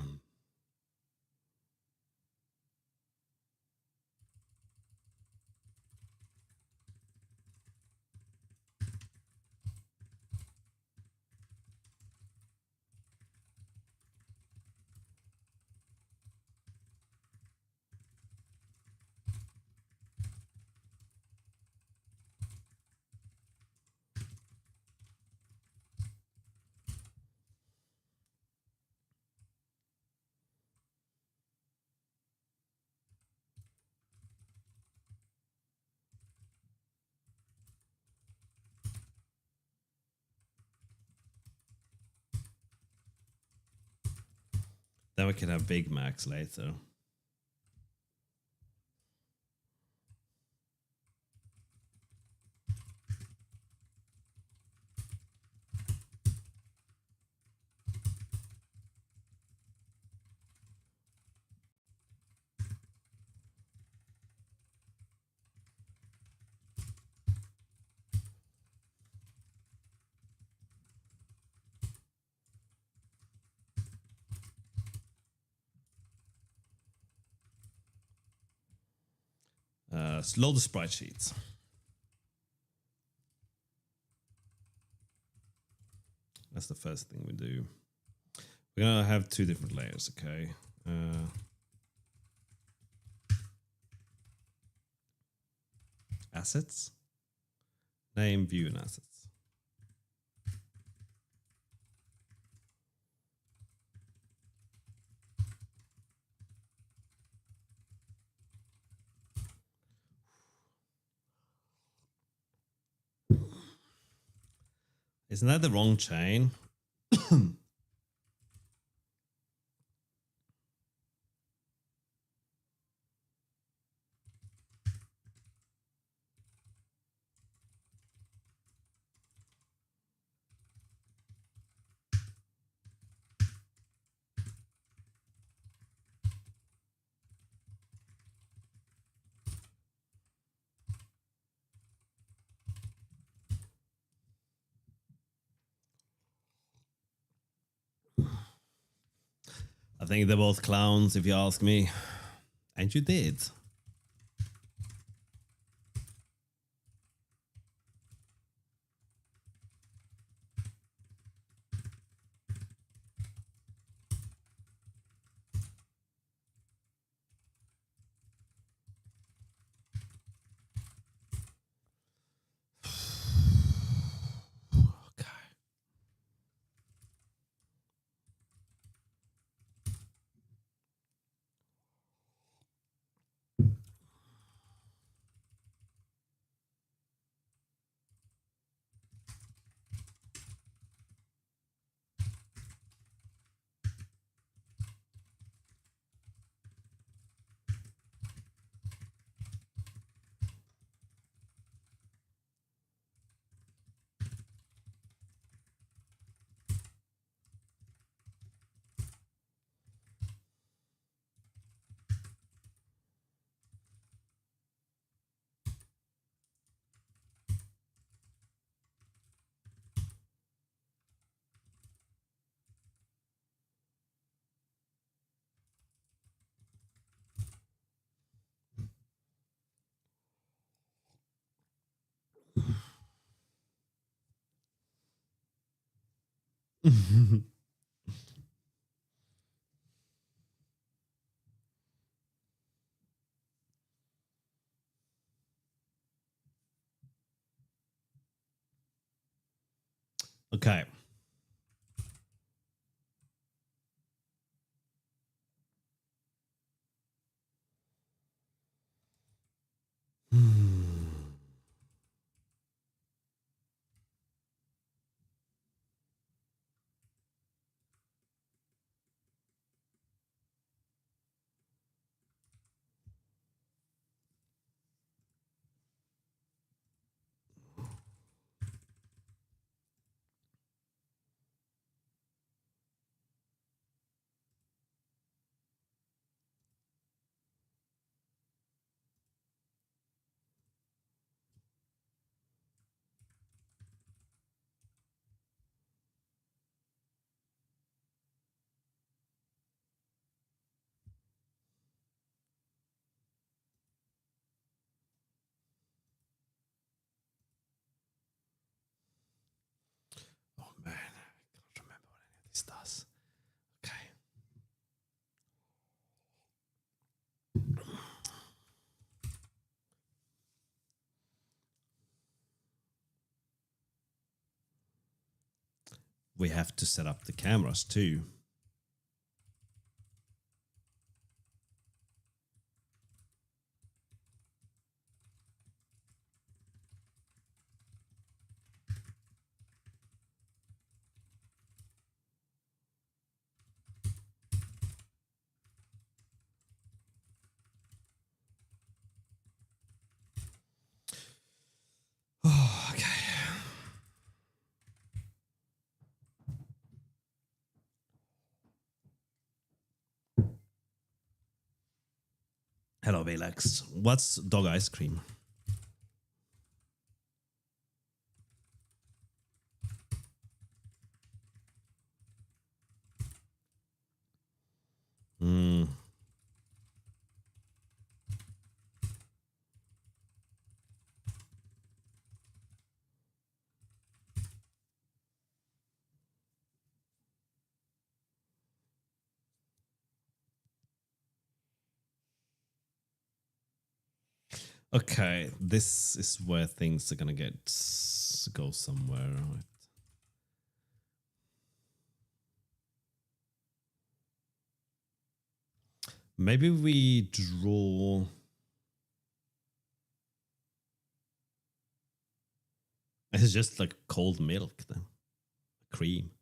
Then we can have Big Macs later. Load the sprite sheets. That's the first thing we do. We're gonna have 2 different layers, okay? Assets, name, view, and assets. Isn't that the wrong chain? think they're both clowns, if you ask me. And you did. Okay. Okay. Oh man, I can't remember what any of this does. Okay. We have to set up the cameras too. Oh, okay. Hello, Valex. What's dog ice cream? Hmm. Okay, this is where things are gonna go somewhere. Maybe we draw. It's just like cold milk then. Cream.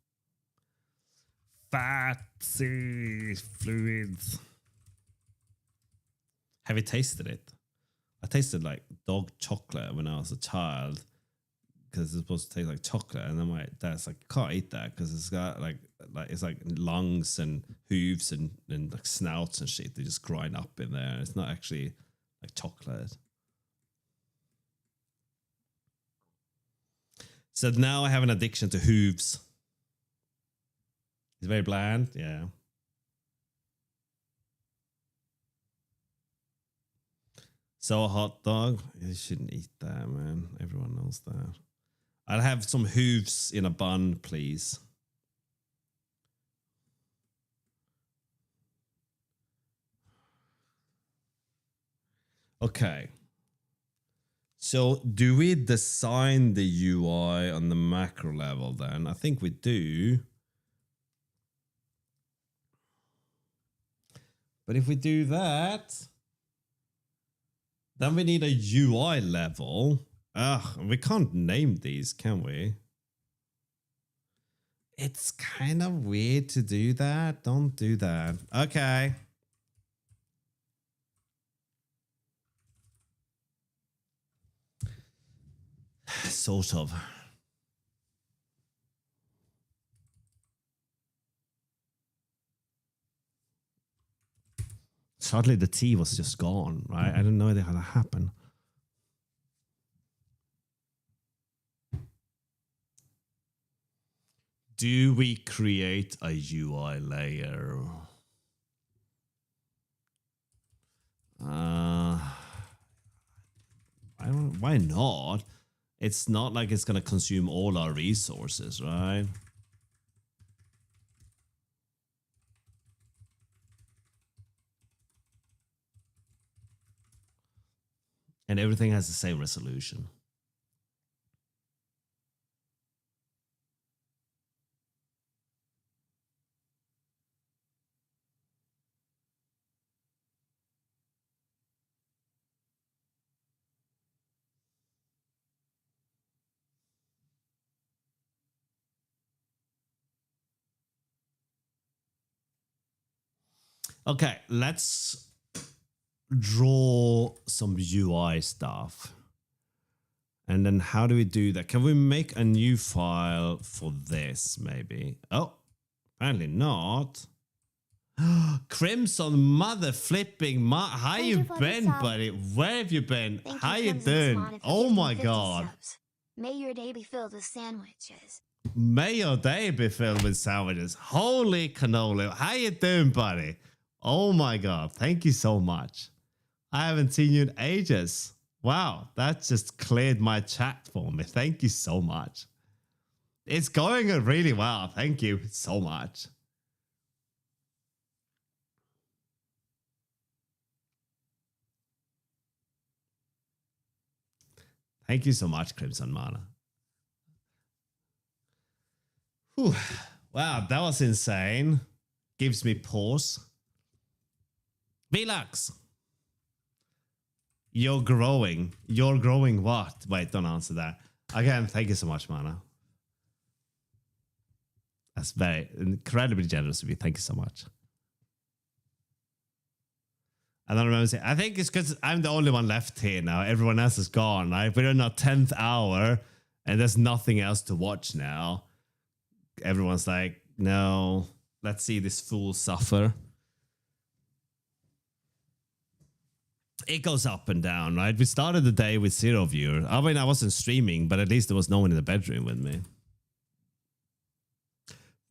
Fatty fluids. Have you tasted it? I tasted like dog chocolate when I was a child because it's supposed to taste like chocolate, and then my dad's like, can't eat that because it's got like it's like lungs and hooves and like snouts and shit. They just grind up in there. It's not actually like chocolate. So now I have an addiction to hooves. It's very bland, yeah. So a hot dog, you shouldn't eat that, man. Everyone knows that. I'll have some hooves in a bun, please. Okay. So do we design the UI on the macro level then? I think we do. But if we do that, then we need a UI level. Ugh, we can't name these, can we? It's kind of weird to do that. Don't do that. Okay. Sort of. Suddenly the tea was just gone, right? I didn't know that had to happen. Do we create a UI layer? Why not? It's not like it's going to consume all our resources, right? And everything has the same resolution. Okay, let's draw some UI stuff. And then how do we do that? Can we make a new file for this, maybe? Oh, apparently not. Crimson mother flipping how you been, buddy? Where have you been? How you doing? Oh my god.
May your day be filled with sandwiches.
May your day be filled with sandwiches. Holy cannoli. How you doing, buddy? Oh my god. Thank you so much. I haven't seen you in ages. Wow, that just cleared my chat for me. Thank you so much. It's going really well. Thank you so much. Thank you so much, Crimson Mana. Whew. Wow, that was insane. Gives me pause. Velux. You're growing. You're growing what? Wait, don't answer that. Again, thank you so much, Mana. That's very incredibly generous of you. Thank you so much. I don't remember saying, I think it's because I'm the only one left here now. Everyone else is gone, right? We're in our 10th hour and there's nothing else to watch now. Everyone's like, no, let's see this fool suffer. It goes up and down, right? We started the day with 0 viewers. I mean, I wasn't streaming, but at least there was no one in the bedroom with me.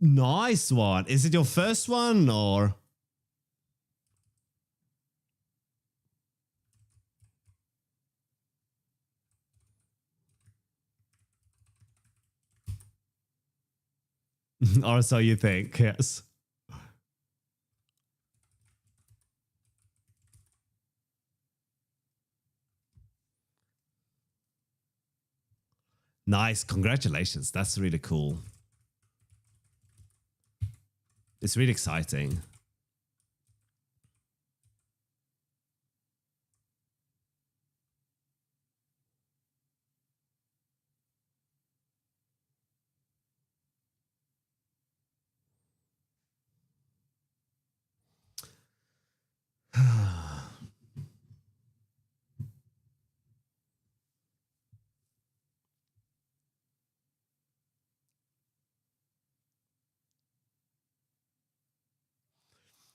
Nice one. Is it your first one or? Or so you think, yes. Nice. Congratulations. That's really cool. It's really exciting.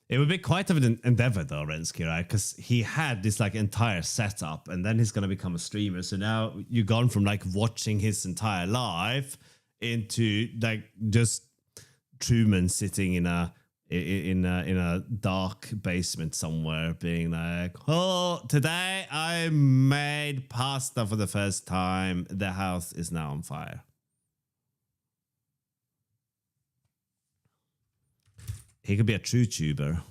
It would be quite of an endeavor though, Rensky, right? Because he had this like entire setup and then he's going to become a streamer. So now you've gone from like watching his entire life into like just Truman sitting in a
in a dark basement somewhere, being like, "Oh, today I made pasta for the first time. The house is now on fire." He could be a true tuber.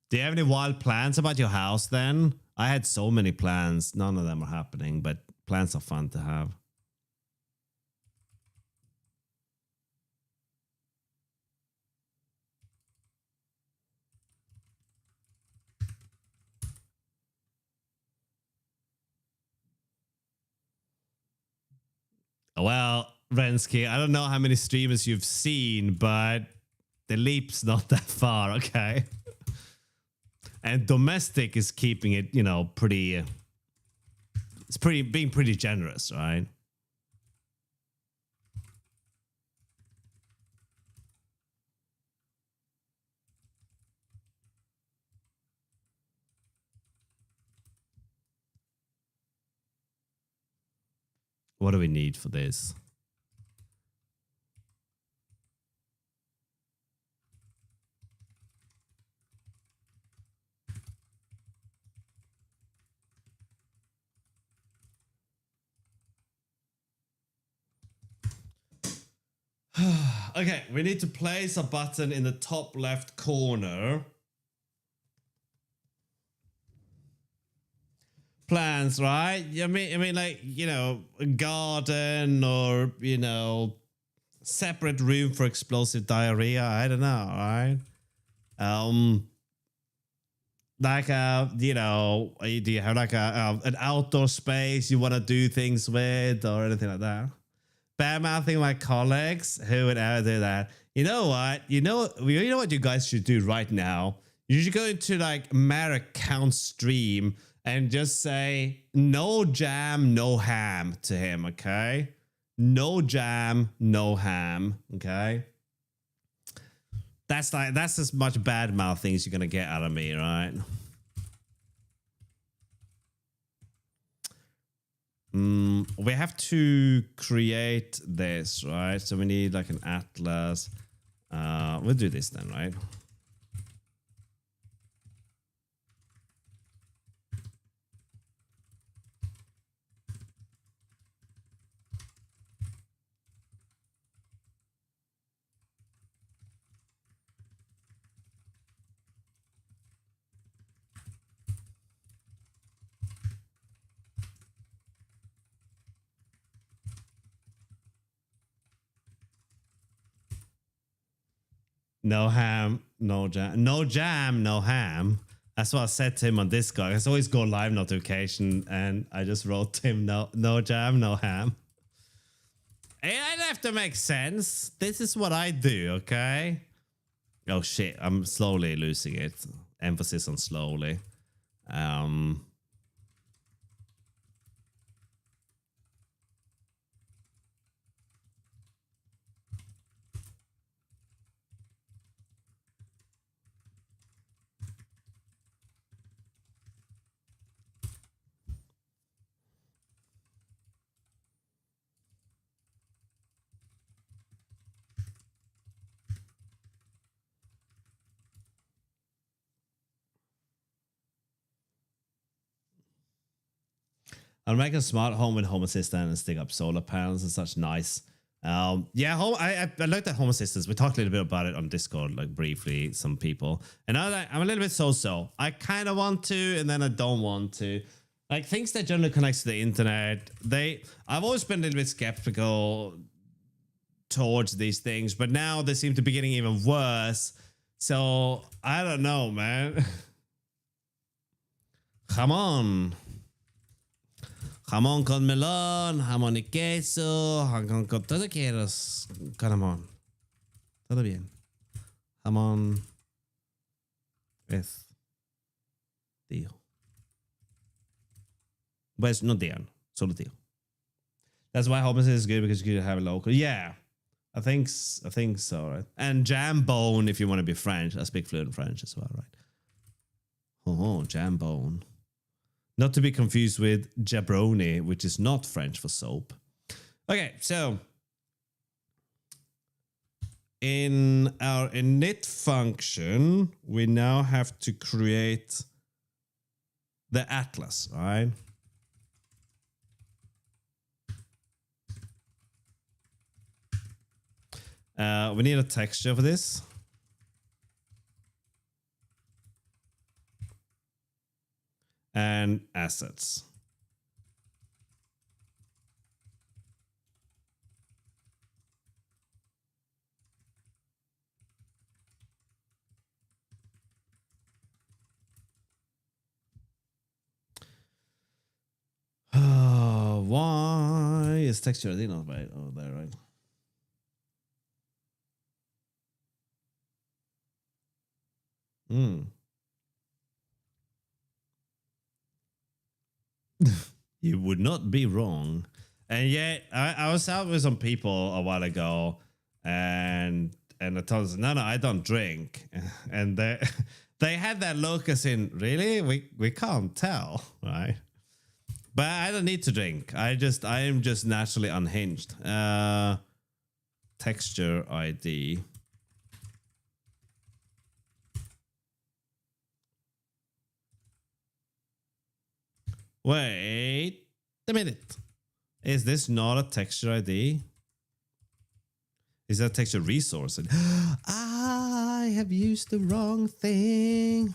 Do you have any wild plans about your house then? I had so many plans. None of them are happening, but plans are fun to have. Well, Rensky, I don't know how many streamers you've seen, but the leap's not that far, okay? And domestic is keeping it, you know, pretty. It's being pretty generous, right? What do we need for this? Okay, we need to place a button in the top left corner. Plans, right? I mean, like, you know, a garden or, you know, separate room for explosive diarrhea. I don't know, right? Like you know, do you have like an outdoor space you want to do things with or anything like that? Bad mouthing my colleagues, who would ever do that? You know what? You know what you guys should do right now? You should go into like Mer account stream and just say no jam, no ham to him, okay? No jam, no ham, okay? That's as much bad mouthing as you're gonna get out of me, right? We have to create this, right? So we need like an atlas. We'll do this then, right? No ham, no jam. No jam, no ham. That's what I said to him on Discord. It's always go live notification, and I just wrote to him, no jam, no ham. Hey, I don't have to make sense. This is what I do, okay? Oh shit, I'm slowly losing it. Emphasis on slowly. I'll make a smart home with Home Assistant and stick up solar panels and such. Nice. Yeah, I looked at Home Assistants. We talked a little bit about it on Discord, like briefly, some people. And I'm a little bit so-so. I kind of want to, and then I don't want to. Like things that generally connects to the internet, I've always been a little bit skeptical towards these things, but now they seem to be getting even worse. So I don't know, man. Come on. Jamón con melón, jamón y queso, jamón con todo quieras. Jamón. Todo bien. Jamón es tío. Pues no tío, solo tío. That's why Home Assistant is good, because you could have a local. Yeah, I think so, right? And jambone if you want to be French. I speak fluent French as well, right? Oh, jambone. Not to be confused with jabroni, which is not French for soap.
Okay, so in our init function, we now have to create the atlas, right? We need a texture for this. And assets. Why is texture ID not right? Oh, there, right? You would not be wrong. And yet, I was out with some people a while ago, and I told them, no, I don't drink. And they had that look as in, really? We can't tell, right? But I don't need to drink. I am just naturally unhinged. Texture ID. Wait a minute. Is this not a texture ID? Is that texture resource? I have used the wrong thing.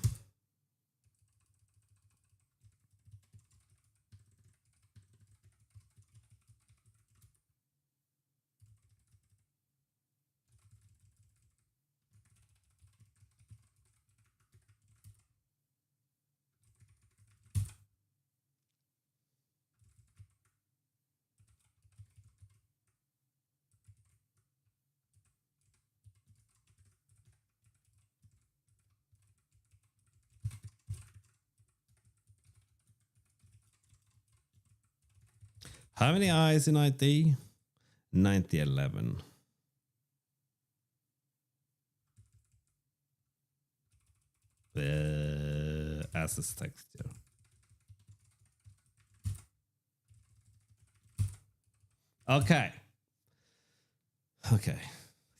How many eyes in ID? 9011. Assets texture. Okay. Okay.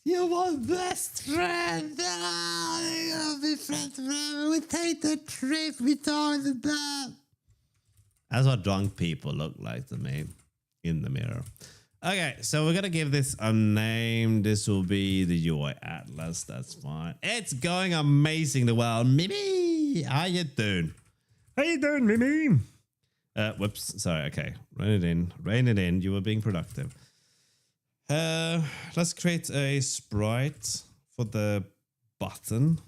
You're my best friend. I'll be friends forever. We take the trip we talked about. That's what drunk people look like to me in the mirror. Okay, so we're gonna give this a name. This will be the UI Atlas. That's fine. It's going amazing. The world, Mimi. How you doing?
How you doing, Mimi?
Whoops. Sorry. Okay, rein it in. Rein it in. You were being productive. Let's create a sprite for the button.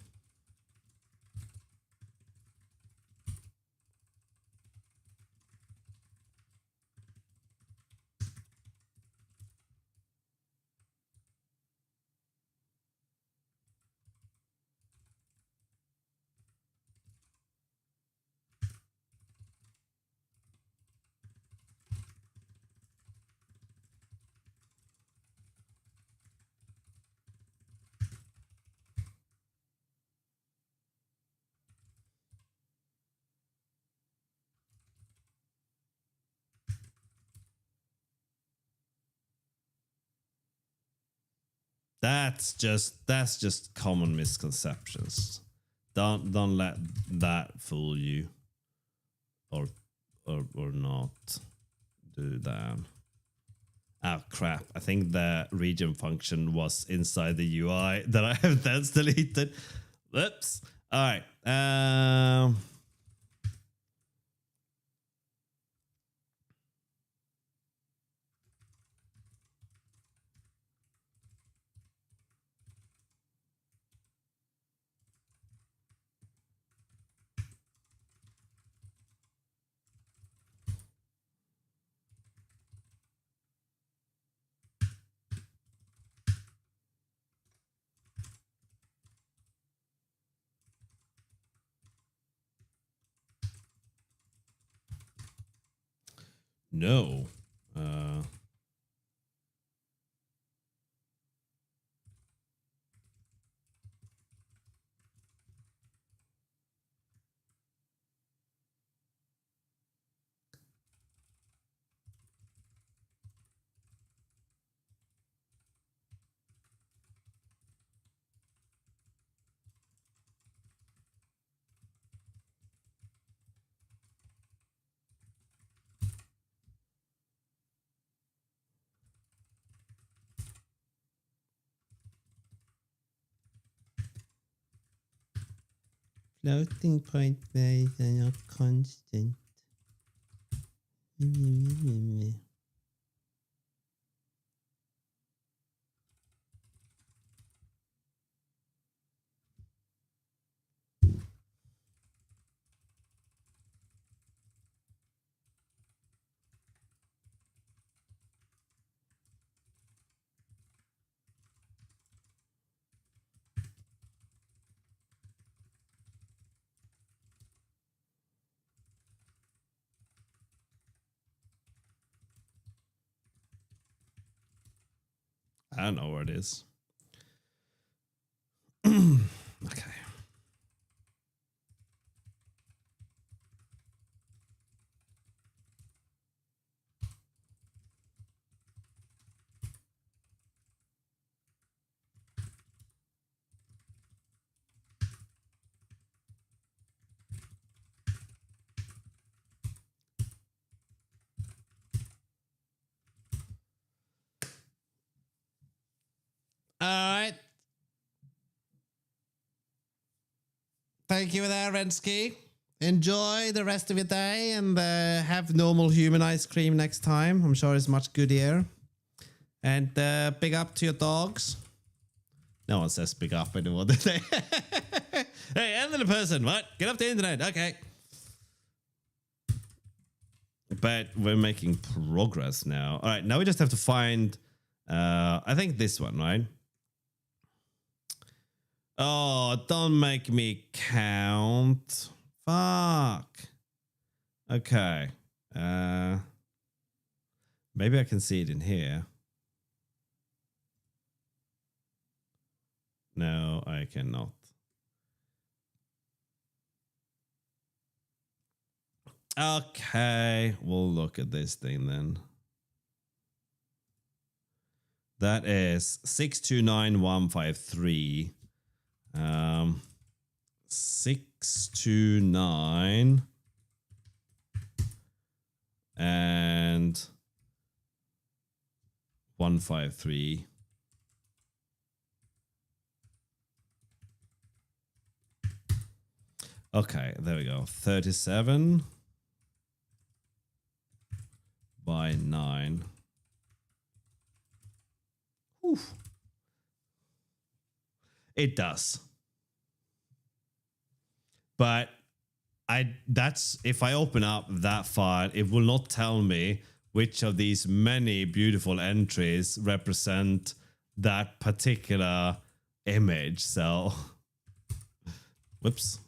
That's just common misconceptions. Don't let that fool you, or not do that. Oh crap! I think the region function was inside the UI that I have that's deleted. Whoops. All right. No. Floating point waves are not constant. I don't know where it is. Okay. All right. Thank you there, Rensky. Enjoy the rest of your day and have normal human ice cream next time. I'm sure it's much goodier. And big up to your dogs. No one says big up anymore, do they? Hey, elderly person, what? Get off the internet. Okay. But we're making progress now. All right, now we just have to find, I think this one, right? Oh, don't make me count. Fuck. Okay. Maybe I can see it in here. No, I cannot. Okay, we'll look at this thing then. That is 629153. 629 and 153. Okay, there we go. 37 by 9. Whew. It does. But that's if I open up that file, it will not tell me which of these many beautiful entries represent that particular image. So, whoops.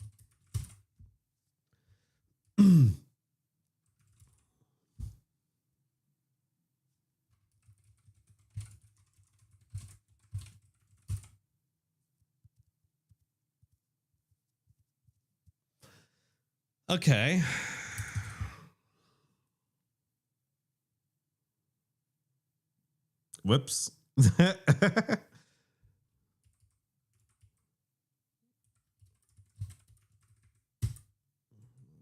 Okay. Whoops.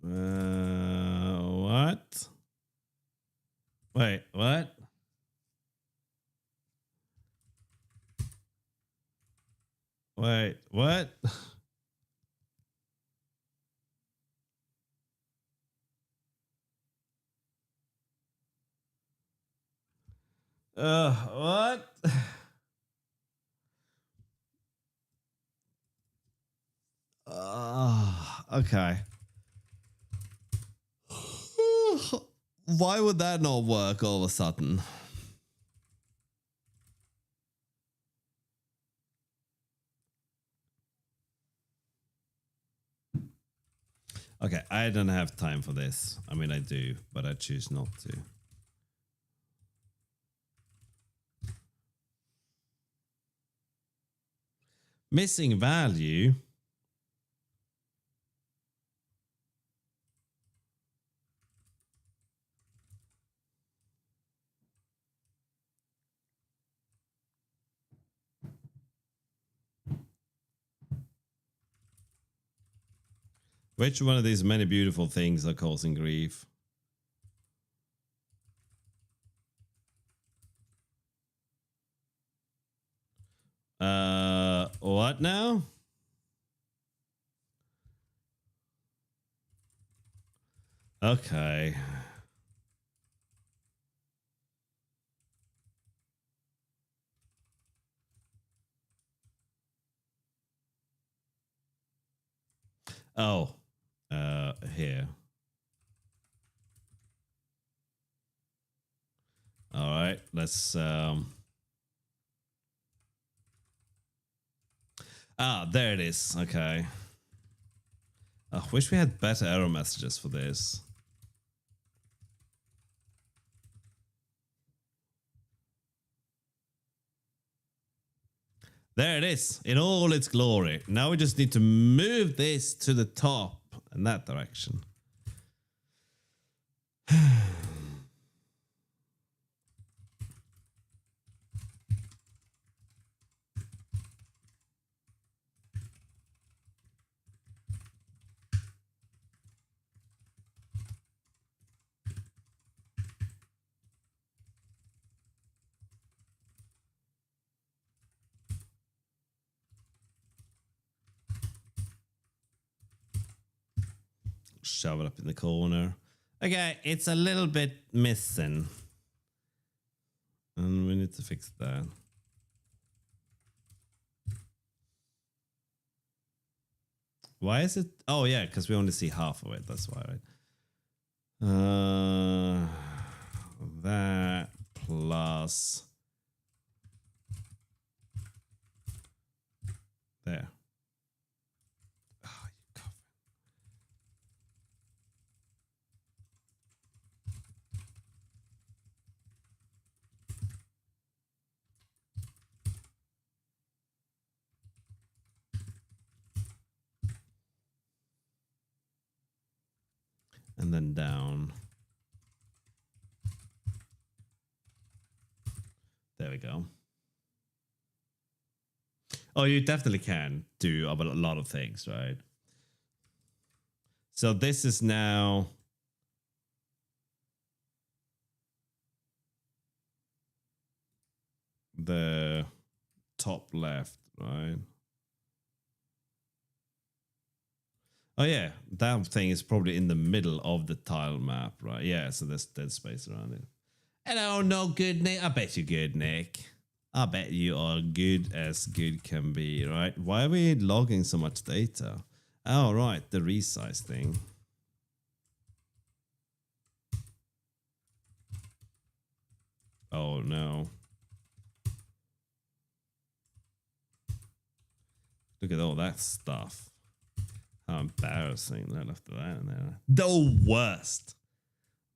What? Wait, what? Wait, what? What? Okay. Why would that not work all of a sudden? Okay, I don't have time for this. I mean, I do, but I choose not to. Missing value. Which one of these many beautiful things are causing grief? What now? Okay. Oh, here. All right, let's there it is. Okay. I wish we had better error messages for this. There it is in all its glory. Now we just need to move this to the top in that direction. Shove it up in the corner. Okay, it's a little bit missing. And we need to fix that. Why is it? Oh, yeah, because we only see half of it. That's why, right? That plus there. Oh, you cover. And then down. There we go. Oh, you definitely can do a lot of things, right? So this is now the top left, right? Oh yeah, that thing is probably in the middle of the tile map, right? Yeah, so there's dead space around it. Hello, no good, Nick. I bet you're good, Nick. I bet you are good as good can be, right? Why are we logging so much data? Oh, right, the resize thing. Oh, no. Look at all that stuff. How embarrassing that left that in there. The worst.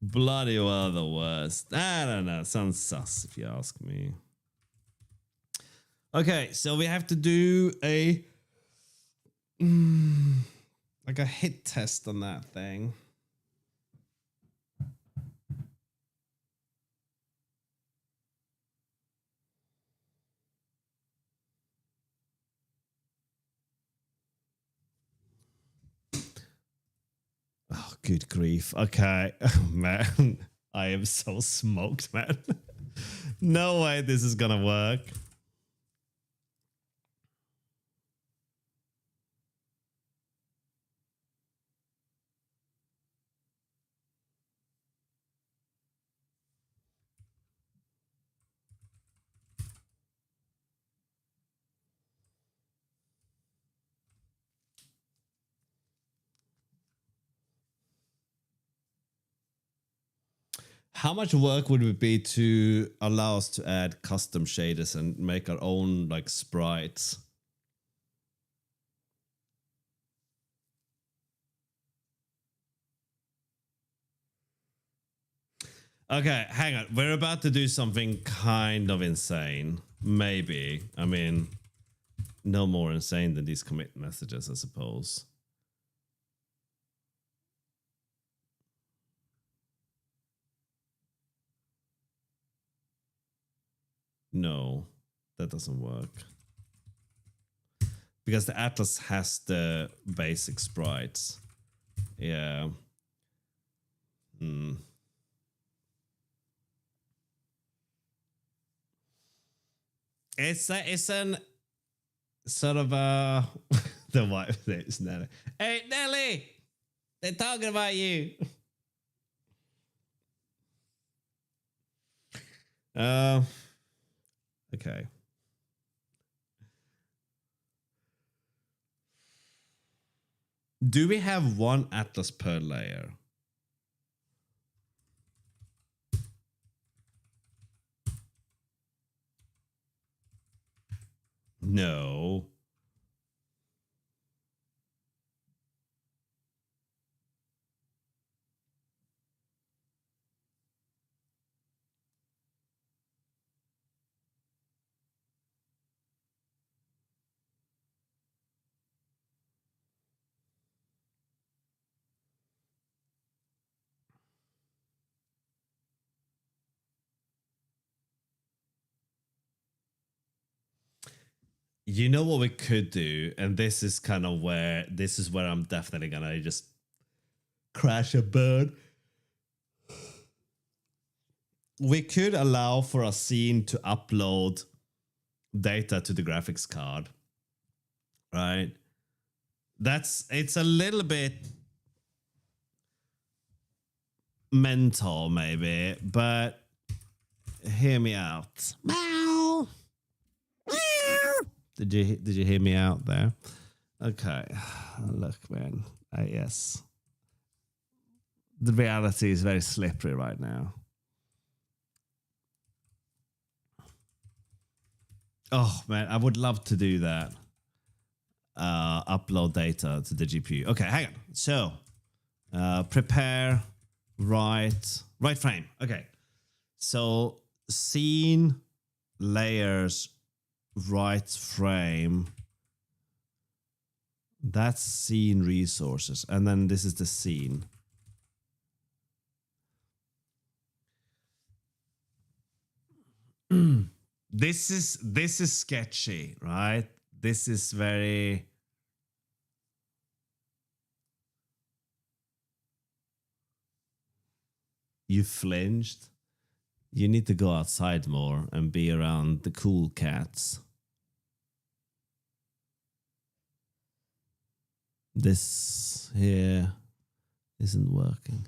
Bloody well the worst. I don't know. Sounds sus if you ask me. Okay, so we have to do a like a hit test on that thing. Oh, good grief. Okay. Oh, man. I am so smoked, man. No way this is gonna work. How much work would it be to allow us to add custom shaders and make our own like sprites? Okay, hang on. We're about to do something kind of insane. Maybe. I mean, no more insane than these commit messages, I suppose. No, that doesn't work. Because the Atlas has the basic sprites. Yeah. Hmm. It's an sort of the wife is Nelly. Hey Nelly, they're talking about you. Okay. Do we have one atlas per layer? No. You know what we could do, and this is kind of where I'm definitely gonna just crash a burn. We could allow for a scene to upload data to the graphics card, right? It's a little bit mental, maybe, but hear me out. Meow. Did you hear me out there? Okay, look, man. Yes, the reality is very slippery right now. Oh man, I would love to do that. Upload data to the GPU. Okay, hang on. So, prepare, right frame. Okay, so scene, layers, right frame. That's scene resources, and then this is the scene. This is sketchy, right? This is very. You flinched. You need to go outside more and be around the cool cats. This here isn't working.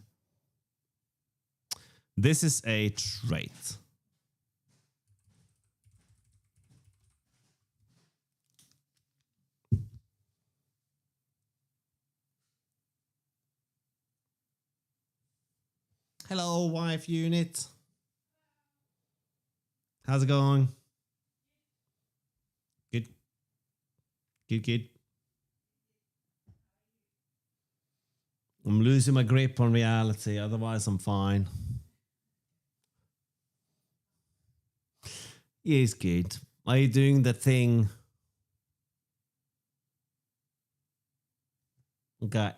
This is a trait. Hello, wife unit. How's it going? Good. Good. I'm losing my grip on reality. Otherwise, I'm fine. Yeah, it's good. Are you doing the thing? Okay.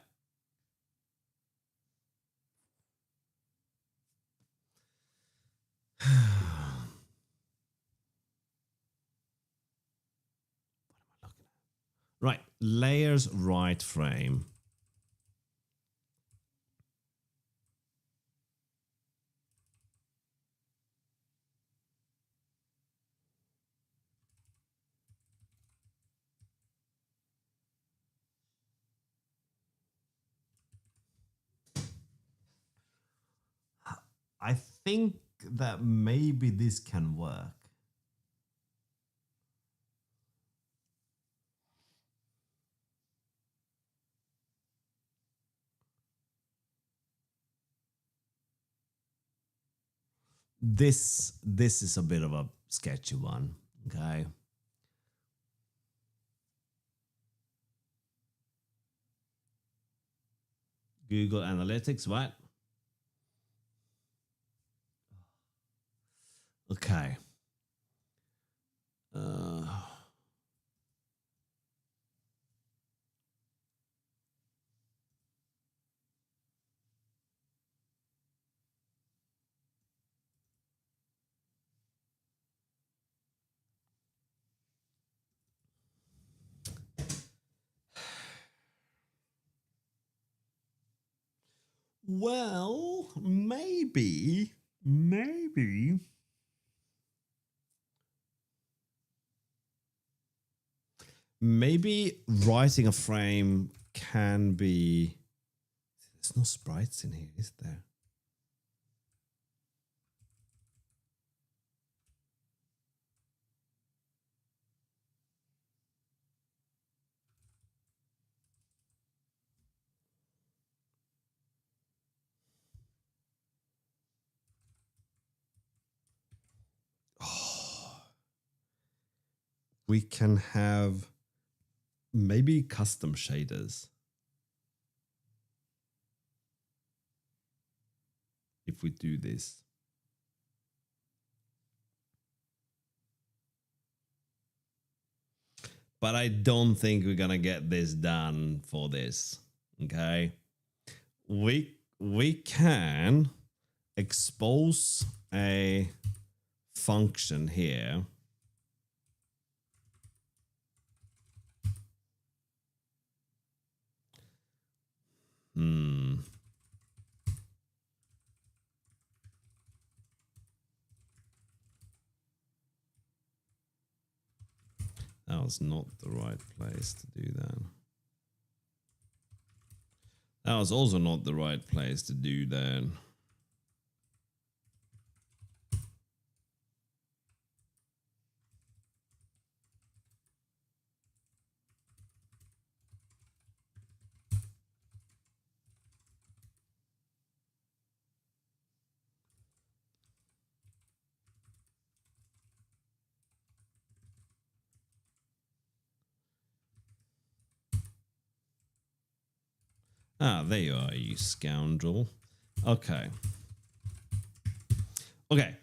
Right, layers, right frame. I think that maybe this can work. This is a bit of a sketchy one, okay? Google Analytics, what? Okay. Well, maybe. Maybe writing a frame can be. There's no sprites in here, is there? we can have maybe custom shaders. If we do this. But I don't think we're gonna get this done for this. Okay. We can expose a function here. That was not the right place to do that. That was also not the right place to do that. Ah, there you are, you scoundrel. Okay. Okay.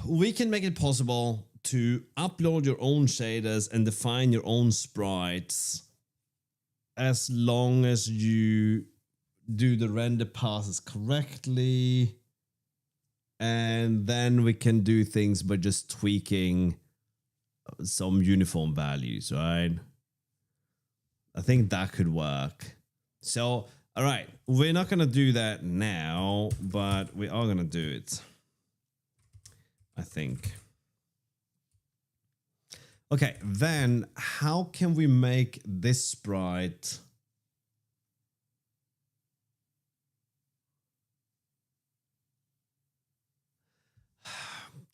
We can make it possible to upload your own shaders and define your own sprites as long as you do the render passes correctly. And then we can do things by just tweaking some uniform values, right? I think that could work. So, all right, we're not going to do that now, but we are going to do it, I think. Okay, then how can we make this sprite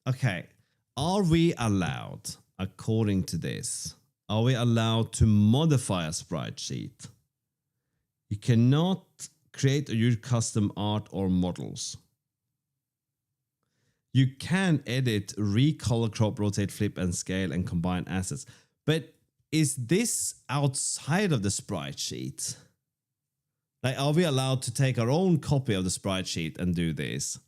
okay, are we allowed, according to this, are we allowed to modify a sprite sheet? You cannot create or use custom art or models. You can edit, recolor, crop, rotate, flip, and scale, and combine assets. But is this outside of the sprite sheet? Like, are we allowed to take our own copy of the sprite sheet and do this?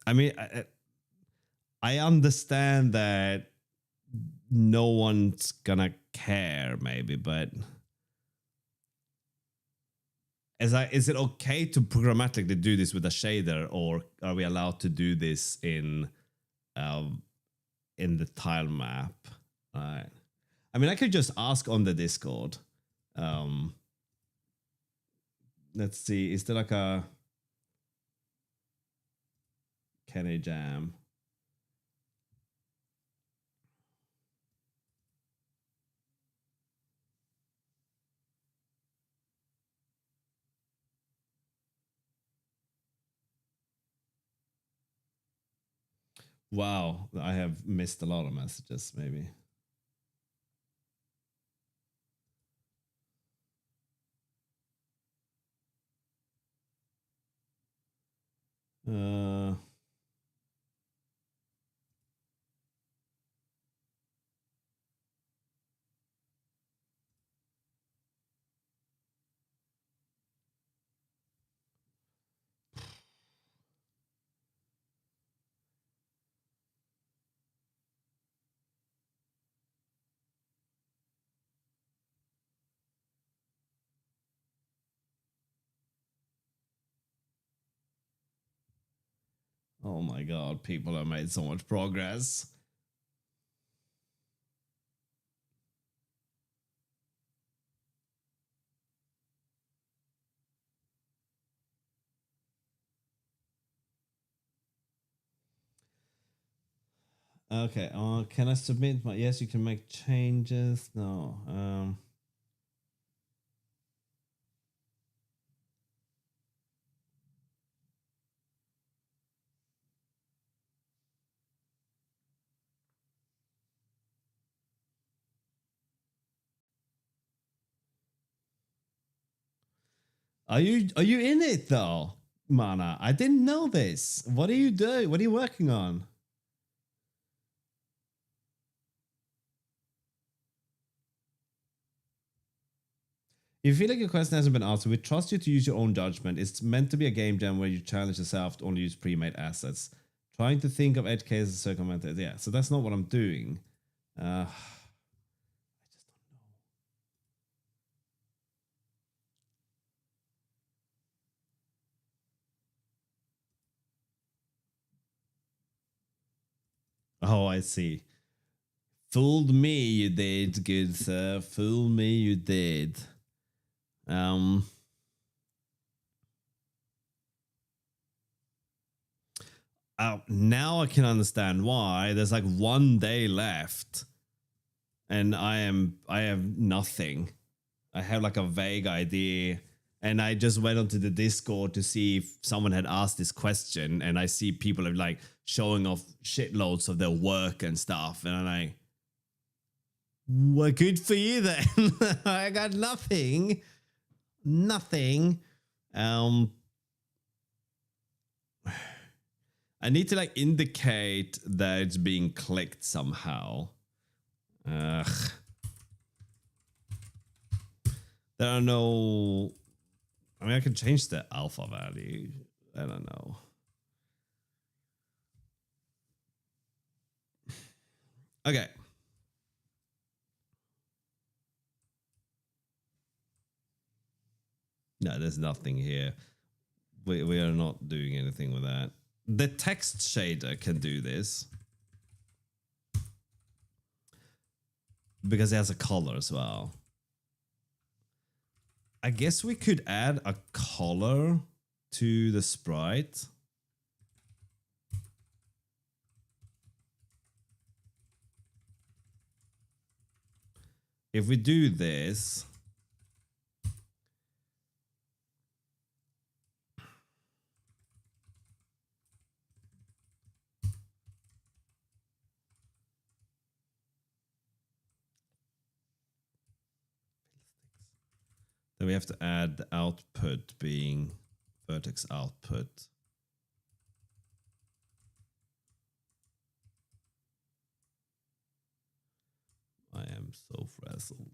I mean, I understand that no one's gonna care, maybe, but is it okay to programmatically do this with a shader, or are we allowed to do this in the tile map? I mean, I could just ask on the Discord. Let's see, is there like a Kenny Jam? Wow, I have missed a lot of messages, maybe. Oh my god, people have made so much progress. Okay, can I submit my... Yes, you can make changes. No. Are you in it though? Mana, I didn't know this. What are you doing? What are you working on? If you feel like your question hasn't been answered, we trust you to use your own judgment. It's meant to be a game jam where you challenge yourself to only use pre-made assets. Trying to think of edge cases to circumvent it. Yeah, so that's not what I'm doing. I just don't know. Oh, I see. Fooled me, you did, good sir. Fool me, you did. Now I can understand why. There's like 1 day left, and I have nothing. I have like a vague idea, and I just went onto the Discord to see if someone had asked this question, and I see people are like showing off shitloads of their work and stuff, and I'm like, well, good for you then. I got nothing. Nothing. I need to like indicate that it's being clicked somehow. There are no... I mean, I can change the alpha value. I don't know. Okay. No, there's nothing here. We are not doing anything with that. The text shader can do this because it has a color as well. I guess we could add a color to the sprite. If we do this, then we have to add the output being vertex output. I am so frazzled.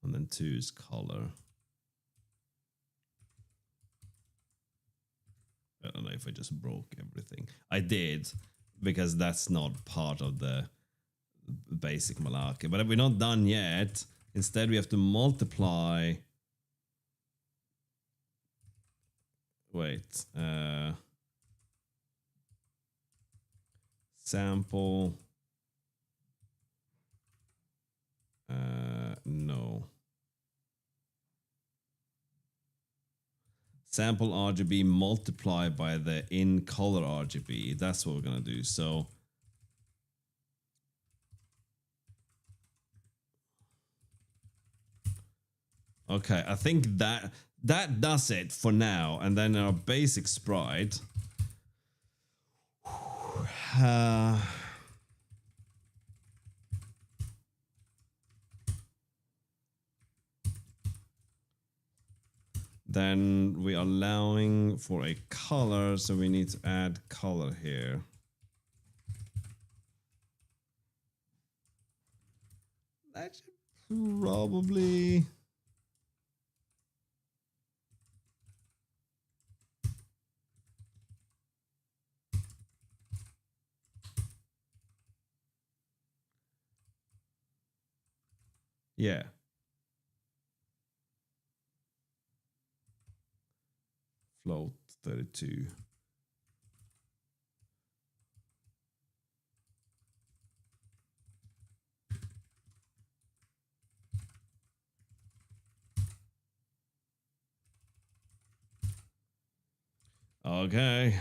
And then 2 is color. I don't know if I just broke everything. I did, because that's not part of the basic malarkey. But we're not done yet. Instead, we have to multiply. Wait. Sample. No. Sample RGB multiplied by the in color RGB. That's what we're gonna do. So okay, I think that does it for now. And then our basic sprite. Then we are allowing for a color, so we need to add color here. That should probably... Yeah. Float 32. Okay.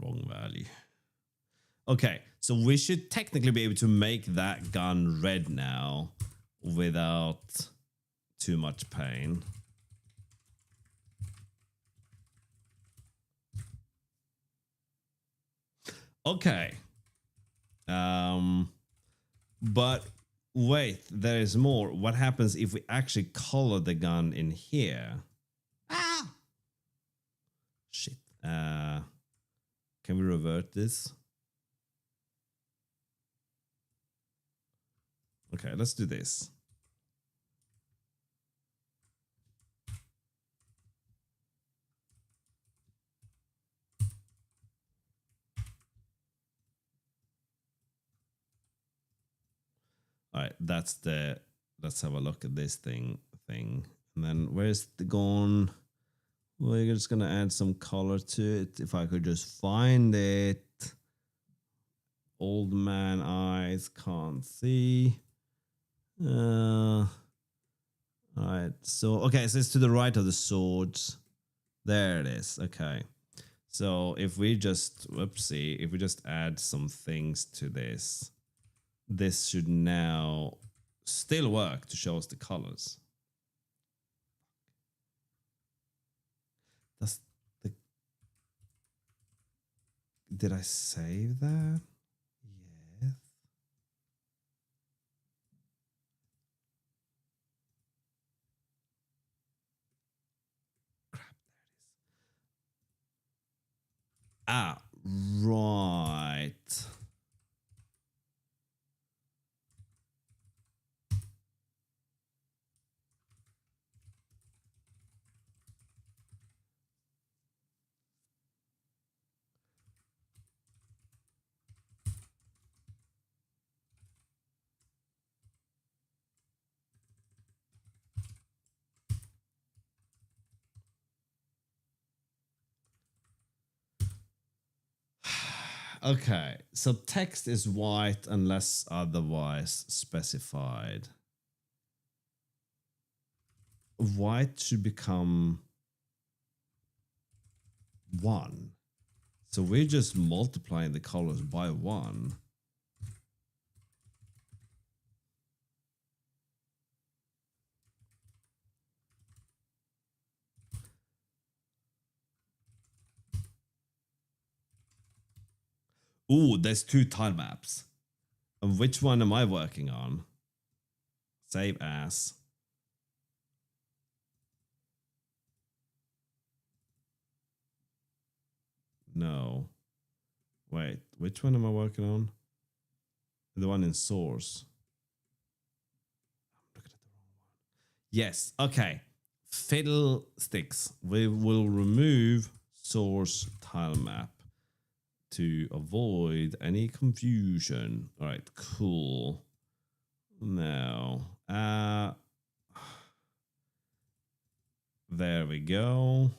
Wrong value. Okay, so we should technically be able to make that gun red now without too much pain. Okay. But wait, there is more. What happens if we actually color the gun in here? Ah! Shit. Can we revert this? Okay, let's do this. All right, that's the. Let's have a look at this thing. And then where's the gone? We're just gonna add some color to it. If I could just find it. Old man eyes can't see. All right. So okay, so it's to the right of the swords. There it is. Okay. So if we just if we just add some things to this. This should now still work to show us the colors. Did I save that? Yes. Crap, there it is. Ah, right. Okay, so text is white unless otherwise specified. White should become 1. So we're just multiplying the colors by 1. Ooh, there's 2 tile maps. And which one am I working on? Save as. No. Wait, which one am I working on? The one in source. I'm looking at the wrong one. Yes, okay. Fiddlesticks. We will remove source tile map to avoid any confusion. All right, cool. Now, there we go.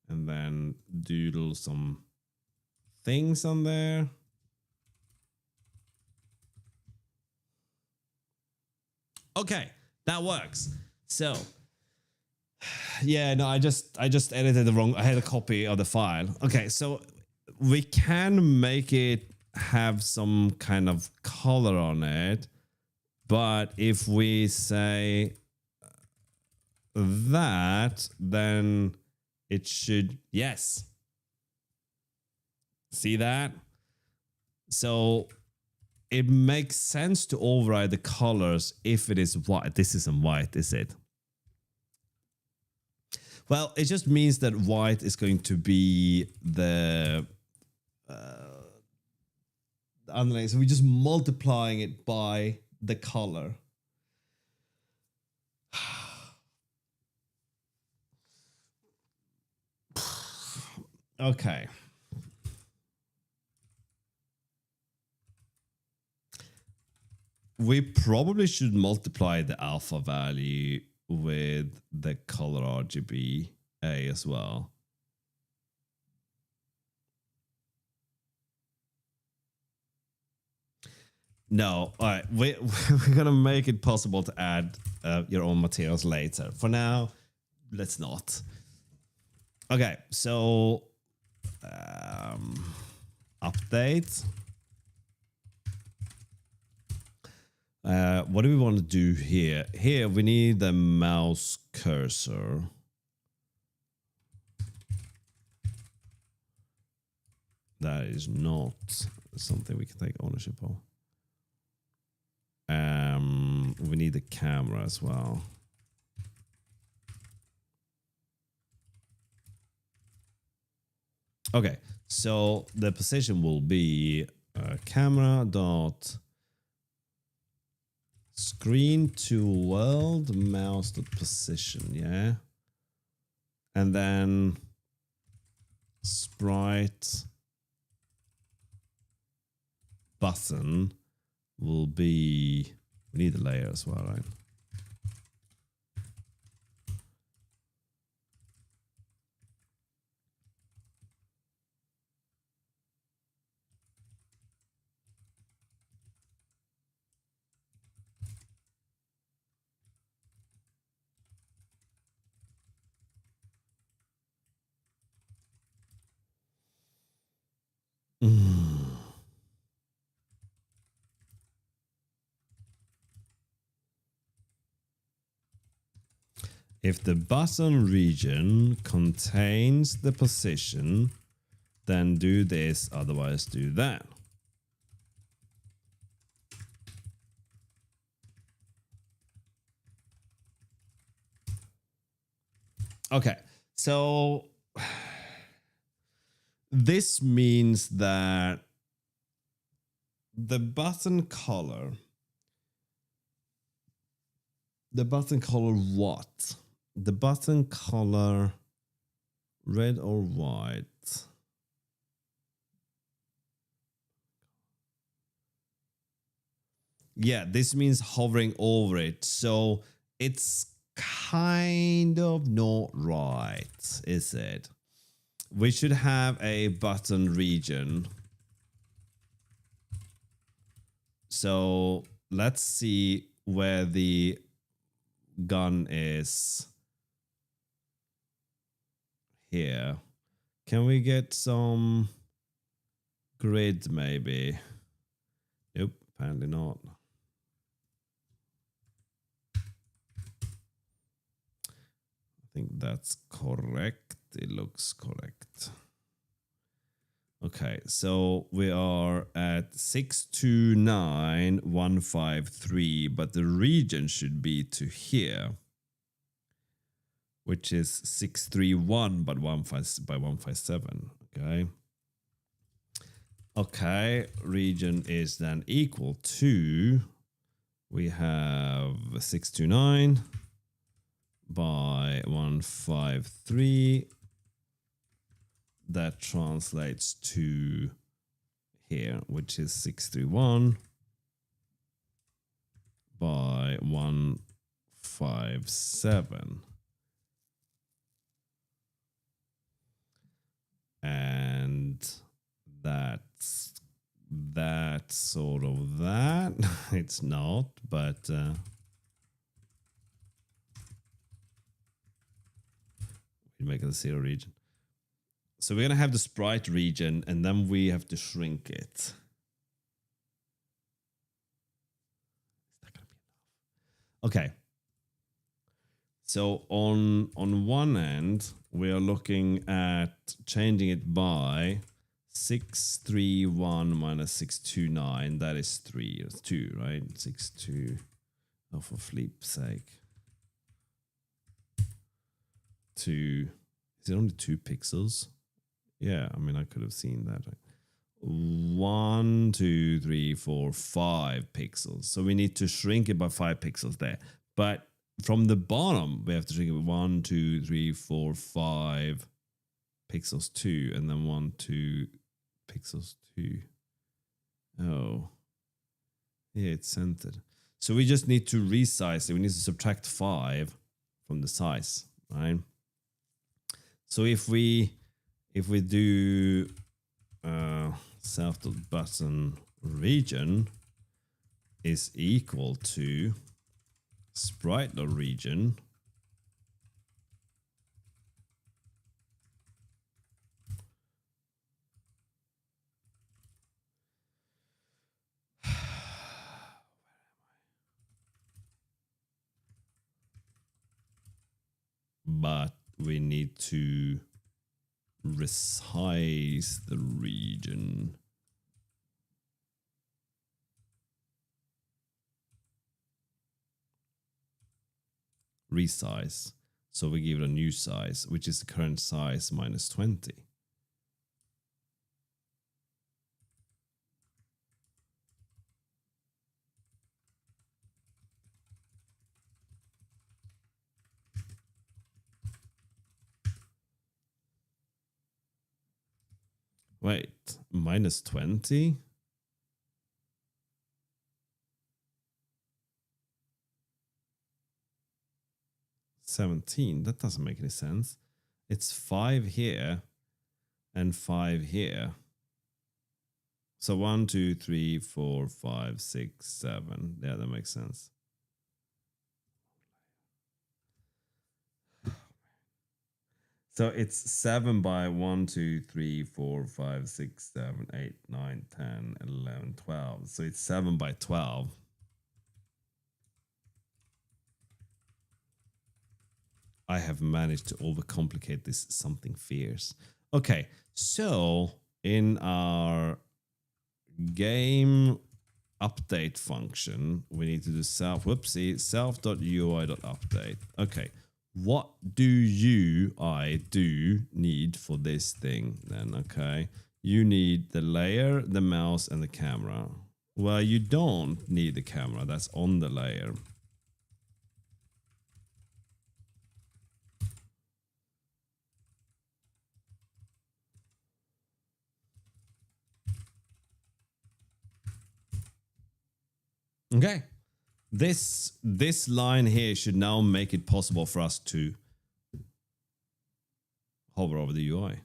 And then doodle some things on there. Okay, that works. So, yeah, no, I just edited the wrong. I had a copy of the file. Okay, so we can make it have some kind of color on it, but if we say that, then it should, yes. See that? So it makes sense to override the colors if it is white. This isn't white, is it? Well, it just means that white is going to be the underlying. So we're just multiplying it by the color. Okay. We probably should multiply the alpha value with the color RGB A as well. No, all right. We're going to make it possible to add your own materials later. For now, let's not. Okay, so update. What do we want to do here? Here we need the mouse cursor. That is not something we can take ownership of. We need the camera as well. Okay, so the position will be camera dot screen to world mouse dot position, yeah, and then sprite button will be, we need the layer as well, right? If the button region contains the position, then do this, otherwise do that. Okay, so this means that the button color what? The button color red or white? Yeah, this means hovering over it. So it's kind of not right, is it? We should have a button region. So let's see where the gun is. Here. Can we get some grid maybe? Nope, apparently not. I think that's correct. It looks correct. Okay, so we are at 629,153, but the region should be to here, which is 631 by 157. Okay. Okay, region is then equal to, we have 629 by 153. That translates to here, which is 631 by 157. And that's sort of that. It's not, but we make it a 0 region. So we're gonna have the sprite region, and then we have to shrink it. Is that gonna be enough? Okay. So on one end, we are looking at changing it by 631 minus 629. That is 3. It's 2, right? 62. Oh, for flip's sake. 2. Is it only 2 pixels? Yeah, I mean, I could have seen that. 1, 2, 3, 4, 5 pixels. So we need to shrink it by 5 pixels there. But from the bottom, we have to shrink it by 1, 2, 3, 4, 5 pixels 2, and then 1, 2 pixels 2. Oh, yeah, it's centered. So we just need to resize it. We need to subtract 5 from the size, right? So if we do self.button region is equal to sprite.region but we need to resize the region. Resize. So we give it a new size, which is the current size minus 20. Wait, minus 20? That doesn't make any sense. It's 5 here and 5 here. So 1, 2, 3, 4, 5, 6, 7. Yeah, that makes sense. So it's 7 by 1, 2, 3, 4, 5, 6, 7, 8, 9, 10, 11, 12. So it's 7 by 12. I have managed to overcomplicate this something fierce. Okay, so in our game update function, we need to do self.ui.update. Okay, what do I need for this thing then? Okay, you need the layer, the mouse, and the camera. Well, you don't need the camera. That's on the layer. Okay, this line here should now make it possible for us to hover over the UI.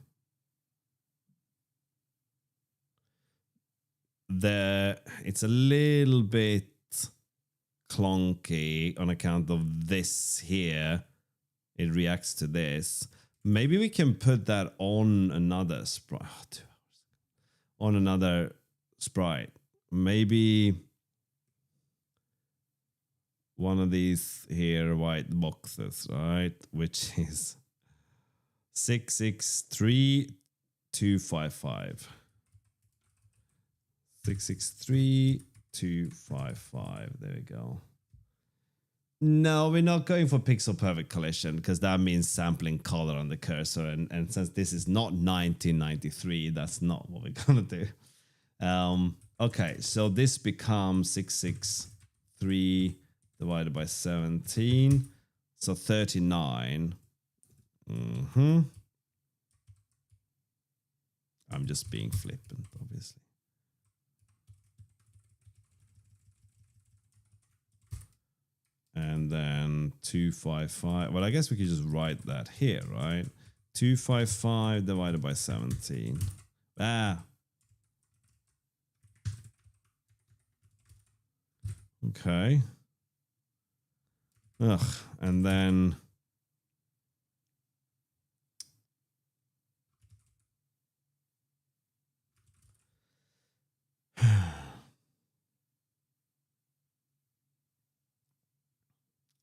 It's a little bit clunky on account of this here. It reacts to this. Maybe we can put that on another sprite. On another sprite. Maybe one of these here white boxes, right? Which is 663255. 663255. There we go. No, we're not going for pixel perfect collision because that means sampling color on the cursor. And since this is not 1993, that's not what we're going to do. Okay, so this becomes 663 divided by 17. So 39. I'm just being flippant, obviously. And then 255. Well, I guess we could just write that here, right? 255 divided by 17. Okay. And then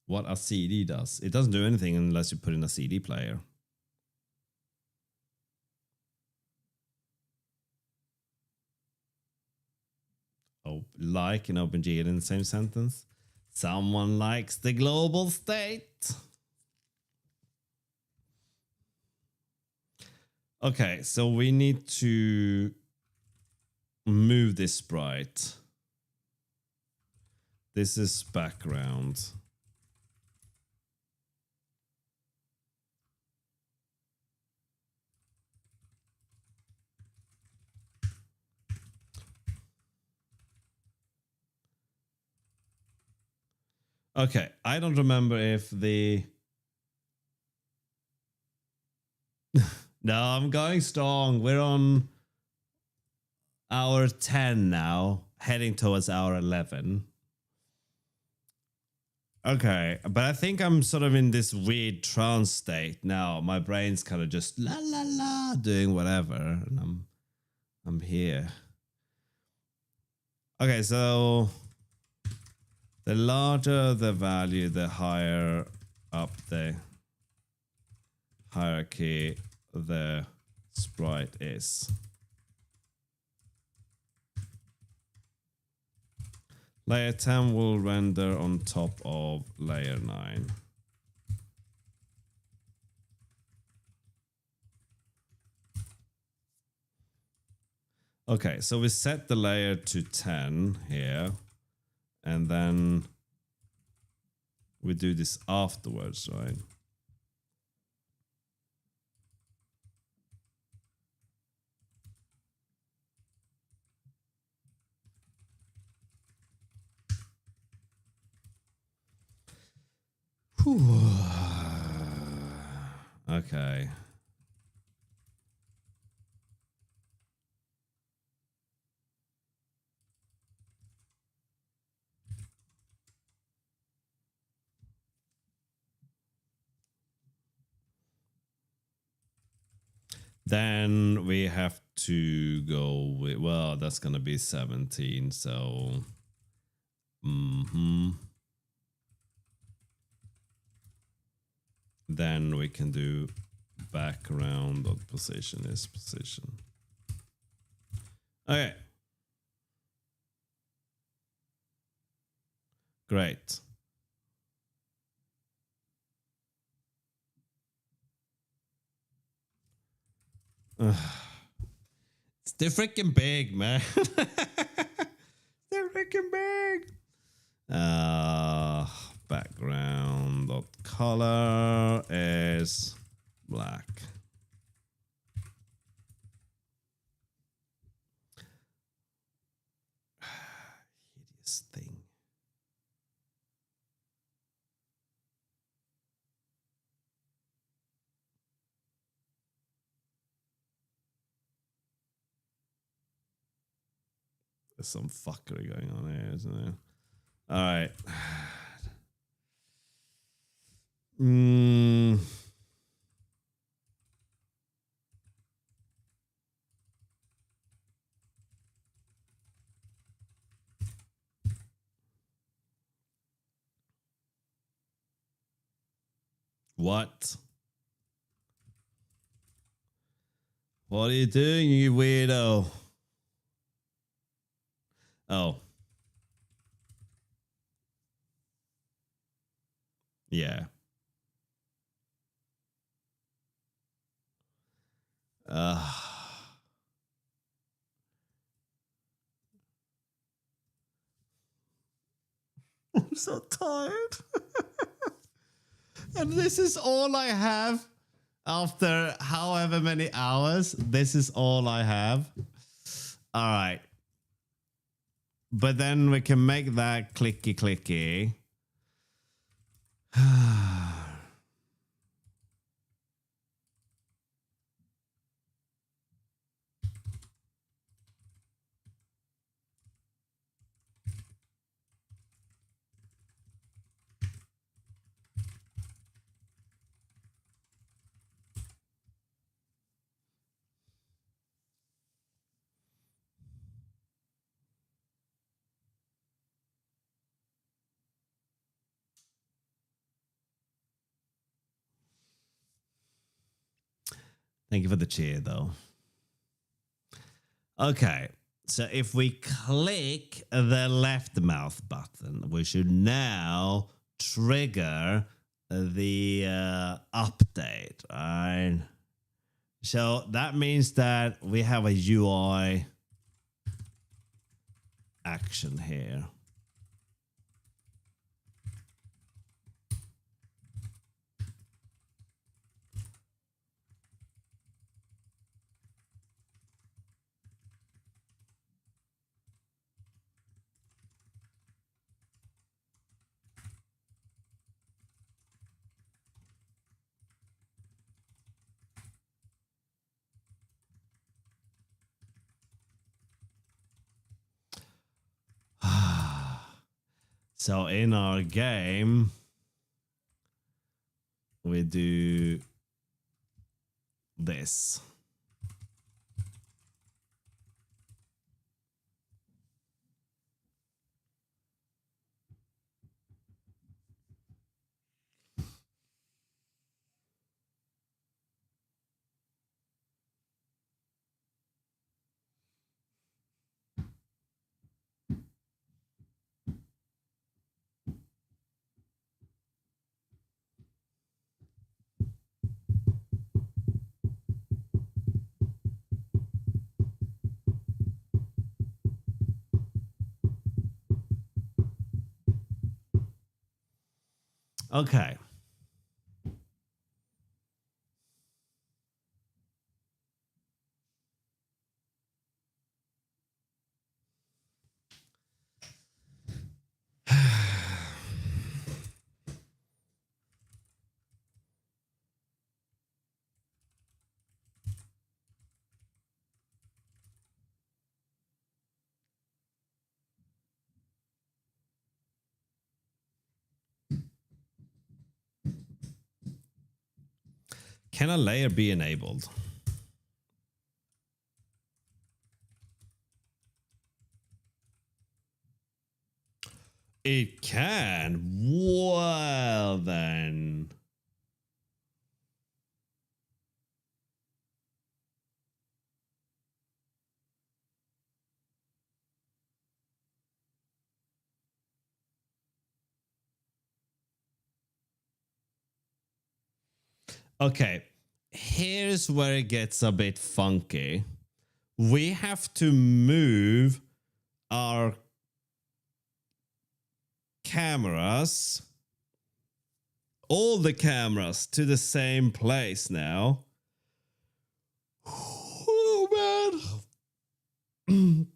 what a CD does. It doesn't do anything unless you put in a CD player. Oh, like and OpenGL in the same sentence. Someone likes the global state. Okay, so we need to move this sprite. This is background. Okay, I don't remember if the... No, I'm going strong. We're on hour 10 now, heading towards hour 11. Okay, but I think I'm sort of in this weird trance state now. My brain's kind of just la la la doing whatever, and I'm here. Okay, so the larger the value, the higher up the... hierarchy the sprite is. Layer 10 will render on top of layer 9. Okay, so we set the layer to 10 here, and then we do this afterwards, right? Whew. Okay. Then we have to go with, well, that's gonna be 17, so then we can do background of position is position. Okay. Great. It's too freaking big, man. They're freaking big. Background dot color is black. Hideous thing. There's some fuckery going on here, isn't there? All right. What? What are you doing, you weirdo? Oh. Yeah. I'm so tired. And this is all I have after however many hours. This is all I have. All right. But then we can make that clicky clicky. Thank you for the cheer, though. Okay, so if we click the left mouse button, we should now trigger the update. Right? So that means that we have a UI action here. So in our game, we do this. Okay. Can a layer be enabled? It can. Well, then. Okay. Here's where it gets a bit funky. We have to move our cameras, all the cameras, to the same place now. Oh man.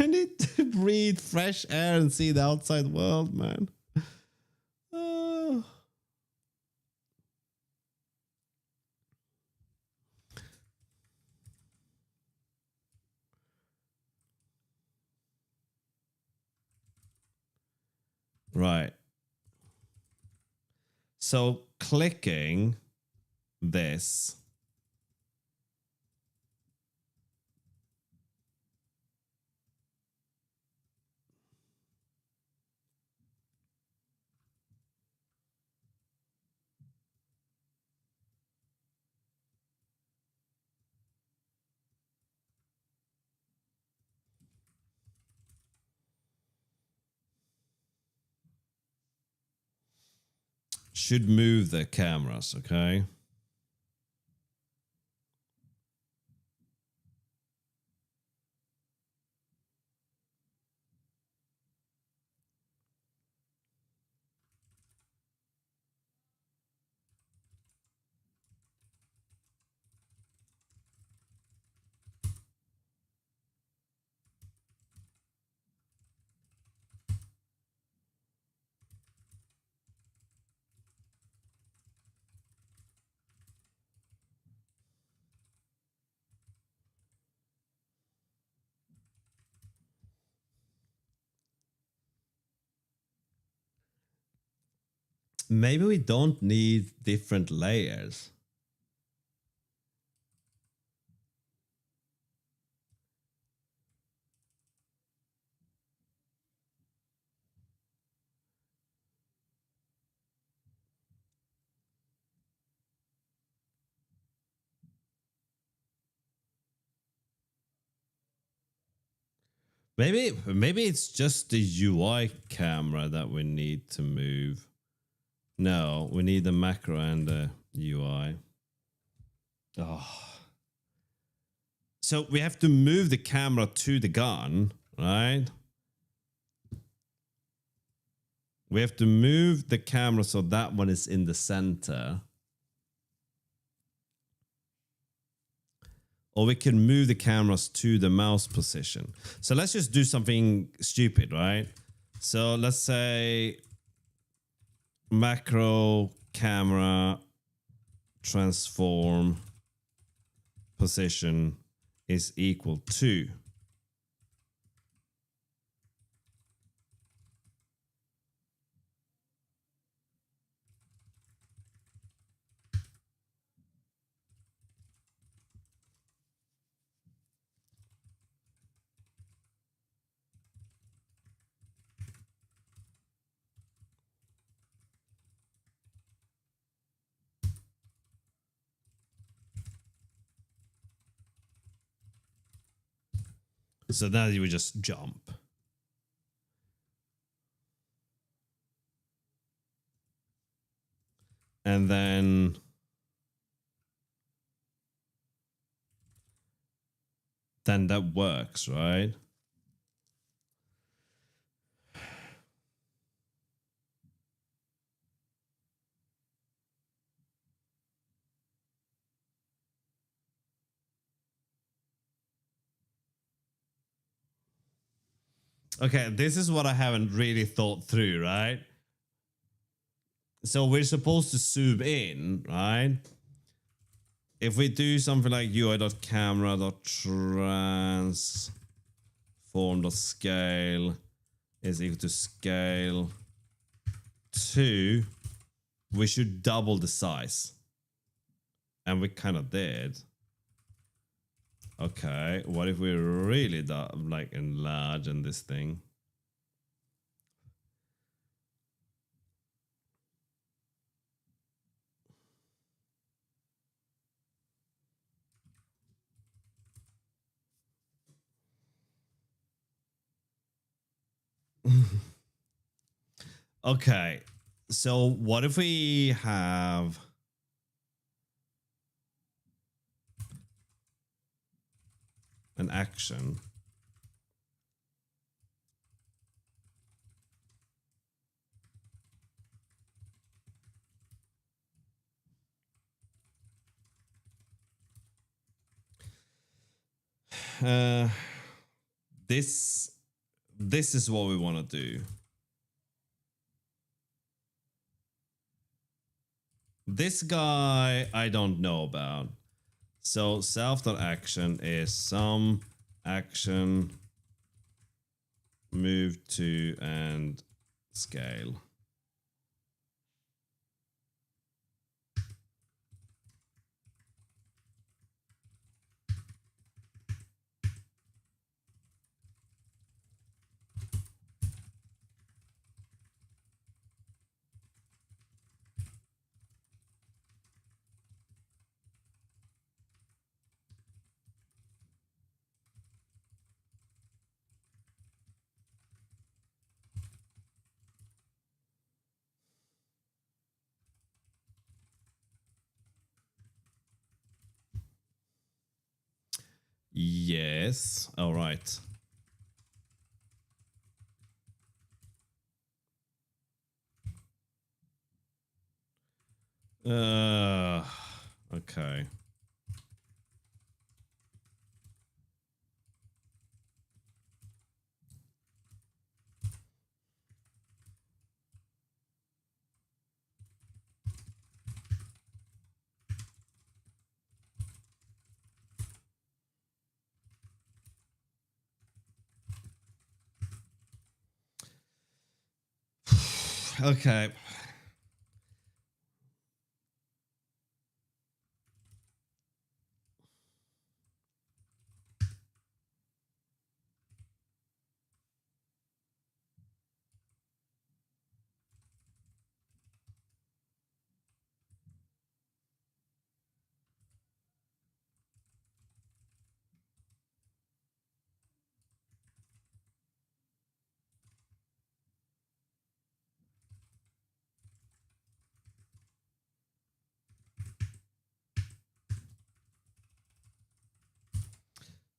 I need to breathe fresh air and see the outside world, man. Right. So clicking this should move the cameras, okay? Maybe we don't need different layers. Maybe it's just the UI camera that we need to move. No, we need the macro and the UI. Oh. So we have to move the camera to the gun, right? We have to move the camera so that one is in the center. Or we can move the cameras to the mouse position. So let's just do something stupid, right? So let's say macro camera transform position is equal to. So now you would just jump. And then that works, right? Okay, this is what I haven't really thought through, right? So we're supposed to zoom in, right? If we do something like UI.camera.transform.scale is equal to scale 2, we should double the size. And we kind of did. Okay, what if we really like enlarge in this thing? Okay, so what if we have an action? Uh, this is what we want to do. This guy I don't know about. So self.action is some action move to and scale. Yes. All right. Okay. Okay.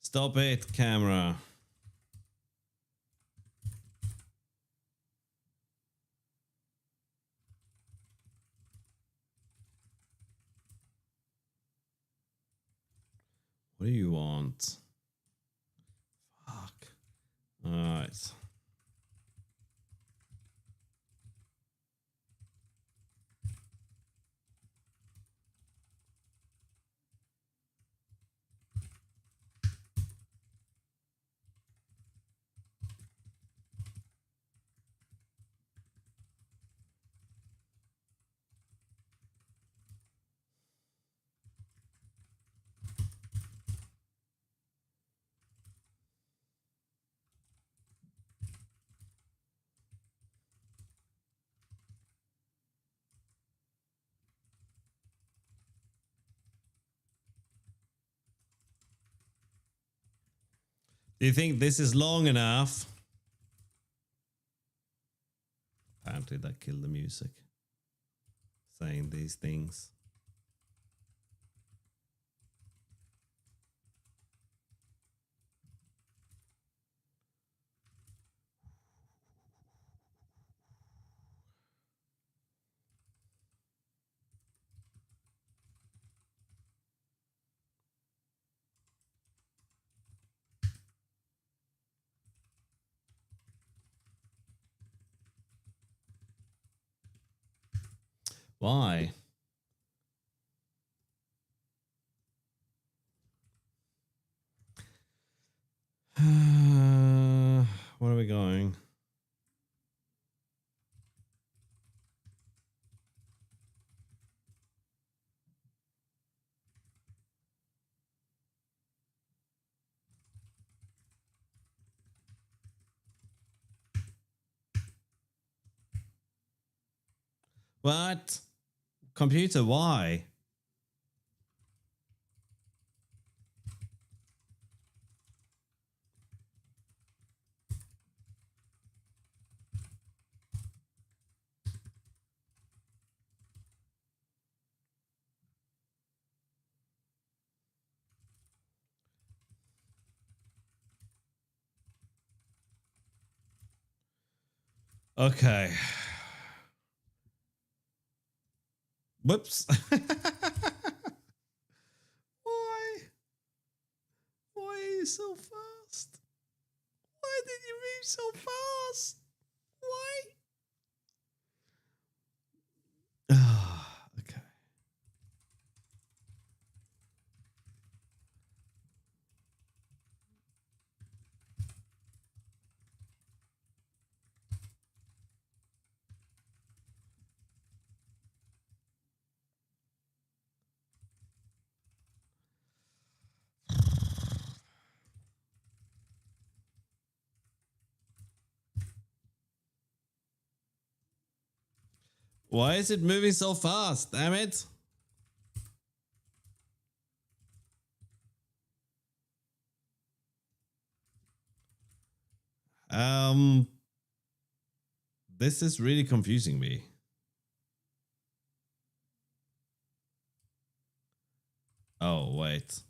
Stop it, camera. What do you want? Fuck. All right. Do you think this is long enough? Apparently that killed the music. Saying these things. Why? Where are we going? What? Computer, why? Okay. Whoops. Why? Why are you so fast? Why did you move so fast? Why? Okay. Why is it moving so fast? Damn it. This is really confusing me. Oh, wait.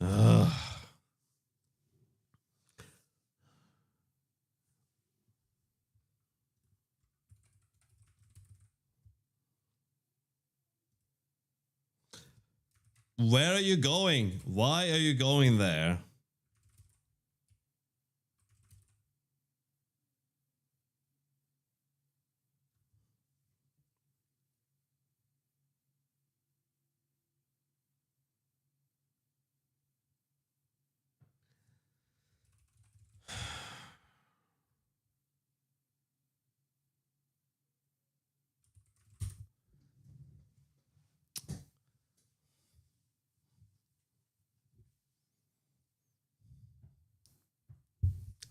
Ugh. Where are you going? Why are you going there?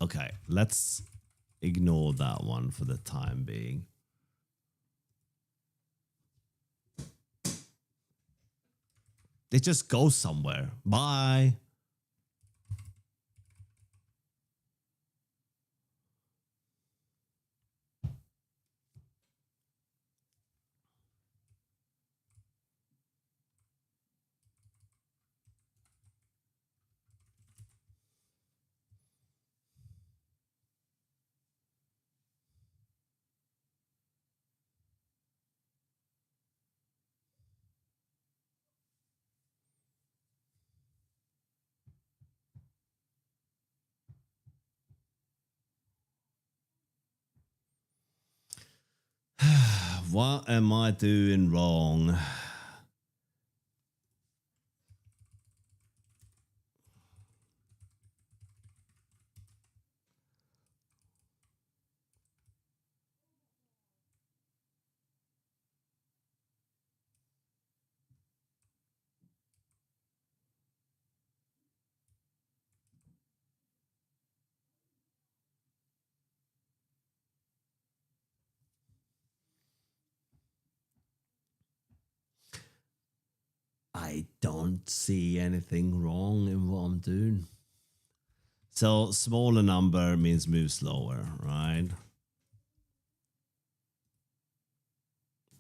Okay, let's ignore that one for the time being. It just goes somewhere. Bye. What am I doing wrong? I don't see anything wrong in what I'm doing. So smaller number means move slower, right?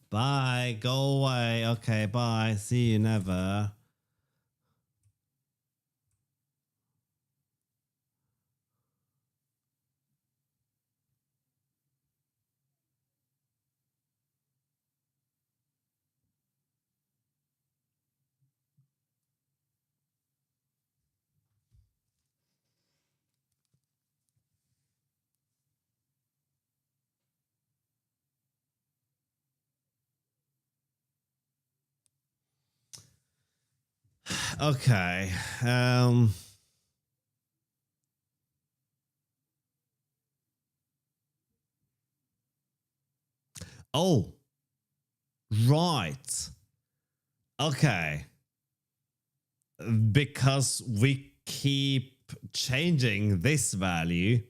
Bye. Go away. Okay, bye. See you never. Okay. Oh, right. Okay. Because we keep changing this value.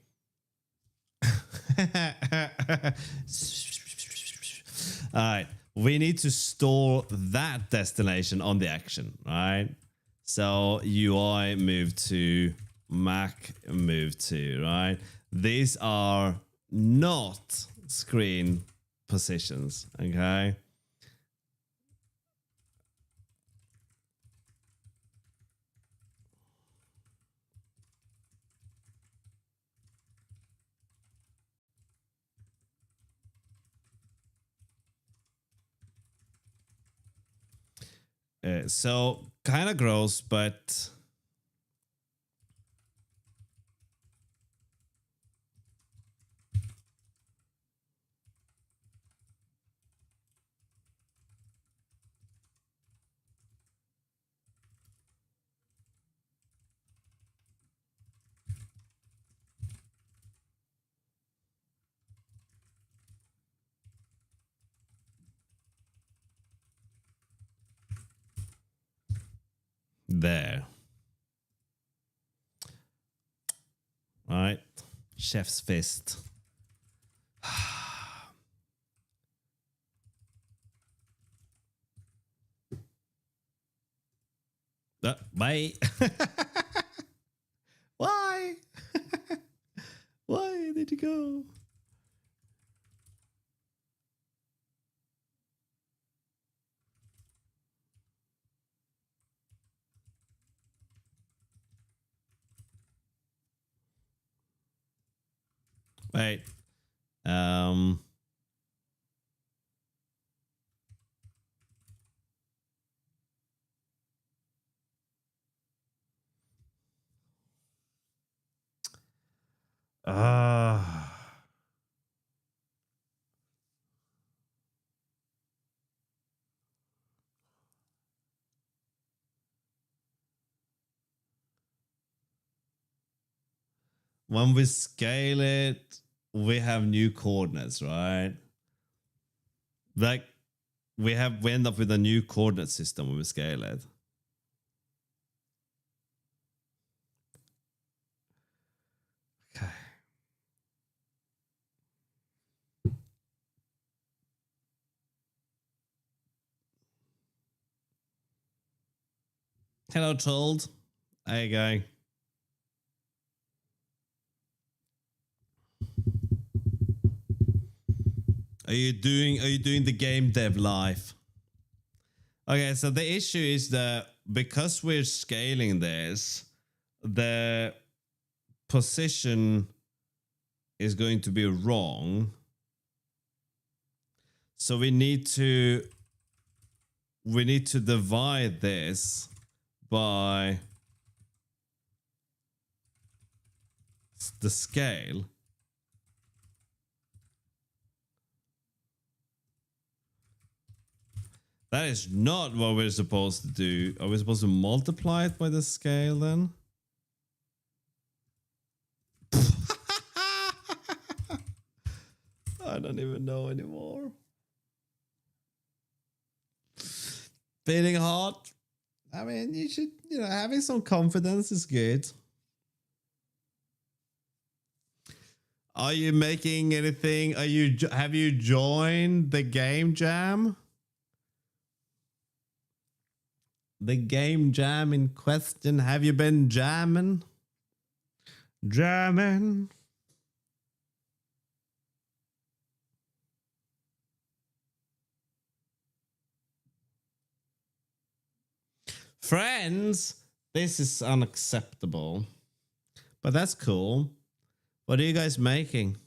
All right. We need to store that destination on the action, right? So UI move to, Mac move to, right? These are not screen positions, okay? So kind of gross, but there. All right. Chef's fist. Bye. Why? Why did you go? Wait. Um. Uh, when we scale it, we have new coordinates, right? Like we end up with a new coordinate system when we scale it. Okay. Hello, Told. How you going? Are you doing the game dev live? Okay, so the issue is that because we're scaling this, the position is going to be wrong. So we need to divide this by the scale. That is not what we're supposed to do. Are we supposed to multiply it by the scale then? I don't even know anymore. Feeling hot. I mean, you should, having some confidence is good. Are you making anything? Have you joined the game jam? The game jam in question. Have you been jamming? Jamming. Friends, this is unacceptable. But that's cool. What are you guys making?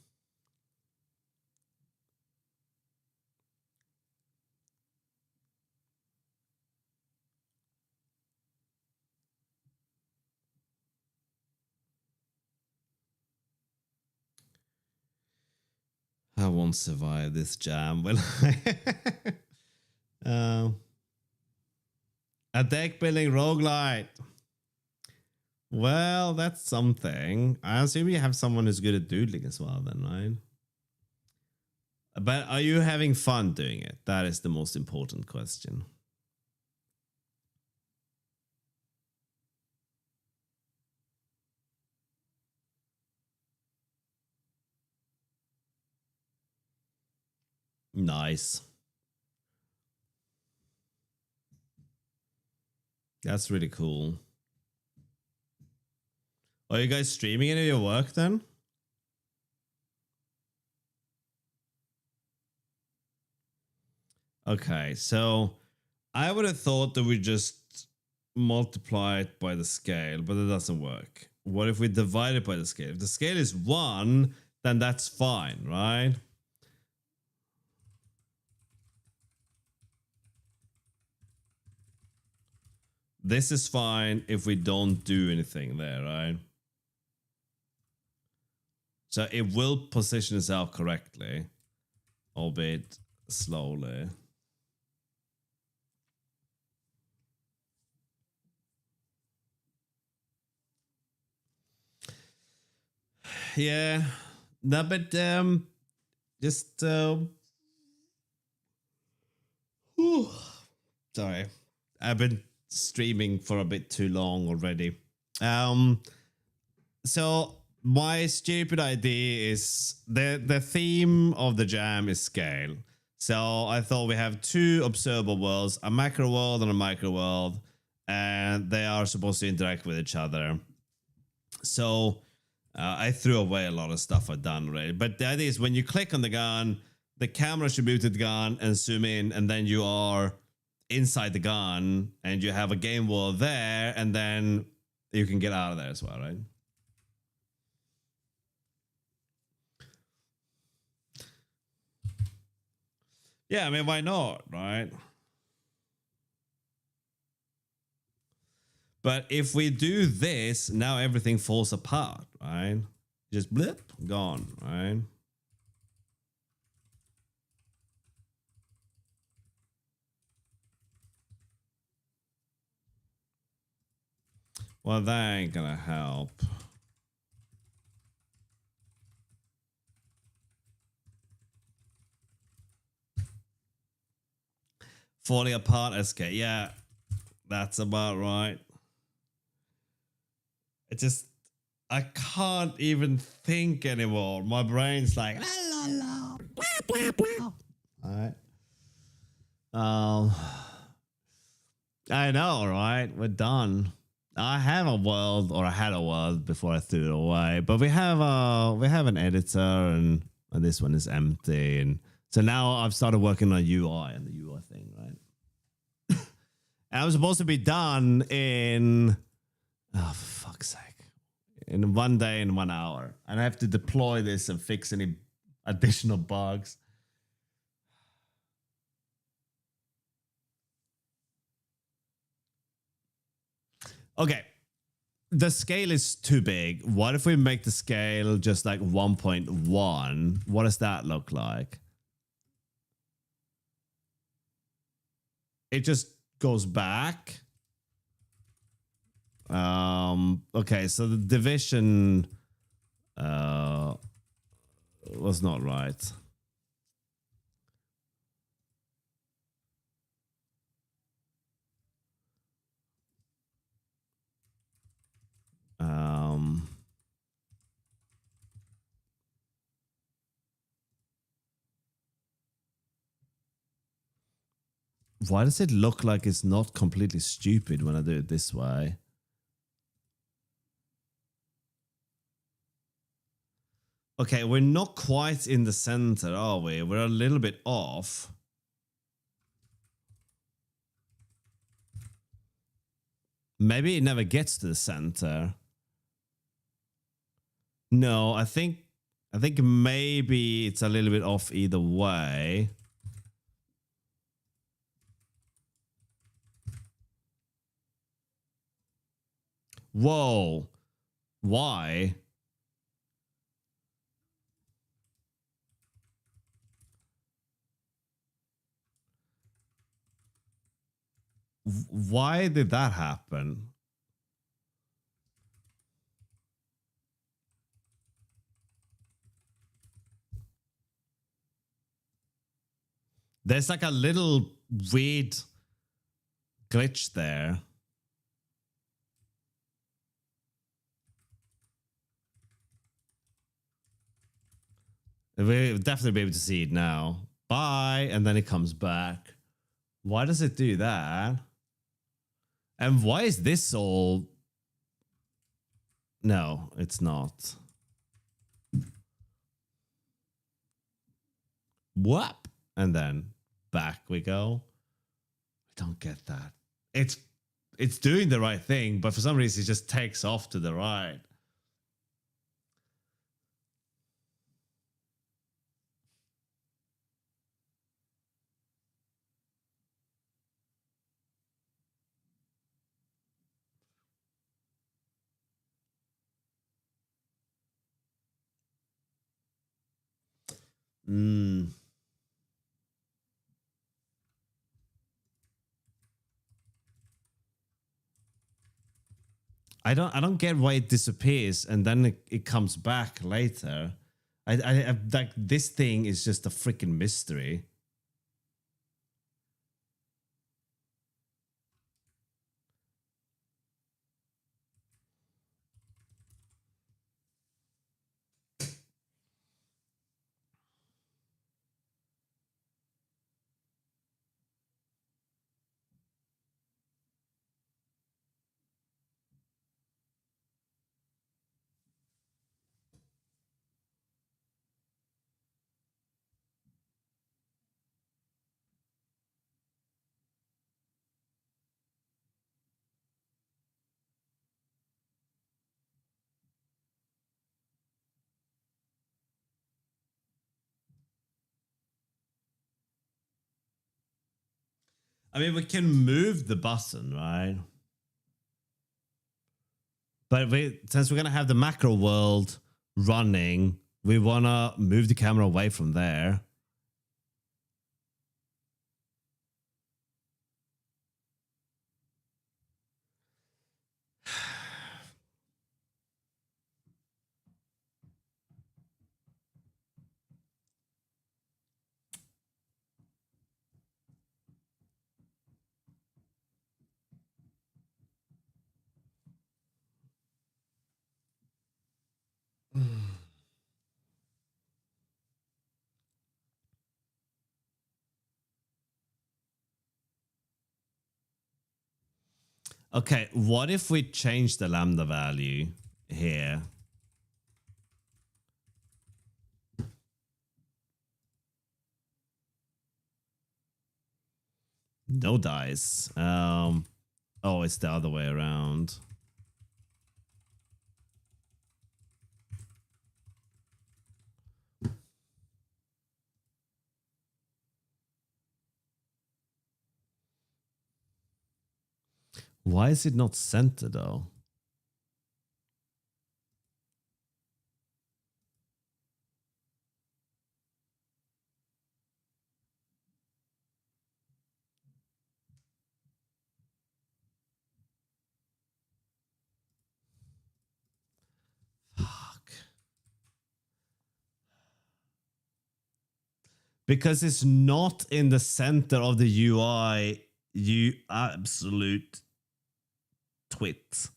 I won't survive this jam, will I? A deck building roguelite. Well, that's something. I assume you have someone who's good at doodling as well then, right? But are you having fun doing it? That is the most important question. Nice. That's really cool. Are you guys streaming any of your work then? Okay, so I would have thought that we just multiply it by the scale, but it doesn't work. What if we divide it by the scale? If the scale is 1, then that's fine, right? This is fine if we don't do anything there, right? So it will position itself correctly, albeit slowly. Yeah, no, but just whew, sorry, I've been streaming for a bit too long already. So my stupid idea is the theme of the jam is scale. So I thought we have 2 observable worlds, a macro world and a micro world, and they are supposed to interact with each other. So I threw away a lot of stuff I've done already. But the idea is when you click on the gun, the camera should move to the gun and zoom in, and then you are inside the gun and you have a game world there, and then you can get out of there as well, right? Yeah, I mean, why not, right? But if we do this, now everything falls apart, right? Just blip, gone, right? Well, that ain't gonna help. Falling apart, SK. Yeah, that's about right. I can't even think anymore. My brain's like, la la la, blah blah blah. All right. I know, right? We're done. I have a world, or I had a world before I threw it away. But we have an editor, and this one is empty, and so now I've started working on UI and the UI thing, right? And I was supposed to be done in, oh, for fuck's sake, in 1 day and 1 hour, and I have to deploy this and fix any additional bugs. Okay, the scale is too big. What if we make the scale just like 1.1? What does that look like? It just goes back. Okay, so the division was not right. Why does it look like it's not completely stupid when I do it this way? Okay, we're not quite in the center, are we? We're a little bit off. Maybe it never gets to the center. No, I think maybe it's a little bit off either way. Whoa. Why? Why did that happen? There's like a little weird glitch there. We'll definitely be able to see it now. Bye. And then it comes back. Why does it do that? And why is this all... No, it's not. Whoop. And then back we go. I don't get that. It's doing the right thing, but for some reason it just takes off to the right. I don't get why it disappears and then it comes back later. I like this thing is just a freaking mystery. I mean, we can move the button, right? But since we're going to have the macro world running, we want to move the camera away from there. Okay, what if we change the lambda value here? No dice. Oh, it's the other way around. Why is it not centered though? Fuck. Because it's not in the center of the UI, you absolute twit.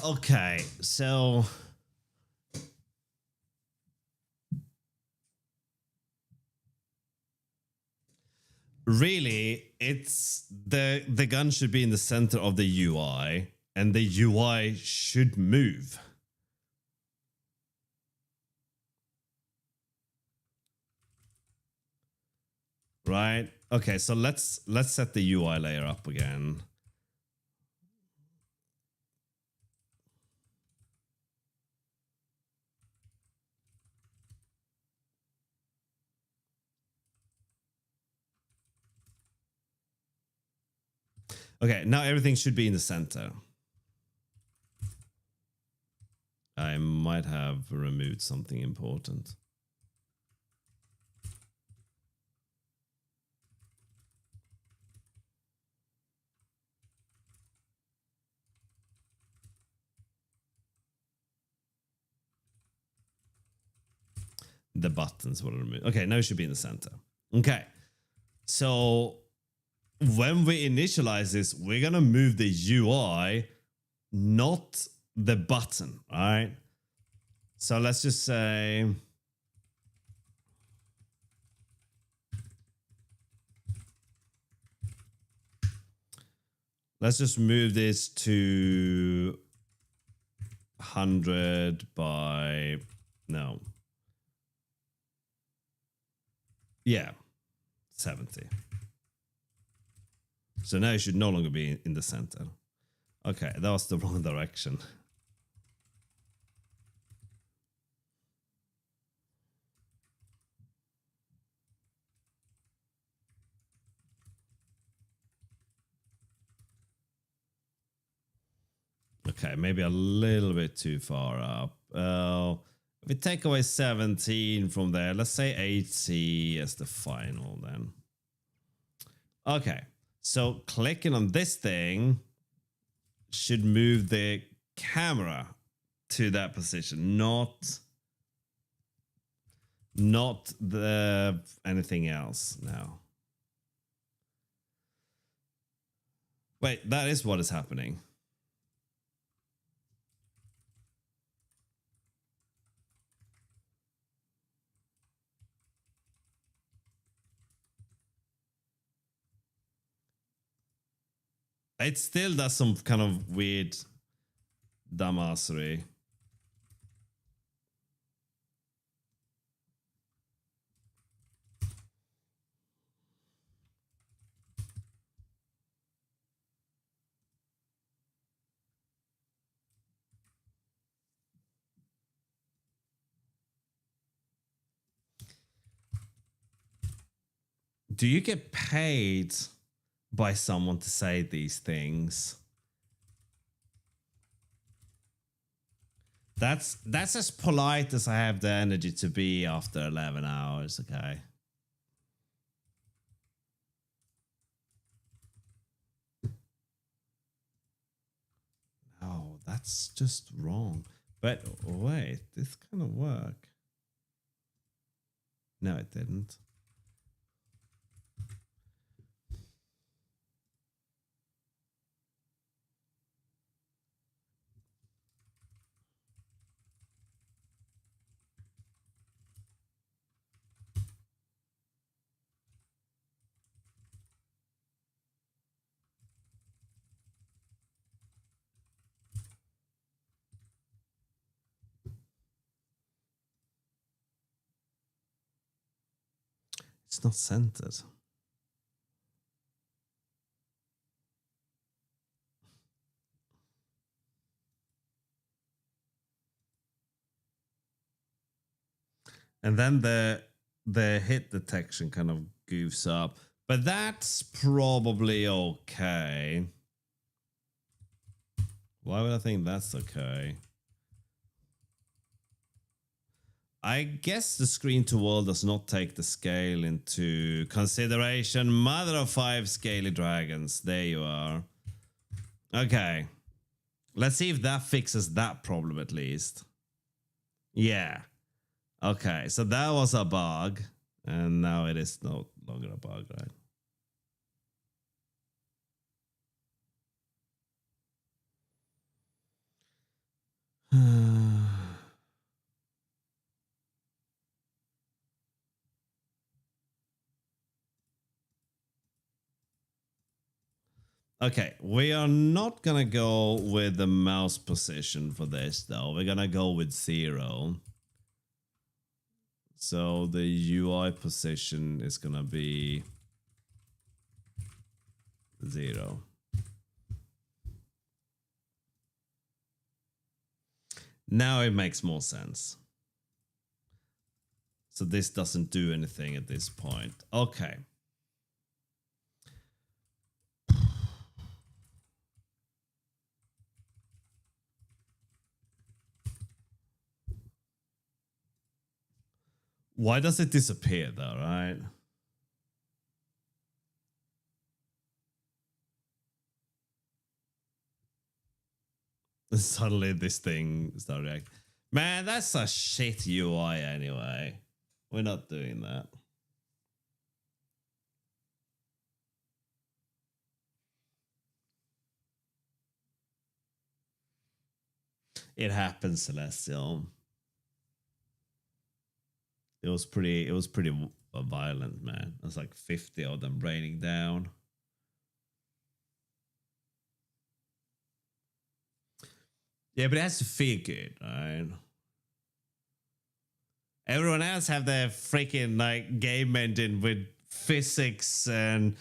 Okay, so really it's the gun should be in the center of the UI and the UI should move. Right? Okay, so let's set the UI layer up again. Okay, now everything should be in the center. I might have removed something important. The buttons were removed. Okay, now it should be in the center. Okay. So when we initialize this, we're going to move the UI, not the button, all right? So let's just say... Let's just move this to 100 by... No. Yeah, 70. So now it should no longer be in the center. Okay, that was the wrong direction. Okay, maybe a little bit too far up. If we take away 17 from there, let's say 80 as the final then. Okay, so clicking on this thing should move the camera to that position, not the anything else now. Wait, that is what is happening. It still does some kind of weird dumbassery. Do you get paid by someone to say these things? That's as polite as I have the energy to be after 11 hours, okay? No, that's just wrong. But wait, this kind of work. No, it didn't. It's not centered. And then the hit detection kind of goofs up. But that's probably okay. Why would I think that's okay? I guess the screen to wall does not take the scale into consideration. Mother of 5 scaly dragons. There you are. Okay. Let's see if that fixes that problem at least. Yeah. Okay, so that was a bug. And now it is no longer a bug, right? Okay, we are not gonna go with the mouse position for this though. We're gonna go with 0. So the UI position is gonna be 0. Now it makes more sense. So this doesn't do anything at this point. Okay. Why does it disappear though, right? Suddenly this thing started reacting. Man, that's a shit UI anyway. We're not doing that. It happens, Celestial. It was pretty violent, man. It was like 50 of them raining down. Yeah, but it has to feel good, right? Everyone else have their freaking like game engine with physics and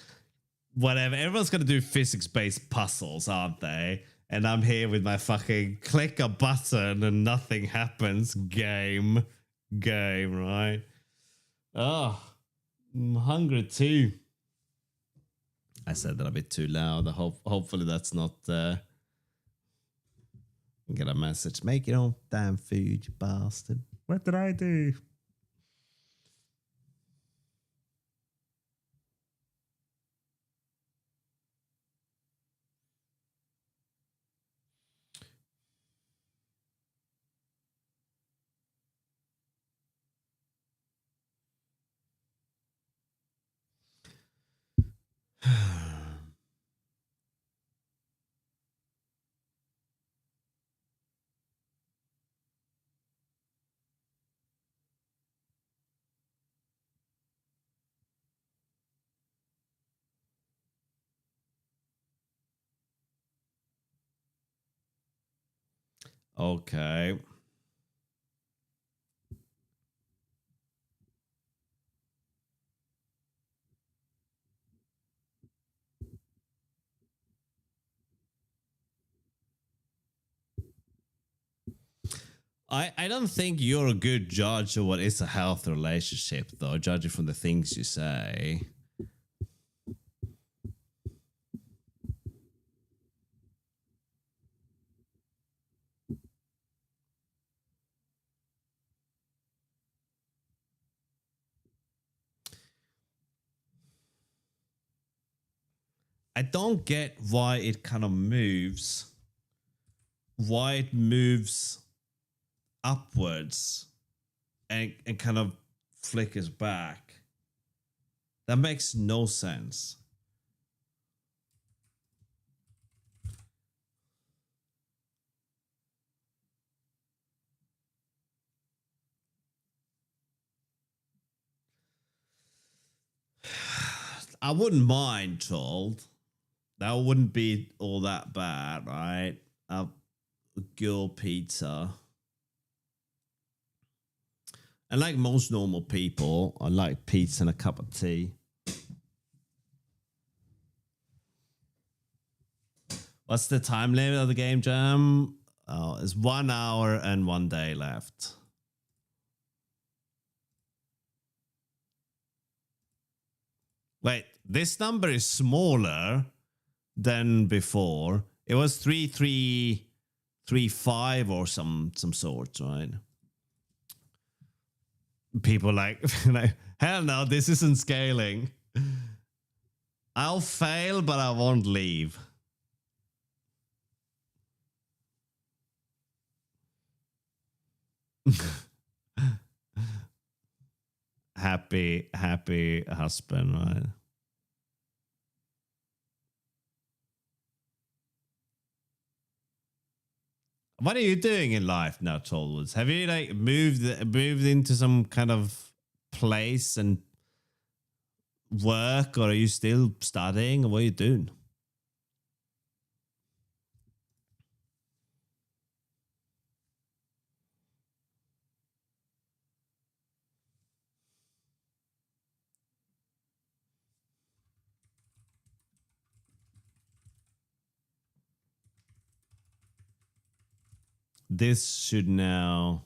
whatever. Everyone's gonna do physics-based puzzles, aren't they? And I'm here with my fucking click a button and nothing happens. Game, right? Oh, I'm hungry too. I said that a bit too loud. Hopefully that's not get a message. Make your own damn food, you bastard.
What did I do?
Okay. I don't think you're a good judge of what is a healthy relationship, though, judging from the things you say. I don't get why it kind of moves. Why it moves upwards and kind of flickers back. That makes no sense. I wouldn't mind, told. That wouldn't be all that bad, right? A girl pizza. And like most normal people, I like pizza and a cup of tea. What's the time limit of the game jam? Oh, it's 1 hour and 1 day left. Wait, this number is smaller than before. It was 3335 or some sort, right? People like hell no, this isn't scaling. I'll fail, but I won't leave. happy husband, right? What are you doing in life now, Tollwoods? Have you like moved into some kind of place and work, or are you still studying, or what are you doing? This should now.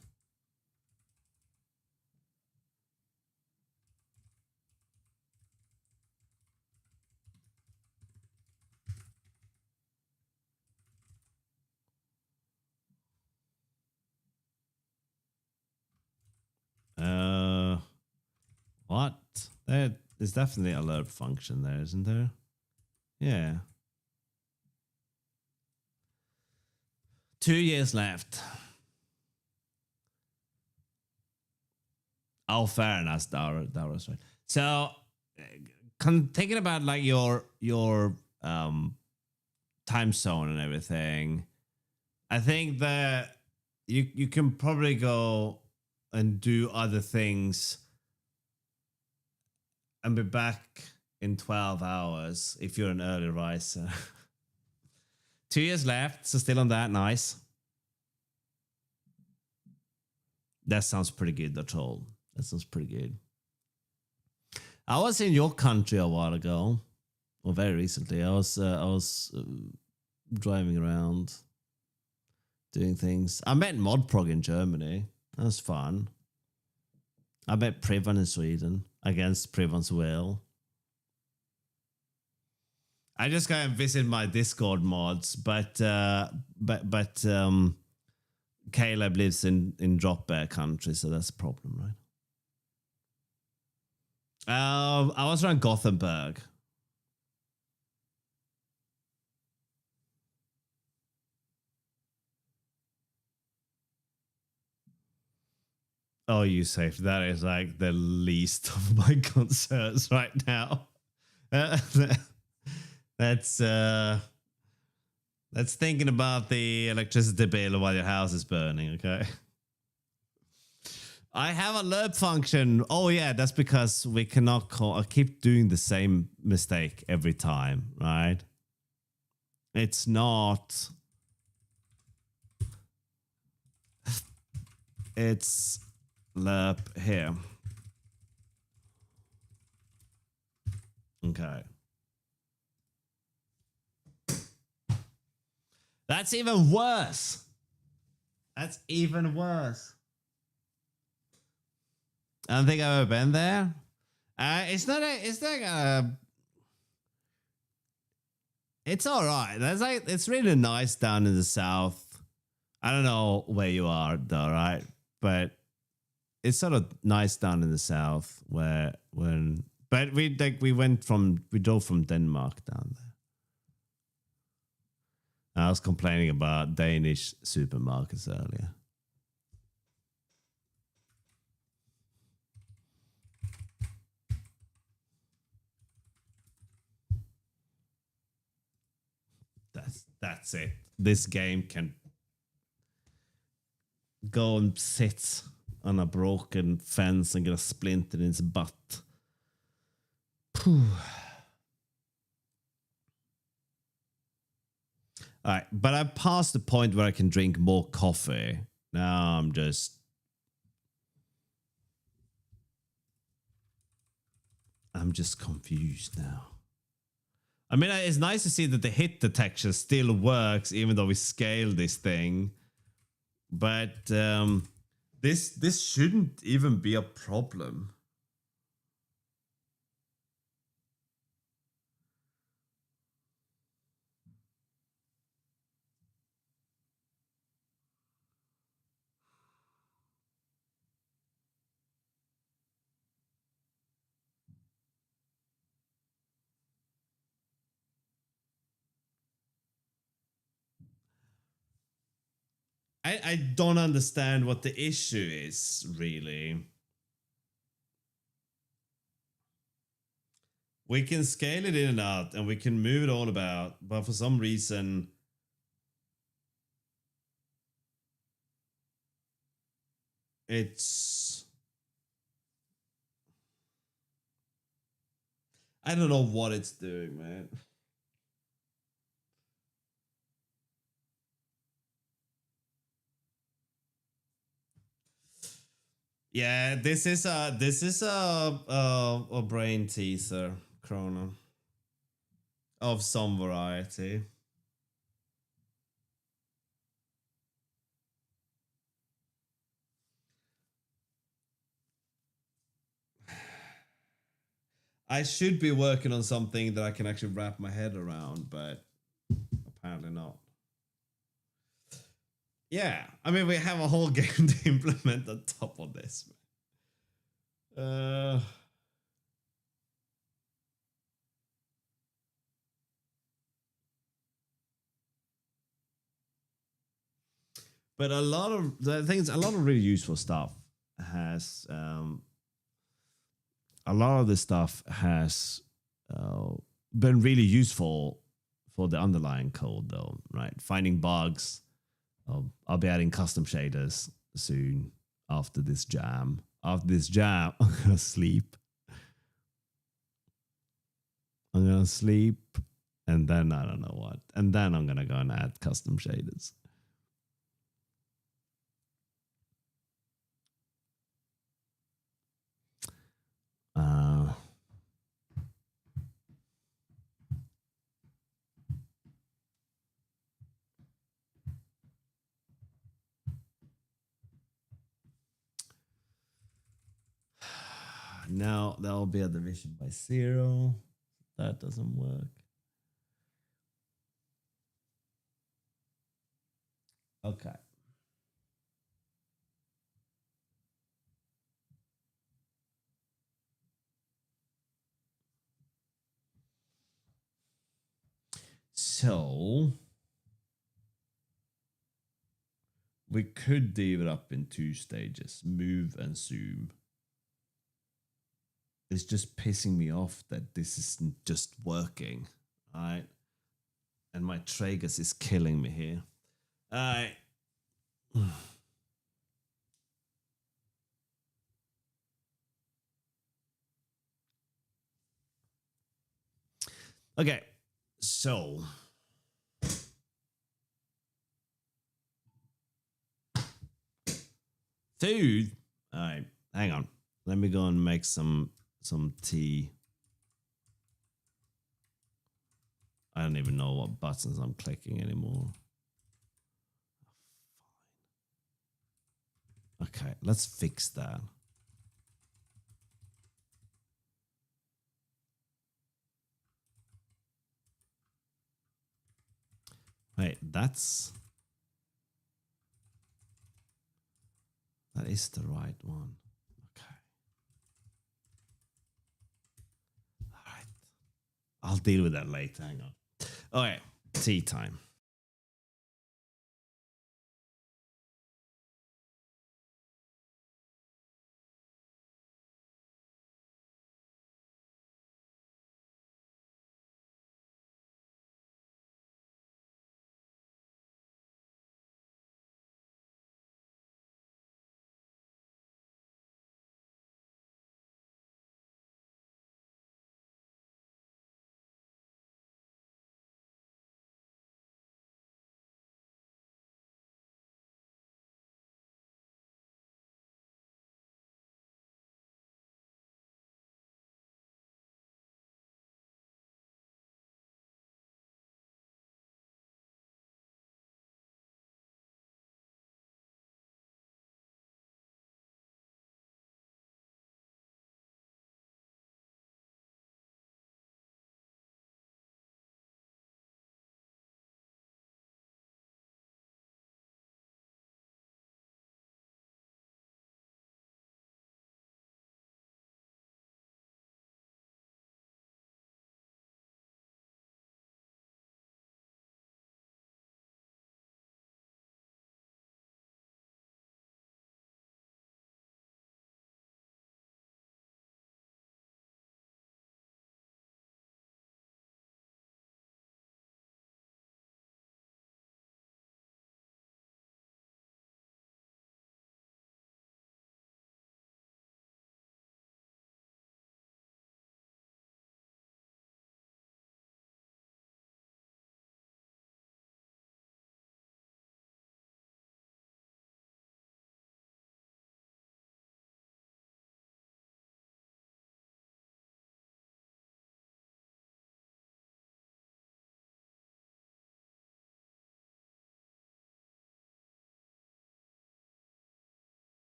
What? There's definitely a lerp function there, isn't there? Yeah. 2 years left. Oh, fair enough. That was right. So, thinking about like your time zone and everything, I think that you can probably go and do other things and be back in 12 hours if you're an early riser. 2 years left, so still on that. Nice. That sounds pretty good, the troll. That sounds pretty good. I was in your country a while ago, or very recently. I was driving around, doing things. I met Modprog in Germany. That was fun. I met Privan in Sweden against Privan's will. I just go and visit my Discord mods, but Caleb lives in Drop Bear country, so that's a problem, right? I was around Gothenburg. Oh, you safe. That is like the least of my concerns right now. That's thinking about the electricity bill while your house is burning, okay? I have a lerp function. Oh yeah, that's because we cannot call. I keep doing the same mistake every time, right? It's not. It's lerp here. Okay. That's even worse. That's even worse. I don't think I've ever been there. It's not a. It's like a. It's all right. That's like it's really nice down in the south. I don't know where you are, though, right? But it's sort of nice down in the south but we drove from Denmark down there. I was complaining about Danish supermarkets earlier. That's it. This game can go and sit on a broken fence and get a splinter in its butt. All right, but I passed the point where I can drink more coffee. Now I'm just confused now. I mean, it's nice to see that the hit detection still works, even though we scale this thing. But this shouldn't even be a problem. I don't understand what the issue is, really. We can scale it in and out, and we can move it all about, but for some reason... It's... I don't know what it's doing, man. Yeah, this is a brain teaser, Chrono, of some variety. I should be working on something that I can actually wrap my head around, but apparently not. Yeah, I mean, we have a whole game to implement on top of this.
But a lot of the things, a lot of really useful stuff has, a lot of this stuff has been really useful for the underlying code, though, right? Finding bugs. I'll be adding custom shaders soon after this jam. After this jam, I'm gonna sleep. I'm gonna sleep, and then I don't know what. And then I'm gonna go and add custom shaders. Now that will be a division by 0. That doesn't work. Okay. So we could div it up in 2 stages, move and zoom. It's just pissing me off that this isn't just working, all right? And my tragus is killing me here. All right. Okay, so food. All right, hang on. Let me go and make some tea. I don't even know what buttons I'm clicking anymore. Okay, let's fix that. Wait, that is the right one. Okay. All right. I'll deal with that later. Hang on. Okay, tea time.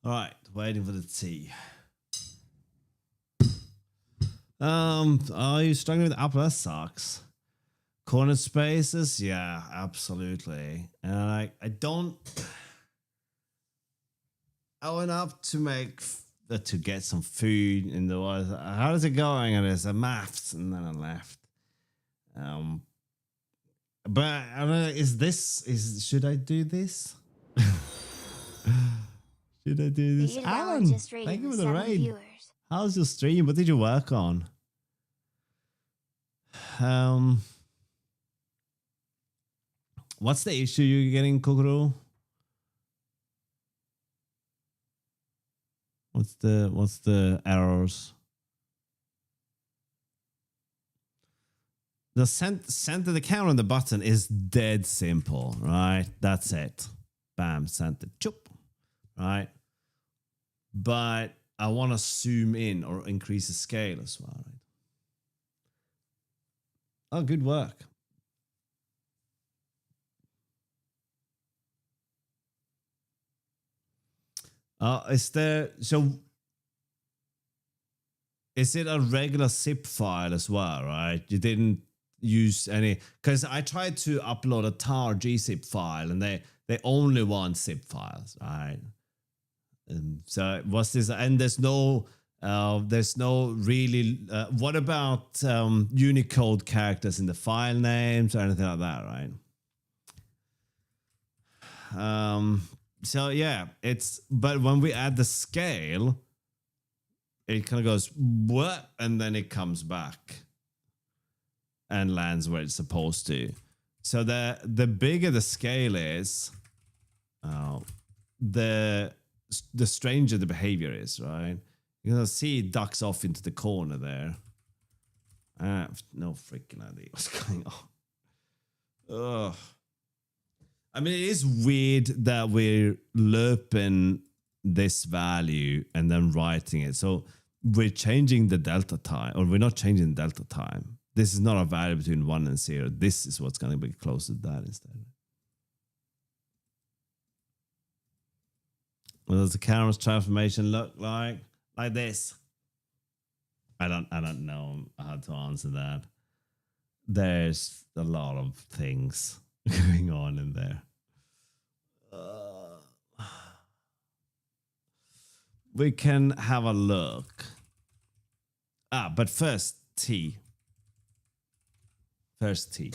All right, waiting for the tea. Are you struggling with upper? That sucks. Corner spaces, yeah, absolutely. And I don't. I went up to to get some food in the was. How's it going? And there's a maths, and then I left. But I don't know. Should I do this? Should I do this?
The
Alan,
just rated
thank you for
with
the
7
raid.
viewers.
How's your stream? What did you work on? What's the issue you're getting, Kokoro? What's the errors? The center, the camera on the button is dead simple, right? That's it. Bam, center, choop, right? But I want to zoom in or increase the scale as well, right? Oh, good work. Is it a regular zip file as well, right? You didn't use any, because I tried to upload a tar gzip file and they only want zip files, right? So what's this? And there's no really. What about Unicode characters in the file names or anything like that, right? So yeah, but when we add the scale, it kind of goes what, and then it comes back and lands where it's supposed to. So the bigger the scale is, the stranger the behavior is, right? You're gonna see it ducks off into the corner there. I have no freaking idea what's going on. Ugh. I mean, it is weird that we're looping this value and then writing it. So we're changing the delta time, or we're not changing the delta time. This is not a value between 1 and 0. This is what's going to be close to that instead. What does the camera's transformation look like? Like this. I don't know how to answer that. There's a lot of things going on in there. We can have a look. But first, tea. First, tea.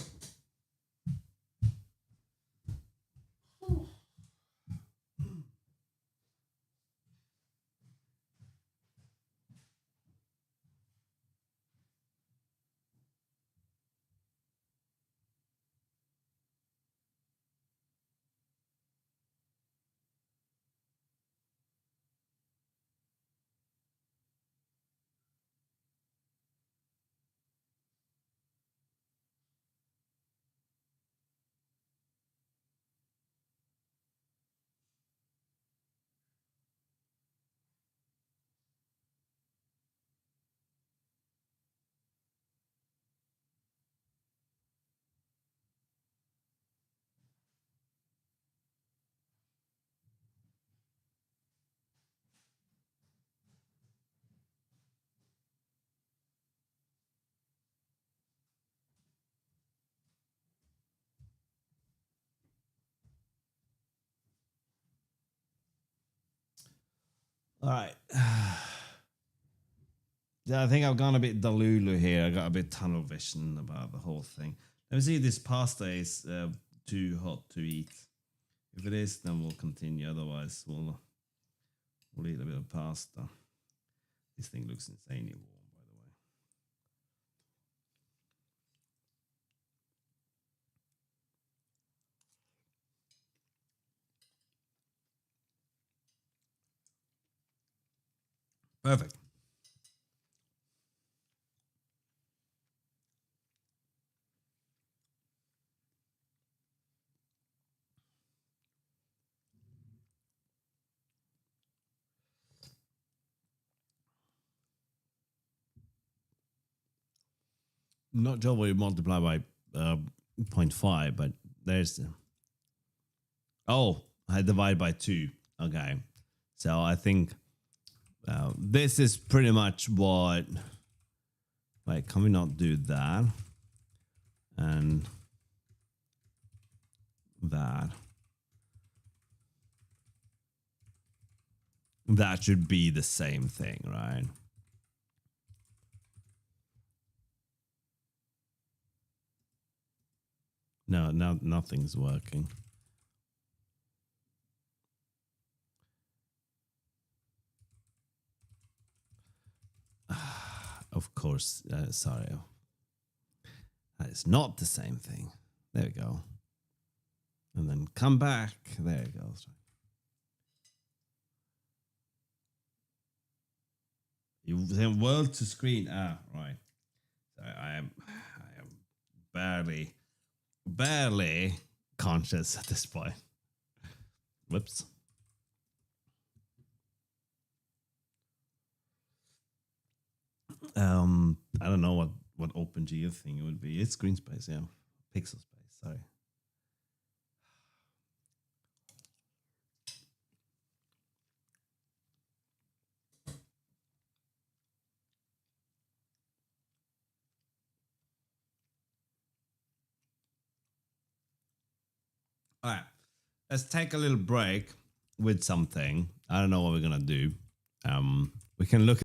All right. Yeah, I think I've gone a bit delulu here. I got a bit tunnel vision about the whole thing. Let me see if this pasta is too hot to eat. If it is, then we'll continue. Otherwise, we'll eat a bit of pasta. This thing looks insanely warm, by the way. Perfect. Not sure what you multiply by 0.5, but there's. Oh, I divide by 2. Okay.
So I think this is pretty much what. Wait, can we not do that? And that. That should be the same thing, right? No, nothing's working. Of course, sorry. That is not the same thing. There we go. And then come back. There it goes. You then world to screen. Ah, right. So I am barely conscious at this point. Whoops. I don't know what OpenGL thing it would be. It's screen space, yeah. Pixel space, sorry. All right, let's take a little break with something. I don't know what we're gonna do. We can look